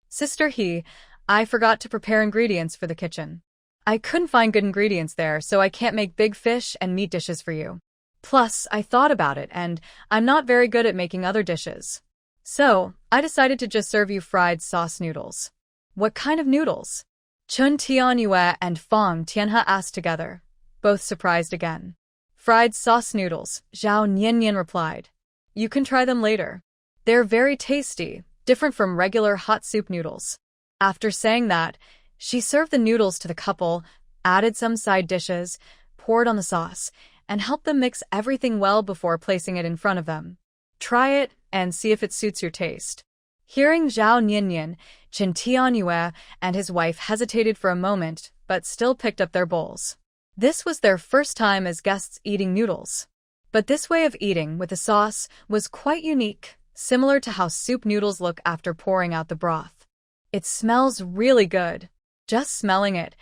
Sister He, I forgot to prepare ingredients for the kitchen. I couldn't find good ingredients there, so I can't make big fish and meat dishes for you. Plus, I thought about it, and I'm not very good at making other dishes. So, I decided to just serve you fried sauce noodles. What kind of noodles? Chen Tianyue and Fang Tianhe asked together, both surprised again. Fried sauce noodles, Zhao Nian replied. You can try them later. They're very tasty, different from regular hot soup noodles. After saying that, she served the noodles to the couple, added some side dishes, poured on the sauce, and helped them mix everything well before placing it in front of them. Try it and see if it suits your taste. Hearing Zhao Nian, Chen Tianyue and his wife hesitated for a moment, but still picked up their bowls. This was their first time as guests eating noodles. But this way of eating with the sauce was quite unique, similar to how soup noodles look after pouring out the broth. It smells really good. Just smelling it,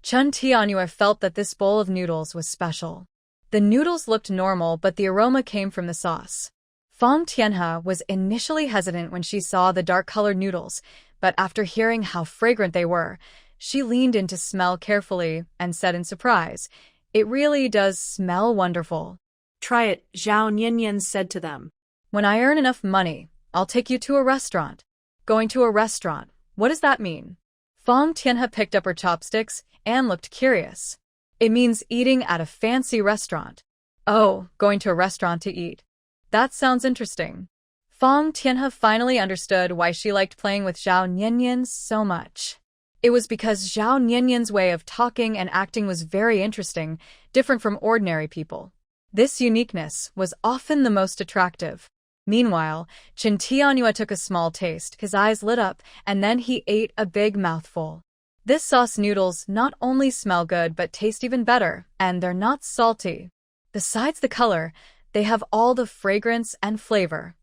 Chen Tianyue felt that this bowl of noodles was special. The noodles looked normal, but the aroma came from the sauce. Fang Tianhe was initially hesitant when she saw the dark-colored noodles, but after hearing how fragrant they were, she leaned in to smell carefully and said in surprise, "It really does smell wonderful." Try it, Zhao Nian said to them. When I earn enough money, I'll take you to a restaurant. Going to a restaurant, what does that mean? Fang Tianhe picked up her chopsticks and looked curious. It means eating at a fancy restaurant. Oh, going to a restaurant to eat. That sounds interesting. Fang Tianhe finally understood why she liked playing with Zhao Niannian so much. It was because Zhao Niannian's way of talking and acting was very interesting, different from ordinary people. This uniqueness was often the most attractive. Meanwhile, Chen Tianyue took a small taste, his eyes lit up, and then he ate a big mouthful. This sauce noodles not only smell good but taste even better, and they're not salty. Besides the color, they have all the fragrance and flavor.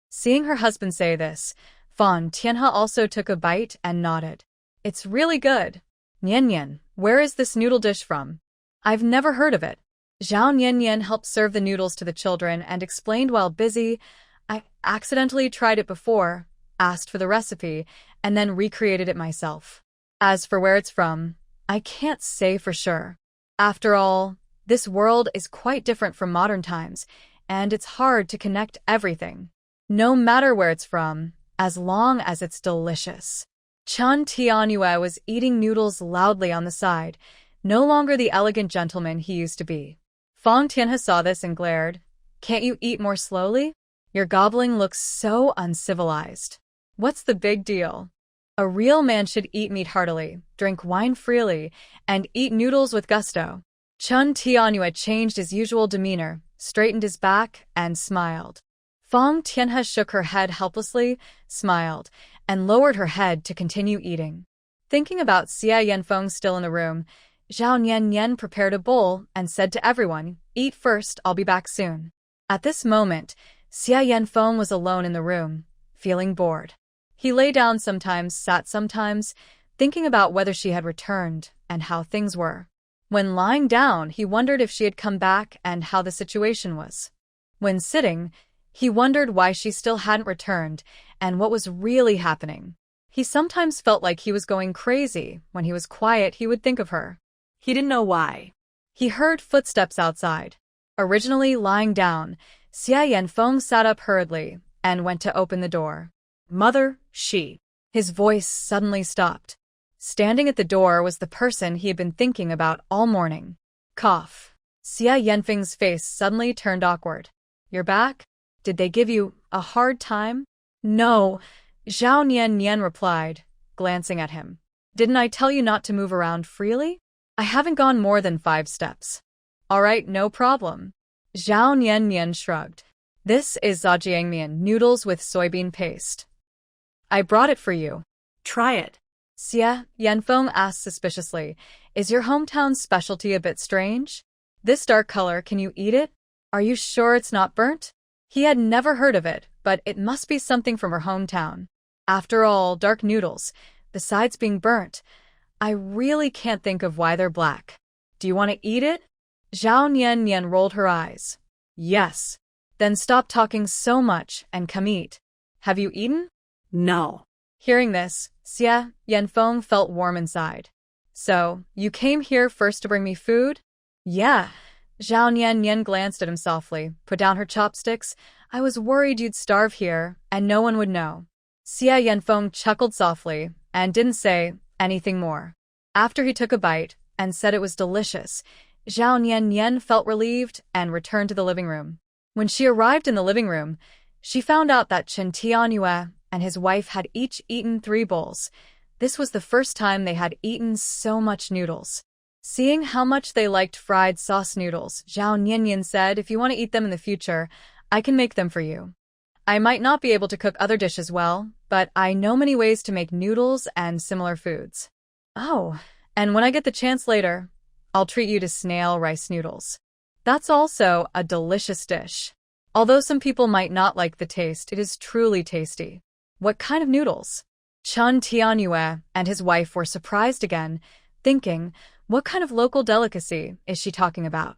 Seeing her husband say this, Fan Tianhe also took a bite and nodded. It's really good. Nian, where is this noodle dish from? I've never heard of it. Zhao Nian helped serve the noodles to the children and explained while busy, I accidentally tried it before, asked for the recipe, and then recreated it myself. As for where it's from, I can't say for sure. After all, this world is quite different from modern times, and it's hard to connect everything. No matter where it's from, as long as it's delicious. Chen Tianyue was eating noodles loudly on the side, no longer the elegant gentleman he used to be. Fang Tianhe saw this and glared. Can't you eat more slowly? Your gobbling looks so uncivilized. What's the big deal? A real man should eat meat heartily, drink wine freely, and eat noodles with gusto. Chen Tianyue changed his usual demeanor, straightened his back, and smiled. Fang Tianhe shook her head helplessly, smiled, and lowered her head to continue eating. Thinking about Xia Yanfeng still in the room, Zhao Nian prepared a bowl and said to everyone, Eat first, I'll be back soon. At this moment, Xia Yanfeng was alone in the room, feeling bored. He lay down sometimes, sat sometimes, thinking about whether she had returned and how things were. When lying down, he wondered if she had come back and how the situation was. When sitting, he wondered why she still hadn't returned and what was really happening. He sometimes felt like he was going crazy. When he was quiet, he would think of her. He didn't know why. He heard footsteps outside. Originally lying down, Xia Yanfeng sat up hurriedly and went to open the door. Mother, she. His voice suddenly stopped. Standing at the door was the person he had been thinking about all morning. Cough. Xia Yanfeng's face suddenly turned awkward. You're back? Did they give you a hard time? No, Zhao Nian replied, glancing at him. Didn't I tell you not to move around freely? I haven't gone more than 5 steps. All right, no problem. Zhao Nian shrugged. This is zhajiangmian noodles with soybean paste. I brought it for you. Try it. Xia Yanfeng asked suspiciously, Is your hometown specialty a bit strange? This dark color, can you eat it? Are you sure it's not burnt? He had never heard of it, but it must be something from her hometown. After all, dark noodles, besides being burnt, I really can't think of why they're black. Do you want to eat it? Zhao Nian rolled her eyes. Yes. Then stop talking so much and come eat. Have you eaten? No. Hearing this, Xia Yanfeng felt warm inside. So, you came here first to bring me food? Yeah. Zhao Nian glanced at him softly, put down her chopsticks. I was worried you'd starve here, and no one would know. Xia Yanfeng chuckled softly, and didn't say anything more. After he took a bite, and said it was delicious, Zhao Nian felt relieved and returned to the living room. When she arrived in the living room, she found out that Chen Tianyue and his wife had each eaten 3 bowls. This was the first time they had eaten so much noodles. Seeing how much they liked fried sauce noodles, Zhao Nian said, If you want to eat them in the future, I can make them for you. I might not be able to cook other dishes well, but I know many ways to make noodles and similar foods. Oh, and when I get the chance later, I'll treat you to snail rice noodles. That's also a delicious dish. Although some people might not like the taste, it is truly tasty. What kind of noodles? Chen Tianyue and his wife were surprised again, thinking, what kind of local delicacy is she talking about?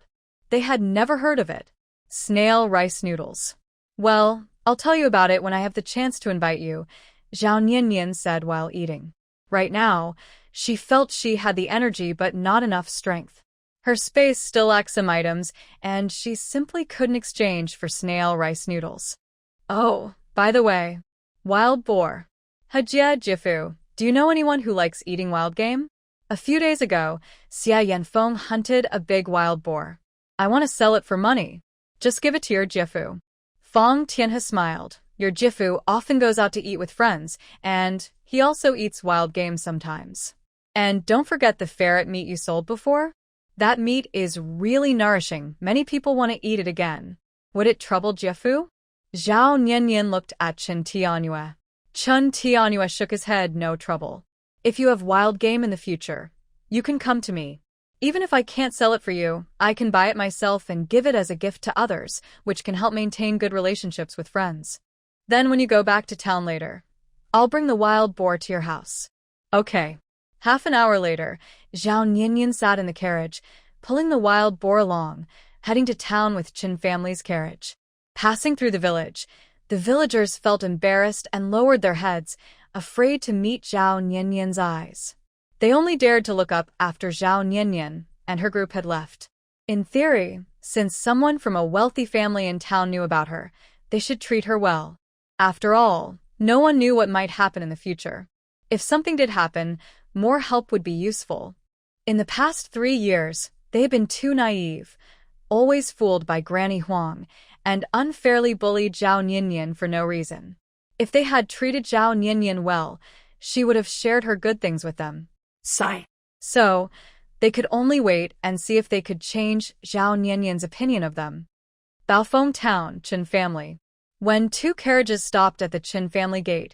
They had never heard of it. Snail rice noodles. Well, I'll tell you about it when I have the chance to invite you, Zhao Nian said while eating. Right now, she felt she had the energy but not enough strength. Her space still lacked some items, and she simply couldn't exchange for snail rice noodles. Oh, by the way, wild boar. Hajia Jifu, do you know anyone who likes eating wild game? A few days ago, Xia Yanfeng hunted a big wild boar. I want to sell it for money. Just give it to your Jifu. Fang Tianhe smiled, Your Jifu often goes out to eat with friends, and he also eats wild game sometimes. And don't forget the ferret meat you sold before? That meat is really nourishing. Many people want to eat it again. Would it trouble Jifu? Zhao Niannian looked at Chen Tianyue. Chen Tianyue shook his head, no trouble. If you have wild game in the future, you can come to me. Even if I can't sell it for you, I can buy it myself and give it as a gift to others, which can help maintain good relationships with friends. Then when you go back to town later, I'll bring the wild boar to your house. Okay. Half an hour later, Zhao Niannian sat in the carriage, pulling the wild boar along, heading to town with Qin family's carriage. Passing through the villagers felt embarrassed and lowered their heads, afraid to meet Zhao Niannian's eyes. They only dared to look up after Zhao Niannian and her group had left. In theory, since someone from a wealthy family in town knew about her, they should treat her well. After all, no one knew what might happen in the future. If something did happen, more help would be useful. In the past 3 years, they had been too naive, always fooled by Granny Huang, and unfairly bullied Zhao Niannian for no reason. If they had treated Zhao Niannian well, she would have shared her good things with them. Sigh. So, they could only wait and see if they could change Zhao Niannian's opinion of them. Baofeng Town, Qin family. When 2 carriages stopped at the Qin family gate,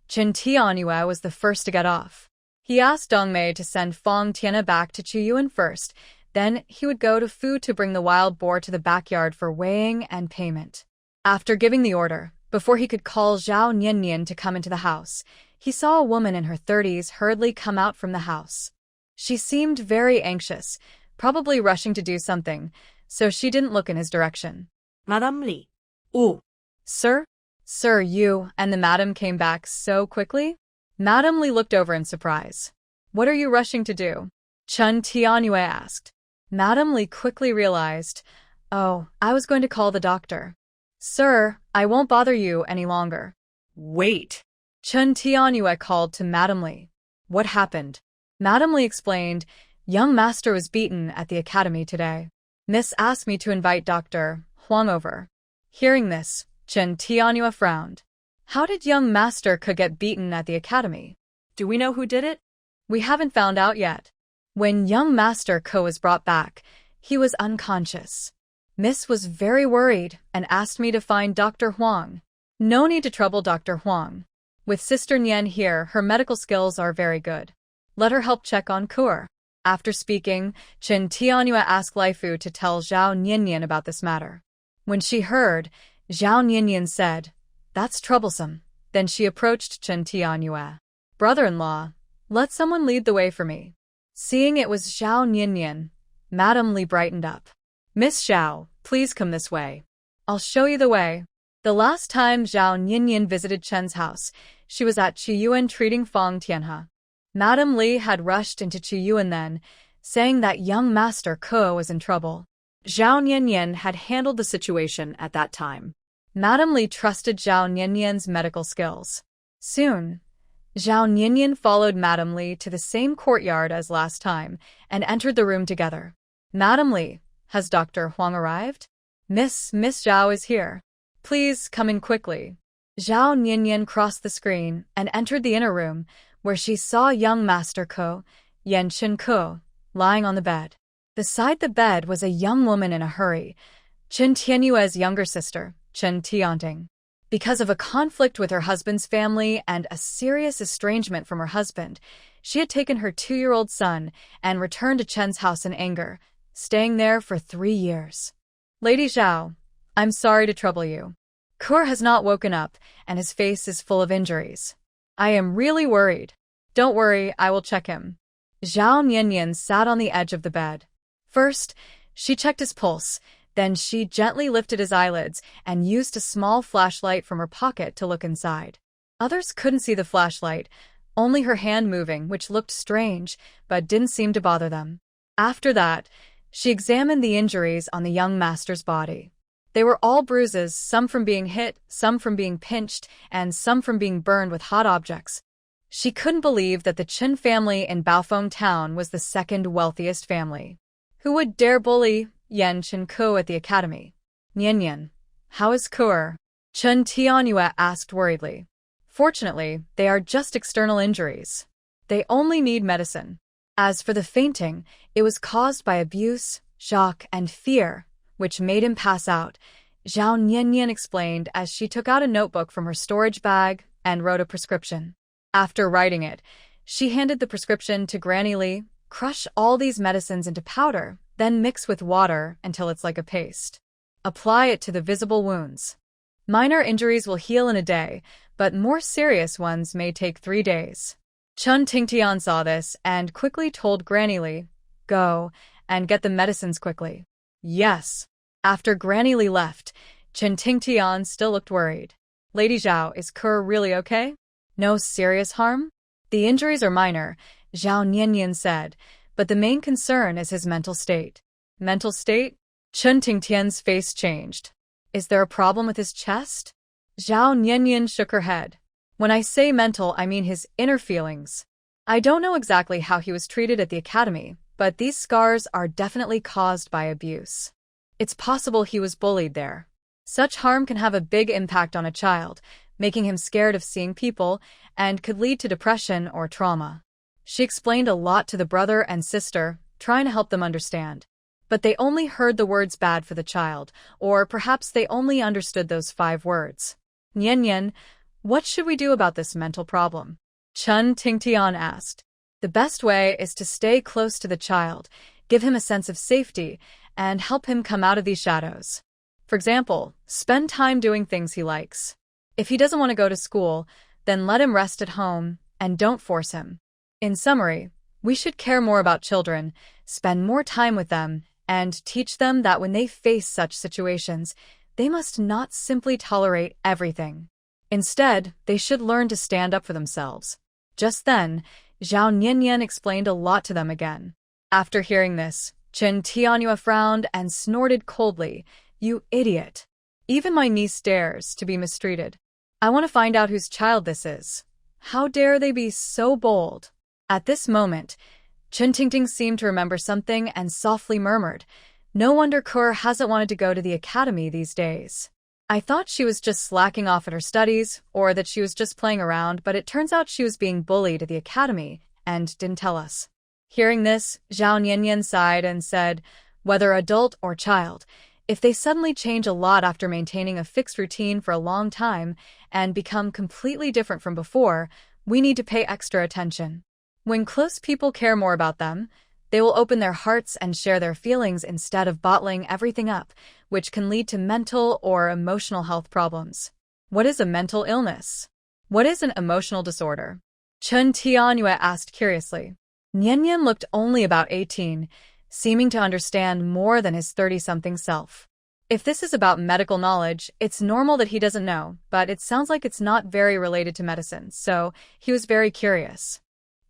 Qin Tianyue was the first to get off. He asked Dong Mei to send Feng Tianhe back to Chuyuan first, then he would go to Fu to bring the wild boar to the backyard for weighing and payment. After giving the order, before he could call Zhao Niannian to come into the house, he saw a woman in her 30s hurriedly come out from the house. She seemed very anxious, probably rushing to do something, so she didn't look in his direction. Madame Li. Oh. Sir? Sir, you and the madam came back so quickly? Madame Li looked over in surprise. What are you rushing to do? Chen Tianyue asked. Madame Li quickly realized, oh, I was going to call the doctor. Sir, I won't bother you any longer. Wait. Chen Tianyue called to Madame Li. What happened? Madame Li explained, young master was beaten at the academy today. Miss asked me to invite Dr. Huang over. Hearing this, Chen Tianyue frowned. How did young master Ke get beaten at the academy? Do we know who did it? We haven't found out yet. When young master Ke was brought back, he was unconscious. Miss was very worried and asked me to find Dr. Huang. No need to trouble Dr. Huang. With Sister Nian here, her medical skills are very good. Let her help check on Ke. After speaking, Chen Tianyue asked Laifu to tell Zhao Niannian about this matter. When she heard, Zhao Niannian said, that's troublesome. Then she approached Chen Tianyue. Brother-in-law, let someone lead the way for me. Seeing it was Zhao Niannian, Madame Li brightened up. Miss Zhao, please come this way. I'll show you the way. The last time Zhao Niannian visited Chen's house, she was at Chuyuan treating Feng Tianhe. Madame Li had rushed into Chuyuan then, saying that young master Ke was in trouble. Zhao Niannian had handled the situation at that time. Madame Li trusted Zhao Niannian's medical skills. Soon, Zhao Niannian followed Madame Li to the same courtyard as last time and entered the room together. Madame Li, has Dr. Huang arrived? Miss Zhao is here. Please come in quickly. Zhao Niannian crossed the screen and entered the inner room, where she saw young master Ke, Yanqin Ke, lying on the bed. Beside the bed was a young woman in a hurry, Chen Tianyue's younger sister, Chen Tianting. Because of a conflict with her husband's family and a serious estrangement from her husband, she had taken her 2-year-old son and returned to Chen's house in anger, staying there for 3 years. Lady Zhao, I'm sorry to trouble you. Ke has not woken up, and his face is full of injuries. I am really worried. Don't worry, I will check him. Zhao Niannian sat on the edge of the bed. First, she checked his pulse, then she gently lifted his eyelids and used a small flashlight from her pocket to look inside. Others couldn't see the flashlight, only her hand moving, which looked strange, but didn't seem to bother them. After that, she examined the injuries on the young master's body. They were all bruises, some from being hit, some from being pinched, and some from being burned with hot objects. She couldn't believe that the Qin family in Baofeng Town was the second wealthiest family. Who would dare bully Yanqin Ke at the academy? Niannian, how is Ke? Chen Tianyue asked worriedly. Fortunately, they are just external injuries. They only need medicine. As for the fainting, it was caused by abuse, shock, and fear, which made him pass out, Zhao Niannian explained as she took out a notebook from her storage bag and wrote a prescription. After writing it, she handed the prescription to Granny Li. Crush all these medicines into powder, then mix with water until it's like a paste. Apply it to the visible wounds. Minor injuries will heal in a day, but more serious ones may take 3 days. Chen Tingtian saw this and quickly told Granny Li, "Go and get the medicines quickly." Yes. After Granny Li left, Chen Tingtian still looked worried. Lady Zhao, is Kerr really okay? No serious harm? The injuries are minor, Zhao Niannian said, but the main concern is his mental state. Mental state? Chen Tingtian's face changed. Is there a problem with his chest? Zhao Niannian shook her head. When I say mental, I mean his inner feelings. I don't know exactly how he was treated at the academy, but these scars are definitely caused by abuse. It's possible he was bullied there. Such harm can have a big impact on a child, making him scared of seeing people, and could lead to depression or trauma. She explained a lot to the brother and sister, trying to help them understand. But they only heard the words bad for the child, or perhaps they only understood those 5 words. Nian, what should we do about this mental problem? Chen Tingtian asked. The best way is to stay close to the child, give him a sense of safety, and help him come out of these shadows. For example, spend time doing things he likes. If he doesn't want to go to school, then let him rest at home, and don't force him. In summary, we should care more about children, spend more time with them, and teach them that when they face such situations, they must not simply tolerate everything. Instead, they should learn to stand up for themselves. Just then, Zhao Niannian explained a lot to them again. After hearing this, Chen Tianyue frowned and snorted coldly, "You idiot. Even my niece dares to be mistreated. I want to find out whose child this is. How dare they be so bold?" At this moment, Chen Tingting seemed to remember something and softly murmured, "No wonder Kerr hasn't wanted to go to the academy these days. I thought she was just slacking off at her studies, or that she was just playing around, but it turns out she was being bullied at the academy and didn't tell us." Hearing this, Zhao Niannian sighed and said, "Whether adult or child, if they suddenly change a lot after maintaining a fixed routine for a long time and become completely different from before, we need to pay extra attention. When close people care more about them, they will open their hearts and share their feelings instead of bottling everything up, which can lead to mental or emotional health problems." What is a mental illness? What is an emotional disorder? Chen Tianyue asked curiously. Niannian looked only about 18, seeming to understand more than his 30-something self. If this is about medical knowledge, it's normal that he doesn't know, but it sounds like it's not very related to medicine, so he was very curious.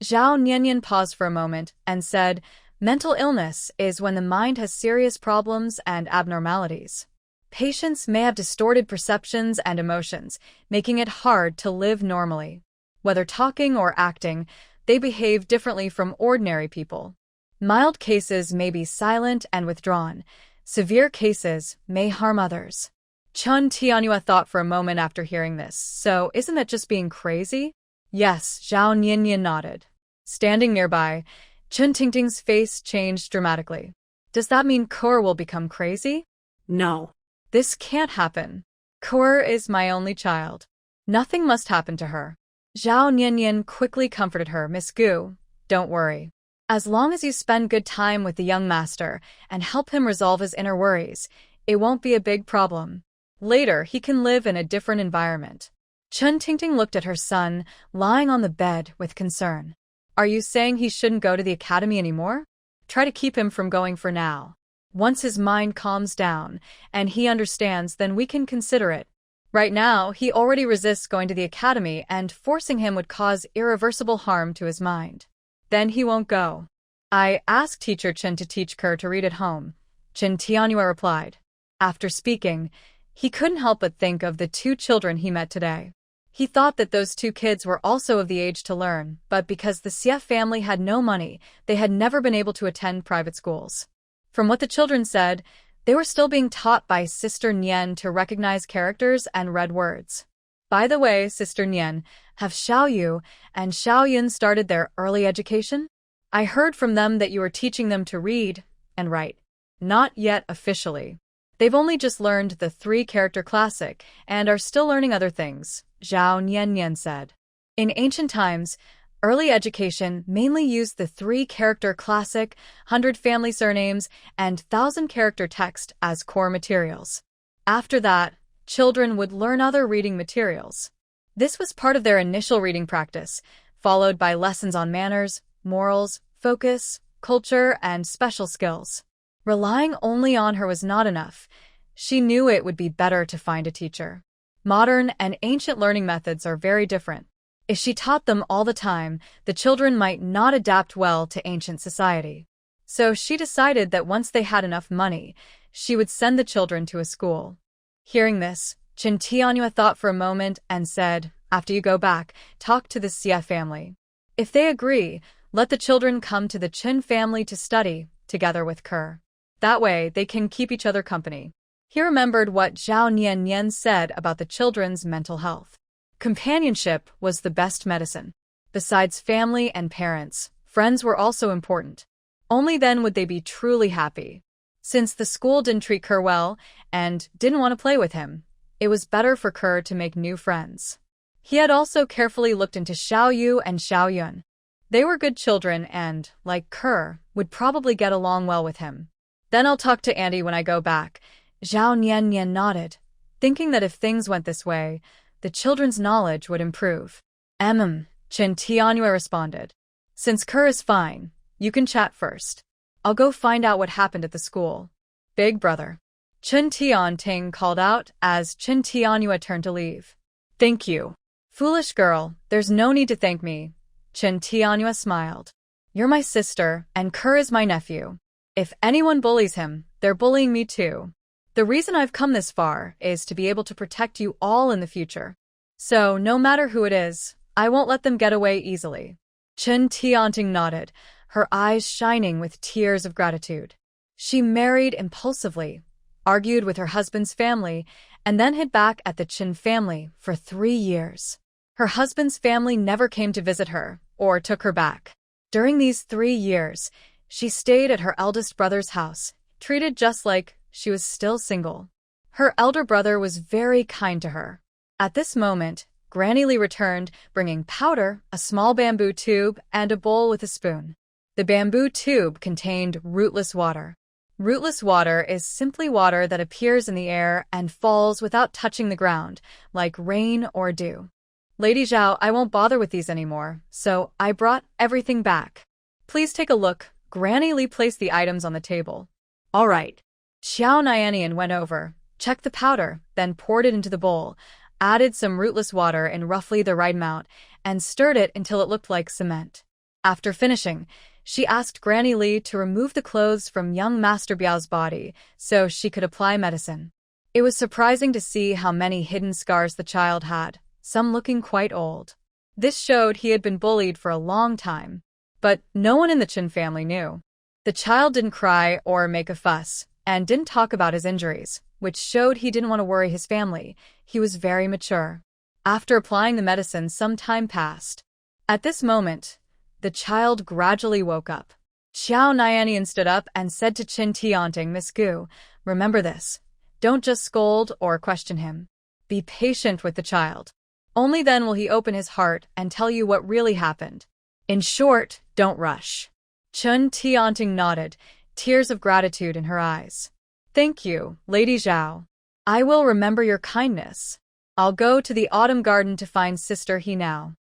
Zhao Niannian paused for a moment and said, "Mental illness is when the mind has serious problems and abnormalities. Patients may have distorted perceptions and emotions, making it hard to live normally. Whether talking or acting, they behave differently from ordinary people. Mild cases may be silent and withdrawn. Severe cases may harm others." Chen Tianyue thought for a moment after hearing this. "So isn't that just being crazy?" "Yes," Zhao Niannian nodded. Standing nearby, Chen Tingting's face changed dramatically. "Does that mean Kerr will become crazy?" No. "This can't happen. Kerr is my only child. Nothing must happen to her." Zhao Niannian quickly comforted her. "Miss Gu, don't worry. As long as you spend good time with the young master and help him resolve his inner worries, it won't be a big problem. Later, he can live in a different environment." Chen Tingting looked at her son, lying on the bed with concern. "Are you saying he shouldn't go to the academy anymore? Try to keep him from going for now. Once his mind calms down and he understands, then we can consider it. Right now, he already resists going to the academy, and forcing him would cause irreversible harm to his mind. Then he won't go." "I asked Teacher Chen to teach Kerr to read at home," Chen Tianyue replied. After speaking, he couldn't help but think of the 2 children he met today. He thought that those 2 kids were also of the age to learn, but because the Xie family had no money, they had never been able to attend private schools. From what the children said, They were still being taught by Sister Nian to recognize characters and read words. By the way, Sister Nian, have Xiaoyu and Xiaoyun started their early education? I heard from them that you were teaching them to read and write. Not yet officially. They've only just learned the 3-character classic and are still learning other things, Zhao Nian said. In ancient times, early education mainly used the 3-character classic, 100 family surnames, and 1,000-character text as core materials. After that, children would learn other reading materials. This was part of their initial reading practice, followed by lessons on manners, morals, focus, culture, and special skills. Relying only on her was not enough. She knew it would be better to find a teacher. Modern and ancient learning methods are very different. If she taught them all the time, the children might not adapt well to ancient society. So she decided that once they had enough money, she would send the children to a school. Hearing this, Chen Tianyue thought for a moment and said, after you go back, talk to the Xie family. If they agree, let the children come to the Chen family to study, together with Ke. That way, they can keep each other company. He remembered what Zhao Nian said about the children's mental health. Companionship was the best medicine. Besides family and parents, friends were also important. Only then would they be truly happy. Since the school didn't treat Ke well and didn't want to play with him, it was better for Ke to make new friends. He had also carefully looked into Xiaoyu and Xiaoyun. They were good children and, like Ke, would probably get along well with him. Then I'll talk to Auntie when I go back. Zhao Nian nodded, thinking that if things went this way, the children's knowledge would improve. Chen Tianyue responded. Since Ke is fine, you can chat first. I'll go find out what happened at the school. Big brother. Chen Tianting called out as Chen Tianyue turned to leave. Thank you. Foolish girl, there's no need to thank me. Chen Tianyue smiled. You're my sister, and Ke is my nephew. If anyone bullies him, they're bullying me too. The reason I've come this far is to be able to protect you all in the future. So, no matter who it is, I won't let them get away easily. Chen Tianting nodded, her eyes shining with tears of gratitude. She married impulsively, argued with her husband's family, and then hid back at the Chen family for 3 years. Her husband's family never came to visit her or took her back. During these 3 years, she stayed at her eldest brother's house, treated just like she was still single. Her elder brother was very kind to her. At this moment, Granny Lee returned, bringing powder, a small bamboo tube, and a bowl with a spoon. The bamboo tube contained rootless water. Rootless water is simply water that appears in the air and falls without touching the ground, like rain or dew. Lady Zhao, I won't bother with these anymore, so I brought everything back. Please take a look. Granny Lee placed the items on the table. All right. Xiao Nianian went over, checked the powder, then poured it into the bowl, added some rootless water in roughly the right amount, and stirred it until it looked like cement. After finishing, she asked Granny Lee to remove the clothes from young Master Biao's body so she could apply medicine. It was surprising to see how many hidden scars the child had, some looking quite old. This showed he had been bullied for a long time. But no one in the Chen family knew. The child didn't cry or make a fuss, and didn't talk about his injuries, which showed he didn't want to worry his family. He was very mature. After applying the medicine, some time passed. At this moment, the child gradually woke up. Xiao Nianian stood up and said to Chen Tianting, Miss Gu, remember this. Don't just scold or question him. Be patient with the child. Only then will he open his heart and tell you what really happened. In short, don't rush. Chen Tianting nodded, tears of gratitude in her eyes. Thank you, Lady Zhao. I will remember your kindness. I'll go to the autumn garden to find Sister He now.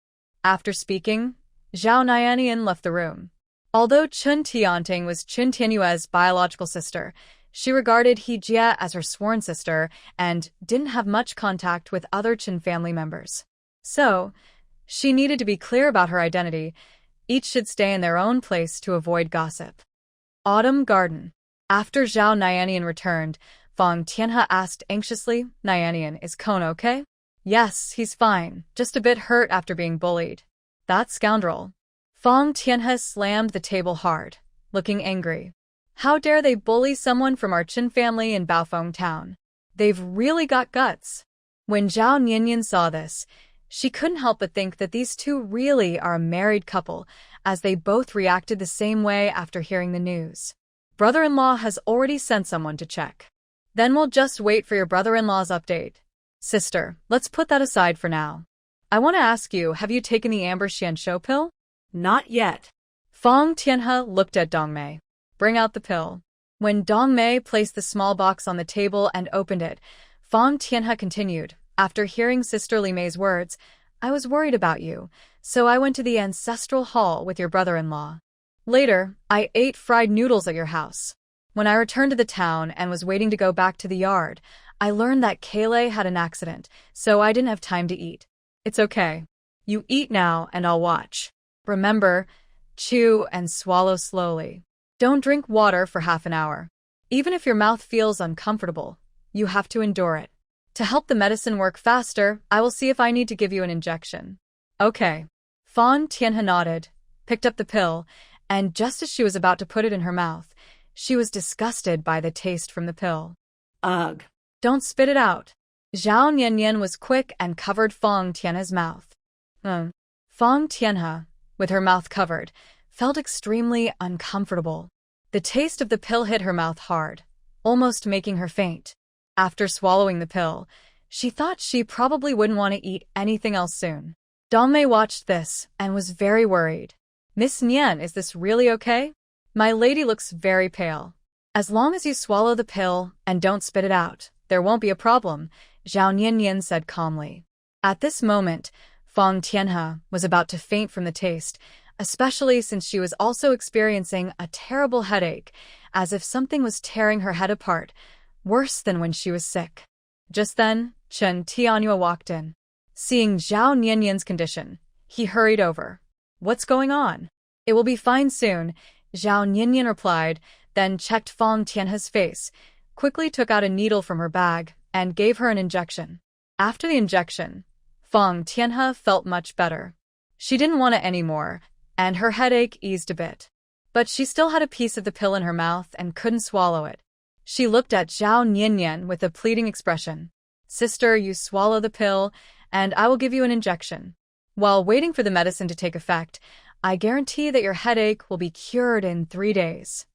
After speaking, Zhao Nianian left the room. Although Chen Tianting was Chen Tianyue's biological sister, she regarded He Jia as her sworn sister and didn't have much contact with other Chen family members. So, she needed to be clear about her identity. Each should stay in their own place to avoid gossip. Autumn Garden. After Zhao Nianian returned, Fang Tianhe asked anxiously, Nianian, is Kon okay? Yes, he's fine, just a bit hurt after being bullied. That scoundrel. Fang Tianhe slammed the table hard, looking angry. How dare they bully someone from our Qin family in Baofeng town? They've really got guts. When Zhao Nianyan saw this, she couldn't help but think that these two really are a married couple, as they both reacted the same way after hearing the news. Brother-in-law has already sent someone to check. Then we'll just wait for your brother-in-law's update. Sister, let's put that aside for now. I want to ask you, have you taken the amber xianshou pill? Not yet. Fang Tianhe looked at Dongmei. Bring out the pill. When Dongmei placed the small box on the table and opened it, Fang Tianhe continued, after hearing Sister Li Mei's words, I was worried about you, so I went to the ancestral hall with your brother-in-law. Later, I ate fried noodles at your house. When I returned to the town and was waiting to go back to the yard, I learned that Kaylee had an accident, so I didn't have time to eat. It's okay. You eat now and I'll watch. Remember, chew and swallow slowly. Don't drink water for half an hour. Even if your mouth feels uncomfortable, you have to endure it. To help the medicine work faster, I will see if I need to give you an injection. Okay. Fang Tianhe nodded, picked up the pill, and just as she was about to put it in her mouth, she was disgusted by the taste from the pill. Ugh. Don't spit it out. Zhao Nianyan was quick and covered Fang Tianhe's mouth. Fang Tianhe, with her mouth covered, felt extremely uncomfortable. The taste of the pill hit her mouth hard, almost making her faint. After swallowing the pill, she thought she probably wouldn't want to eat anything else soon. Dongmei watched this and was very worried. Miss Nian, is this really okay? My lady looks very pale. As long as you swallow the pill and don't spit it out, there won't be a problem, Zhao Nianyan said calmly. At this moment, Fang Tianhe was about to faint from the taste, especially since she was also experiencing a terrible headache, as if something was tearing her head apart, worse than when she was sick. Just then, Chen Tianhua walked in. Seeing Zhao Nianyan's condition, he hurried over. What's going on? It will be fine soon, Zhao Nianyan replied, then checked Fang Tianhe's face, quickly took out a needle from her bag, and gave her an injection. After the injection, Fang Tianhe felt much better. She didn't want it anymore, and her headache eased a bit. But she still had a piece of the pill in her mouth and couldn't swallow it. She looked at Zhao Nianyan with a pleading expression. Sister, you swallow the pill, and I will give you an injection. While waiting for the medicine to take effect, I guarantee that your headache will be cured in 3 days.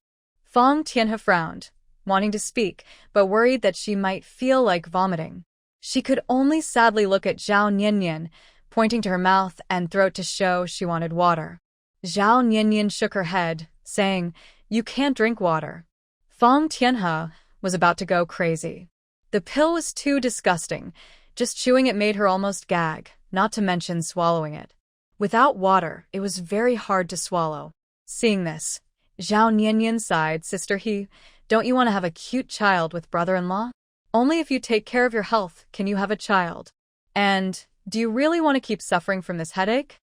Fang Tianhe frowned, wanting to speak, but worried that she might feel like vomiting. She could only sadly look at Zhao Nianyan, pointing to her mouth and throat to show she wanted water. Zhao Nianyan shook her head, saying, You can't drink water. Fang Tianhe was about to go crazy. The pill was too disgusting. Just chewing it made her almost gag, not to mention swallowing it. Without water, it was very hard to swallow. Seeing this, Zhao Nianyan sighed, Sister He, don't you want to have a cute child with brother-in-law? Only if you take care of your health can you have a child. And, do you really want to keep suffering from this headache?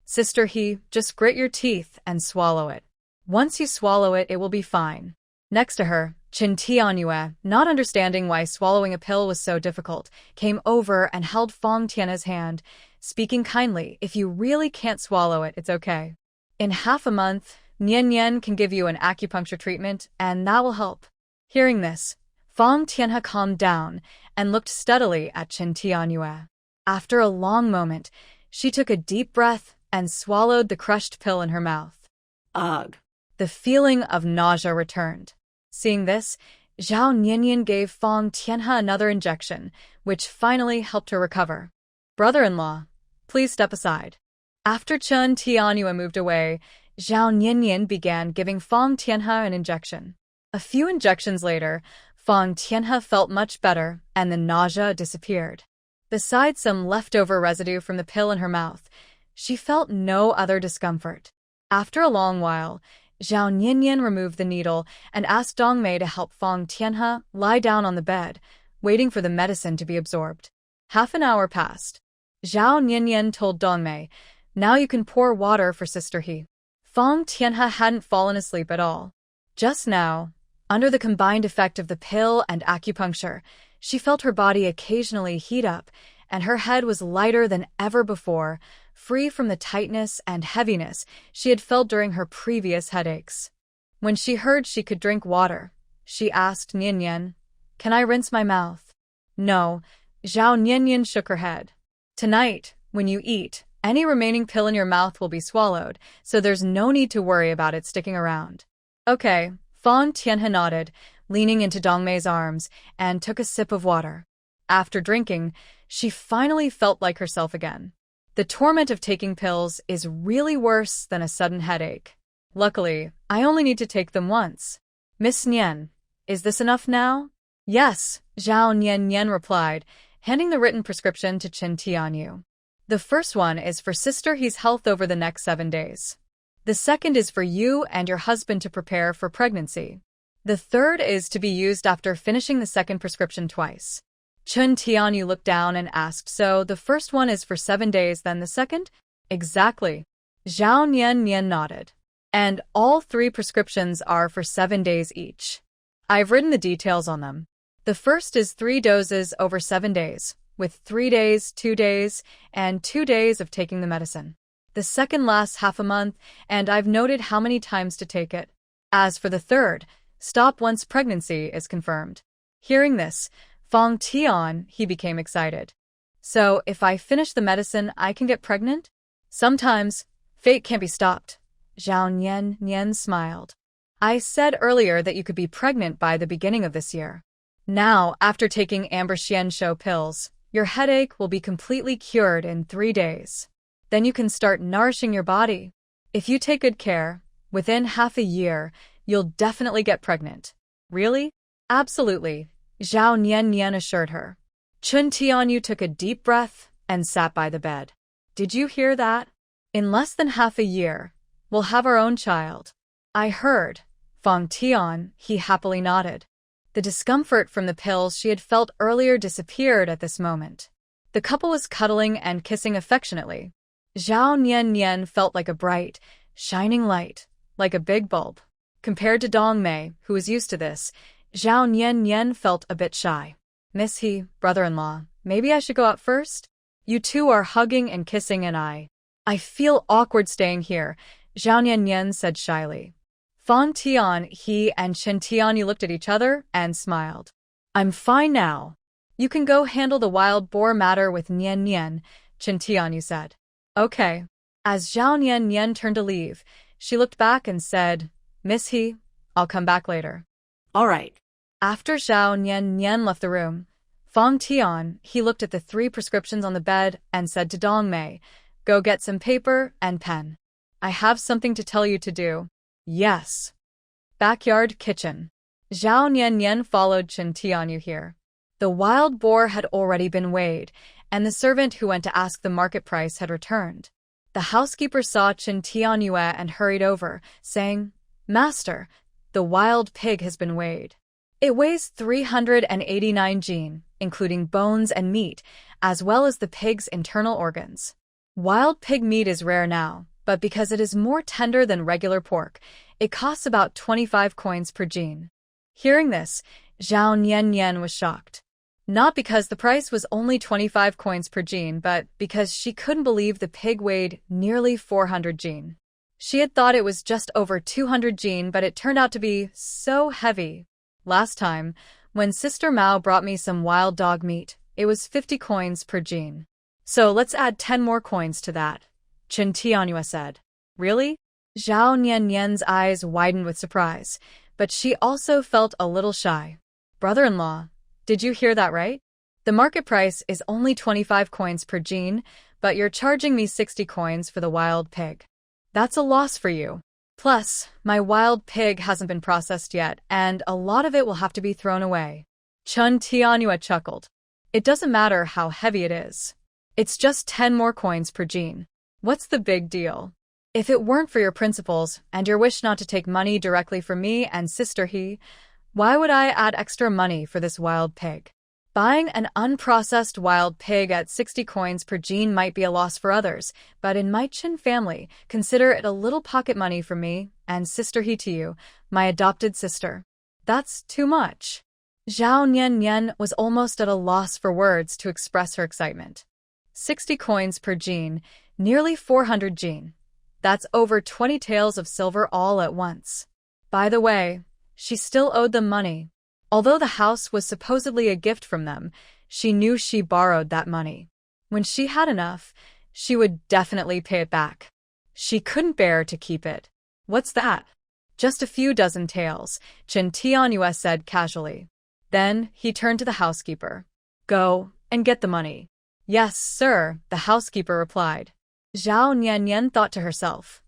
Sister He, just grit your teeth and swallow it. Once you swallow it, it will be fine. Next to her, Chen Tianhua, not understanding why swallowing a pill was so difficult, came over and held Fang Tianhe's hand, speaking kindly, if you really can't swallow it, it's okay. In half a month, Nian can give you an acupuncture treatment, and that will help. Hearing this, Fang Tianhe calmed down and looked steadily at Chen Tianhua. After a long moment, she took a deep breath and swallowed the crushed pill in her mouth. Ugh. The feeling of nausea returned. Seeing this, Zhao Nianyan gave Fang Tianhe another injection, which finally helped her recover. Brother-in-law, please step aside. After Chen Tianhua moved away, Zhao Nianyan began giving Fang Tianhe an injection. A few injections later, Fang Tianhe felt much better, and the nausea disappeared. Besides some leftover residue from the pill in her mouth, she felt no other discomfort. After a long while, Zhao Nianyan removed the needle and asked Dongmei to help Fang Tianhe lie down on the bed, waiting for the medicine to be absorbed. Half an hour passed. Zhao Nianyan told Dongmei, Now you can pour water for Sister He. Fang Tianhe hadn't fallen asleep at all. Just now, under the combined effect of the pill and acupuncture, she felt her body occasionally heat up, and her head was lighter than ever before, free from the tightness and heaviness she had felt during her previous headaches. When she heard she could drink water, she asked Nian Nian, "Can I rinse my mouth?" "No," Zhao Nian Nian shook her head. "Tonight, when you eat, any remaining pill in your mouth will be swallowed, so there's no need to worry about it sticking around." "Okay," Fang Tianhe nodded, leaning into Dongmei's arms, and took a sip of water. After drinking, she finally felt like herself again. The torment of taking pills is really worse than a sudden headache. Luckily, I only need to take them once. "Miss Nian, is this enough now?" "Yes," Zhao Nian Nian replied, handing the written prescription to Chen Tianyu. "The first one is for Sister He's health over the next 7 days. The second is for you and your husband to prepare for pregnancy. The third is to be used after finishing the second prescription twice." Chen Tianyu looked down and asked, "So the first one is for 7 days, then the second?" "Exactly." Zhao Nian Nian nodded. "And all 3 prescriptions are for 7 days each. I've written the details on them. The first is 3 doses over 7 days, with 3 days, 2 days, and 2 days of taking the medicine. The second lasts half a month, and I've noted how many times to take it. As for the third, stop once pregnancy is confirmed." Hearing this, Fang Tian, he became excited. "So, if I finish the medicine, I can get pregnant?" "Sometimes. Fate can't be stopped." Zhao Nian Nian smiled. "I said earlier that you could be pregnant by the beginning of this year. Now, after taking Amber Xianshou pills, your headache will be completely cured in 3 days. Then you can start nourishing your body. If you take good care, within half a year, you'll definitely get pregnant." "Really?" "Absolutely," Zhao Nian Nian assured her. Chen Tianyu took a deep breath and sat by the bed. "Did you hear that? In less than half a year, we'll have our own child." "I heard." Fang Tian, he happily nodded. The discomfort from the pills she had felt earlier disappeared at this moment. The couple was cuddling and kissing affectionately. Zhao Nian Nian felt like a bright, shining light, like a big bulb. Compared to Dongmei, who was used to this, Zhao Nian Nian felt a bit shy. "Miss He, brother-in-law, maybe I should go out first? You two are hugging and kissing and I feel awkward staying here," Zhao Nian Nian said shyly. Fang Tian, he and Chen Tianyu looked at each other and smiled. "I'm fine now. You can go handle the wild boar matter with Nian Nian," Chen Tianyu said. "Okay." As Zhao Nian Nian turned to leave, she looked back and said, "Miss He, I'll come back later." All right. After Zhao Nian Nian left the room, Fang Tian, he looked at the 3 prescriptions on the bed and said to Dongmei, "Go get some paper and pen. I have something to tell you to do." "Yes." Backyard kitchen. Zhao Nian Nian followed Chen Tianyu here. The wild boar had already been weighed, and the servant who went to ask the market price had returned. The housekeeper saw Chen Tianyu and hurried over, saying, "Master, the wild pig has been weighed. It weighs 389 jin, including bones and meat, as well as the pig's internal organs. Wild pig meat is rare now, but because it is more tender than regular pork, it costs about 25 coins per jin." Hearing this, Zhao Nian Nian was shocked. Not because the price was only 25 coins per jin, but because she couldn't believe the pig weighed nearly 400 jin. She had thought it was just over 200 jin, but it turned out to be so heavy. "Last time, when Sister Mao brought me some wild dog meat, it was 50 coins per jin. So let's add 10 more coins to that," Chen Tianyu said. "Really?" Zhao Nian Nian's eyes widened with surprise, but she also felt a little shy. "Brother-in-law, did you hear that right? The market price is only 25 coins per jin, but you're charging me 60 coins for the wild pig. That's a loss for you. Plus, my wild pig hasn't been processed yet, and a lot of it will have to be thrown away." Chen Tianyu chuckled. "It doesn't matter how heavy it is. It's just 10 more coins per jin. What's the big deal? If it weren't for your principles and your wish not to take money directly from me and Sister He, why would I add extra money for this wild pig? Buying an unprocessed wild pig at 60 coins per jin might be a loss for others, but in my Chen family, consider it a little pocket money from me and Sister He to you, my adopted sister. That's too much." Zhao Nian Nian was almost at a loss for words to express her excitement. 60 coins per jin, nearly 400 jin. That's over 20 taels of silver all at once. By the way, she still owed them money. Although the house was supposedly a gift from them, she knew she borrowed that money. When she had enough, she would definitely pay it back. She couldn't bear to keep it. What's that? Just a few dozen taels, Chen Tianyue said casually. Then he turned to the housekeeper. Go and get the money. Yes, sir, the housekeeper replied. Zhao Niannian thought to herself.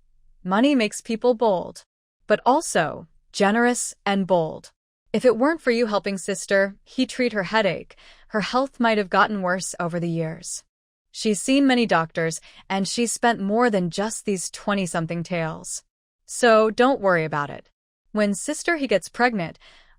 Money makes people bold, but also generous and bold. If it weren't for you helping sister, he'd treat her headache. Her health might have gotten worse over the years. She's seen many doctors, and she's spent more than just these 20-something taels. So don't worry about it. When sister he gets pregnant,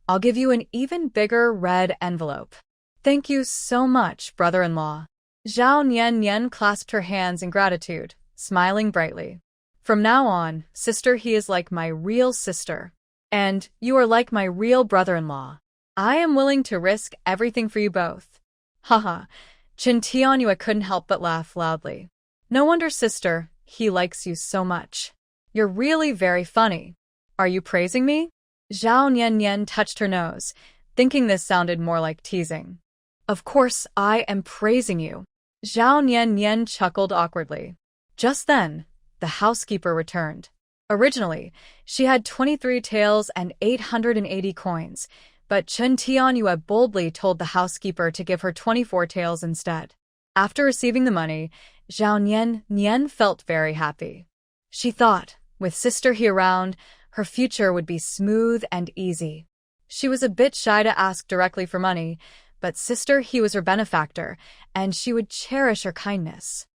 I'll give you an even bigger red envelope. Thank you so much, brother-in-law. Zhao Niannian clasped her hands in gratitude, smiling brightly. From now on, sister he is like my real sister. And you are like my real brother-in-law. I am willing to risk everything for you both. Haha, Chen Tianyue couldn't help but laugh loudly. No wonder sister, he likes you so much. You're really very funny. Are you praising me? Zhao Niannian touched her nose, thinking this sounded more like teasing. Of course I am praising you. Zhao Niannian chuckled awkwardly. Just then, the housekeeper returned. Originally, she had 23 taels and 880 coins, but Chen Tianyue boldly told the housekeeper to give her 24 taels instead. After receiving the money, Zhao Niannian felt very happy. She thought, with sister he around, her future would be smooth and easy. She was a bit shy to ask directly for money, but sister he was her benefactor, and she would cherish her kindness.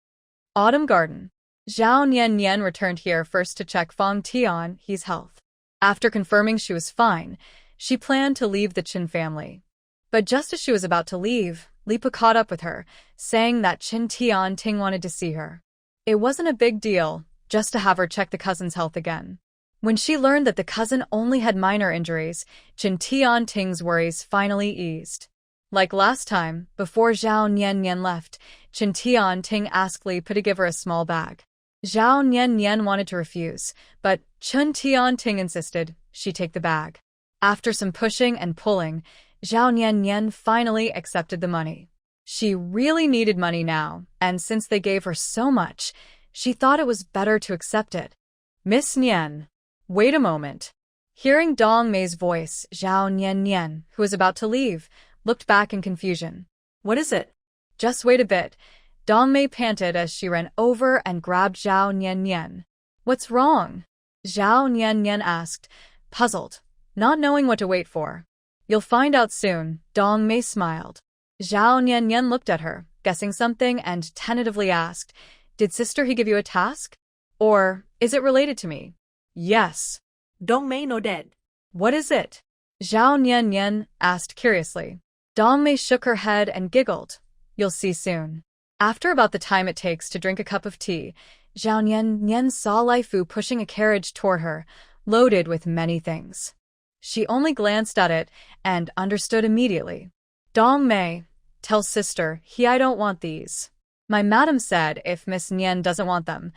Autumn Garden. Zhao Niannian returned here first to check Fang Tian's health. After confirming she was fine, she planned to leave the Qin family. But just as she was about to leave, Lipa caught up with her, saying that Qin Tianting wanted to see her. It wasn't a big deal, just to have her check the cousin's health again. When she learned that the cousin only had minor injuries, Qin Tianting's worries finally eased. Like last time, before Zhao Niannian left, Qin Tianting asked Lipa to give her a small bag. Zhao Niannian wanted to refuse, but Qin Tianting insisted she take the bag. After some pushing and pulling, Zhao Niannian finally accepted the money. She really needed money now, and since they gave her so much, she thought it was better to accept it. Miss Nian. Wait a moment. Hearing Dong Mei's voice, Zhao Niannian, who was about to leave, looked back in confusion. What is it? Just wait a bit. Dong Mei panted as she ran over and grabbed Zhao Niannian. What's wrong? Zhao Niannian asked, puzzled, not knowing what to wait for. You'll find out soon, Dong Mei smiled. Zhao Niannian looked at her, guessing something, and tentatively asked, Did sister he give you a task? Or is it related to me? Yes. Dong Mei know that. What is it? Zhao Niannian asked curiously. Dong Mei shook her head and giggled. You'll see soon. After about the time it takes to drink a cup of tea, Zhao Niannian saw Lai Fu pushing a carriage toward her, loaded with many things. She only glanced at it and understood immediately. Dong Mei, tell sister I don't want these. My madam said if Miss Nian doesn't want them,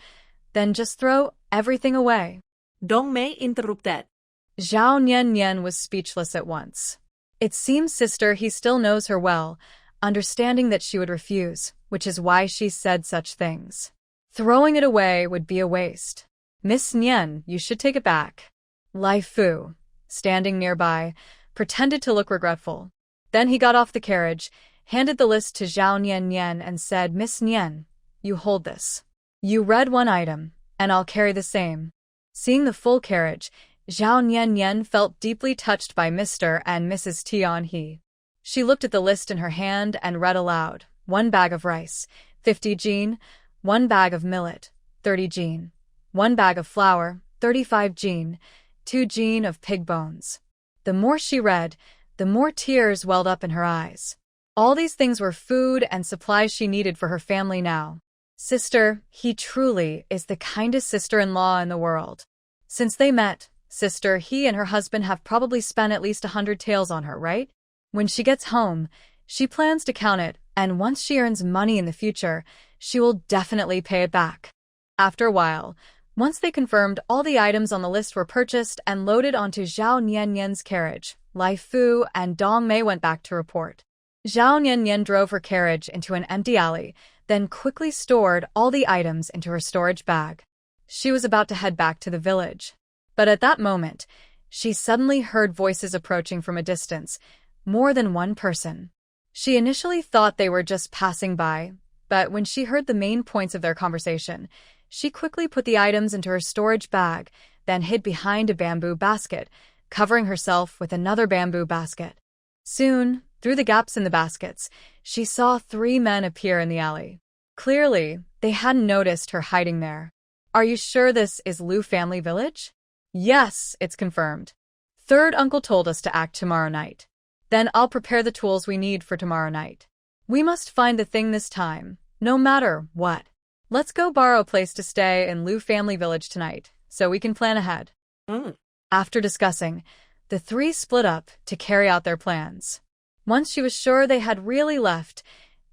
then just throw everything away. Dong Mei interrupted. Zhao Niannian was speechless at once. It seems sister he still knows her well, understanding that she would refuse, which is why she said such things. Throwing it away would be a waste. Miss Nian, you should take it back. Lai Fu, standing nearby, pretended to look regretful. Then he got off the carriage, handed the list to Zhao Niannian and said, Miss Nian, you hold this. You read one item, and I'll carry the same. Seeing the full carriage, Zhao Niannian felt deeply touched by Mr. and Mrs. Tianhe. She looked at the list in her hand and read aloud, 1 bag of rice, 50 jin, 1 bag of millet, 30 jin, 1 bag of flour, 35 jin, 2 jin of pig bones. The more she read, the more tears welled up in her eyes. All these things were food and supplies she needed for her family now. Sister, he truly is the kindest sister-in-law in the world. Since they met, sister, he and her husband have probably spent at least 100 taels on her, right? When she gets home, she plans to count it, and once she earns money in the future, she will definitely pay it back. After a while, Once they confirmed all the items on the list were purchased and loaded onto Zhao Niannian's carriage, Lai Fu and Dong Mei went back to report. Zhao Niannian drove her carriage into an empty alley, then quickly stored all the items into her storage bag. She was about to head back to the village. But at that moment, she suddenly heard voices approaching from a distance, more than one person. She initially thought they were just passing by, but when she heard the main points of their conversation, she quickly put the items into her storage bag, then hid behind a bamboo basket, covering herself with another bamboo basket. Soon, through the gaps in the baskets, she saw 3 men appear in the alley. Clearly, they hadn't noticed her hiding there. Are you sure this is Lu family village? Yes, it's confirmed. Third uncle told us to act tomorrow night. Then I'll prepare the tools we need for tomorrow night. We must find the thing this time, no matter what. Let's go borrow a place to stay in Lu family village tonight, so we can plan ahead. After discussing, the 3 split up to carry out their plans. Once she was sure they had really left,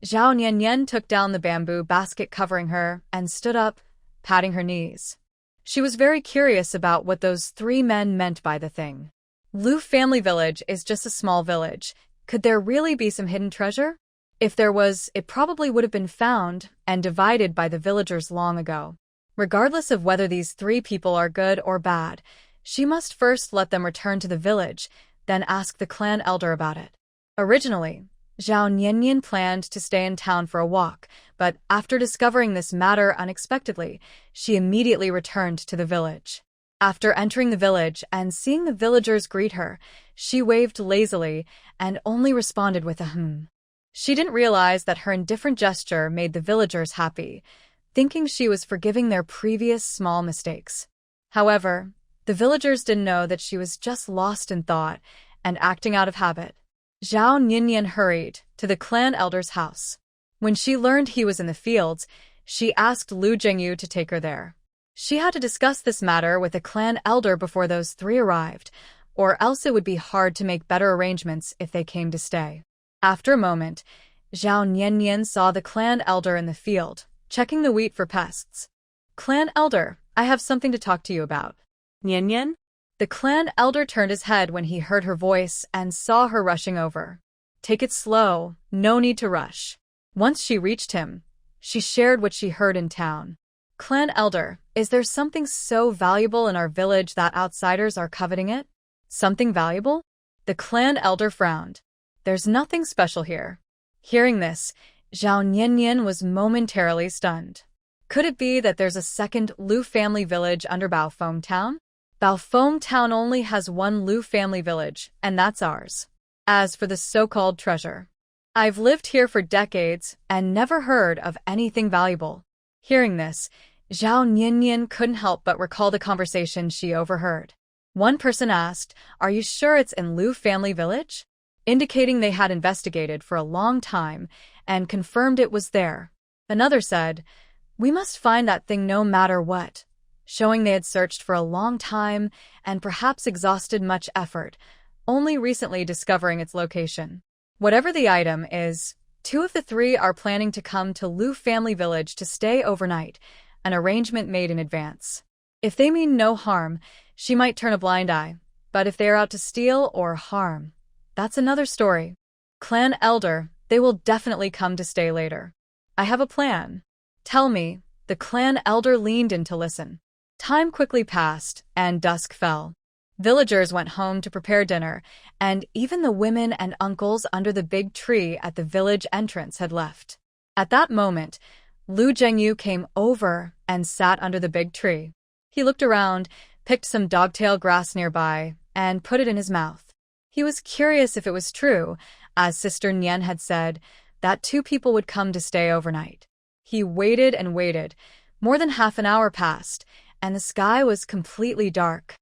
Zhao Niannian took down the bamboo basket covering her and stood up, patting her knees. She was very curious about what those 3 men meant by the thing. Lu family village is just a small village. Could there really be some hidden treasure? If there was, it probably would have been found and divided by the villagers long ago. Regardless of whether these 3 people are good or bad, she must first let them return to the village, then ask the clan elder about it. Originally, Zhao Niannian planned to stay in town for a walk, but after discovering this matter unexpectedly, she immediately returned to the village. After entering the village and seeing the villagers greet her, she waved lazily and only responded with a hmm. She didn't realize that her indifferent gesture made the villagers happy, thinking she was forgiving their previous small mistakes. However, the villagers didn't know that she was just lost in thought and acting out of habit. Zhao Niannian hurried to the clan elder's house. When she learned he was in the fields, she asked Lu Jingyu to take her there. She had to discuss this matter with the clan elder before those 3 arrived, or else it would be hard to make better arrangements if they came to stay. After a moment, Zhao Niannian saw the clan elder in the field, checking the wheat for pests. Clan elder, I have something to talk to you about. Niannian? The clan elder turned his head when he heard her voice and saw her rushing over. Take it slow, no need to rush. Once she reached him, she shared what she heard in town. Clan elder, is there something so valuable in our village that outsiders are coveting it? Something valuable? The clan elder frowned. There's nothing special here. Hearing this, Zhao Niannian was momentarily stunned. Could it be that there's a second Lu family village under Baofeng Town? Baofeng Town only has one Lu family village, and that's ours. As for the so-called treasure, I've lived here for decades and never heard of anything valuable. Hearing this, Zhao Niannian couldn't help but recall the conversation she overheard. One person asked, "Are you sure it's in Lu family village?" indicating they had investigated for a long time and confirmed it was there. Another said, "We must find that thing no matter what," showing they had searched for a long time and perhaps exhausted much effort, only recently discovering its location. Whatever the item is, 2 of the 3 are planning to come to Lu family village to stay overnight, an arrangement made in advance. If they mean no harm, she might turn a blind eye, but if they are out to steal or harm, that's another story. Clan elder, they will definitely come to stay later. I have a plan. Tell me. The clan elder leaned in to listen. Time quickly passed, and dusk fell. Villagers went home to prepare dinner, and even the women and uncles under the big tree at the village entrance had left. At that moment, Lu Jingyu came over and sat under the big tree. He looked around, picked some dogtail grass nearby, and put it in his mouth. He was curious if it was true, as Sister Nian had said, that 2 people would come to stay overnight. He waited and waited. More than half an hour passed, and the sky was completely dark.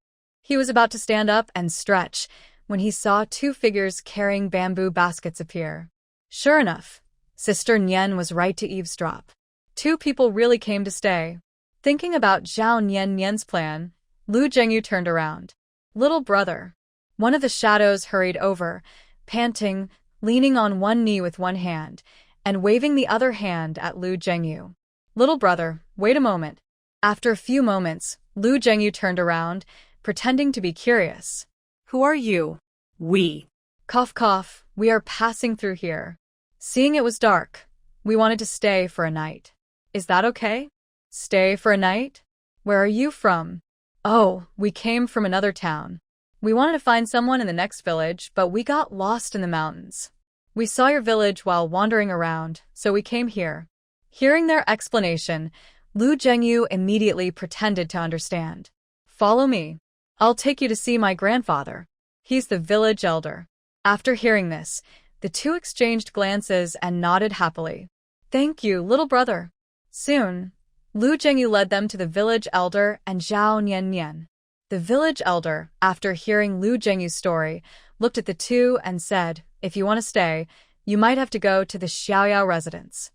He was about to stand up and stretch when he saw 2 figures carrying bamboo baskets appear. Sure enough, Sister Nian was right to eavesdrop. 2 people really came to stay. Thinking about Zhao Niannian's plan, Lu Jingyu turned around. Little brother. One of the shadows hurried over, panting, leaning on one knee with one hand, and waving the other hand at Lu Jingyu. Little brother, wait a moment. After a few moments, Lu Zhengyu turned around, pretending to be curious. Who are you? We. Cough cough, we are passing through here. Seeing it was dark, we wanted to stay for a night. Is that okay? Stay for a night? Where are you from? Oh, we came from another town. We wanted to find someone in the next village, but we got lost in the mountains. We saw your village while wandering around, so we came here. Hearing their explanation, Lu Zhengyu immediately pretended to understand. Follow me. I'll take you to see my grandfather. He's the village elder. After hearing this, the two exchanged glances and nodded happily. Thank you, little brother. Soon, Lu Zhengyu led them to the village elder and Zhao Nian. The village elder, after hearing Lu Zhengyu's story, looked at the two and said, if you want to stay, you might have to go to the Xiaoyao residence.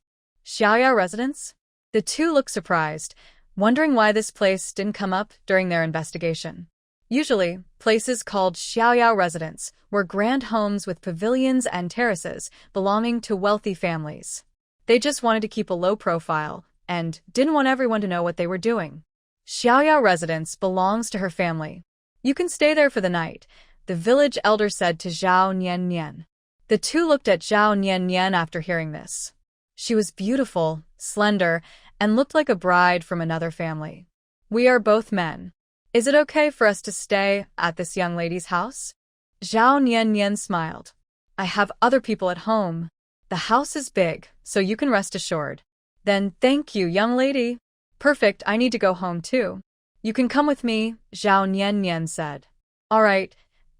Xiaoyao residence? The two looked surprised, wondering why this place didn't come up during their investigation. Usually, places called Xiaoyao residence were grand homes with pavilions and terraces belonging to wealthy families. They just wanted to keep a low profile and didn't want everyone to know what they were doing. Xiaoyao residence belongs to her family. You can stay there for the night, the village elder said to Zhao Nian. The two looked at Zhao Nian after hearing this. She was beautiful, slender, and looked like a bride from another family. We are both men. Is it okay for us to stay at this young lady's house? Zhao Nian smiled. I have other people at home. The house is big, so you can rest assured. Then thank you, young lady. Perfect, I need to go home too. You can come with me, Zhao Nian said. All right,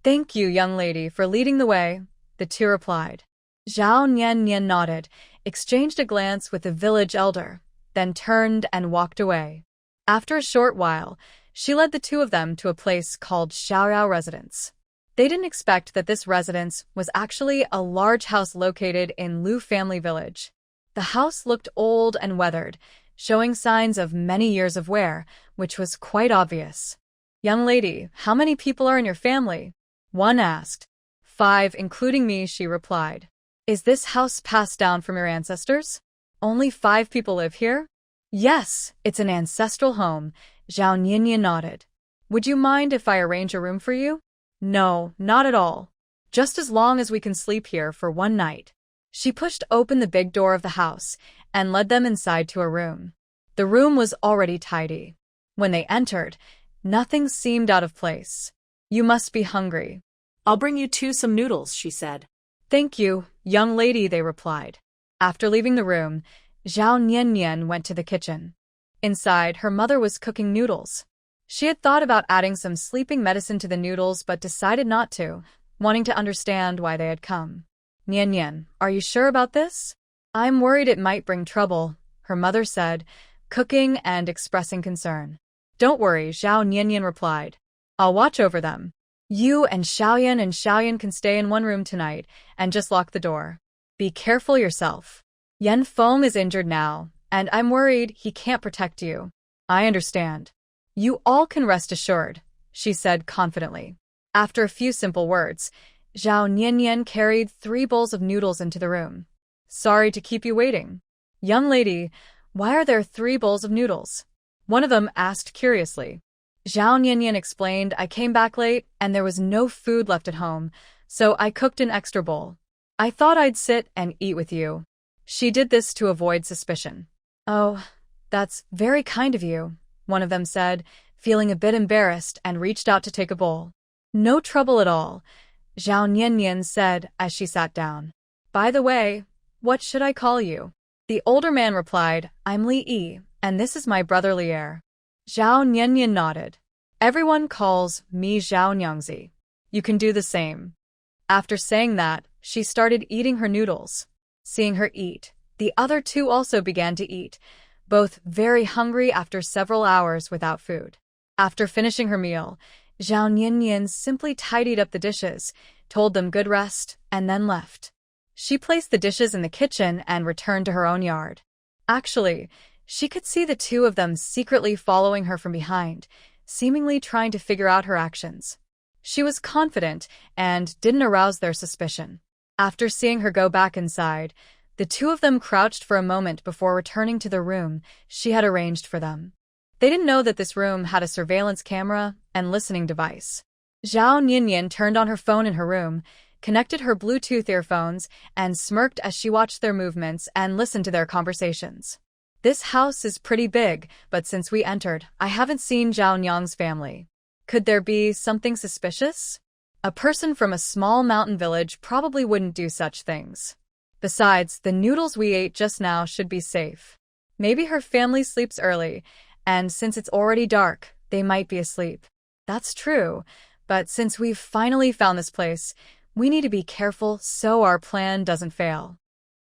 thank you, young lady, for leading the way, the two replied. Zhao Nian nodded, exchanged a glance with the village elder, then turned and walked away. After a short while, she led the two of them to a place called Xiaoyao Residence. They didn't expect that this residence was actually a large house located in Lu family village. The house looked old and weathered, showing signs of many years of wear, which was quite obvious. Young lady, how many people are in your family? One asked. 5, including me, she replied. Is this house passed down from your ancestors? Only 5 people live here? Yes, it's an ancestral home, Zhao Nian nodded. Would you mind if I arrange a room for you? No, not at all. Just as long as we can sleep here for one night. She pushed open the big door of the house and led them inside to a room. The room was already tidy. When they entered, nothing seemed out of place. You must be hungry. I'll bring you some noodles, she said. Thank you, young lady, they replied. After leaving the room, Zhao Nian went to the kitchen. Inside, her mother was cooking noodles. She had thought about adding some sleeping medicine to the noodles but decided not to, wanting to understand why they had come. Nian, are you sure about this? I'm worried it might bring trouble, her mother said, cooking and expressing concern. Don't worry, Zhao Nian replied. I'll watch over them. You and Xiaoyan can stay in one room tonight and just lock the door. Be careful yourself. Yan Feng is injured now, and I'm worried he can't protect you. I understand. You all can rest assured, she said confidently. After a few simple words, Zhao Nian carried 3 bowls of noodles into the room. Sorry to keep you waiting. Young lady, why are there 3 bowls of noodles? One of them asked curiously. Zhao Nian explained, I came back late and there was no food left at home, so I cooked an extra bowl. I thought I'd sit and eat with you. She did this to avoid suspicion. Oh, that's very kind of you, one of them said, feeling a bit embarrassed and reached out to take a bowl. No trouble at all, Zhao Nian said as she sat down. By the way, what should I call you? The older man replied, I'm Li Yi, and this is my brother Lier. Zhao Nian nodded. Everyone calls me Zhao Nyangzi. You can do the same. After saying that, she started eating her noodles. Seeing her eat, the other two also began to eat, both very hungry after several hours without food. After finishing her meal, Zhao Nian simply tidied up the dishes, told them good rest, and then left. She placed the dishes in the kitchen and returned to her own yard. Actually, she could see the two of them secretly following her from behind, seemingly trying to figure out her actions. She was confident and didn't arouse their suspicion. After seeing her go back inside, the two of them crouched for a moment before returning to the room she had arranged for them. They didn't know that this room had a surveillance camera and listening device. Zhao Niannian turned on her phone in her room, connected her Bluetooth earphones, and smirked as she watched their movements and listened to their conversations. This house is pretty big, but since we entered, I haven't seen Zhao Nyang's family. Could there be something suspicious? A person from a small mountain village probably wouldn't do such things. Besides, the noodles we ate just now should be safe. Maybe her family sleeps early, and since it's already dark, they might be asleep. That's true, but since we've finally found this place, we need to be careful so our plan doesn't fail.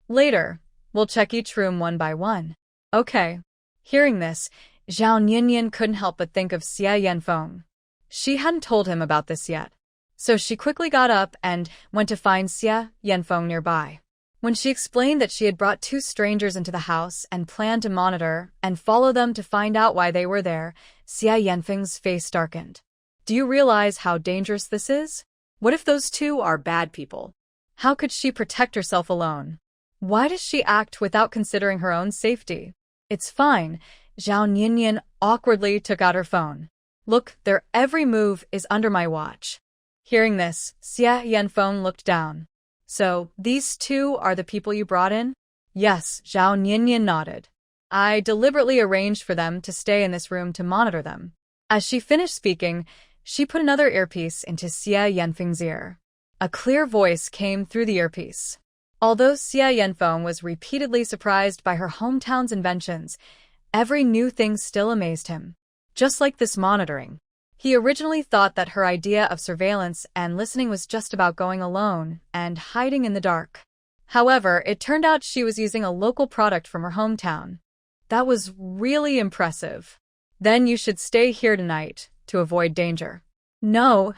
Later, we'll check each room one by one. Okay. Hearing this, Zhao Niannian couldn't help but think of Xia Yanfeng. She hadn't told him about this yet, so she quickly got up and went to find Xia Yanfeng nearby. When she explained that she had brought two strangers into the house and planned to monitor and follow them to find out why they were there, Xia Yanfeng's face darkened. Do you realize how dangerous this is? What if those two are bad people? How could she protect herself alone? Why does she act without considering her own safety? It's fine. Zhao Niannian awkwardly took out her phone. Look, their every move is under my watch. Hearing this, Xia Yanfeng looked down. So, these two are the people you brought in? Yes, Zhao Niannian nodded. I deliberately arranged for them to stay in this room to monitor them. As she finished speaking, she put another earpiece into Xia Yanfeng's ear. A clear voice came through the earpiece. Although Xia Yanfeng was repeatedly surprised by her hometown's inventions, every new thing still amazed him. Just like this monitoring. He originally thought that her idea of surveillance and listening was just about going alone and hiding in the dark. However, it turned out she was using a local product from her hometown. That was really impressive. Then you should stay here tonight to avoid danger. No,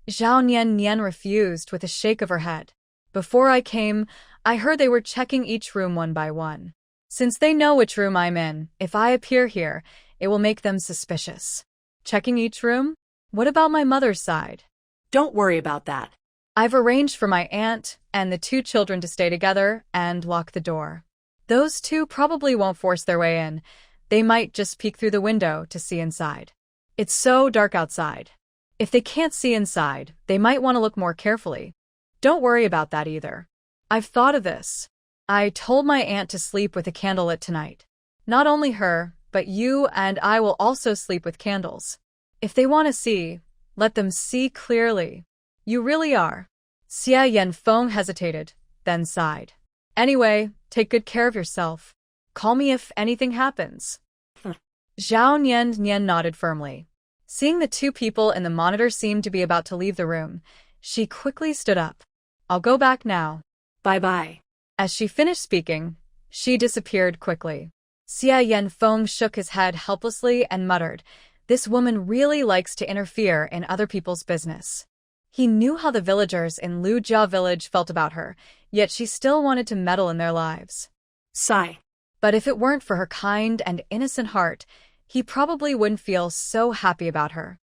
Zhao Niannian refused with a shake of her head. Before I came, I heard they were checking each room one by one. Since they know which room I'm in, if I appear here, it will make them suspicious. Checking each room? What about my mother's side? Don't worry about that. I've arranged for my aunt and the two children to stay together and lock the door. Those two probably won't force their way in. They might just peek through the window to see inside. It's so dark outside. If they can't see inside, they might want to look more carefully. Don't worry about that either. I've thought of this. I told my aunt to sleep with a candle lit tonight. Not only her, but you and I will also sleep with candles. If they want to see, let them see clearly. You really are. Xia Yanfeng hesitated, then sighed. Anyway, take good care of yourself. Call me if anything happens. Zhao Niannian nodded firmly. Seeing the two people in the monitor seemed to be about to leave the room, she quickly stood up. I'll go back now. Bye-bye. As she finished speaking, she disappeared quickly. Xia Yanfeng shook his head helplessly and muttered, "This woman really likes to interfere in other people's business." He knew how the villagers in Lujia village felt about her, yet she still wanted to meddle in their lives. Sigh. But if it weren't for her kind and innocent heart, he probably wouldn't feel so happy about her.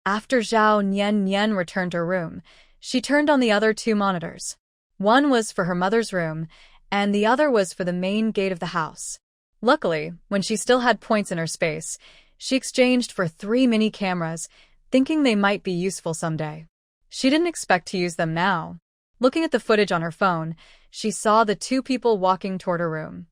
After Zhao Niannian returned to her room, she turned on the other two monitors. One was for her mother's room, and the other was for the main gate of the house. Luckily, when she still had points in her space, she exchanged for 3 mini cameras, thinking they might be useful someday. She didn't expect to use them now. Looking at the footage on her phone, she saw the two people walking toward her room.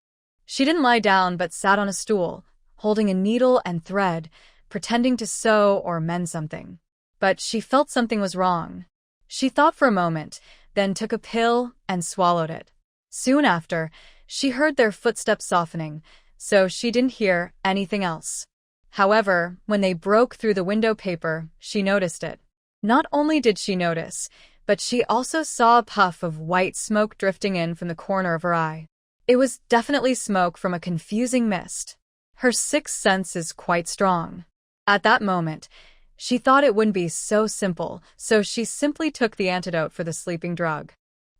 She didn't lie down but sat on a stool, holding a needle and thread, pretending to sew or mend something. But she felt something was wrong. She thought for a moment, then took a pill and swallowed it. Soon after, she heard their footsteps softening, so she didn't hear anything else. However, when they broke through the window paper, she noticed it. Not only did she notice, but she also saw a puff of white smoke drifting in from the corner of her eye. It was definitely smoke from a confusing mist. Her sixth sense is quite strong. At that moment, she thought it wouldn't be so simple, so she simply took the antidote for the sleeping drug.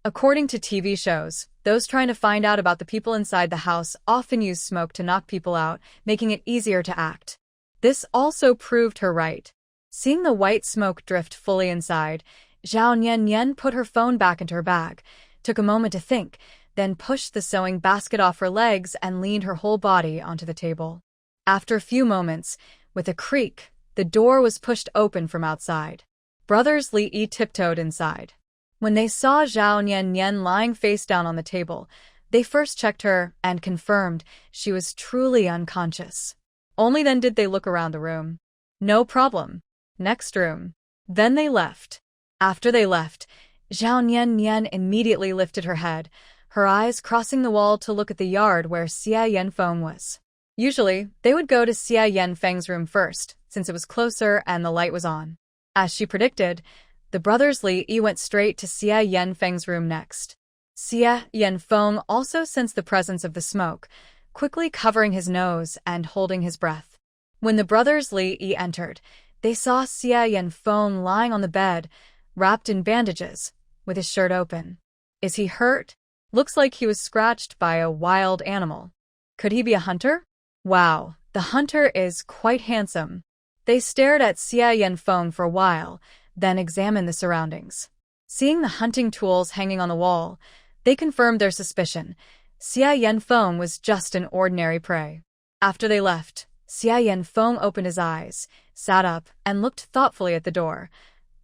According to TV shows, those trying to find out about the people inside the house often use smoke to knock people out, making it easier to act. This also proved her right. Seeing the white smoke drift fully inside, Zhao Niannian put her phone back into her bag, took a moment to think, then pushed the sewing basket off her legs and leaned her whole body onto the table. After a few moments, with a creak, the door was pushed open from outside. Brothers Li Yi tiptoed inside. When they saw Zhao Nian lying face down on the table, they first checked her and confirmed she was truly unconscious. Only then did they look around the room. No problem. Next room. Then they left. After they left, Zhao Nian immediately lifted her head, her eyes crossing the wall to look at the yard where Xia Yanfeng was. Usually, they would go to Xia Yanfeng's room first, since it was closer and the light was on. As she predicted, the brothers Li Yi went straight to Xia Yanfeng's room next. Xia Yanfeng also sensed the presence of the smoke, quickly covering his nose and holding his breath. When the brothers Li Yi entered, they saw Xia Yanfeng lying on the bed, wrapped in bandages, with his shirt open. Is he hurt? Looks like he was scratched by a wild animal. Could he be a hunter? Wow, the hunter is quite handsome. They stared at Xia Yanfeng for a while, then examined the surroundings. Seeing the hunting tools hanging on the wall, they confirmed their suspicion. Xia Yanfeng was just an ordinary prey. After they left, Xia Yanfeng opened his eyes, sat up, and looked thoughtfully at the door.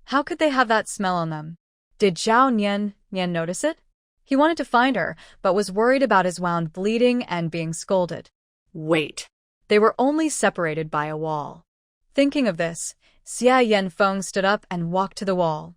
How could they have that smell on them? Did Zhao Nian notice it? He wanted to find her, but was worried about his wound bleeding and being scolded. Wait. They were only separated by a wall. Thinking of this, Xia Yanfeng stood up and walked to the wall.